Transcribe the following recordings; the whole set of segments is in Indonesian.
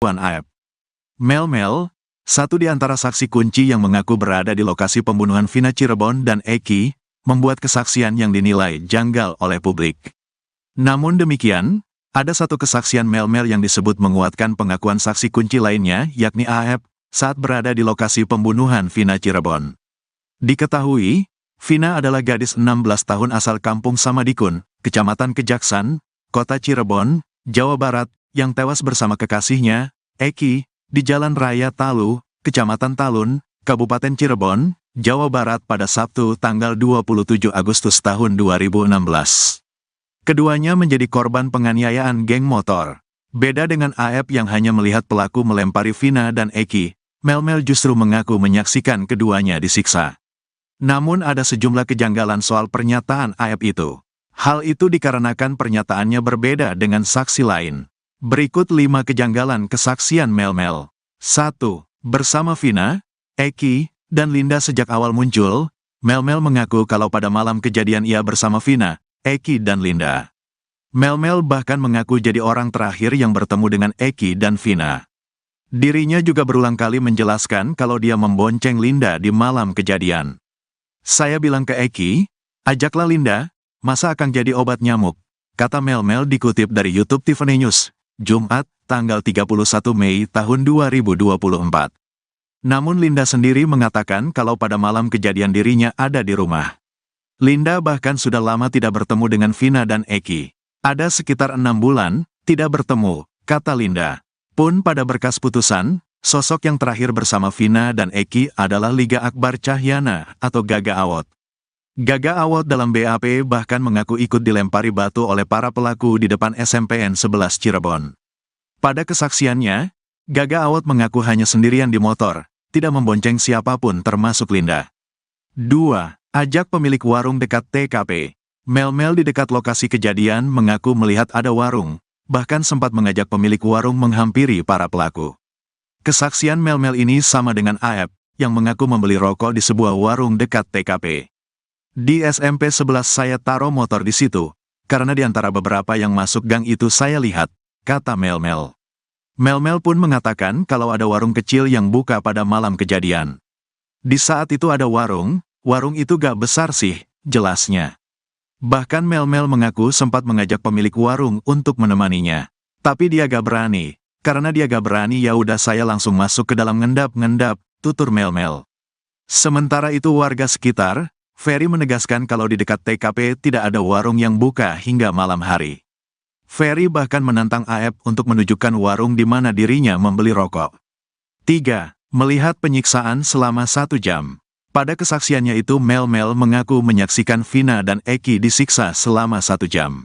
Tuan Aep. Mel-Mel, satu di antara saksi kunci yang mengaku berada di lokasi pembunuhan Vina Cirebon dan Eki, membuat kesaksian yang dinilai janggal oleh publik. Namun demikian, ada satu kesaksian Mel-Mel yang disebut menguatkan pengakuan saksi kunci lainnya, yakni Aep, saat berada di lokasi pembunuhan Vina Cirebon. Diketahui, Vina adalah gadis 16 tahun asal kampung Samadikun, Kecamatan Kejaksan, Kota Cirebon, Jawa Barat, yang tewas bersama kekasihnya, Eki, di Jalan Raya Talu, Kecamatan Talun, Kabupaten Cirebon, Jawa Barat pada Sabtu tanggal 27 Agustus tahun 2016. Keduanya menjadi korban penganiayaan geng motor. Beda dengan Aep yang hanya melihat pelaku melempari Vina dan Eki, Mel-Mel justru mengaku menyaksikan keduanya disiksa. Namun ada sejumlah kejanggalan soal pernyataan Aep itu. Hal itu dikarenakan pernyataannya berbeda dengan saksi lain. Berikut 5 kejanggalan kesaksian Mel-Mel. 1. Bersama Vina, Eki, dan Linda sejak awal muncul, Mel-Mel mengaku kalau pada malam kejadian ia bersama Vina, Eki dan Linda. Mel-Mel bahkan mengaku jadi orang terakhir yang bertemu dengan Eki dan Vina. Dirinya juga berulang kali menjelaskan kalau dia membonceng Linda di malam kejadian. Saya bilang ke Eki, ajaklah Linda, masa akan jadi obat nyamuk, kata Mel-Mel dikutip dari YouTube Tiffany News, Jumat, tanggal 31 Mei tahun 2024. Namun Linda sendiri mengatakan kalau pada malam kejadian dirinya ada di rumah. Linda bahkan sudah lama tidak bertemu dengan Vina dan Eki. Ada sekitar 6 bulan, tidak bertemu, kata Linda. Pun pada berkas putusan, sosok yang terakhir bersama Vina dan Eki adalah Liga Akbar Cahyana atau Gaga Awot. Gaga Awot dalam BAP bahkan mengaku ikut dilempari batu oleh para pelaku di depan SMPN 11 Cirebon. Pada kesaksiannya, Gaga Awot mengaku hanya sendirian di motor, tidak membonceng siapapun termasuk Linda. 2. Ajak pemilik warung dekat TKP. Mel-Mel di dekat lokasi kejadian mengaku melihat ada warung, bahkan sempat mengajak pemilik warung menghampiri para pelaku. Kesaksian Mel-Mel ini sama dengan Aep, yang mengaku membeli rokok di sebuah warung dekat TKP. Di SMP 11 saya taruh motor di situ, karena di antara beberapa yang masuk gang itu saya lihat, kata Mel-Mel. Mel-Mel pun mengatakan kalau ada warung kecil yang buka pada malam kejadian. Di saat itu ada warung itu gak besar sih, jelasnya. Bahkan Mel-Mel mengaku sempat mengajak pemilik warung untuk menemaninya. Tapi dia gak berani. Karena dia gak berani ya udah saya langsung masuk ke dalam ngendap-ngendap, tutur Mel-Mel. Sementara itu warga sekitar, Ferry menegaskan kalau di dekat TKP tidak ada warung yang buka hingga malam hari. Ferry bahkan menantang Aep untuk menunjukkan warung di mana dirinya membeli rokok. 3. Melihat penyiksaan selama 1 jam. Pada kesaksiannya itu Mel-Mel mengaku menyaksikan Vina dan Eki disiksa selama 1 jam.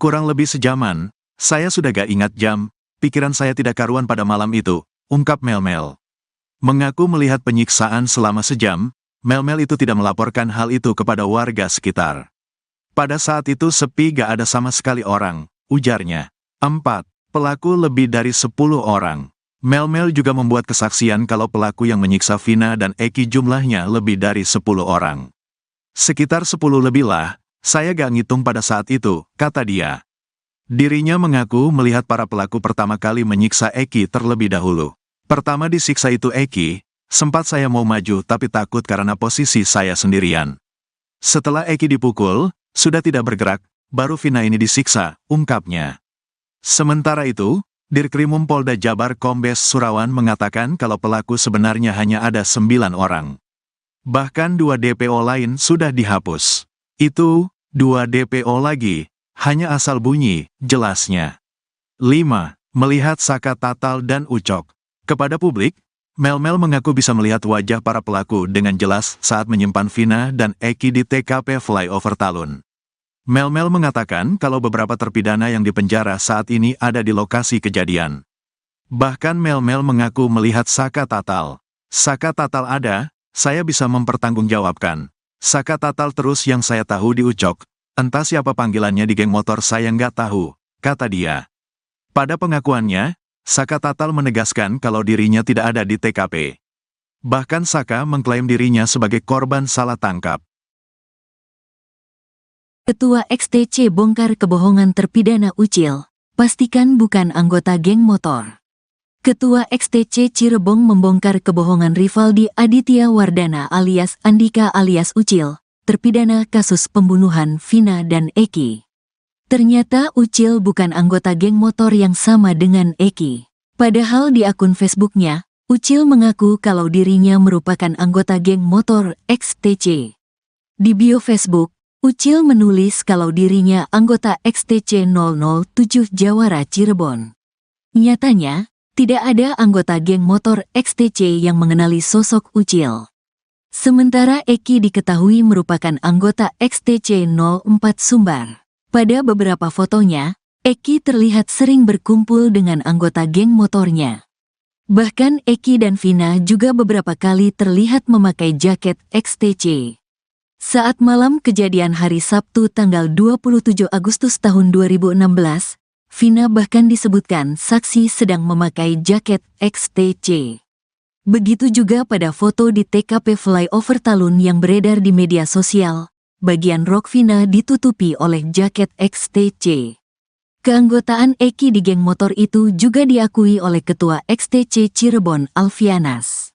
Kurang lebih sejaman, saya sudah gak ingat jam. Pikiran saya tidak karuan pada malam itu, ungkap Mel-Mel. Mengaku melihat penyiksaan selama sejam, Mel-Mel itu tidak melaporkan hal itu kepada warga sekitar. Pada saat itu sepi gak ada sama sekali orang, ujarnya. 4. Pelaku lebih dari 10 orang. Mel-Mel juga membuat kesaksian kalau pelaku yang menyiksa Vina dan Eki jumlahnya lebih dari 10 orang. Sekitar 10 lebih lah, saya gak ngitung pada saat itu, kata dia. Dirinya mengaku melihat para pelaku pertama kali menyiksa Eki terlebih dahulu. Pertama disiksa itu Eki, sempat saya mau maju tapi takut karena posisi saya sendirian. Setelah Eki dipukul, sudah tidak bergerak, baru Vina ini disiksa, ungkapnya. Sementara itu, Dirkrimum Polda Jabar Kombes Surawan mengatakan kalau pelaku sebenarnya hanya ada 9 orang. Bahkan 2 DPO lain sudah dihapus. Itu, 2 DPO lagi. Hanya asal bunyi, jelasnya. 5. Melihat Saka Tatal dan Ucok. Kepada publik, Mel-Mel mengaku bisa melihat wajah para pelaku dengan jelas saat menyimpan Vina dan Eki di TKP Flyover Talun. Mel-Mel mengatakan kalau beberapa terpidana yang dipenjara saat ini ada di lokasi kejadian. Bahkan Mel-Mel mengaku melihat Saka Tatal. Saka Tatal ada, saya bisa mempertanggungjawabkan. Saka Tatal terus yang saya tahu di Ucok. Entah siapa panggilannya di geng motor saya nggak tahu, kata dia. Pada pengakuannya, Saka Tatal menegaskan kalau dirinya tidak ada di TKP. Bahkan Saka mengklaim dirinya sebagai korban salah tangkap. Ketua XTC bongkar kebohongan terpidana Ucil. Pastikan bukan anggota geng motor. Ketua XTC Cirebon membongkar kebohongan Rivaldi Aditya Wardana alias Andika alias Ucil, terpidana kasus pembunuhan Vina dan Eki. Ternyata Ucil bukan anggota geng motor yang sama dengan Eki. Padahal di akun Facebooknya, Ucil mengaku kalau dirinya merupakan anggota geng motor XTC. Di bio Facebook, Ucil menulis kalau dirinya anggota XTC 007 Jawara Cirebon. Nyatanya, tidak ada anggota geng motor XTC yang mengenali sosok Ucil. Sementara Eki diketahui merupakan anggota XTC 04 Sumbar. Pada beberapa fotonya, Eki terlihat sering berkumpul dengan anggota geng motornya. Bahkan Eki dan Vina juga beberapa kali terlihat memakai jaket XTC. Saat malam kejadian hari Sabtu tanggal 27 Agustus tahun 2016, Vina bahkan disebutkan saksi sedang memakai jaket XTC. Begitu juga pada foto di TKP Flyover Talun yang beredar di media sosial, bagian rok Vina ditutupi oleh jaket XTC. Keanggotaan Eki di geng motor itu juga diakui oleh Ketua XTC Cirebon Alfianas.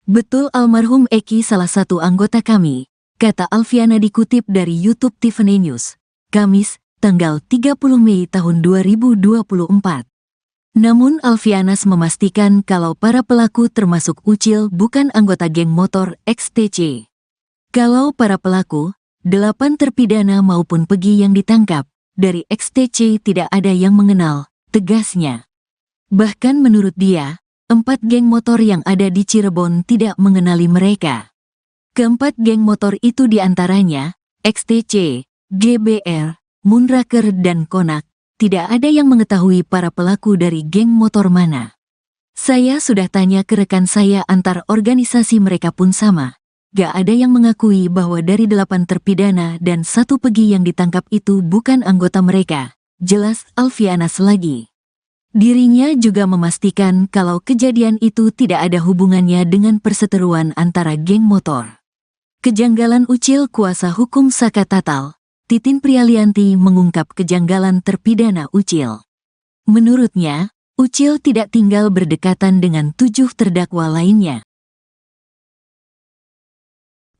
Betul almarhum Eki salah satu anggota kami, kata Alfiana dikutip dari YouTube Tiffany News, Kamis, tanggal 30 Mei tahun 2024. Namun Alfianas memastikan kalau para pelaku termasuk Ucil bukan anggota geng motor XTC. Kalau para pelaku, 8 terpidana maupun Pegi yang ditangkap, dari XTC tidak ada yang mengenal, tegasnya. Bahkan menurut dia, 4 geng motor yang ada di Cirebon tidak mengenali mereka. Keempat geng motor itu diantaranya, XTC, GBR, Moonraker dan Konak, tidak ada yang mengetahui para pelaku dari geng motor mana. Saya sudah tanya ke rekan saya antar organisasi mereka pun sama. Gak ada yang mengakui bahwa dari 8 terpidana dan 1 Pegi yang ditangkap itu bukan anggota mereka, jelas Alfianas lagi. Dirinya juga memastikan kalau kejadian itu tidak ada hubungannya dengan perseteruan antara geng motor. Kejanggalan Ucil kuasa hukum Saka Tatal, Titin Prialianti mengungkap kejanggalan terpidana Ucil. Menurutnya, Ucil tidak tinggal berdekatan dengan 7 terdakwa lainnya.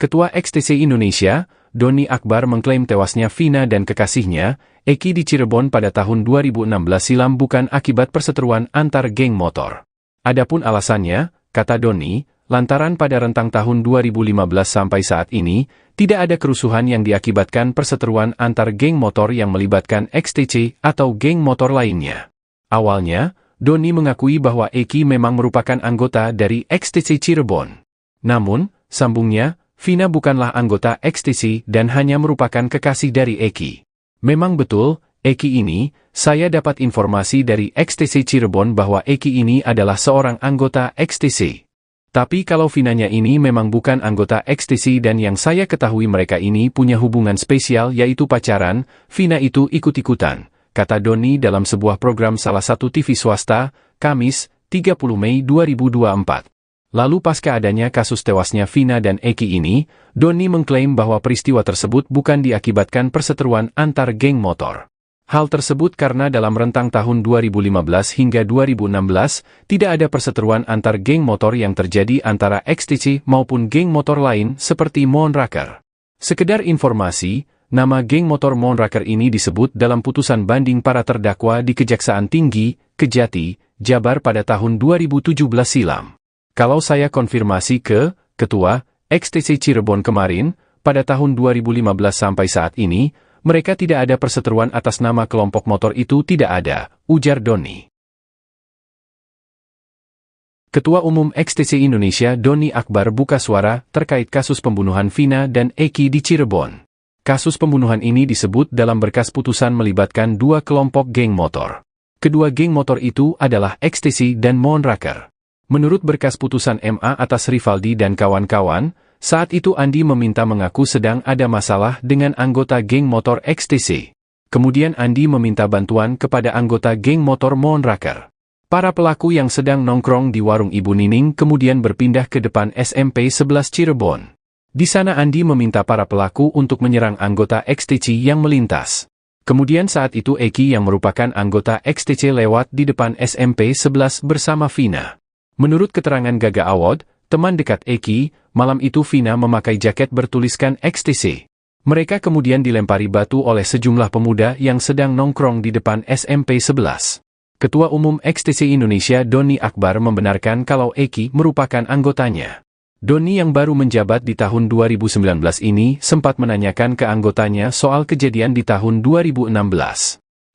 Ketua XTC Indonesia, Doni Akbar mengklaim tewasnya Vina dan kekasihnya, Eki di Cirebon pada tahun 2016 silam bukan akibat perseteruan antar geng motor. Adapun alasannya, kata Doni, lantaran pada rentang tahun 2015 sampai saat ini, tidak ada kerusuhan yang diakibatkan perseteruan antar geng motor yang melibatkan XTC atau geng motor lainnya. Awalnya, Doni mengakui bahwa Eki memang merupakan anggota dari XTC Cirebon. Namun, sambungnya, Vina bukanlah anggota XTC dan hanya merupakan kekasih dari Eki. Memang betul, Eki ini, saya dapat informasi dari XTC Cirebon bahwa Eki ini adalah seorang anggota XTC. Tapi kalau Vinanya ini memang bukan anggota XTC dan yang saya ketahui mereka ini punya hubungan spesial yaitu pacaran, Vina itu ikut-ikutan, kata Doni dalam sebuah program salah satu TV swasta, Kamis, 30 Mei 2024. Lalu pasca adanya kasus tewasnya Vina dan Eki ini, Doni mengklaim bahwa peristiwa tersebut bukan diakibatkan perseteruan antar geng motor. Hal tersebut karena dalam rentang tahun 2015 hingga 2016, tidak ada perseteruan antar geng motor yang terjadi antara XTC maupun geng motor lain seperti Moonraker. Sekedar informasi, nama geng motor Moonraker ini disebut dalam putusan banding para terdakwa di Kejaksaan Tinggi, Kejati, Jabar pada tahun 2017 silam. Kalau saya konfirmasi ke Ketua XTC Cirebon kemarin, pada tahun 2015 sampai saat ini, mereka tidak ada perseteruan atas nama kelompok motor itu tidak ada, ujar Doni. Ketua Umum XTC Indonesia Doni Akbar buka suara terkait kasus pembunuhan Vina dan Eki di Cirebon. Kasus pembunuhan ini disebut dalam berkas putusan melibatkan 2 kelompok geng motor. Kedua geng motor itu adalah XTC dan Moonraker. Menurut berkas putusan MA atas Rivaldi dan kawan-kawan, saat itu Andi meminta mengaku sedang ada masalah dengan anggota geng motor XTC. Kemudian Andi meminta bantuan kepada anggota geng motor Moonraker. Para pelaku yang sedang nongkrong di warung Ibu Nining kemudian berpindah ke depan SMP 11 Cirebon. Di sana Andi meminta para pelaku untuk menyerang anggota XTC yang melintas. Kemudian saat itu Eki yang merupakan anggota XTC lewat di depan SMP 11 bersama Vina. Menurut keterangan Gaga Awad, teman dekat Eki, malam itu Vina memakai jaket bertuliskan XTC. Mereka kemudian dilempari batu oleh sejumlah pemuda yang sedang nongkrong di depan SMP 11. Ketua Umum XTC Indonesia Doni Akbar membenarkan kalau Eki merupakan anggotanya. Doni yang baru menjabat di tahun 2019 ini sempat menanyakan ke anggotanya soal kejadian di tahun 2016.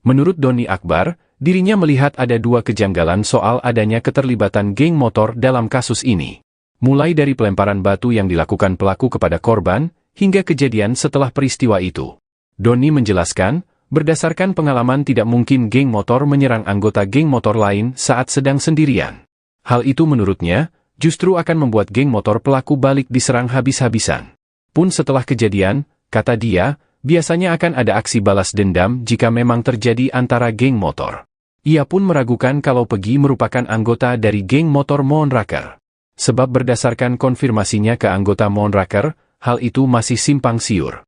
Menurut Doni Akbar, dirinya melihat ada dua kejanggalan soal adanya keterlibatan geng motor dalam kasus ini. Mulai dari pelemparan batu yang dilakukan pelaku kepada korban, hingga kejadian setelah peristiwa itu. Doni menjelaskan, berdasarkan pengalaman tidak mungkin geng motor menyerang anggota geng motor lain saat sedang sendirian. Hal itu menurutnya, justru akan membuat geng motor pelaku balik diserang habis-habisan. Pun setelah kejadian, kata dia, biasanya akan ada aksi balas dendam jika memang terjadi antara geng motor. Ia pun meragukan kalau Pegi merupakan anggota dari geng motor Moonraker. Sebab berdasarkan konfirmasinya ke anggota Moonraker, hal itu masih simpang siur.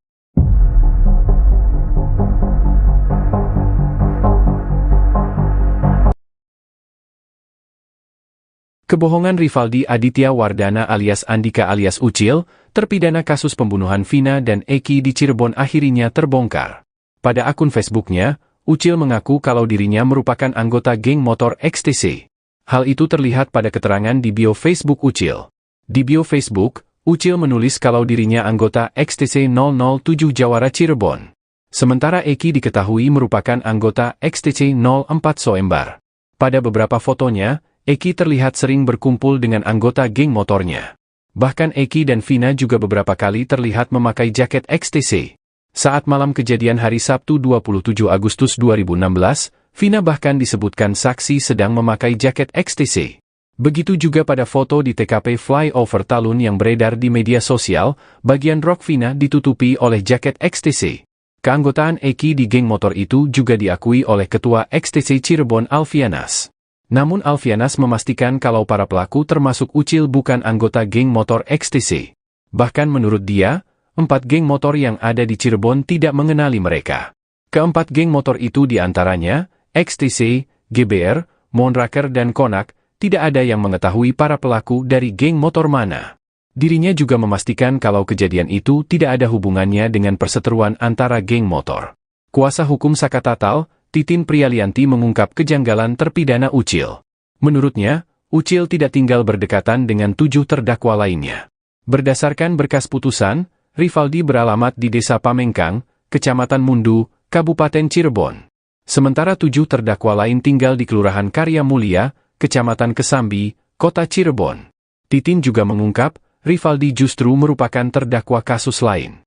Kebohongan Rivaldi Aditya Wardana alias Andika alias Ucil, terpidana kasus pembunuhan Vina dan Eki di Cirebon akhirnya terbongkar. Pada akun Facebooknya, Ucil mengaku kalau dirinya merupakan anggota geng motor XTC. Hal itu terlihat pada keterangan di bio Facebook Ucil. Di bio Facebook, Ucil menulis kalau dirinya anggota XTC 007 Jawara Cirebon. Sementara Eki diketahui merupakan anggota XTC 04 Soembar. Pada beberapa fotonya, Eki terlihat sering berkumpul dengan anggota geng motornya. Bahkan Eki dan Vina juga beberapa kali terlihat memakai jaket XTC. Saat malam kejadian hari Sabtu 27 Agustus 2016, Vina bahkan disebutkan saksi sedang memakai jaket XTC. Begitu juga pada foto di TKP Flyover Talun yang beredar di media sosial, bagian rok Vina ditutupi oleh jaket XTC. Keanggotaan Eki di geng motor itu juga diakui oleh Ketua XTC Cirebon Alfianas. Namun Alfianas memastikan kalau para pelaku termasuk Ucil bukan anggota geng motor XTC. Bahkan menurut dia, 4 geng motor yang ada di Cirebon tidak mengenali mereka. Keempat geng motor itu diantaranya, XTC, GBR, Moonraker dan Konak, tidak ada yang mengetahui para pelaku dari geng motor mana. Dirinya juga memastikan kalau kejadian itu tidak ada hubungannya dengan perseteruan antara geng motor. Kuasa hukum Sakatatal, Titin Prialianti mengungkap kejanggalan terpidana Ucil. Menurutnya, Ucil tidak tinggal berdekatan dengan 7 terdakwa lainnya. Berdasarkan berkas putusan, Rivaldi beralamat di Desa Pamengkang, Kecamatan Mundu, Kabupaten Cirebon. Sementara 7 terdakwa lain tinggal di Kelurahan Karya Mulia, Kecamatan Kesambi, Kota Cirebon. Titin juga mengungkap, Rivaldi justru merupakan terdakwa kasus lain.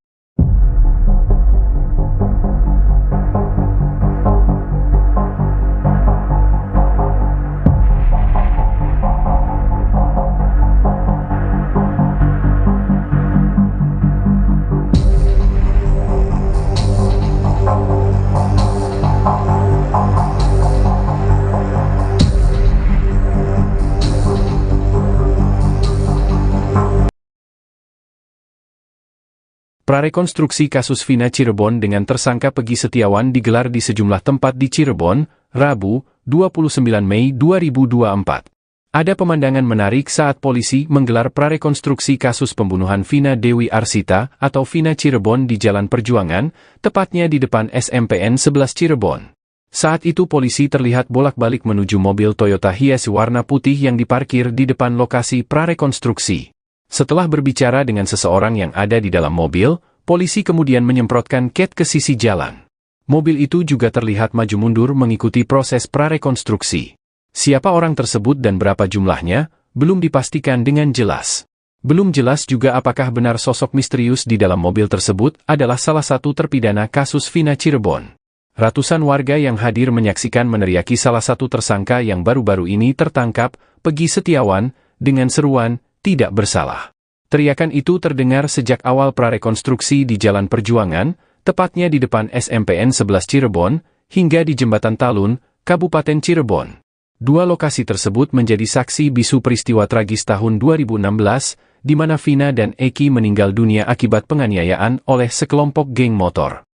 Prarekonstruksi kasus Vina Cirebon dengan tersangka Pegi Setiawan digelar di sejumlah tempat di Cirebon, Rabu, 29 Mei 2024. Ada pemandangan menarik saat polisi menggelar prarekonstruksi kasus pembunuhan Vina Dewi Arsita atau Vina Cirebon di Jalan Perjuangan, tepatnya di depan SMPN 11 Cirebon. Saat itu polisi terlihat bolak-balik menuju mobil Toyota Hiace warna putih yang diparkir di depan lokasi prarekonstruksi. Setelah berbicara dengan seseorang yang ada di dalam mobil, polisi kemudian menyemprotkan cat ke sisi jalan. Mobil itu juga terlihat maju mundur mengikuti proses prarekonstruksi. Siapa orang tersebut dan berapa jumlahnya, belum dipastikan dengan jelas. Belum jelas juga apakah benar sosok misterius di dalam mobil tersebut adalah salah satu terpidana kasus Vina Cirebon. Ratusan warga yang hadir menyaksikan meneriaki salah satu tersangka yang baru-baru ini tertangkap, Pegi Setiawan, dengan seruan, tidak bersalah. Teriakan itu terdengar sejak awal prarekonstruksi di Jalan Perjuangan, tepatnya di depan SMPN 11 Cirebon, hingga di Jembatan Talun, Kabupaten Cirebon. Dua lokasi tersebut menjadi saksi bisu peristiwa tragis tahun 2016, di mana Vina dan Eki meninggal dunia akibat penganiayaan oleh sekelompok geng motor.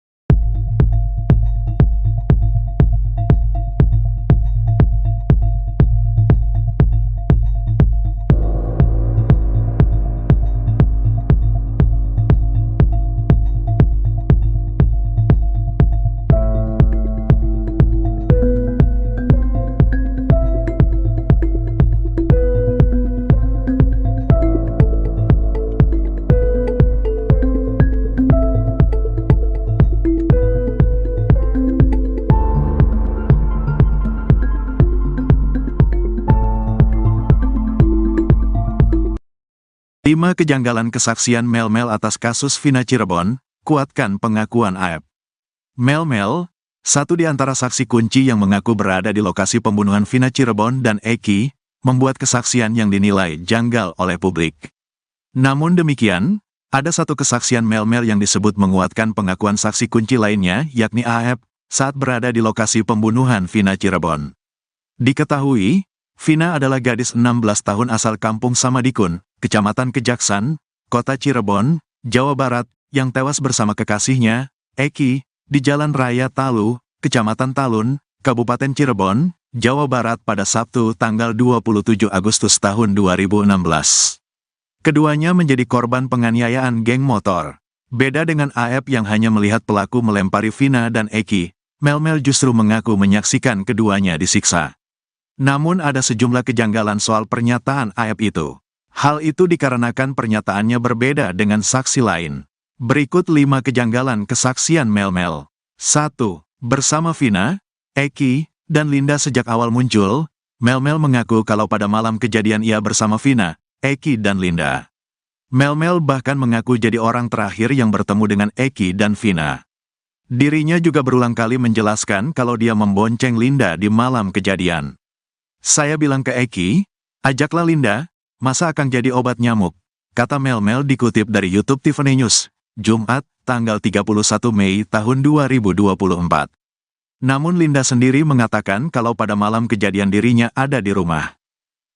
5 kejanggalan kesaksian Mel-Mel atas kasus Vina Cirebon, kuatkan pengakuan AEP. Mel-Mel, satu di antara saksi kunci yang mengaku berada di lokasi pembunuhan Vina Cirebon dan Eki, membuat kesaksian yang dinilai janggal oleh publik. Namun demikian, ada satu kesaksian Mel-Mel yang disebut menguatkan pengakuan saksi kunci lainnya, yakni AEP, saat berada di lokasi pembunuhan Vina Cirebon. Diketahui, Vina adalah gadis 16 tahun asal kampung Samadikun, Kecamatan Kejaksan, Kota Cirebon, Jawa Barat, yang tewas bersama kekasihnya, Eki, di Jalan Raya Talu, Kecamatan Talun, Kabupaten Cirebon, Jawa Barat pada Sabtu tanggal 27 Agustus tahun 2016. Keduanya menjadi korban penganiayaan geng motor. Beda dengan AEP yang hanya melihat pelaku melempari Vina dan Eki, Mel-Mel justru mengaku menyaksikan keduanya disiksa. Namun ada sejumlah kejanggalan soal pernyataan AEP itu. Hal itu dikarenakan pernyataannya berbeda dengan saksi lain. Berikut 5 kejanggalan kesaksian Mel-Mel. 1. Bersama Vina, Eki, dan Linda sejak awal muncul, Mel-Mel mengaku kalau pada malam kejadian ia bersama Vina, Eki, dan Linda. Mel-Mel bahkan mengaku jadi orang terakhir yang bertemu dengan Eki dan Vina. Dirinya juga berulang kali menjelaskan kalau dia membonceng Linda di malam kejadian. Saya bilang ke Eki, ajaklah Linda, masa akan jadi obat nyamuk, kata Mel-Mel dikutip dari YouTube Tiffany News, Jumat, tanggal 31 Mei tahun 2024. Namun Linda sendiri mengatakan kalau pada malam kejadian dirinya ada di rumah.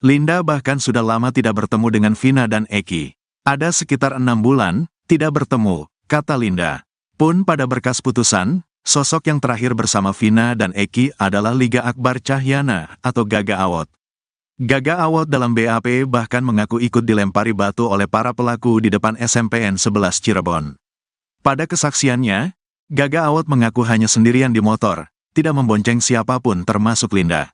Linda bahkan sudah lama tidak bertemu dengan Vina dan Eki. Ada sekitar 6 bulan, tidak bertemu, kata Linda. Pun pada berkas putusan, sosok yang terakhir bersama Vina dan Eki adalah Liga Akbar Cahyana atau Gaga Awot. Gaga Awot dalam BAP bahkan mengaku ikut dilempari batu oleh para pelaku di depan SMPN 11 Cirebon. Pada kesaksiannya, Gaga Awot mengaku hanya sendirian di motor, tidak membonceng siapapun termasuk Linda.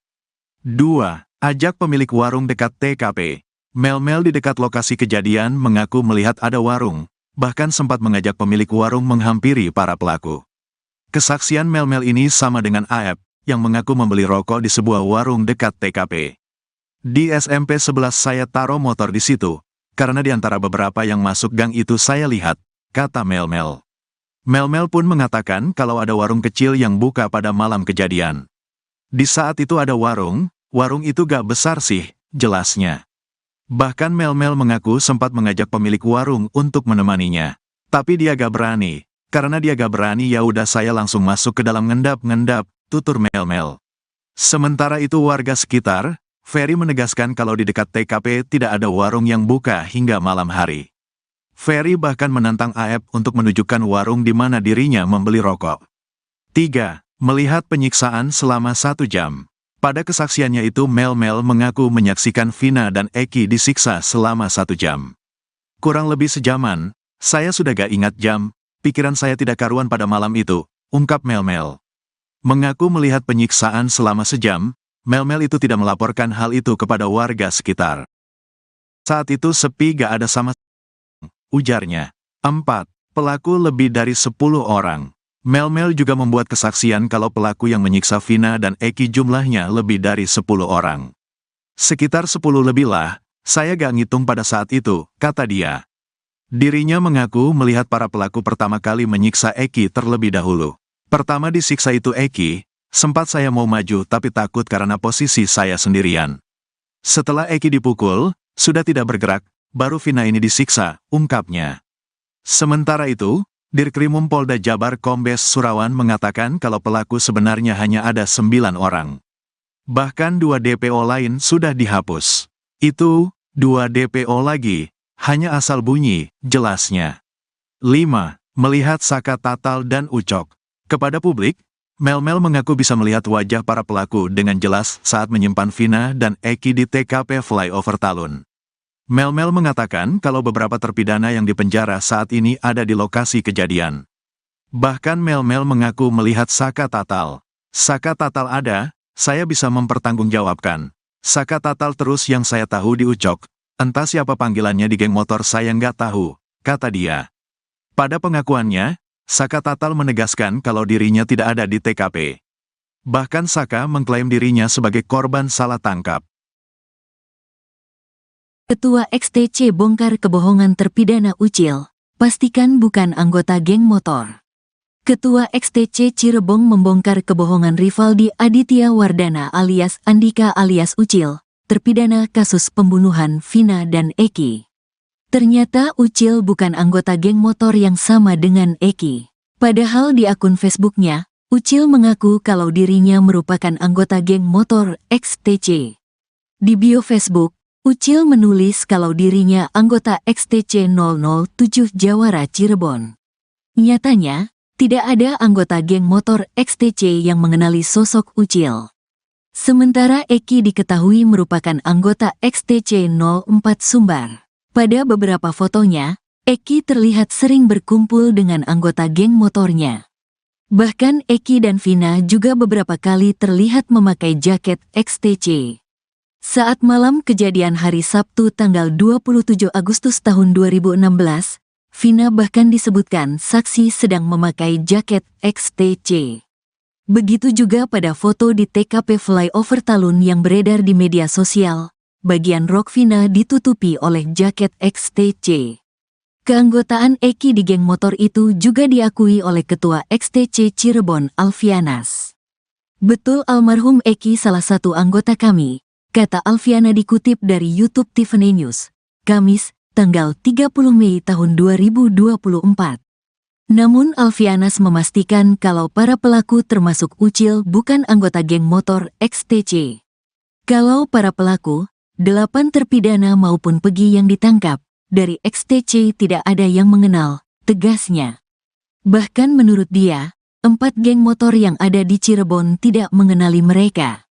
2. Ajak pemilik warung dekat TKP. Mel-Mel di dekat lokasi kejadian mengaku melihat ada warung, bahkan sempat mengajak pemilik warung menghampiri para pelaku. Kesaksian Mel-Mel ini sama dengan AEP, yang mengaku membeli rokok di sebuah warung dekat TKP. Di SMP 11 saya taruh motor di situ, karena di antara beberapa yang masuk gang itu saya lihat, kata Mel-Mel. Mel-Mel pun mengatakan kalau ada warung kecil yang buka pada malam kejadian. Di saat itu ada warung itu gak besar sih, jelasnya. Bahkan Mel-Mel mengaku sempat mengajak pemilik warung untuk menemaninya. Tapi dia gak berani. Karena dia gak berani ya udah saya langsung masuk ke dalam ngendap-ngendap, tutur Mel-Mel. Sementara itu warga sekitar, Ferry menegaskan kalau di dekat TKP tidak ada warung yang buka hingga malam hari. Ferry bahkan menantang AEP untuk menunjukkan warung di mana dirinya membeli rokok. 3. Melihat penyiksaan selama 1 jam. Pada kesaksiannya itu Mel-Mel mengaku menyaksikan Vina dan Eki disiksa selama 1 jam. Kurang lebih sejaman, saya sudah gak ingat jam, pikiran saya tidak karuan pada malam itu, ungkap Mel-Mel. Mengaku melihat penyiksaan selama sejam, Mel-Mel itu tidak melaporkan hal itu kepada warga sekitar. Saat itu sepi gak ada sama ujarnya. 4. Pelaku lebih dari 10 orang. Mel-Mel juga membuat kesaksian kalau pelaku yang menyiksa Vina dan Eki jumlahnya lebih dari 10 orang. Sekitar 10 lebih lah, saya gak ngitung pada saat itu, kata dia. Dirinya mengaku melihat para pelaku pertama kali menyiksa Eki terlebih dahulu. Pertama disiksa itu Eki, sempat saya mau maju tapi takut karena posisi saya sendirian. Setelah Eki dipukul, sudah tidak bergerak, baru Vina ini disiksa, ungkapnya. Sementara itu, Dirkrimum Polda Jabar Kombes Surawan mengatakan kalau pelaku sebenarnya hanya ada 9 orang. Bahkan 2 DPO lain sudah dihapus. Itu, 2 DPO lagi, hanya asal bunyi, jelasnya. 5. Melihat Saka Tatal dan Ucok. Kepada publik, Mel-Mel mengaku bisa melihat wajah para pelaku dengan jelas saat menyimpan Vina dan Eki di TKP Flyover Talun. Mel-Mel mengatakan kalau beberapa terpidana yang dipenjara saat ini ada di lokasi kejadian. Bahkan Mel-Mel mengaku melihat Saka Tatal. Saka Tatal ada, saya bisa mempertanggungjawabkan. Saka Tatal terus yang saya tahu di Ucok. Entah siapa panggilannya di geng motor saya nggak tahu, kata dia. Pada pengakuannya, Saka Tatal menegaskan kalau dirinya tidak ada di TKP. Bahkan Saka mengklaim dirinya sebagai korban salah tangkap. Ketua XTC bongkar kebohongan terpidana Ucil, pastikan bukan anggota geng motor. Ketua XTC Cirebon membongkar kebohongan Rivaldi Aditya Wardana alias Andika alias Ucil, terpidana kasus pembunuhan Vina dan Eki. Ternyata Ucil bukan anggota geng motor yang sama dengan Eki. Padahal di akun Facebooknya, Ucil mengaku kalau dirinya merupakan anggota geng motor XTC. Di bio Facebook, Ucil menulis kalau dirinya anggota XTC 007 Jawara Cirebon. Nyatanya, tidak ada anggota geng motor XTC yang mengenali sosok Ucil. Sementara Eki diketahui merupakan anggota XTC 04 Sumbar. Pada beberapa fotonya, Eki terlihat sering berkumpul dengan anggota geng motornya. Bahkan Eki dan Vina juga beberapa kali terlihat memakai jaket XTC. Saat malam kejadian hari Sabtu tanggal 27 Agustus tahun 2016, Vina bahkan disebutkan saksi sedang memakai jaket XTC. Begitu juga pada foto di TKP Flyover Talun yang beredar di media sosial, bagian rok Vina ditutupi oleh jaket XTC. Keanggotaan Eki di geng motor itu juga diakui oleh Ketua XTC Cirebon Alfianas. Betul almarhum Eki salah satu anggota kami, kata Alfiana dikutip dari YouTube Tiffany News, Kamis, tanggal 30 Mei tahun 2024. Namun Alfianas memastikan kalau para pelaku termasuk Ucil bukan anggota geng motor XTC. Kalau para pelaku, 8 terpidana maupun Pegi yang ditangkap, dari XTC tidak ada yang mengenal, tegasnya. Bahkan menurut dia, 4 geng motor yang ada di Cirebon tidak mengenali mereka.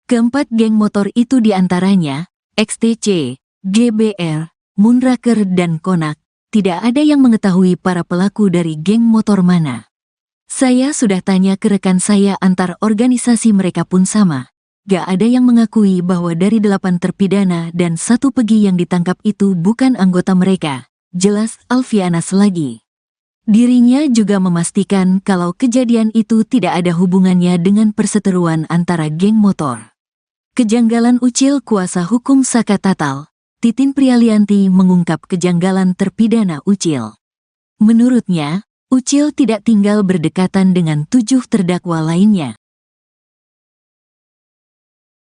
Keempat geng motor itu diantaranya, XTC, GBR, Moonraker dan Konak, tidak ada yang mengetahui para pelaku dari geng motor mana. Saya sudah tanya ke rekan saya antar organisasi mereka pun sama. Gak ada yang mengakui bahwa dari 8 terpidana dan 1 Pegi yang ditangkap itu bukan anggota mereka, jelas Alfianas lagi. Dirinya juga memastikan kalau kejadian itu tidak ada hubungannya dengan perseteruan antara geng motor. Kejanggalan Ucil kuasa hukum Saka Tatal, Titin Prialianti mengungkap kejanggalan terpidana Ucil. Menurutnya, Ucil tidak tinggal berdekatan dengan 7 terdakwa lainnya.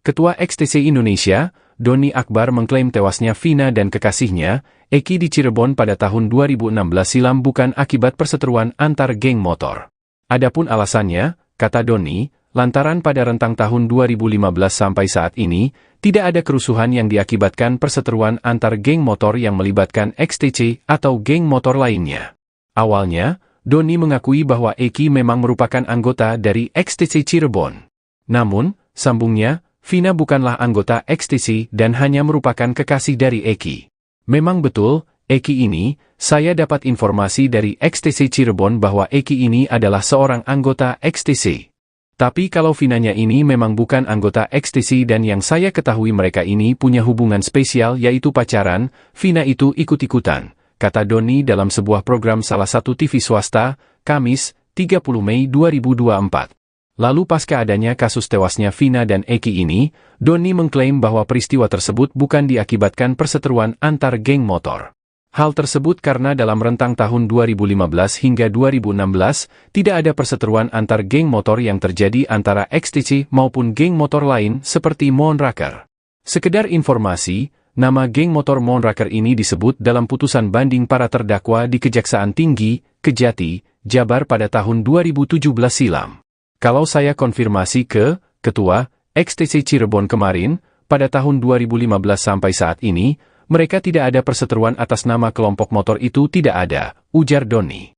Ketua XTC Indonesia, Doni Akbar mengklaim tewasnya Vina dan kekasihnya, Eki di Cirebon pada tahun 2016 silam bukan akibat perseteruan antar geng motor. Adapun alasannya, kata Doni, lantaran pada rentang tahun 2015 sampai saat ini, tidak ada kerusuhan yang diakibatkan perseteruan antar geng motor yang melibatkan XTC atau geng motor lainnya. Awalnya, Doni mengakui bahwa Eki memang merupakan anggota dari XTC Cirebon. Namun, sambungnya, Vina bukanlah anggota XTC dan hanya merupakan kekasih dari Eki. Memang betul, Eki ini, saya dapat informasi dari XTC Cirebon bahwa Eki ini adalah seorang anggota XTC. Tapi kalau Vinanya ini memang bukan anggota XTC dan yang saya ketahui mereka ini punya hubungan spesial yaitu pacaran, Vina itu ikut-ikutan, kata Doni dalam sebuah program salah satu TV swasta, Kamis, 30 Mei 2024. Lalu pasca adanya kasus tewasnya Vina dan Eki ini, Doni mengklaim bahwa peristiwa tersebut bukan diakibatkan perseteruan antar geng motor. Hal tersebut karena dalam rentang tahun 2015 hingga 2016, tidak ada perseteruan antar geng motor yang terjadi antara XTC maupun geng motor lain seperti Moonraker. Sekedar informasi, nama geng motor Moonraker ini disebut dalam putusan banding para terdakwa di Kejaksaan Tinggi, Kejati, Jabar pada tahun 2017 silam. Kalau saya konfirmasi ke Ketua XTC Cirebon kemarin, pada tahun 2015 sampai saat ini, mereka tidak ada perseteruan atas nama kelompok motor itu tidak ada, ujar Doni.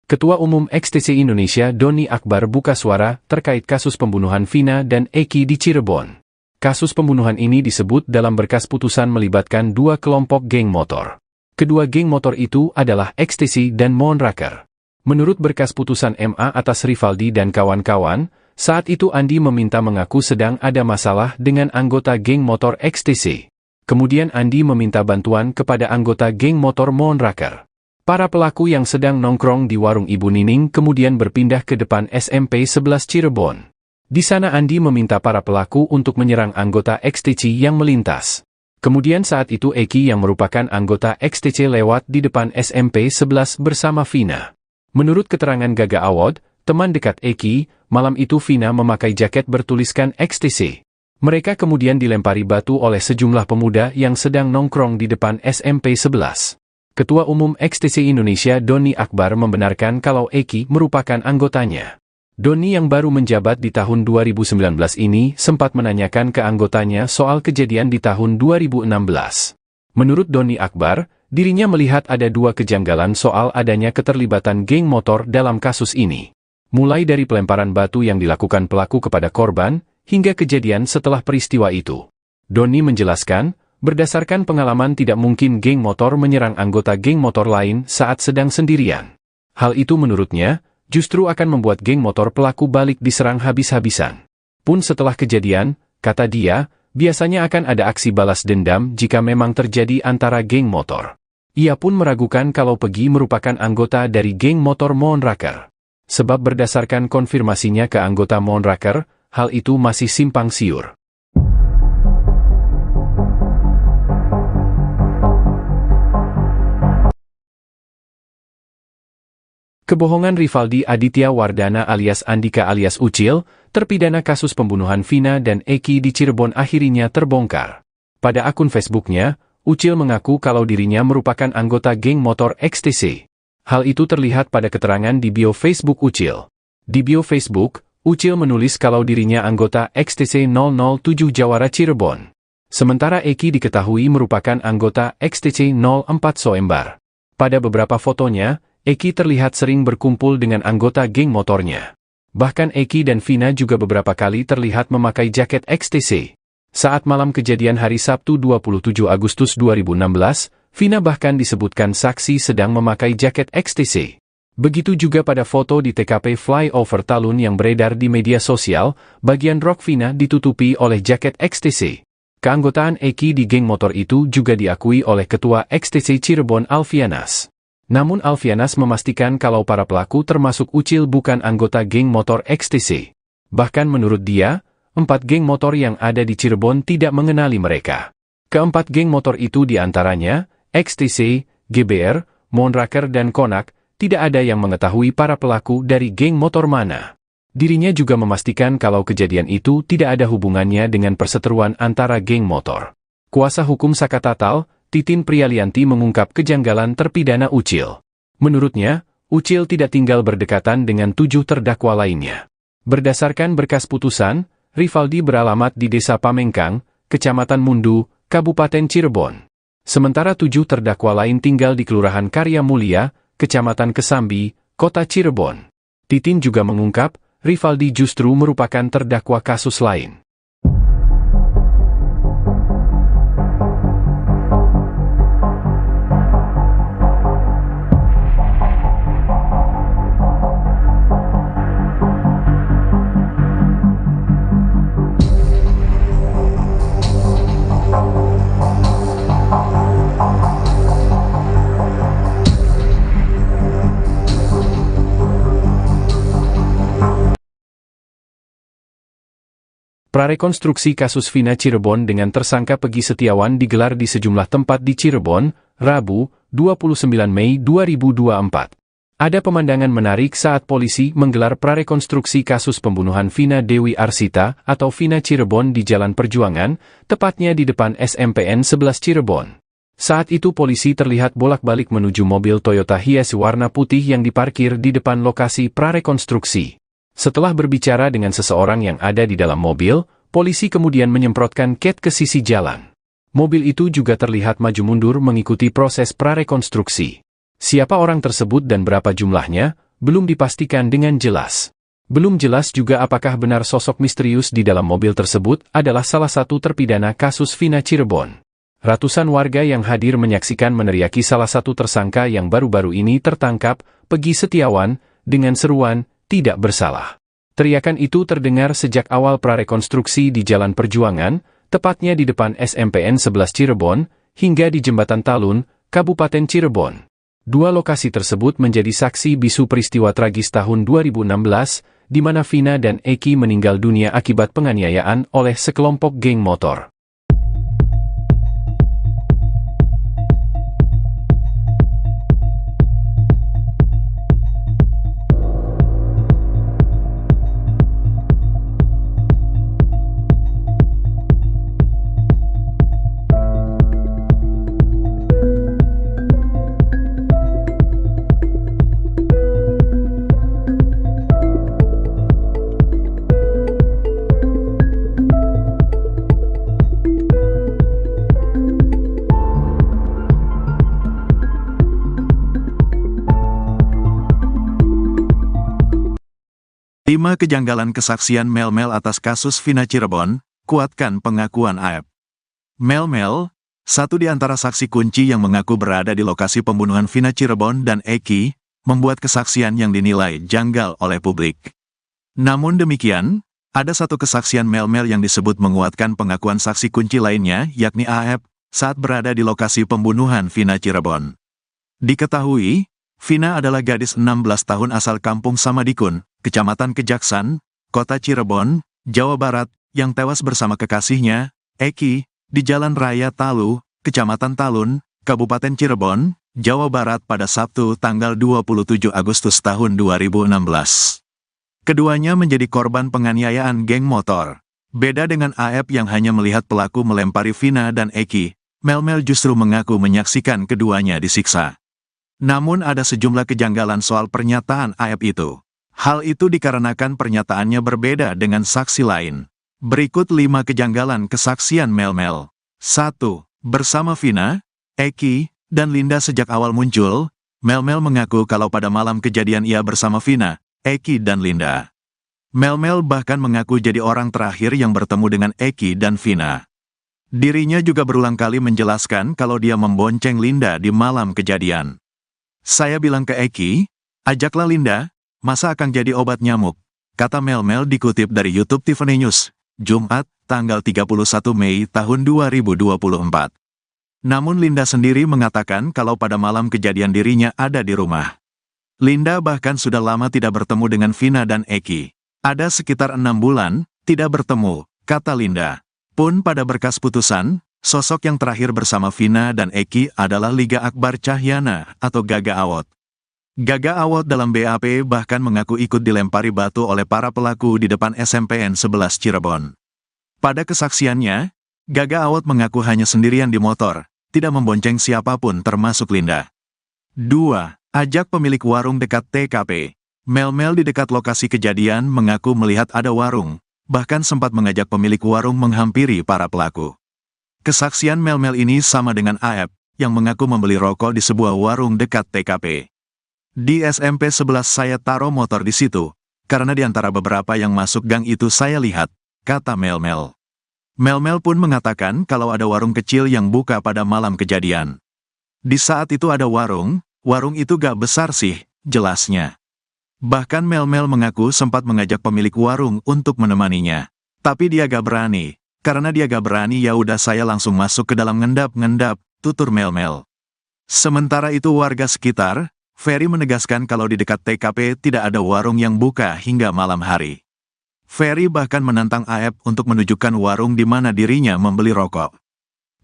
Ketua Umum XTC Indonesia Doni Akbar buka suara terkait kasus pembunuhan Vina dan Eki di Cirebon. Kasus pembunuhan ini disebut dalam berkas putusan melibatkan 2 kelompok geng motor. Kedua geng motor itu adalah XTC dan Moonraker. Menurut berkas putusan MA atas Rivaldi dan kawan-kawan, saat itu Andi meminta mengaku sedang ada masalah dengan anggota geng motor XTC. Kemudian Andi meminta bantuan kepada anggota geng motor Moonraker. Para pelaku yang sedang nongkrong di warung Ibu Nining kemudian berpindah ke depan SMP 11 Cirebon. Di sana Andi meminta para pelaku untuk menyerang anggota XTC yang melintas. Kemudian saat itu Eki yang merupakan anggota XTC lewat di depan SMP 11 bersama Vina. Menurut keterangan Gaga Awad, teman dekat Eki, malam itu Vina memakai jaket bertuliskan XTC. Mereka kemudian dilempari batu oleh sejumlah pemuda yang sedang nongkrong di depan SMP 11. Ketua Umum XTC Indonesia Doni Akbar membenarkan kalau Eki merupakan anggotanya. Doni yang baru menjabat di tahun 2019 ini sempat menanyakan ke anggotanya soal kejadian di tahun 2016. Menurut Doni Akbar, dirinya melihat ada dua kejanggalan soal adanya keterlibatan geng motor dalam kasus ini. Mulai dari pelemparan batu yang dilakukan pelaku kepada korban, hingga kejadian setelah peristiwa itu. Doni menjelaskan, berdasarkan pengalaman tidak mungkin geng motor menyerang anggota geng motor lain saat sedang sendirian. Hal itu menurutnya, justru akan membuat geng motor pelaku balik diserang habis-habisan. Pun setelah kejadian, kata dia, biasanya akan ada aksi balas dendam jika memang terjadi antara geng motor. Ia pun meragukan kalau Pegi merupakan anggota dari geng motor Moonraker. Sebab berdasarkan konfirmasinya ke anggota Moonraker, hal itu masih simpang siur. Kebohongan Rivaldi Aditya Wardana alias Andika alias Ucil, terpidana kasus pembunuhan Vina dan Eki di Cirebon akhirnya terbongkar. Pada akun Facebooknya, Ucil mengaku kalau dirinya merupakan anggota geng motor XTC. Hal itu terlihat pada keterangan di bio Facebook Ucil. Di bio Facebook, Ucil menulis kalau dirinya anggota XTC 007 Jawara Cirebon. Sementara Eki diketahui merupakan anggota XTC 04 Soembar. Pada beberapa fotonya, Eki terlihat sering berkumpul dengan anggota geng motornya. Bahkan Eki dan Vina juga beberapa kali terlihat memakai jaket XTC. Saat malam kejadian hari Sabtu 27 Agustus 2016, Vina bahkan disebutkan saksi sedang memakai jaket XTC. Begitu juga pada foto di TKP Flyover Talun yang beredar di media sosial, bagian rok Vina ditutupi oleh jaket XTC. Keanggotaan Eki di geng motor itu juga diakui oleh Ketua XTC Cirebon Alfianas. Namun Alfianas memastikan kalau para pelaku termasuk Ucil bukan anggota geng motor XTC. Bahkan menurut dia, 4 geng motor yang ada di Cirebon tidak mengenali mereka. Keempat geng motor itu diantaranya, XTC, GBR, Moonraker dan Konak, tidak ada yang mengetahui para pelaku dari geng motor mana. Dirinya juga memastikan kalau kejadian itu tidak ada hubungannya dengan perseteruan antara geng motor. Kuasa hukum Sakatatal, Titin Prialianti mengungkap kejanggalan terpidana Ucil. Menurutnya, Ucil tidak tinggal berdekatan dengan 7 terdakwa lainnya. Berdasarkan berkas putusan, Rivaldi beralamat di Desa Pamengkang, Kecamatan Mundu, Kabupaten Cirebon. Sementara 7 terdakwa lain tinggal di Kelurahan Karya Mulia, Kecamatan Kesambi, Kota Cirebon. Titin juga mengungkap, Rivaldi justru merupakan terdakwa kasus lain. Prarekonstruksi kasus Vina Cirebon dengan tersangka Pegi Setiawan digelar di sejumlah tempat di Cirebon, Rabu, 29 Mei 2024. Ada pemandangan menarik saat polisi menggelar prarekonstruksi kasus pembunuhan Vina Dewi Arsita atau Vina Cirebon di Jalan Perjuangan, tepatnya di depan SMPN 11 Cirebon. Saat itu polisi terlihat bolak-balik menuju mobil Toyota Hiace warna putih yang diparkir di depan lokasi prarekonstruksi. Setelah berbicara dengan seseorang yang ada di dalam mobil, polisi kemudian menyemprotkan cat ke sisi jalan. Mobil itu juga terlihat maju mundur mengikuti proses prarekonstruksi. Siapa orang tersebut dan berapa jumlahnya, belum dipastikan dengan jelas. Belum jelas juga apakah benar sosok misterius di dalam mobil tersebut adalah salah satu terpidana kasus Vina Cirebon. Ratusan warga yang hadir menyaksikan meneriaki salah satu tersangka yang baru-baru ini tertangkap, Pegi Setiawan, dengan seruan, tidak bersalah. Teriakan itu terdengar sejak awal prarekonstruksi di Jalan Perjuangan, tepatnya di depan SMPN 11 Cirebon, hingga di Jembatan Talun, Kabupaten Cirebon. Dua lokasi tersebut menjadi saksi bisu peristiwa tragis tahun 2016, di mana Vina dan Eki meninggal dunia akibat penganiayaan oleh sekelompok geng motor. Lima kejanggalan kesaksian Mel-Mel atas kasus Vina Cirebon, kuatkan pengakuan AEP. Mel-Mel, satu di antara saksi kunci yang mengaku berada di lokasi pembunuhan Vina Cirebon dan Eki, membuat kesaksian yang dinilai janggal oleh publik. Namun demikian, ada satu kesaksian Mel-Mel yang disebut menguatkan pengakuan saksi kunci lainnya, yakni AEP, saat berada di lokasi pembunuhan Vina Cirebon. Diketahui, Vina adalah gadis 16 tahun asal kampung Samadikun, Kecamatan Kejaksan, Kota Cirebon, Jawa Barat, yang tewas bersama kekasihnya, Eki, di Jalan Raya Talu, Kecamatan Talun, Kabupaten Cirebon, Jawa Barat pada Sabtu tanggal 27 Agustus tahun 2016. Keduanya menjadi korban penganiayaan geng motor. Beda dengan AEP yang hanya melihat pelaku melempari Vina dan Eki, Mel-Mel justru mengaku menyaksikan keduanya disiksa. Namun ada sejumlah kejanggalan soal pernyataan AEP itu. Hal itu dikarenakan pernyataannya berbeda dengan saksi lain. Berikut 5 kejanggalan kesaksian Mel-Mel. 1. Bersama Vina, Eki, dan Linda sejak awal muncul, Mel-Mel mengaku kalau pada malam kejadian ia bersama Vina, Eki, dan Linda. Mel-Mel bahkan mengaku jadi orang terakhir yang bertemu dengan Eki dan Vina. Dirinya juga berulang kali menjelaskan kalau dia membonceng Linda di malam kejadian. Saya bilang ke Eki, ajaklah Linda, masa akan jadi obat nyamuk, kata Mel-Mel dikutip dari YouTube Tiffany News, Jumat, tanggal 31 Mei tahun 2024. Namun Linda sendiri mengatakan kalau pada malam kejadian dirinya ada di rumah. Linda bahkan sudah lama tidak bertemu dengan Vina dan Eki. Ada sekitar 6 bulan, tidak bertemu, kata Linda. Pun pada berkas putusan, sosok yang terakhir bersama Vina dan Eki adalah Liga Akbar Cahyana atau Gaga Awot. Gaga Awot dalam BAP bahkan mengaku ikut dilempari batu oleh para pelaku di depan SMPN 11 Cirebon. Pada kesaksiannya, Gaga Awot mengaku hanya sendirian di motor, tidak membonceng siapapun termasuk Linda. 2. Ajak pemilik warung dekat TKP. Mel-Mel di dekat lokasi kejadian mengaku melihat ada warung, bahkan sempat mengajak pemilik warung menghampiri para pelaku. Kesaksian Mel-Mel ini sama dengan AEP, yang mengaku membeli rokok di sebuah warung dekat TKP. Di SMP 11 saya taruh motor di situ, karena di antara beberapa yang masuk gang itu saya lihat, kata Mel-Mel. Mel-Mel pun mengatakan kalau ada warung kecil yang buka pada malam kejadian. Di saat itu ada warung itu gak besar sih, jelasnya. Bahkan Mel-Mel mengaku sempat mengajak pemilik warung untuk menemaninya. Tapi dia gak berani, karena dia gak berani ya udah saya langsung masuk ke dalam ngendap-ngendap, tutur Mel-Mel. Sementara itu warga sekitar, Ferry menegaskan kalau di dekat TKP tidak ada warung yang buka hingga malam hari. Ferry bahkan menantang AEP untuk menunjukkan warung di mana dirinya membeli rokok.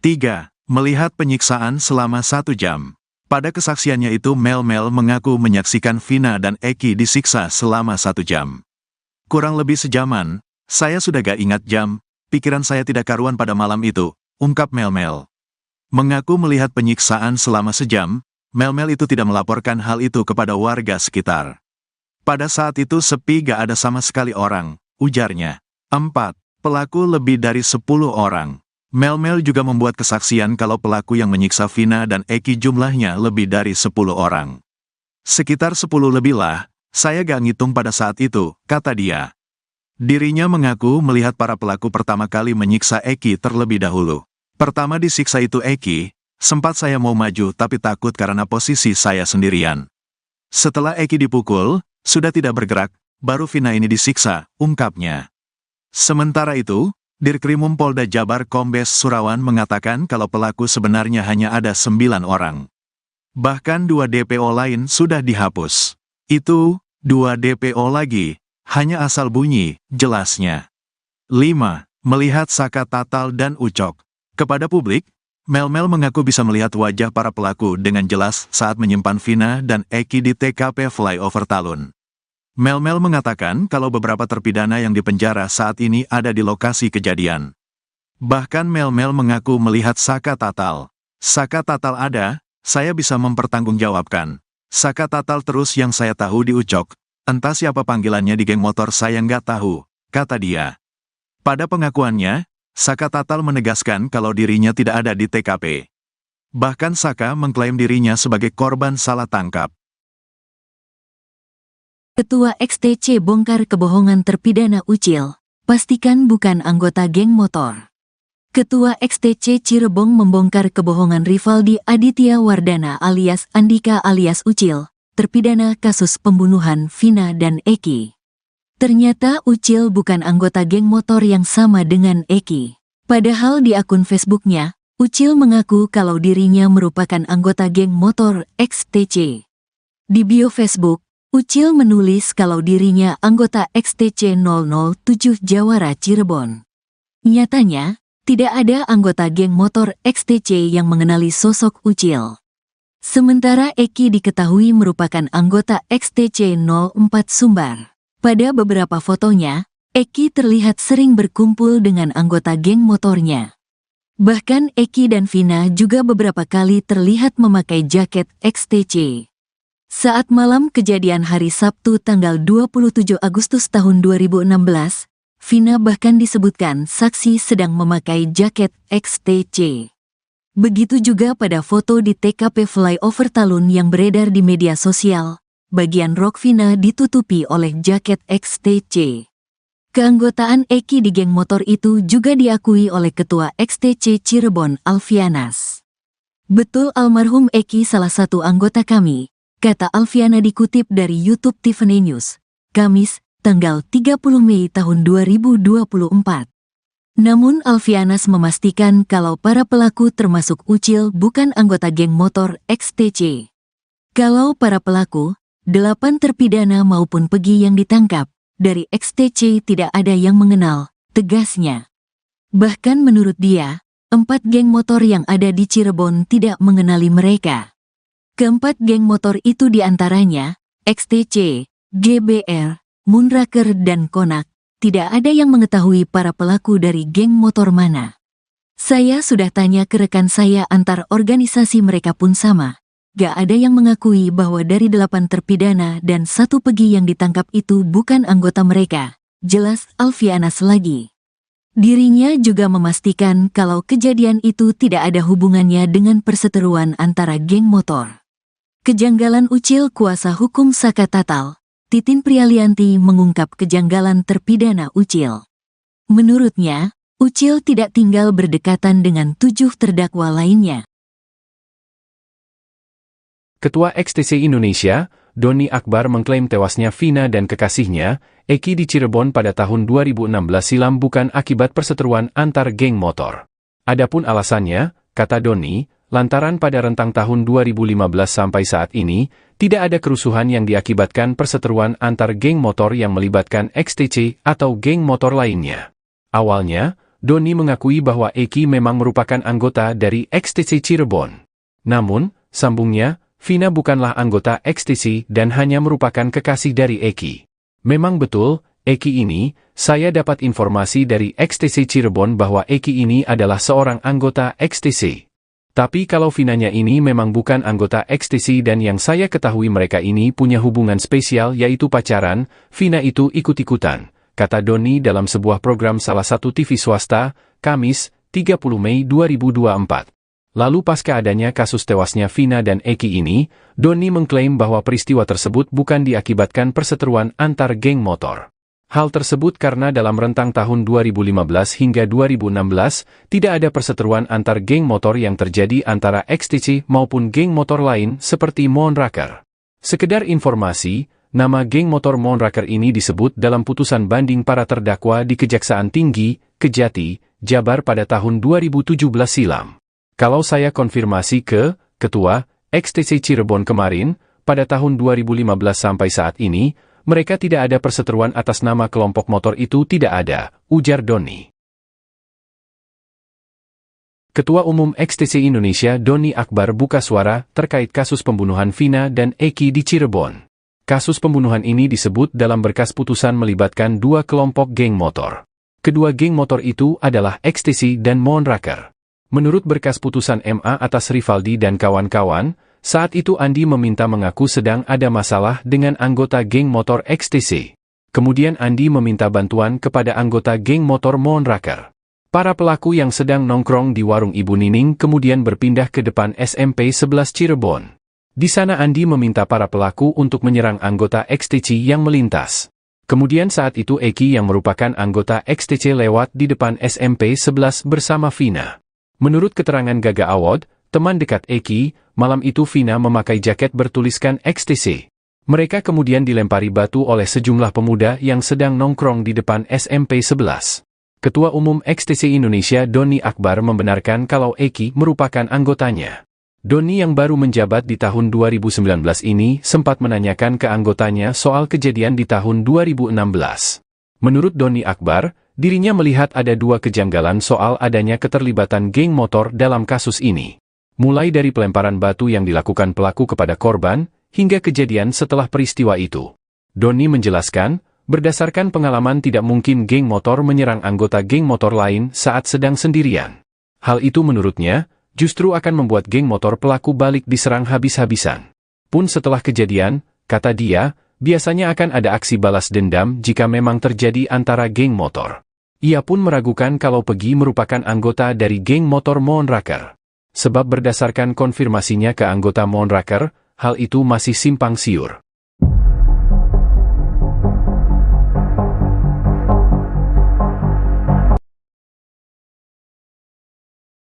3. Melihat penyiksaan selama 1 jam. Pada kesaksiannya itu Mel-Mel mengaku menyaksikan Vina dan Eki disiksa selama 1 jam. Kurang lebih sejaman, saya sudah gak ingat jam, pikiran saya tidak karuan pada malam itu, ungkap Mel-Mel. Mengaku melihat penyiksaan selama sejam, Mel-Mel itu tidak melaporkan hal itu kepada warga sekitar. Pada saat itu sepi gak ada sama sekali orang, ujarnya. 4. Pelaku lebih dari 10 orang. Mel-Mel juga membuat kesaksian kalau pelaku yang menyiksa Vina dan Eki jumlahnya lebih dari 10 orang. Sekitar 10 lebih lah, saya gak ngitung pada saat itu, kata dia. Dirinya mengaku melihat para pelaku pertama kali menyiksa Eki terlebih dahulu. Pertama disiksa itu Eki, sempat saya mau maju tapi takut karena posisi saya sendirian. Setelah Eki dipukul, sudah tidak bergerak, baru Vina ini disiksa, ungkapnya. Sementara itu, Dirkrimum Polda Jabar Kombes Surawan mengatakan kalau pelaku sebenarnya hanya ada 9 orang. Bahkan 2 DPO lain sudah dihapus. Itu, 2 DPO lagi, Hanya asal bunyi, jelasnya. 5. Melihat Saka Tatal dan Ucok. Kepada publik, Mel-Mel mengaku bisa melihat wajah para pelaku dengan jelas saat menyimpan Vina dan Eki di TKP Flyover Talun. Mel-Mel mengatakan kalau beberapa terpidana yang dipenjara saat ini ada di lokasi kejadian. Bahkan Mel-Mel mengaku melihat Saka Tatal. Saka Tatal ada, saya bisa mempertanggungjawabkan. Saka Tatal terus yang saya tahu di Ucok. Entah siapa panggilannya di geng motor saya nggak tahu, kata dia. Pada pengakuannya, Saka Tatal menegaskan kalau dirinya tidak ada di TKP. Bahkan Saka mengklaim dirinya sebagai korban salah tangkap. Ketua XTC bongkar kebohongan terpidana Ucil. Pastikan bukan anggota geng motor. Ketua XTC Cirebon membongkar kebohongan Rivaldi Aditya Wardana alias Andika alias Ucil, terpidana kasus pembunuhan Vina dan Eki. Ternyata Ucil bukan anggota geng motor yang sama dengan Eki. Padahal di akun Facebooknya, Ucil mengaku kalau dirinya merupakan anggota geng motor XTC. Di bio Facebook, Ucil menulis kalau dirinya anggota XTC 007 Jawara Cirebon. Nyatanya, tidak ada anggota geng motor XTC yang mengenali sosok Ucil. Sementara Eki diketahui merupakan anggota XTC 04 Sumbar. Pada beberapa fotonya, Eki terlihat sering berkumpul dengan anggota geng motornya. Bahkan Eki dan Vina juga beberapa kali terlihat memakai jaket XTC. Saat malam kejadian hari Sabtu tanggal 27 Agustus tahun 2016, Vina bahkan disebutkan saksi sedang memakai jaket XTC. Begitu juga pada foto di TKP Flyover Talun yang beredar di media sosial, bagian rok Vina ditutupi oleh jaket XTC. Keanggotaan Eki di geng motor itu juga diakui oleh Ketua XTC Cirebon Alfianas. Betul almarhum Eki salah satu anggota kami, kata Alfiana dikutip dari YouTube Tiffany News, Kamis, tanggal 30 Mei tahun 2024. Namun Alfianas memastikan kalau para pelaku termasuk Ucil bukan anggota geng motor XTC. Kalau para pelaku, 8 terpidana maupun Pegi yang ditangkap, dari XTC tidak ada yang mengenal, tegasnya. Bahkan menurut dia, 4 geng motor yang ada di Cirebon tidak mengenali mereka. Keempat geng motor itu diantaranya, XTC, GBR, Moonraker dan Konak, tidak ada yang mengetahui para pelaku dari geng motor mana. Saya sudah tanya ke rekan saya antar organisasi mereka pun sama. Gak ada yang mengakui bahwa dari 8 terpidana dan 1 Pegi yang ditangkap itu bukan anggota mereka, jelas Alfianas lagi. Dirinya juga memastikan kalau kejadian itu tidak ada hubungannya dengan perseteruan antara geng motor. Kejanggalan Ucil kuasa hukum Saka Tatal, Titin Prialianti mengungkap kejanggalan terpidana Ucil. Menurutnya, Ucil tidak tinggal berdekatan dengan 7 terdakwa lainnya. Ketua XTC Indonesia, Doni Akbar mengklaim tewasnya Vina dan kekasihnya, Eki di Cirebon pada tahun 2016 silam bukan akibat perseteruan antar geng motor. Adapun alasannya, kata Doni, lantaran pada rentang tahun 2015 sampai saat ini, tidak ada kerusuhan yang diakibatkan perseteruan antar geng motor yang melibatkan XTC atau geng motor lainnya. Awalnya, Doni mengakui bahwa Eki memang merupakan anggota dari XTC Cirebon. Namun, sambungnya, Vina bukanlah anggota XTC dan hanya merupakan kekasih dari Eki. Memang betul, Eki ini, saya dapat informasi dari XTC Cirebon bahwa Eki ini adalah seorang anggota XTC. Tapi kalau Vinanya ini memang bukan anggota XTC dan yang saya ketahui mereka ini punya hubungan spesial yaitu pacaran, Vina itu ikut-ikutan, kata Doni dalam sebuah program salah satu TV swasta, Kamis, 30 Mei 2024. Lalu pasca adanya kasus tewasnya Vina dan Eki ini, Doni mengklaim bahwa peristiwa tersebut bukan diakibatkan perseteruan antar geng motor. Hal tersebut karena dalam rentang tahun 2015 hingga 2016, tidak ada perseteruan antar geng motor yang terjadi antara XTC maupun geng motor lain seperti Moonraker. Sekedar informasi, nama geng motor Moonraker ini disebut dalam putusan banding para terdakwa di Kejaksaan Tinggi, Kejati, Jabar pada tahun 2017 silam. Kalau saya konfirmasi ke Ketua XTC Cirebon kemarin, pada tahun 2015 sampai saat ini, Mereka tidak ada perseteruan atas nama kelompok motor itu, tidak ada, ujar Doni. Ketua Umum XTC Indonesia Doni Akbar buka suara terkait kasus pembunuhan Vina dan Eki di Cirebon. Kasus pembunuhan ini disebut dalam berkas putusan melibatkan dua kelompok geng motor. Kedua geng motor itu adalah XTC dan Moonraker. Menurut berkas putusan MA atas Rivaldi dan kawan-kawan, saat itu Andi meminta mengaku sedang ada masalah dengan anggota geng motor XTC. Kemudian Andi meminta bantuan kepada anggota geng motor Moonraker. Para pelaku yang sedang nongkrong di warung Ibu Nining kemudian berpindah ke depan SMP 11 Cirebon. Di sana Andi meminta para pelaku untuk menyerang anggota XTC yang melintas. Kemudian saat itu Eki yang merupakan anggota XTC lewat di depan SMP 11 bersama Vina. Menurut keterangan Gaga Awad, teman dekat Eki, malam itu Vina memakai jaket bertuliskan XTC. Mereka kemudian dilempari batu oleh sejumlah pemuda yang sedang nongkrong di depan SMP 11. Ketua Umum XTC Indonesia Doni Akbar membenarkan kalau Eki merupakan anggotanya. Doni yang baru menjabat di tahun 2019 ini sempat menanyakan ke anggotanya soal kejadian di tahun 2016. Menurut Doni Akbar, dirinya melihat ada dua kejanggalan soal adanya keterlibatan geng motor dalam kasus ini. Mulai dari pelemparan batu yang dilakukan pelaku kepada korban, hingga kejadian setelah peristiwa itu. Doni menjelaskan, berdasarkan pengalaman tidak mungkin geng motor menyerang anggota geng motor lain saat sedang sendirian. Hal itu menurutnya, justru akan membuat geng motor pelaku balik diserang habis-habisan. Pun setelah kejadian, kata dia, biasanya akan ada aksi balas dendam jika memang terjadi antara geng motor. Ia pun meragukan kalau Pegi merupakan anggota dari geng motor Moonraker. Sebab berdasarkan konfirmasinya ke anggota Moonraker, hal itu masih simpang siur.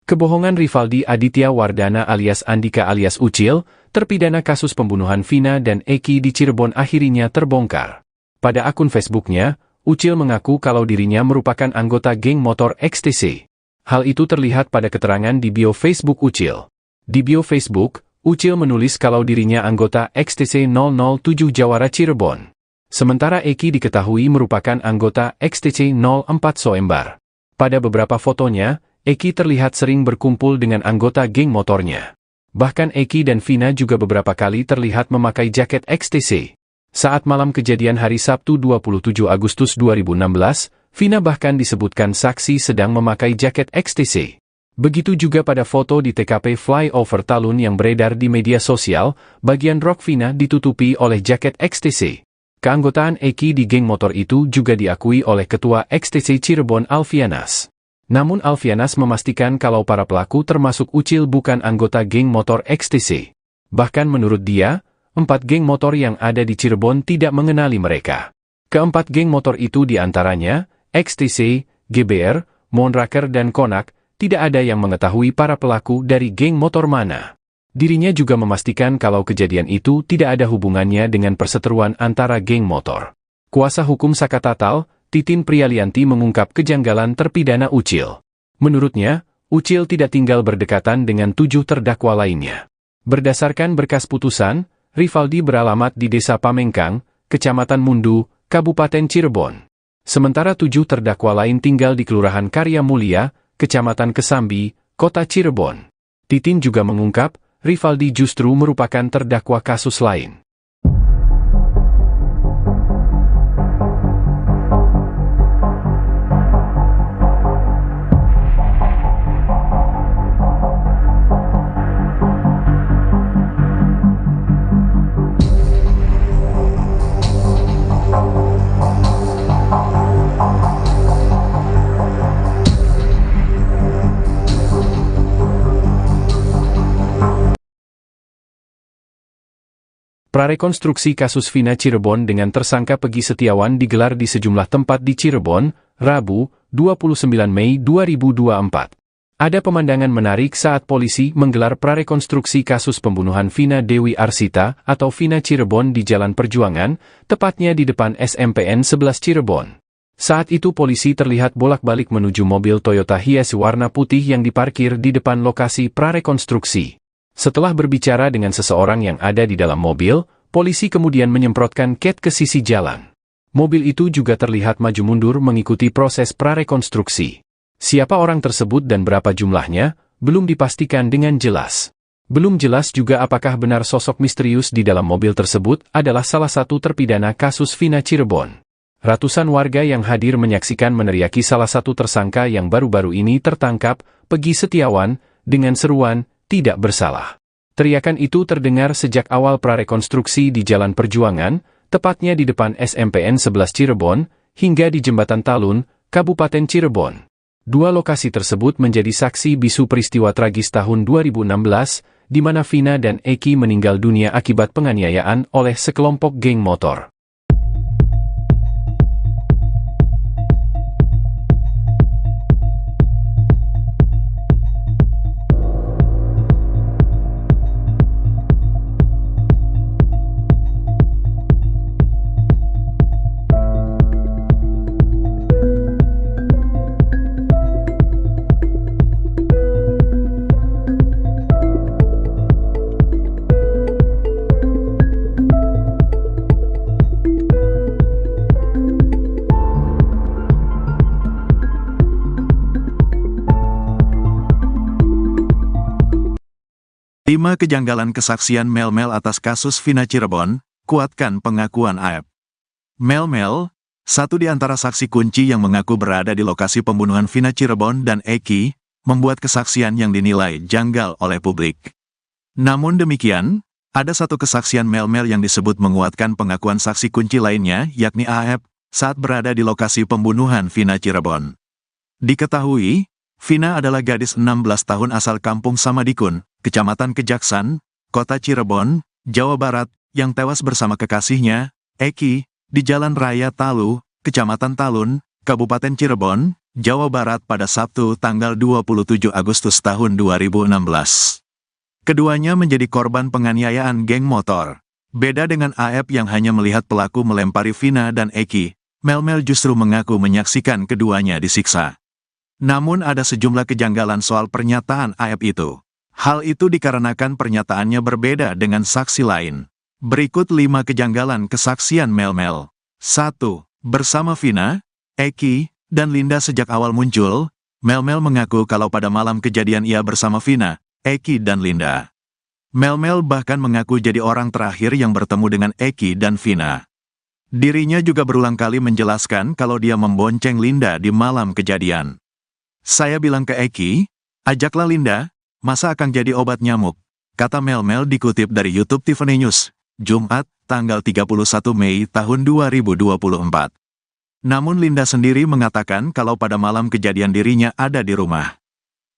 Kebohongan Rivaldi Aditya Wardana alias Andika alias Ucil, terpidana kasus pembunuhan Vina dan Eki di Cirebon akhirnya terbongkar. Pada akun Facebooknya, Ucil mengaku kalau dirinya merupakan anggota geng motor XTC. Hal itu terlihat pada keterangan di bio Facebook Ucil. Di bio Facebook, Ucil menulis kalau dirinya anggota XTC 007 Jawara Cirebon. Sementara Eki diketahui merupakan anggota XTC 04 Soembar. Pada beberapa fotonya, Eki terlihat sering berkumpul dengan anggota geng motornya. Bahkan Eki dan Vina juga beberapa kali terlihat memakai jaket XTC. Saat malam kejadian hari Sabtu 27 Agustus 2016, Vina bahkan disebutkan saksi sedang memakai jaket XTC. Begitu juga pada foto di TKP Flyover Talun yang beredar di media sosial, bagian rok Vina ditutupi oleh jaket XTC. Keanggotaan Eki di geng motor itu juga diakui oleh Ketua XTC Cirebon Alfianas. Namun Alfianas memastikan kalau para pelaku termasuk Ucil bukan anggota geng motor XTC. Bahkan menurut dia, 4 geng motor yang ada di Cirebon tidak mengenali mereka. Keempat geng motor itu diantaranya, XTC, GBR, Moonraker dan Konak, tidak ada yang mengetahui para pelaku dari geng motor mana. Dirinya juga memastikan kalau kejadian itu tidak ada hubungannya dengan perseteruan antara geng motor. Kuasa hukum Sakatatal, Titin Prialianti mengungkap kejanggalan terpidana Ucil. Menurutnya, Ucil tidak tinggal berdekatan dengan 7 terdakwa lainnya. Berdasarkan berkas putusan, Rivaldi beralamat di Desa Pamengkang, Kecamatan Mundu, Kabupaten Cirebon. Sementara 7 terdakwa lain tinggal di Kelurahan Karya Mulia, Kecamatan Kesambi, Kota Cirebon. Titin juga mengungkap, Rivaldi justru merupakan terdakwa kasus lain. Prarekonstruksi kasus Vina Cirebon dengan tersangka Pegi Setiawan digelar di sejumlah tempat di Cirebon, Rabu, 29 Mei 2024. Ada pemandangan menarik saat polisi menggelar prarekonstruksi kasus pembunuhan Vina Dewi Arsita atau Vina Cirebon di Jalan Perjuangan, tepatnya di depan SMPN 11 Cirebon. Saat itu polisi terlihat bolak-balik menuju mobil Toyota Hiace warna putih yang diparkir di depan lokasi prarekonstruksi. Setelah berbicara dengan seseorang yang ada di dalam mobil, Polisi kemudian menyemprotkan cat ke sisi jalan. Mobil itu juga terlihat maju mundur mengikuti proses prarekonstruksi. Siapa orang tersebut dan berapa jumlahnya, belum dipastikan dengan jelas. Belum jelas juga apakah benar sosok misterius di dalam mobil tersebut adalah salah satu terpidana kasus Vina Cirebon. Ratusan warga yang hadir menyaksikan meneriaki salah satu tersangka yang baru-baru ini tertangkap, Peggy Setiawan, dengan seruan, "Tidak bersalah." Teriakan itu terdengar sejak awal prarekonstruksi di Jalan Perjuangan, tepatnya di depan SMPN 11 Cirebon, hingga di Jembatan Talun, Kabupaten Cirebon. Dua lokasi tersebut menjadi saksi bisu peristiwa tragis tahun 2016, di mana Vina dan Eki meninggal dunia akibat penganiayaan oleh sekelompok geng motor. Lima kejanggalan kesaksian Mel-Mel atas kasus Vina Cirebon, kuatkan pengakuan AEP. Mel-Mel, satu di antara saksi kunci yang mengaku berada di lokasi pembunuhan Vina Cirebon dan Eki, membuat kesaksian yang dinilai janggal oleh publik. Namun demikian, ada satu kesaksian Mel-Mel yang disebut menguatkan pengakuan saksi kunci lainnya, yakni AEP, saat berada di lokasi pembunuhan Vina Cirebon. Diketahui, Vina adalah gadis 16 tahun asal Kampung Samadikun, Kecamatan Kejaksan, Kota Cirebon, Jawa Barat, yang tewas bersama kekasihnya, Eki, di Jalan Raya Talu, Kecamatan Talun, Kabupaten Cirebon, Jawa Barat pada Sabtu tanggal 27 Agustus tahun 2016. Keduanya menjadi korban penganiayaan geng motor. Beda dengan AEP yang hanya melihat pelaku melempari Vina dan Eki, Mel-Mel justru mengaku menyaksikan keduanya disiksa. Namun ada sejumlah kejanggalan soal pernyataan AEP itu. Hal itu dikarenakan pernyataannya berbeda dengan saksi lain. Berikut 5 kejanggalan kesaksian Mel-Mel. 1. Bersama Vina, Eki, dan Linda sejak awal muncul, Mel-Mel mengaku kalau pada malam kejadian ia bersama Vina, Eki dan Linda. Mel-Mel bahkan mengaku jadi orang terakhir yang bertemu dengan Eki dan Vina. Dirinya juga berulang kali menjelaskan kalau dia membonceng Linda di malam kejadian. "Saya bilang ke Eki, ajaklah Linda, masa akan jadi obat nyamuk," kata Mel-Mel dikutip dari YouTube Tiffany News, Jumat, tanggal 31 Mei tahun 2024. Namun Linda sendiri mengatakan kalau pada malam kejadian dirinya ada di rumah.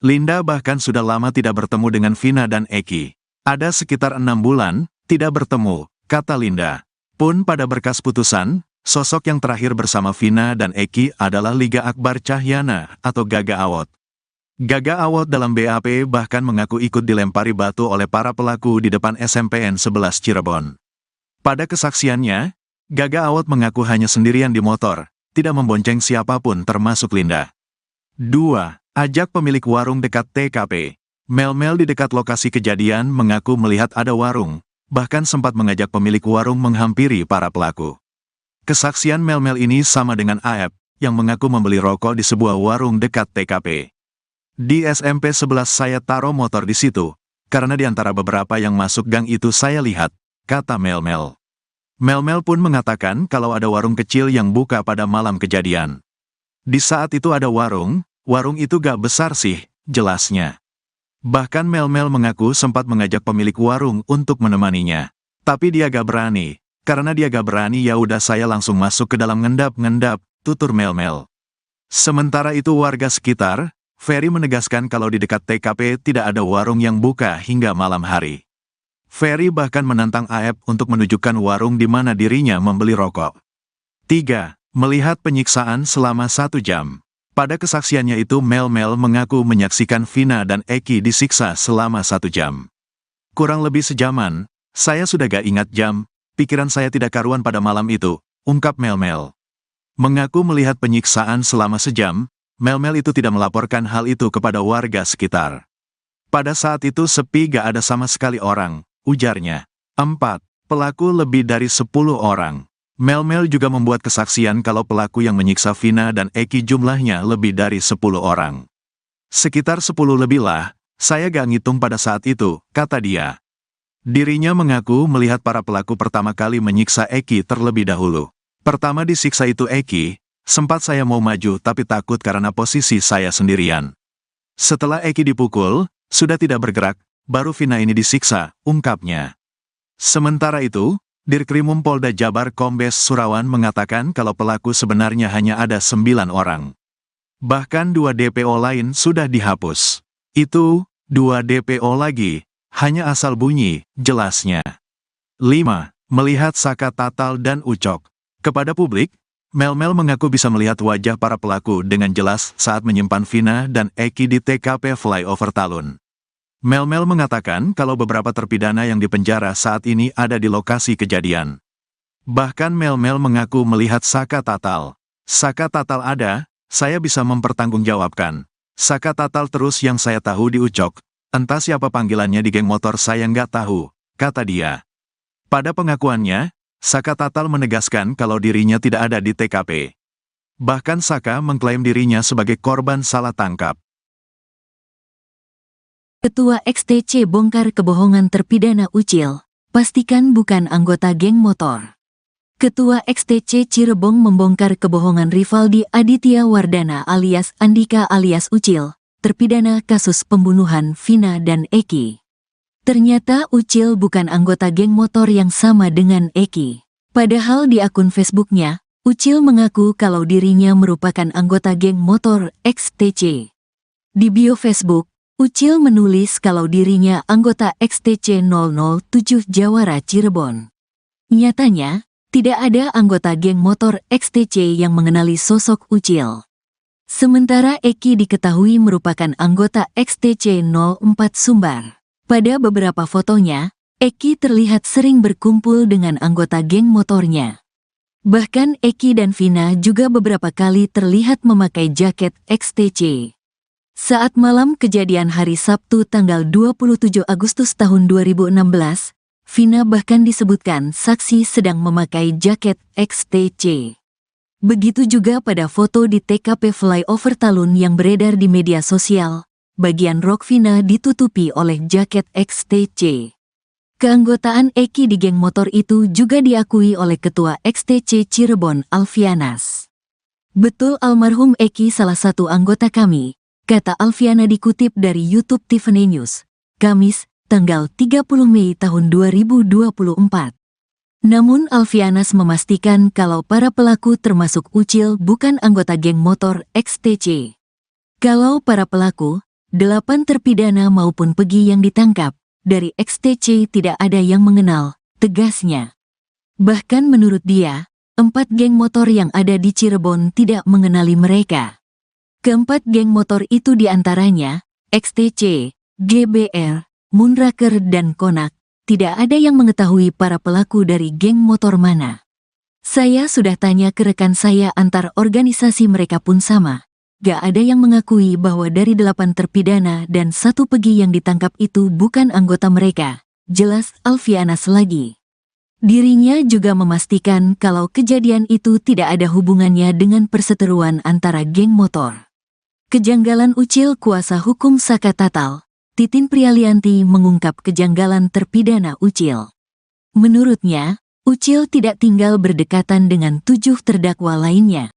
Linda bahkan sudah lama tidak bertemu dengan Vina dan Eki. Ada sekitar 6 bulan, tidak bertemu, kata Linda. Pun pada berkas putusan, sosok yang terakhir bersama Vina dan Eki adalah Liga Akbar Cahyana atau Gaga Awot. Gaga Awot dalam BAP bahkan mengaku ikut dilempari batu oleh para pelaku di depan SMPN 11 Cirebon. Pada kesaksiannya, Gaga Awot mengaku hanya sendirian di motor, tidak membonceng siapapun termasuk Linda. 2. Ajak pemilik warung dekat TKP. Mel-Mel di dekat lokasi kejadian mengaku melihat ada warung, bahkan sempat mengajak pemilik warung menghampiri para pelaku. Kesaksian Mel-Mel ini sama dengan AEP, yang mengaku membeli rokok di sebuah warung dekat TKP. "Di SMP 11 saya taruh motor di situ, karena di antara beberapa yang masuk gang itu saya lihat," kata Mel-Mel. Mel-Mel pun mengatakan kalau ada warung kecil yang buka pada malam kejadian. Di saat itu ada warung itu gak besar sih, jelasnya. Bahkan Mel-Mel mengaku sempat mengajak pemilik warung untuk menemaninya. Tapi dia gak berani. Karena dia gak berani ya udah saya langsung masuk ke dalam ngendap-ngendap, tutur Mel-Mel. Sementara itu warga sekitar, Ferry menegaskan kalau di dekat TKP tidak ada warung yang buka hingga malam hari. Ferry bahkan menantang AEP untuk menunjukkan warung di mana dirinya membeli rokok. 3. Melihat penyiksaan selama 1 jam. Pada kesaksiannya itu Mel-Mel mengaku menyaksikan Vina dan Eki disiksa selama 1 jam. "Kurang lebih sejaman, saya sudah gak ingat jam. Pikiran saya tidak karuan pada malam itu," ungkap Mel-Mel. Mengaku melihat penyiksaan selama sejam, Mel-Mel itu tidak melaporkan hal itu kepada warga sekitar. "Pada saat itu sepi gak ada sama sekali orang," ujarnya. 4. Pelaku lebih dari 10 orang. Mel-Mel juga membuat kesaksian kalau pelaku yang menyiksa Vina dan Eki jumlahnya lebih dari 10 orang. Sekitar 10 lebih lah, saya gak ngitung pada saat itu, kata dia. Dirinya mengaku melihat para pelaku pertama kali menyiksa Eki terlebih dahulu. Pertama disiksa itu Eki, sempat saya mau maju tapi takut karena posisi saya sendirian. Setelah Eki dipukul, sudah tidak bergerak, baru Vina ini disiksa, ungkapnya. Sementara itu, Dirkrimum Polda Jabar Kombes Surawan mengatakan kalau pelaku sebenarnya hanya ada 9 orang. Bahkan 2 DPO lain sudah dihapus. Itu, 2 DPO lagi, hanya asal bunyi, jelasnya. 5. Melihat Saka Tatal dan Ucok. Kepada publik, Mel-Mel mengaku bisa melihat wajah para pelaku dengan jelas saat menyimpan Vina dan Eki di TKP Flyover Talun. Mel-Mel mengatakan kalau beberapa terpidana yang dipenjara saat ini ada di lokasi kejadian. Bahkan Mel-Mel mengaku melihat Saka Tatal. Saka Tatal ada, saya bisa mempertanggungjawabkan. Saka Tatal terus yang saya tahu di Ucok. Entah siapa panggilannya di geng motor saya nggak tahu, kata dia. Pada pengakuannya, Saka Tatal menegaskan kalau dirinya tidak ada di TKP. Bahkan Saka mengklaim dirinya sebagai korban salah tangkap. Ketua XTC bongkar kebohongan terpidana Ucil, pastikan bukan anggota geng motor. Ketua XTC Cirebon membongkar kebohongan Rivaldi Aditya Wardana alias Andika alias Ucil, terpidana kasus pembunuhan Vina dan Eki. Ternyata Ucil bukan anggota geng motor yang sama dengan Eki. Padahal di akun Facebooknya, Ucil mengaku kalau dirinya merupakan anggota geng motor XTC. Di bio Facebook, Ucil menulis kalau dirinya anggota XTC 007 Jawara Cirebon. Nyatanya, tidak ada anggota geng motor XTC yang mengenali sosok Ucil. Sementara Eki diketahui merupakan anggota XTC 04 Sumbar. Pada beberapa fotonya, Eki terlihat sering berkumpul dengan anggota geng motornya. Bahkan Eki dan Vina juga beberapa kali terlihat memakai jaket XTC. Saat malam kejadian hari Sabtu tanggal 27 Agustus tahun 2016, Vina bahkan disebutkan saksi sedang memakai jaket XTC. Begitu juga pada foto di TKP Flyover Talun yang beredar di media sosial, bagian rok Vina ditutupi oleh jaket XTC. Keanggotaan Eki di geng motor itu juga diakui oleh Ketua XTC Cirebon Alfianas. Betul almarhum Eki salah satu anggota kami, kata Alfiana dikutip dari YouTube Tiffany News, Kamis, tanggal 30 Mei tahun 2024. Namun Alfianas memastikan kalau para pelaku termasuk Ucil bukan anggota geng motor XTC. Kalau para pelaku, 8 terpidana maupun Pegi yang ditangkap, dari XTC tidak ada yang mengenal, tegasnya. Bahkan menurut dia, 4 geng motor yang ada di Cirebon tidak mengenali mereka. Keempat geng motor itu diantaranya, XTC, GBR, Moonraker dan Konak, tidak ada yang mengetahui para pelaku dari geng motor mana. Saya sudah tanya ke rekan saya antar organisasi mereka pun sama. Gak ada yang mengakui bahwa dari 8 terpidana dan 1 Pegi yang ditangkap itu bukan anggota mereka, jelas Alfianas lagi. Dirinya juga memastikan kalau kejadian itu tidak ada hubungannya dengan perseteruan antara geng motor. Kejanggalan Ucil kuasa hukum Saka Tatal, Titin Prialianti mengungkap kejanggalan terpidana Ucil. Menurutnya, Ucil tidak tinggal berdekatan dengan 7 terdakwa lainnya.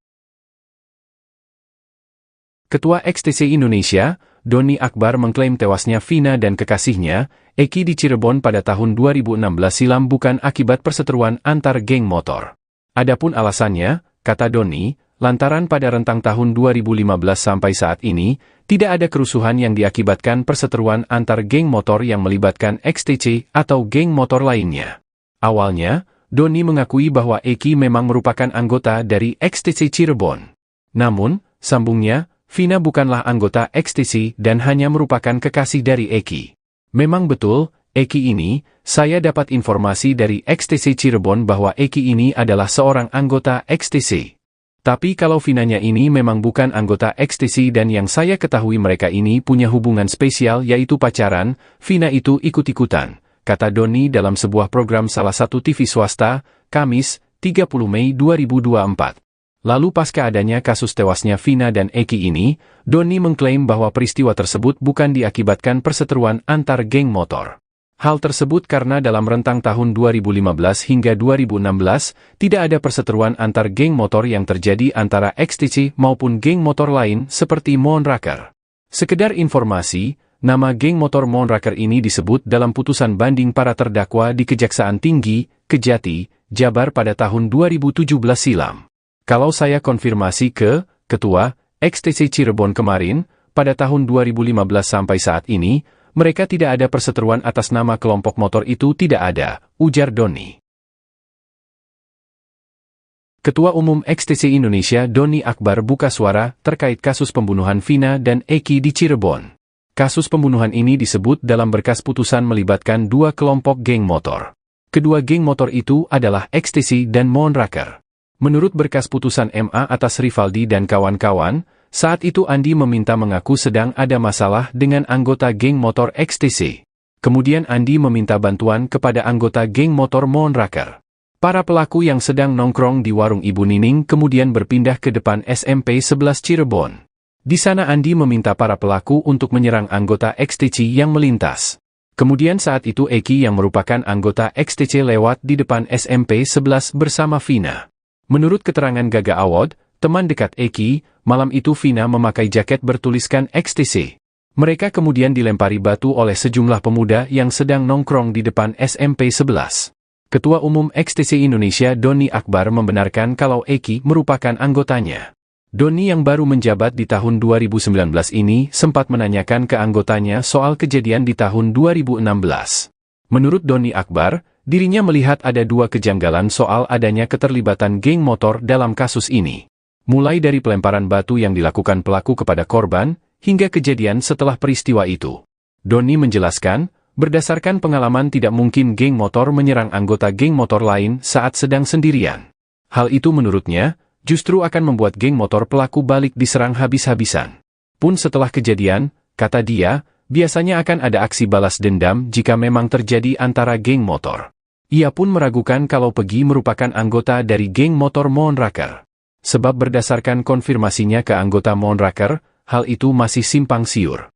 Ketua XTC Indonesia, Doni Akbar mengklaim tewasnya Vina dan kekasihnya, Eki di Cirebon pada tahun 2016 silam bukan akibat perseteruan antar geng motor. Adapun alasannya, kata Doni, lantaran pada rentang tahun 2015 sampai saat ini, tidak ada kerusuhan yang diakibatkan perseteruan antar geng motor yang melibatkan XTC atau geng motor lainnya. Awalnya, Doni mengakui bahwa Eki memang merupakan anggota dari XTC Cirebon. Namun, sambungnya, Vina bukanlah anggota XTC dan hanya merupakan kekasih dari Eki. Memang betul, Eki ini, saya dapat informasi dari XTC Cirebon bahwa Eki ini adalah seorang anggota XTC. Tapi kalau Vinanya ini memang bukan anggota XTC dan yang saya ketahui mereka ini punya hubungan spesial yaitu pacaran, Vina itu ikut-ikutan, kata Doni dalam sebuah program salah satu TV swasta, Kamis, 30 Mei 2024. Lalu pasca adanya kasus tewasnya Vina dan Eki ini, Doni mengklaim bahwa peristiwa tersebut bukan diakibatkan perseteruan antar geng motor. Hal tersebut karena dalam rentang tahun 2015 hingga 2016, tidak ada perseteruan antar geng motor yang terjadi antara XTC maupun geng motor lain seperti Moonraker. Sekedar informasi, nama geng motor Moonraker ini disebut dalam putusan banding para terdakwa di Kejaksaan Tinggi, Kejati, Jabar pada tahun 2017 silam. Kalau saya konfirmasi ke Ketua XTC Cirebon kemarin, pada tahun 2015 sampai saat ini, mereka tidak ada perseteruan atas nama kelompok motor itu tidak ada, ujar Doni. Ketua Umum XTC Indonesia Doni Akbar buka suara terkait kasus pembunuhan Vina dan Eki di Cirebon. Kasus pembunuhan ini disebut dalam berkas putusan melibatkan dua kelompok geng motor. Kedua geng motor itu adalah XTC dan Moonraker. Menurut berkas putusan MA atas Rivaldi dan kawan-kawan, saat itu Andi meminta mengaku sedang ada masalah dengan anggota geng motor XTC. Kemudian Andi meminta bantuan kepada anggota geng motor Moonraker. Para pelaku yang sedang nongkrong di warung Ibu Nining kemudian berpindah ke depan SMP 11 Cirebon. Di sana Andi meminta para pelaku untuk menyerang anggota XTC yang melintas. Kemudian saat itu Eki yang merupakan anggota XTC lewat di depan SMP 11 bersama Vina. Menurut keterangan Gaga Awad, teman dekat Eki, malam itu Vina memakai jaket bertuliskan XTC. Mereka kemudian dilempari batu oleh sejumlah pemuda yang sedang nongkrong di depan SMP 11. Ketua Umum XTC Indonesia Doni Akbar membenarkan kalau Eki merupakan anggotanya. Doni yang baru menjabat di tahun 2019 ini sempat menanyakan ke anggotanya soal kejadian di tahun 2016. Menurut Doni Akbar, dirinya melihat ada dua kejanggalan soal adanya keterlibatan geng motor dalam kasus ini. Mulai dari pelemparan batu yang dilakukan pelaku kepada korban, hingga kejadian setelah peristiwa itu. Doni menjelaskan, berdasarkan pengalaman tidak mungkin geng motor menyerang anggota geng motor lain saat sedang sendirian. Hal itu menurutnya, justru akan membuat geng motor pelaku balik diserang habis-habisan. Pun setelah kejadian, kata dia, biasanya akan ada aksi balas dendam jika memang terjadi antara geng motor. Ia pun meragukan kalau Pegi merupakan anggota dari geng motor Moonraker. Sebab berdasarkan konfirmasinya ke anggota Moonraker, hal itu masih simpang siur.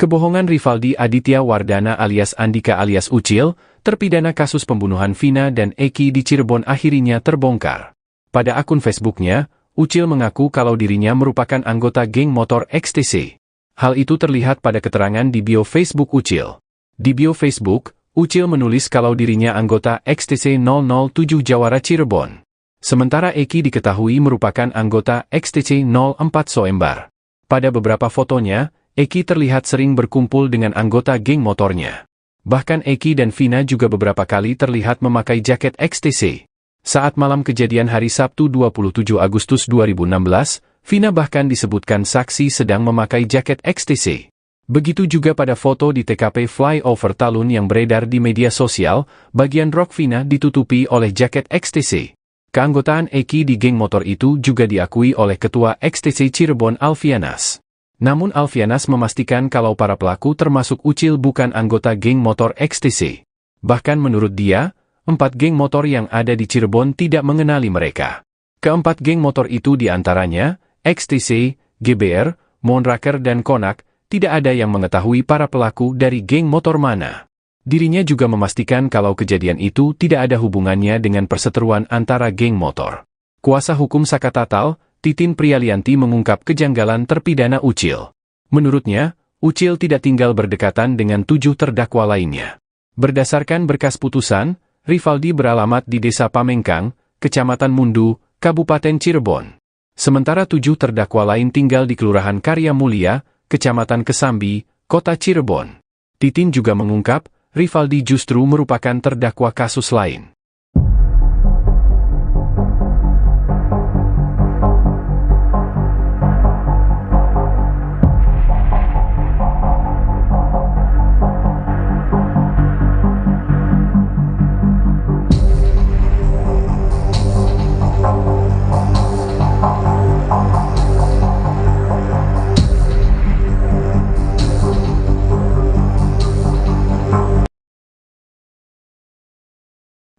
Kebohongan Rivaldi Aditya Wardana alias Andika alias Ucil, terpidana kasus pembunuhan Vina dan Eki di Cirebon akhirnya terbongkar. Pada akun Facebooknya, Ucil mengaku kalau dirinya merupakan anggota geng motor XTC. Hal itu terlihat pada keterangan di bio Facebook Ucil. Di bio Facebook, Ucil menulis kalau dirinya anggota XTC 007 Jawara Cirebon. Sementara Eki diketahui merupakan anggota XTC 04 Soembar. Pada beberapa fotonya, Eki terlihat sering berkumpul dengan anggota geng motornya. Bahkan Eki dan Vina juga beberapa kali terlihat memakai jaket XTC. Saat malam kejadian hari Sabtu 27 Agustus 2016, Vina bahkan disebutkan saksi sedang memakai jaket XTC. Begitu juga pada foto di TKP Flyover Talun yang beredar di media sosial, bagian rok Vina ditutupi oleh jaket XTC. Keanggotaan Eki di geng motor itu juga diakui oleh Ketua XTC Cirebon Alfianas. Namun Alfianas memastikan kalau para pelaku termasuk Ucil bukan anggota geng motor XTC. Bahkan menurut dia, 4 geng motor yang ada di Cirebon tidak mengenali mereka. Keempat geng motor itu diantaranya, XTC, GBR, Moonraker dan Konak, tidak ada yang mengetahui para pelaku dari geng motor mana. Dirinya juga memastikan kalau kejadian itu tidak ada hubungannya dengan perseteruan antara geng motor. Kuasa hukum Sakatatal, Titin Prialianti mengungkap kejanggalan terpidana Ucil. Menurutnya, Ucil tidak tinggal berdekatan dengan 7 terdakwa lainnya. Berdasarkan berkas putusan, Rivaldi beralamat di Desa Pamengkang, Kecamatan Mundu, Kabupaten Cirebon. Sementara 7 terdakwa lain tinggal di Kelurahan Karya Mulia, Kecamatan Kesambi, Kota Cirebon. Titin juga mengungkap, Rivaldi justru merupakan terdakwa kasus lain.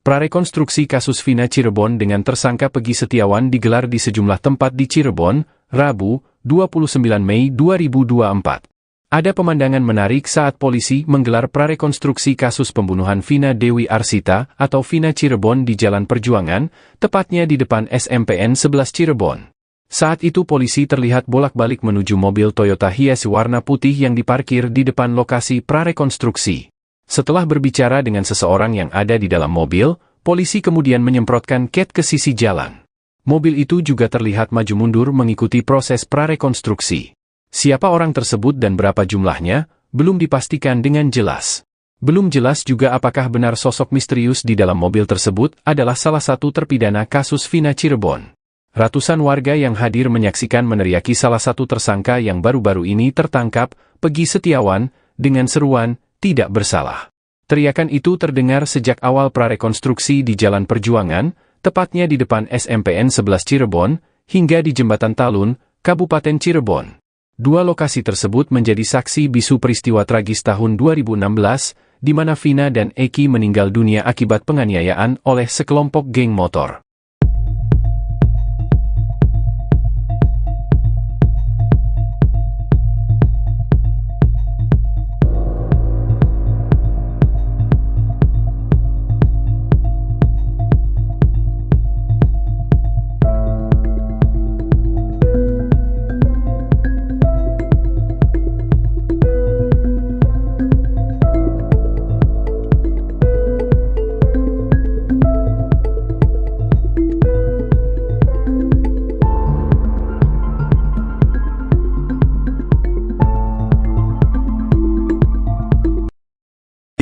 Prarekonstruksi kasus Vina Cirebon dengan tersangka Peggy Setiawan digelar di sejumlah tempat di Cirebon, Rabu, 29 Mei 2024. Ada pemandangan menarik saat polisi menggelar prarekonstruksi kasus pembunuhan Vina Dewi Arsita atau Vina Cirebon di Jalan Perjuangan, tepatnya di depan SMPN 11 Cirebon. Saat itu polisi terlihat bolak-balik menuju mobil Toyota Hiace warna putih yang diparkir di depan lokasi prarekonstruksi. Setelah berbicara dengan seseorang yang ada di dalam mobil, polisi kemudian menyemprotkan cat ke sisi jalan. Mobil itu juga terlihat maju mundur mengikuti proses prarekonstruksi. Siapa orang tersebut dan berapa jumlahnya, belum dipastikan dengan jelas. Belum jelas juga apakah benar sosok misterius di dalam mobil tersebut adalah salah satu terpidana kasus Vina Cirebon. Ratusan warga yang hadir menyaksikan meneriaki salah satu tersangka yang baru-baru ini tertangkap, Peggy Setiawan, dengan seruan, "Tidak bersalah." Teriakan itu terdengar sejak awal prarekonstruksi di Jalan Perjuangan, tepatnya di depan SMPN 11 Cirebon, hingga di Jembatan Talun, Kabupaten Cirebon. Dua lokasi tersebut menjadi saksi bisu peristiwa tragis tahun 2016, di mana Vina dan Eki meninggal dunia akibat penganiayaan oleh sekelompok geng motor.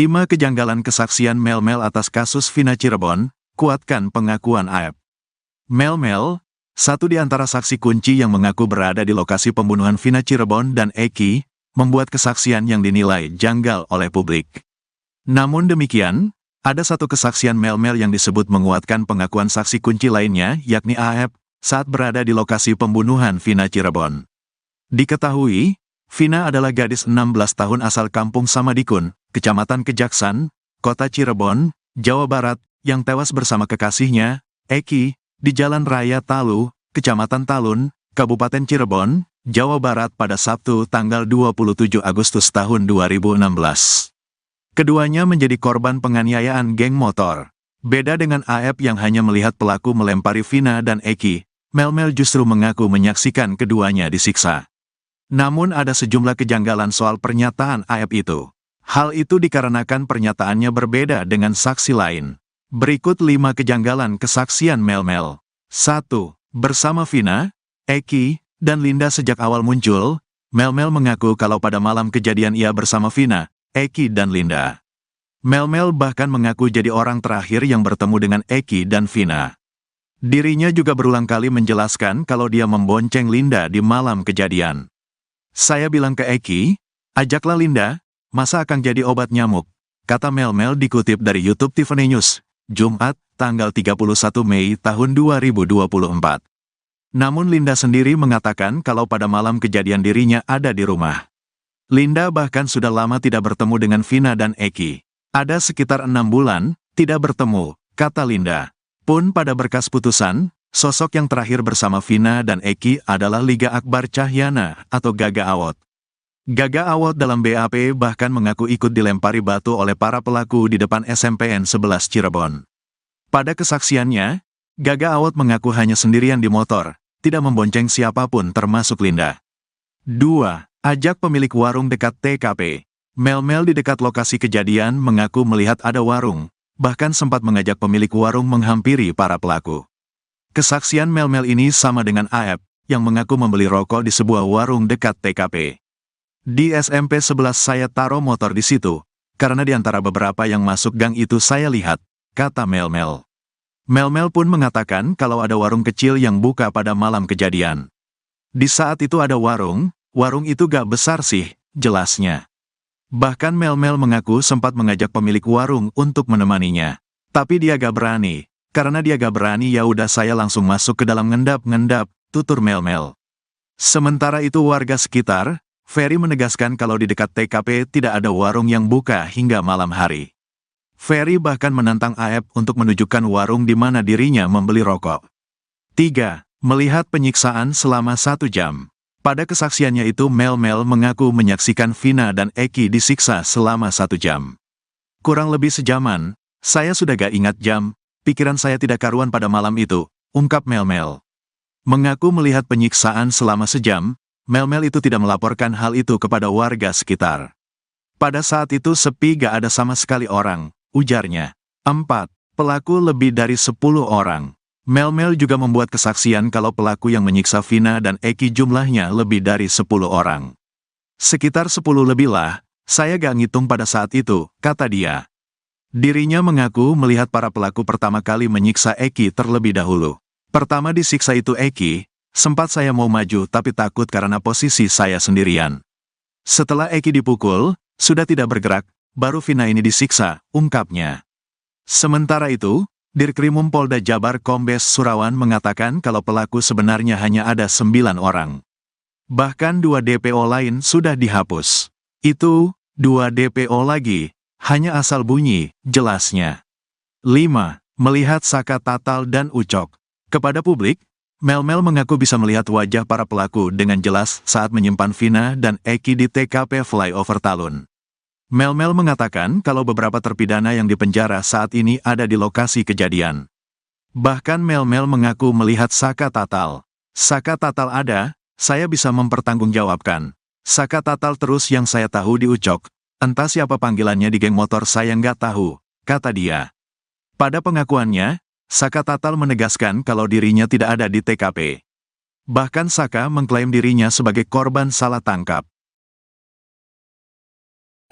Lima kejanggalan kesaksian Mel-Mel atas kasus Vina Cirebon, kuatkan pengakuan AEP. Mel-Mel, satu di antara saksi kunci yang mengaku berada di lokasi pembunuhan Vina Cirebon dan Eki, membuat kesaksian yang dinilai janggal oleh publik. Namun demikian, ada satu kesaksian Mel-Mel yang disebut menguatkan pengakuan saksi kunci lainnya, yakni AEP, saat berada di lokasi pembunuhan Vina Cirebon. Diketahui, Vina adalah gadis 16 tahun asal Kampung Samadikun, Kecamatan Kejaksan, Kota Cirebon, Jawa Barat, yang tewas bersama kekasihnya, Eki, di Jalan Raya Talu, Kecamatan Talun, Kabupaten Cirebon, Jawa Barat pada Sabtu tanggal 27 Agustus tahun 2016. Keduanya menjadi korban penganiayaan geng motor. Beda dengan AEP yang hanya melihat pelaku melempari Vina dan Eki, Mel-Mel justru mengaku menyaksikan keduanya disiksa. Namun ada sejumlah kejanggalan soal pernyataan AEP itu. Hal itu dikarenakan pernyataannya berbeda dengan saksi lain. Berikut 5 kejanggalan kesaksian Mel-Mel. 1. Bersama Vina, Eki, dan Linda sejak awal muncul, Mel-Mel mengaku kalau pada malam kejadian ia bersama Vina, Eki dan Linda. Mel-Mel bahkan mengaku jadi orang terakhir yang bertemu dengan Eki dan Vina. Dirinya juga berulang kali menjelaskan kalau dia membonceng Linda di malam kejadian. "Saya bilang ke Eki, ajaklah Linda, masa akan jadi obat nyamuk," kata Mel-Mel dikutip dari YouTube Tiffany News, Jumat, tanggal 31 Mei tahun 2024. Namun Linda sendiri mengatakan kalau pada malam kejadian dirinya ada di rumah. Linda bahkan sudah lama tidak bertemu dengan Vina dan Eki. Ada sekitar 6 bulan, tidak bertemu, kata Linda. Pun pada berkas putusan, sosok yang terakhir bersama Vina dan Eki adalah Liga Akbar Cahyana atau Gaga Awot. Gaga Awot dalam BAP bahkan mengaku ikut dilempari batu oleh para pelaku di depan SMPN 11 Cirebon. Pada kesaksiannya, Gaga Awot mengaku hanya sendirian di motor, tidak membonceng siapapun termasuk Linda. 2. Ajak pemilik warung dekat TKP. Mel-Mel di dekat lokasi kejadian mengaku melihat ada warung, bahkan sempat mengajak pemilik warung menghampiri para pelaku. Kesaksian Mel-Mel ini sama dengan AEP, yang mengaku membeli rokok di sebuah warung dekat TKP. "Di SMP 11 saya taruh motor di situ, karena di antara beberapa yang masuk gang itu saya lihat," kata Mel-Mel. Mel-Mel pun mengatakan kalau ada warung kecil yang buka pada malam kejadian. "Di saat itu ada warung itu gak besar sih," jelasnya. Bahkan Mel-Mel mengaku sempat mengajak pemilik warung untuk menemaninya. Tapi dia gak berani. Karena dia gak berani ya udah saya langsung masuk ke dalam ngendap-ngendap, tutur Mel-Mel. Sementara itu warga sekitar, Ferry menegaskan kalau di dekat TKP tidak ada warung yang buka hingga malam hari. Ferry bahkan menantang Aep untuk menunjukkan warung di mana dirinya membeli rokok. 3. Melihat penyiksaan selama 1 jam. Pada kesaksiannya itu Mel mengaku menyaksikan Vina dan Eki disiksa selama 1 jam. Kurang lebih sejaman, saya sudah gak ingat jam, pikiran saya tidak karuan pada malam itu, ungkap Mel. Mengaku melihat penyiksaan selama sejam, Mel itu tidak melaporkan hal itu kepada warga sekitar. Pada saat itu sepi gak ada sama sekali orang, ujarnya. 4. Pelaku lebih dari 10 orang. Mel juga membuat kesaksian kalau pelaku yang menyiksa Vina dan Eki jumlahnya lebih dari 10 orang. Sekitar 10 lebih lah, saya gak ngitung pada saat itu, kata dia. Dirinya mengaku melihat para pelaku pertama kali menyiksa Eki terlebih dahulu. Pertama disiksa itu Eki, sempat saya mau maju tapi takut karena posisi saya sendirian. Setelah Eki dipukul, sudah tidak bergerak, baru Vina ini disiksa, ungkapnya. Sementara itu, Dirkrimum Polda Jabar Kombes Surawan mengatakan kalau pelaku sebenarnya hanya ada 9 orang. Bahkan 2 DPO lain sudah dihapus. Itu, 2 DPO lagi, hanya asal bunyi, jelasnya. 5. Melihat Saka Tatal dan Ucok. Kepada publik, Mel mengaku bisa melihat wajah para pelaku dengan jelas saat menyimpan Vina dan Eki di TKP Flyover Talun. Mel mengatakan kalau beberapa terpidana yang dipenjara saat ini ada di lokasi kejadian. Bahkan Mel mengaku melihat Saka Tatal. Saka Tatal ada, saya bisa mempertanggungjawabkan. Saka Tatal terus yang saya tahu di Ucok, entah siapa panggilannya di geng motor saya nggak tahu, kata dia. Pada pengakuannya, Saka Tatal menegaskan kalau dirinya tidak ada di TKP. Bahkan Saka mengklaim dirinya sebagai korban salah tangkap.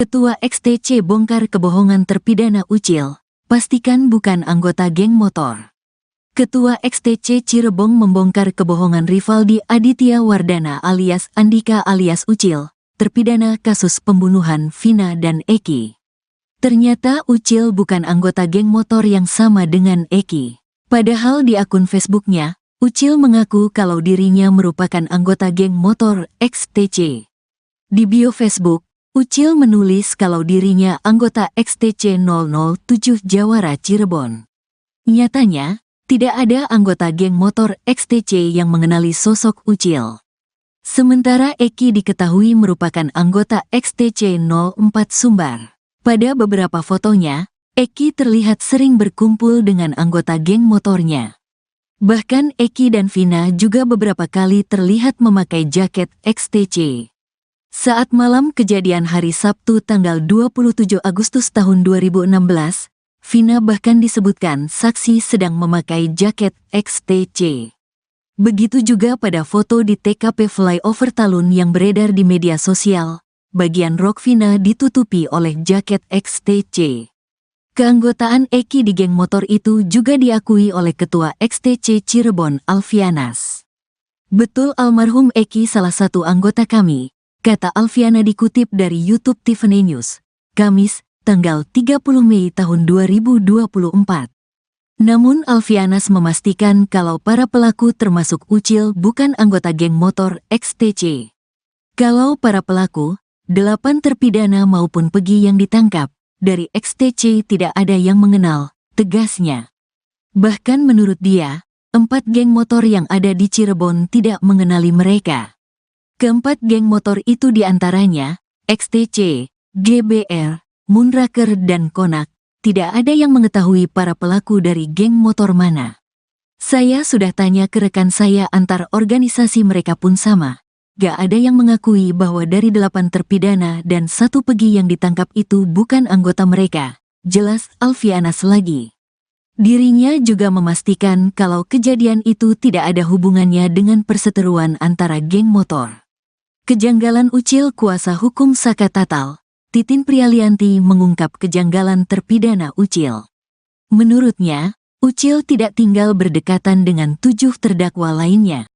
Ketua XTC bongkar kebohongan terpidana Ucil, pastikan bukan anggota geng motor. Ketua XTC Cirebon membongkar kebohongan Rivaldi Aditya Wardana alias Andika alias Ucil, terpidana kasus pembunuhan Vina dan Eki. Ternyata Ucil bukan anggota geng motor yang sama dengan Eki. Padahal di akun Facebooknya, Ucil mengaku kalau dirinya merupakan anggota geng motor XTC. Di bio Facebook, Ucil menulis kalau dirinya anggota XTC 007 Jawara Cirebon. Nyatanya, tidak ada anggota geng motor XTC yang mengenali sosok Ucil. Sementara Eki diketahui merupakan anggota XTC 04 Sumbar. Pada beberapa fotonya, Eki terlihat sering berkumpul dengan anggota geng motornya. Bahkan Eki dan Vina juga beberapa kali terlihat memakai jaket XTC. Saat malam kejadian hari Sabtu tanggal 27 Agustus tahun 2016, Vina bahkan disebutkan saksi sedang memakai jaket XTC. Begitu juga pada foto di TKP Flyover Talun yang beredar di media sosial, bagian rok Vina ditutupi oleh jaket XTC. Keanggotaan Eki di geng motor itu juga diakui oleh Ketua XTC Cirebon Alfianas. Betul almarhum Eki salah satu anggota kami, kata Alfiana dikutip dari YouTube Tiffany News, Kamis, tanggal 30 Mei tahun 2024. Namun Alfianas memastikan kalau para pelaku termasuk Ucil bukan anggota geng motor XTC. Kalau para pelaku, 8 terpidana maupun Pegi yang ditangkap, dari XTC tidak ada yang mengenal, tegasnya. Bahkan menurut dia, 4 geng motor yang ada di Cirebon tidak mengenali mereka. Keempat geng motor itu diantaranya, XTC, GBR, Moonraker dan Konak, tidak ada yang mengetahui para pelaku dari geng motor mana. Saya sudah tanya ke rekan saya antar organisasi mereka pun sama. Gak ada yang mengakui bahwa dari 8 terpidana dan 1 Pegi yang ditangkap itu bukan anggota mereka, jelas Alfianas lagi. Dirinya juga memastikan kalau kejadian itu tidak ada hubungannya dengan perseteruan antara geng motor. Kejanggalan Ucil kuasa hukum Saka Tatal, Titin Prialianti mengungkap kejanggalan terpidana Ucil. Menurutnya, Ucil tidak tinggal berdekatan dengan 7 terdakwa lainnya.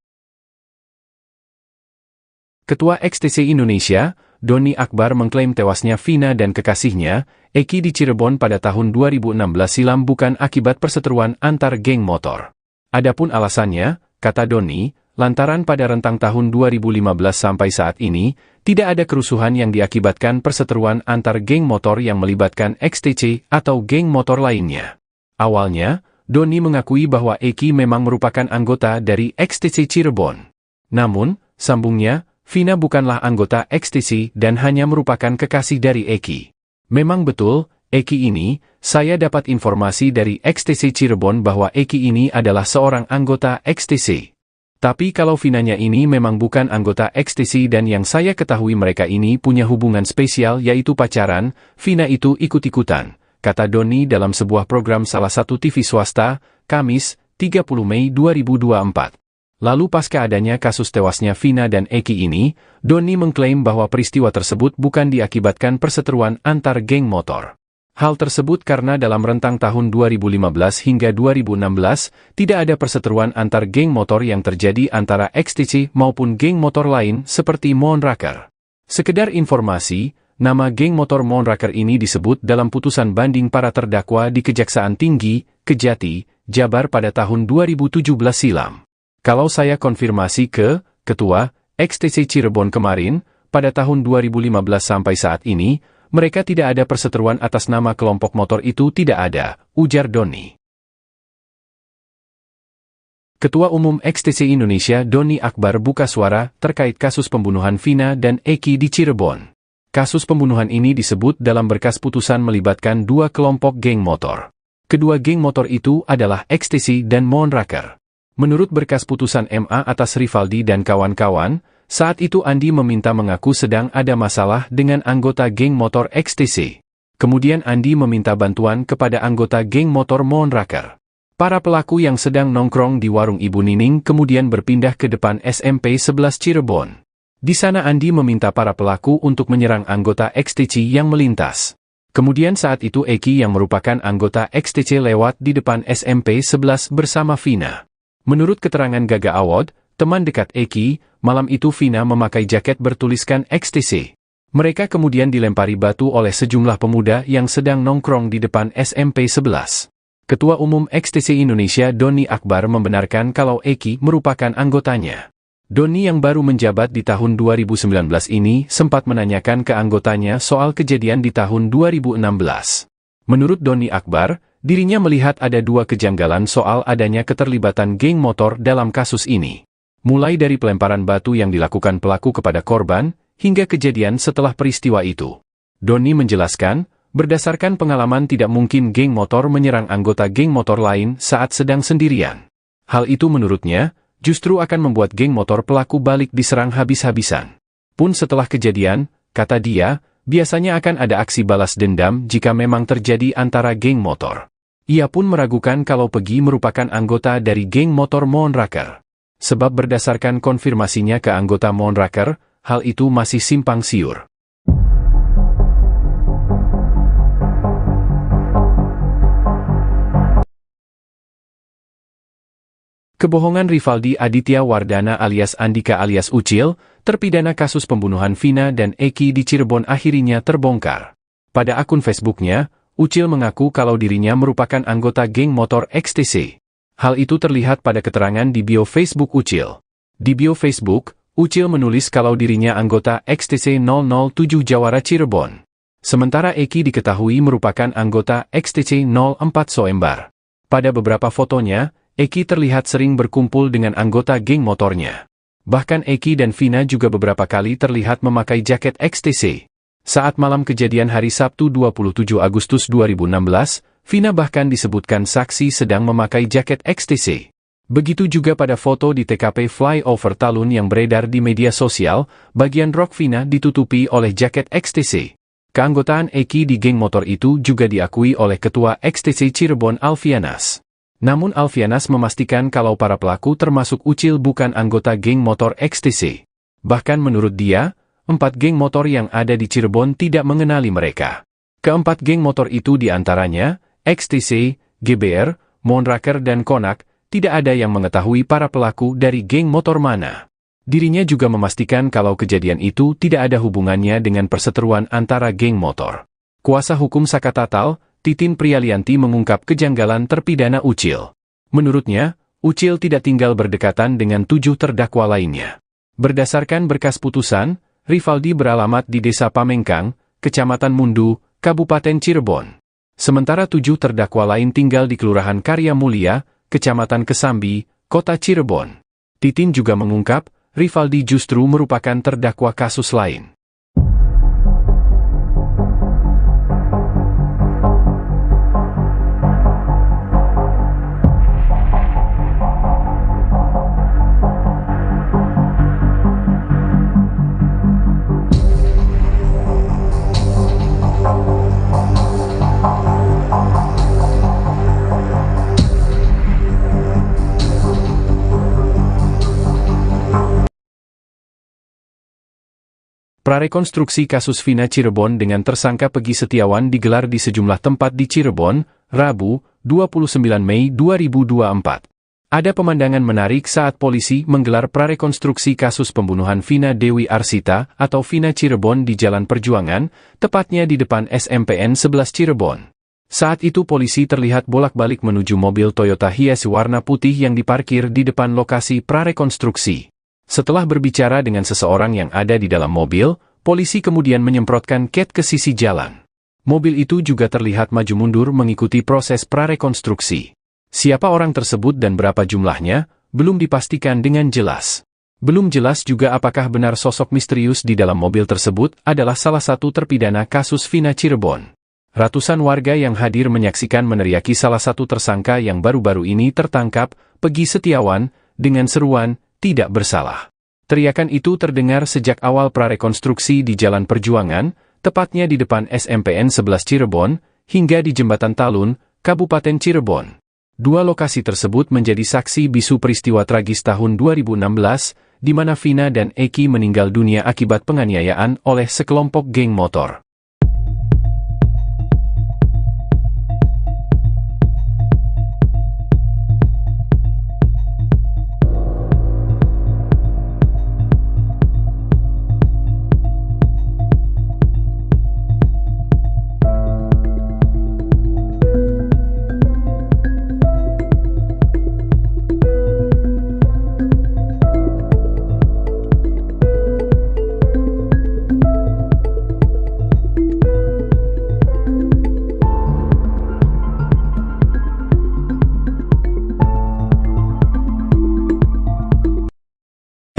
Ketua XTC Indonesia, Doni Akbar mengklaim tewasnya Vina dan kekasihnya, Eki di Cirebon pada tahun 2016 silam bukan akibat perseteruan antar geng motor. Adapun alasannya, kata Doni, lantaran pada rentang tahun 2015 sampai saat ini, tidak ada kerusuhan yang diakibatkan perseteruan antar geng motor yang melibatkan XTC atau geng motor lainnya. Awalnya, Doni mengakui bahwa Eki memang merupakan anggota dari XTC Cirebon. Namun, sambungnya, Vina bukanlah anggota XTC dan hanya merupakan kekasih dari Eki. Memang betul, Eki ini, saya dapat informasi dari XTC Cirebon bahwa Eki ini adalah seorang anggota XTC. Tapi kalau Vinanya ini memang bukan anggota XTC dan yang saya ketahui mereka ini punya hubungan spesial yaitu pacaran, Vina itu ikut-ikutan, kata Doni dalam sebuah program salah satu TV swasta, Kamis, 30 Mei 2024. Lalu pasca adanya kasus tewasnya Vina dan Eki ini, Doni mengklaim bahwa peristiwa tersebut bukan diakibatkan perseteruan antar geng motor. Hal tersebut karena dalam rentang tahun 2015 hingga 2016, tidak ada perseteruan antar geng motor yang terjadi antara XTC maupun geng motor lain seperti Moonraker. Sekedar informasi, nama geng motor Moonraker ini disebut dalam putusan banding para terdakwa di Kejaksaan Tinggi, Kejati, Jabar pada tahun 2017 silam. Kalau saya konfirmasi ke Ketua XTC Cirebon kemarin, pada tahun 2015 sampai saat ini, mereka tidak ada perseteruan atas nama kelompok motor itu tidak ada, ujar Doni. Ketua Umum XTC Indonesia Doni Akbar buka suara terkait kasus pembunuhan Vina dan Eki di Cirebon. Kasus pembunuhan ini disebut dalam berkas putusan melibatkan dua kelompok geng motor. Kedua geng motor itu adalah XTC dan Moonraker. Menurut berkas putusan MA atas Rivaldi dan kawan-kawan, saat itu Andi meminta mengaku sedang ada masalah dengan anggota geng motor XTC. Kemudian Andi meminta bantuan kepada anggota geng motor Moonraker. Para pelaku yang sedang nongkrong di warung Ibu Nining kemudian berpindah ke depan SMP 11 Cirebon. Di sana Andi meminta para pelaku untuk menyerang anggota XTC yang melintas. Kemudian saat itu Eki yang merupakan anggota XTC lewat di depan SMP 11 bersama Vina. Menurut keterangan Gaga Awad, teman dekat Eki, malam itu Vina memakai jaket bertuliskan XTC. Mereka kemudian dilempari batu oleh sejumlah pemuda yang sedang nongkrong di depan SMP 11. Ketua Umum XTC Indonesia Doni Akbar membenarkan kalau Eki merupakan anggotanya. Doni yang baru menjabat di tahun 2019 ini sempat menanyakan ke anggotanya soal kejadian di tahun 2016. Menurut Doni Akbar, dirinya melihat ada dua kejanggalan soal adanya keterlibatan geng motor dalam kasus ini. Mulai dari pelemparan batu yang dilakukan pelaku kepada korban, hingga kejadian setelah peristiwa itu. Doni menjelaskan, berdasarkan pengalaman tidak mungkin geng motor menyerang anggota geng motor lain saat sedang sendirian. Hal itu menurutnya, justru akan membuat geng motor pelaku balik diserang habis-habisan. Pun setelah kejadian, kata dia, biasanya akan ada aksi balas dendam jika memang terjadi antara geng motor. Ia pun meragukan kalau Pegi merupakan anggota dari geng motor Moonraker. Sebab berdasarkan konfirmasinya ke anggota Moonraker, hal itu masih simpang siur. Kebohongan Rivaldi Aditya Wardana alias Andika alias Ucil, terpidana kasus pembunuhan Vina dan Eki di Cirebon akhirnya terbongkar. Pada akun Facebooknya, Ucil mengaku kalau dirinya merupakan anggota geng motor XTC. Hal itu terlihat pada keterangan di bio Facebook Ucil. Di bio Facebook, Ucil menulis kalau dirinya anggota XTC 007 Jawara Cirebon. Sementara Eki diketahui merupakan anggota XTC 04 Soembar. Pada beberapa fotonya, Eki terlihat sering berkumpul dengan anggota geng motornya. Bahkan Eki dan Vina juga beberapa kali terlihat memakai jaket XTC. Saat malam kejadian hari Sabtu 27 Agustus 2016, Vina bahkan disebutkan saksi sedang memakai jaket XTC. Begitu juga pada foto di TKP Flyover Talun yang beredar di media sosial, bagian rok Vina ditutupi oleh jaket XTC. Keanggotaan Eki di geng motor itu juga diakui oleh Ketua XTC Cirebon Alfianas. Namun Alfianas memastikan kalau para pelaku termasuk Ucil bukan anggota geng motor XTC. Bahkan menurut dia, 4 geng motor yang ada di Cirebon tidak mengenali mereka. Keempat geng motor itu diantaranya, XTC, GBR, Moonraker dan Konak, tidak ada yang mengetahui para pelaku dari geng motor mana. Dirinya juga memastikan kalau kejadian itu tidak ada hubungannya dengan perseteruan antara geng motor. Kuasa hukum Sakatatal, Titin Priyalianti mengungkap kejanggalan terpidana Ucil. Menurutnya, Ucil tidak tinggal berdekatan dengan 7 terdakwa lainnya. Berdasarkan berkas putusan, Rivaldi beralamat di Desa Pamengkang, Kecamatan Mundu, Kabupaten Cirebon. Sementara 7 terdakwa lain tinggal di Kelurahan Karya Mulia, Kecamatan Kesambi, Kota Cirebon. Titin juga mengungkap, Rivaldi justru merupakan terdakwa kasus lain. Prarekonstruksi kasus Vina Cirebon dengan tersangka Peggy Setiawan digelar di sejumlah tempat di Cirebon, Rabu, 29 Mei 2024. Ada pemandangan menarik saat polisi menggelar prarekonstruksi kasus pembunuhan Vina Dewi Arsita atau Vina Cirebon di Jalan Perjuangan, tepatnya di depan SMPN 11 Cirebon. Saat itu polisi terlihat bolak-balik menuju mobil Toyota Hiace warna putih yang diparkir di depan lokasi prarekonstruksi. Setelah berbicara dengan seseorang yang ada di dalam mobil, polisi kemudian menyemprotkan cat ke sisi jalan. Mobil itu juga terlihat maju mundur mengikuti proses prarekonstruksi. Siapa orang tersebut dan berapa jumlahnya, belum dipastikan dengan jelas. Belum jelas juga apakah benar sosok misterius di dalam mobil tersebut adalah salah satu terpidana kasus Vina Cirebon. Ratusan warga yang hadir menyaksikan meneriaki salah satu tersangka yang baru-baru ini tertangkap, Peggy Setiawan, dengan seruan, "Tidak bersalah." Teriakan itu terdengar sejak awal prarekonstruksi di Jalan Perjuangan, tepatnya di depan SMPN 11 Cirebon, hingga di Jembatan Talun, Kabupaten Cirebon. Dua lokasi tersebut menjadi saksi bisu peristiwa tragis tahun 2016, di mana Vina dan Eki meninggal dunia akibat penganiayaan oleh sekelompok geng motor.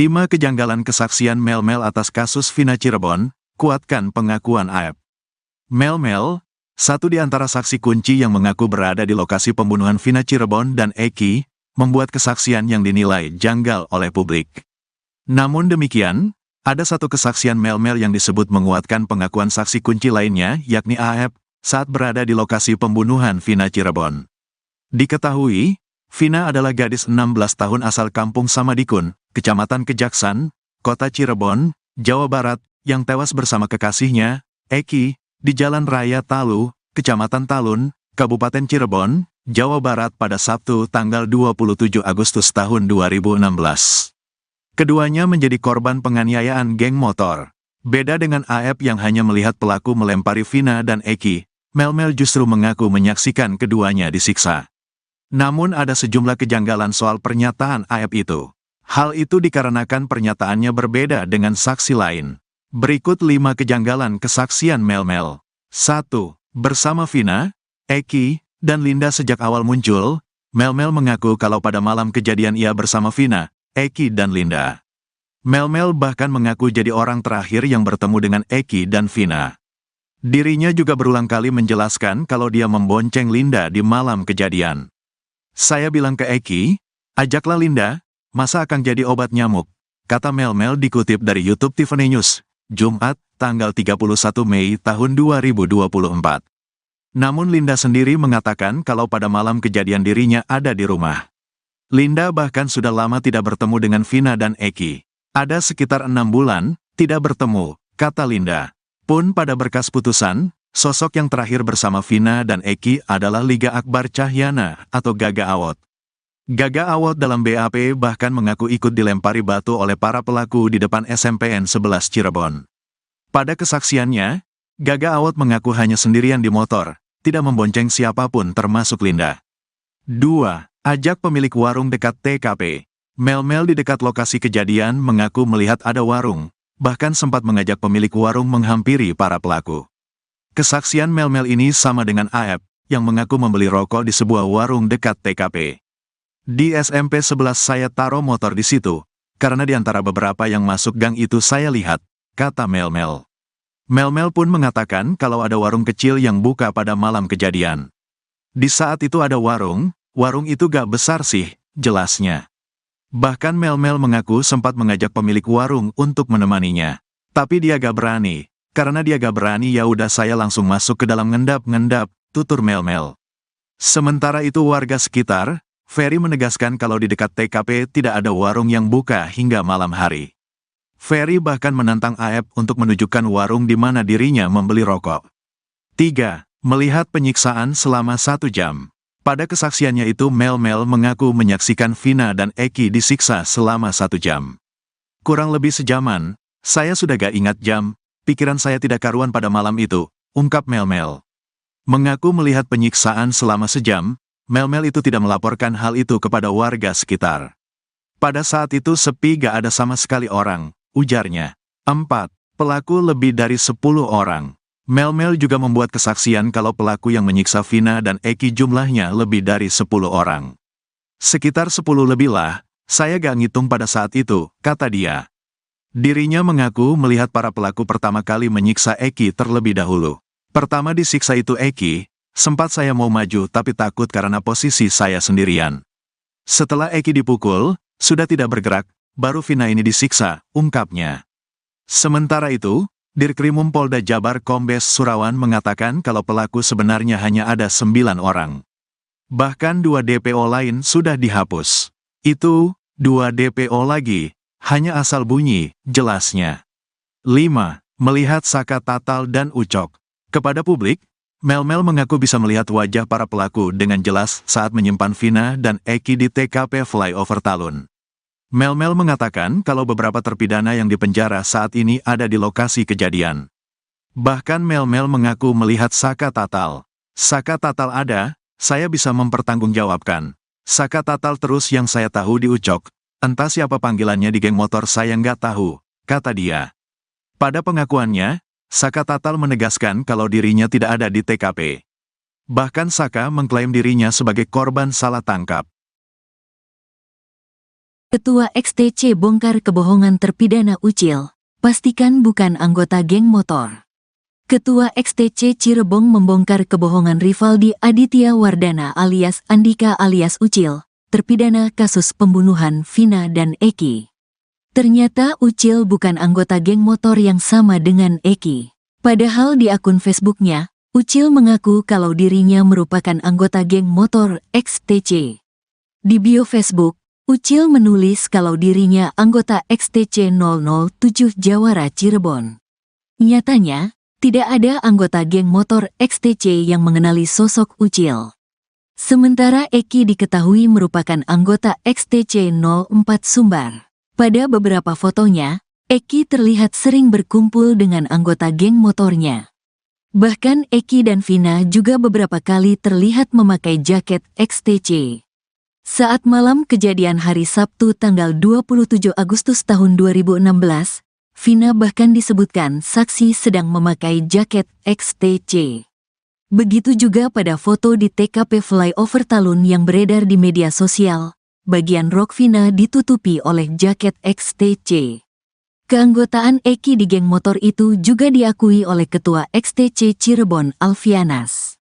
Lima kejanggalan kesaksian Mel-Mel atas kasus Vina Cirebon, kuatkan pengakuan AEP. Mel-Mel, satu di antara saksi kunci yang mengaku berada di lokasi pembunuhan Vina Cirebon dan Eki, membuat kesaksian yang dinilai janggal oleh publik. Namun demikian, ada satu kesaksian Mel-Mel yang disebut menguatkan pengakuan saksi kunci lainnya, yakni AEP, saat berada di lokasi pembunuhan Vina Cirebon. Diketahui, Vina adalah gadis 16 tahun asal Kampung Samadikun, Kecamatan Kejaksan, Kota Cirebon, Jawa Barat, yang tewas bersama kekasihnya, Eki, di Jalan Raya Talu, Kecamatan Talun, Kabupaten Cirebon, Jawa Barat pada Sabtu tanggal 27 Agustus tahun 2016. Keduanya menjadi korban penganiayaan geng motor. Beda dengan AEP yang hanya melihat pelaku melempari Vina dan Eki, Mel-Mel justru mengaku menyaksikan keduanya disiksa. Namun ada sejumlah kejanggalan soal pernyataan AEP itu. Hal itu dikarenakan pernyataannya berbeda dengan saksi lain. Berikut 5 kejanggalan kesaksian Mel-Mel. 1. Bersama Vina, Eki, dan Linda sejak awal muncul, Mel-Mel mengaku kalau pada malam kejadian ia bersama Vina, Eki dan Linda. Mel-Mel bahkan mengaku jadi orang terakhir yang bertemu dengan Eki dan Vina. Dirinya juga berulang kali menjelaskan kalau dia membonceng Linda di malam kejadian. "Saya bilang ke Eki, ajaklah Linda, masa akan jadi obat nyamuk," kata Mel-Mel dikutip dari YouTube Tiffany News, Jumat, tanggal 31 Mei tahun 2024. Namun Linda sendiri mengatakan kalau pada malam kejadian dirinya ada di rumah. Linda bahkan sudah lama tidak bertemu dengan Vina dan Eki. Ada sekitar 6 bulan, tidak bertemu, kata Linda. Pun pada berkas putusan, sosok yang terakhir bersama Vina dan Eki adalah Liga Akbar Cahyana atau Gaga Awot. Gaga Awot dalam BAP bahkan mengaku ikut dilempari batu oleh para pelaku di depan SMPN 11 Cirebon. Pada kesaksiannya, Gaga Awot mengaku hanya sendirian di motor, tidak membonceng siapapun termasuk Linda. 2. Ajak pemilik warung dekat TKP. Mel-mel di dekat lokasi kejadian mengaku melihat ada warung, bahkan sempat mengajak pemilik warung menghampiri para pelaku. Kesaksian mel-mel ini sama dengan AF, yang mengaku membeli rokok di sebuah warung dekat TKP. Di SMP 11 saya taruh motor di situ, karena di antara beberapa yang masuk gang itu saya lihat, kata mel-mel. Mel-mel pun mengatakan kalau ada warung kecil yang buka pada malam kejadian. Di saat itu ada warung itu gak besar sih, jelasnya. Bahkan mel-mel mengaku sempat mengajak pemilik warung untuk menemaninya. Tapi dia gak berani. Karena dia gak berani ya udah saya langsung masuk ke dalam ngendap-ngendap, tutur mel-mel. Sementara itu warga sekitar, Ferry menegaskan kalau di dekat TKP tidak ada warung yang buka hingga malam hari. Ferry bahkan menantang AF untuk menunjukkan warung di mana dirinya membeli rokok. 3. Melihat penyiksaan selama 1 jam. Pada kesaksiannya itu mel-mel mengaku menyaksikan Vina dan Eki disiksa selama 1 jam. Kurang lebih sejaman, saya sudah gak ingat jam, pikiran saya tidak karuan pada malam itu, ungkap mel-mel. Mengaku melihat penyiksaan selama sejam, mel-mel itu tidak melaporkan hal itu kepada warga sekitar. Pada saat itu sepi gak ada sama sekali orang, ujarnya. 4. Pelaku lebih dari 10 orang. Mel-mel juga membuat kesaksian kalau pelaku yang menyiksa Vina dan Eki jumlahnya lebih dari 10 orang. Sekitar 10 lebih lah, saya gak ngitung pada saat itu, kata dia. Dirinya mengaku melihat para pelaku pertama kali menyiksa Eki terlebih dahulu. Pertama disiksa itu Eki, sempat saya mau maju tapi takut karena posisi saya sendirian. Setelah Eki dipukul, sudah tidak bergerak, baru Vina ini disiksa, ungkapnya. Sementara itu, Dirkrimum Polda Jabar Kombes Surawan mengatakan kalau pelaku sebenarnya hanya ada 9 orang. Bahkan 2 DPO lain sudah dihapus. Itu, 2 DPO lagi, hanya asal bunyi, jelasnya. 5. Melihat Saka Tatal dan Ucok. Kepada publik, mel-mel mengaku bisa melihat wajah para pelaku dengan jelas saat menyimpan Vina dan Eki di TKP Flyover Talun. Mel-mel mengatakan kalau beberapa terpidana yang dipenjara saat ini ada di lokasi kejadian. Bahkan mel-mel mengaku melihat Saka Tatal. Saka Tatal ada, saya bisa mempertanggungjawabkan. Saka Tatal terus yang saya tahu di Ucok. Entah siapa panggilannya di geng motor saya nggak tahu, kata dia. Pada pengakuannya, Saka Tatal menegaskan kalau dirinya tidak ada di TKP. Bahkan Saka mengklaim dirinya sebagai korban salah tangkap. Ketua XTC bongkar kebohongan terpidana Ucil, pastikan bukan anggota geng motor. Ketua XTC Cirebon membongkar kebohongan Rivaldi Aditya Wardana alias Andika alias Ucil, terpidana kasus pembunuhan Vina dan Eki. Ternyata Ucil bukan anggota geng motor yang sama dengan Eki. Padahal di akun Facebooknya, Ucil mengaku kalau dirinya merupakan anggota geng motor XTC. Di bio Facebook, Ucil menulis kalau dirinya anggota XTC 007 Jawara Cirebon. Nyatanya, tidak ada anggota geng motor XTC yang mengenali sosok Ucil. Sementara Eki diketahui merupakan anggota XTC 04 Sumbar. Pada beberapa fotonya, Eki terlihat sering berkumpul dengan anggota geng motornya. Bahkan Eki dan Vina juga beberapa kali terlihat memakai jaket XTC. Saat malam kejadian hari Sabtu tanggal 27 Agustus tahun 2016, Vina bahkan disebutkan saksi sedang memakai jaket XTC. Begitu juga pada foto di TKP Flyover Talun yang beredar di media sosial, bagian rok Vina ditutupi oleh jaket XTC. Keanggotaan Eki di geng motor itu juga diakui oleh Ketua XTC Cirebon Alfianas.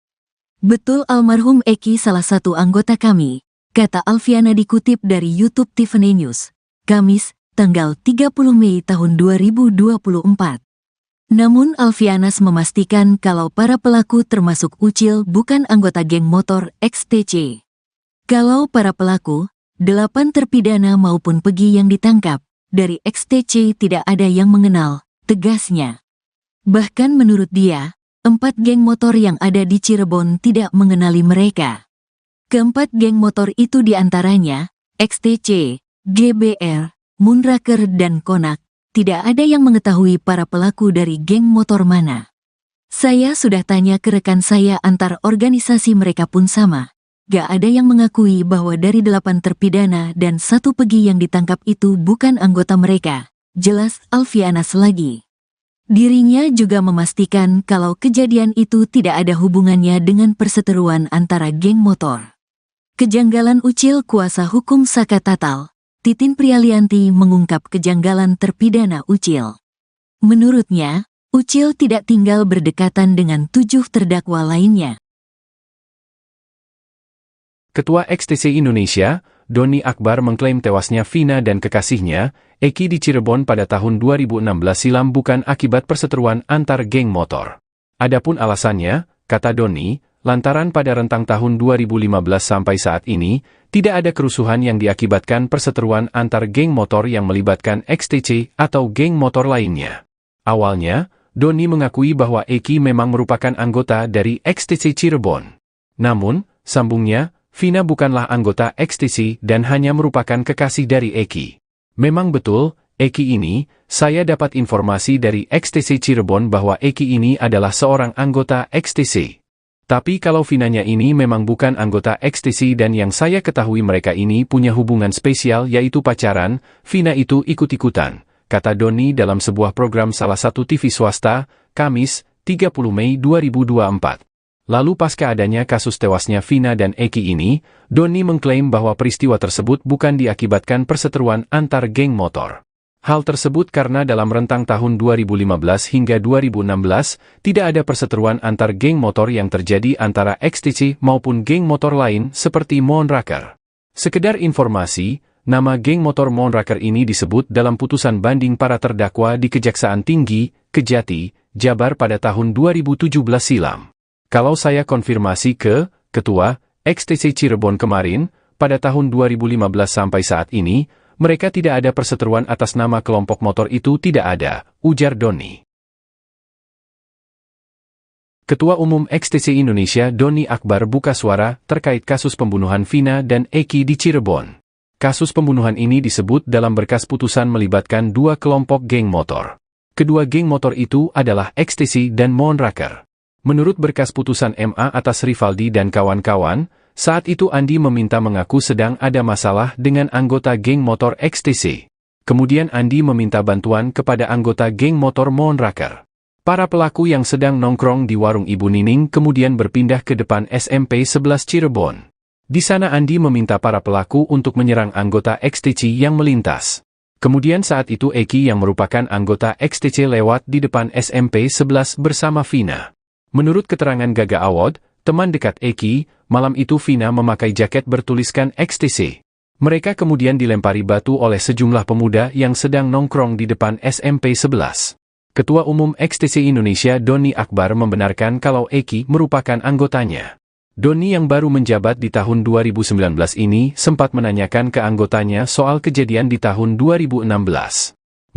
Betul almarhum Eki salah satu anggota kami, kata Alfiana dikutip dari YouTube Tiffany News, Kamis, tanggal 30 Mei tahun 2024. Namun Alfianas memastikan kalau para pelaku termasuk Ucil bukan anggota geng motor XTC. Kalau para pelaku, 8 terpidana maupun Pegi yang ditangkap, dari XTC tidak ada yang mengenal, tegasnya. Bahkan menurut dia, 4 geng motor yang ada di Cirebon tidak mengenali mereka. Keempat geng motor itu diantaranya, XTC, GBR, Moonraker dan Konak, tidak ada yang mengetahui para pelaku dari geng motor mana. Saya sudah tanya ke rekan saya antar organisasi mereka pun sama, Gak ada yang mengakui bahwa dari 8 terpidana dan 1 pegi yang ditangkap itu bukan anggota mereka. Jelas Alfianas lagi. Dirinya juga memastikan kalau kejadian itu tidak ada hubungannya dengan perseteruan antara geng motor. Kejanggalan Ucil kuasa hukum Saka Tatal, Titin Prialianti mengungkap kejanggalan terpidana Ucil. Menurutnya, Ucil tidak tinggal berdekatan dengan 7 terdakwa lainnya. Ketua XTC Indonesia, Doni Akbar mengklaim tewasnya Vina dan kekasihnya, Eki di Cirebon pada tahun 2016 silam bukan akibat perseteruan antar geng motor. Adapun alasannya, kata Doni, lantaran pada rentang tahun 2015 sampai saat ini, tidak ada kerusuhan yang diakibatkan perseteruan antar geng motor yang melibatkan XTC atau geng motor lainnya. Awalnya, Doni mengakui bahwa Eki memang merupakan anggota dari XTC Cirebon. Namun, sambungnya, Vina bukanlah anggota XTC dan hanya merupakan kekasih dari Eki. Memang betul, Eki ini, saya dapat informasi dari XTC Cirebon bahwa Eki ini adalah seorang anggota XTC. Tapi kalau Vinanya ini memang bukan anggota XTC dan yang saya ketahui mereka ini punya hubungan spesial yaitu pacaran, Vina itu ikut-ikutan, kata Doni dalam sebuah program salah satu TV swasta, Kamis, 30 Mei 2024. Lalu pasca adanya kasus tewasnya Vina dan Eki ini, Doni mengklaim bahwa peristiwa tersebut bukan diakibatkan perseteruan antar geng motor. Hal tersebut karena dalam rentang tahun 2015 hingga 2016, tidak ada perseteruan antar geng motor yang terjadi antara XTC maupun geng motor lain seperti Moonraker. Sekedar informasi, nama geng motor Moonraker ini disebut dalam putusan banding para terdakwa di Kejaksaan Tinggi, Kejati, Jabar pada tahun 2017 silam. Kalau saya konfirmasi ke Ketua XTC Cirebon kemarin, pada tahun 2015 sampai saat ini, mereka tidak ada perseteruan atas nama kelompok motor itu tidak ada, ujar Doni. Ketua Umum XTC Indonesia Doni Akbar buka suara terkait kasus pembunuhan Vina dan Eki di Cirebon. Kasus pembunuhan ini disebut dalam berkas putusan melibatkan 2 kelompok geng motor. Kedua geng motor itu adalah XTC dan Moonraker. Menurut berkas putusan MA atas Rivaldi dan kawan-kawan, saat itu Andi meminta mengaku sedang ada masalah dengan anggota geng motor XTC. Kemudian Andi meminta bantuan kepada anggota geng motor Moonraker. Para pelaku yang sedang nongkrong di warung Ibu Nining kemudian berpindah ke depan SMP 11 Cirebon. Di sana Andi meminta para pelaku untuk menyerang anggota XTC yang melintas. Kemudian saat itu Eki yang merupakan anggota XTC lewat di depan SMP 11 bersama Vina. Menurut keterangan Gaga Awad, teman dekat Eki, malam itu Vina memakai jaket bertuliskan XTC. Mereka kemudian dilempari batu oleh sejumlah pemuda yang sedang nongkrong di depan SMP 11. Ketua Umum XTC Indonesia Doni Akbar membenarkan kalau Eki merupakan anggotanya. Doni yang baru menjabat di tahun 2019 ini sempat menanyakan ke anggotanya soal kejadian di tahun 2016.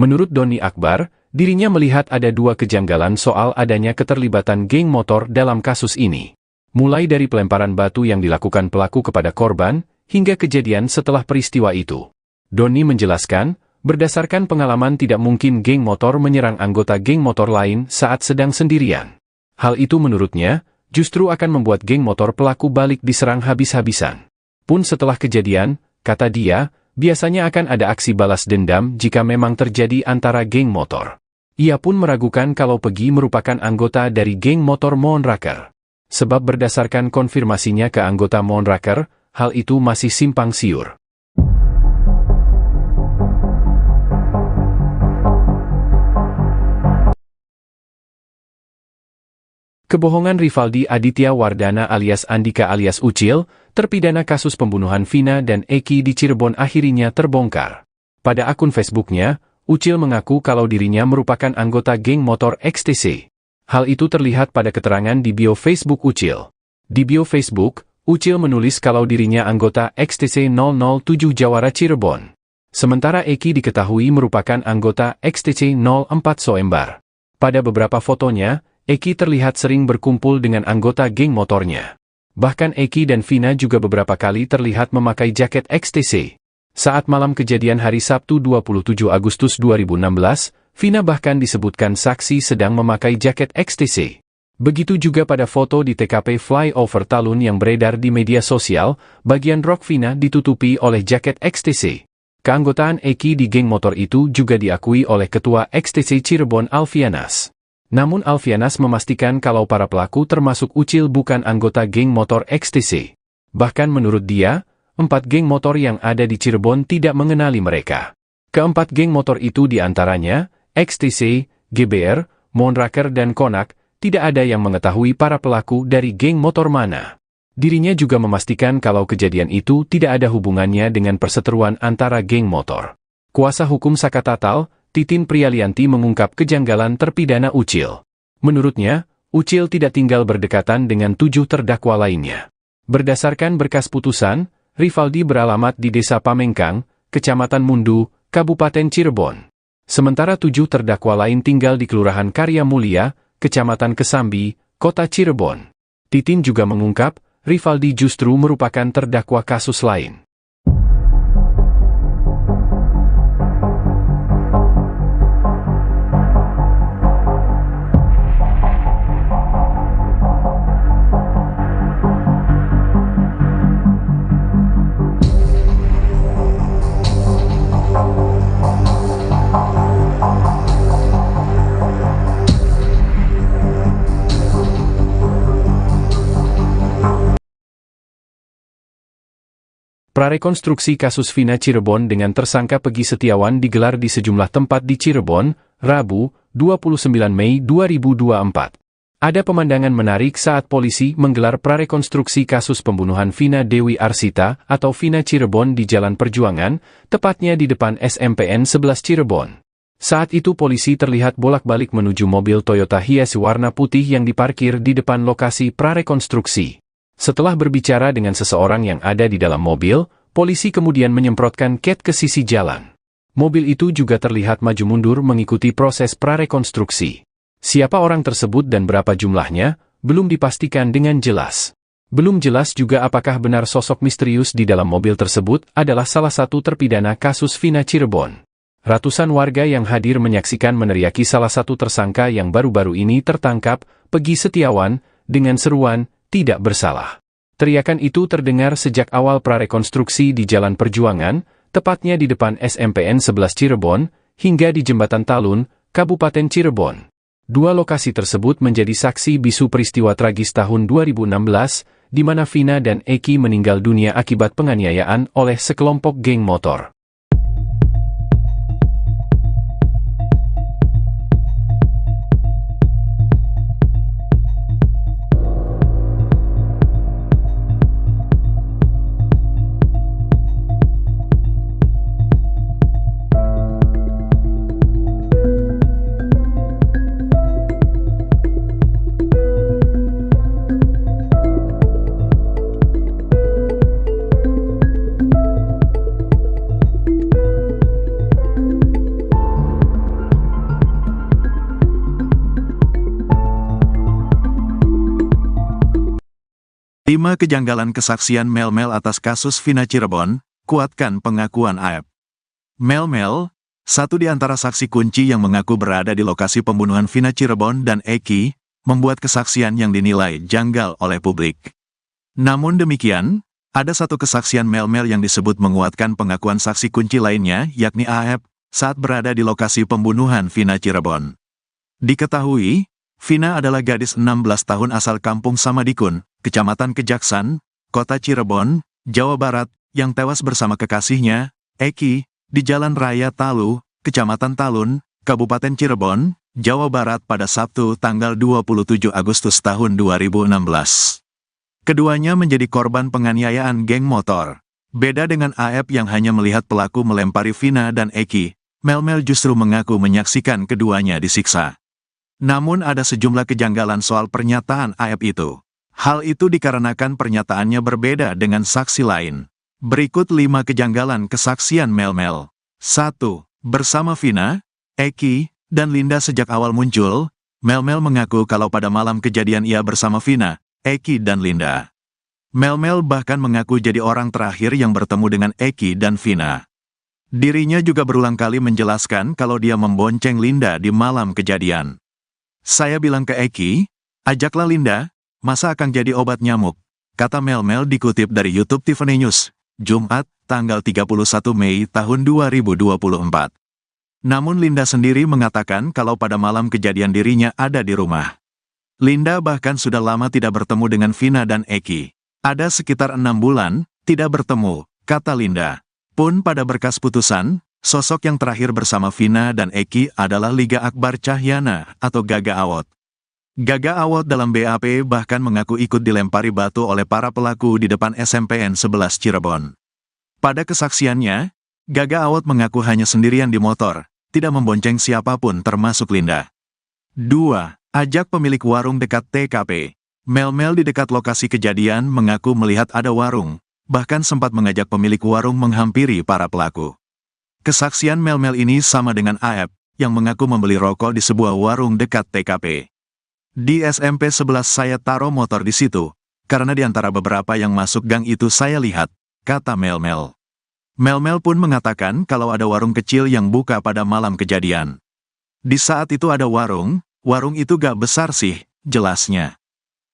Menurut Doni Akbar, dirinya melihat ada 2 kejanggalan soal adanya keterlibatan geng motor dalam kasus ini. Mulai dari pelemparan batu yang dilakukan pelaku kepada korban, hingga kejadian setelah peristiwa itu. Doni menjelaskan, berdasarkan pengalaman tidak mungkin geng motor menyerang anggota geng motor lain saat sedang sendirian. Hal itu menurutnya, justru akan membuat geng motor pelaku balik diserang habis-habisan. Pun setelah kejadian, kata dia, biasanya akan ada aksi balas dendam jika memang terjadi antara geng motor. Ia pun meragukan kalau Pegi merupakan anggota dari geng motor Moonraker. Sebab berdasarkan konfirmasinya ke anggota Moonraker, hal itu masih simpang siur. Kebohongan Rivaldi Aditya Wardana alias Andika alias Ucil, terpidana kasus pembunuhan Vina dan Eki di Cirebon akhirnya terbongkar. Pada akun Facebooknya, Ucil mengaku kalau dirinya merupakan anggota geng motor XTC. Hal itu terlihat pada keterangan di bio Facebook Ucil. Di bio Facebook, Ucil menulis kalau dirinya anggota XTC 007 Jawara Cirebon. Sementara Eki diketahui merupakan anggota XTC 04 Soembar. Pada beberapa fotonya, Eki terlihat sering berkumpul dengan anggota geng motornya. Bahkan Eki dan Vina juga beberapa kali terlihat memakai jaket XTC. Saat malam kejadian hari Sabtu 27 Agustus 2016, Vina bahkan disebutkan saksi sedang memakai jaket XTC. Begitu juga pada foto di TKP flyover Talun yang beredar di media sosial, bagian rok Vina ditutupi oleh jaket XTC. Keanggotaan Eki di geng motor itu juga diakui oleh Ketua XTC Cirebon Alfianas. Namun Alfianas memastikan kalau para pelaku termasuk Ucil bukan anggota geng motor XTC. Bahkan menurut dia, 4 geng motor yang ada di Cirebon tidak mengenali mereka. Keempat geng motor itu diantaranya, XTC, GBR, Monraker dan Konak, tidak ada yang mengetahui para pelaku dari geng motor mana. Dirinya juga memastikan kalau kejadian itu tidak ada hubungannya dengan perseteruan antara geng motor. Kuasa hukum Saka Tatal, Titin Prialianti mengungkap kejanggalan terpidana Ucil. Menurutnya, Ucil tidak tinggal berdekatan dengan 7 terdakwa lainnya. Berdasarkan berkas putusan, Rivaldi beralamat di Desa Pamengkang, Kecamatan Mundu, Kabupaten Cirebon. Sementara 7 terdakwa lain tinggal di Kelurahan Karya Mulia, Kecamatan Kesambi, Kota Cirebon. Titin juga mengungkap, Rivaldi justru merupakan terdakwa kasus lain. Prarekonstruksi kasus Vina Cirebon dengan tersangka Pegi Setiawan digelar di sejumlah tempat di Cirebon, Rabu, 29 Mei 2024. Ada pemandangan menarik saat polisi menggelar prarekonstruksi kasus pembunuhan Vina Dewi Arsita atau Vina Cirebon di Jalan Perjuangan, tepatnya di depan SMPN 11 Cirebon. Saat itu polisi terlihat bolak-balik menuju mobil Toyota Hiace warna putih yang diparkir di depan lokasi prarekonstruksi. Setelah berbicara dengan seseorang yang ada di dalam mobil, polisi kemudian menyemprotkan cat ke sisi jalan. Mobil itu juga terlihat maju mundur mengikuti proses prarekonstruksi. Siapa orang tersebut dan berapa jumlahnya, belum dipastikan dengan jelas. Belum jelas juga apakah benar sosok misterius di dalam mobil tersebut adalah salah satu terpidana kasus Vina Cirebon. Ratusan warga yang hadir menyaksikan meneriaki salah satu tersangka yang baru-baru ini tertangkap, Pegi Setiawan, dengan seruan, "Tidak bersalah." Teriakan itu terdengar sejak awal prarekonstruksi di Jalan Perjuangan, tepatnya di depan SMPN 11 Cirebon, hingga di Jembatan Talun, Kabupaten Cirebon. 2 lokasi tersebut menjadi saksi bisu peristiwa tragis tahun 2016, di mana Vina dan Eki meninggal dunia akibat penganiayaan oleh sekelompok geng motor. Lima kejanggalan kesaksian Mel-Mel atas kasus Vina Cirebon, kuatkan pengakuan AEP. Mel-Mel, satu di antara saksi kunci yang mengaku berada di lokasi pembunuhan Vina Cirebon dan Eki, membuat kesaksian yang dinilai janggal oleh publik. Namun demikian, ada satu kesaksian Mel-Mel yang disebut menguatkan pengakuan saksi kunci lainnya, yakni AEP, saat berada di lokasi pembunuhan Vina Cirebon. Diketahui, Vina adalah gadis 16 tahun asal kampung Samadikun, Kecamatan Kejaksan, Kota Cirebon, Jawa Barat, yang tewas bersama kekasihnya, Eki, di Jalan Raya Talu, Kecamatan Talun, Kabupaten Cirebon, Jawa Barat pada Sabtu tanggal 27 Agustus tahun 2016. Keduanya menjadi korban penganiayaan geng motor. Beda dengan AEP yang hanya melihat pelaku melempari Vina dan Eki, Mel-Mel justru mengaku menyaksikan keduanya disiksa. Namun ada sejumlah kejanggalan soal pernyataan AEP itu. Hal itu dikarenakan pernyataannya berbeda dengan saksi lain. Berikut 5 kejanggalan kesaksian Mel-Mel. 1. Bersama Vina, Eki, dan Linda sejak awal muncul, Mel-Mel mengaku kalau pada malam kejadian ia bersama Vina, Eki dan Linda. Mel-Mel bahkan mengaku jadi orang terakhir yang bertemu dengan Eki dan Vina. Dirinya juga berulang kali menjelaskan kalau dia membonceng Linda di malam kejadian. "Saya bilang ke Eki, Ajaklah Linda, masa akan jadi obat nyamuk, kata Mel-Mel dikutip dari YouTube Tiffany News, Jumat, tanggal 31 Mei tahun 2024. Namun Linda sendiri mengatakan kalau pada malam kejadian dirinya ada di rumah. Linda bahkan sudah lama tidak bertemu dengan Vina dan Eki. Ada sekitar 6 bulan, tidak bertemu, kata Linda. Pun pada berkas putusan, sosok yang terakhir bersama Vina dan Eki adalah Liga Akbar Cahyana atau Gaga Awot. Gaga Awot dalam BAP bahkan mengaku ikut dilempari batu oleh para pelaku di depan SMPN 11 Cirebon. Pada kesaksiannya, Gaga Awot mengaku hanya sendirian di motor, tidak membonceng siapapun termasuk Linda. 2. Ajak pemilik warung dekat TKP. Mel-Mel di dekat lokasi kejadian mengaku melihat ada warung, bahkan sempat mengajak pemilik warung menghampiri para pelaku. Kesaksian Mel-Mel ini sama dengan Aep, yang mengaku membeli rokok di sebuah warung dekat TKP. Di SMP 11 saya taruh motor di situ, karena di antara beberapa yang masuk gang itu saya lihat, kata Mel-Mel. Mel-Mel pun mengatakan kalau ada warung kecil yang buka pada malam kejadian. Di saat itu ada warung itu gak besar sih, jelasnya.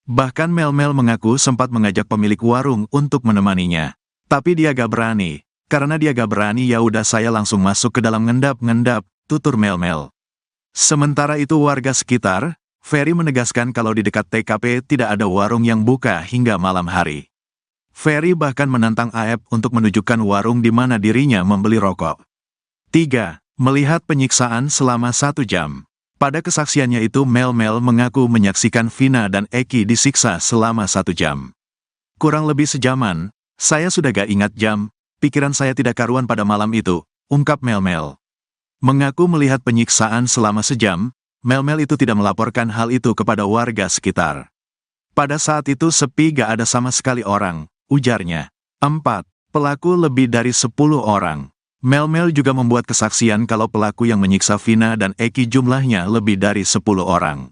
Bahkan Mel-Mel mengaku sempat mengajak pemilik warung untuk menemaninya. Tapi dia gak berani. Karena dia gak berani ya udah saya langsung masuk ke dalam ngendap-ngendap, tutur Mel-Mel. Sementara itu warga sekitar, Ferry menegaskan kalau di dekat TKP tidak ada warung yang buka hingga malam hari. Ferry bahkan menantang Aep untuk menunjukkan warung di mana dirinya membeli rokok. 3. Melihat penyiksaan selama 1 jam. Pada kesaksiannya itu Mel-Mel mengaku menyaksikan Vina dan Eki disiksa selama 1 jam. Kurang lebih sejaman, saya sudah gak ingat jam, pikiran saya tidak karuan pada malam itu, ungkap Mel-Mel. Mengaku melihat penyiksaan selama sejam, Mel-Mel itu tidak melaporkan hal itu kepada warga sekitar. Pada saat itu sepi gak ada sama sekali orang, ujarnya. 4. Pelaku lebih dari 10 orang. Mel-Mel juga membuat kesaksian kalau pelaku yang menyiksa Vina dan Eki jumlahnya lebih dari 10 orang.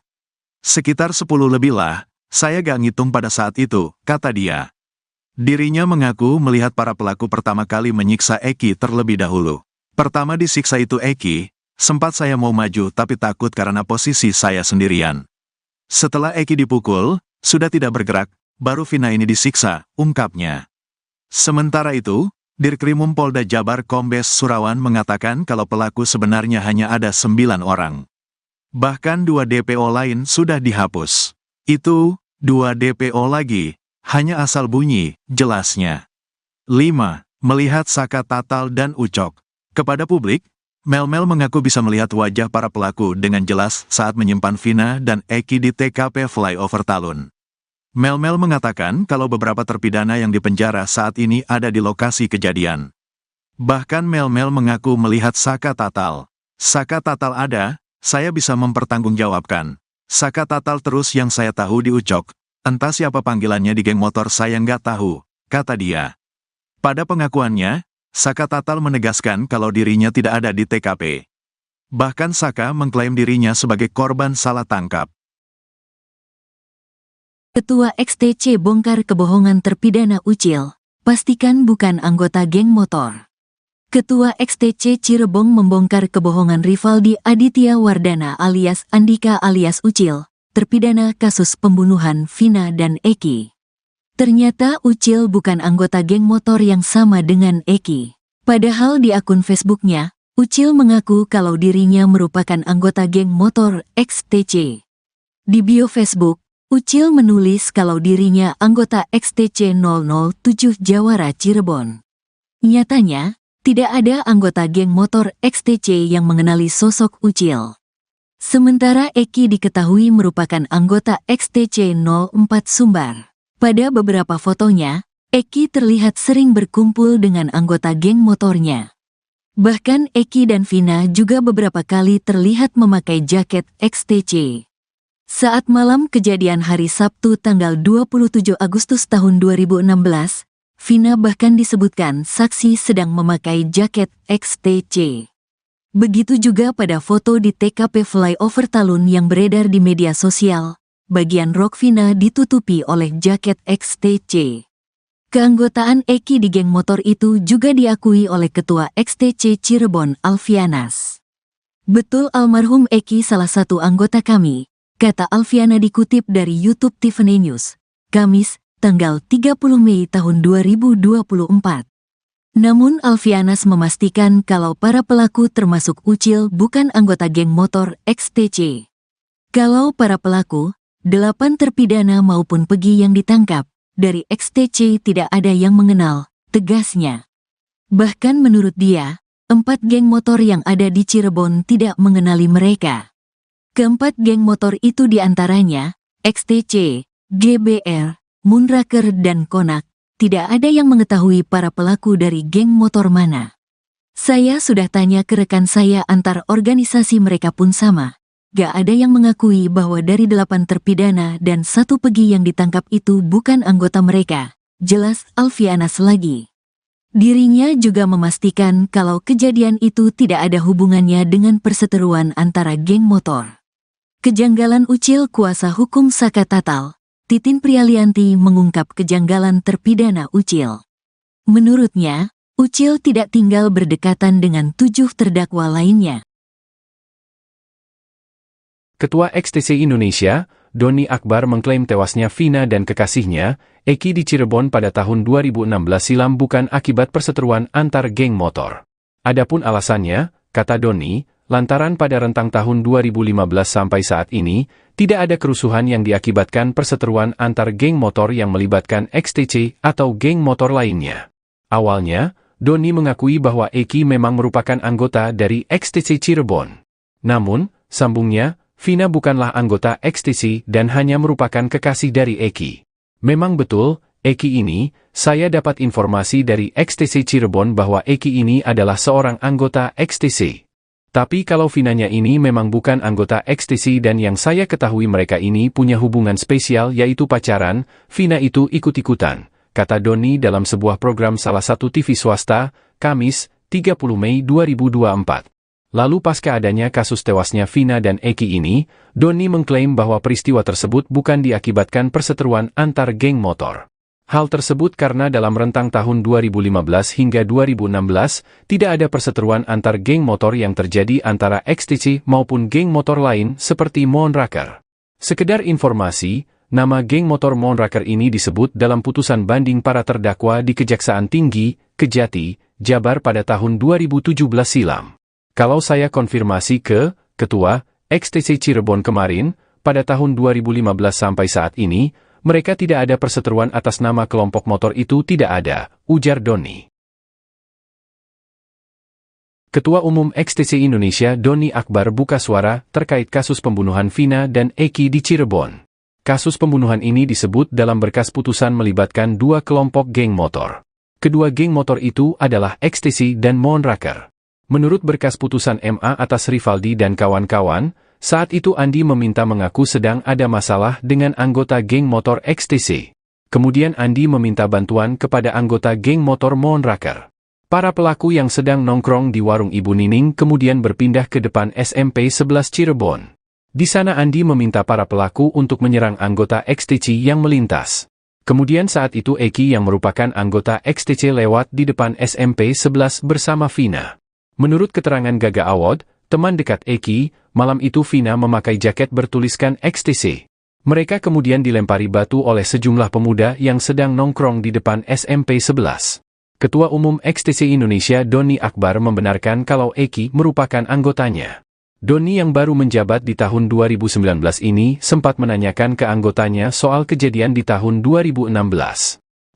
Sekitar 10 lebih lah, saya gak ngitung pada saat itu, kata dia. Dirinya mengaku melihat para pelaku pertama kali menyiksa Eki terlebih dahulu. Pertama disiksa itu Eki, sempat saya mau maju tapi takut karena posisi saya sendirian. Setelah Eki dipukul, sudah tidak bergerak, baru Vina ini disiksa, ungkapnya. Sementara itu, Dirkrimum Polda Jabar Kombes Surawan mengatakan kalau pelaku sebenarnya hanya ada 9 orang. Bahkan 2 DPO lain sudah dihapus. Itu, 2 DPO lagi, hanya asal bunyi, jelasnya. 5. Melihat Saka Tatal dan Ucok. Kepada publik, Mel-Mel mengaku bisa melihat wajah para pelaku dengan jelas saat menyimpan Vina dan Eki di TKP Flyover Talun. Mel-Mel mengatakan kalau beberapa terpidana yang dipenjara saat ini ada di lokasi kejadian. Bahkan Mel-Mel mengaku melihat Saka Tatal. Saka Tatal ada, saya bisa mempertanggungjawabkan. Saka Tatal terus yang saya tahu di Ucok. Entah siapa panggilannya di geng motor saya nggak tahu, kata dia. Pada pengakuannya, Saka Tatal menegaskan kalau dirinya tidak ada di TKP. Bahkan Saka mengklaim dirinya sebagai korban salah tangkap. Ketua XTC bongkar kebohongan terpidana Ucil, pastikan bukan anggota geng motor. Ketua XTC Cirebon membongkar kebohongan Rivaldi Aditya Wardana alias Andika alias Ucil, terpidana kasus pembunuhan Vina dan Eki. Ternyata Ucil bukan anggota geng motor yang sama dengan Eki. Padahal di akun Facebooknya, Ucil mengaku kalau dirinya merupakan anggota geng motor XTC. Di bio Facebook, Ucil menulis kalau dirinya anggota XTC 007 Jawara Cirebon. Nyatanya, tidak ada anggota geng motor XTC yang mengenali sosok Ucil. Sementara Eki diketahui merupakan anggota XTC 04 Sumbar. Pada beberapa fotonya, Eki terlihat sering berkumpul dengan anggota geng motornya. Bahkan Eki dan Vina juga beberapa kali terlihat memakai jaket XTC. Saat malam kejadian hari Sabtu tanggal 27 Agustus tahun 2016, Vina bahkan disebutkan saksi sedang memakai jaket XTC. Begitu juga pada foto di TKP Flyover Talun yang beredar di media sosial, bagian rok Vina ditutupi oleh jaket XTC. Keanggotaan Eki di geng motor itu juga diakui oleh Ketua XTC Cirebon Alfianas. Betul almarhum Eki salah satu anggota kami, kata Alfiana dikutip dari YouTube Tiffany News, Kamis, tanggal 30 Mei tahun 2024. Namun Alfianas memastikan kalau para pelaku termasuk Ucil bukan anggota geng motor XTC. Kalau para pelaku, 8 terpidana maupun Pegi yang ditangkap, dari XTC tidak ada yang mengenal, tegasnya. Bahkan menurut dia, 4 geng motor yang ada di Cirebon tidak mengenali mereka. Keempat geng motor itu diantaranya, XTC, GBR, Moonraker dan Konak, tidak ada yang mengetahui para pelaku dari geng motor mana. Saya sudah tanya ke rekan saya antar organisasi mereka pun sama. Gak ada yang mengakui bahwa dari 8 terpidana dan 1 Pegi yang ditangkap itu bukan anggota mereka, jelas Alfianas lagi. Dirinya juga memastikan kalau kejadian itu tidak ada hubungannya dengan perseteruan antara geng motor. Kejanggalan Ucil kuasa hukum Saka Tatal, Titin Prialianti mengungkap kejanggalan terpidana Ucil. Menurutnya, Ucil tidak tinggal berdekatan dengan 7 terdakwa lainnya. Ketua XTC Indonesia, Doni Akbar mengklaim tewasnya Vina dan kekasihnya, Eki di Cirebon pada tahun 2016 silam bukan akibat perseteruan antar geng motor. Adapun alasannya, kata Doni, lantaran pada rentang tahun 2015 sampai saat ini, tidak ada kerusuhan yang diakibatkan perseteruan antar geng motor yang melibatkan XTC atau geng motor lainnya. Awalnya, Doni mengakui bahwa Eki memang merupakan anggota dari XTC Cirebon. Namun, sambungnya, Vina bukanlah anggota XTC dan hanya merupakan kekasih dari Eki. Memang betul, Eki ini, saya dapat informasi dari XTC Cirebon bahwa Eki ini adalah seorang anggota XTC. Tapi kalau Vinanya ini memang bukan anggota XTC dan yang saya ketahui mereka ini punya hubungan spesial yaitu pacaran, Vina itu ikut-ikutan, kata Doni dalam sebuah program salah satu TV swasta, Kamis, 30 Mei 2024. Lalu pasca adanya kasus tewasnya Vina dan Eki ini, Doni mengklaim bahwa peristiwa tersebut bukan diakibatkan perseteruan antar geng motor. Hal tersebut karena dalam rentang tahun 2015 hingga 2016, tidak ada perseteruan antar geng motor yang terjadi antara XTC maupun geng motor lain seperti Moonraker. Sekedar informasi, nama geng motor Moonraker ini disebut dalam putusan banding para terdakwa di Kejaksaan Tinggi, Kejati, Jabar pada tahun 2017 silam. Kalau saya konfirmasi ke Ketua XTC Cirebon kemarin, pada tahun 2015 sampai saat ini, mereka tidak ada perseteruan atas nama kelompok motor itu tidak ada, ujar Doni. Ketua Umum XTC Indonesia Doni Akbar buka suara terkait kasus pembunuhan Vina dan Eki di Cirebon. Kasus pembunuhan ini disebut dalam berkas putusan melibatkan 2 kelompok geng motor. Kedua geng motor itu adalah XTC dan Moonraker. Menurut berkas putusan MA atas Rivaldi dan kawan-kawan, saat itu Andi meminta mengaku sedang ada masalah dengan anggota geng motor XTC. Kemudian Andi meminta bantuan kepada anggota geng motor Moonraker. Para pelaku yang sedang nongkrong di warung Ibu Nining kemudian berpindah ke depan SMP 11 Cirebon. Di sana Andi meminta para pelaku untuk menyerang anggota XTC yang melintas. Kemudian saat itu Eki yang merupakan anggota XTC lewat di depan SMP 11 bersama Vina. Menurut keterangan Gaga Awad, teman dekat Eki, malam itu Vina memakai jaket bertuliskan XTC. Mereka kemudian dilempari batu oleh sejumlah pemuda yang sedang nongkrong di depan SMP 11. Ketua Umum XTC Indonesia Doni Akbar membenarkan kalau Eki merupakan anggotanya. Doni yang baru menjabat di tahun 2019 ini sempat menanyakan ke anggotanya soal kejadian di tahun 2016.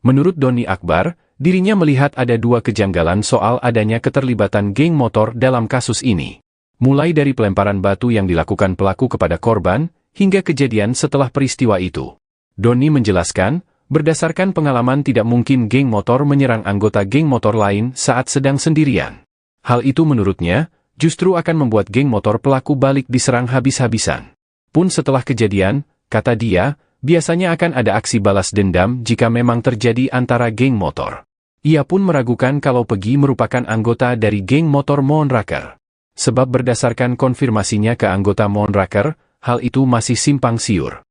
Menurut Doni Akbar, dirinya melihat ada 2 kejanggalan soal adanya keterlibatan geng motor dalam kasus ini. Mulai dari pelemparan batu yang dilakukan pelaku kepada korban, hingga kejadian setelah peristiwa itu. Doni menjelaskan, berdasarkan pengalaman tidak mungkin geng motor menyerang anggota geng motor lain saat sedang sendirian. Hal itu menurutnya, justru akan membuat geng motor pelaku balik diserang habis-habisan. Pun setelah kejadian, kata dia, biasanya akan ada aksi balas dendam jika memang terjadi antara geng motor. Ia pun meragukan kalau Pegi merupakan anggota dari geng motor Moonraker. Sebab berdasarkan konfirmasinya ke anggota Moonraker, hal itu masih simpang siur.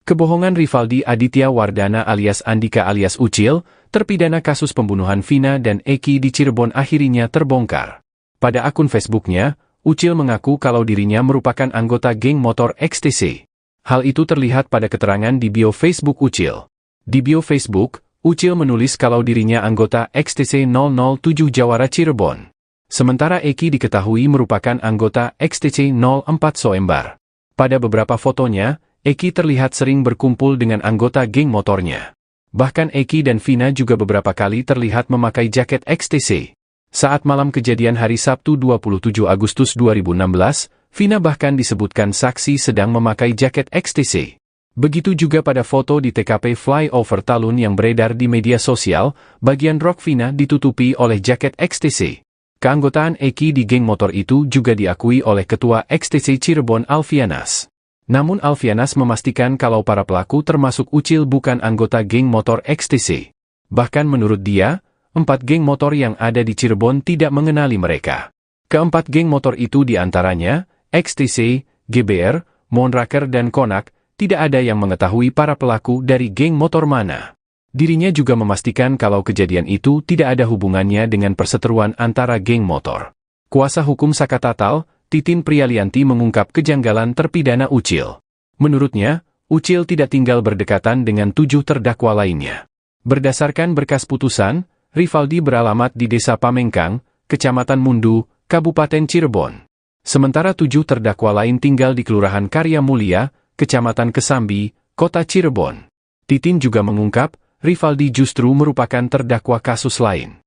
Kebohongan Rivaldi Aditya Wardana alias Andika alias Ucil, terpidana kasus pembunuhan Vina dan Eki di Cirebon akhirnya terbongkar. Pada akun Facebooknya, Ucil mengaku kalau dirinya merupakan anggota geng motor XTC. Hal itu terlihat pada keterangan di bio Facebook Ucil. Di bio Facebook, Ucil menulis kalau dirinya anggota XTC 007 Jawara Cirebon. Sementara Eki diketahui merupakan anggota XTC 04 Soembar. Pada beberapa fotonya, Eki terlihat sering berkumpul dengan anggota geng motornya. Bahkan Eki dan Vina juga beberapa kali terlihat memakai jaket XTC. Saat malam kejadian hari Sabtu 27 Agustus 2016, Vina bahkan disebutkan saksi sedang memakai jaket XTC. Begitu juga pada foto di TKP Flyover Talun yang beredar di media sosial, bagian rok Vina ditutupi oleh jaket XTC. Keanggotaan Eki di geng motor itu juga diakui oleh Ketua XTC Cirebon Alfianas. Namun Alfianas memastikan kalau para pelaku termasuk Ucil bukan anggota geng motor XTC. Bahkan menurut dia, 4 geng motor yang ada di Cirebon tidak mengenali mereka. Keempat geng motor itu diantaranya, XTC, GBR, Monraker dan Konak, tidak ada yang mengetahui para pelaku dari geng motor mana. Dirinya juga memastikan kalau kejadian itu tidak ada hubungannya dengan perseteruan antara geng motor. Kuasa hukum Saka Tatal, Titin Prialianti mengungkap kejanggalan terpidana Ucil. Menurutnya, Ucil tidak tinggal berdekatan dengan 7 terdakwa lainnya. Berdasarkan berkas putusan, Rivaldi beralamat di Desa Pamengkang, Kecamatan Mundu, Kabupaten Cirebon. Sementara 7 terdakwa lain tinggal di Kelurahan Karya Mulia, Kecamatan Kesambi, Kota Cirebon. Titin juga mengungkap, Rivaldi justru merupakan terdakwa kasus lain.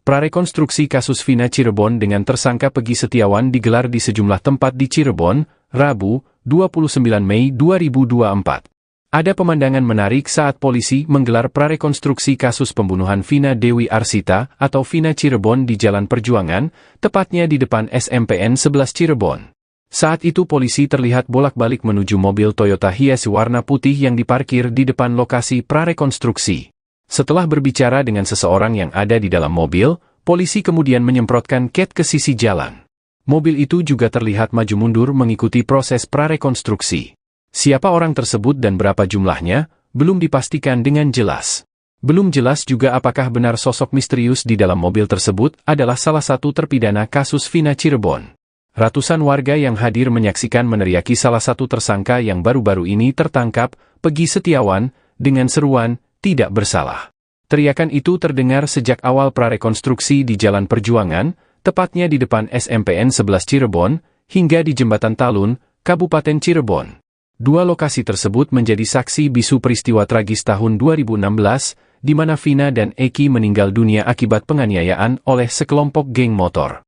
Prarekonstruksi kasus Vina Cirebon dengan tersangka Pegi Setiawan digelar di sejumlah tempat di Cirebon, Rabu, 29 Mei 2024. Ada pemandangan menarik saat polisi menggelar prarekonstruksi kasus pembunuhan Vina Dewi Arsita atau Vina Cirebon di Jalan Perjuangan, tepatnya di depan SMPN 11 Cirebon. Saat itu polisi terlihat bolak-balik menuju mobil Toyota Hiace warna putih yang diparkir di depan lokasi prarekonstruksi. Setelah berbicara dengan seseorang yang ada di dalam mobil, polisi kemudian menyemprotkan cat ke sisi jalan. Mobil itu juga terlihat maju mundur mengikuti proses prarekonstruksi. Siapa orang tersebut dan berapa jumlahnya, belum dipastikan dengan jelas. Belum jelas juga apakah benar sosok misterius di dalam mobil tersebut adalah salah satu terpidana kasus Vina Cirebon. Ratusan warga yang hadir menyaksikan meneriaki salah satu tersangka yang baru-baru ini tertangkap, Pegi Setiawan, dengan seruan, "Tidak bersalah." Teriakan itu terdengar sejak awal prarekonstruksi di Jalan Perjuangan, tepatnya di depan SMPN 11 Cirebon, hingga di Jembatan Talun, Kabupaten Cirebon. Dua lokasi tersebut menjadi saksi bisu peristiwa tragis tahun 2016, di mana Vina dan Eki meninggal dunia akibat penganiayaan oleh sekelompok geng motor.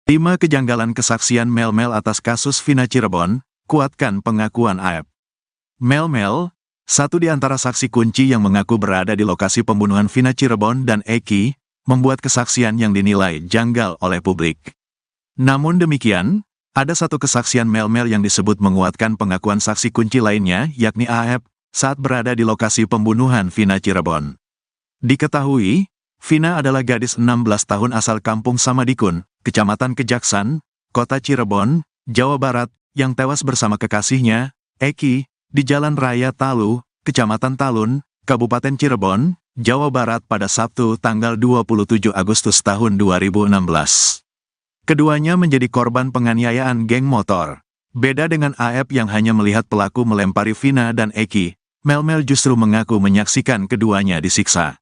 Lima kejanggalan kesaksian Mel-Mel atas kasus Vina Cirebon, kuatkan pengakuan AEP. Mel-Mel, satu di antara saksi kunci yang mengaku berada di lokasi pembunuhan Vina Cirebon dan Eki, membuat kesaksian yang dinilai janggal oleh publik. Namun demikian, ada satu kesaksian Mel-Mel yang disebut menguatkan pengakuan saksi kunci lainnya, yakni AEP, saat berada di lokasi pembunuhan Vina Cirebon. Diketahui, Vina adalah gadis 16 tahun asal kampung Samadikun, Kecamatan Kejaksan, Kota Cirebon, Jawa Barat, yang tewas bersama kekasihnya, Eki, di Jalan Raya Talu, Kecamatan Talun, Kabupaten Cirebon, Jawa Barat pada Sabtu tanggal 27 Agustus tahun 2016. Keduanya menjadi korban penganiayaan geng motor. Beda dengan AF yang hanya melihat pelaku melempari Vina dan Eki, Melmel justru mengaku menyaksikan keduanya disiksa.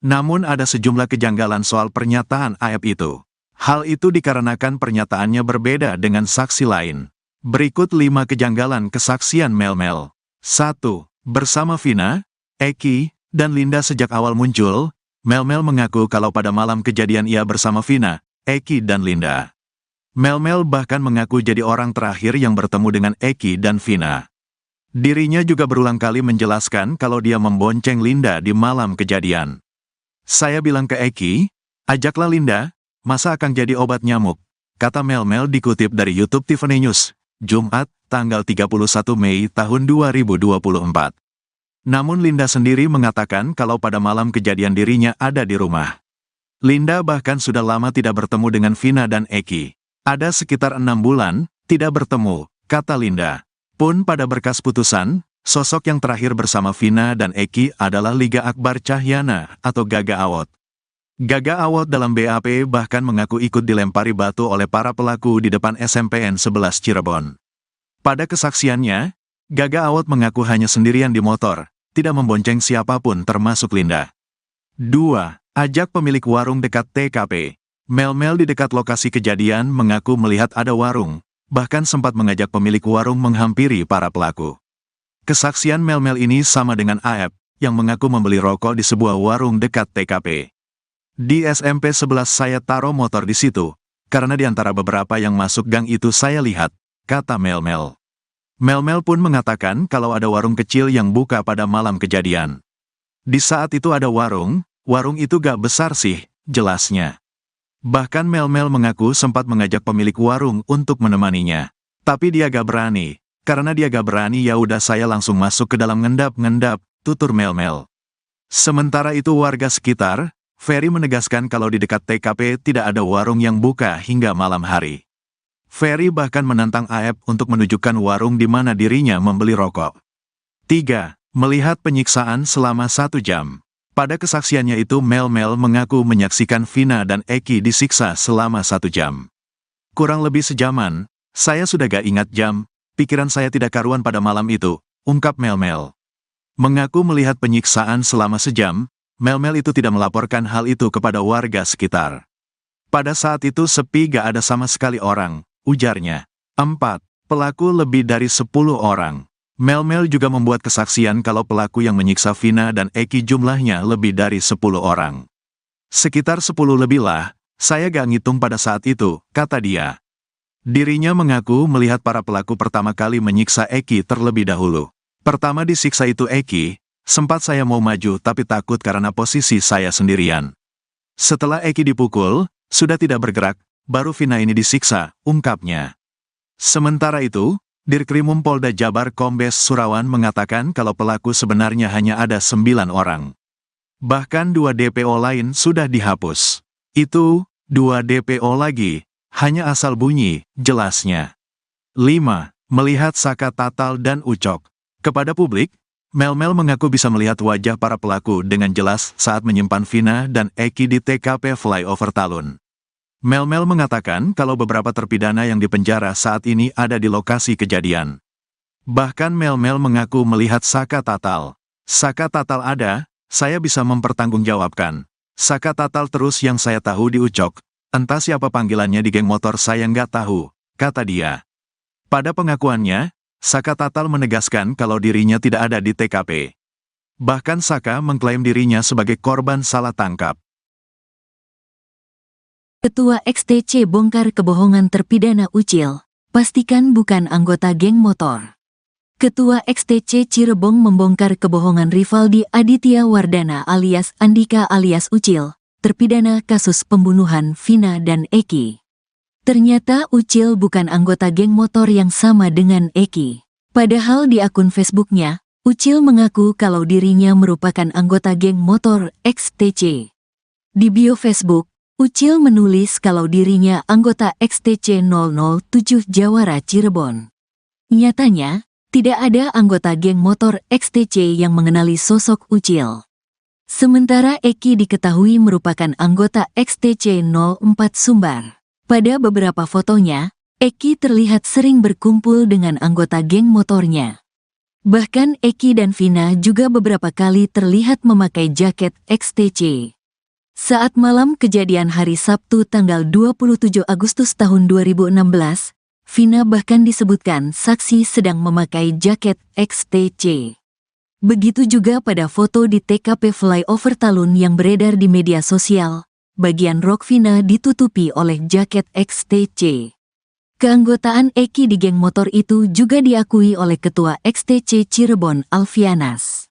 Namun ada sejumlah kejanggalan soal pernyataan AF itu. Hal itu dikarenakan pernyataannya berbeda dengan saksi lain. Berikut 5 kejanggalan kesaksian Melmel. 1. Bersama Vina, Eki, dan Linda sejak awal muncul, Melmel mengaku kalau pada malam kejadian ia bersama Vina, Eki, dan Linda. Melmel bahkan mengaku jadi orang terakhir yang bertemu dengan Eki dan Vina. Dirinya juga berulang kali menjelaskan kalau dia membonceng Linda di malam kejadian. Saya bilang ke Eki, ajaklah Linda, masa akan jadi obat nyamuk, kata Melmel dikutip dari YouTube Tiffany News, Jumat, tanggal 31 Mei tahun 2024. Namun Linda sendiri mengatakan kalau pada malam kejadian dirinya ada di rumah. Linda bahkan sudah lama tidak bertemu dengan Vina dan Eki. Ada sekitar 6 bulan, tidak bertemu, kata Linda. Pun pada berkas putusan, sosok yang terakhir bersama Vina dan Eki adalah Liga Akbar Cahyana atau Gaga Awot. Gaga Awot dalam BAP bahkan mengaku ikut dilempari batu oleh para pelaku di depan SMPN 11 Cirebon. Pada kesaksiannya, Gaga Awot mengaku hanya sendirian di motor, tidak membonceng siapapun termasuk Linda. 2. Ajak pemilik warung dekat TKP. Melmel di dekat lokasi kejadian mengaku melihat ada warung, bahkan sempat mengajak pemilik warung menghampiri para pelaku. Kesaksian Melmel ini sama dengan AF, yang mengaku membeli rokok di sebuah warung dekat TKP. Di SMP 11 saya taruh motor di situ, karena di antara beberapa yang masuk gang itu saya lihat, kata Melmel. Melmel pun mengatakan kalau ada warung kecil yang buka pada malam kejadian. Di saat itu ada warung itu gak besar sih, jelasnya. Bahkan Melmel mengaku sempat mengajak pemilik warung untuk menemaninya. Tapi dia gak berani. Karena dia gak berani ya udah saya langsung masuk ke dalam ngendap-ngendap, tutur Melmel. Sementara itu warga sekitar, Ferry menegaskan kalau di dekat TKP tidak ada warung yang buka hingga malam hari. Ferry bahkan menantang AF untuk menunjukkan warung di mana dirinya membeli rokok. 3. Melihat penyiksaan selama 1 jam. Pada kesaksiannya itu Melmel mengaku menyaksikan Vina dan Eki disiksa selama 1 jam. Kurang lebih sejaman, saya sudah gak ingat jam, pikiran saya tidak karuan pada malam itu, ungkap Melmel. Mengaku melihat penyiksaan selama sejam, Melmel itu tidak melaporkan hal itu kepada warga sekitar. Pada saat itu sepi gak ada sama sekali orang, ujarnya. 4. Pelaku lebih dari 10 orang. Melmel juga membuat kesaksian kalau pelaku yang menyiksa Vina dan Eki jumlahnya lebih dari 10 orang. Sekitar 10 lebih lah, saya gak ngitung pada saat itu, kata dia. Dirinya mengaku melihat para pelaku pertama kali menyiksa Eki terlebih dahulu. Pertama disiksa itu Eki, sempat saya mau maju tapi takut karena posisi saya sendirian. Setelah Eki dipukul, sudah tidak bergerak, baru Vina ini disiksa, ungkapnya. Sementara itu, Dirkrimum Polda Jabar Kombes Surawan mengatakan kalau pelaku sebenarnya hanya ada 9 orang. Bahkan 2 DPO lain sudah dihapus. Itu, 2 DPO lagi, hanya asal bunyi, jelasnya. 5. Melihat Saka Tatal dan Ucok. Kepada publik, Melmel mengaku bisa melihat wajah para pelaku dengan jelas saat menyimpan Vina dan Eki di TKP Flyover Talun. Melmel mengatakan kalau beberapa terpidana yang dipenjara saat ini ada di lokasi kejadian. Bahkan Melmel mengaku melihat Saka Tatal. Saka Tatal ada, saya bisa mempertanggungjawabkan. Saka Tatal terus yang saya tahu di Ucok. Entah siapa panggilannya di geng motor saya nggak tahu, kata dia. Pada pengakuannya, Saka Tatal menegaskan kalau dirinya tidak ada di TKP. Bahkan Saka mengklaim dirinya sebagai korban salah tangkap. Ketua XTC bongkar kebohongan terpidana Ucil, pastikan bukan anggota geng motor. Ketua XTC Cirebon membongkar kebohongan Rivaldi Aditya Wardana alias Andika alias Ucil, terpidana kasus pembunuhan Vina dan Eki. Ternyata Ucil bukan anggota geng motor yang sama dengan Eki. Padahal di akun Facebooknya, Ucil mengaku kalau dirinya merupakan anggota geng motor XTC. Di bio Facebook, Ucil menulis kalau dirinya anggota XTC 007 Jawara Cirebon. Nyatanya, Tidak ada anggota geng motor XTC yang mengenali sosok Ucil. Sementara Eki diketahui merupakan anggota XTC 04 Sumbar. Pada beberapa fotonya, Eki terlihat sering berkumpul dengan anggota geng motornya. Bahkan Eki dan Vina juga beberapa kali terlihat memakai jaket XTC. Saat malam kejadian hari Sabtu tanggal 27 Agustus tahun 2016, Vina bahkan disebutkan saksi sedang memakai jaket XTC. Begitu juga pada foto di TKP Flyover Talun yang beredar di media sosial, bagian rok Vina ditutupi oleh jaket XTC. Keanggotaan Eki di geng motor itu juga diakui oleh Ketua XTC Cirebon Alfianas.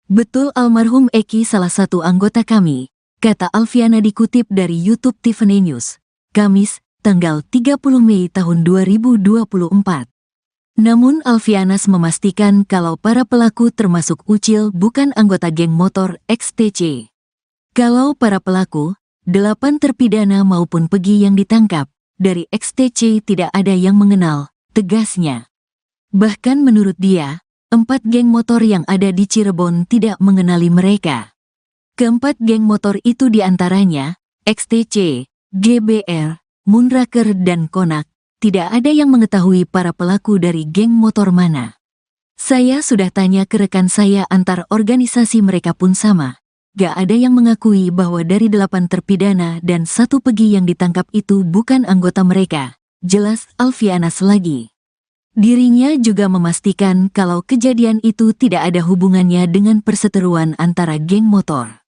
"Betul, almarhum Eki salah satu anggota kami," kata Alfiana dikutip dari YouTube Tiffany News, Kamis, tanggal 30 Mei tahun 2024. Namun Alfianas memastikan kalau para pelaku termasuk Ucil bukan anggota geng motor XTC. Kalau para pelaku, 8 terpidana maupun Pegi yang ditangkap, dari XTC tidak ada yang mengenal, tegasnya. Bahkan menurut dia, 4 geng motor yang ada di Cirebon tidak mengenali mereka. Keempat geng motor itu diantaranya, XTC, GBR, Moonraker dan Konak, tidak ada yang mengetahui para pelaku dari geng motor mana. Saya sudah tanya ke rekan saya antar organisasi mereka pun sama. Gak ada yang mengakui bahwa dari 8 terpidana dan 1 Pegi yang ditangkap itu bukan anggota mereka, jelas Alfianas lagi. Dirinya juga memastikan kalau kejadian itu tidak ada hubungannya dengan perseteruan antara geng motor.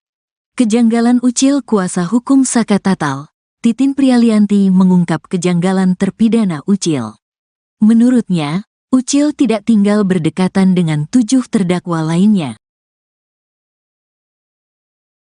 Kejanggalan Ucil kuasa hukum Saka Tatal, Titin Prialianti mengungkap kejanggalan terpidana Ucil. Menurutnya, Ucil tidak tinggal berdekatan dengan 7 terdakwa lainnya.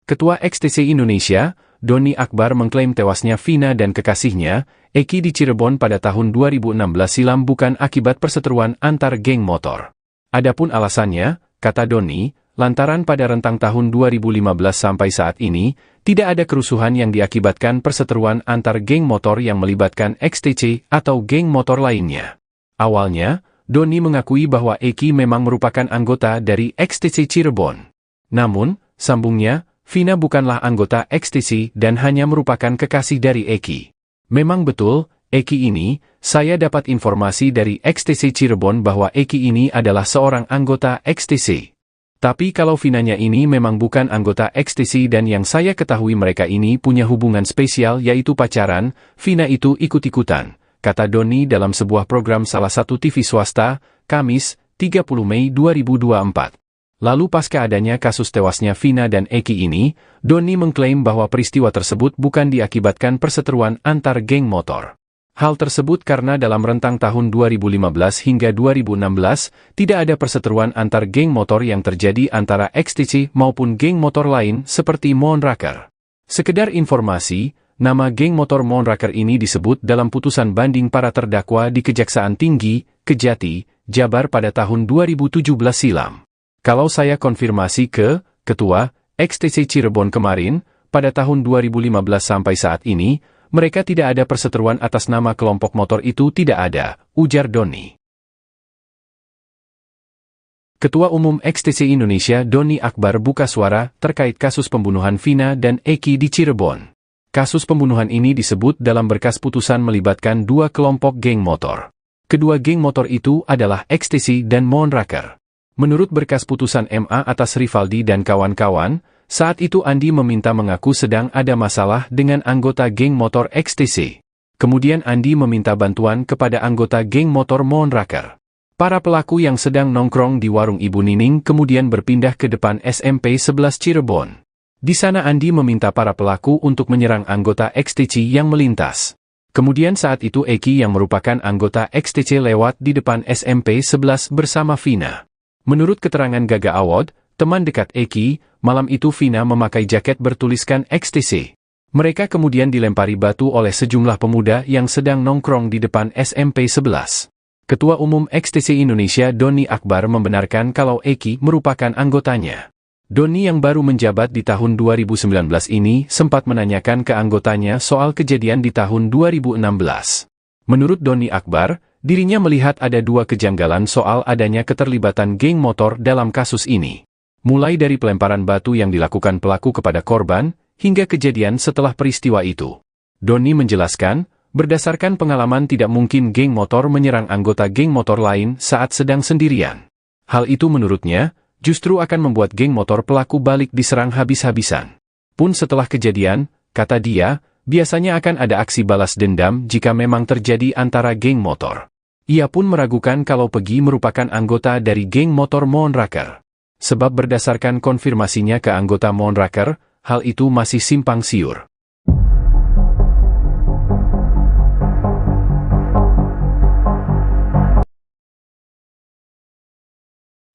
Ketua XTC Indonesia, Doni Akbar mengklaim tewasnya Vina dan kekasihnya, Eki di Cirebon pada tahun 2016 silam bukan akibat perseteruan antar geng motor. Adapun alasannya, kata Doni, lantaran pada rentang tahun 2015 sampai saat ini, tidak ada kerusuhan yang diakibatkan perseteruan antar geng motor yang melibatkan XTC atau geng motor lainnya. Awalnya, Doni mengakui bahwa Eki memang merupakan anggota dari XTC Cirebon. Namun, sambungnya, Vina bukanlah anggota XTC dan hanya merupakan kekasih dari Eki. Memang betul, Eki ini, saya dapat informasi dari XTC Cirebon bahwa Eki ini adalah seorang anggota XTC. Tapi kalau Vinanya ini memang bukan anggota XTC dan yang saya ketahui mereka ini punya hubungan spesial yaitu pacaran, Vina itu ikut-ikutan, kata Doni dalam sebuah program salah satu TV swasta, Kamis, 30 Mei 2024. Lalu pasca adanya kasus tewasnya Vina dan Eki ini, Doni mengklaim bahwa peristiwa tersebut bukan diakibatkan perseteruan antar geng motor. Hal tersebut karena dalam rentang tahun 2015 hingga 2016, tidak ada perseteruan antar geng motor yang terjadi antara XTC maupun geng motor lain seperti Moonraker. Sekedar informasi, nama geng motor Moonraker ini disebut dalam putusan banding para terdakwa di Kejaksaan Tinggi, Kejati, Jabar pada tahun 2017 silam. Kalau saya konfirmasi ke Ketua XTC Cirebon kemarin, pada tahun 2015 sampai saat ini, mereka tidak ada perseteruan atas nama kelompok motor itu tidak ada, ujar Doni. Ketua Umum XTC Indonesia Doni Akbar buka suara terkait kasus pembunuhan Vina dan Eki di Cirebon. Kasus pembunuhan ini disebut dalam berkas putusan melibatkan 2 kelompok geng motor. Kedua geng motor itu adalah XTC dan Moonraker. Menurut berkas putusan MA atas Rivaldi dan kawan-kawan, saat itu Andi meminta mengaku sedang ada masalah dengan anggota geng motor XTC. Kemudian Andi meminta bantuan kepada anggota geng motor Moonraker. Para pelaku yang sedang nongkrong di warung Ibu Nining kemudian berpindah ke depan SMP 11 Cirebon. Di sana Andi meminta para pelaku untuk menyerang anggota XTC yang melintas. Kemudian saat itu Eki yang merupakan anggota XTC lewat di depan SMP 11 bersama Vina. Menurut keterangan Gaga Awad, teman dekat Eki, malam itu Vina memakai jaket bertuliskan XTC. Mereka kemudian dilempari batu oleh sejumlah pemuda yang sedang nongkrong di depan SMP 11. Ketua Umum XTC Indonesia Doni Akbar membenarkan kalau Eki merupakan anggotanya. Doni yang baru menjabat di tahun 2019 ini sempat menanyakan ke anggotanya soal kejadian di tahun 2016. Menurut Doni Akbar, dirinya melihat ada dua kejanggalan soal adanya keterlibatan geng motor dalam kasus ini. Mulai dari pelemparan batu yang dilakukan pelaku kepada korban, hingga kejadian setelah peristiwa itu. Doni menjelaskan, berdasarkan pengalaman tidak mungkin geng motor menyerang anggota geng motor lain saat sedang sendirian. Hal itu menurutnya, justru akan membuat geng motor pelaku balik diserang habis-habisan. Pun setelah kejadian, kata dia, biasanya akan ada aksi balas dendam jika memang terjadi antara geng motor. Ia pun meragukan kalau Peggy merupakan anggota dari geng motor Moonraker. Sebab berdasarkan konfirmasinya ke anggota Moonraker, hal itu masih simpang siur.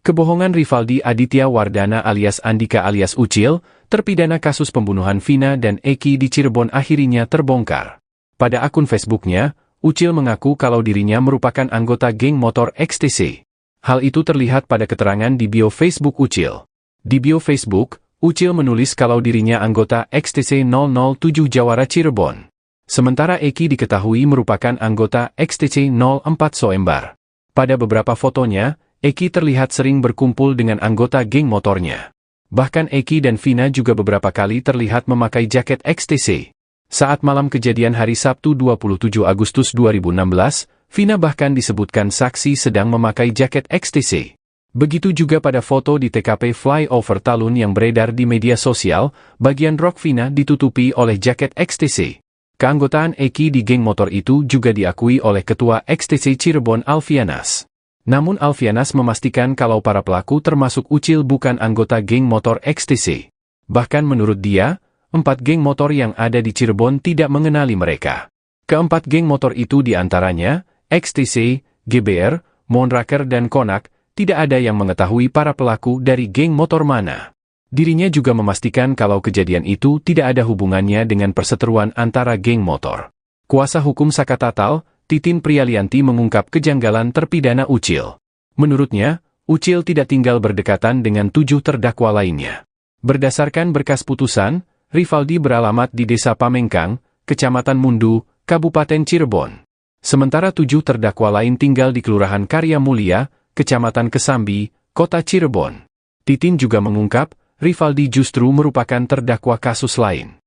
Kebohongan Rivaldi Aditya Wardana alias Andika alias Ucil, terpidana kasus pembunuhan Vina dan Eki di Cirebon akhirnya terbongkar. Pada akun Facebooknya, Ucil mengaku kalau dirinya merupakan anggota geng motor XTC. Hal itu terlihat pada keterangan di bio Facebook Ucil. Di bio Facebook, Ucil menulis kalau dirinya anggota XTC 007 Jawara Cirebon. Sementara Eki diketahui merupakan anggota XTC 04 Soembar. Pada beberapa fotonya, Eki terlihat sering berkumpul dengan anggota geng motornya. Bahkan Eki dan Vina juga beberapa kali terlihat memakai jaket XTC. Saat malam kejadian hari Sabtu 27 Agustus 2016, Vina bahkan disebutkan saksi sedang memakai jaket XTC. Begitu juga pada foto di TKP Flyover Talun yang beredar di media sosial, bagian rok Vina ditutupi oleh jaket XTC. Keanggotaan Eki di geng motor itu juga diakui oleh Ketua XTC Cirebon Alfianas. Namun Alfianas memastikan kalau para pelaku termasuk Ucil bukan anggota geng motor XTC. Bahkan menurut dia, 4 geng motor yang ada di Cirebon tidak mengenali mereka. Keempat geng motor itu diantaranya, XTC, GBR, Moonraker dan Konak, tidak ada yang mengetahui para pelaku dari geng motor mana. Dirinya juga memastikan kalau kejadian itu tidak ada hubungannya dengan perseteruan antara geng motor. Kuasa hukum Sakatatal, Titin Prialianti mengungkap kejanggalan terpidana Ucil. Menurutnya, Ucil tidak tinggal berdekatan dengan 7 terdakwa lainnya. Berdasarkan berkas putusan, Rivaldi beralamat di Desa Pamengkang, Kecamatan Mundu, Kabupaten Cirebon. Sementara 7 terdakwa lain tinggal di Kelurahan Karya Mulia, Kecamatan Kesambi, Kota Cirebon. Titin juga mengungkap, Rivaldi justru merupakan terdakwa kasus lain.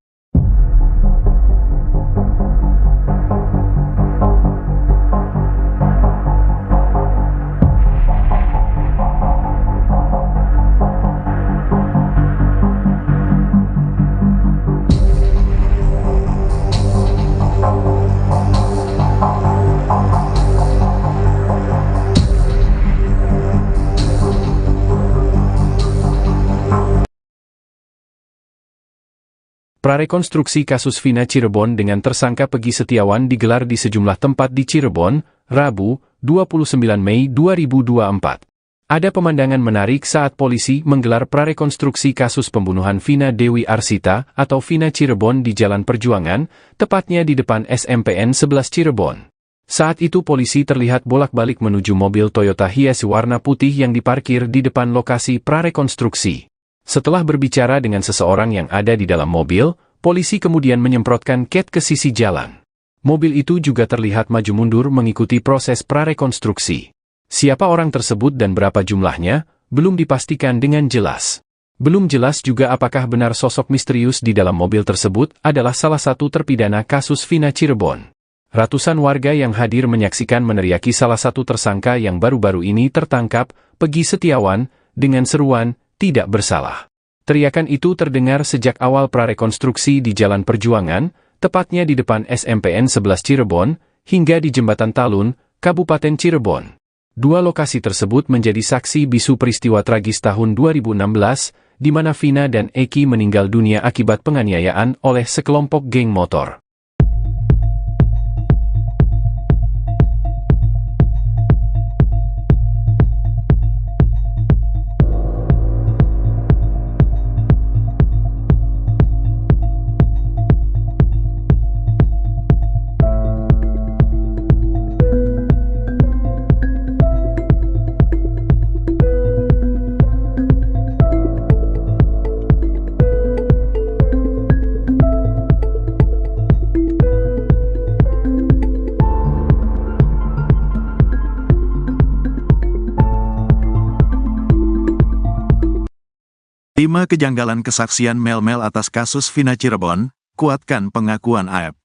Prarekonstruksi kasus Vina Cirebon dengan tersangka Peggy Setiawan digelar di sejumlah tempat di Cirebon, Rabu, 29 Mei 2024. Ada pemandangan menarik saat polisi menggelar prarekonstruksi kasus pembunuhan Vina Dewi Arsita atau Vina Cirebon di Jalan Perjuangan, tepatnya di depan SMPN 11 Cirebon. Saat itu polisi terlihat bolak-balik menuju mobil Toyota Hiace warna putih yang diparkir di depan lokasi prarekonstruksi. Setelah berbicara dengan seseorang yang ada di dalam mobil, polisi kemudian menyemprotkan cat ke sisi jalan. Mobil itu juga terlihat maju mundur mengikuti proses prarekonstruksi. Siapa orang tersebut dan berapa jumlahnya, belum dipastikan dengan jelas. Belum jelas juga apakah benar sosok misterius di dalam mobil tersebut adalah salah satu terpidana kasus Vina Cirebon. Ratusan warga yang hadir menyaksikan meneriaki salah satu tersangka yang baru-baru ini tertangkap, Peggy Setiawan, dengan seruan, "Tidak bersalah." Teriakan itu terdengar sejak awal prarekonstruksi di Jalan Perjuangan, tepatnya di depan SMPN 11 Cirebon, hingga di Jembatan Talun, Kabupaten Cirebon. Dua lokasi tersebut menjadi saksi bisu peristiwa tragis tahun 2016, di mana Vina dan Eki meninggal dunia akibat penganiayaan oleh sekelompok geng motor. 5 kejanggalan kesaksian Mel-Mel atas kasus Vina Cirebon, kuatkan pengakuan AEP.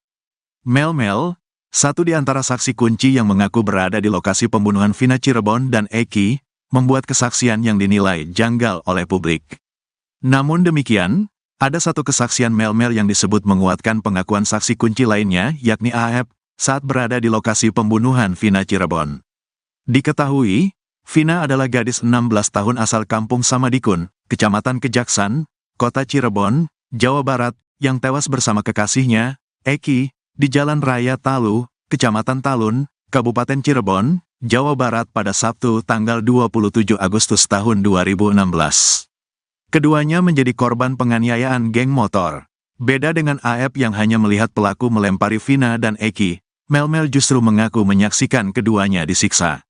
Mel-Mel, satu di antara saksi kunci yang mengaku berada di lokasi pembunuhan Vina Cirebon dan Eki, membuat kesaksian yang dinilai janggal oleh publik. Namun demikian, ada satu kesaksian Mel-Mel yang disebut menguatkan pengakuan saksi kunci lainnya, yakni AEP, saat berada di lokasi pembunuhan Vina Cirebon. Diketahui, Vina adalah gadis 16 tahun asal kampung Samadikun, Kecamatan Kejaksan, Kota Cirebon, Jawa Barat, yang tewas bersama kekasihnya, Eki, di Jalan Raya Talu, Kecamatan Talun, Kabupaten Cirebon, Jawa Barat pada Sabtu tanggal 27 Agustus tahun 2016. Keduanya menjadi korban penganiayaan geng motor. Beda dengan AEP yang hanya melihat pelaku melempari Vina dan Eki, Mel-Mel justru mengaku menyaksikan keduanya disiksa.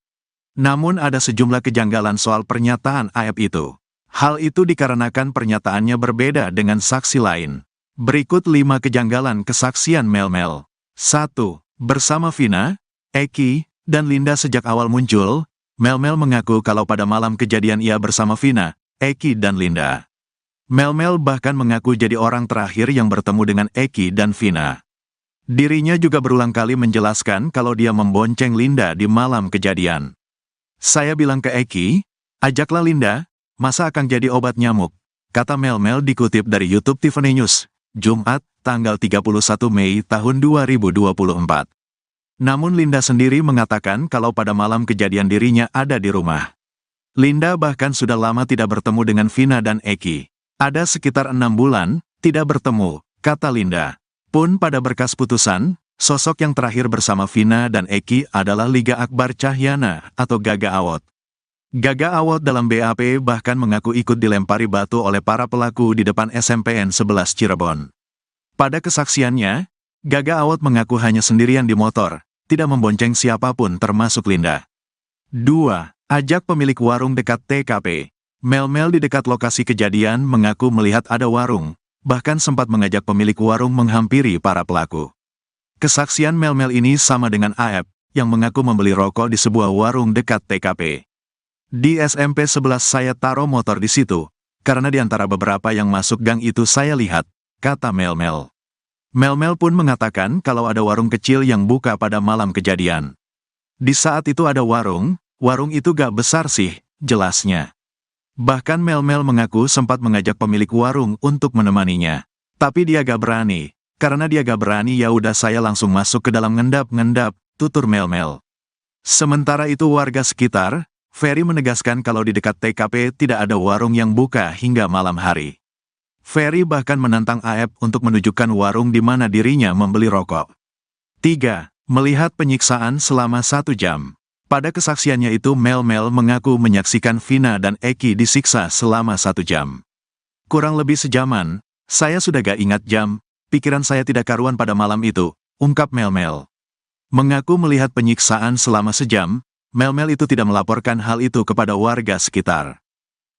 Namun ada sejumlah kejanggalan soal pernyataan AEP itu. Hal itu dikarenakan pernyataannya berbeda dengan saksi lain. Berikut 5 kejanggalan kesaksian Mel-Mel. 1. Bersama Vina, Eki, dan Linda sejak awal muncul, Mel-Mel mengaku kalau pada malam kejadian ia bersama Vina, Eki dan Linda. Mel-Mel bahkan mengaku jadi orang terakhir yang bertemu dengan Eki dan Vina. Dirinya juga berulang kali menjelaskan kalau dia membonceng Linda di malam kejadian. Saya bilang ke Eki, ajaklah Linda, masa akan jadi obat nyamuk, kata Mel-Mel dikutip dari YouTube Tiffany News, Jumat, tanggal 31 Mei tahun 2024. Namun Linda sendiri mengatakan kalau pada malam kejadian dirinya ada di rumah. Linda bahkan sudah lama tidak bertemu dengan Vina dan Eki. Ada sekitar 6 bulan, tidak bertemu, kata Linda. Pun pada berkas putusan, sosok yang terakhir bersama Vina dan Eki adalah Liga Akbar Cahyana atau Gaga Awot. Gaga Awot dalam BAP bahkan mengaku ikut dilempari batu oleh para pelaku di depan SMPN 11 Cirebon. Pada kesaksiannya, Gaga Awot mengaku hanya sendirian di motor, tidak membonceng siapapun termasuk Linda. 2. Ajak pemilik warung dekat TKP. Mel-Mel di dekat lokasi kejadian mengaku melihat ada warung, bahkan sempat mengajak pemilik warung menghampiri para pelaku. Kesaksian Mel-Mel ini sama dengan AEP, yang mengaku membeli rokok di sebuah warung dekat TKP. Di SMP 11 saya taruh motor di situ, karena di antara beberapa yang masuk gang itu saya lihat, kata Mel-Mel. Mel-Mel pun mengatakan kalau ada warung kecil yang buka pada malam kejadian. Di saat itu ada warung itu gak besar sih, jelasnya. Bahkan Mel-Mel mengaku sempat mengajak pemilik warung untuk menemaninya. Tapi dia gak berani. Karena dia gak berani ya udah saya langsung masuk ke dalam ngendap-ngendap, tutur Mel-Mel. Sementara itu warga sekitar, Ferry menegaskan kalau di dekat TKP tidak ada warung yang buka hingga malam hari. Ferry bahkan menantang AEP untuk menunjukkan warung di mana dirinya membeli rokok. 3. Melihat penyiksaan selama 1 jam. Pada kesaksiannya itu Mel-Mel mengaku menyaksikan Vina dan Eki disiksa selama 1 jam. Kurang lebih sejaman, saya sudah gak ingat jam, pikiran saya tidak karuan pada malam itu, ungkap Mel-Mel. Mengaku melihat penyiksaan selama sejam, Mel-Mel itu tidak melaporkan hal itu kepada warga sekitar.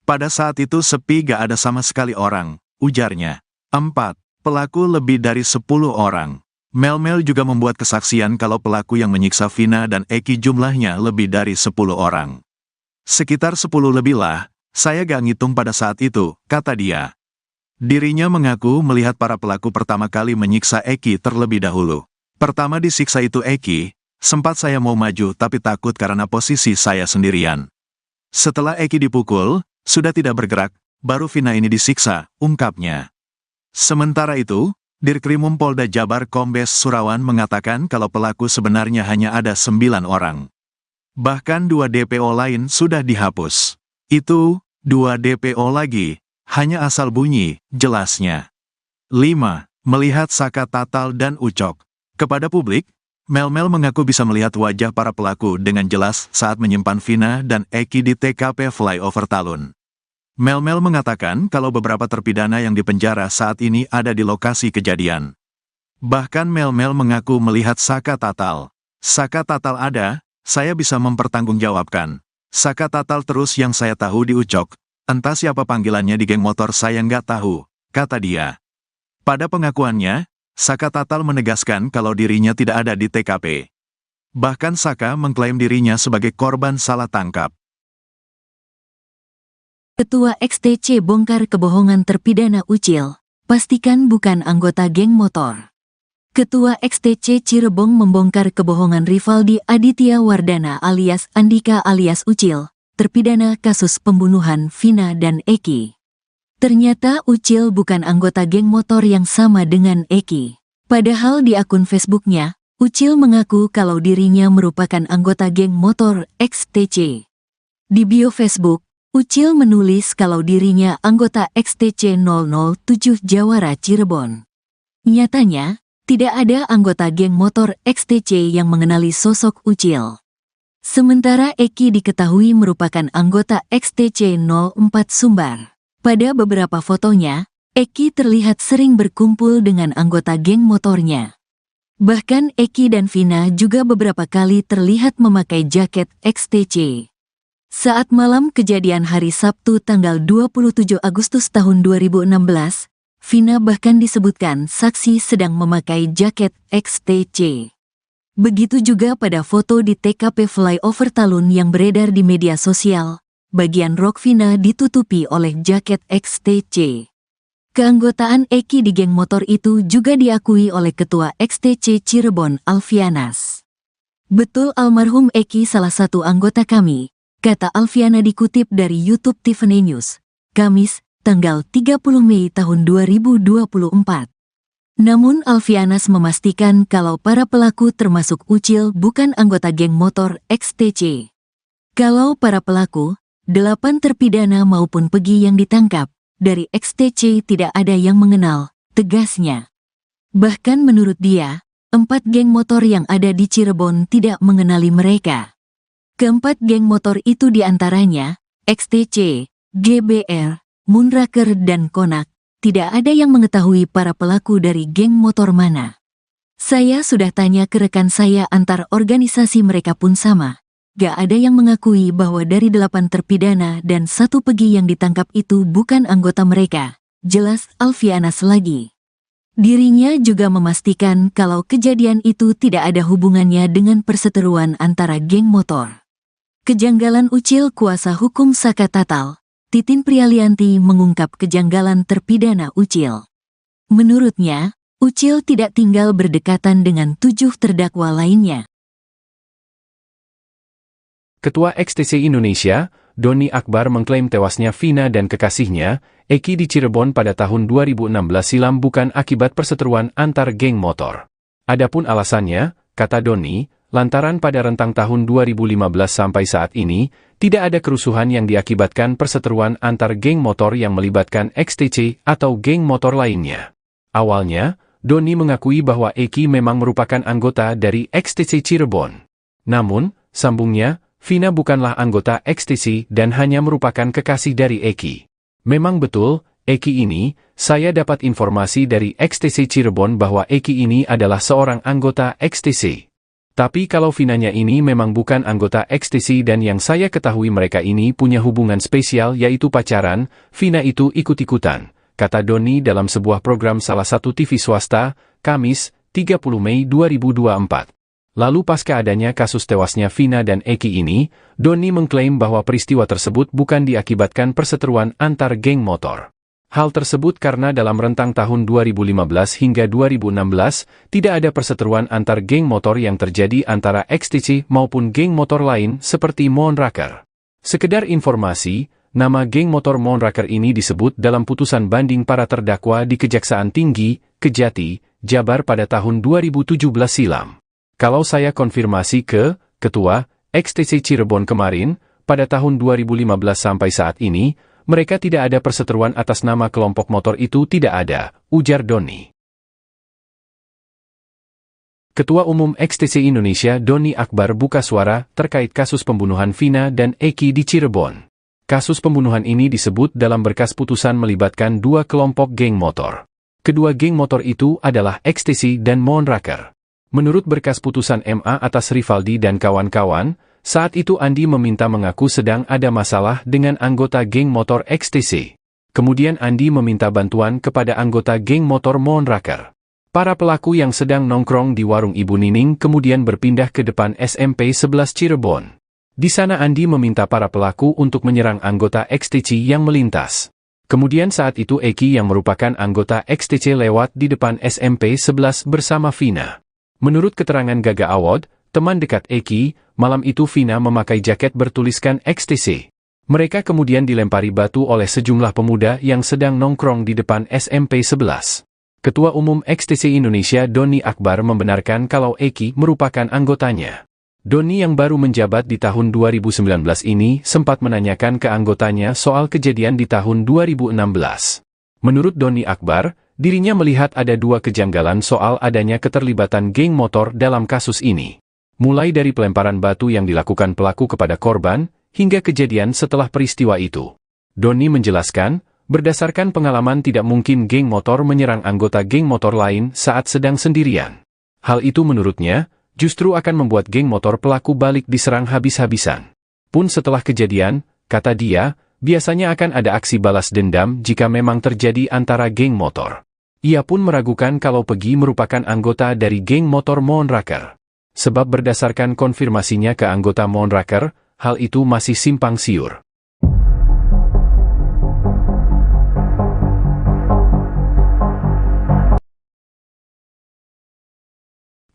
Pada saat itu sepi gak ada sama sekali orang, ujarnya. 4. Pelaku lebih dari 10 orang. Mel-Mel juga membuat kesaksian kalau pelaku yang menyiksa Vina dan Eki jumlahnya lebih dari 10 orang. Sekitar 10 lebih lah, saya gak ngitung pada saat itu, kata dia. Dirinya mengaku melihat para pelaku pertama kali menyiksa Eki terlebih dahulu. Pertama disiksa itu Eki, sempat saya mau maju tapi takut karena posisi saya sendirian. Setelah Eki dipukul, sudah tidak bergerak, baru Vina ini disiksa, ungkapnya. Sementara itu, Dirkrimum Polda Jabar Kombes Surawan mengatakan kalau pelaku sebenarnya hanya ada 9 orang. Bahkan 2 DPO lain sudah dihapus. Itu, 2 DPO lagi, hanya asal bunyi, jelasnya. 5. Melihat Saka Tatal dan Ucok. Kepada publik, Mel-Mel mengaku bisa melihat wajah para pelaku dengan jelas saat menyimpan Vina dan Eki di TKP Flyover Talun. Mel-Mel mengatakan kalau beberapa terpidana yang dipenjara saat ini ada di lokasi kejadian. Bahkan Mel-Mel mengaku melihat Saka Tatal. Saka Tatal ada, saya bisa mempertanggungjawabkan. Saka Tatal terus yang saya tahu di Ucok. Entah siapa panggilannya di geng motor saya nggak tahu, kata dia. Pada pengakuannya, Saka Tatal menegaskan kalau dirinya tidak ada di TKP. Bahkan Saka mengklaim dirinya sebagai korban salah tangkap. Ketua XTC bongkar kebohongan terpidana Ucil, pastikan bukan anggota geng motor. Ketua XTC Cirebon membongkar kebohongan Rivaldi Aditya Wardana alias Andika alias Ucil, terpidana kasus pembunuhan Vina dan Eki. Ternyata Ucil bukan anggota geng motor yang sama dengan Eki. Padahal di akun Facebooknya, Ucil mengaku kalau dirinya merupakan anggota geng motor XTC. Di bio Facebook, Ucil menulis kalau dirinya anggota XTC 007 Jawara Cirebon. Nyatanya, tidak ada anggota geng motor XTC yang mengenali sosok Ucil. Sementara Eki diketahui merupakan anggota XTC 04 Sumbar. Pada beberapa fotonya, Eki terlihat sering berkumpul dengan anggota geng motornya. Bahkan Eki dan Vina juga beberapa kali terlihat memakai jaket XTC. Saat malam kejadian hari Sabtu tanggal 27 Agustus tahun 2016, Vina bahkan disebutkan saksi sedang memakai jaket XTC. Begitu juga pada foto di TKP Flyover Talun yang beredar di media sosial, bagian rok Vina ditutupi oleh jaket XTC. Keanggotaan Eki di geng motor itu juga diakui oleh Ketua XTC Cirebon Alfianas. Betul almarhum Eki salah satu anggota kami, kata Alfiana dikutip dari YouTube Tiffany News, Kamis, tanggal 30 Mei tahun 2024. Namun Alfianas memastikan kalau para pelaku termasuk Ucil bukan anggota geng motor XTC. Kalau para pelaku, 8 terpidana maupun Pegi yang ditangkap, dari XTC tidak ada yang mengenal, tegasnya. Bahkan menurut dia, 4 geng motor yang ada di Cirebon tidak mengenali mereka. Keempat geng motor itu diantaranya, XTC, GBR, Moonraker dan Konak, tidak ada yang mengetahui para pelaku dari geng motor mana. Saya sudah tanya ke rekan saya antar organisasi mereka pun sama. Gak ada yang mengakui bahwa dari 8 terpidana dan 1 Pegi yang ditangkap itu bukan anggota mereka, jelas Alfianas lagi. Dirinya juga memastikan kalau kejadian itu tidak ada hubungannya dengan perseteruan antara geng motor. Kejanggalan Ucil kuasa hukum Saka Tatal, Titin Prialianti mengungkap kejanggalan terpidana Ucil. Menurutnya, Ucil tidak tinggal berdekatan dengan 7 terdakwa lainnya. Ketua XTC Indonesia, Doni Akbar mengklaim tewasnya Vina dan kekasihnya, Eki di Cirebon pada tahun 2016 silam bukan akibat perseteruan antar geng motor. Adapun alasannya, kata Doni, lantaran pada rentang tahun 2015 sampai saat ini, tidak ada kerusuhan yang diakibatkan perseteruan antar geng motor yang melibatkan XTC atau geng motor lainnya. Awalnya, Doni mengakui bahwa Eki memang merupakan anggota dari XTC Cirebon. Namun, sambungnya, Vina bukanlah anggota XTC dan hanya merupakan kekasih dari Eki. Memang betul, Eki ini, saya dapat informasi dari XTC Cirebon bahwa Eki ini adalah seorang anggota XTC. Tapi kalau Vinanya ini memang bukan anggota XTC dan yang saya ketahui mereka ini punya hubungan spesial yaitu pacaran, Vina itu ikut-ikutan, kata Doni dalam sebuah program salah satu TV swasta, Kamis, 30 Mei 2024. Lalu pasca adanya kasus tewasnya Vina dan Eki ini, Doni mengklaim bahwa peristiwa tersebut bukan diakibatkan perseteruan antar geng motor. Hal tersebut karena dalam rentang tahun 2015 hingga 2016, tidak ada perseteruan antar geng motor yang terjadi antara XTC maupun geng motor lain seperti Moonraker. Sekedar informasi, nama geng motor Moonraker ini disebut dalam putusan banding para terdakwa di Kejaksaan Tinggi, Kejati, Jabar pada tahun 2017 silam. Kalau saya konfirmasi ke Ketua XTC Cirebon kemarin, pada tahun 2015 sampai saat ini, mereka tidak ada perseteruan atas nama kelompok motor itu tidak ada, ujar Doni. Ketua Umum XTC Indonesia Doni Akbar buka suara terkait kasus pembunuhan Vina dan Eki di Cirebon. Kasus pembunuhan ini disebut dalam berkas putusan melibatkan 2 kelompok geng motor. Kedua geng motor itu adalah XTC dan Moonraker. Menurut berkas putusan MA atas Rivaldi dan kawan-kawan, saat itu Andi meminta mengaku sedang ada masalah dengan anggota geng motor XTC. Kemudian Andi meminta bantuan kepada anggota geng motor Moonraker. Para pelaku yang sedang nongkrong di warung Ibu Nining kemudian berpindah ke depan SMP 11 Cirebon. Di sana Andi meminta para pelaku untuk menyerang anggota XTC yang melintas. Kemudian saat itu Eki yang merupakan anggota XTC lewat di depan SMP 11 bersama Vina. Menurut keterangan Gaga Awad, teman dekat Eki, malam itu Vina memakai jaket bertuliskan XTC. Mereka kemudian dilempari batu oleh sejumlah pemuda yang sedang nongkrong di depan SMP 11. Ketua Umum XTC Indonesia Doni Akbar membenarkan kalau Eki merupakan anggotanya. Doni yang baru menjabat di tahun 2019 ini sempat menanyakan ke anggotanya soal kejadian di tahun 2016. Menurut Doni Akbar, dirinya melihat ada dua kejanggalan soal adanya keterlibatan geng motor dalam kasus ini. Mulai dari pelemparan batu yang dilakukan pelaku kepada korban, hingga kejadian setelah peristiwa itu. Doni menjelaskan, berdasarkan pengalaman tidak mungkin geng motor menyerang anggota geng motor lain saat sedang sendirian. Hal itu menurutnya, justru akan membuat geng motor pelaku balik diserang habis-habisan. Pun setelah kejadian, kata dia, biasanya akan ada aksi balas dendam jika memang terjadi antara geng motor. Ia pun meragukan kalau Pegi merupakan anggota dari geng motor Moonraker. Sebab berdasarkan konfirmasinya ke anggota Moonraker, hal itu masih simpang siur.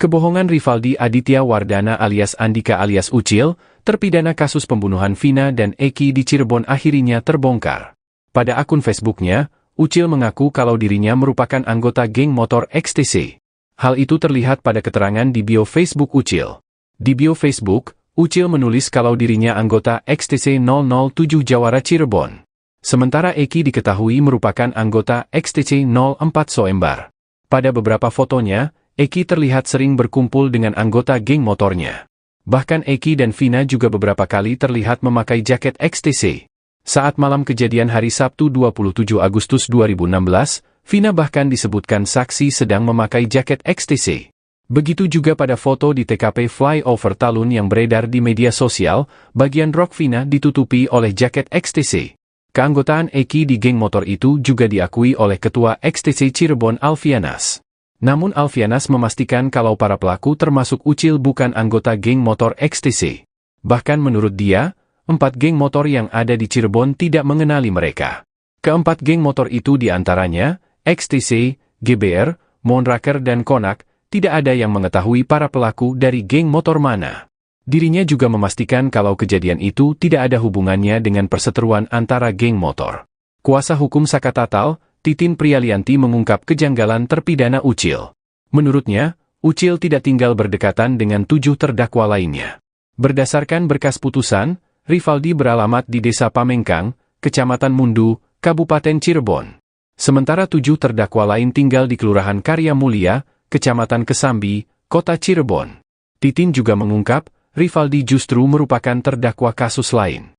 Kebohongan Rivaldi Aditya Wardana alias Andika alias Ucil, terpidana kasus pembunuhan Vina dan Eki di Cirebon akhirnya terbongkar. Pada akun Facebooknya, Ucil mengaku kalau dirinya merupakan anggota geng motor XTC. Hal itu terlihat pada keterangan di bio Facebook Ucil. Di bio Facebook, Ucil menulis kalau dirinya anggota XTC 007 Jawara Cirebon. Sementara Eki diketahui merupakan anggota XTC 04 Soembar. Pada beberapa fotonya, Eki terlihat sering berkumpul dengan anggota geng motornya. Bahkan Eki dan Vina juga beberapa kali terlihat memakai jaket XTC. Saat malam kejadian hari Sabtu 27 Agustus 2016, Vina bahkan disebutkan saksi sedang memakai jaket XTC. Begitu juga pada foto di TKP Flyover Talun yang beredar di media sosial, bagian rok Vina ditutupi oleh jaket XTC. Keanggotaan Eki di geng motor itu juga diakui oleh Ketua XTC Cirebon Alfianas. Namun Alfianas memastikan kalau para pelaku termasuk Ucil bukan anggota geng motor XTC. Bahkan menurut dia, 4 geng motor yang ada di Cirebon tidak mengenali mereka. Keempat geng motor itu diantaranya, XTC, GBR, Moonraker dan Konak, tidak ada yang mengetahui para pelaku dari geng motor mana. Dirinya juga memastikan kalau kejadian itu tidak ada hubungannya dengan perseteruan antara geng motor. Kuasa hukum Sakatatal, Titin Prialianti mengungkap kejanggalan terpidana Ucil. Menurutnya, Ucil tidak tinggal berdekatan dengan 7 terdakwa lainnya. Berdasarkan berkas putusan, Rivaldi beralamat di Desa Pamengkang, Kecamatan Mundu, Kabupaten Cirebon. Sementara 7 terdakwa lain tinggal di Kelurahan Karya Mulia, Kecamatan Kesambi, Kota Cirebon. Titin juga mengungkap, Rivaldi justru merupakan terdakwa kasus lain.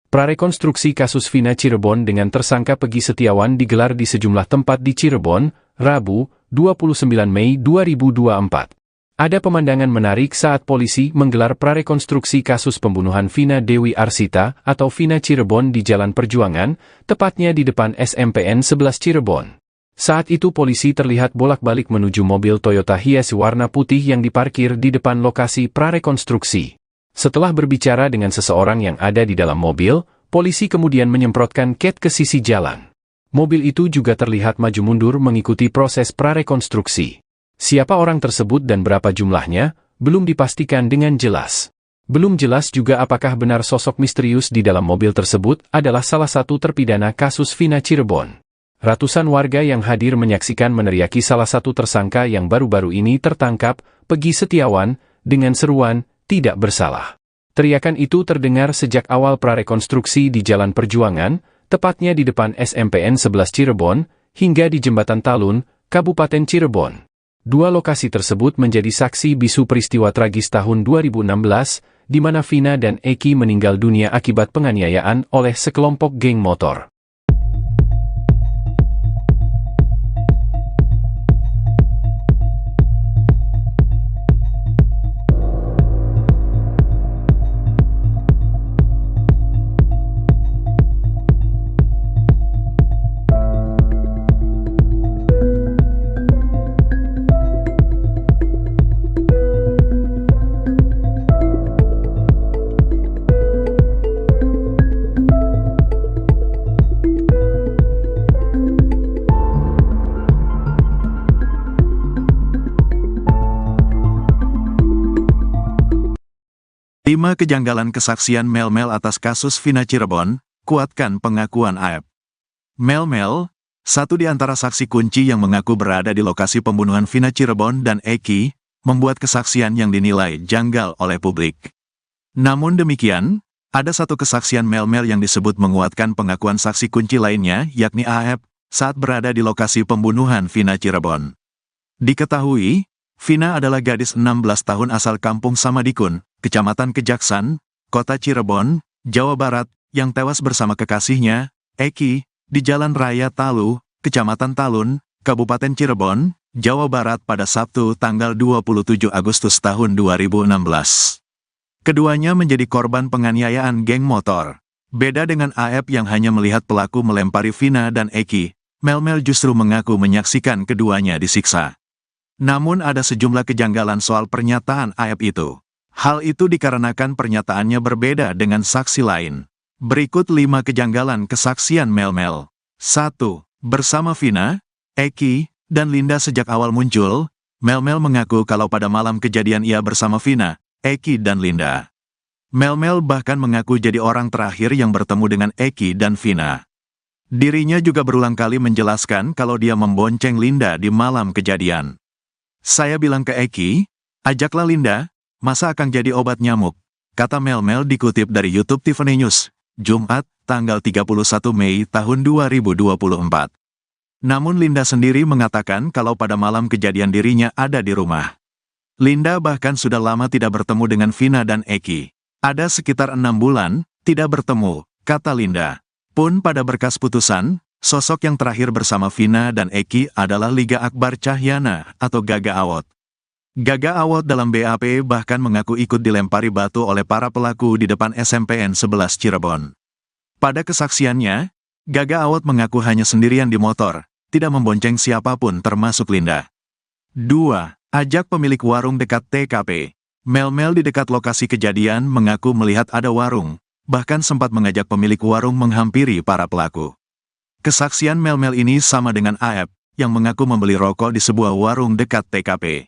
Prarekonstruksi kasus Vina Cirebon dengan tersangka Pegi Setiawan digelar di sejumlah tempat di Cirebon, Rabu, 29 Mei 2024. Ada pemandangan menarik saat polisi menggelar prarekonstruksi kasus pembunuhan Vina Dewi Arsita atau Vina Cirebon di Jalan Perjuangan, tepatnya di depan SMPN 11 Cirebon. Saat itu polisi terlihat bolak-balik menuju mobil Toyota Hiace warna putih yang diparkir di depan lokasi prarekonstruksi. Setelah berbicara dengan seseorang yang ada di dalam mobil, polisi kemudian menyemprotkan cat ke sisi jalan. Mobil itu juga terlihat maju mundur mengikuti proses prarekonstruksi. Siapa orang tersebut dan berapa jumlahnya, belum dipastikan dengan jelas. Belum jelas juga apakah benar sosok misterius di dalam mobil tersebut adalah salah satu terpidana kasus Vina Cirebon. Ratusan warga yang hadir menyaksikan meneriaki salah satu tersangka yang baru-baru ini tertangkap, Pegi Setiawan, dengan seruan, "Tidak bersalah." Teriakan itu terdengar sejak awal prarekonstruksi di Jalan Perjuangan, tepatnya di depan SMPN 11 Cirebon, hingga di Jembatan Talun, Kabupaten Cirebon. Dua lokasi tersebut menjadi saksi bisu peristiwa tragis tahun 2016, di mana Vina dan Eki meninggal dunia akibat penganiayaan oleh sekelompok geng motor. Lima kejanggalan kesaksian Mel-Mel atas kasus Vina Cirebon, kuatkan pengakuan AEP. Mel-Mel, satu di antara saksi kunci yang mengaku berada di lokasi pembunuhan Vina Cirebon dan Eki, membuat kesaksian yang dinilai janggal oleh publik. Namun demikian, ada satu kesaksian Mel-Mel yang disebut menguatkan pengakuan saksi kunci lainnya, yakni AEP, saat berada di lokasi pembunuhan Vina Cirebon. Diketahui, Vina adalah gadis 16 tahun asal kampung Samadikun, Kecamatan Kejaksan, Kota Cirebon, Jawa Barat, yang tewas bersama kekasihnya, Eki, di Jalan Raya Talu, Kecamatan Talun, Kabupaten Cirebon, Jawa Barat pada Sabtu tanggal 27 Agustus tahun 2016. Keduanya menjadi korban penganiayaan geng motor. Beda dengan AEP yang hanya melihat pelaku melempari Vina dan Eki, Mel-Mel justru mengaku menyaksikan keduanya disiksa. Namun ada sejumlah kejanggalan soal pernyataan AEP itu. Hal itu dikarenakan pernyataannya berbeda dengan saksi lain. Berikut 5 kejanggalan kesaksian Mel-Mel. 1. Bersama Vina, Eki, dan Linda sejak awal muncul, Mel-Mel mengaku kalau pada malam kejadian ia bersama Vina, Eki dan Linda. Mel-Mel bahkan mengaku jadi orang terakhir yang bertemu dengan Eki dan Vina. Dirinya juga berulang kali menjelaskan kalau dia membonceng Linda di malam kejadian. Saya bilang ke Eki, ajaklah Linda, masa akan jadi obat nyamuk, kata Mel-Mel dikutip dari YouTube Tiffany News, Jumat, tanggal 31 Mei tahun 2024. Namun Linda sendiri mengatakan kalau pada malam kejadian dirinya ada di rumah. Linda bahkan sudah lama tidak bertemu dengan Vina dan Eki. Ada sekitar 6 bulan, tidak bertemu, kata Linda. Pun pada berkas putusan, sosok yang terakhir bersama Vina dan Eki adalah Liga Akbar Cahyana atau Gaga Awot. Gaga Awot dalam BAP bahkan mengaku ikut dilempari batu oleh para pelaku di depan SMPN 11 Cirebon. Pada kesaksiannya, Gaga Awot mengaku hanya sendirian di motor, tidak membonceng siapapun termasuk Linda. 2. Ajak pemilik warung dekat TKP. Mel-Mel di dekat lokasi kejadian mengaku melihat ada warung, bahkan sempat mengajak pemilik warung menghampiri para pelaku. Kesaksian Mel-Mel ini sama dengan AEP, yang mengaku membeli rokok di sebuah warung dekat TKP.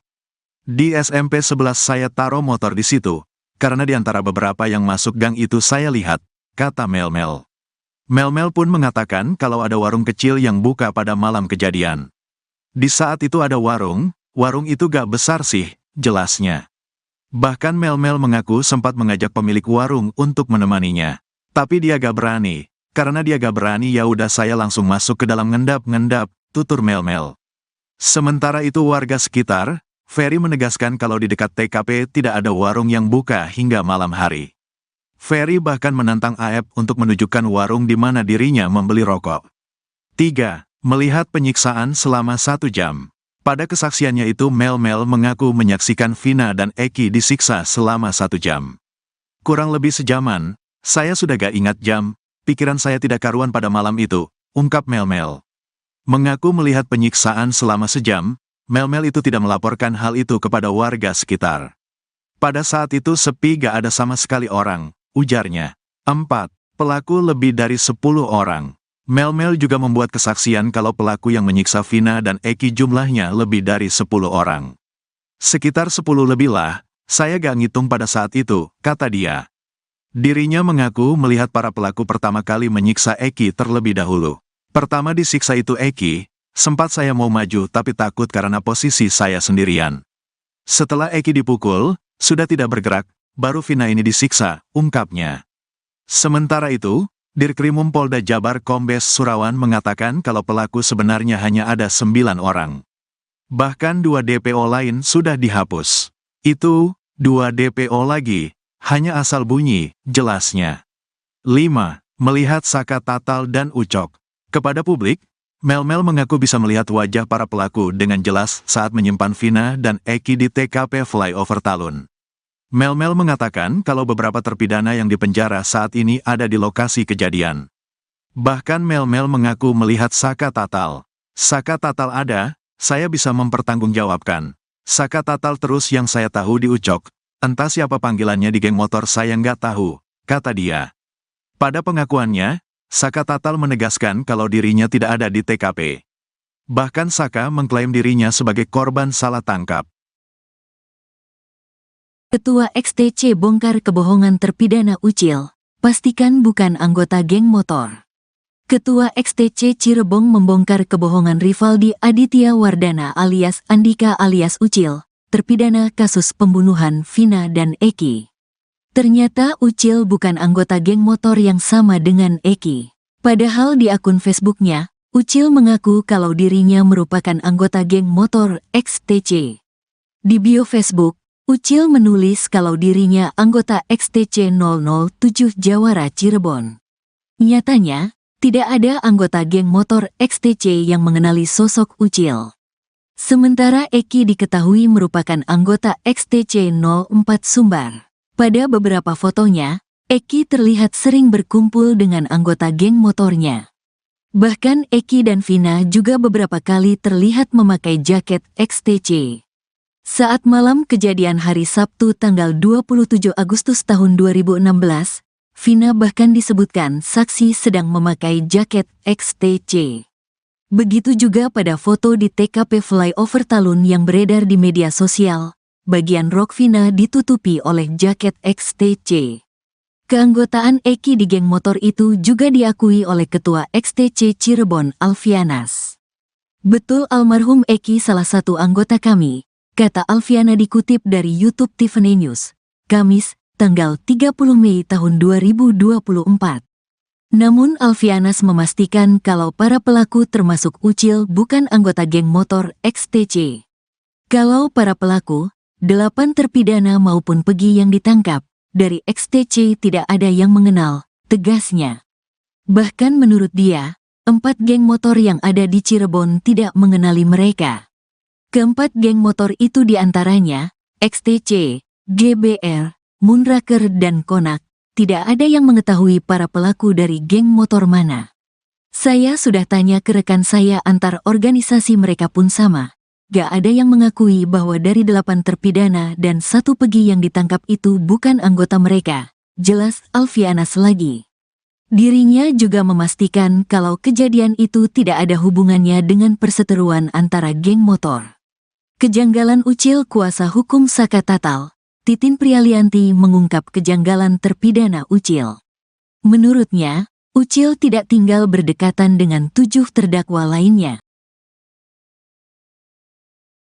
Di SMP 11 saya taruh motor di situ, karena di antara beberapa yang masuk gang itu saya lihat, kata Mel-Mel. Mel-Mel pun mengatakan kalau ada warung kecil yang buka pada malam kejadian. Di saat itu ada warung itu gak besar sih, jelasnya. Bahkan Mel-Mel mengaku sempat mengajak pemilik warung untuk menemaninya. Tapi dia gak berani, karena dia gak berani ya udah saya langsung masuk ke dalam ngendap-ngendap, tutur Mel-Mel. Sementara itu warga sekitar, Ferry menegaskan kalau di dekat TKP tidak ada warung yang buka hingga malam hari. Ferry bahkan menantang AEP untuk menunjukkan warung di mana dirinya membeli rokok. 3. Melihat penyiksaan selama 1 jam. Pada kesaksiannya itu Mel-Mel mengaku menyaksikan Vina dan Eki disiksa selama 1 jam. Kurang lebih sejaman, saya sudah gak ingat jam, pikiran saya tidak karuan pada malam itu, ungkap Mel-Mel. Mengaku melihat penyiksaan selama sejam, Mel-Mel itu tidak melaporkan hal itu kepada warga sekitar. Pada saat itu sepi gak ada sama sekali orang, ujarnya. 4. Pelaku lebih dari 10 orang. Mel-Mel juga membuat kesaksian kalau pelaku yang menyiksa Vina dan Eki jumlahnya lebih dari 10 orang. Sekitar 10 lebih lah, saya gak ngitung pada saat itu, kata dia. Dirinya mengaku melihat para pelaku pertama kali menyiksa Eki terlebih dahulu. Pertama disiksa itu Eki, sempat saya mau maju tapi takut karena posisi saya sendirian. Setelah Eki dipukul, sudah tidak bergerak, baru Vina ini disiksa, ungkapnya. Sementara itu, Dirkrimum Polda Jabar Kombes Surawan mengatakan kalau pelaku sebenarnya hanya ada 9 orang. Bahkan 2 DPO lain sudah dihapus. Itu, 2 DPO lagi, Hanya asal bunyi, jelasnya. 5. Melihat Saka Tatal dan Ucok. Kepada publik, Mel-Mel mengaku bisa melihat wajah para pelaku dengan jelas saat menyimpan Vina dan Eki di TKP Flyover Talun. Mel-Mel mengatakan kalau beberapa terpidana yang dipenjara saat ini ada di lokasi kejadian. Bahkan Mel-Mel mengaku melihat Saka Tatal. Saka Tatal ada, saya bisa mempertanggungjawabkan. Saka Tatal terus yang saya tahu di Ucok. Entah siapa panggilannya di geng motor saya nggak tahu, kata dia. Pada pengakuannya, Saka Tatal menegaskan kalau dirinya tidak ada di TKP. Bahkan Saka mengklaim dirinya sebagai korban salah tangkap. Ketua XTC bongkar kebohongan terpidana Ucil, pastikan bukan anggota geng motor. Ketua XTC Cirebon membongkar kebohongan Rivaldi Aditya Wardana alias Andika alias Ucil, terpidana kasus pembunuhan Vina dan Eki. Ternyata Ucil bukan anggota geng motor yang sama dengan Eki. Padahal di akun Facebooknya, Ucil mengaku kalau dirinya merupakan anggota geng motor XTC. Di bio Facebook, Ucil menulis kalau dirinya anggota XTC 007 Jawara Cirebon. Nyatanya, tidak ada anggota geng motor XTC yang mengenali sosok Ucil. Sementara Eki diketahui merupakan anggota XTC 04 Sumbar. Pada beberapa fotonya, Eki terlihat sering berkumpul dengan anggota geng motornya. Bahkan Eki dan Vina juga beberapa kali terlihat memakai jaket XTC. Saat malam kejadian hari Sabtu tanggal 27 Agustus tahun 2016, Vina bahkan disebutkan saksi sedang memakai jaket XTC. Begitu juga pada foto di TKP Flyover Talun yang beredar di media sosial. Bagian rok Vina ditutupi oleh jaket XTC. Keanggotaan Eki di geng motor itu juga diakui oleh Ketua XTC Cirebon Alfianas. Betul almarhum Eki salah satu anggota kami, kata Alfiana dikutip dari YouTube Tiffany News, Kamis, tanggal 30 Mei tahun 2024. Namun Alfianas memastikan kalau para pelaku termasuk Ucil bukan anggota geng motor XTC. Kalau para pelaku, 8 terpidana maupun Pegi yang ditangkap, dari XTC tidak ada yang mengenal, tegasnya. Bahkan menurut dia, 4 geng motor yang ada di Cirebon tidak mengenali mereka. Keempat geng motor itu diantaranya, XTC, GBR, Moonraker dan Konak, tidak ada yang mengetahui para pelaku dari geng motor mana. Saya sudah tanya ke rekan saya antar organisasi mereka pun sama. Gak ada yang mengakui bahwa dari 8 terpidana dan 1 Pegi yang ditangkap itu bukan anggota mereka, jelas Alfianas lagi. Dirinya juga memastikan kalau kejadian itu tidak ada hubungannya dengan perseteruan antara geng motor. Kejanggalan Ucil kuasa hukum Saka Tatal, Titin Prialianti mengungkap kejanggalan terpidana Ucil. Menurutnya, Ucil tidak tinggal berdekatan dengan 7 terdakwa lainnya.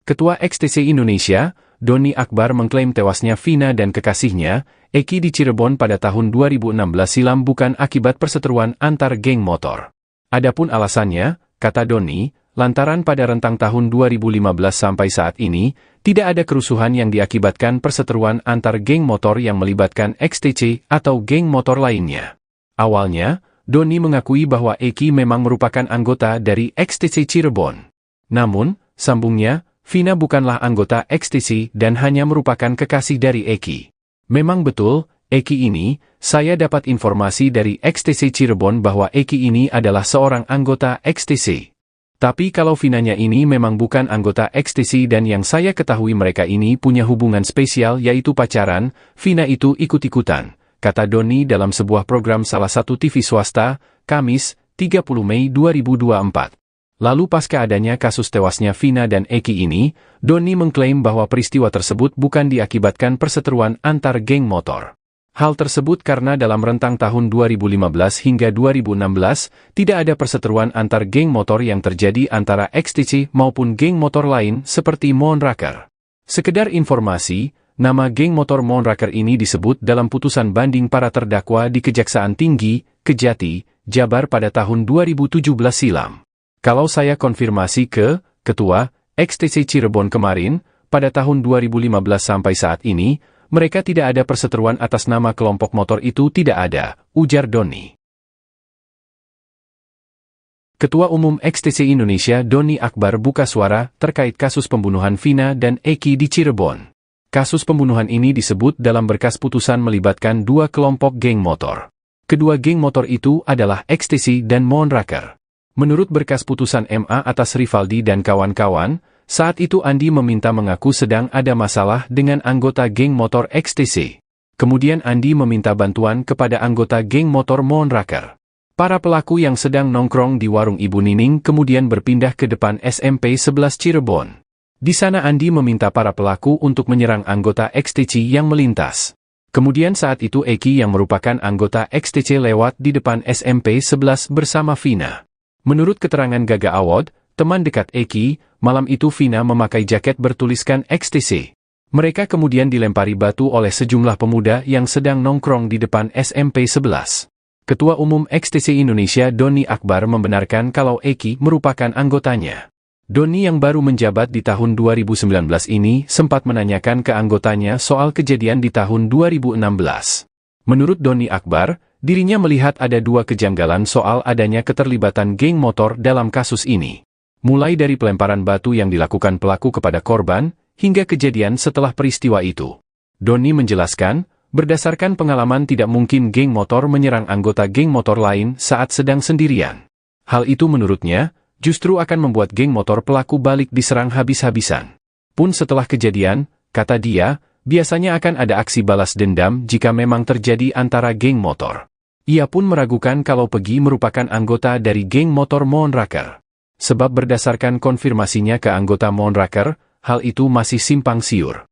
Ketua XTC Indonesia, Doni Akbar mengklaim tewasnya Vina dan kekasihnya, Eki di Cirebon pada tahun 2016 silam bukan akibat perseteruan antar geng motor. Adapun alasannya, kata Doni, lantaran pada rentang tahun 2015 sampai saat ini, tidak ada kerusuhan yang diakibatkan perseteruan antar geng motor yang melibatkan XTC atau geng motor lainnya. Awalnya, Doni mengakui bahwa Eki memang merupakan anggota dari XTC Cirebon. Namun, sambungnya, Vina bukanlah anggota XTC dan hanya merupakan kekasih dari Eki. Memang betul, Eki ini, saya dapat informasi dari XTC Cirebon bahwa Eki ini adalah seorang anggota XTC. Tapi kalau Vinanya ini memang bukan anggota XTC dan yang saya ketahui mereka ini punya hubungan spesial yaitu pacaran, Vina itu ikut-ikutan, kata Doni dalam sebuah program salah satu TV swasta, Kamis, 30 Mei 2024. Lalu pasca adanya kasus tewasnya Vina dan Eki ini, Doni mengklaim bahwa peristiwa tersebut bukan diakibatkan perseteruan antar geng motor. Hal tersebut karena dalam rentang tahun 2015 hingga 2016, tidak ada perseteruan antar geng motor yang terjadi antara XTC maupun geng motor lain seperti Moonraker. Sekedar informasi, nama geng motor Moonraker ini disebut dalam putusan banding para terdakwa di Kejaksaan Tinggi, Kejati, Jabar pada tahun 2017 silam. Kalau saya konfirmasi ke Ketua XTC Cirebon kemarin, pada tahun 2015 sampai saat ini, mereka tidak ada perseteruan atas nama kelompok motor itu tidak ada, ujar Doni. Ketua Umum XTC Indonesia Doni Akbar buka suara terkait kasus pembunuhan Vina dan Eki di Cirebon. Kasus pembunuhan ini disebut dalam berkas putusan melibatkan dua kelompok geng motor. Kedua geng motor itu adalah XTC dan Moonraker. Menurut berkas putusan MA atas Rivaldi dan kawan-kawan, saat itu Andi meminta mengaku sedang ada masalah dengan anggota geng motor XTC. Kemudian Andi meminta bantuan kepada anggota geng motor Moonraker. Para pelaku yang sedang nongkrong di warung Ibu Nining kemudian berpindah ke depan SMP 11 Cirebon. Di sana Andi meminta para pelaku untuk menyerang anggota XTC yang melintas. Kemudian saat itu Eki yang merupakan anggota XTC lewat di depan SMP 11 bersama Vina. Menurut keterangan Gaga Awad, teman dekat Eki, malam itu Vina memakai jaket bertuliskan XTC. Mereka kemudian dilempari batu oleh sejumlah pemuda yang sedang nongkrong di depan SMP 11. Ketua Umum XTC Indonesia Doni Akbar membenarkan kalau Eki merupakan anggotanya. Doni yang baru menjabat di tahun 2019 ini sempat menanyakan ke anggotanya soal kejadian di tahun 2016. Menurut Doni Akbar, dirinya melihat ada dua kejanggalan soal adanya keterlibatan geng motor dalam kasus ini. Mulai dari pelemparan batu yang dilakukan pelaku kepada korban, hingga kejadian setelah peristiwa itu. Doni menjelaskan, berdasarkan pengalaman tidak mungkin geng motor menyerang anggota geng motor lain saat sedang sendirian. Hal itu menurutnya, justru akan membuat geng motor pelaku balik diserang habis-habisan. Pun setelah kejadian, kata dia, biasanya akan ada aksi balas dendam jika memang terjadi antara geng motor. Ia pun meragukan kalau Pegi merupakan anggota dari geng motor Moonraker. Sebab berdasarkan konfirmasinya ke anggota Moonraker, hal itu masih simpang siur.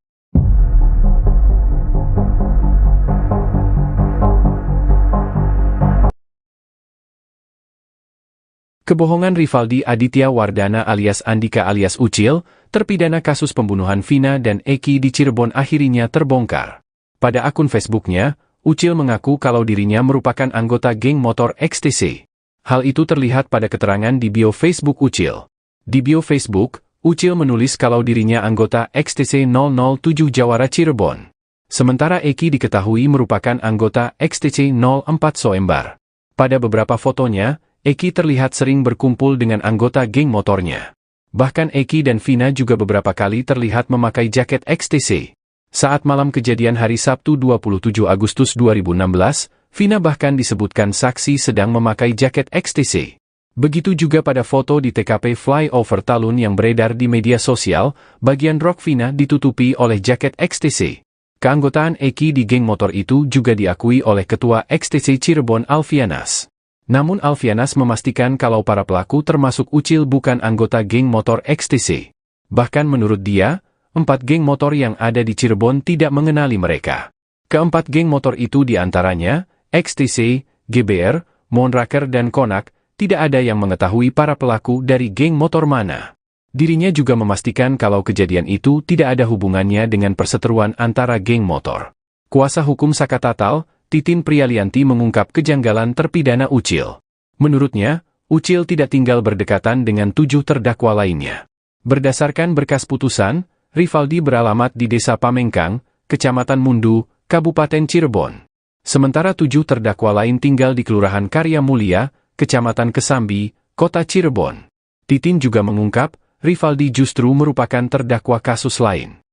Kebohongan Rivaldi Aditya Wardana alias Andika alias Ucil, terpidana kasus pembunuhan Vina dan Eki di Cirebon akhirnya terbongkar. Pada akun Facebooknya, Ucil mengaku kalau dirinya merupakan anggota geng motor XTC. Hal itu terlihat pada keterangan di bio Facebook Ucil. Di bio Facebook, Ucil menulis kalau dirinya anggota XTC 007 Jawara Cirebon. Sementara Eki diketahui merupakan anggota XTC 04 Soembar. Pada beberapa fotonya, Eki terlihat sering berkumpul dengan anggota geng motornya. Bahkan Eki dan Vina juga beberapa kali terlihat memakai jaket XTC. Saat malam kejadian hari Sabtu 27 Agustus 2016, Vina bahkan disebutkan saksi sedang memakai jaket XTC. Begitu juga pada foto di TKP Flyover Talun yang beredar di media sosial, bagian rok Vina ditutupi oleh jaket XTC. Keanggotaan Eki di geng motor itu juga diakui oleh Ketua XTC Cirebon Alfianas. Namun Alfianas memastikan kalau para pelaku termasuk Ucil bukan anggota geng motor XTC. Bahkan menurut dia, 4 geng motor yang ada di Cirebon tidak mengenali mereka. Keempat geng motor itu diantaranya, XTC, GBR, Moonraker dan Konak, tidak ada yang mengetahui para pelaku dari geng motor mana. Dirinya juga memastikan kalau kejadian itu tidak ada hubungannya dengan perseteruan antara geng motor. Kuasa hukum Sakatatal, Titin Prialianti mengungkap kejanggalan terpidana Ucil. Menurutnya, Ucil tidak tinggal berdekatan dengan 7 terdakwa lainnya. Berdasarkan berkas putusan, Rivaldi beralamat di Desa Pamengkang, Kecamatan Mundu, Kabupaten Cirebon. Sementara 7 terdakwa lain tinggal di Kelurahan Karya Mulia, Kecamatan Kesambi, Kota Cirebon. Titin juga mengungkap, Rivaldi justru merupakan terdakwa kasus lain.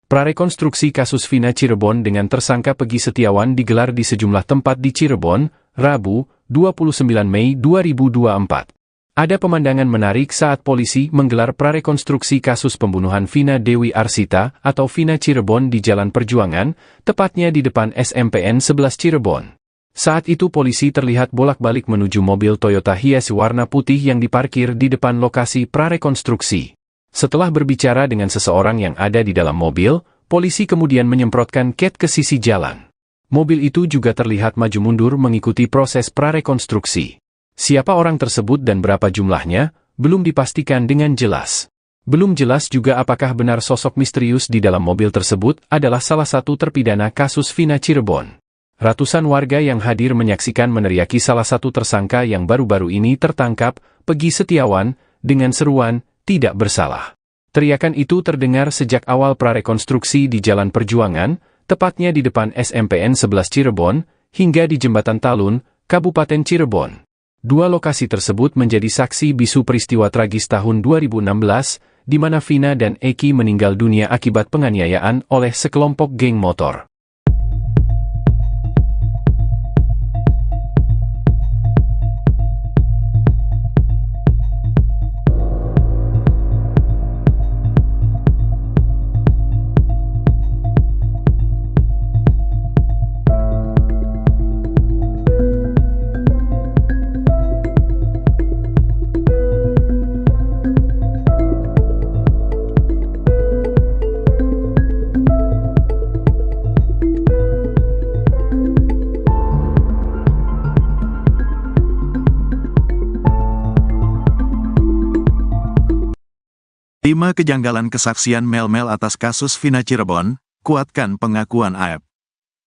Prarekonstruksi kasus Vina Cirebon dengan tersangka Pegi Setiawan digelar di sejumlah tempat di Cirebon, Rabu, 29 Mei 2024. Ada pemandangan menarik saat polisi menggelar prarekonstruksi kasus pembunuhan Vina Dewi Arsita atau Vina Cirebon di Jalan Perjuangan, tepatnya di depan SMPN 11 Cirebon. Saat itu polisi terlihat bolak-balik menuju mobil Toyota Hiace warna putih yang diparkir di depan lokasi prarekonstruksi. Setelah berbicara dengan seseorang yang ada di dalam mobil, polisi kemudian menyemprotkan cat ke sisi jalan. Mobil itu juga terlihat maju mundur mengikuti proses prarekonstruksi. Siapa orang tersebut dan berapa jumlahnya, belum dipastikan dengan jelas. Belum jelas juga apakah benar sosok misterius di dalam mobil tersebut adalah salah satu terpidana kasus Vina Cirebon. Ratusan warga yang hadir menyaksikan meneriaki salah satu tersangka yang baru-baru ini tertangkap, Peggy Setiawan, dengan seruan, "Tidak bersalah." Teriakan itu terdengar sejak awal prarekonstruksi di Jalan Perjuangan, tepatnya di depan SMPN 11 Cirebon, hingga di Jembatan Talun, Kabupaten Cirebon. Dua lokasi tersebut menjadi saksi bisu peristiwa tragis tahun 2016, di mana Vina dan Eki meninggal dunia akibat penganiayaan oleh sekelompok geng motor. Lima kejanggalan kesaksian Mel-Mel atas kasus Vina Cirebon, kuatkan pengakuan AEP.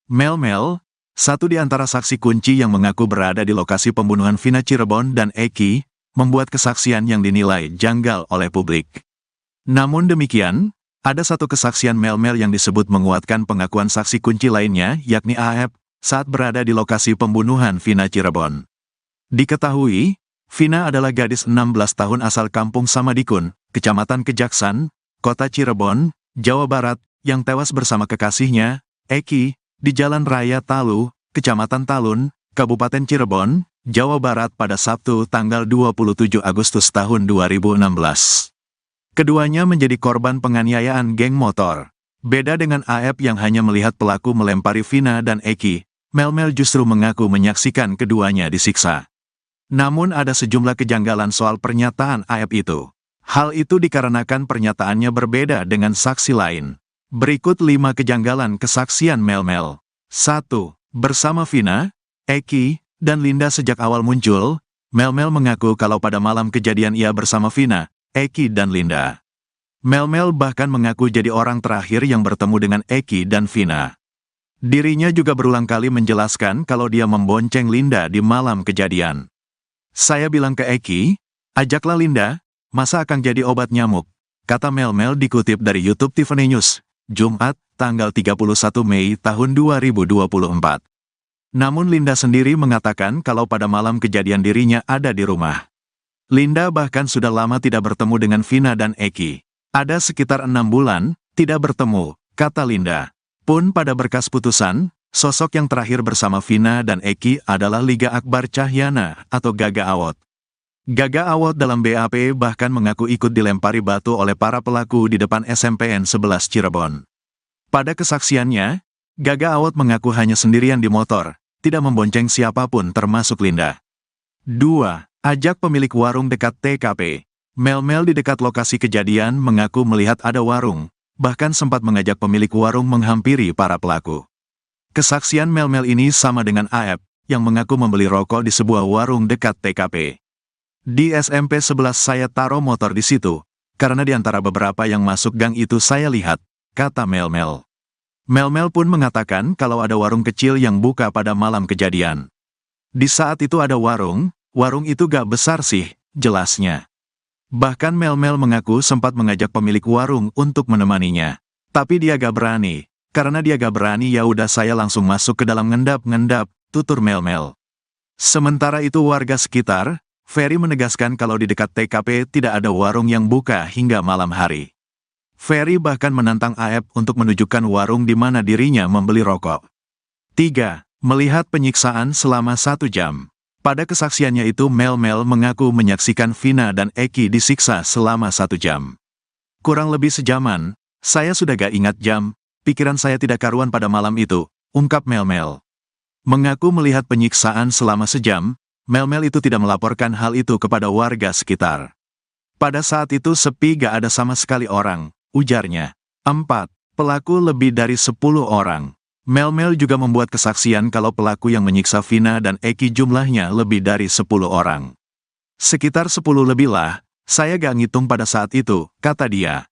Mel-Mel, satu di antara saksi kunci yang mengaku berada di lokasi pembunuhan Vina Cirebon dan Eki, membuat kesaksian yang dinilai janggal oleh publik. Namun demikian, ada satu kesaksian Mel-Mel yang disebut menguatkan pengakuan saksi kunci lainnya, yakni AEP, saat berada di lokasi pembunuhan Vina Cirebon. Diketahui, Vina adalah gadis 16 tahun asal kampung Samadikun, Kecamatan Kejaksan, Kota Cirebon, Jawa Barat, yang tewas bersama kekasihnya, Eki, di Jalan Raya Talu, Kecamatan Talun, Kabupaten Cirebon, Jawa Barat pada Sabtu tanggal 27 Agustus tahun 2016. Keduanya menjadi korban penganiayaan geng motor. Beda dengan AEP yang hanya melihat pelaku melempari Vina dan Eki, Mel-Mel justru mengaku menyaksikan keduanya disiksa. Namun ada sejumlah kejanggalan soal pernyataan AEP itu. Hal itu dikarenakan pernyataannya berbeda dengan saksi lain. Berikut 5 kejanggalan kesaksian Mel-Mel. 1. Bersama Vina, Eki, dan Linda sejak awal muncul, Mel-Mel mengaku kalau pada malam kejadian ia bersama Vina, Eki dan Linda. Mel-Mel bahkan mengaku jadi orang terakhir yang bertemu dengan Eki dan Vina. Dirinya juga berulang kali menjelaskan kalau dia membonceng Linda di malam kejadian. "Saya bilang ke Eki, ajaklah Linda, masa akan jadi obat nyamuk," kata Mel-Mel dikutip dari YouTube Tiffany News, Jumat, tanggal 31 Mei tahun 2024. Namun Linda sendiri mengatakan kalau pada malam kejadian dirinya ada di rumah. Linda bahkan sudah lama tidak bertemu dengan Vina dan Eki. Ada sekitar 6 bulan, tidak bertemu, kata Linda. Pun pada berkas putusan, sosok yang terakhir bersama Vina dan Eki adalah Liga Akbar Cahyana atau Gaga Awot. Gaga Awot dalam BAP bahkan mengaku ikut dilempari batu oleh para pelaku di depan SMPN 11 Cirebon. Pada kesaksiannya, Gaga Awot mengaku hanya sendirian di motor, tidak membonceng siapapun termasuk Linda. 2. Ajak pemilik warung dekat TKP. Mel-Mel di dekat lokasi kejadian mengaku melihat ada warung, bahkan sempat mengajak pemilik warung menghampiri para pelaku. Kesaksian Mel-Mel ini sama dengan AEP, yang mengaku membeli rokok di sebuah warung dekat TKP. "Di SMP 11 saya taruh motor di situ, karena di antara beberapa yang masuk gang itu saya lihat," kata Mel-Mel. Mel-Mel pun mengatakan kalau ada warung kecil yang buka pada malam kejadian. "Di saat itu ada warung itu gak besar sih," jelasnya. Bahkan Mel-Mel mengaku sempat mengajak pemilik warung untuk menemaninya. Tapi dia gak berani, karena dia gak berani ya udah saya langsung masuk ke dalam ngendap-ngendap, tutur Mel-Mel. Sementara itu warga sekitar, Ferry menegaskan kalau di dekat TKP tidak ada warung yang buka hingga malam hari. Ferry bahkan menantang AEP untuk menunjukkan warung di mana dirinya membeli rokok. 3. Melihat penyiksaan selama 1 jam. Pada kesaksiannya itu Mel-Mel mengaku menyaksikan Vina dan Eki disiksa selama 1 jam. "Kurang lebih sejaman, saya sudah gak ingat jam, pikiran saya tidak karuan pada malam itu," ungkap Mel-Mel. Mengaku melihat penyiksaan selama sejam, Mel-Mel itu tidak melaporkan hal itu kepada warga sekitar. "Pada saat itu sepi gak ada sama sekali orang," ujarnya. 4. Pelaku lebih dari 10 orang. Mel-Mel juga membuat kesaksian kalau pelaku yang menyiksa Vina dan Eki jumlahnya lebih dari 10 orang. Sekitar 10 lebih lah, saya gak ngitung pada saat itu, kata dia.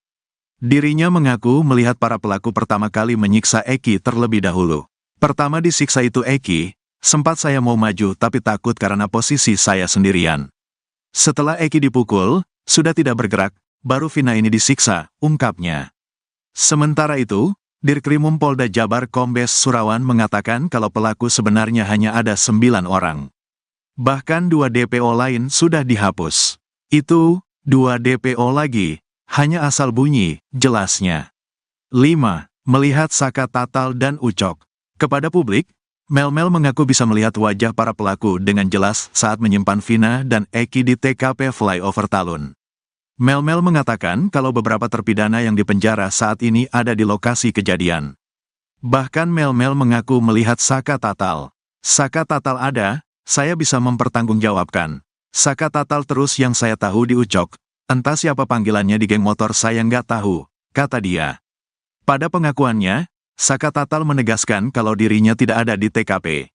Dirinya mengaku melihat para pelaku pertama kali menyiksa Eki terlebih dahulu. Pertama disiksa itu Eki, sempat saya mau maju tapi takut karena posisi saya sendirian. Setelah Eki dipukul, sudah tidak bergerak, baru Vina ini disiksa, ungkapnya. Sementara itu, Dirkrimum Polda Jabar Kombes Surawan mengatakan kalau pelaku sebenarnya hanya ada 9 orang. Bahkan 2 DPO lain sudah dihapus. Itu, 2 DPO lagi, hanya asal bunyi, jelasnya. 5. Melihat Saka Tatal dan Ucok. Kepada publik, Mel-Mel mengaku bisa melihat wajah para pelaku dengan jelas saat menyimpan Vina dan Eki di TKP Flyover Talun. Mel-Mel mengatakan kalau beberapa terpidana yang dipenjara saat ini ada di lokasi kejadian. Bahkan Mel-Mel mengaku melihat Saka Tatal. Saka Tatal ada, saya bisa mempertanggungjawabkan. Saka Tatal terus yang saya tahu di Ucok, entah siapa panggilannya di geng motor saya nggak tahu, kata dia. Pada pengakuannya, Saka Tatal menegaskan kalau dirinya tidak ada di TKP.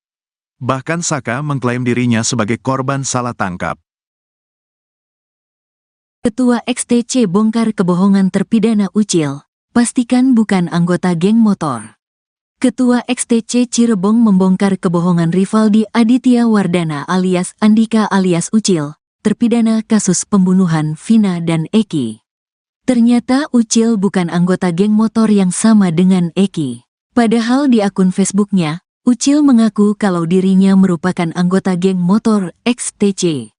Bahkan Saka mengklaim dirinya sebagai korban salah tangkap. Ketua XTC bongkar kebohongan terpidana Ucil, pastikan bukan anggota geng motor. Ketua XTC Cirebon membongkar kebohongan Rivaldi Aditya Wardana alias Andika alias Ucil, terpidana kasus pembunuhan Vina dan Eki. Ternyata Ucil bukan anggota geng motor yang sama dengan Eki. Padahal di akun Facebooknya, Ucil mengaku kalau dirinya merupakan anggota geng motor XTC.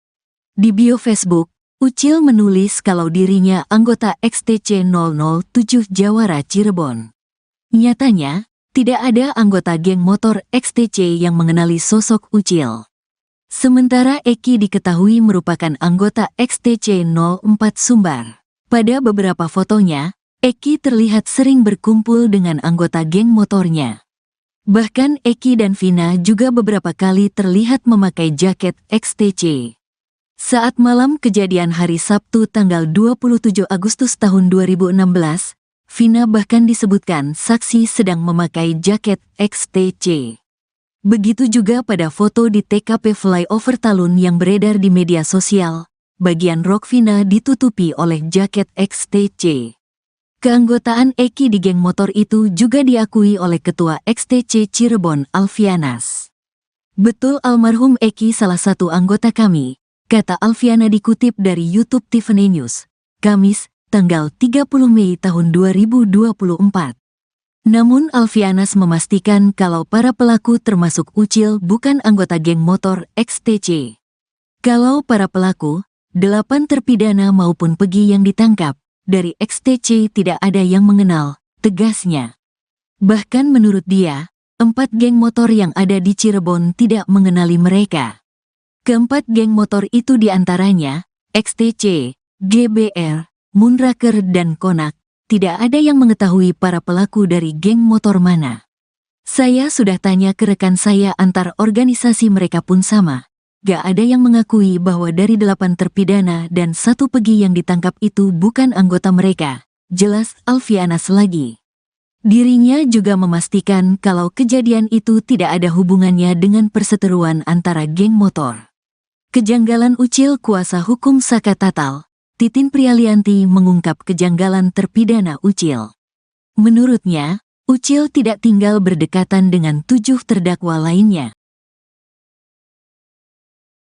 Di bio Facebook, Ucil menulis kalau dirinya anggota XTC 007 Jawara Cirebon. Nyatanya, tidak ada anggota geng motor XTC yang mengenali sosok Ucil. Sementara Eki diketahui merupakan anggota XTC 04 Sumbar. Pada beberapa fotonya, Eki terlihat sering berkumpul dengan anggota geng motornya. Bahkan Eki dan Vina juga beberapa kali terlihat memakai jaket XTC. Saat malam kejadian hari Sabtu tanggal 27 Agustus tahun 2016, Vina bahkan disebutkan saksi sedang memakai jaket XTC. Begitu juga pada foto di TKP Flyover Talun yang beredar di media sosial, bagian rok Vina ditutupi oleh jaket XTC. Keanggotaan Eki di geng motor itu juga diakui oleh Ketua XTC Cirebon Alfianas. Betul almarhum Eki salah satu anggota kami, kata Alfiana dikutip dari YouTube Tiffany News, Kamis, tanggal 30 Mei tahun 2024. Namun Alfianas memastikan kalau para pelaku termasuk Ucil bukan anggota geng motor XTC. Kalau para pelaku, 8 terpidana maupun Pegi yang ditangkap, dari XTC tidak ada yang mengenal, tegasnya. Bahkan menurut dia, 4 geng motor yang ada di Cirebon tidak mengenali mereka. Keempat geng motor itu diantaranya, XTC, GBR, Moonraker dan Konak, tidak ada yang mengetahui para pelaku dari geng motor mana. Saya sudah tanya ke rekan saya antar organisasi mereka pun sama. Gak ada yang mengakui bahwa dari 8 terpidana dan 1 Pegi yang ditangkap itu bukan anggota mereka, jelas Alfianas lagi. Dirinya juga memastikan kalau kejadian itu tidak ada hubungannya dengan perseteruan antara geng motor. Kejanggalan Ucil kuasa hukum Saka Tatal, Titin Prialianti mengungkap kejanggalan terpidana Ucil. Menurutnya, Ucil tidak tinggal berdekatan dengan 7 terdakwa lainnya.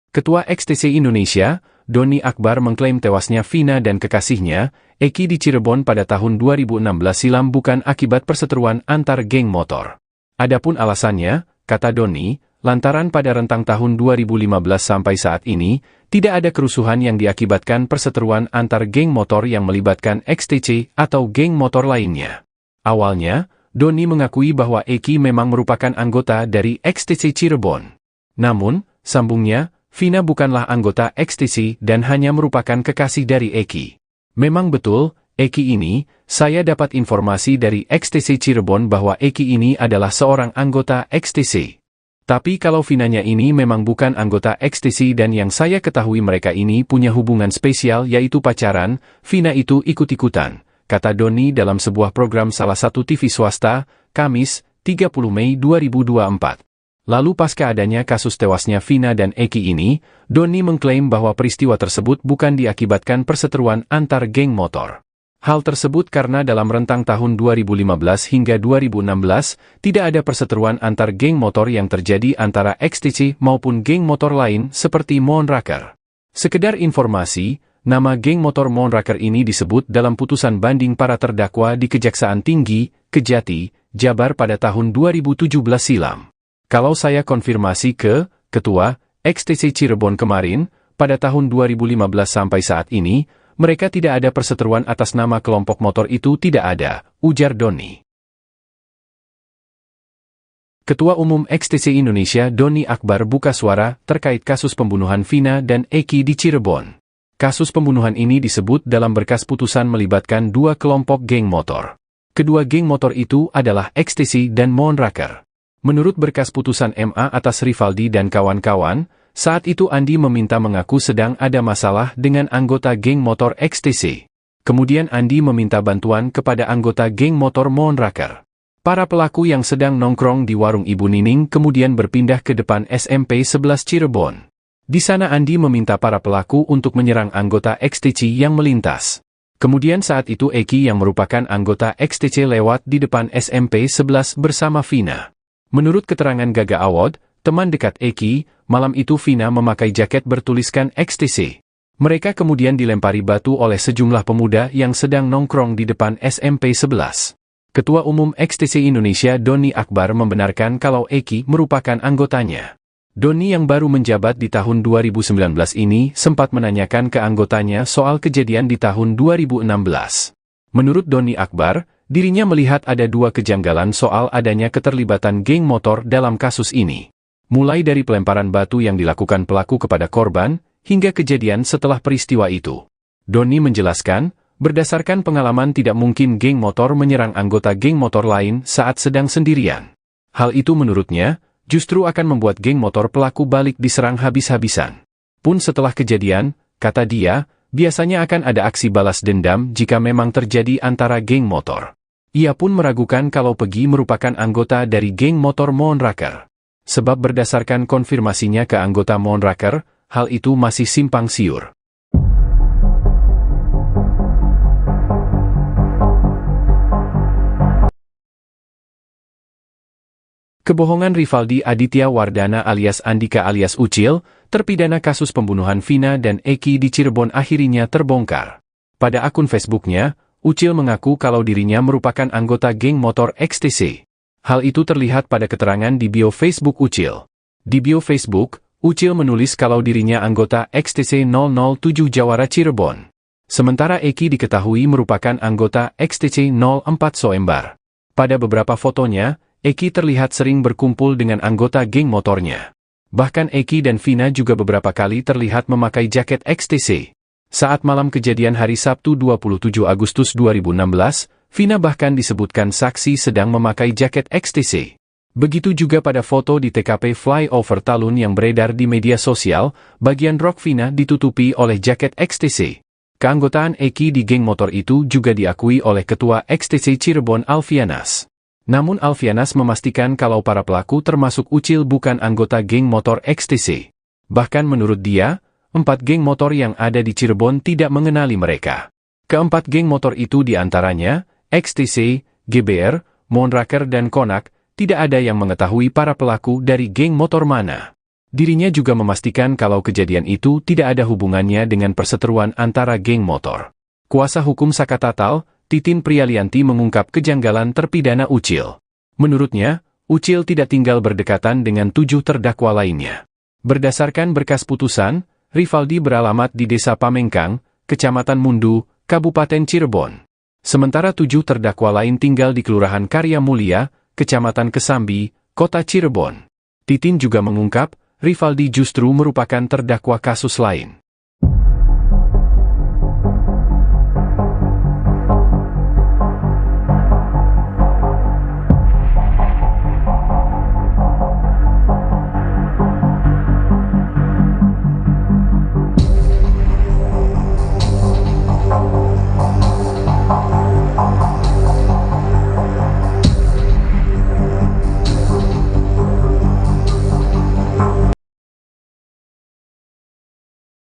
Ketua XTC Indonesia, Doni Akbar mengklaim tewasnya Vina dan kekasihnya, Eki di Cirebon pada tahun 2016 silam bukan akibat perseteruan antar geng motor. Adapun alasannya, kata Doni, lantaran pada rentang tahun 2015 sampai saat ini, tidak ada kerusuhan yang diakibatkan perseteruan antar geng motor yang melibatkan XTC atau geng motor lainnya. Awalnya, Doni mengakui bahwa Eki memang merupakan anggota dari XTC Cirebon. Namun, sambungnya, Vina bukanlah anggota XTC dan hanya merupakan kekasih dari Eki. Memang betul, Eki ini, saya dapat informasi dari XTC Cirebon bahwa Eki ini adalah seorang anggota XTC. Tapi kalau Vinanya ini memang bukan anggota XTC dan yang saya ketahui mereka ini punya hubungan spesial yaitu pacaran, Vina itu ikut-ikutan, kata Doni dalam sebuah program salah satu TV swasta, Kamis, 30 Mei 2024. Lalu pasca adanya kasus tewasnya Vina dan Eki ini, Doni mengklaim bahwa peristiwa tersebut bukan diakibatkan perseteruan antar geng motor. Hal tersebut karena dalam rentang tahun 2015 hingga 2016, tidak ada perseteruan antar geng motor yang terjadi antara XTC maupun geng motor lain seperti Moonraker. Sekedar informasi, nama geng motor Moonraker ini disebut dalam putusan banding para terdakwa di Kejaksaan Tinggi, Kejati, Jabar pada tahun 2017 silam. Kalau saya konfirmasi ke Ketua XTC Cirebon kemarin, pada tahun 2015 sampai saat ini, mereka tidak ada perseteruan atas nama kelompok motor itu tidak ada, ujar Doni. Ketua Umum XTC Indonesia Doni Akbar buka suara terkait kasus pembunuhan Vina dan Eki di Cirebon. Kasus pembunuhan ini disebut dalam berkas putusan melibatkan dua kelompok geng motor. Kedua geng motor itu adalah XTC dan Moonraker. Menurut berkas putusan MA atas Rivaldi dan kawan-kawan, saat itu Andi meminta mengaku sedang ada masalah dengan anggota geng motor XTC. Kemudian Andi meminta bantuan kepada anggota geng motor Moonraker. Para pelaku yang sedang nongkrong di warung Ibu Nining kemudian berpindah ke depan SMP 11 Cirebon. Di sana Andi meminta para pelaku untuk menyerang anggota XTC yang melintas. Kemudian saat itu Eki yang merupakan anggota XTC lewat di depan SMP 11 bersama Vina. Menurut keterangan Gaga Awad, teman dekat Eki, malam itu Vina memakai jaket bertuliskan XTC. Mereka kemudian dilempari batu oleh sejumlah pemuda yang sedang nongkrong di depan SMP 11. Ketua Umum XTC Indonesia Doni Akbar membenarkan kalau Eki merupakan anggotanya. Doni yang baru menjabat di tahun 2019 ini sempat menanyakan ke anggotanya soal kejadian di tahun 2016. Menurut Doni Akbar, dirinya melihat ada dua kejanggalan soal adanya keterlibatan geng motor dalam kasus ini. Mulai dari pelemparan batu yang dilakukan pelaku kepada korban, hingga kejadian setelah peristiwa itu. Doni menjelaskan, berdasarkan pengalaman tidak mungkin geng motor menyerang anggota geng motor lain saat sedang sendirian. Hal itu menurutnya, justru akan membuat geng motor pelaku balik diserang habis-habisan. Pun setelah kejadian, kata dia, biasanya akan ada aksi balas dendam jika memang terjadi antara geng motor. Ia pun meragukan kalau Pegi merupakan anggota dari geng motor Moonraker. Sebab berdasarkan konfirmasinya ke anggota Moonraker, hal itu masih simpang siur. Kebohongan Rivaldi Aditya Wardana alias Andika alias Ucil, terpidana kasus pembunuhan Vina dan Eki di Cirebon akhirnya terbongkar. Pada akun Facebooknya, Ucil mengaku kalau dirinya merupakan anggota geng motor XTC. Hal itu terlihat pada keterangan di bio Facebook Ucil. Di bio Facebook, Ucil menulis kalau dirinya anggota XTC 007 Jawara Cirebon. Sementara Eki diketahui merupakan anggota XTC 04 Soembar. Pada beberapa fotonya, Eki terlihat sering berkumpul dengan anggota geng motornya. Bahkan Eki dan Vina juga beberapa kali terlihat memakai jaket XTC. Saat malam kejadian hari Sabtu 27 Agustus 2016, Vina bahkan disebutkan saksi sedang memakai jaket XTC. Begitu juga pada foto di TKP Flyover Talun yang beredar di media sosial, bagian rok Vina ditutupi oleh jaket XTC. Keanggotaan Eki di geng motor itu juga diakui oleh Ketua XTC Cirebon Alfianas. Namun Alfianas memastikan kalau para pelaku termasuk Ucil bukan anggota geng motor XTC. Bahkan menurut dia, 4 geng motor yang ada di Cirebon tidak mengenali mereka. Keempat geng motor itu diantaranya, XTC, GBR, Moonraker dan Konak, tidak ada yang mengetahui para pelaku dari geng motor mana. Dirinya juga memastikan kalau kejadian itu tidak ada hubungannya dengan perseteruan antara geng motor. Kuasa hukum Sakatatal, Titin Prialianti mengungkap kejanggalan terpidana Ucil. Menurutnya, Ucil tidak tinggal berdekatan dengan 7 terdakwa lainnya. Berdasarkan berkas putusan, Rivaldi beralamat di Desa Pamengkang, Kecamatan Mundu, Kabupaten Cirebon. Sementara 7 terdakwa lain tinggal di Kelurahan Karya Mulia, Kecamatan Kesambi, Kota Cirebon. Titin juga mengungkap, Rivaldi justru merupakan terdakwa kasus lain.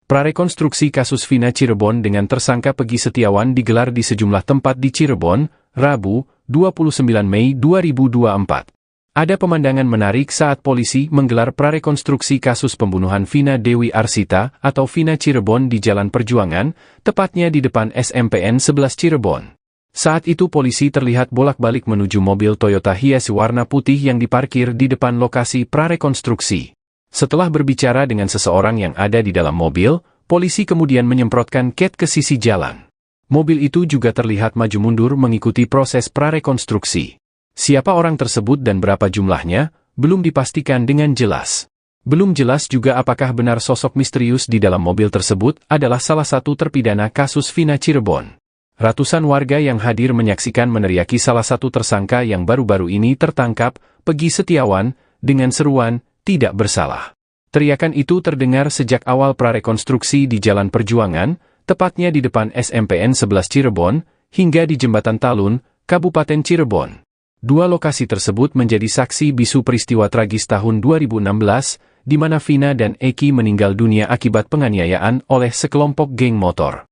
Prarekonstruksi kasus Vina Cirebon dengan tersangka Peggy Setiawan digelar di sejumlah tempat di Cirebon, Rabu, 29 Mei 2024. Ada pemandangan menarik saat polisi menggelar prarekonstruksi kasus pembunuhan Vina Dewi Arsita atau Vina Cirebon di Jalan Perjuangan, tepatnya di depan SMPN 11 Cirebon. Saat itu polisi terlihat bolak-balik menuju mobil Toyota Hiace warna putih yang diparkir di depan lokasi prarekonstruksi. Setelah berbicara dengan seseorang yang ada di dalam mobil, polisi kemudian menyemprotkan cat ke sisi jalan. Mobil itu juga terlihat maju mundur mengikuti proses prarekonstruksi. Siapa orang tersebut dan berapa jumlahnya, belum dipastikan dengan jelas. Belum jelas juga apakah benar sosok misterius di dalam mobil tersebut adalah salah satu terpidana kasus Vina Cirebon. Ratusan warga yang hadir menyaksikan meneriaki salah satu tersangka yang baru-baru ini tertangkap, Peggy Setiawan, dengan seruan, "Tidak bersalah." Teriakan itu terdengar sejak awal prarekonstruksi di Jalan Perjuangan, tepatnya di depan SMPN 11 Cirebon, hingga di Jembatan Talun, Kabupaten Cirebon. Dua lokasi tersebut menjadi saksi bisu peristiwa tragis tahun 2016, di mana Vina dan Eki meninggal dunia akibat penganiayaan oleh sekelompok geng motor.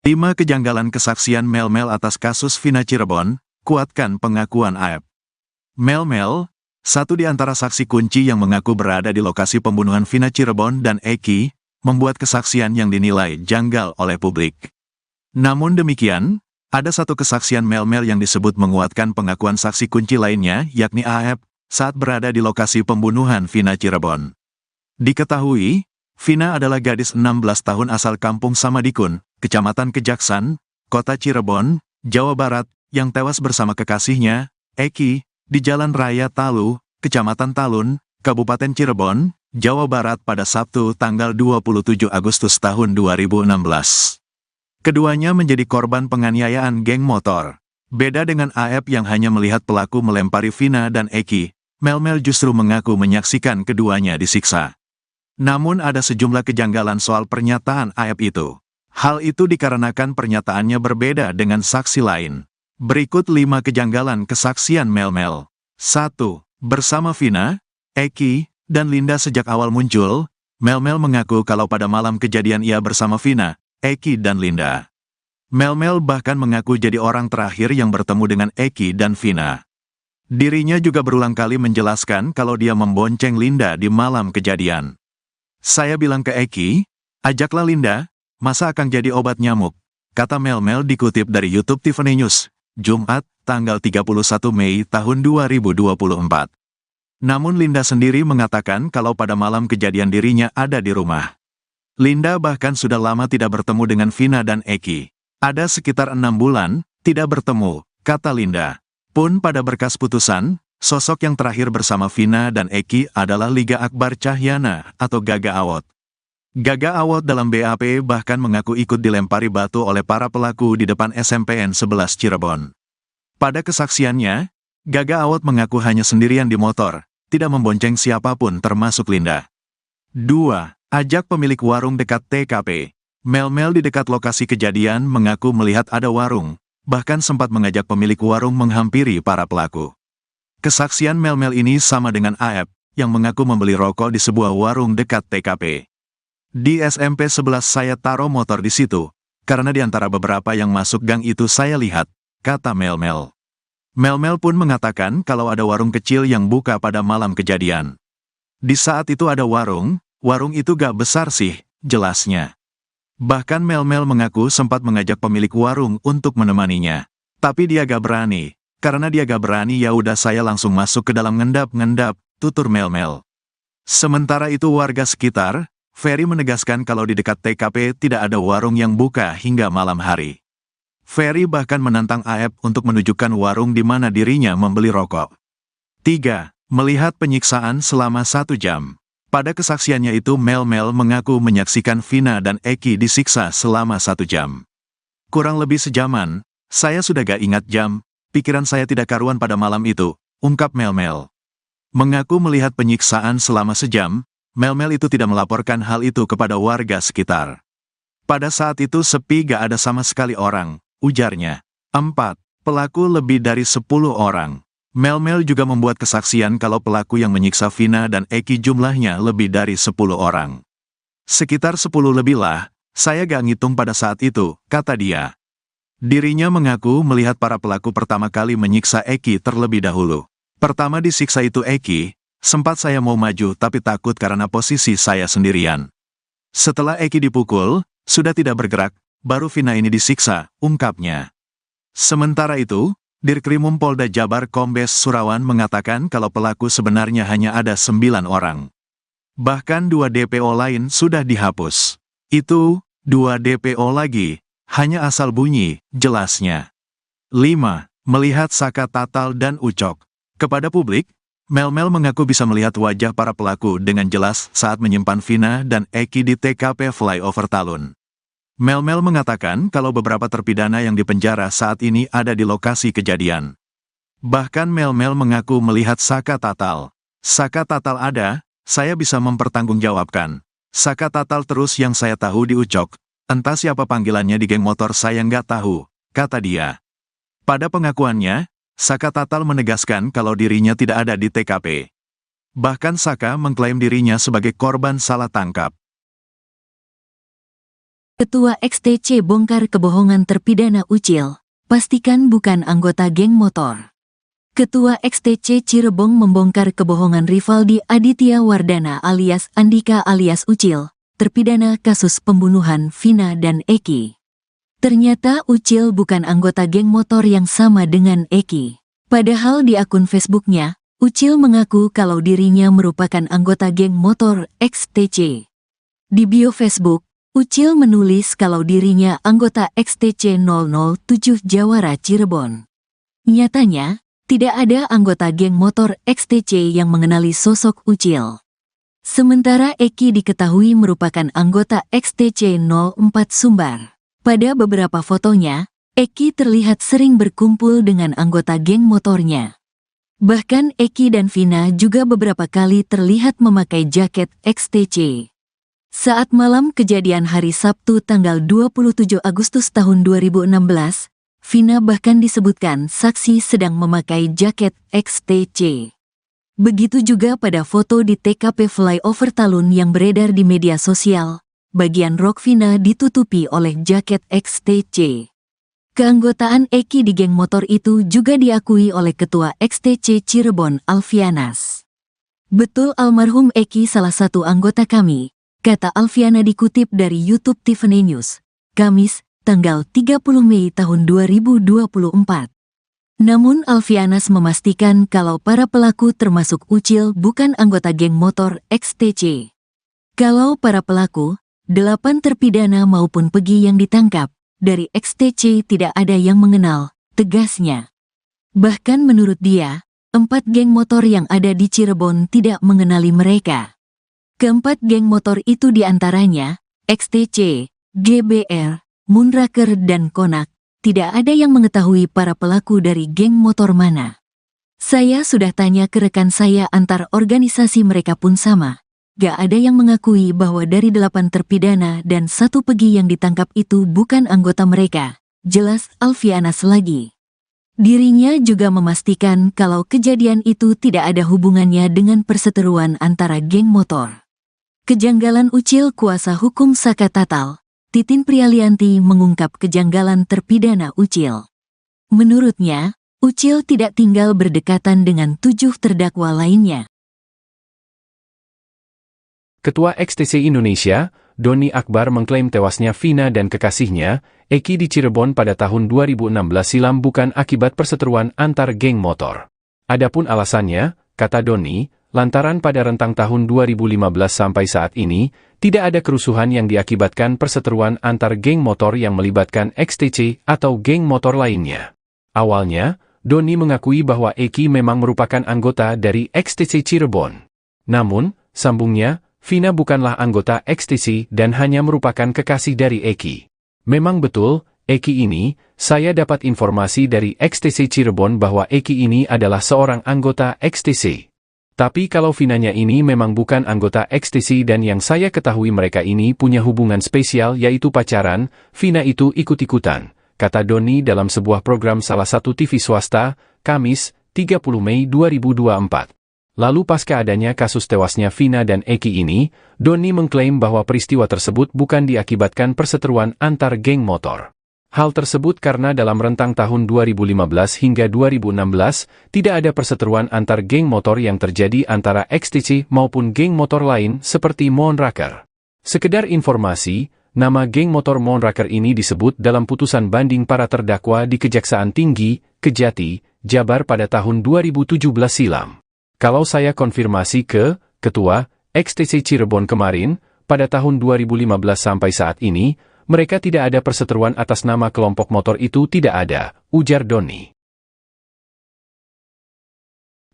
Lima kejanggalan kesaksian Mel-Mel atas kasus Vina Cirebon, kuatkan pengakuan AEP. Mel-Mel, satu di antara saksi kunci yang mengaku berada di lokasi pembunuhan Vina Cirebon dan Eki, membuat kesaksian yang dinilai janggal oleh publik. Namun demikian, ada satu kesaksian Mel-Mel yang disebut menguatkan pengakuan saksi kunci lainnya, yakni AEP, saat berada di lokasi pembunuhan Vina Cirebon. Diketahui, Vina adalah gadis 16 tahun asal kampung Samadikun, Kecamatan Kejaksan, Kota Cirebon, Jawa Barat, yang tewas bersama kekasihnya, Eki, di Jalan Raya Talu, Kecamatan Talun, Kabupaten Cirebon, Jawa Barat pada Sabtu tanggal 27 Agustus tahun 2016. Keduanya menjadi korban penganiayaan geng motor. Beda dengan AEP yang hanya melihat pelaku melempari Vina dan Eki, Mel-Mel justru mengaku menyaksikan keduanya disiksa. Namun ada sejumlah kejanggalan soal pernyataan AEP itu. Hal itu dikarenakan pernyataannya berbeda dengan saksi lain. Berikut 5 kejanggalan kesaksian Mel-Mel. 1. Bersama Vina, Eki, dan Linda sejak awal muncul, Mel-Mel mengaku kalau pada malam kejadian ia bersama Vina, Eki dan Linda. Mel-Mel bahkan mengaku jadi orang terakhir yang bertemu dengan Eki dan Vina. Dirinya juga berulang kali menjelaskan kalau dia membonceng Linda di malam kejadian. "Saya bilang ke Eki, ajaklah Linda, masa akan jadi obat nyamuk," kata Mel-Mel dikutip dari YouTube Tiffany News, Jumat, tanggal 31 Mei tahun 2024. Namun Linda sendiri mengatakan kalau pada malam kejadian dirinya ada di rumah. Linda bahkan sudah lama tidak bertemu dengan Vina dan Eki. Ada sekitar 6 bulan, tidak bertemu, kata Linda. Pun pada berkas putusan, sosok yang terakhir bersama Vina dan Eki adalah Liga Akbar Cahyana atau Gaga Awot. Gaga Awot dalam BAP bahkan mengaku ikut dilempari batu oleh para pelaku di depan SMPN 11 Cirebon. Pada kesaksiannya, Gaga Awot mengaku hanya sendirian di motor, tidak membonceng siapapun termasuk Linda. 2. Ajak pemilik warung dekat TKP. Mel-Mel di dekat lokasi kejadian mengaku melihat ada warung, bahkan sempat mengajak pemilik warung menghampiri para pelaku. Kesaksian Mel-Mel ini sama dengan AEP, yang mengaku membeli rokok di sebuah warung dekat TKP. "Di SMP 11 saya taruh motor di situ, karena di antara beberapa yang masuk gang itu saya lihat," kata Mel-Mel. Mel-Mel pun mengatakan kalau ada warung kecil yang buka pada malam kejadian. "Di saat itu ada warung itu gak besar sih," jelasnya. Bahkan Mel-Mel mengaku sempat mengajak pemilik warung untuk menemaninya. Tapi dia gak berani. Karena dia gak berani ya udah saya langsung masuk ke dalam ngendap-ngendap, tutur Mel-Mel. Sementara itu warga sekitar, Ferry menegaskan kalau di dekat TKP tidak ada warung yang buka hingga malam hari. Ferry bahkan menantang Aep untuk menunjukkan warung di mana dirinya membeli rokok. 3. Melihat penyiksaan selama 1 jam. Pada kesaksiannya itu Mel mengaku menyaksikan Vina dan Eki disiksa selama 1 jam. Kurang lebih sejaman, saya sudah gak ingat jam, pikiran saya tidak karuan pada malam itu, ungkap Mel. Mengaku melihat penyiksaan selama sejam, Mel itu tidak melaporkan hal itu kepada warga sekitar. Pada saat itu sepi gak ada sama sekali orang, ujarnya. 4. Pelaku lebih dari 10 orang. Mel juga membuat kesaksian kalau pelaku yang menyiksa Vina dan Eki jumlahnya lebih dari 10 orang. Sekitar 10 lebih lah, saya gak ngitung pada saat itu, kata dia. Dirinya mengaku melihat para pelaku pertama kali menyiksa Eki terlebih dahulu. Pertama disiksa itu Eki, sempat saya mau maju tapi takut karena posisi saya sendirian. Setelah Eki dipukul, sudah tidak bergerak, baru Vina ini disiksa, ungkapnya. Sementara itu, Dirkrimum Polda Jabar Kombes Surawan mengatakan kalau pelaku sebenarnya hanya ada 9 orang. Bahkan 2 DPO lain sudah dihapus. Itu, 2 DPO lagi, hanya asal bunyi, jelasnya. 5. Melihat Saka Tatal dan Ucok. Kepada publik, Mel mengaku bisa melihat wajah para pelaku dengan jelas saat menyimpan Vina dan Eki di TKP Flyover Talun. Mel mengatakan kalau beberapa terpidana yang dipenjara saat ini ada di lokasi kejadian. Bahkan Mel mengaku melihat Saka Tatal. Saka Tatal ada, saya bisa mempertanggungjawabkan. Saka Tatal terus yang saya tahu di Ucok, entah siapa panggilannya di geng motor saya nggak tahu, kata dia. Pada pengakuannya, Saka Tatal menegaskan kalau dirinya tidak ada di TKP. Bahkan Saka mengklaim dirinya sebagai korban salah tangkap. Ketua XTC bongkar kebohongan terpidana Ucil, pastikan bukan anggota geng motor. Ketua XTC Cirebon membongkar kebohongan Rivaldi Aditya Wardana alias Andika alias Ucil, terpidana kasus pembunuhan Vina dan Eki. Ternyata Ucil bukan anggota geng motor yang sama dengan Eki. Padahal di akun Facebooknya, Ucil mengaku kalau dirinya merupakan anggota geng motor XTC. Di bio Facebook, Ucil menulis kalau dirinya anggota XTC 007 Jawara Cirebon. Nyatanya, tidak ada anggota geng motor XTC yang mengenali sosok Ucil. Sementara Eki diketahui merupakan anggota XTC 04 Sumbar. Pada beberapa fotonya, Eki terlihat sering berkumpul dengan anggota geng motornya. Bahkan Eki dan Vina juga beberapa kali terlihat memakai jaket XTC. Saat malam kejadian hari Sabtu tanggal 27 Agustus tahun 2016, Vina bahkan disebutkan saksi sedang memakai jaket XTC. Begitu juga pada foto di TKP Flyover Talun yang beredar di media sosial, bagian rok Vina ditutupi oleh jaket XTC. Keanggotaan Eki di geng motor itu juga diakui oleh Ketua XTC Cirebon Alfianas. Betul almarhum Eki salah satu anggota kami, kata Alfiana dikutip dari YouTube Tiffany News, Kamis, tanggal 30 Mei tahun 2024. Namun Alfianas memastikan kalau para pelaku termasuk Ucil bukan anggota geng motor XTC. Kalau para pelaku, 8 terpidana maupun Pegi yang ditangkap, dari XTC tidak ada yang mengenal, tegasnya. Bahkan menurut dia, 4 geng motor yang ada di Cirebon tidak mengenali mereka. Keempat geng motor itu diantaranya, XTC, GBR, Moonraker dan Konak, tidak ada yang mengetahui para pelaku dari geng motor mana. Saya sudah tanya ke rekan saya antar organisasi mereka pun sama. Gak ada yang mengakui bahwa dari 8 terpidana dan 1 Pegi yang ditangkap itu bukan anggota mereka, jelas Alfianas lagi. Dirinya juga memastikan kalau kejadian itu tidak ada hubungannya dengan perseteruan antara geng motor. Kejanggalan Ucil kuasa hukum Saka Tatal, Titin Prialianti mengungkap kejanggalan terpidana Ucil. Menurutnya, Ucil tidak tinggal berdekatan dengan 7 terdakwa lainnya. Ketua XTC Indonesia, Doni Akbar mengklaim tewasnya Vina dan kekasihnya, Eki di Cirebon pada tahun 2016 silam bukan akibat perseteruan antar geng motor. Adapun alasannya, kata Doni, lantaran pada rentang tahun 2015 sampai saat ini, tidak ada kerusuhan yang diakibatkan perseteruan antar geng motor yang melibatkan XTC atau geng motor lainnya. Awalnya, Doni mengakui bahwa Eki memang merupakan anggota dari XTC Cirebon. Namun, sambungnya, Vina bukanlah anggota XTC dan hanya merupakan kekasih dari Eki. Memang betul, Eki ini, saya dapat informasi dari XTC Cirebon bahwa Eki ini adalah seorang anggota XTC. Tapi kalau Vinanya ini memang bukan anggota XTC dan yang saya ketahui mereka ini punya hubungan spesial yaitu pacaran, Vina itu ikut-ikutan, kata Doni dalam sebuah program salah satu TV swasta, Kamis, 30 Mei 2024. Lalu pasca adanya kasus tewasnya Vina dan Eki ini, Doni mengklaim bahwa peristiwa tersebut bukan diakibatkan perseteruan antar geng motor. Hal tersebut karena dalam rentang tahun 2015 hingga 2016, tidak ada perseteruan antar geng motor yang terjadi antara XTC maupun geng motor lain seperti Moonraker. Sekedar informasi, nama geng motor Moonraker ini disebut dalam putusan banding para terdakwa di Kejaksaan Tinggi, Kejati, Jabar pada tahun 2017 silam. Kalau saya konfirmasi ke Ketua XTC Cirebon kemarin, pada tahun 2015 sampai saat ini, mereka tidak ada perseteruan atas nama kelompok motor itu tidak ada, ujar Doni.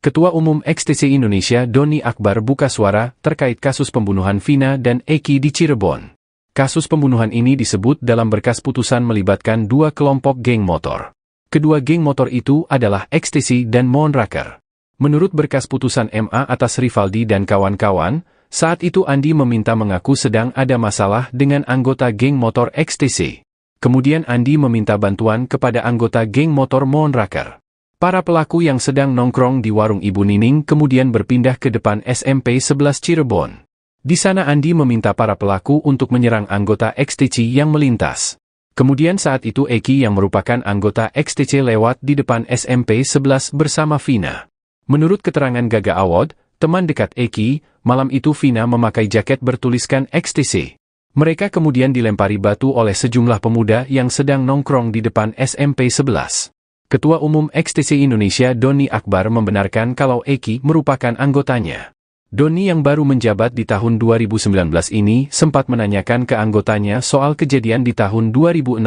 Ketua Umum XTC Indonesia Doni Akbar buka suara terkait kasus pembunuhan Vina dan Eki di Cirebon. Kasus pembunuhan ini disebut dalam berkas putusan melibatkan dua kelompok geng motor. Kedua geng motor itu adalah XTC dan Moonraker. Menurut berkas putusan MA atas Rivaldi dan kawan-kawan, saat itu Andi meminta mengaku sedang ada masalah dengan anggota geng motor XTC. Kemudian Andi meminta bantuan kepada anggota geng motor Moonraker. Para pelaku yang sedang nongkrong di warung Ibu Nining kemudian berpindah ke depan SMP 11 Cirebon. Di sana Andi meminta para pelaku untuk menyerang anggota XTC yang melintas. Kemudian saat itu Eki yang merupakan anggota XTC lewat di depan SMP 11 bersama Vina. Menurut keterangan Gaga Awad, teman dekat Eki, malam itu Vina memakai jaket bertuliskan XTC. Mereka kemudian dilempari batu oleh sejumlah pemuda yang sedang nongkrong di depan SMP 11. Ketua Umum XTC Indonesia Doni Akbar membenarkan kalau Eki merupakan anggotanya. Doni yang baru menjabat di tahun 2019 ini sempat menanyakan ke anggotanya soal kejadian di tahun 2016.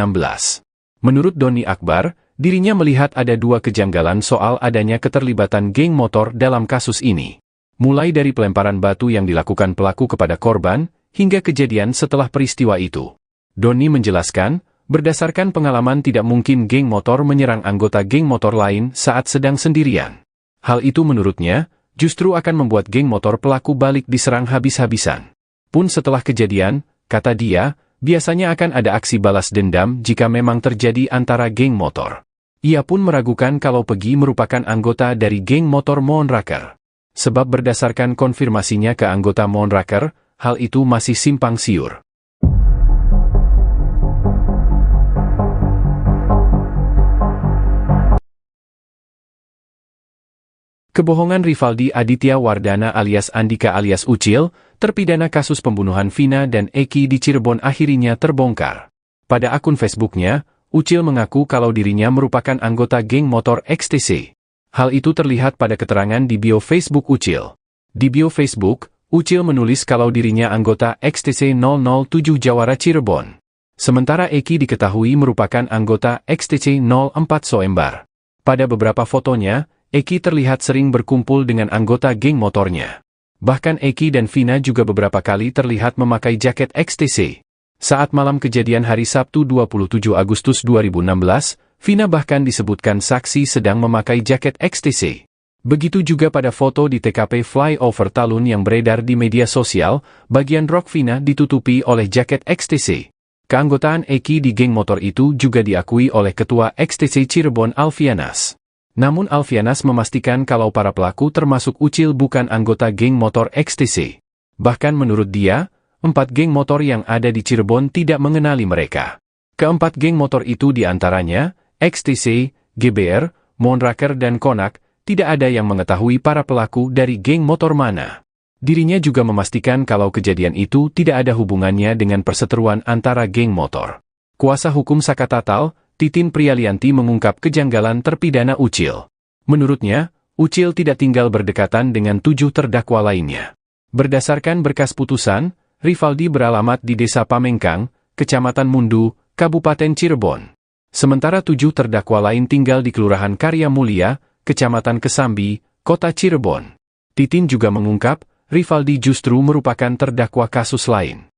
Menurut Doni Akbar, dirinya melihat ada dua kejanggalan soal adanya keterlibatan geng motor dalam kasus ini. Mulai dari pelemparan batu yang dilakukan pelaku kepada korban, hingga kejadian setelah peristiwa itu. Doni menjelaskan, berdasarkan pengalaman tidak mungkin geng motor menyerang anggota geng motor lain saat sedang sendirian. Hal itu menurutnya, justru akan membuat geng motor pelaku balik diserang habis-habisan. Pun setelah kejadian, kata dia, biasanya akan ada aksi balas dendam jika memang terjadi antara geng motor. Ia pun meragukan kalau Pegi merupakan anggota dari geng motor Moonraker. Sebab berdasarkan konfirmasinya ke anggota Moonraker, hal itu masih simpang siur. Kebohongan Rivaldi Aditya Wardana alias Andika alias Ucil, terpidana kasus pembunuhan Vina dan Eki di Cirebon akhirnya terbongkar. Pada akun Facebooknya, Ucil mengaku kalau dirinya merupakan anggota geng motor XTC. Hal itu terlihat pada keterangan di bio Facebook Ucil. Di bio Facebook, Ucil menulis kalau dirinya anggota XTC 007 Jawara Cirebon. Sementara Eki diketahui merupakan anggota XTC 04 Soembar. Pada beberapa fotonya, Eki terlihat sering berkumpul dengan anggota geng motornya. Bahkan Eki dan Vina juga beberapa kali terlihat memakai jaket XTC. Saat malam kejadian hari Sabtu 27 Agustus 2016, Vina bahkan disebutkan saksi sedang memakai jaket XTC. Begitu juga pada foto di TKP Flyover Talun yang beredar di media sosial, bagian rok Vina ditutupi oleh jaket XTC. Keanggotaan Eki di geng motor itu juga diakui oleh Ketua XTC Cirebon Alfianas. Namun Alfianas memastikan kalau para pelaku termasuk Ucil bukan anggota geng motor XTC. Bahkan menurut dia, 4 geng motor yang ada di Cirebon tidak mengenali mereka. Keempat geng motor itu diantaranya, XTC, GBR, Moonraker dan Konak, tidak ada yang mengetahui para pelaku dari geng motor mana. Dirinya juga memastikan kalau kejadian itu tidak ada hubungannya dengan perseteruan antara geng motor. Kuasa hukum Sakatatal, Titin Prialianti mengungkap kejanggalan terpidana Ucil. Menurutnya, Ucil tidak tinggal berdekatan dengan 7 terdakwa lainnya. Berdasarkan berkas putusan, Rivaldi beralamat di Desa Pamengkang, Kecamatan Mundu, Kabupaten Cirebon. Sementara 7 terdakwa lain tinggal di Kelurahan Karya Mulia, Kecamatan Kesambi, Kota Cirebon. Titin juga mengungkap, Rivaldi justru merupakan terdakwa kasus lain.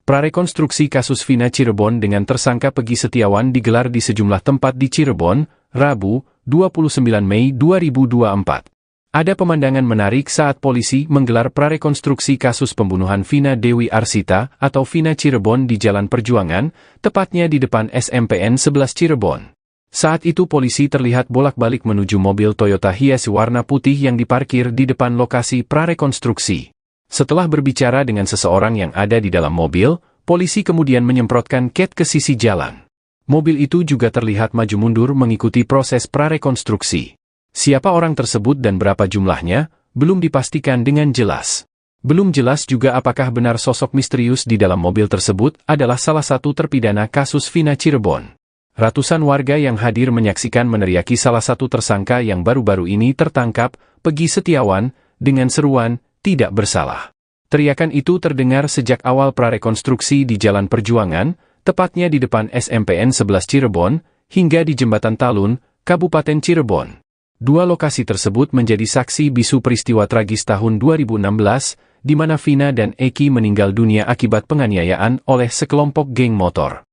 Prarekonstruksi kasus Vina Cirebon dengan tersangka Peggy Setiawan digelar di sejumlah tempat di Cirebon, Rabu, 29 Mei 2024. Ada pemandangan menarik saat polisi menggelar prarekonstruksi kasus pembunuhan Vina Dewi Arsita atau Vina Cirebon di Jalan Perjuangan, tepatnya di depan SMPN 11 Cirebon. Saat itu polisi terlihat bolak-balik menuju mobil Toyota Hiace warna putih yang diparkir di depan lokasi prarekonstruksi. Setelah berbicara dengan seseorang yang ada di dalam mobil, polisi kemudian menyemprotkan cat ke sisi jalan. Mobil itu juga terlihat maju mundur mengikuti proses prarekonstruksi. Siapa orang tersebut dan berapa jumlahnya, belum dipastikan dengan jelas. Belum jelas juga apakah benar sosok misterius di dalam mobil tersebut adalah salah satu terpidana kasus Vina Cirebon. Ratusan warga yang hadir menyaksikan meneriaki salah satu tersangka yang baru-baru ini tertangkap, Peggy Setiawan, dengan seruan, "Tidak bersalah." Teriakan itu terdengar sejak awal prarekonstruksi di Jalan Perjuangan, tepatnya di depan SMPN 11 Cirebon, hingga di Jembatan Talun, Kabupaten Cirebon. Dua lokasi tersebut menjadi saksi bisu peristiwa tragis tahun 2016, di mana Vina dan Eki meninggal dunia akibat penganiayaan oleh sekelompok geng motor.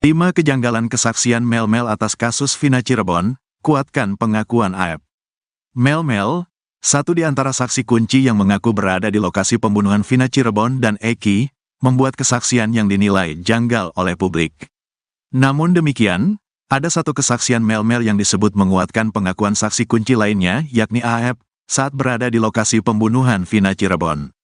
Lima kejanggalan kesaksian Mel-Mel atas kasus Vina Cirebon, kuatkan pengakuan AEP. Mel-Mel, satu di antara saksi kunci yang mengaku berada di lokasi pembunuhan Vina Cirebon dan Eki, membuat kesaksian yang dinilai janggal oleh publik. Namun demikian, ada satu kesaksian Mel-Mel yang disebut menguatkan pengakuan saksi kunci lainnya, yakni AEP, saat berada di lokasi pembunuhan Vina Cirebon.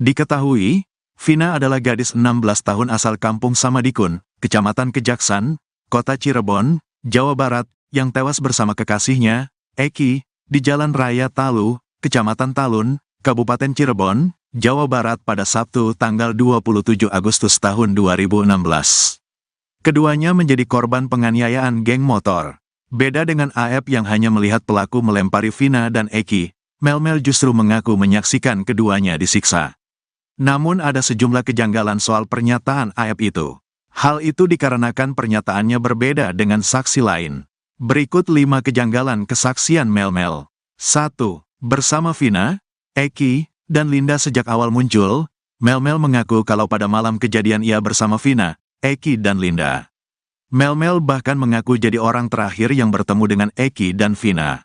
Diketahui, Vina adalah gadis 16 tahun asal Kampung Samadikun, Kecamatan Kejaksan, Kota Cirebon, Jawa Barat, yang tewas bersama kekasihnya, Eki, di Jalan Raya Talu, Kecamatan Talun, Kabupaten Cirebon, Jawa Barat pada Sabtu tanggal 27 Agustus tahun 2016. Keduanya menjadi korban penganiayaan geng motor. Beda dengan AEP yang hanya melihat pelaku melempari Vina dan Eki, Mel-Mel justru mengaku menyaksikan keduanya disiksa. Namun ada sejumlah kejanggalan soal pernyataan AEP itu. Hal itu dikarenakan pernyataannya berbeda dengan saksi lain. Berikut 5 kejanggalan kesaksian Mel-Mel. 1. Bersama Vina, Eki, dan Linda sejak awal muncul, Mel-Mel mengaku kalau pada malam kejadian ia bersama Vina, Eki, dan Linda. Mel-Mel bahkan mengaku jadi orang terakhir yang bertemu dengan Eki dan Vina.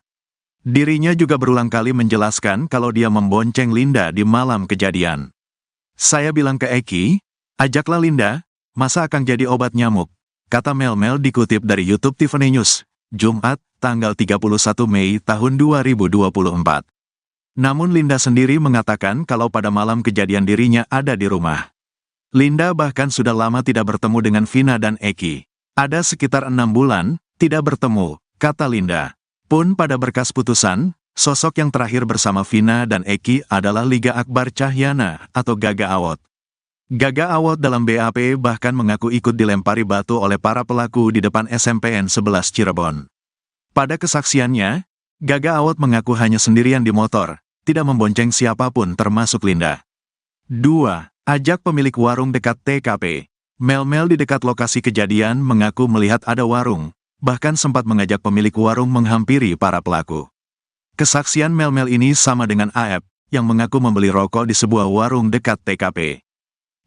Dirinya juga berulang kali menjelaskan kalau dia membonceng Linda di malam kejadian. "Saya bilang ke Eki, ajaklah Linda, masa akan jadi obat nyamuk," kata Mel-Mel dikutip dari YouTube Tiffany News, Jumat, tanggal 31 Mei tahun 2024. Namun Linda sendiri mengatakan kalau pada malam kejadian dirinya ada di rumah. Linda bahkan sudah lama tidak bertemu dengan Vina dan Eki. Ada sekitar 6 bulan, tidak bertemu, kata Linda. Pun pada berkas putusan, sosok yang terakhir bersama Vina dan Eki adalah Liga Akbar Cahyana atau Gaga Awot. Gaga Awot dalam BAP bahkan mengaku ikut dilempari batu oleh para pelaku di depan SMPN 11 Cirebon. Pada kesaksiannya, Gaga Awot mengaku hanya sendirian di motor, tidak membonceng siapapun termasuk Linda. 2. Ajak pemilik warung dekat TKP. Mel-Mel di dekat lokasi kejadian mengaku melihat ada warung, bahkan sempat mengajak pemilik warung menghampiri para pelaku. Kesaksian Mel-Mel ini sama dengan Aep, yang mengaku membeli rokok di sebuah warung dekat TKP.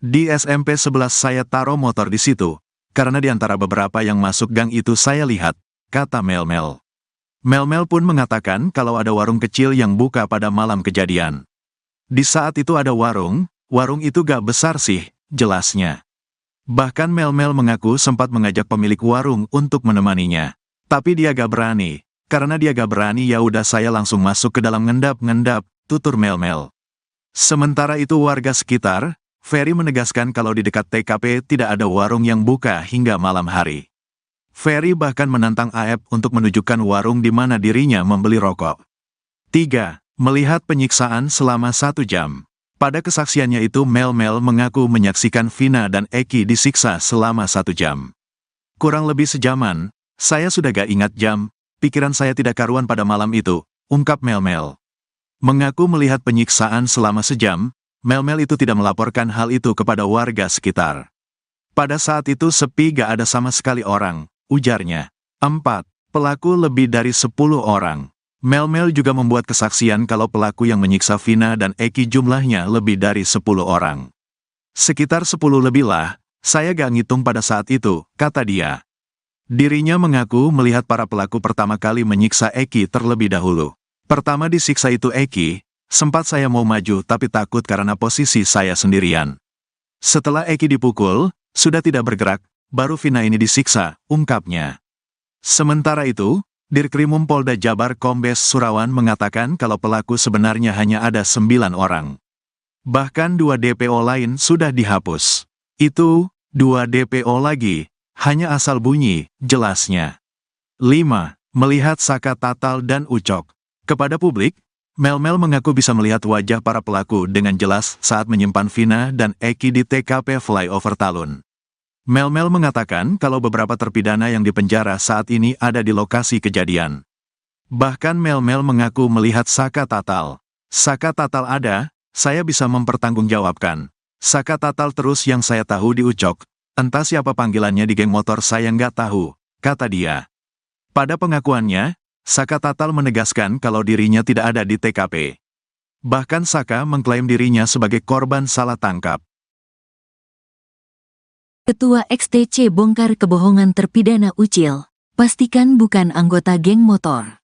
Di SMP 11 saya taruh motor di situ, karena di antara beberapa yang masuk gang itu saya lihat, kata Mel-Mel. Mel-Mel pun mengatakan kalau ada warung kecil yang buka pada malam kejadian. Di saat itu ada warung itu gak besar sih, jelasnya. Bahkan Mel-Mel mengaku sempat mengajak pemilik warung untuk menemaninya. Tapi dia gak berani. Karena dia gak berani ya udah saya langsung masuk ke dalam ngendap-ngendap, tutur Mel-Mel. Sementara itu warga sekitar, Ferry menegaskan kalau di dekat TKP tidak ada warung yang buka hingga malam hari. Ferry bahkan menantang Aep untuk menunjukkan warung di mana dirinya membeli rokok. 3. Melihat penyiksaan selama 1 jam. Pada kesaksiannya itu Mel-Mel mengaku menyaksikan Vina dan Eki disiksa selama 1 jam. Kurang lebih sejaman, saya sudah gak ingat jam, pikiran saya tidak karuan pada malam itu, ungkap Mel-Mel. Mengaku melihat penyiksaan selama sejam, Mel-Mel itu tidak melaporkan hal itu kepada warga sekitar. Pada saat itu sepi gak ada sama sekali orang, ujarnya. 4. Pelaku lebih dari 10 orang. Mel-Mel juga membuat kesaksian kalau pelaku yang menyiksa Vina dan Eki jumlahnya lebih dari 10 orang. Sekitar 10 lebih lah, saya gak ngitung pada saat itu, kata dia. Dirinya mengaku melihat para pelaku pertama kali menyiksa Eki terlebih dahulu. Pertama disiksa itu Eki, sempat saya mau maju tapi takut karena posisi saya sendirian. Setelah Eki dipukul, sudah tidak bergerak, baru Vina ini disiksa, ungkapnya. Sementara itu, Dirkrimum Polda Jabar Kombes Surawan mengatakan kalau pelaku sebenarnya hanya ada 9 orang. Bahkan 2 DPO lain sudah dihapus. Itu, 2 DPO lagi, hanya asal bunyi, jelasnya. 5. Melihat Saka Tatal dan Ucok. Kepada publik, Mel-Mel mengaku bisa melihat wajah para pelaku dengan jelas saat menyimpan Vina dan Eki di TKP Flyover Talun. Mel-Mel mengatakan kalau beberapa terpidana yang dipenjara saat ini ada di lokasi kejadian. Bahkan Mel-Mel mengaku melihat Saka Tatal. Saka Tatal ada, saya bisa mempertanggungjawabkan. Saka Tatal terus yang saya tahu di Ucok. Entah siapa panggilannya di geng motor saya nggak tahu, kata dia. Pada pengakuannya, Saka Tatal menegaskan kalau dirinya tidak ada di TKP. Bahkan Saka mengklaim dirinya sebagai korban salah tangkap. Ketua XTC bongkar kebohongan terpidana Ucil, pastikan bukan anggota geng motor.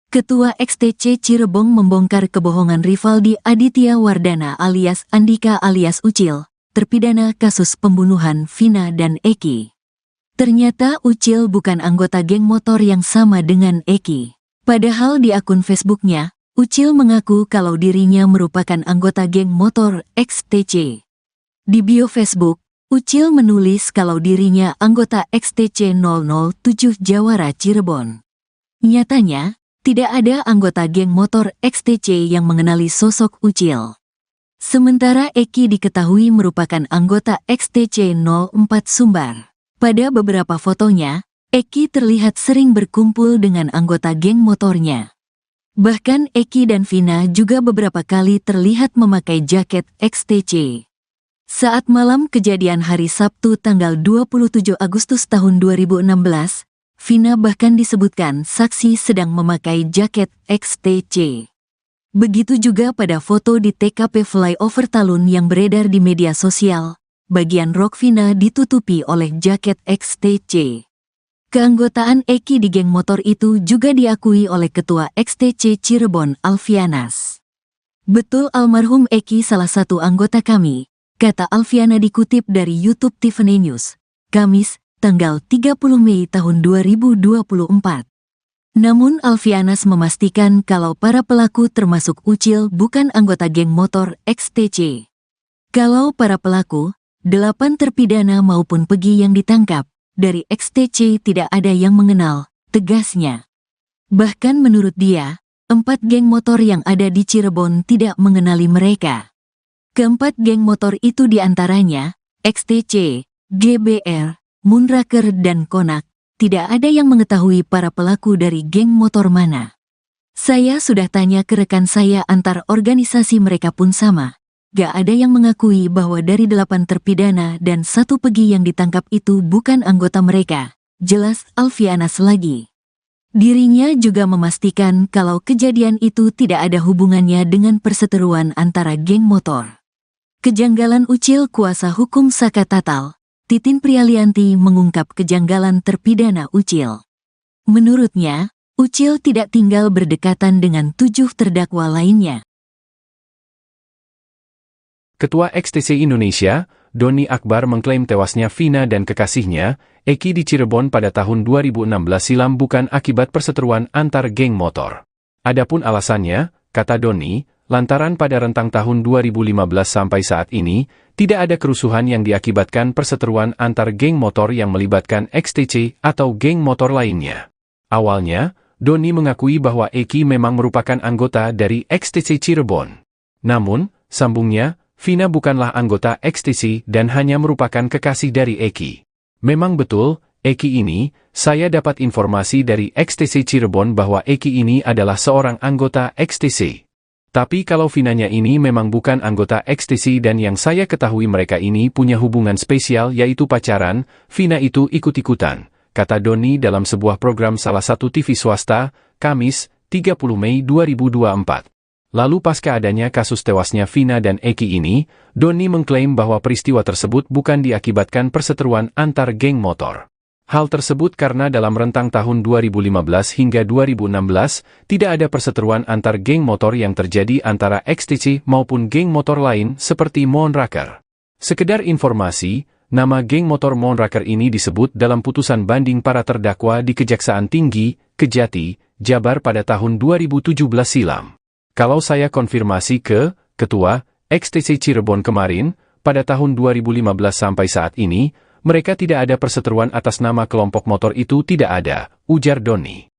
Ketua XTC Cirebon membongkar kebohongan Rivaldi Aditya Wardana alias Andika alias Ucil, terpidana kasus pembunuhan Vina dan Eki. Ternyata Ucil bukan anggota geng motor yang sama dengan Eki. Padahal di akun Facebooknya, Ucil mengaku kalau dirinya merupakan anggota geng motor XTC. Di bio Facebook, Ucil menulis kalau dirinya anggota XTC 007 Jawara Cirebon. Nyatanya, tidak ada anggota geng motor XTC yang mengenali sosok Ucil. Sementara Eki diketahui merupakan anggota XTC 04 Sumbar. Pada beberapa fotonya, Eki terlihat sering berkumpul dengan anggota geng motornya. Bahkan Eki dan Vina juga beberapa kali terlihat memakai jaket XTC. Saat malam kejadian hari Sabtu tanggal 27 Agustus tahun 2016, Vina bahkan disebutkan saksi sedang memakai jaket XTC. Begitu juga pada foto di TKP Flyover Talun yang beredar di media sosial. Bagian rok Vina ditutupi oleh jaket XTC. Keanggotaan Eki di geng motor itu juga diakui oleh Ketua XTC Cirebon Alfianas. Betul almarhum Eki salah satu anggota kami, kata Alfiana dikutip dari YouTube Tiffany News, Kamis, tanggal 30 Mei tahun 2024. Namun Alfianas memastikan kalau para pelaku termasuk Ucil bukan anggota geng motor XTC. Kalau para pelaku, 8 terpidana maupun Pegi yang ditangkap, dari XTC tidak ada yang mengenal, tegasnya. Bahkan menurut dia, 4 geng motor yang ada di Cirebon tidak mengenali mereka. Keempat geng motor itu diantaranya, XTC, GBR, Moonraker dan Konak, tidak ada yang mengetahui para pelaku dari geng motor mana. Saya sudah tanya ke rekan saya antar organisasi mereka pun sama. Gak ada yang mengakui bahwa dari 8 terpidana dan 1 Pegi yang ditangkap itu bukan anggota mereka, jelas Alfianas lagi. Dirinya juga memastikan kalau kejadian itu tidak ada hubungannya dengan perseteruan antara geng motor. Kejanggalan Ucil kuasa hukum Saka Tatal, Titin Prialianti mengungkap kejanggalan terpidana Ucil. Menurutnya, Ucil tidak tinggal berdekatan dengan 7 terdakwa lainnya. Ketua XTC Indonesia, Doni Akbar mengklaim tewasnya Vina dan kekasihnya, Eki di Cirebon pada tahun 2016 silam bukan akibat perseteruan antar geng motor. Adapun alasannya, kata Doni, lantaran pada rentang tahun 2015 sampai saat ini, tidak ada kerusuhan yang diakibatkan perseteruan antar geng motor yang melibatkan XTC atau geng motor lainnya. Awalnya, Doni mengakui bahwa Eki memang merupakan anggota dari XTC Cirebon. Namun, sambungnya, Vina bukanlah anggota XTC dan hanya merupakan kekasih dari Eki. Memang betul, Eki ini, saya dapat informasi dari XTC Cirebon bahwa Eki ini adalah seorang anggota XTC. Tapi kalau Vinanya ini memang bukan anggota XTC dan yang saya ketahui mereka ini punya hubungan spesial yaitu pacaran, Vina itu ikut-ikutan, kata Doni dalam sebuah program salah satu TV swasta, Kamis, 30 Mei 2024. Lalu pasca adanya kasus tewasnya Vina dan Eki ini, Doni mengklaim bahwa peristiwa tersebut bukan diakibatkan perseteruan antar geng motor. Hal tersebut karena dalam rentang tahun 2015 hingga 2016, tidak ada perseteruan antar geng motor yang terjadi antara XTC maupun geng motor lain seperti Moonraker. Sekedar informasi, nama geng motor Moonraker ini disebut dalam putusan banding para terdakwa di Kejaksaan Tinggi, Kejati, Jabar pada tahun 2017 silam. Kalau saya konfirmasi ke Ketua XTC Cirebon kemarin, pada tahun 2015 sampai saat ini, mereka tidak ada perseteruan atas nama kelompok motor itu tidak ada, ujar Doni.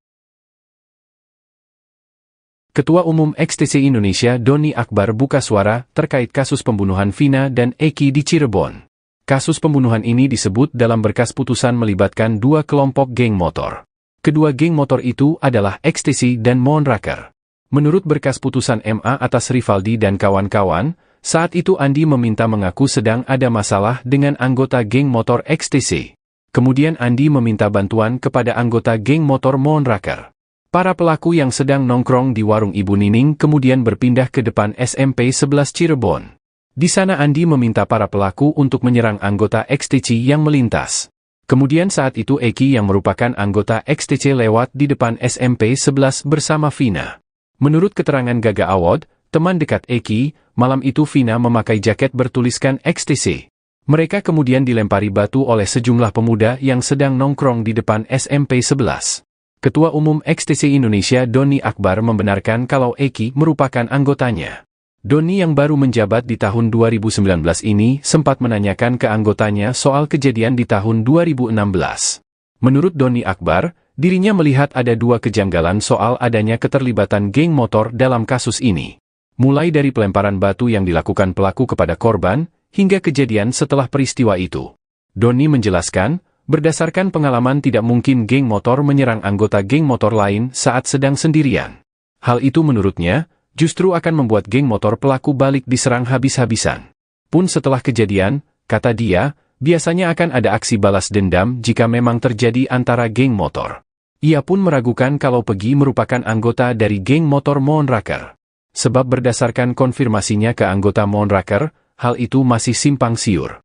Ketua Umum XTC Indonesia Doni Akbar buka suara terkait kasus pembunuhan Vina dan Eki di Cirebon. Kasus pembunuhan ini disebut dalam berkas putusan melibatkan 2 kelompok geng motor. Kedua geng motor itu adalah XTC dan Moonraker. Menurut berkas putusan MA atas Rivaldi dan kawan-kawan, saat itu Andi meminta mengaku sedang ada masalah dengan anggota geng motor XTC. Kemudian Andi meminta bantuan kepada anggota geng motor Moonraker. Para pelaku yang sedang nongkrong di warung Ibu Nining kemudian berpindah ke depan SMP 11 Cirebon. Di sana Andi meminta para pelaku untuk menyerang anggota XTC yang melintas. Kemudian saat itu Eki yang merupakan anggota XTC lewat di depan SMP 11 bersama Vina. Menurut keterangan Gaga Awad, teman dekat Eki, malam itu Vina memakai jaket bertuliskan XTC. Mereka kemudian dilempari batu oleh sejumlah pemuda yang sedang nongkrong di depan SMP 11. Ketua Umum XTC Indonesia Doni Akbar membenarkan kalau Eki merupakan anggotanya. Doni yang baru menjabat di tahun 2019 ini sempat menanyakan ke anggotanya soal kejadian di tahun 2016. Menurut Doni Akbar, dirinya melihat ada 2 kejanggalan soal adanya keterlibatan geng motor dalam kasus ini. Mulai dari pelemparan batu yang dilakukan pelaku kepada korban, hingga kejadian setelah peristiwa itu. Doni menjelaskan, berdasarkan pengalaman tidak mungkin geng motor menyerang anggota geng motor lain saat sedang sendirian. Hal itu menurutnya, justru akan membuat geng motor pelaku balik diserang habis-habisan. Pun setelah kejadian, kata dia, biasanya akan ada aksi balas dendam jika memang terjadi antara geng motor. Ia pun meragukan kalau Pegi merupakan anggota dari geng motor Moonraker. Sebab berdasarkan konfirmasinya ke anggota Moonraker, hal itu masih simpang siur.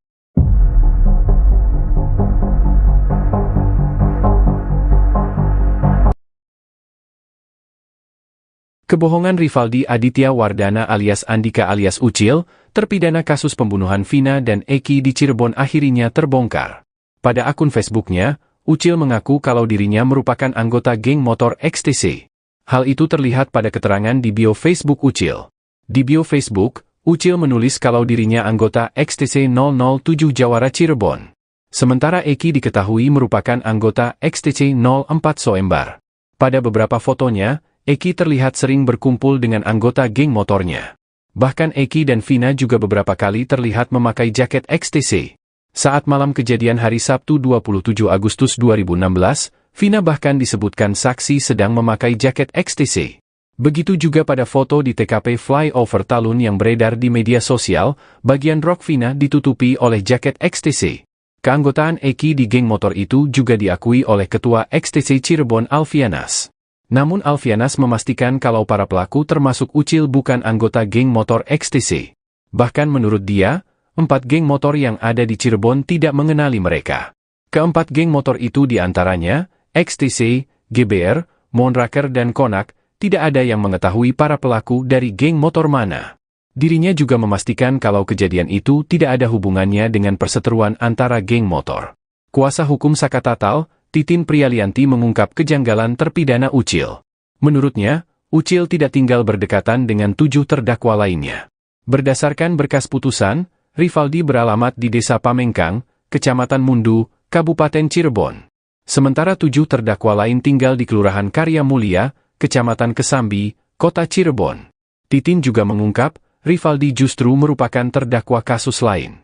Kebohongan Rivaldi Aditya Wardana alias Andika alias Ucil, terpidana kasus pembunuhan Vina dan Eki di Cirebon akhirnya terbongkar. Pada akun Facebooknya, Ucil mengaku kalau dirinya merupakan anggota geng motor XTC. Hal itu terlihat pada keterangan di bio Facebook Ucil. Di bio Facebook, Ucil menulis kalau dirinya anggota XTC 007 Jawara Cirebon. Sementara Eki diketahui merupakan anggota XTC 04 Soembar. Pada beberapa fotonya, Eki terlihat sering berkumpul dengan anggota geng motornya. Bahkan Eki dan Vina juga beberapa kali terlihat memakai jaket XTC. Saat malam kejadian hari Sabtu 27 Agustus 2016, Vina bahkan disebutkan saksi sedang memakai jaket XTC. Begitu juga pada foto di TKP Flyover Talun yang beredar di media sosial, bagian rok Vina ditutupi oleh jaket XTC. Keanggotaan Eki di geng motor itu juga diakui oleh Ketua XTC Cirebon Alfianas. Namun Alfianas memastikan kalau para pelaku termasuk Ucil bukan anggota geng motor XTC. Bahkan menurut dia, 4 geng motor yang ada di Cirebon tidak mengenali mereka. Keempat geng motor itu diantaranya, XTC, GBR, Monraker dan Konak, tidak ada yang mengetahui para pelaku dari geng motor mana. Dirinya juga memastikan kalau kejadian itu tidak ada hubungannya dengan perseteruan antara geng motor. Kuasa hukum Saka Tatal, Titin Prialianti mengungkap kejanggalan terpidana Ucil. Menurutnya, Ucil tidak tinggal berdekatan dengan 7 terdakwa lainnya. Berdasarkan berkas putusan, Rivaldi beralamat di Desa Pamengkang, Kecamatan Mundu, Kabupaten Cirebon. Sementara 7 terdakwa lain tinggal di Kelurahan Karya Mulia, Kecamatan Kesambi, Kota Cirebon. Titin juga mengungkap, Rivaldi justru merupakan terdakwa kasus lain.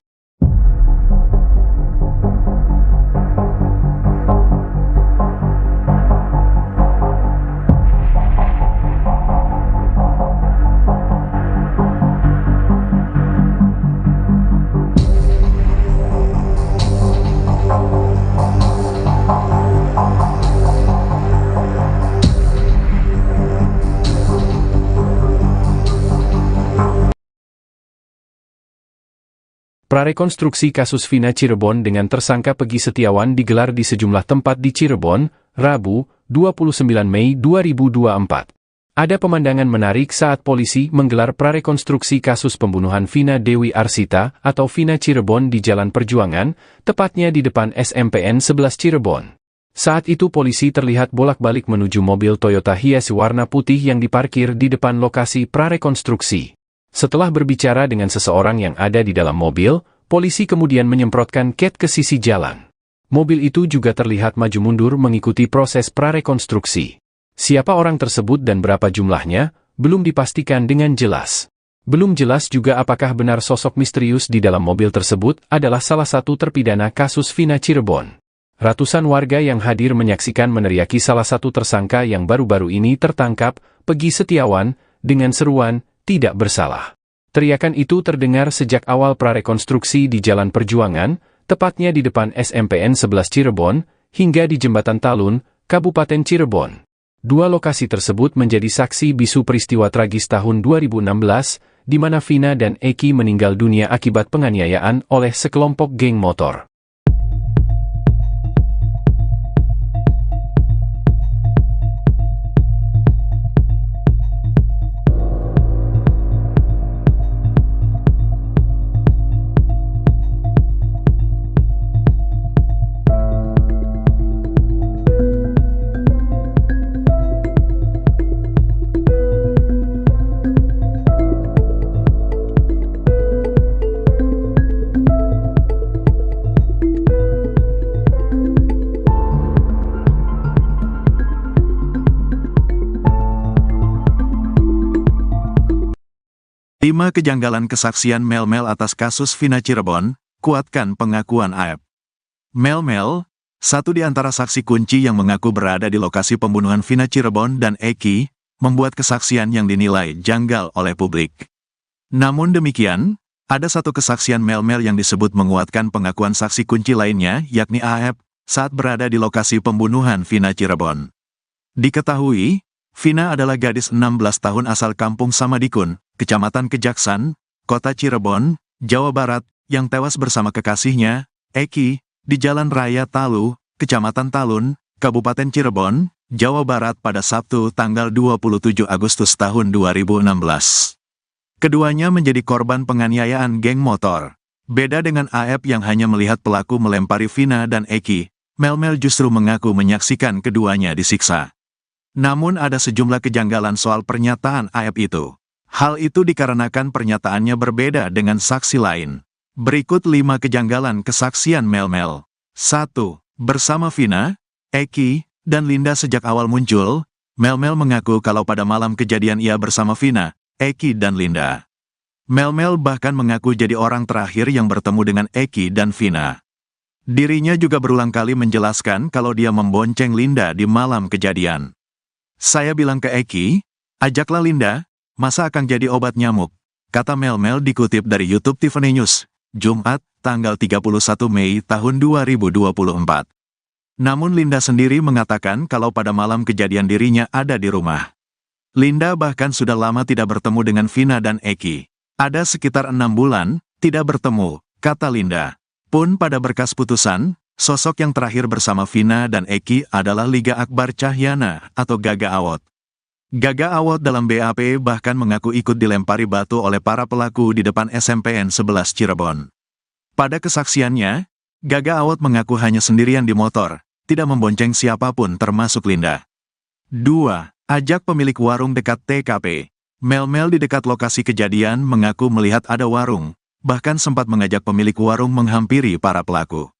Prarekonstruksi kasus Vina Cirebon dengan tersangka Pegi Setiawan digelar di sejumlah tempat di Cirebon, Rabu, 29 Mei 2024. Ada pemandangan menarik saat polisi menggelar prarekonstruksi kasus pembunuhan Vina Dewi Arsita atau Vina Cirebon di Jalan Perjuangan, tepatnya di depan SMPN 11 Cirebon. Saat itu polisi terlihat bolak-balik menuju mobil Toyota Hiace warna putih yang diparkir di depan lokasi prarekonstruksi. Setelah berbicara dengan seseorang yang ada di dalam mobil, polisi kemudian menyemprotkan cat ke sisi jalan. Mobil itu juga terlihat maju mundur mengikuti proses prarekonstruksi. Siapa orang tersebut dan berapa jumlahnya, belum dipastikan dengan jelas. Belum jelas juga apakah benar sosok misterius di dalam mobil tersebut adalah salah satu terpidana kasus Vina Cirebon. Ratusan warga yang hadir menyaksikan meneriaki salah satu tersangka yang baru-baru ini tertangkap, Pegi Setiawan, dengan seruan, "Tidak bersalah." Teriakan itu terdengar sejak awal prarekonstruksi di Jalan Perjuangan, tepatnya di depan SMPN 11 Cirebon, hingga di Jembatan Talun, Kabupaten Cirebon. 2 lokasi tersebut menjadi saksi bisu peristiwa tragis tahun 2016, di mana Vina dan Eki meninggal dunia akibat penganiayaan oleh sekelompok geng motor. Lima kejanggalan kesaksian Mel-Mel atas kasus Vina Cirebon, kuatkan pengakuan AEP. Mel-Mel, satu di antara saksi kunci yang mengaku berada di lokasi pembunuhan Vina Cirebon dan Eki, membuat kesaksian yang dinilai janggal oleh publik. Namun demikian, ada satu kesaksian Mel-Mel yang disebut menguatkan pengakuan saksi kunci lainnya, yakni AEP, saat berada di lokasi pembunuhan Vina Cirebon. Diketahui, Vina adalah gadis 16 tahun asal kampung Samadikun, Kecamatan Kejaksan, Kota Cirebon, Jawa Barat, yang tewas bersama kekasihnya, Eki, di Jalan Raya Talu, Kecamatan Talun, Kabupaten Cirebon, Jawa Barat pada Sabtu tanggal 27 Agustus tahun 2016. Keduanya menjadi korban penganiayaan geng motor. Beda dengan AEP yang hanya melihat pelaku melempari Vina dan Eki, Mel-Mel justru mengaku menyaksikan keduanya disiksa. Namun ada sejumlah kejanggalan soal pernyataan AEP itu. Hal itu dikarenakan pernyataannya berbeda dengan saksi lain. Berikut 5 kejanggalan kesaksian Mel-Mel. 1. Bersama Vina, Eki, dan Linda sejak awal muncul, Mel-Mel mengaku kalau pada malam kejadian ia bersama Vina, Eki dan Linda. Mel-Mel bahkan mengaku jadi orang terakhir yang bertemu dengan Eki dan Vina. Dirinya juga berulang kali menjelaskan kalau dia membonceng Linda di malam kejadian. "Saya bilang ke Eki, ajaklah Linda, masa akan jadi obat nyamuk," kata Mel-Mel dikutip dari YouTube Tiffany News. Jumat, tanggal 31 Mei tahun 2024. Namun Linda sendiri mengatakan kalau pada malam kejadian dirinya ada di rumah. Linda bahkan sudah lama tidak bertemu dengan Vina dan Eki. Ada sekitar 6 bulan, tidak bertemu, kata Linda. Pun pada berkas putusan, sosok yang terakhir bersama Vina dan Eki adalah Liga Akbar Cahyana atau Gaga Awot. Gaga Awot dalam BAP bahkan mengaku ikut dilempari batu oleh para pelaku di depan SMPN 11 Cirebon. Pada kesaksiannya, Gaga Awot mengaku hanya sendirian di motor, tidak membonceng siapapun termasuk Linda. 2. Ajak pemilik warung dekat TKP. Mel-Mel di dekat lokasi kejadian mengaku melihat ada warung, bahkan sempat mengajak pemilik warung menghampiri para pelaku.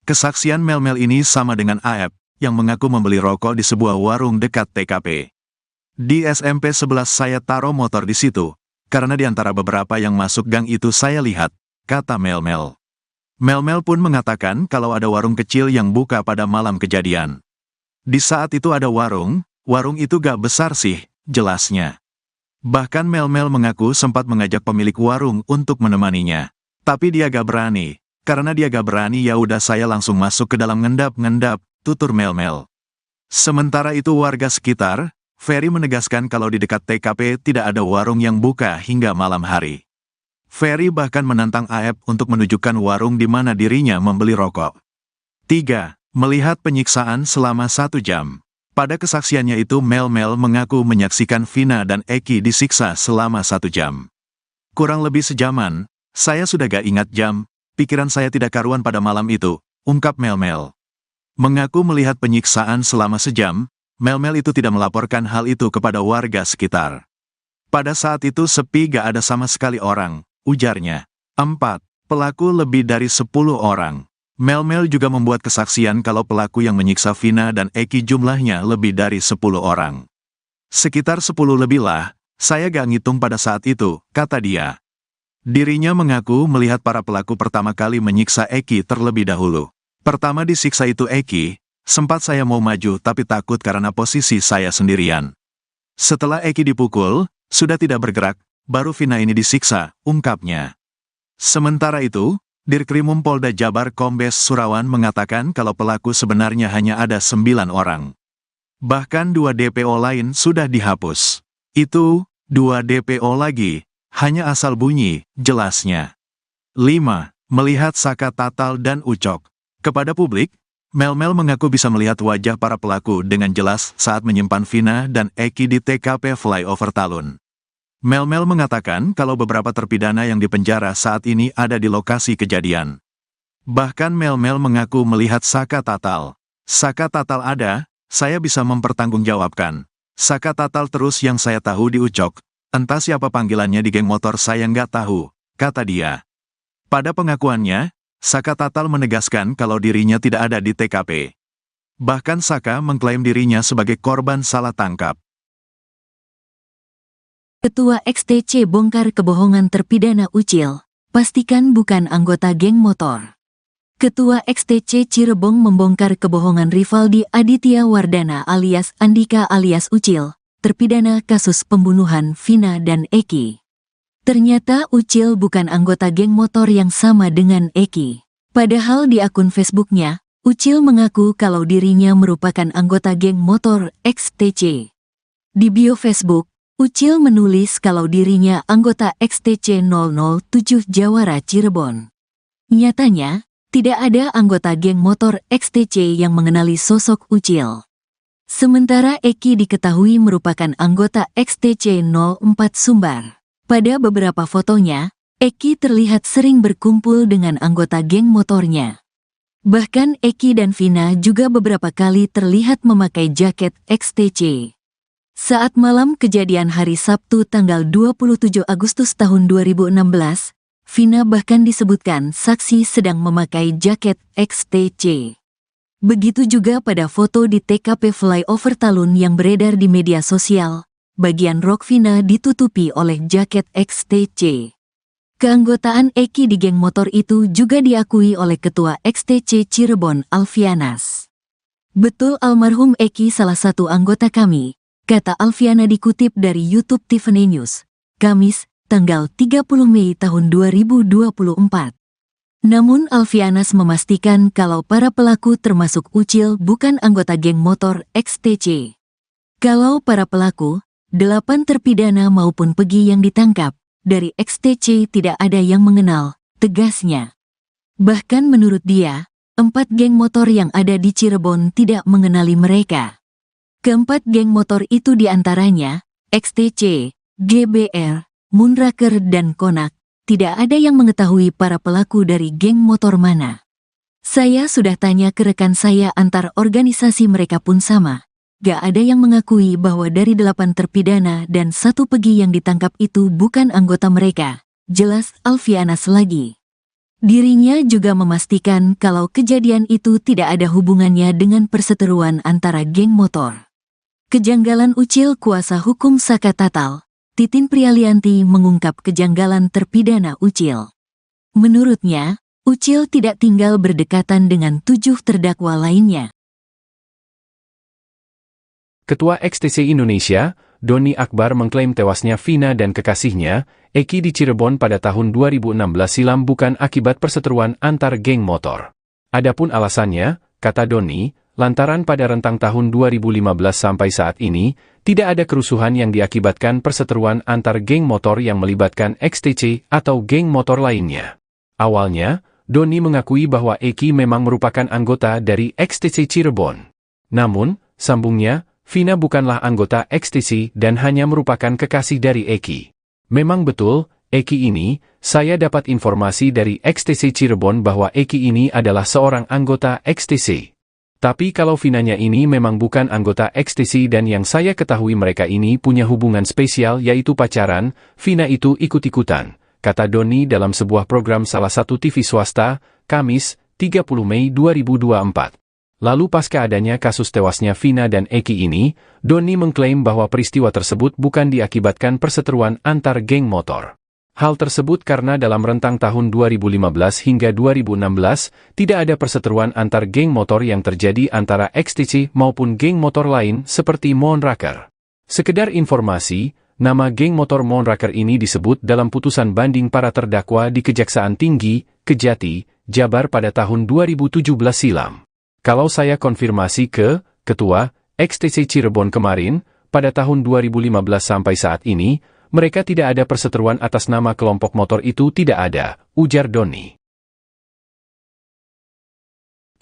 Kesaksian Mel-Mel ini sama dengan Aep, yang mengaku membeli rokok di sebuah warung dekat TKP. Di SMP 11 saya taruh motor di situ, karena di antara beberapa yang masuk gang itu saya lihat, kata Mel-Mel. Mel-Mel pun mengatakan kalau ada warung kecil yang buka pada malam kejadian. Di saat itu ada warung itu gak besar sih, jelasnya. Bahkan Mel-Mel mengaku sempat mengajak pemilik warung untuk menemaninya. Tapi dia gak berani. Karena dia gak berani ya udah saya langsung masuk ke dalam ngendap-ngendap, tutur Mel-Mel. Sementara itu warga sekitar, Ferry menegaskan kalau di dekat TKP tidak ada warung yang buka hingga malam hari. Ferry bahkan menantang Aep untuk menunjukkan warung di mana dirinya membeli rokok. 3. Melihat penyiksaan selama 1 jam. Pada kesaksiannya itu Mel-Mel mengaku menyaksikan Vina dan Eki disiksa selama 1 jam. Kurang lebih sejaman, saya sudah gak ingat jam, pikiran saya tidak karuan pada malam itu, ungkap Mel-Mel. Mengaku melihat penyiksaan selama sejam, Mel-Mel itu tidak melaporkan hal itu kepada warga sekitar. Pada saat itu sepi gak ada sama sekali orang, ujarnya. 4. Pelaku lebih dari 10 orang. Mel-Mel juga membuat kesaksian kalau pelaku yang menyiksa Vina dan Eki jumlahnya lebih dari 10 orang. Sekitar 10 lebih lah, saya gak ngitung pada saat itu, kata dia. Dirinya mengaku melihat para pelaku pertama kali menyiksa Eki terlebih dahulu. Pertama disiksa itu Eki, sempat saya mau maju tapi takut karena posisi saya sendirian. Setelah Eki dipukul, sudah tidak bergerak, baru Vina ini disiksa, ungkapnya. Sementara itu, Dirkrimum Polda Jabar Kombes Surawan mengatakan kalau pelaku sebenarnya hanya ada 9 orang. Bahkan 2 DPO lain sudah dihapus. Itu, 2 DPO lagi, hanya asal bunyi, jelasnya. 5. Melihat Saka Tatal dan Ucok. Kepada publik, Mel-Mel mengaku bisa melihat wajah para pelaku dengan jelas saat menyimpan Vina dan Eki di TKP Flyover Talun. Mel-Mel mengatakan kalau beberapa terpidana yang dipenjara saat ini ada di lokasi kejadian. Bahkan Mel-Mel mengaku melihat Saka Tatal. Saka Tatal ada, saya bisa mempertanggungjawabkan. Saka Tatal terus yang saya tahu di Ucok. Entah siapa panggilannya di geng motor saya nggak tahu, kata dia. Pada pengakuannya, Saka Tatal menegaskan kalau dirinya tidak ada di TKP. Bahkan Saka mengklaim dirinya sebagai korban salah tangkap. Ketua XTC bongkar kebohongan terpidana Ucil, pastikan bukan anggota geng motor. Ketua XTC Cirebon membongkar kebohongan Rivaldi Aditya Wardana alias Andika alias Ucil, terpidana kasus pembunuhan Vina dan Eki. Ternyata Ucil bukan anggota geng motor yang sama dengan Eki. Padahal di akun Facebooknya, Ucil mengaku kalau dirinya merupakan anggota geng motor XTC. Di bio Facebook, Ucil menulis kalau dirinya anggota XTC 007 Jawara Cirebon. Nyatanya, tidak ada anggota geng motor XTC yang mengenali sosok Ucil. Sementara Eki diketahui merupakan anggota XTC 04 Sumbar. Pada beberapa fotonya, Eki terlihat sering berkumpul dengan anggota geng motornya. Bahkan Eki dan Vina juga beberapa kali terlihat memakai jaket XTC. Saat malam kejadian hari Sabtu tanggal 27 Agustus tahun 2016, Vina bahkan disebutkan saksi sedang memakai jaket XTC. Begitu juga pada foto di TKP Flyover Talun yang beredar di media sosial, bagian rok Vina ditutupi oleh jaket XTC. Keanggotaan Eki di geng motor itu juga diakui oleh Ketua XTC Cirebon Alfianas. Betul almarhum Eki salah satu anggota kami, kata Alfiana dikutip dari YouTube Tiffany News, Kamis, tanggal 30 Mei tahun 2024. Namun Alfianas memastikan kalau para pelaku termasuk Ucil bukan anggota geng motor XTC. Kalau para pelaku, 8 terpidana maupun Pegi yang ditangkap, dari XTC tidak ada yang mengenal, tegasnya. Bahkan menurut dia, 4 geng motor yang ada di Cirebon tidak mengenali mereka. Keempat geng motor itu diantaranya, XTC, GBR, Moonraker dan Konak. Tidak ada yang mengetahui para pelaku dari geng motor mana. Saya sudah tanya ke rekan saya antar organisasi mereka pun sama. Gak ada yang mengakui bahwa dari 8 terpidana dan 1 Pegi yang ditangkap itu bukan anggota mereka. Jelas Alfianas lagi. Dirinya juga memastikan kalau kejadian itu tidak ada hubungannya dengan perseteruan antara geng motor. Kejanggalan Ucil kuasa hukum Saka Tatal. Titin Prialianti mengungkap kejanggalan terpidana Ucil. Menurutnya, Ucil tidak tinggal berdekatan dengan 7 terdakwa lainnya. Ketua XTC Indonesia, Doni Akbar mengklaim tewasnya Vina dan kekasihnya, Eki di Cirebon pada tahun 2016 silam bukan akibat perseteruan antar geng motor. Adapun alasannya, kata Doni, lantaran pada rentang tahun 2015 sampai saat ini, tidak ada kerusuhan yang diakibatkan perseteruan antar geng motor yang melibatkan XTC atau geng motor lainnya. Awalnya, Doni mengakui bahwa Eki memang merupakan anggota dari XTC Cirebon. Namun, sambungnya, Vina bukanlah anggota XTC dan hanya merupakan kekasih dari Eki. Memang betul, Eki ini, saya dapat informasi dari XTC Cirebon bahwa Eki ini adalah seorang anggota XTC. Tapi kalau Vinanya ini memang bukan anggota XTC dan yang saya ketahui mereka ini punya hubungan spesial yaitu pacaran, Vina itu ikut-ikutan, kata Doni dalam sebuah program salah satu TV swasta, Kamis, 30 Mei 2024. Lalu pasca adanya kasus tewasnya Vina dan Eki ini, Doni mengklaim bahwa peristiwa tersebut bukan diakibatkan perseteruan antar geng motor. Hal tersebut karena dalam rentang tahun 2015 hingga 2016, tidak ada perseteruan antar geng motor yang terjadi antara XTC maupun geng motor lain seperti Moonraker. Sekedar informasi, nama geng motor Moonraker ini disebut dalam putusan banding para terdakwa di Kejaksaan Tinggi, Kejati, Jabar pada tahun 2017 silam. Kalau saya konfirmasi ke Ketua XTC Cirebon kemarin, pada tahun 2015 sampai saat ini, mereka tidak ada perseteruan atas nama kelompok motor itu tidak ada, ujar Doni.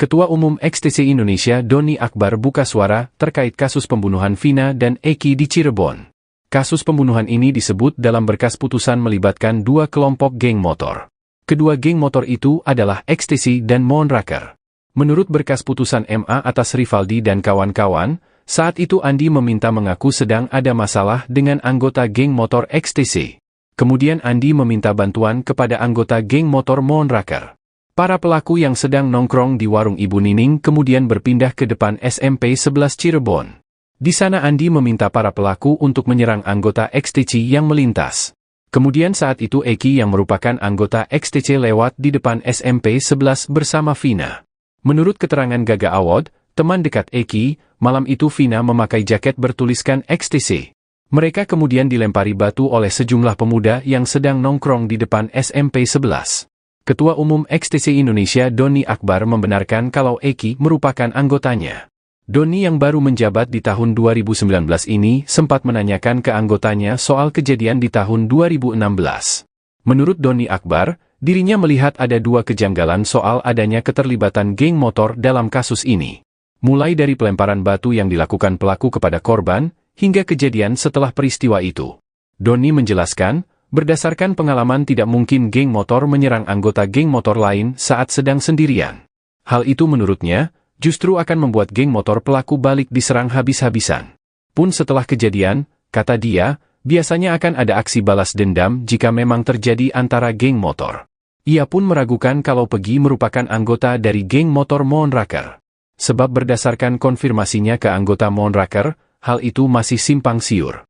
Ketua Umum XTC Indonesia Doni Akbar buka suara terkait kasus pembunuhan Vina dan Eki di Cirebon. Kasus pembunuhan ini disebut dalam berkas putusan melibatkan 2 kelompok geng motor. Kedua geng motor itu adalah XTC dan Moonraker. Menurut berkas putusan MA atas Rivaldi dan kawan-kawan, saat itu Andi meminta mengaku sedang ada masalah dengan anggota geng motor XTC. Kemudian Andi meminta bantuan kepada anggota geng motor Moonraker. Para pelaku yang sedang nongkrong di warung Ibu Nining kemudian berpindah ke depan SMP 11 Cirebon. Di sana Andi meminta para pelaku untuk menyerang anggota XTC yang melintas. Kemudian saat itu Eki yang merupakan anggota XTC lewat di depan SMP 11 bersama Vina. Menurut keterangan Gaga Awad, teman dekat Eki, malam itu Vina memakai jaket bertuliskan XTC. Mereka kemudian dilempari batu oleh sejumlah pemuda yang sedang nongkrong di depan SMP 11. Ketua Umum XTC Indonesia Doni Akbar membenarkan kalau Eki merupakan anggotanya. Doni yang baru menjabat di tahun 2019 ini sempat menanyakan ke anggotanya soal kejadian di tahun 2016. Menurut Doni Akbar, dirinya melihat ada 2 kejanggalan soal adanya keterlibatan geng motor dalam kasus ini. Mulai dari pelemparan batu yang dilakukan pelaku kepada korban, hingga kejadian setelah peristiwa itu. Doni menjelaskan, berdasarkan pengalaman tidak mungkin geng motor menyerang anggota geng motor lain saat sedang sendirian. Hal itu menurutnya, justru akan membuat geng motor pelaku balik diserang habis-habisan. Pun setelah kejadian, kata dia, biasanya akan ada aksi balas dendam jika memang terjadi antara geng motor. Ia pun meragukan kalau Pegi merupakan anggota dari geng motor Moonraker. Sebab berdasarkan konfirmasinya ke anggota Moonraker, hal itu masih simpang siur.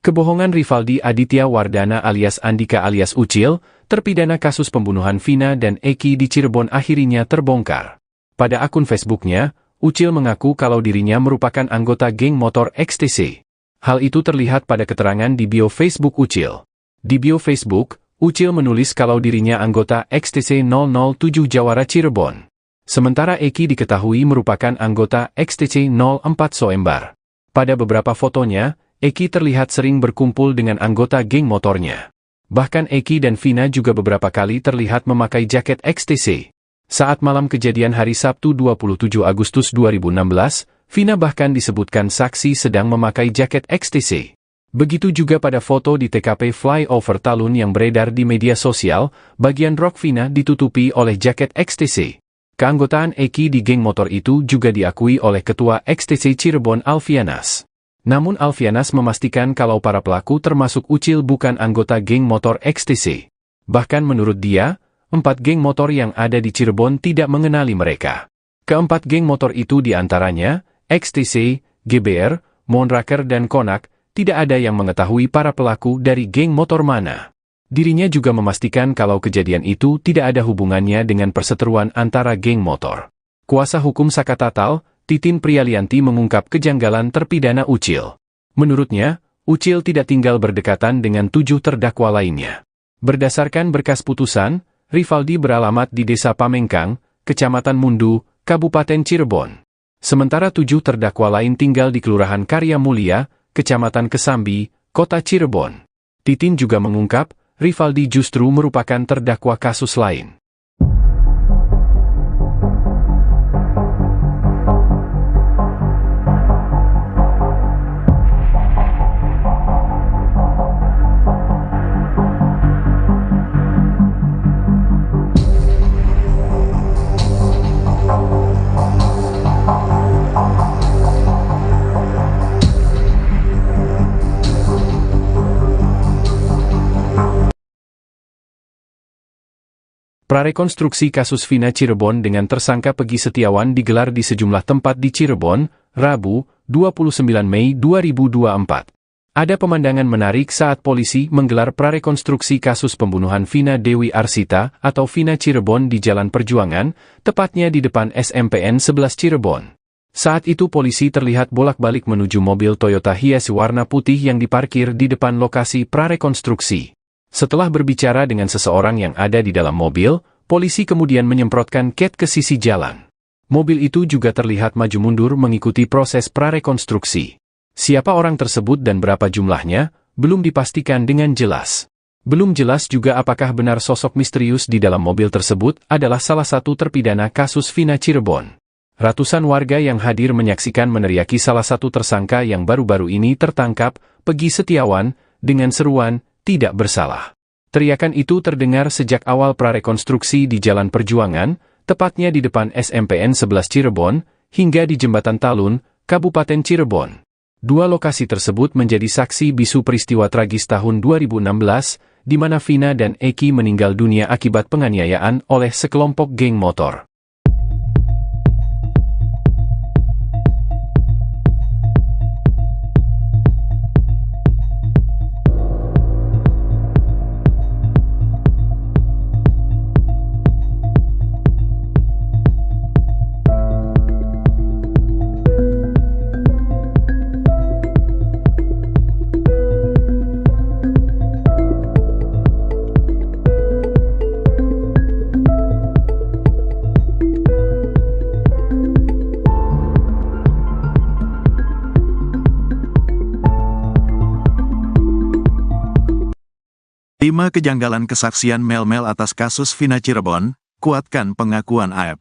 Kebohongan Rivaldi Aditya Wardana alias Andika alias Ucil, terpidana kasus pembunuhan Vina dan Eki di Cirebon akhirnya terbongkar. Pada akun Facebooknya, Ucil mengaku kalau dirinya merupakan anggota geng motor XTC. Hal itu terlihat pada keterangan di bio Facebook Ucil. Di bio Facebook, Ucil menulis kalau dirinya anggota XTC 007 Jawara Cirebon. Sementara Eki diketahui merupakan anggota XTC 04 Soembar. Pada beberapa fotonya, Eki terlihat sering berkumpul dengan anggota geng motornya. Bahkan Eki dan Vina juga beberapa kali terlihat memakai jaket XTC. Saat malam kejadian hari Sabtu 27 Agustus 2016, Vina bahkan disebutkan saksi sedang memakai jaket XTC. Begitu juga pada foto di TKP flyover Talun yang beredar di media sosial, bagian rok Vina ditutupi oleh jaket XTC. Keanggotaan Eki di geng motor itu juga diakui oleh Ketua XTC Cirebon Alfianas. Namun Alfianas memastikan kalau para pelaku termasuk Ucil bukan anggota geng motor XTC. Bahkan menurut dia, 4 geng motor yang ada di Cirebon tidak mengenali mereka. Keempat geng motor itu diantaranya, XTC, GBR, Monraker dan Konak, tidak ada yang mengetahui para pelaku dari geng motor mana. Dirinya juga memastikan kalau kejadian itu tidak ada hubungannya dengan perseteruan antara geng motor. Kuasa hukum Saka Tatal, Titin Prialianti mengungkap kejanggalan terpidana Ucil. Menurutnya, Ucil tidak tinggal berdekatan dengan 7 terdakwa lainnya. Berdasarkan berkas putusan, Rivaldi beralamat di Desa Pamengkang, Kecamatan Mundu, Kabupaten Cirebon. Sementara 7 terdakwa lain tinggal di Kelurahan Karya Mulia, Kecamatan Kesambi, Kota Cirebon. Titin juga mengungkap, Rivaldi justru merupakan terdakwa kasus lain. Prarekonstruksi kasus Vina Cirebon dengan tersangka Pegi Setiawan digelar di sejumlah tempat di Cirebon, Rabu, 29 Mei 2024. Ada pemandangan menarik saat polisi menggelar prarekonstruksi kasus pembunuhan Vina Dewi Arsita atau Vina Cirebon di Jalan Perjuangan, tepatnya di depan SMPN 11 Cirebon. Saat itu polisi terlihat bolak-balik menuju mobil Toyota Hiace warna putih yang diparkir di depan lokasi prarekonstruksi. Setelah berbicara dengan seseorang yang ada di dalam mobil, polisi kemudian menyemprotkan cat ke sisi jalan. Mobil itu juga terlihat maju mundur mengikuti proses prarekonstruksi. Siapa orang tersebut dan berapa jumlahnya, belum dipastikan dengan jelas. Belum jelas juga apakah benar sosok misterius di dalam mobil tersebut adalah salah satu terpidana kasus Vina Cirebon. Ratusan warga yang hadir menyaksikan meneriaki salah satu tersangka yang baru-baru ini tertangkap, Pegi Setiawan, dengan seruan, "Tidak bersalah." Teriakan itu terdengar sejak awal prarekonstruksi di Jalan Perjuangan, tepatnya di depan SMPN 11 Cirebon, hingga di Jembatan Talun, Kabupaten Cirebon. 2 lokasi tersebut menjadi saksi bisu peristiwa tragis tahun 2016, di mana Vina dan Eki meninggal dunia akibat penganiayaan oleh sekelompok geng motor. Lima kejanggalan kesaksian Mel-Mel atas kasus Vina Cirebon, kuatkan pengakuan AEP.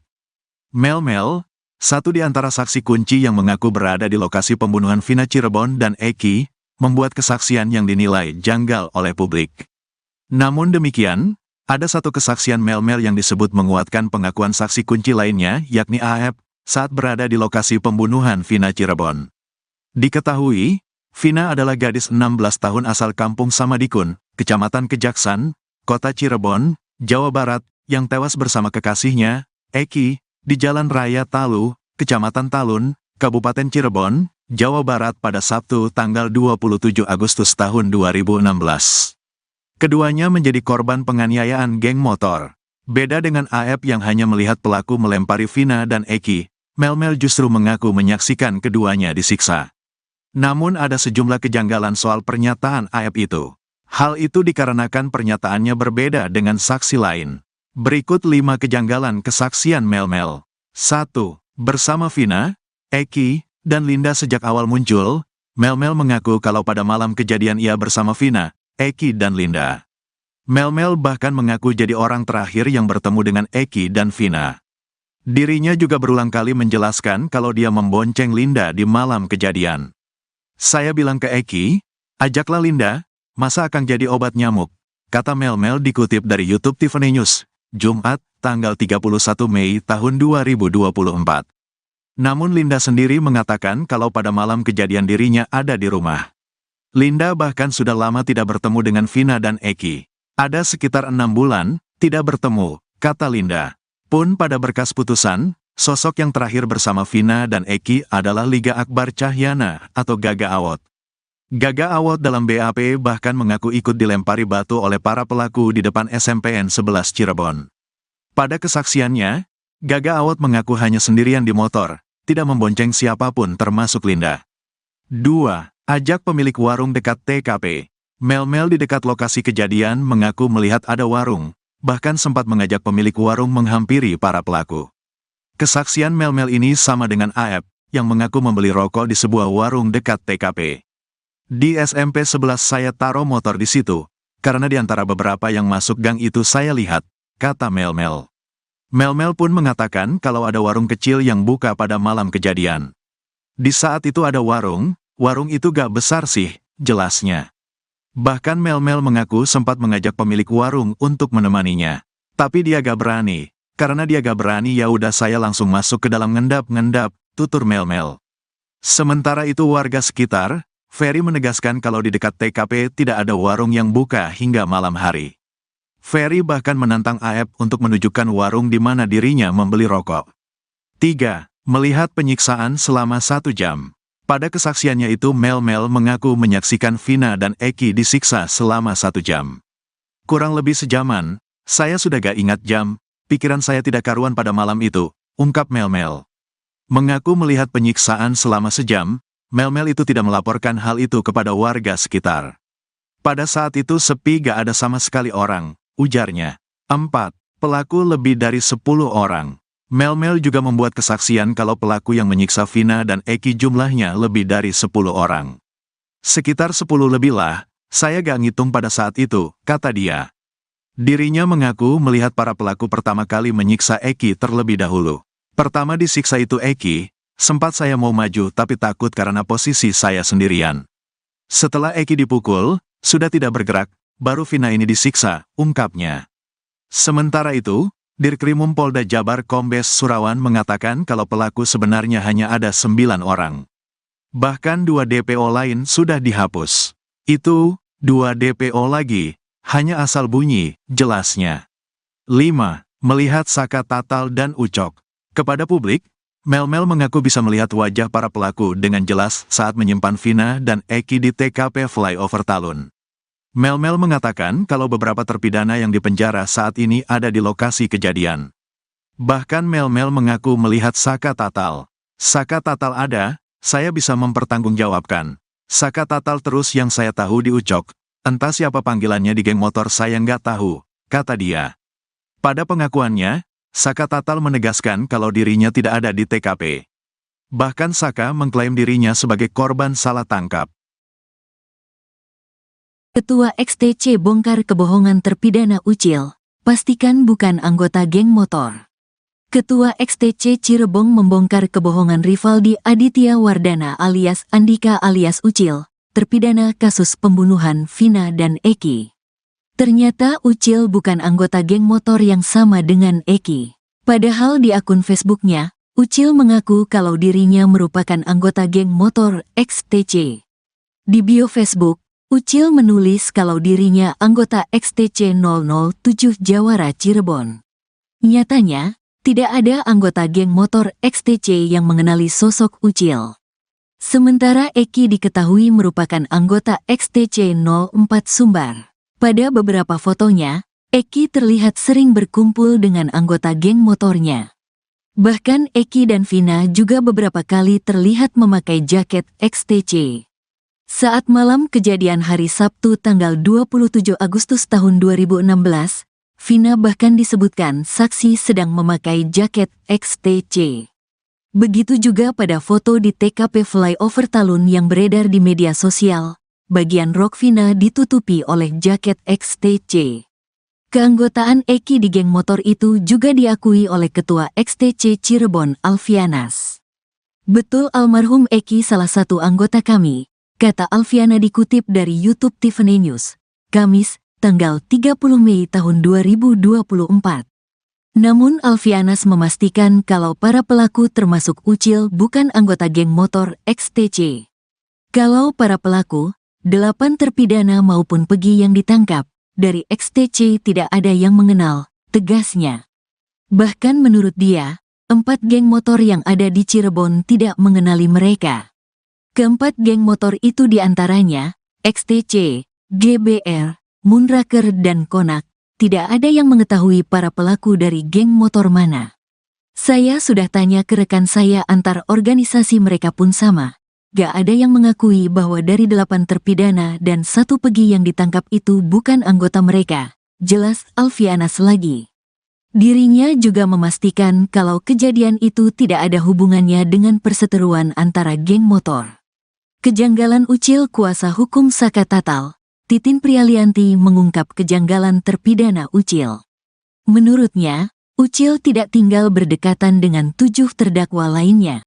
Mel-Mel, satu di antara saksi kunci yang mengaku berada di lokasi pembunuhan Vina Cirebon dan Eki, membuat kesaksian yang dinilai janggal oleh publik. Namun demikian, ada satu kesaksian Mel-Mel yang disebut menguatkan pengakuan saksi kunci lainnya, yakni AEP, saat berada di lokasi pembunuhan Vina Cirebon. Diketahui, Vina adalah gadis 16 tahun asal kampung Samadikun, Kecamatan Kejaksan, Kota Cirebon, Jawa Barat, yang tewas bersama kekasihnya, Eki, di Jalan Raya Talu, Kecamatan Talun, Kabupaten Cirebon, Jawa Barat pada Sabtu tanggal 27 Agustus tahun 2016. Keduanya menjadi korban penganiayaan geng motor. Beda dengan AEP yang hanya melihat pelaku melempari Vina dan Eki, Mel-Mel justru mengaku menyaksikan keduanya disiksa. Namun ada sejumlah kejanggalan soal pernyataan Aep itu. Hal itu dikarenakan pernyataannya berbeda dengan saksi lain. Berikut 5 kejanggalan kesaksian Mel-Mel. 1. Bersama Vina, Eki, dan Linda sejak awal muncul, Mel-Mel mengaku kalau pada malam kejadian ia bersama Vina, Eki, dan Linda. Mel-Mel bahkan mengaku jadi orang terakhir yang bertemu dengan Eki dan Vina. Dirinya juga berulang kali menjelaskan kalau dia membonceng Linda di malam kejadian. Saya bilang ke Eki, ajaklah Linda, masa akan jadi obat nyamuk, kata Mel-Mel dikutip dari YouTube Tiffany News, Jumat, tanggal 31 Mei tahun 2024. Namun Linda sendiri mengatakan kalau pada malam kejadian dirinya ada di rumah. Linda bahkan sudah lama tidak bertemu dengan Vina dan Eki. Ada sekitar 6 bulan, tidak bertemu, kata Linda. Pun pada berkas putusan, sosok yang terakhir bersama Vina dan Eki adalah Liga Akbar Cahyana atau Gaga Awot. Gaga Awot dalam BAP bahkan mengaku ikut dilempari batu oleh para pelaku di depan SMPN 11 Cirebon. Pada kesaksiannya, Gaga Awot mengaku hanya sendirian di motor, tidak membonceng siapapun termasuk Linda. 2. Ajak pemilik warung dekat TKP. Mel-Mel di dekat lokasi kejadian mengaku melihat ada warung, bahkan sempat mengajak pemilik warung menghampiri para pelaku. Kesaksian Mel-Mel ini sama dengan Aep, yang mengaku membeli rokok di sebuah warung dekat TKP. Di SMP 11 saya taruh motor di situ, karena di antara beberapa yang masuk gang itu saya lihat, kata Mel-Mel. Mel-Mel pun mengatakan kalau ada warung kecil yang buka pada malam kejadian. Di saat itu ada warung itu gak besar sih, jelasnya. Bahkan Mel-Mel mengaku sempat mengajak pemilik warung untuk menemaninya. Tapi dia gak berani. Karena dia gak berani ya udah saya langsung masuk ke dalam ngendap-ngendap, tutur Mel-Mel. Sementara itu warga sekitar, Ferry menegaskan kalau di dekat TKP tidak ada warung yang buka hingga malam hari. Ferry bahkan menantang Aep untuk menunjukkan warung di mana dirinya membeli rokok. 3. Melihat penyiksaan selama 1 jam. Pada kesaksiannya itu Mel-Mel mengaku menyaksikan Vina dan Eki disiksa selama 1 jam. Kurang lebih sejaman, saya sudah gak ingat jam, pikiran saya tidak karuan pada malam itu, ungkap Mel-Mel. Mengaku melihat penyiksaan selama sejam, Mel-Mel itu tidak melaporkan hal itu kepada warga sekitar. Pada saat itu sepi gak ada sama sekali orang, ujarnya. 4. Pelaku lebih dari 10 orang. Mel-Mel juga membuat kesaksian kalau pelaku yang menyiksa Vina dan Eki jumlahnya lebih dari 10 orang. Sekitar 10 lebih lah, saya gak ngitung pada saat itu, kata dia. Dirinya mengaku melihat para pelaku pertama kali menyiksa Eki terlebih dahulu. Pertama disiksa itu Eki, sempat saya mau maju tapi takut karena posisi saya sendirian. Setelah Eki dipukul, sudah tidak bergerak, baru Vina ini disiksa, ungkapnya. Sementara itu, Dirkrimum Polda Jabar Kombes Surawan mengatakan kalau pelaku sebenarnya hanya ada 9 orang. Bahkan 2 DPO lain sudah dihapus. Itu, 2 DPO lagi, hanya asal bunyi, jelasnya. 5. Melihat Saka Tatal dan Ucok. Kepada publik, Mel-Mel mengaku bisa melihat wajah para pelaku dengan jelas saat menyimpan Vina dan Eki di TKP Flyover Talun. Mel-Mel mengatakan kalau beberapa terpidana yang dipenjara saat ini ada di lokasi kejadian. Bahkan Mel-Mel mengaku melihat Saka Tatal. Saka Tatal ada, saya bisa mempertanggungjawabkan. Saka Tatal terus yang saya tahu di Ucok. Entah siapa panggilannya di geng motor saya nggak tahu, kata dia. Pada pengakuannya, Saka Tatal menegaskan kalau dirinya tidak ada di TKP. Bahkan Saka mengklaim dirinya sebagai korban salah tangkap. Ketua XTC bongkar kebohongan terpidana Ucil, pastikan bukan anggota geng motor. Ketua XTC Cirebon membongkar kebohongan Rivaldi Aditya Wardana alias Andika alias Ucil, terpidana kasus pembunuhan Vina dan Eki. Ternyata Ucil bukan anggota geng motor yang sama dengan Eki. Padahal di akun Facebooknya, Ucil mengaku kalau dirinya merupakan anggota geng motor XTC. Di bio Facebook, Ucil menulis kalau dirinya anggota XTC 007 Jawara Cirebon. Nyatanya, tidak ada anggota geng motor XTC yang mengenali sosok Ucil. Sementara Eki diketahui merupakan anggota XTC 04 Sumbar. Pada beberapa fotonya, Eki terlihat sering berkumpul dengan anggota geng motornya. Bahkan Eki dan Vina juga beberapa kali terlihat memakai jaket XTC. Saat malam kejadian hari Sabtu tanggal 27 Agustus tahun 2016, Vina bahkan disebutkan saksi sedang memakai jaket XTC. Begitu juga pada foto di TKP flyover Talun yang beredar di media sosial, bagian rok Vina ditutupi oleh jaket XTC. Keanggotaan Eki di geng motor itu juga diakui oleh Ketua XTC Cirebon Alfianas. Betul, almarhum Eki salah satu anggota kami, kata Alfiana dikutip dari YouTube Tiffany News, Kamis, tanggal 30 Mei tahun 2024. Namun Alfianas memastikan kalau para pelaku termasuk Ucil bukan anggota geng motor XTC. Kalau para pelaku, 8 terpidana maupun Pegi yang ditangkap dari XTC tidak ada yang mengenal, tegasnya. Bahkan menurut dia, 4 geng motor yang ada di Cirebon tidak mengenali mereka. Keempat geng motor itu diantaranya, XTC, GBR, Moonraker dan Konak, tidak ada yang mengetahui para pelaku dari geng motor mana. Saya sudah tanya ke rekan saya antar organisasi mereka pun sama. Gak ada yang mengakui bahwa dari 8 terpidana dan 1 Pegi yang ditangkap itu bukan anggota mereka, jelas Alfianas lagi. Dirinya juga memastikan kalau kejadian itu tidak ada hubungannya dengan perseteruan antara geng motor. Kejanggalan Ucil kuasa hukum Saka Tatal, Titin Prialianti mengungkap kejanggalan terpidana Ucil. Menurutnya, Ucil tidak tinggal berdekatan dengan 7 terdakwa lainnya.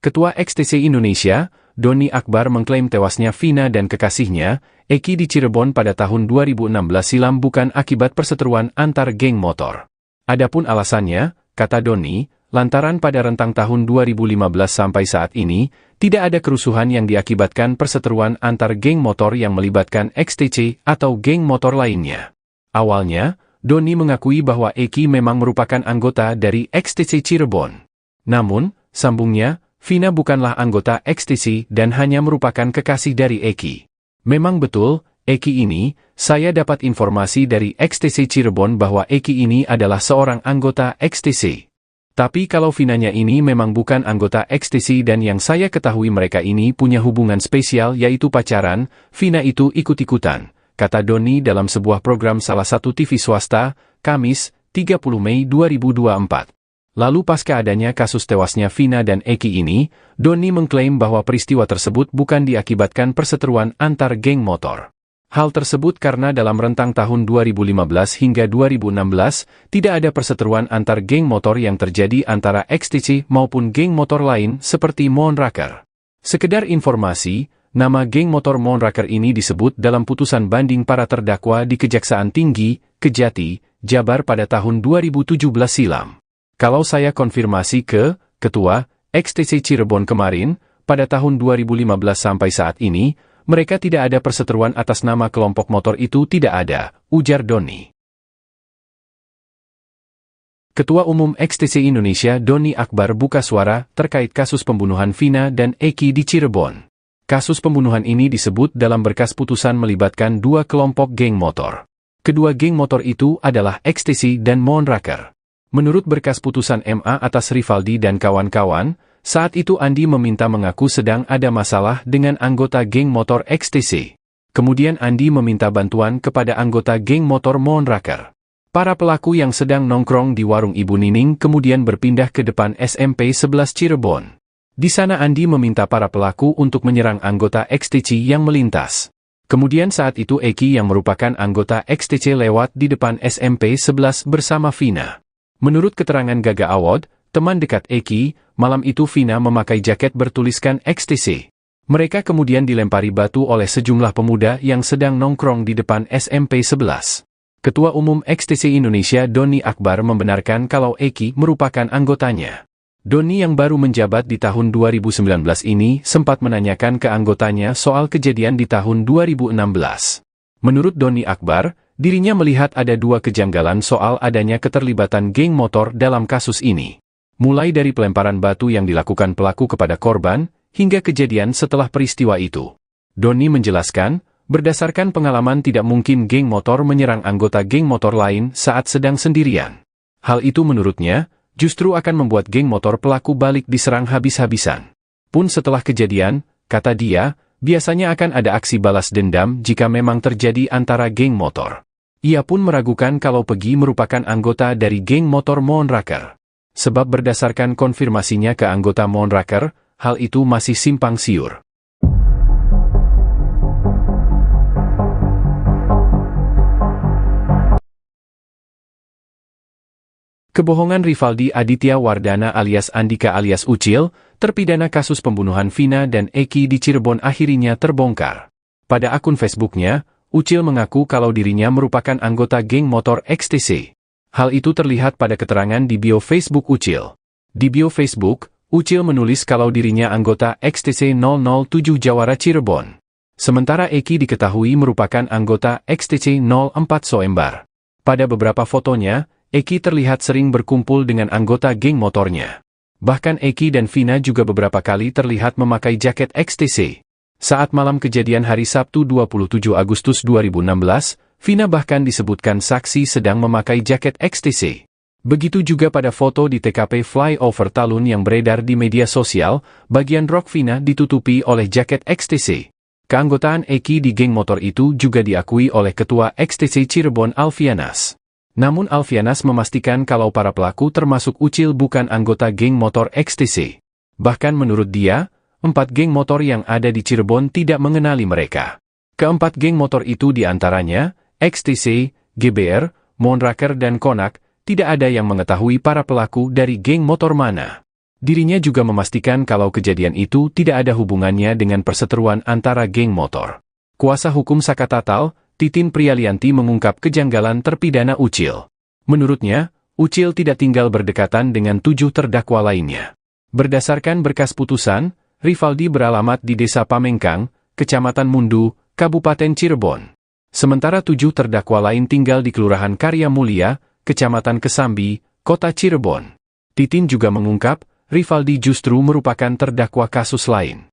Ketua XTC Indonesia, Doni Akbar mengklaim tewasnya Vina dan kekasihnya, Eki di Cirebon pada tahun 2016 silam bukan akibat perseteruan antar geng motor. Adapun alasannya, kata Doni, lantaran pada rentang tahun 2015 sampai saat ini, tidak ada kerusuhan yang diakibatkan perseteruan antar geng motor yang melibatkan XTC atau geng motor lainnya. Awalnya, Doni mengakui bahwa Eki memang merupakan anggota dari XTC Cirebon. Namun, sambungnya, Vina bukanlah anggota XTC dan hanya merupakan kekasih dari Eki. Memang betul, Eki ini, saya dapat informasi dari XTC Cirebon bahwa Eki ini adalah seorang anggota XTC. Tapi kalau Vinanya ini memang bukan anggota XTC dan yang saya ketahui mereka ini punya hubungan spesial yaitu pacaran, Vina itu ikut-ikutan, kata Doni dalam sebuah program salah satu TV swasta, Kamis, 30 Mei 2024. Lalu pasca adanya kasus tewasnya Vina dan Eki ini, Doni mengklaim bahwa peristiwa tersebut bukan diakibatkan perseteruan antar geng motor. Hal tersebut karena dalam rentang tahun 2015 hingga 2016, tidak ada perseteruan antar geng motor yang terjadi antara XTC maupun geng motor lain seperti Moonraker. Sekedar informasi, nama geng motor Moonraker ini disebut dalam putusan banding para terdakwa di Kejaksaan Tinggi, Kejati, Jabar pada tahun 2017 silam. Kalau saya konfirmasi ke Ketua XTC Cirebon kemarin, pada tahun 2015 sampai saat ini, mereka tidak ada perseteruan atas nama kelompok motor itu tidak ada, ujar Doni. Ketua Umum XTC Indonesia Doni Akbar buka suara terkait kasus pembunuhan Vina dan Eki di Cirebon. Kasus pembunuhan ini disebut dalam berkas putusan melibatkan 2 kelompok geng motor. Kedua geng motor itu adalah XTC dan Moonraker. Menurut berkas putusan MA atas Rivaldi dan kawan-kawan, saat itu Andi meminta mengaku sedang ada masalah dengan anggota geng motor XTC. Kemudian Andi meminta bantuan kepada anggota geng motor Moonraker. Para pelaku yang sedang nongkrong di warung Ibu Nining kemudian berpindah ke depan SMP 11 Cirebon. Di sana Andi meminta para pelaku untuk menyerang anggota XTC yang melintas. Kemudian saat itu Eki yang merupakan anggota XTC lewat di depan SMP 11 bersama Vina. Menurut keterangan Gaga Awad, teman dekat Eki, malam itu Vina memakai jaket bertuliskan XTC. Mereka kemudian dilempari batu oleh sejumlah pemuda yang sedang nongkrong di depan SMP 11. Ketua Umum XTC Indonesia Doni Akbar membenarkan kalau Eki merupakan anggotanya. Doni yang baru menjabat di tahun 2019 ini sempat menanyakan ke anggotanya soal kejadian di tahun 2016. Menurut Doni Akbar, dirinya melihat ada 2 kejanggalan soal adanya keterlibatan geng motor dalam kasus ini. Mulai dari pelemparan batu yang dilakukan pelaku kepada korban, hingga kejadian setelah peristiwa itu. Doni menjelaskan, berdasarkan pengalaman tidak mungkin geng motor menyerang anggota geng motor lain saat sedang sendirian. Hal itu menurutnya, justru akan membuat geng motor pelaku balik diserang habis-habisan. Pun setelah kejadian, kata dia, biasanya akan ada aksi balas dendam jika memang terjadi antara geng motor. Ia pun meragukan kalau Peggy merupakan anggota dari geng motor Moonraker. Sebab berdasarkan konfirmasinya ke anggota Moonraker, hal itu masih simpang siur. Kebohongan Rivaldi Aditya Wardana alias Andika alias Ucil, terpidana kasus pembunuhan Vina dan Eki di Cirebon akhirnya terbongkar. Pada akun Facebooknya, Ucil mengaku kalau dirinya merupakan anggota geng motor XTC. Hal itu terlihat pada keterangan di bio Facebook Ucil. Di bio Facebook, Ucil menulis kalau dirinya anggota XTC 007 Jawara Cirebon. Sementara Eki diketahui merupakan anggota XTC 04 Soembar. Pada beberapa fotonya, Eki terlihat sering berkumpul dengan anggota geng motornya. Bahkan Eki dan Vina juga beberapa kali terlihat memakai jaket XTC. Saat malam kejadian hari Sabtu 27 Agustus 2016, Vina bahkan disebutkan saksi sedang memakai jaket XTC. Begitu juga pada foto di TKP Flyover Talun yang beredar di media sosial, bagian rok Vina ditutupi oleh jaket XTC. Keanggotaan Eki di geng motor itu juga diakui oleh Ketua XTC Cirebon Alfianas. Namun Alfianas memastikan kalau para pelaku termasuk Ucil bukan anggota geng motor XTC. Bahkan menurut dia, 4 geng motor yang ada di Cirebon tidak mengenali mereka. Keempat geng motor itu diantaranya, XTC, GBR, Moonraker dan Konak, tidak ada yang mengetahui para pelaku dari geng motor mana. Dirinya juga memastikan kalau kejadian itu tidak ada hubungannya dengan perseteruan antara geng motor. Kuasa hukum Saka Tatal, Titin Prialianti mengungkap kejanggalan terpidana Ucil. Menurutnya, Ucil tidak tinggal berdekatan dengan 7 terdakwa lainnya. Berdasarkan berkas putusan, Rivaldi beralamat di Desa Pamengkang, Kecamatan Mundu, Kabupaten Cirebon. Sementara 7 terdakwa lain tinggal di Kelurahan Karya Mulia, Kecamatan Kesambi, Kota Cirebon. Titin juga mengungkap, Rivaldi justru merupakan terdakwa kasus lain.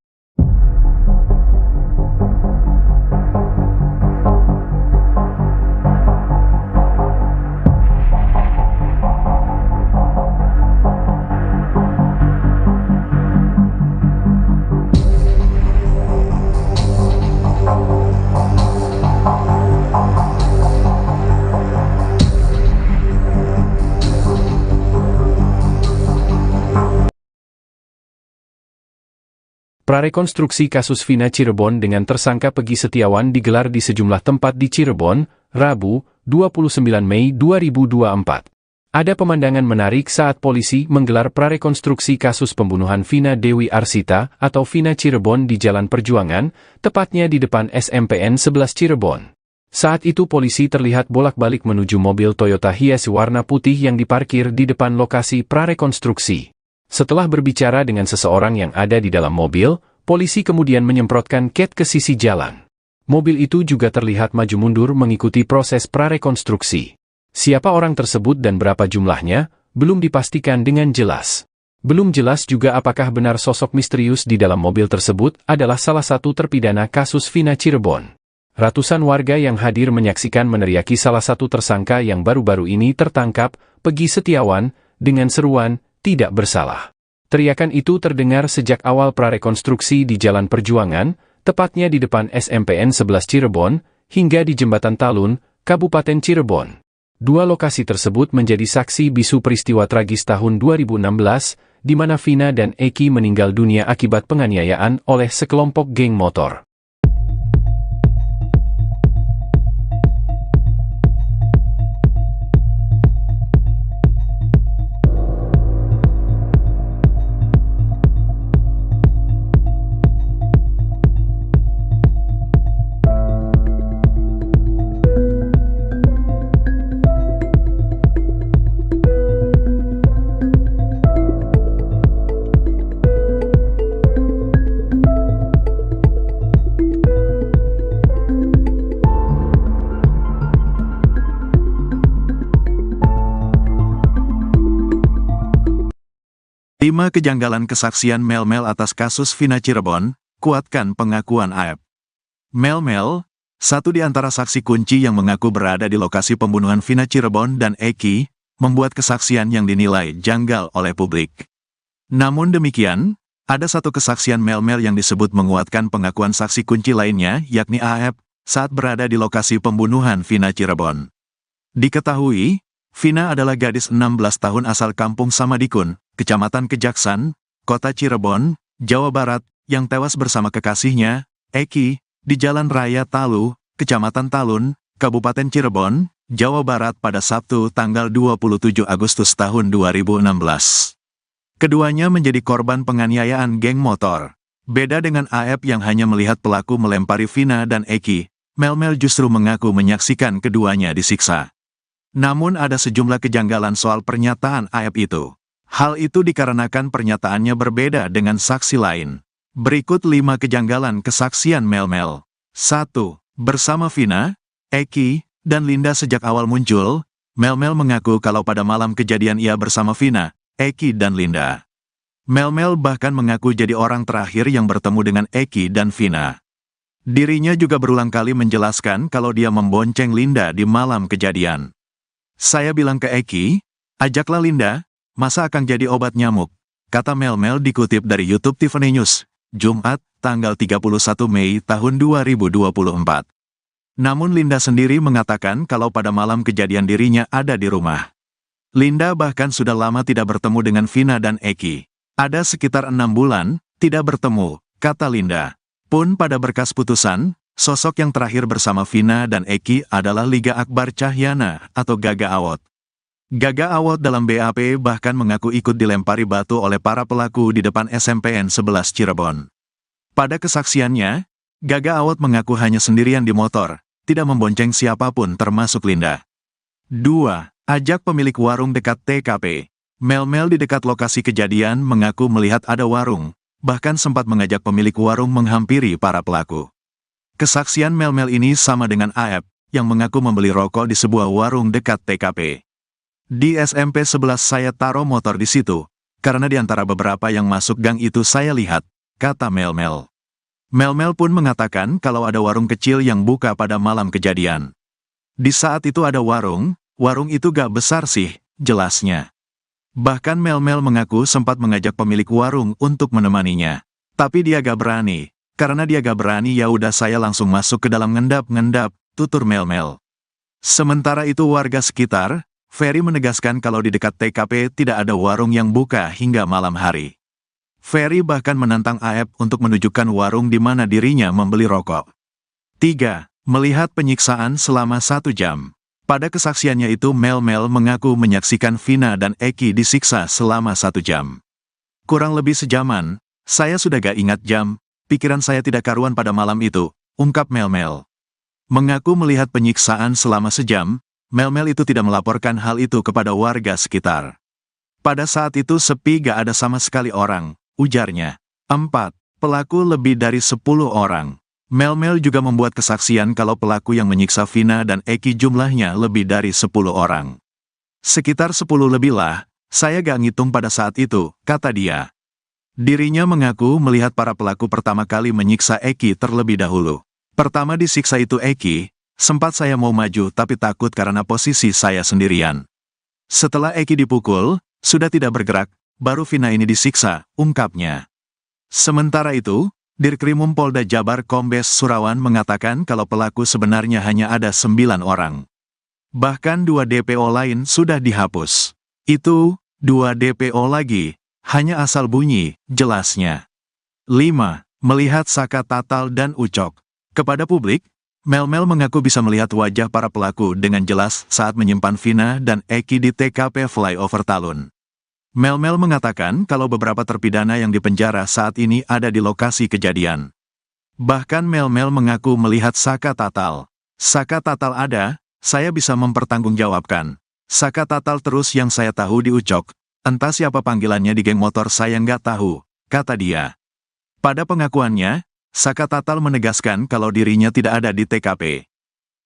Prarekonstruksi kasus Vina Cirebon dengan tersangka Peggy Setiawan digelar di sejumlah tempat di Cirebon, Rabu, 29 Mei 2024. Ada pemandangan menarik saat polisi menggelar prarekonstruksi kasus pembunuhan Vina Dewi Arsita atau Vina Cirebon di Jalan Perjuangan, tepatnya di depan SMPN 11 Cirebon. Saat itu polisi terlihat bolak-balik menuju mobil Toyota Hiace warna putih yang diparkir di depan lokasi prarekonstruksi. Setelah berbicara dengan seseorang yang ada di dalam mobil, polisi kemudian menyemprotkan cat ke sisi jalan. Mobil itu juga terlihat maju mundur mengikuti proses prarekonstruksi. Siapa orang tersebut dan berapa jumlahnya, belum dipastikan dengan jelas. Belum jelas juga apakah benar sosok misterius di dalam mobil tersebut adalah salah satu terpidana kasus Vina Cirebon. Ratusan warga yang hadir menyaksikan meneriaki salah satu tersangka yang baru-baru ini tertangkap, Peggy Setiawan, dengan seruan, "Tidak bersalah." Teriakan itu terdengar sejak awal prarekonstruksi di Jalan Perjuangan, tepatnya di depan SMPN 11 Cirebon, hingga di Jembatan Talun, Kabupaten Cirebon. Dua lokasi tersebut menjadi saksi bisu peristiwa tragis tahun 2016, di mana Vina dan Eki meninggal dunia akibat penganiayaan oleh sekelompok geng motor. Lima kejanggalan kesaksian Mel-Mel atas kasus Vina Cirebon, kuatkan pengakuan AEP. Mel-Mel, satu di antara saksi kunci yang mengaku berada di lokasi pembunuhan Vina Cirebon dan Eki, membuat kesaksian yang dinilai janggal oleh publik. Namun demikian, ada satu kesaksian Mel-Mel yang disebut menguatkan pengakuan saksi kunci lainnya, yakni AF, saat berada di lokasi pembunuhan Vina Cirebon. Diketahui, Vina adalah gadis 16 tahun asal kampung Samadikun, Kecamatan Kejaksan, Kota Cirebon, Jawa Barat, yang tewas bersama kekasihnya, Eki, di Jalan Raya Talu, Kecamatan Talun, Kabupaten Cirebon, Jawa Barat pada Sabtu tanggal 27 Agustus tahun 2016. Keduanya menjadi korban penganiayaan geng motor. Beda dengan AF yang hanya melihat pelaku melempari Vina dan Eki, Mel-Mel justru mengaku menyaksikan keduanya disiksa. Namun ada sejumlah kejanggalan soal pernyataan AF itu. Hal itu dikarenakan pernyataannya berbeda dengan saksi lain. Berikut 5 kejanggalan kesaksian Mel-Mel. 1. Bersama Vina, Eki, dan Linda sejak awal muncul, Mel-Mel mengaku kalau pada malam kejadian ia bersama Vina, Eki dan Linda. Mel-Mel bahkan mengaku jadi orang terakhir yang bertemu dengan Eki dan Vina. Dirinya juga berulang kali menjelaskan kalau dia membonceng Linda di malam kejadian. Saya bilang ke Eki, ajaklah Linda, masa akan jadi obat nyamuk, kata Mel-Mel dikutip dari YouTube Tiffany News, Jumat, tanggal 31 Mei tahun 2024. Namun Linda sendiri mengatakan kalau pada malam kejadian dirinya ada di rumah. Linda bahkan sudah lama tidak bertemu dengan Vina dan Eki. Ada sekitar 6 bulan, tidak bertemu, kata Linda. Pun pada berkas putusan, sosok yang terakhir bersama Vina dan Eki adalah Liga Akbar Cahyana atau Gaga Awot. Gaga Awot dalam BAP bahkan mengaku ikut dilempari batu oleh para pelaku di depan SMPN 11 Cirebon. Pada kesaksiannya, Gaga Awot mengaku hanya sendirian di motor, tidak membonceng siapapun termasuk Linda. 2. Ajak pemilik warung dekat TKP. Mel-Mel di dekat lokasi kejadian mengaku melihat ada warung, bahkan sempat mengajak pemilik warung menghampiri para pelaku. Kesaksian Mel-Mel ini sama dengan AF, yang mengaku membeli rokok di sebuah warung dekat TKP. Di SMP 11 saya taruh motor di situ, karena di antara beberapa yang masuk gang itu saya lihat, kata Mel-Mel. Mel-Mel pun mengatakan kalau ada warung kecil yang buka pada malam kejadian. Di saat itu ada warung itu gak besar sih, jelasnya. Bahkan Mel-Mel mengaku sempat mengajak pemilik warung untuk menemaninya. Tapi dia gak berani. Karena dia gak berani ya udah saya langsung masuk ke dalam ngendap-ngendap, tutur Mel-Mel. Sementara itu warga sekitar, Ferry menegaskan kalau di dekat TKP tidak ada warung yang buka hingga malam hari. Ferry bahkan menantang AF untuk menunjukkan warung di mana dirinya membeli rokok. 3. Melihat penyiksaan selama 1 jam. Pada kesaksiannya itu Mel-Mel mengaku menyaksikan Vina dan Eki disiksa selama 1 jam. Kurang lebih sejaman, saya sudah gak ingat jam, pikiran saya tidak karuan pada malam itu, ungkap Mel-Mel. Mengaku melihat penyiksaan selama sejam, Mel-Mel itu tidak melaporkan hal itu kepada warga sekitar. Pada saat itu sepi gak ada sama sekali orang, ujarnya. 4. Pelaku lebih dari 10 orang. Mel-Mel juga membuat kesaksian kalau pelaku yang menyiksa Vina dan Eki jumlahnya lebih dari 10 orang. Sekitar 10 lebih lah, saya gak ngitung pada saat itu, kata dia. Dirinya mengaku melihat para pelaku pertama kali menyiksa Eki terlebih dahulu. Pertama disiksa itu Eki, sempat saya mau maju tapi takut karena posisi saya sendirian. Setelah Eki dipukul, sudah tidak bergerak, baru Vina ini disiksa, ungkapnya. Sementara itu, Dirkrimum Polda Jabar Kombes Surawan mengatakan kalau pelaku sebenarnya hanya ada 9 orang. Bahkan 2 DPO lain sudah dihapus. Itu, 2 DPO lagi, hanya asal bunyi, jelasnya. 5. Melihat Saka Tatal dan Ucok. Kepada publik, Mel-Mel mengaku bisa melihat wajah para pelaku dengan jelas saat menyimpan Vina dan Eki di TKP Flyover Talun. Mel-Mel mengatakan kalau beberapa terpidana yang dipenjara saat ini ada di lokasi kejadian. Bahkan Mel-Mel mengaku melihat Saka Tatal. Saka Tatal ada, saya bisa mempertanggungjawabkan. Saka Tatal terus yang saya tahu di Ucok. Entah siapa panggilannya di geng motor saya nggak tahu, kata dia. Pada pengakuannya, Saka Tatal menegaskan kalau dirinya tidak ada di TKP.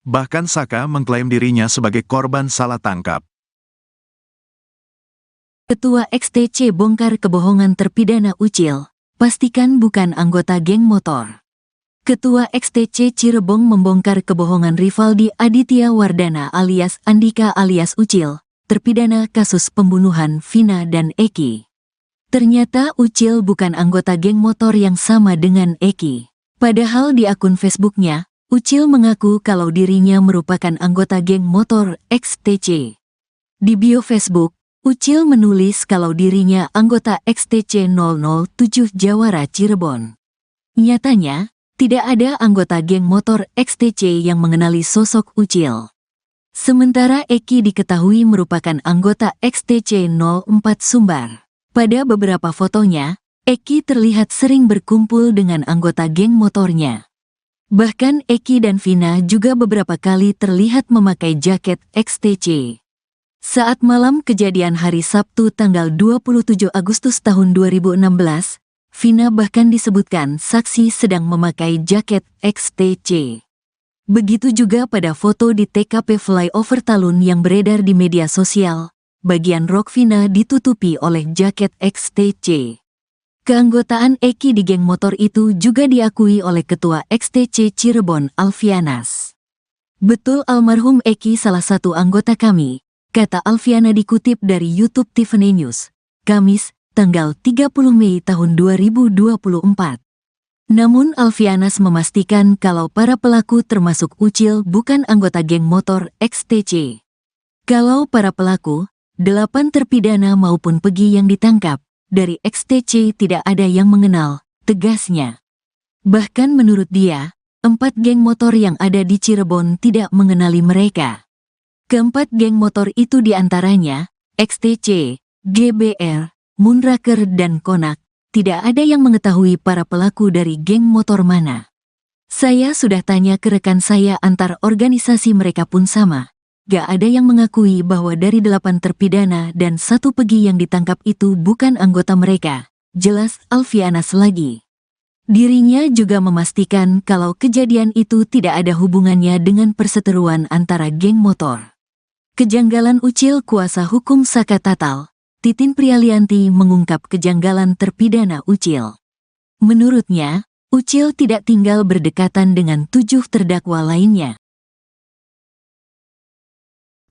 Bahkan Saka mengklaim dirinya sebagai korban salah tangkap. Ketua XTC bongkar kebohongan terpidana Ucil. Pastikan bukan anggota geng motor. Ketua XTC Cirebon membongkar kebohongan Rivaldi Aditya Wardana alias Andika alias Ucil. terpidana kasus pembunuhan Vina dan Eki. Ternyata Ucil bukan anggota geng motor yang sama dengan Eki. Padahal di akun Facebooknya, Ucil mengaku kalau dirinya merupakan anggota geng motor XTC. Di bio Facebook, Ucil menulis kalau dirinya anggota XTC 007 Jawara Cirebon. Nyatanya, tidak ada anggota geng motor XTC yang mengenali sosok Ucil. Sementara Eki diketahui merupakan anggota XTC 04 Sumbar. Pada beberapa fotonya, Eki terlihat sering berkumpul dengan anggota geng motornya. Bahkan Eki dan Vina juga beberapa kali terlihat memakai jaket XTC. Saat malam kejadian hari Sabtu tanggal 27 Agustus tahun 2016, Vina bahkan disebutkan saksi sedang memakai jaket XTC. Begitu juga pada foto di TKP Flyover Talun yang beredar di media sosial, bagian rok Vina ditutupi oleh jaket XTC. Keanggotaan Eki di geng motor itu juga diakui oleh Ketua XTC Cirebon Alfianas. Betul almarhum Eki salah satu anggota kami, kata Alfiana dikutip dari YouTube Tiffany News, Kamis, tanggal 30 Mei tahun 2024. Namun Alfianas memastikan kalau para pelaku termasuk Ucil bukan anggota geng motor XTC. Kalau para pelaku, 8 terpidana maupun Pegi yang ditangkap, dari XTC tidak ada yang mengenal, tegasnya. Bahkan menurut dia, 4 geng motor yang ada di Cirebon tidak mengenali mereka. Keempat geng motor itu diantaranya, XTC, GBR, Moonraker dan Konak. Tidak ada yang mengetahui para pelaku dari geng motor mana. Saya sudah tanya ke rekan saya antar organisasi mereka pun sama. Gak ada yang mengakui bahwa dari 8 terpidana dan 1 Pegi yang ditangkap itu bukan anggota mereka. Jelas Alfianas lagi. Dirinya juga memastikan kalau kejadian itu tidak ada hubungannya dengan perseteruan antara geng motor. Kejanggalan Ucil kuasa hukum Saka Tatal, Titin Prialianti mengungkap kejanggalan terpidana Ucil. Menurutnya, Ucil tidak tinggal berdekatan dengan 7 terdakwa lainnya.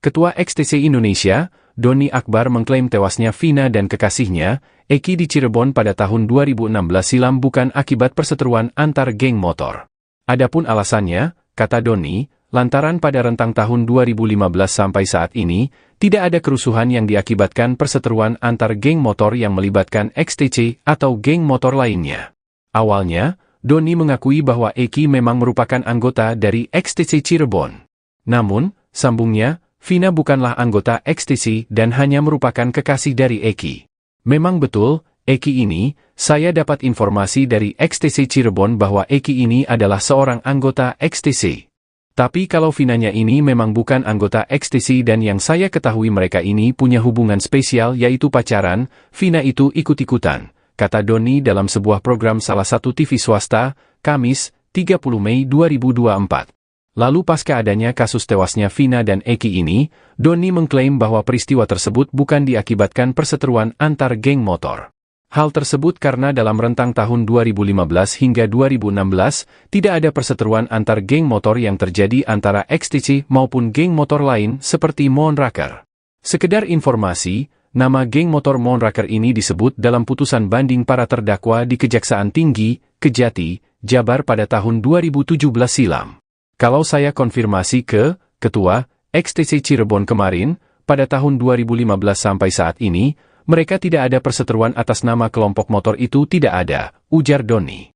Ketua XTC Indonesia, Doni Akbar mengklaim tewasnya Vina dan kekasihnya, Eki di Cirebon pada tahun 2016 silam bukan akibat perseteruan antar geng motor. Adapun alasannya, kata Doni, lantaran pada rentang tahun 2015 sampai saat ini, tidak ada kerusuhan yang diakibatkan perseteruan antar geng motor yang melibatkan XTC atau geng motor lainnya. Awalnya, Doni mengakui bahwa Eki memang merupakan anggota dari XTC Cirebon. Namun, sambungnya, Vina bukanlah anggota XTC dan hanya merupakan kekasih dari Eki. Memang betul, Eki ini, saya dapat informasi dari XTC Cirebon bahwa Eki ini adalah seorang anggota XTC. Tapi kalau Vinanya ini memang bukan anggota XTC dan yang saya ketahui mereka ini punya hubungan spesial yaitu pacaran, Vina itu ikut-ikutan, kata Doni dalam sebuah program salah satu TV swasta, Kamis, 30 Mei 2024. Lalu pasca adanya kasus tewasnya Vina dan Eki ini, Doni mengklaim bahwa peristiwa tersebut bukan diakibatkan perseteruan antar geng motor. Hal tersebut karena dalam rentang tahun 2015 hingga 2016, tidak ada perseteruan antar geng motor yang terjadi antara XTC maupun geng motor lain seperti Moonraker. Sekedar informasi, nama geng motor Moonraker ini disebut dalam putusan banding para terdakwa di Kejaksaan Tinggi, Kejati, Jabar pada tahun 2017 silam. Kalau saya konfirmasi ke Ketua XTC Cirebon kemarin, pada tahun 2015 sampai saat ini, mereka tidak ada perseteruan atas nama kelompok motor itu tidak ada, ujar Doni.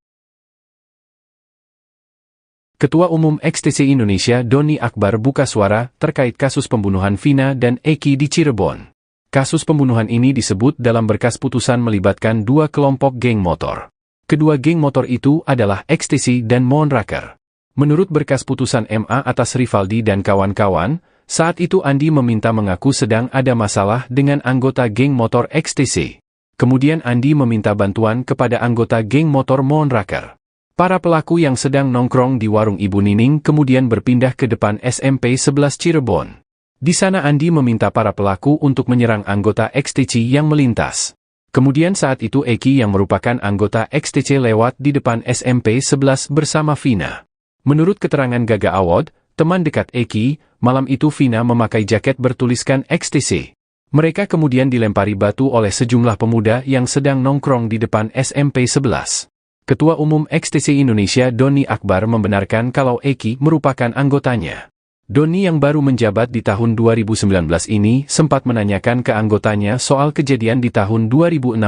Ketua Umum XTC Indonesia Doni Akbar buka suara terkait kasus pembunuhan Vina dan Eki di Cirebon. Kasus pembunuhan ini disebut dalam berkas putusan melibatkan 2 kelompok geng motor. Kedua geng motor itu adalah XTC dan Moonraker. Menurut berkas putusan MA atas Rivaldi dan kawan-kawan, saat itu Andi meminta mengaku sedang ada masalah dengan anggota geng motor XTC. Kemudian Andi meminta bantuan kepada anggota geng motor Moonraker. Para pelaku yang sedang nongkrong di warung Ibu Nining kemudian berpindah ke depan SMP 11 Cirebon. Di sana Andi meminta para pelaku untuk menyerang anggota XTC yang melintas. Kemudian saat itu Eki yang merupakan anggota XTC lewat di depan SMP 11 bersama Vina. Menurut keterangan Gaga Awad, teman dekat Eki. Malam itu Vina memakai jaket bertuliskan XTC. Mereka kemudian dilempari batu oleh sejumlah pemuda yang sedang nongkrong di depan SMP 11. Ketua Umum XTC Indonesia Doni Akbar membenarkan kalau Eki merupakan anggotanya. Doni yang baru menjabat di tahun 2019 ini sempat menanyakan ke anggotanya soal kejadian di tahun 2016.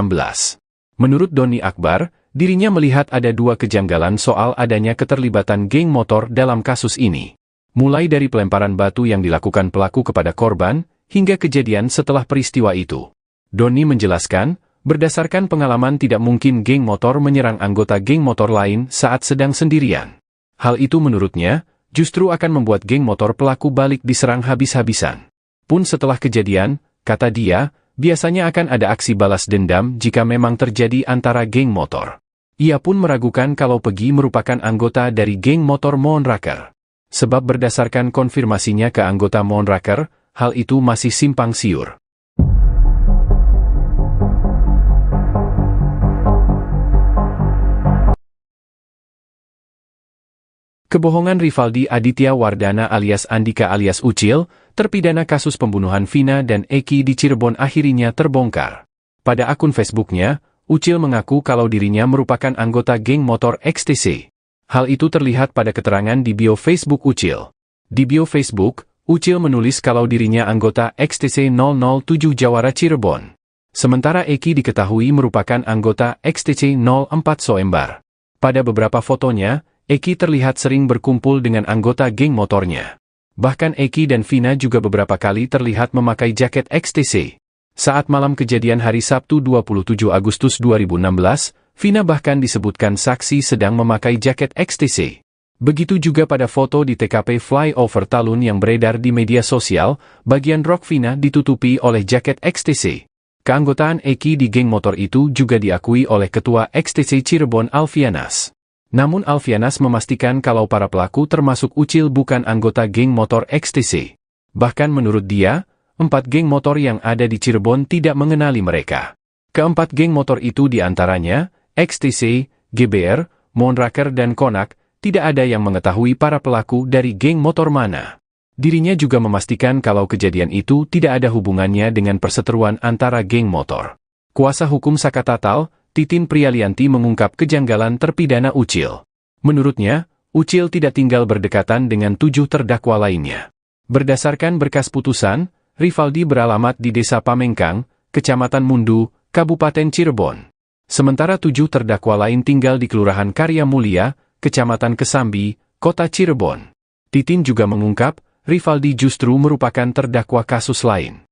Menurut Doni Akbar, dirinya melihat ada dua kejanggalan soal adanya keterlibatan geng motor dalam kasus ini. Mulai dari pelemparan batu yang dilakukan pelaku kepada korban, hingga kejadian setelah peristiwa itu. Doni menjelaskan, berdasarkan pengalaman tidak mungkin geng motor menyerang anggota geng motor lain saat sedang sendirian. Hal itu menurutnya, justru akan membuat geng motor pelaku balik diserang habis-habisan. Pun setelah kejadian, kata dia, biasanya akan ada aksi balas dendam jika memang terjadi antara geng motor. Ia pun meragukan kalau Pegi merupakan anggota dari geng motor Moonraker. Sebab berdasarkan konfirmasinya ke anggota Moonraker, hal itu masih simpang siur. Kebohongan Rivaldi Aditya Wardana alias Andika alias Ucil, terpidana kasus pembunuhan Vina dan Eki di Cirebon akhirnya terbongkar. Pada akun Facebooknya, Ucil mengaku kalau dirinya merupakan anggota geng motor XTC. Hal itu terlihat pada keterangan di bio Facebook Ucil. Di bio Facebook, Ucil menulis kalau dirinya anggota XTC 007 Jawara Cirebon. Sementara Eki diketahui merupakan anggota XTC 04 Soembar. Pada beberapa fotonya, Eki terlihat sering berkumpul dengan anggota geng motornya. Bahkan Eki dan Vina juga beberapa kali terlihat memakai jaket XTC. Saat malam kejadian hari Sabtu 27 Agustus 2016, Vina bahkan disebutkan saksi sedang memakai jaket XTC. Begitu juga pada foto di TKP Flyover Talun yang beredar di media sosial, bagian rok Vina ditutupi oleh jaket XTC. Keanggotaan Eki di geng motor itu juga diakui oleh Ketua XTC Cirebon Alfianas. Namun Alfianas memastikan kalau para pelaku termasuk Ucil bukan anggota geng motor XTC. Bahkan menurut dia, 4 geng motor yang ada di Cirebon tidak mengenali mereka. Keempat geng motor itu diantaranya, XTC, GBR, Moonraker dan Konak, tidak ada yang mengetahui para pelaku dari geng motor mana. Dirinya juga memastikan kalau kejadian itu tidak ada hubungannya dengan perseteruan antara geng motor. Kuasa hukum Saka Tatal, Titin Prialianti mengungkap kejanggalan terpidana Ucil. Menurutnya, Ucil tidak tinggal berdekatan dengan 7 terdakwa lainnya. Berdasarkan berkas putusan, Rivaldi beralamat di Desa Pamengkang, Kecamatan Mundu, Kabupaten Cirebon. Sementara 7 terdakwa lain tinggal di Kelurahan Karya Mulia, Kecamatan Kesambi, Kota Cirebon. Titin juga mengungkap, Rivaldi justru merupakan terdakwa kasus lain.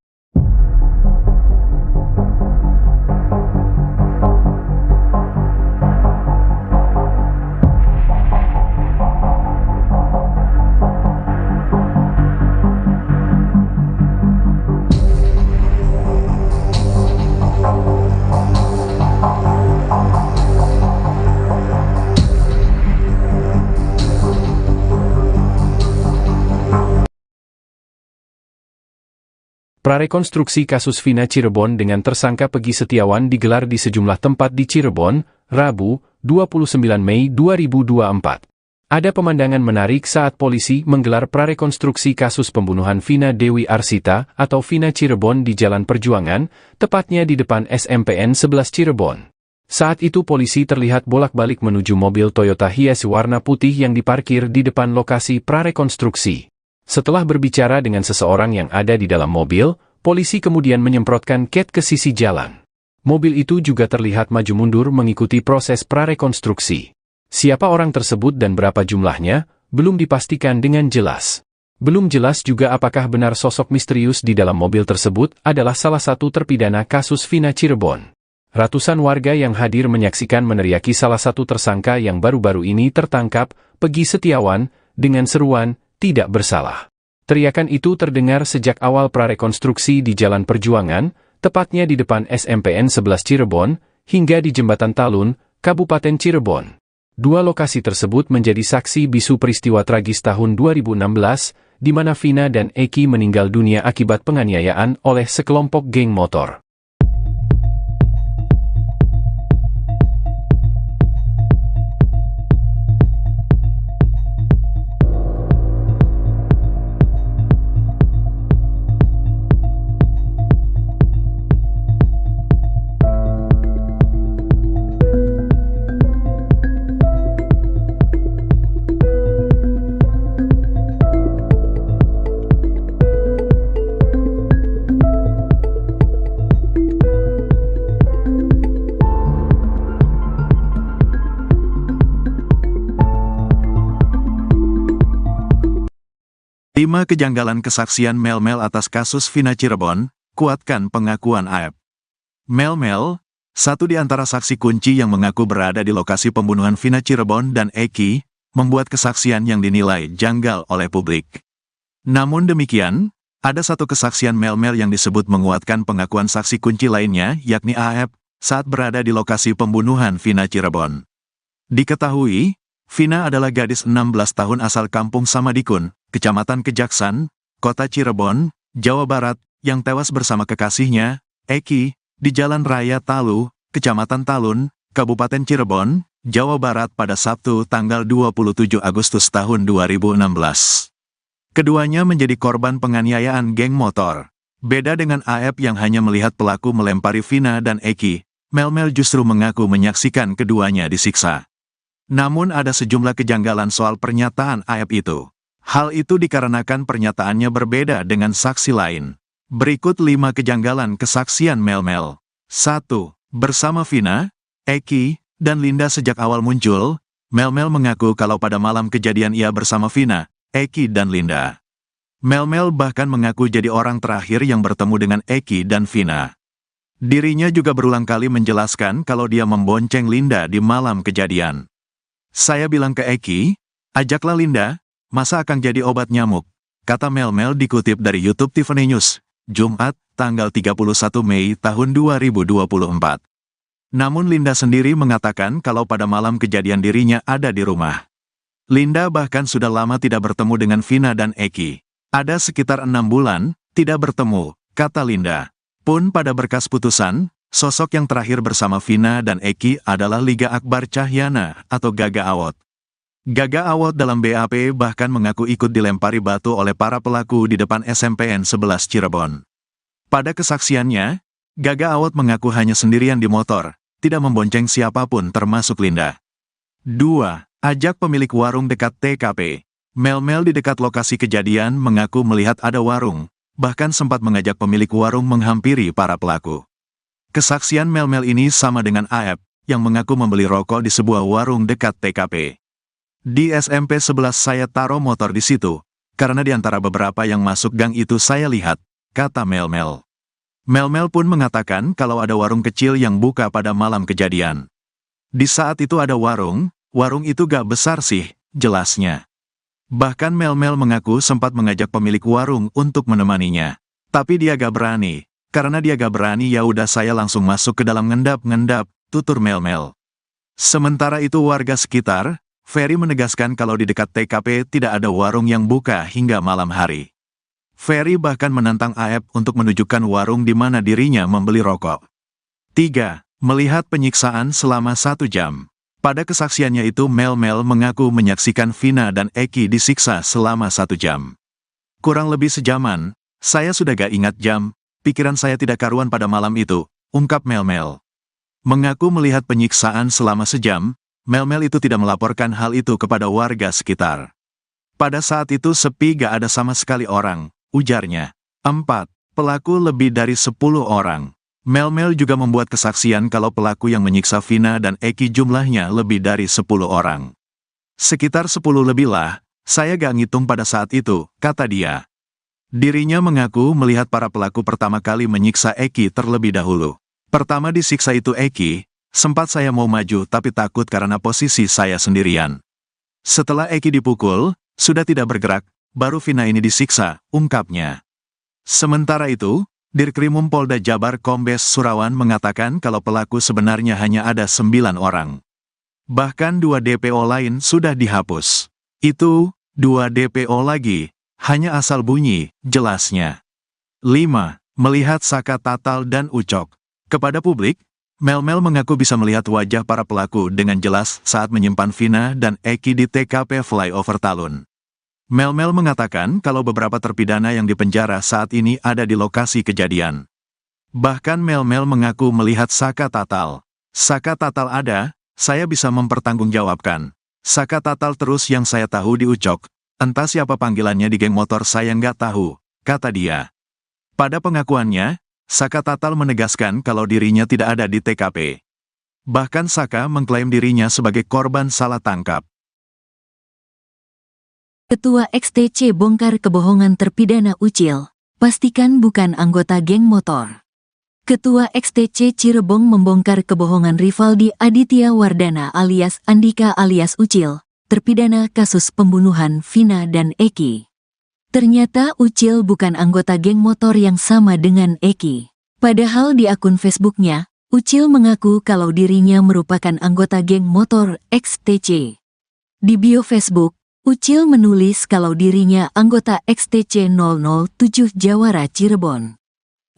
Prarekonstruksi kasus Vina Cirebon dengan tersangka Pegi Setiawan digelar di sejumlah tempat di Cirebon, Rabu, 29 Mei 2024. Ada pemandangan menarik saat polisi menggelar prarekonstruksi kasus pembunuhan Vina Dewi Arsita atau Vina Cirebon di Jalan Perjuangan, tepatnya di depan SMPN 11 Cirebon. Saat itu polisi terlihat bolak-balik menuju mobil Toyota Hiace warna putih yang diparkir di depan lokasi prarekonstruksi. Setelah berbicara dengan seseorang yang ada di dalam mobil, polisi kemudian menyemprotkan cat ke sisi jalan. Mobil itu juga terlihat maju mundur mengikuti proses prarekonstruksi. Siapa orang tersebut dan berapa jumlahnya, belum dipastikan dengan jelas. Belum jelas juga apakah benar sosok misterius di dalam mobil tersebut adalah salah satu terpidana kasus Vina Cirebon. Ratusan warga yang hadir menyaksikan meneriaki salah satu tersangka yang baru-baru ini tertangkap, Pegi Setiawan, dengan seruan, "Tidak bersalah." Teriakan itu terdengar sejak awal prarekonstruksi di Jalan Perjuangan, tepatnya di depan SMPN 11 Cirebon, hingga di Jembatan Talun, Kabupaten Cirebon. Dua lokasi tersebut menjadi saksi bisu peristiwa tragis tahun 2016, di mana Vina dan Eki meninggal dunia akibat penganiayaan oleh sekelompok geng motor. 5 kejanggalan kesaksian Mel-Mel atas kasus Vina Cirebon, kuatkan pengakuan AEP. Mel-Mel, satu di antara saksi kunci yang mengaku berada di lokasi pembunuhan Vina Cirebon dan Eki, membuat kesaksian yang dinilai janggal oleh publik. Namun demikian, ada satu kesaksian Mel-Mel yang disebut menguatkan pengakuan saksi kunci lainnya, yakni AEP, saat berada di lokasi pembunuhan Vina Cirebon. Diketahui, Vina adalah gadis 16 tahun asal kampung Samadikun, Kecamatan Kejaksan, Kota Cirebon, Jawa Barat, yang tewas bersama kekasihnya, Eki, di Jalan Raya Talu, Kecamatan Talun, Kabupaten Cirebon, Jawa Barat pada Sabtu tanggal 27 Agustus tahun 2016. Keduanya menjadi korban penganiayaan geng motor. Beda dengan AEP yang hanya melihat pelaku melempari Vina dan Eki, Mel-Mel justru mengaku menyaksikan keduanya disiksa. Namun ada sejumlah kejanggalan soal pernyataan AEP itu. Hal itu dikarenakan pernyataannya berbeda dengan saksi lain. Berikut 5 kejanggalan kesaksian Mel-Mel. 1. Bersama Vina, Eki, dan Linda sejak awal muncul, Mel-Mel mengaku kalau pada malam kejadian ia bersama Vina, Eki dan Linda. Mel-Mel bahkan mengaku jadi orang terakhir yang bertemu dengan Eki dan Vina. Dirinya juga berulang kali menjelaskan kalau dia membonceng Linda di malam kejadian. Saya bilang ke Eki, ajaklah Linda, masa akan jadi obat nyamuk, kata Mel-Mel dikutip dari YouTube Tiffany News, Jumat, tanggal 31 Mei tahun 2024. Namun Linda sendiri mengatakan kalau pada malam kejadian dirinya ada di rumah. Linda bahkan sudah lama tidak bertemu dengan Vina dan Eki. Ada sekitar 6 bulan, tidak bertemu, kata Linda. Pun pada berkas putusan, sosok yang terakhir bersama Vina dan Eki adalah Liga Akbar Cahyana atau Gaga Awot. Gaga Awot dalam BAP bahkan mengaku ikut dilempari batu oleh para pelaku di depan SMPN 11 Cirebon. Pada kesaksiannya, Gaga Awot mengaku hanya sendirian di motor, tidak membonceng siapapun termasuk Linda. 2. Ajak pemilik warung dekat TKP. Mel-Mel di dekat lokasi kejadian mengaku melihat ada warung, bahkan sempat mengajak pemilik warung menghampiri para pelaku. Kesaksian Mel-Mel ini sama dengan AEP, yang mengaku membeli rokok di sebuah warung dekat TKP. Di SMP 11 saya taruh motor di situ, karena di antara beberapa yang masuk gang itu saya lihat, kata Mel-Mel. Mel-Mel pun mengatakan kalau ada warung kecil yang buka pada malam kejadian. Di saat itu ada warung itu gak besar sih, jelasnya. Bahkan Mel-Mel mengaku sempat mengajak pemilik warung untuk menemaninya. Tapi dia gak berani. Karena dia gak berani ya udah saya langsung masuk ke dalam ngendap-ngendap, tutur Mel-Mel. Sementara itu warga sekitar, Ferry menegaskan kalau di dekat TKP tidak ada warung yang buka hingga malam hari. Ferry bahkan menantang AEP untuk menunjukkan warung di mana dirinya membeli rokok. 3. Melihat penyiksaan selama 1 jam. Pada kesaksiannya itu Mel-Mel mengaku menyaksikan Vina dan Eki disiksa selama 1 jam. Kurang lebih sejaman, saya sudah gak ingat jam. Pikiran saya tidak karuan pada malam itu, ungkap Mel-Mel. Mengaku melihat penyiksaan selama sejam, Mel-Mel itu tidak melaporkan hal itu kepada warga sekitar. Pada saat itu sepi gak ada sama sekali orang, ujarnya. 4. Pelaku lebih dari 10 orang. Mel-Mel juga membuat kesaksian kalau pelaku yang menyiksa Vina dan Eki jumlahnya lebih dari 10 orang. Sekitar 10 lebih lah, saya gak ngitung pada saat itu, kata dia. Dirinya mengaku melihat para pelaku pertama kali menyiksa Eki terlebih dahulu. Pertama disiksa itu Eki, sempat saya mau maju tapi takut karena posisi saya sendirian. Setelah Eki dipukul, sudah tidak bergerak, baru Vina ini disiksa, ungkapnya. Sementara itu, Dirkrimum Polda Jabar Kombes Surawan mengatakan kalau pelaku sebenarnya hanya ada 9 orang. Bahkan 2 DPO lain sudah dihapus. Itu, 2 DPO lagi. Hanya asal bunyi, jelasnya. 5. Melihat Saka Tatal dan Ucok. Kepada publik, Mel-Mel mengaku bisa melihat wajah para pelaku dengan jelas saat menyimpan Vina dan Eki di TKP Flyover Talun. Mel-Mel mengatakan kalau beberapa terpidana yang dipenjara saat ini ada di lokasi kejadian. Bahkan Mel-Mel mengaku melihat Saka Tatal. Saka Tatal ada, saya bisa mempertanggungjawabkan. Saka Tatal terus yang saya tahu di Ucok. Entah siapa panggilannya di geng motor saya nggak tahu, kata dia. Pada pengakuannya, Saka Tatal menegaskan kalau dirinya tidak ada di TKP. Bahkan Saka mengklaim dirinya sebagai korban salah tangkap. Ketua XTC bongkar kebohongan terpidana Ucil, pastikan bukan anggota geng motor. Ketua XTC Cirebon membongkar kebohongan Rivaldi Aditya Wardana alias Andika alias Ucil, terpidana kasus pembunuhan Vina dan Eki. Ternyata Ucil bukan anggota geng motor yang sama dengan Eki. Padahal di akun Facebooknya, Ucil mengaku kalau dirinya merupakan anggota geng motor XTC. Di bio Facebook, Ucil menulis kalau dirinya anggota XTC 007 Jawara Cirebon.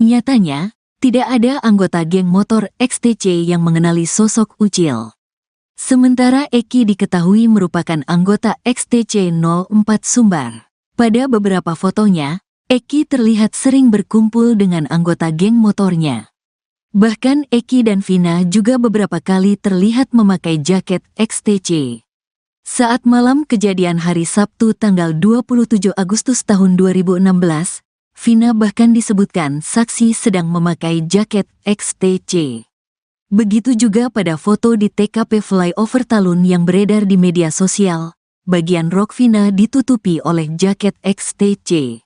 Nyatanya, tidak ada anggota geng motor XTC yang mengenali sosok Ucil. Sementara Eki diketahui merupakan anggota XTC 04 Sumbar. Pada beberapa fotonya, Eki terlihat sering berkumpul dengan anggota geng motornya. Bahkan Eki dan Vina juga beberapa kali terlihat memakai jaket XTC. Saat malam kejadian hari Sabtu tanggal 27 Agustus tahun 2016, Vina bahkan disebutkan saksi sedang memakai jaket XTC. Begitu juga pada foto di TKP Flyover Talun yang beredar di media sosial, bagian rok Vina ditutupi oleh jaket XTC.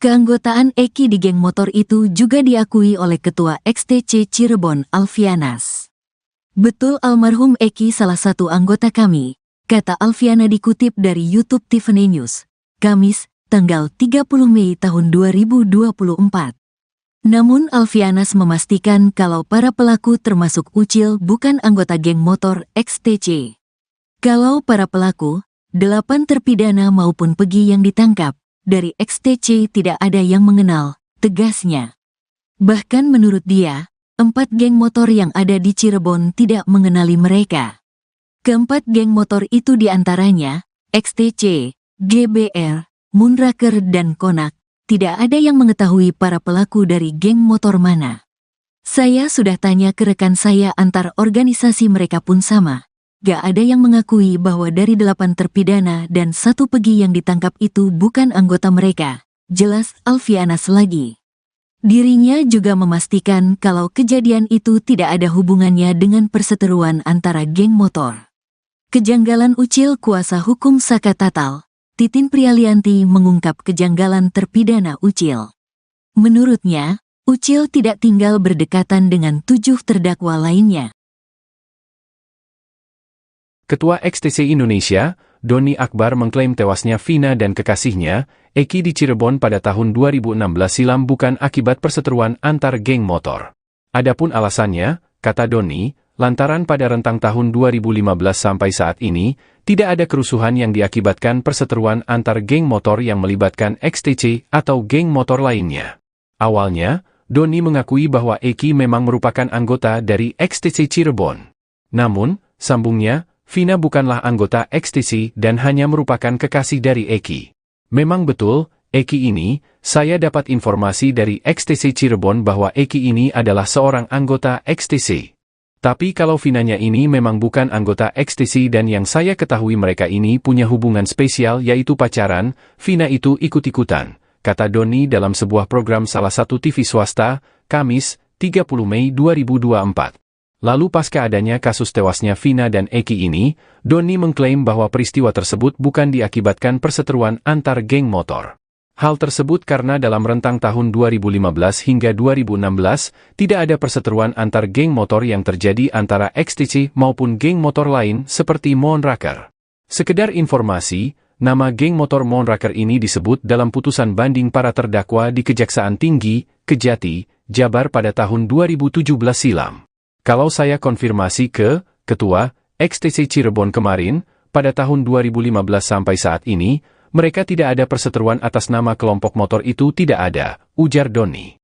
Keanggotaan Eki di geng motor itu juga diakui oleh Ketua XTC Cirebon Alfianas. "Betul almarhum Eki salah satu anggota kami," kata Alfiana dikutip dari YouTube Tiffany News, Kamis, tanggal 30 Mei tahun 2024. Namun Alfianas memastikan kalau para pelaku termasuk Ucil bukan anggota geng motor XTC. Kalau para pelaku, 8 terpidana maupun Pegi yang ditangkap, dari XTC tidak ada yang mengenal, tegasnya. Bahkan menurut dia, 4 geng motor yang ada di Cirebon tidak mengenali mereka. Keempat geng motor itu diantaranya, XTC, GBR, Moonraker dan Konak, tidak ada yang mengetahui para pelaku dari geng motor mana. Saya sudah tanya ke rekan saya antar organisasi mereka pun sama. Gak ada yang mengakui bahwa dari 8 terpidana dan 1 Pegi yang ditangkap itu bukan anggota mereka, jelas Alfianas lagi. Dirinya juga memastikan kalau kejadian itu tidak ada hubungannya dengan perseteruan antara geng motor. Kejanggalan Ucil kuasa hukum Saka Tatal, Titin Prialianti mengungkap kejanggalan terpidana Ucil. Menurutnya, Ucil tidak tinggal berdekatan dengan 7 terdakwa lainnya. Ketua XTC Indonesia, Doni Akbar mengklaim tewasnya Vina dan kekasihnya, Eki di Cirebon pada tahun 2016 silam bukan akibat perseteruan antar geng motor. Adapun alasannya, kata Doni, lantaran pada rentang tahun 2015 sampai saat ini, tidak ada kerusuhan yang diakibatkan perseteruan antar geng motor yang melibatkan XTC atau geng motor lainnya. Awalnya, Doni mengakui bahwa Eki memang merupakan anggota dari XTC Cirebon. Namun, sambungnya, Vina bukanlah anggota XTC dan hanya merupakan kekasih dari Eki. Memang betul, Eki ini, saya dapat informasi dari XTC Cirebon bahwa Eki ini adalah seorang anggota XTC. Tapi kalau Vinanya ini memang bukan anggota XTC dan yang saya ketahui mereka ini punya hubungan spesial yaitu pacaran, Vina itu ikut-ikutan, kata Doni dalam sebuah program salah satu TV swasta, Kamis, 30 Mei 2024. Lalu pasca adanya kasus tewasnya Vina dan Eki ini, Doni mengklaim bahwa peristiwa tersebut bukan diakibatkan perseteruan antar geng motor. Hal tersebut karena dalam rentang tahun 2015 hingga 2016, tidak ada perseteruan antar geng motor yang terjadi antara XTC maupun geng motor lain seperti Moonraker. Sekedar informasi, nama geng motor Moonraker ini disebut dalam putusan banding para terdakwa di Kejaksaan Tinggi, Kejati, Jabar pada tahun 2017 silam. Kalau saya konfirmasi ke Ketua XTC Cirebon kemarin, pada tahun 2015 sampai saat ini, mereka tidak ada perseteruan atas nama kelompok motor itu tidak ada, ujar Doni.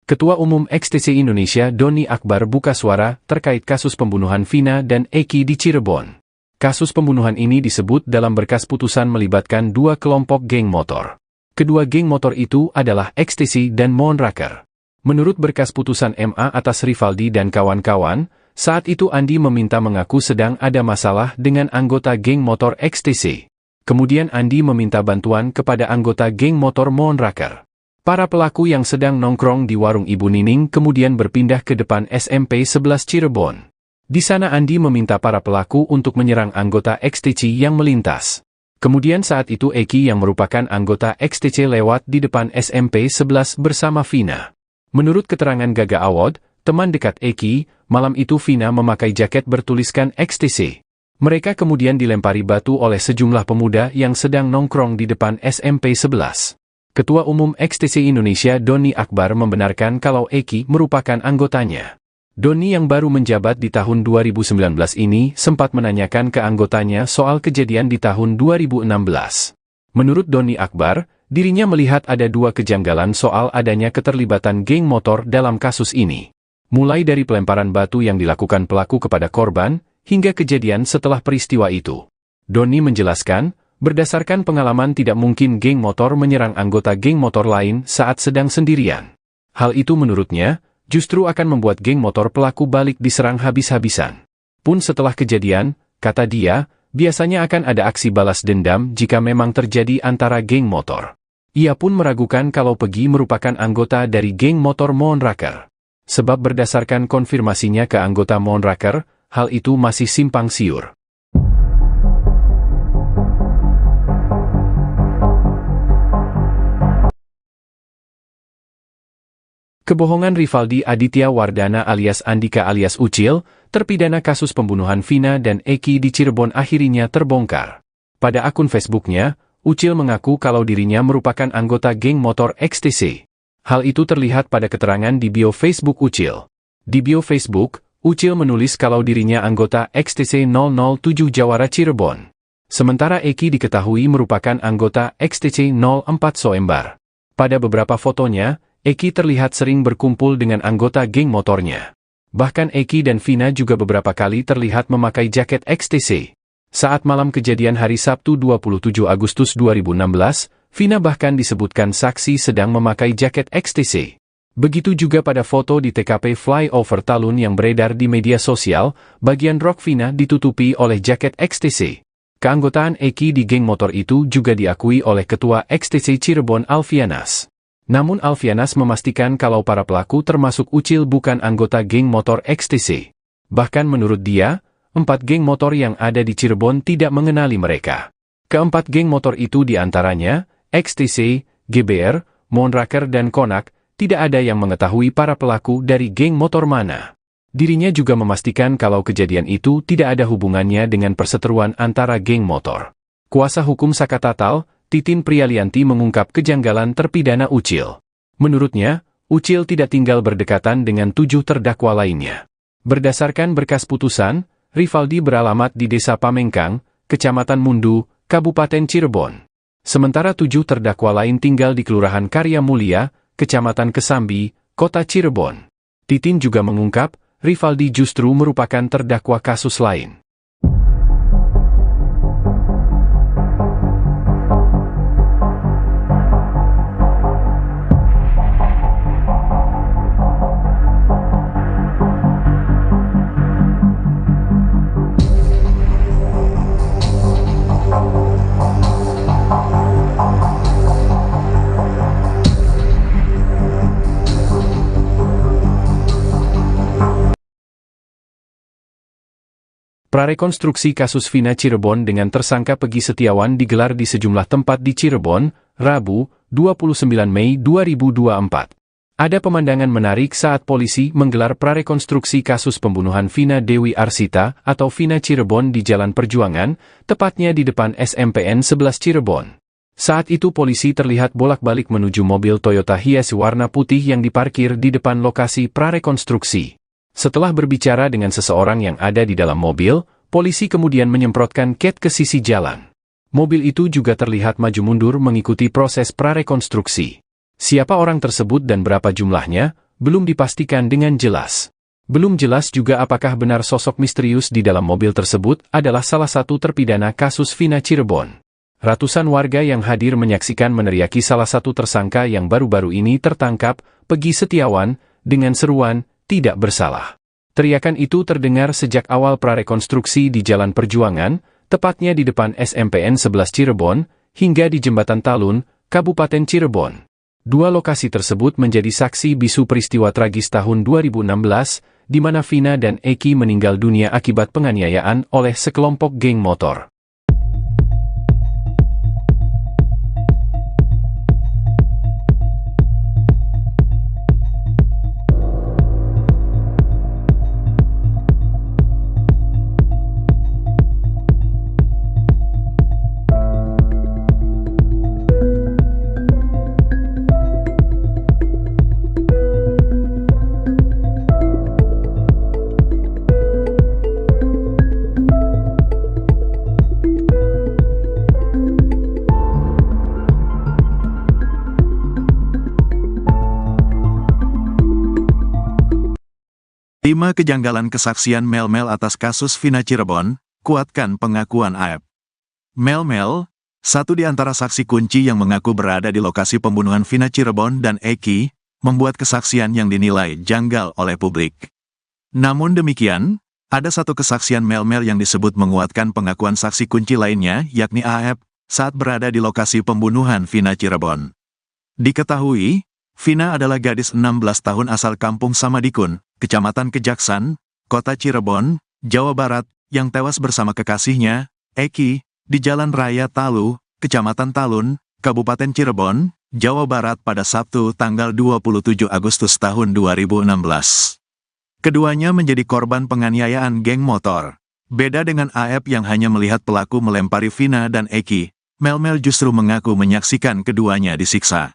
Ketua Umum XTC Indonesia Doni Akbar buka suara terkait kasus pembunuhan Vina dan Eki di Cirebon. Kasus pembunuhan ini disebut dalam berkas putusan melibatkan 2 kelompok geng motor. Kedua geng motor itu adalah XTC dan Moonraker. Menurut berkas putusan MA atas Rivaldi dan kawan-kawan, saat itu Andi meminta mengaku sedang ada masalah dengan anggota geng motor XTC. Kemudian Andi meminta bantuan kepada anggota geng motor Moonraker. Para pelaku yang sedang nongkrong di warung Ibu Nining kemudian berpindah ke depan SMP 11 Cirebon. Di sana Andi meminta para pelaku untuk menyerang anggota XTC yang melintas. Kemudian saat itu Eki yang merupakan anggota XTC lewat di depan SMP 11 bersama Vina. Menurut keterangan Gaga Awad, teman dekat Eki, malam itu Vina memakai jaket bertuliskan XTC. Mereka kemudian dilempari batu oleh sejumlah pemuda yang sedang nongkrong di depan SMP 11. Ketua Umum XTC Indonesia Doni Akbar membenarkan kalau Eki merupakan anggotanya. Doni yang baru menjabat di tahun 2019 ini sempat menanyakan ke anggotanya soal kejadian di tahun 2016. Menurut Doni Akbar, dirinya melihat ada dua kejanggalan soal adanya keterlibatan geng motor dalam kasus ini. Mulai dari pelemparan batu yang dilakukan pelaku kepada korban, hingga kejadian setelah peristiwa itu. Doni menjelaskan, berdasarkan pengalaman tidak mungkin geng motor menyerang anggota geng motor lain saat sedang sendirian. Hal itu menurutnya, justru akan membuat geng motor pelaku balik diserang habis-habisan. Pun setelah kejadian, kata dia, biasanya akan ada aksi balas dendam jika memang terjadi antara geng motor. Ia pun meragukan kalau Pegi merupakan anggota dari geng motor Moonraker. Sebab berdasarkan konfirmasinya ke anggota Moonraker, hal itu masih simpang siur. Kebohongan Rivaldi Aditya Wardana alias Andika alias Ucil, terpidana kasus pembunuhan Vina dan Eki di Cirebon akhirnya terbongkar. Pada akun Facebooknya, Ucil mengaku kalau dirinya merupakan anggota geng motor XTC. Hal itu terlihat pada keterangan di bio Facebook Ucil. Di bio Facebook, Ucil menulis kalau dirinya anggota XTC 007 Jawara Cirebon. Sementara Eki diketahui merupakan anggota XTC 04 Soembar. Pada beberapa fotonya, Eki terlihat sering berkumpul dengan anggota geng motornya. Bahkan Eki dan Vina juga beberapa kali terlihat memakai jaket XTC. Saat malam kejadian hari Sabtu 27 Agustus 2016, Vina bahkan disebutkan saksi sedang memakai jaket XTC. Begitu juga pada foto di TKP Flyover Talun yang beredar di media sosial, bagian rok Vina ditutupi oleh jaket XTC. Keanggotaan Eki di geng motor itu juga diakui oleh Ketua XTC Cirebon Alfianas. Namun Alfianas memastikan kalau para pelaku termasuk Ucil bukan anggota geng motor XTC. Bahkan menurut dia, 4 geng motor yang ada di Cirebon tidak mengenali mereka. Keempat geng motor itu diantaranya, XTC, GBR, Moonraker dan Konak, tidak ada yang mengetahui para pelaku dari geng motor mana. Dirinya juga memastikan kalau kejadian itu tidak ada hubungannya dengan perseteruan antara geng motor. Kuasa hukum Sakatatal, Titin Prialianti mengungkap kejanggalan terpidana Ucil. Menurutnya, Ucil tidak tinggal berdekatan dengan 7 terdakwa lainnya. Berdasarkan berkas putusan, Rivaldi beralamat di Desa Pamengkang, Kecamatan Mundu, Kabupaten Cirebon. Sementara 7 terdakwa lain tinggal di Kelurahan Karya Mulia, Kecamatan Kesambi, Kota Cirebon. Titin juga mengungkap, Rivaldi justru merupakan terdakwa kasus lain. Prarekonstruksi kasus Vina Cirebon dengan tersangka Pegi Setiawan digelar di sejumlah tempat di Cirebon, Rabu, 29 Mei 2024. Ada pemandangan menarik saat polisi menggelar prarekonstruksi kasus pembunuhan Vina Dewi Arsita atau Vina Cirebon di Jalan Perjuangan, tepatnya di depan SMPN 11 Cirebon. Saat itu polisi terlihat bolak-balik menuju mobil Toyota Hiace warna putih yang diparkir di depan lokasi prarekonstruksi. Setelah berbicara dengan seseorang yang ada di dalam mobil, polisi kemudian menyemprotkan cat ke sisi jalan. Mobil itu juga terlihat maju mundur mengikuti proses prarekonstruksi. Siapa orang tersebut dan berapa jumlahnya, belum dipastikan dengan jelas. Belum jelas juga apakah benar sosok misterius di dalam mobil tersebut adalah salah satu terpidana kasus Vina Cirebon. Ratusan warga yang hadir menyaksikan meneriaki salah satu tersangka yang baru-baru ini tertangkap, Pegi Setiawan, dengan seruan, "Tidak bersalah." Teriakan itu terdengar sejak awal prarekonstruksi di Jalan Perjuangan, tepatnya di depan SMPN 11 Cirebon, hingga di Jembatan Talun, Kabupaten Cirebon. Dua lokasi tersebut menjadi saksi bisu peristiwa tragis tahun 2016, di mana Vina dan Eki meninggal dunia akibat penganiayaan oleh sekelompok geng motor. Lima kejanggalan kesaksian Mel-Mel atas kasus Vina Cirebon, kuatkan pengakuan AEP. Mel-Mel, satu di antara saksi kunci yang mengaku berada di lokasi pembunuhan Vina Cirebon dan Eki, membuat kesaksian yang dinilai janggal oleh publik. Namun demikian, ada satu kesaksian Mel-Mel yang disebut menguatkan pengakuan saksi kunci lainnya, yakni AEP, saat berada di lokasi pembunuhan Vina Cirebon. Diketahui, Vina adalah gadis 16 tahun asal kampung Samadikun, Kecamatan Kejaksan, Kota Cirebon, Jawa Barat, yang tewas bersama kekasihnya, Eki, di Jalan Raya Talu, Kecamatan Talun, Kabupaten Cirebon, Jawa Barat pada Sabtu tanggal 27 Agustus tahun 2016. Keduanya menjadi korban penganiayaan geng motor. Beda dengan AEP yang hanya melihat pelaku melempari Vina dan Eki, Mel-Mel justru mengaku menyaksikan keduanya disiksa.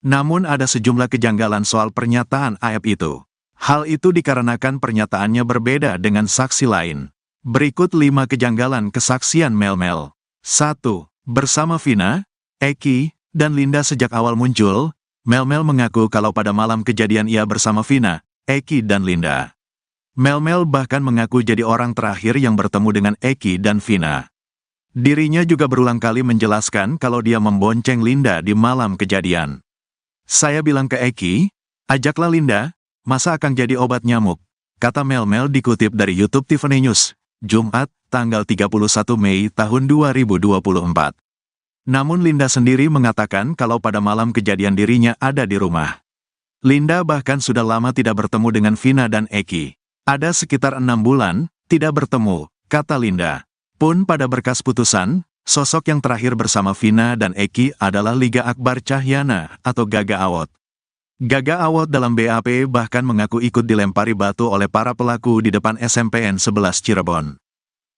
Namun ada sejumlah kejanggalan soal pernyataan AEP itu. Hal itu dikarenakan pernyataannya berbeda dengan saksi lain. Berikut 5 kejanggalan kesaksian Mel-Mel. 1. Bersama Vina, Eki, dan Linda sejak awal muncul, Mel-Mel mengaku kalau pada malam kejadian ia bersama Vina, Eki, dan Linda. Mel-Mel bahkan mengaku jadi orang terakhir yang bertemu dengan Eki dan Vina. Dirinya juga berulang kali menjelaskan kalau dia membonceng Linda di malam kejadian. Saya bilang ke Eki, ajaklah Linda, masa akan jadi obat nyamuk, kata Mel-Mel dikutip dari YouTube Tiffany News, Jumat, tanggal 31 Mei tahun 2024. Namun Linda sendiri mengatakan kalau pada malam kejadian dirinya ada di rumah. Linda bahkan sudah lama tidak bertemu dengan Vina dan Eki. Ada sekitar 6 bulan, tidak bertemu, kata Linda. Pun pada berkas putusan, sosok yang terakhir bersama Vina dan Eki adalah Liga Akbar Cahyana atau Gaga Awot. Gaga Awot dalam BAP bahkan mengaku ikut dilempari batu oleh para pelaku di depan SMPN 11 Cirebon.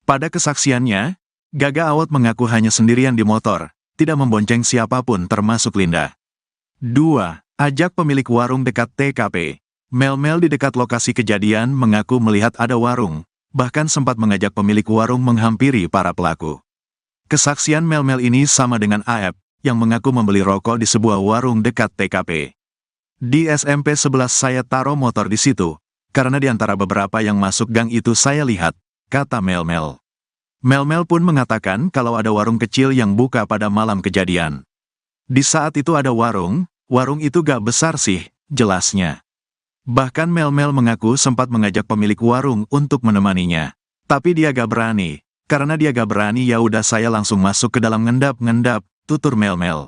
Pada kesaksiannya, Gaga Awot mengaku hanya sendirian di motor, tidak membonceng siapapun termasuk Linda. 2. Ajak pemilik warung dekat TKP. Mel-Mel di dekat lokasi kejadian mengaku melihat ada warung, bahkan sempat mengajak pemilik warung menghampiri para pelaku. Kesaksian Mel-Mel ini sama dengan AEP, yang mengaku membeli rokok di sebuah warung dekat TKP. Di SMP 11 saya taruh motor di situ, karena di antara beberapa yang masuk gang itu saya lihat, kata Mel-Mel. Mel-Mel pun mengatakan kalau ada warung kecil yang buka pada malam kejadian. Di saat itu ada warung itu gak besar sih, jelasnya. Bahkan Mel-Mel mengaku sempat mengajak pemilik warung untuk menemaninya. Tapi dia gak berani, karena dia gak berani ya udah saya langsung masuk ke dalam ngendap-ngendap, tutur Mel-Mel.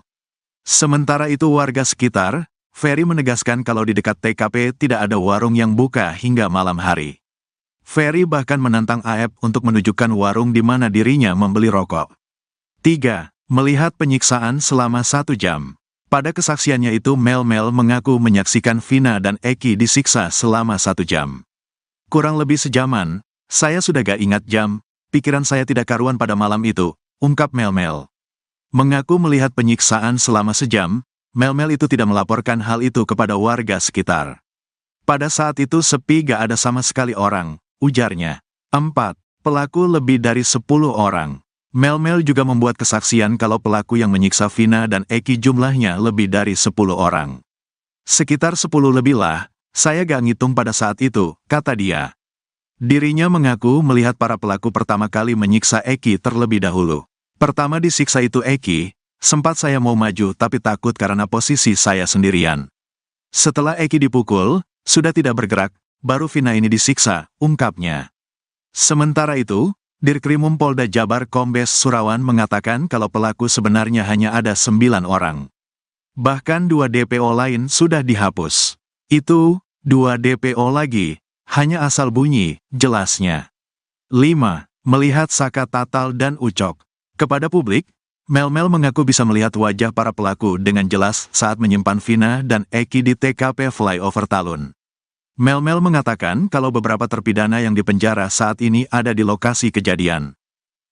Sementara itu warga sekitar, Ferry menegaskan kalau di dekat TKP tidak ada warung yang buka hingga malam hari. Ferry bahkan menantang AEP untuk menunjukkan warung di mana dirinya membeli rokok. 3. Melihat penyiksaan selama 1 jam. Pada kesaksiannya itu Mel-Mel mengaku menyaksikan Vina dan Eki disiksa selama 1 jam. Kurang lebih sejaman, saya sudah gak ingat jam, pikiran saya tidak karuan pada malam itu, ungkap Mel-Mel. Mengaku melihat penyiksaan selama sejam, Mel-Mel itu tidak melaporkan hal itu kepada warga sekitar. Pada saat itu sepi gak ada sama sekali orang, ujarnya. 4. Pelaku lebih dari 10 orang. Mel-Mel juga membuat kesaksian kalau pelaku yang menyiksa Vina dan Eki jumlahnya lebih dari 10 orang. Sekitar 10 lebih lah, saya gak ngitung pada saat itu, kata dia. Dirinya mengaku melihat para pelaku pertama kali menyiksa Eki terlebih dahulu. Pertama disiksa itu Eki, sempat saya mau maju tapi takut karena posisi saya sendirian. Setelah Eki dipukul, sudah tidak bergerak, baru Vina ini disiksa, ungkapnya. Sementara itu, Dirkrimum Polda Jabar Kombes Surawan mengatakan kalau pelaku sebenarnya hanya ada 9 orang. Bahkan 2 DPO lain sudah dihapus. Itu, 2 DPO lagi, Hanya asal bunyi, jelasnya. 5. Melihat Saka Tatal dan Ucok. Kepada publik, Mel-Mel mengaku bisa melihat wajah para pelaku dengan jelas saat menyimpan Vina dan Eki di TKP Flyover Talun. Mel-Mel mengatakan kalau beberapa terpidana yang dipenjara saat ini ada di lokasi kejadian.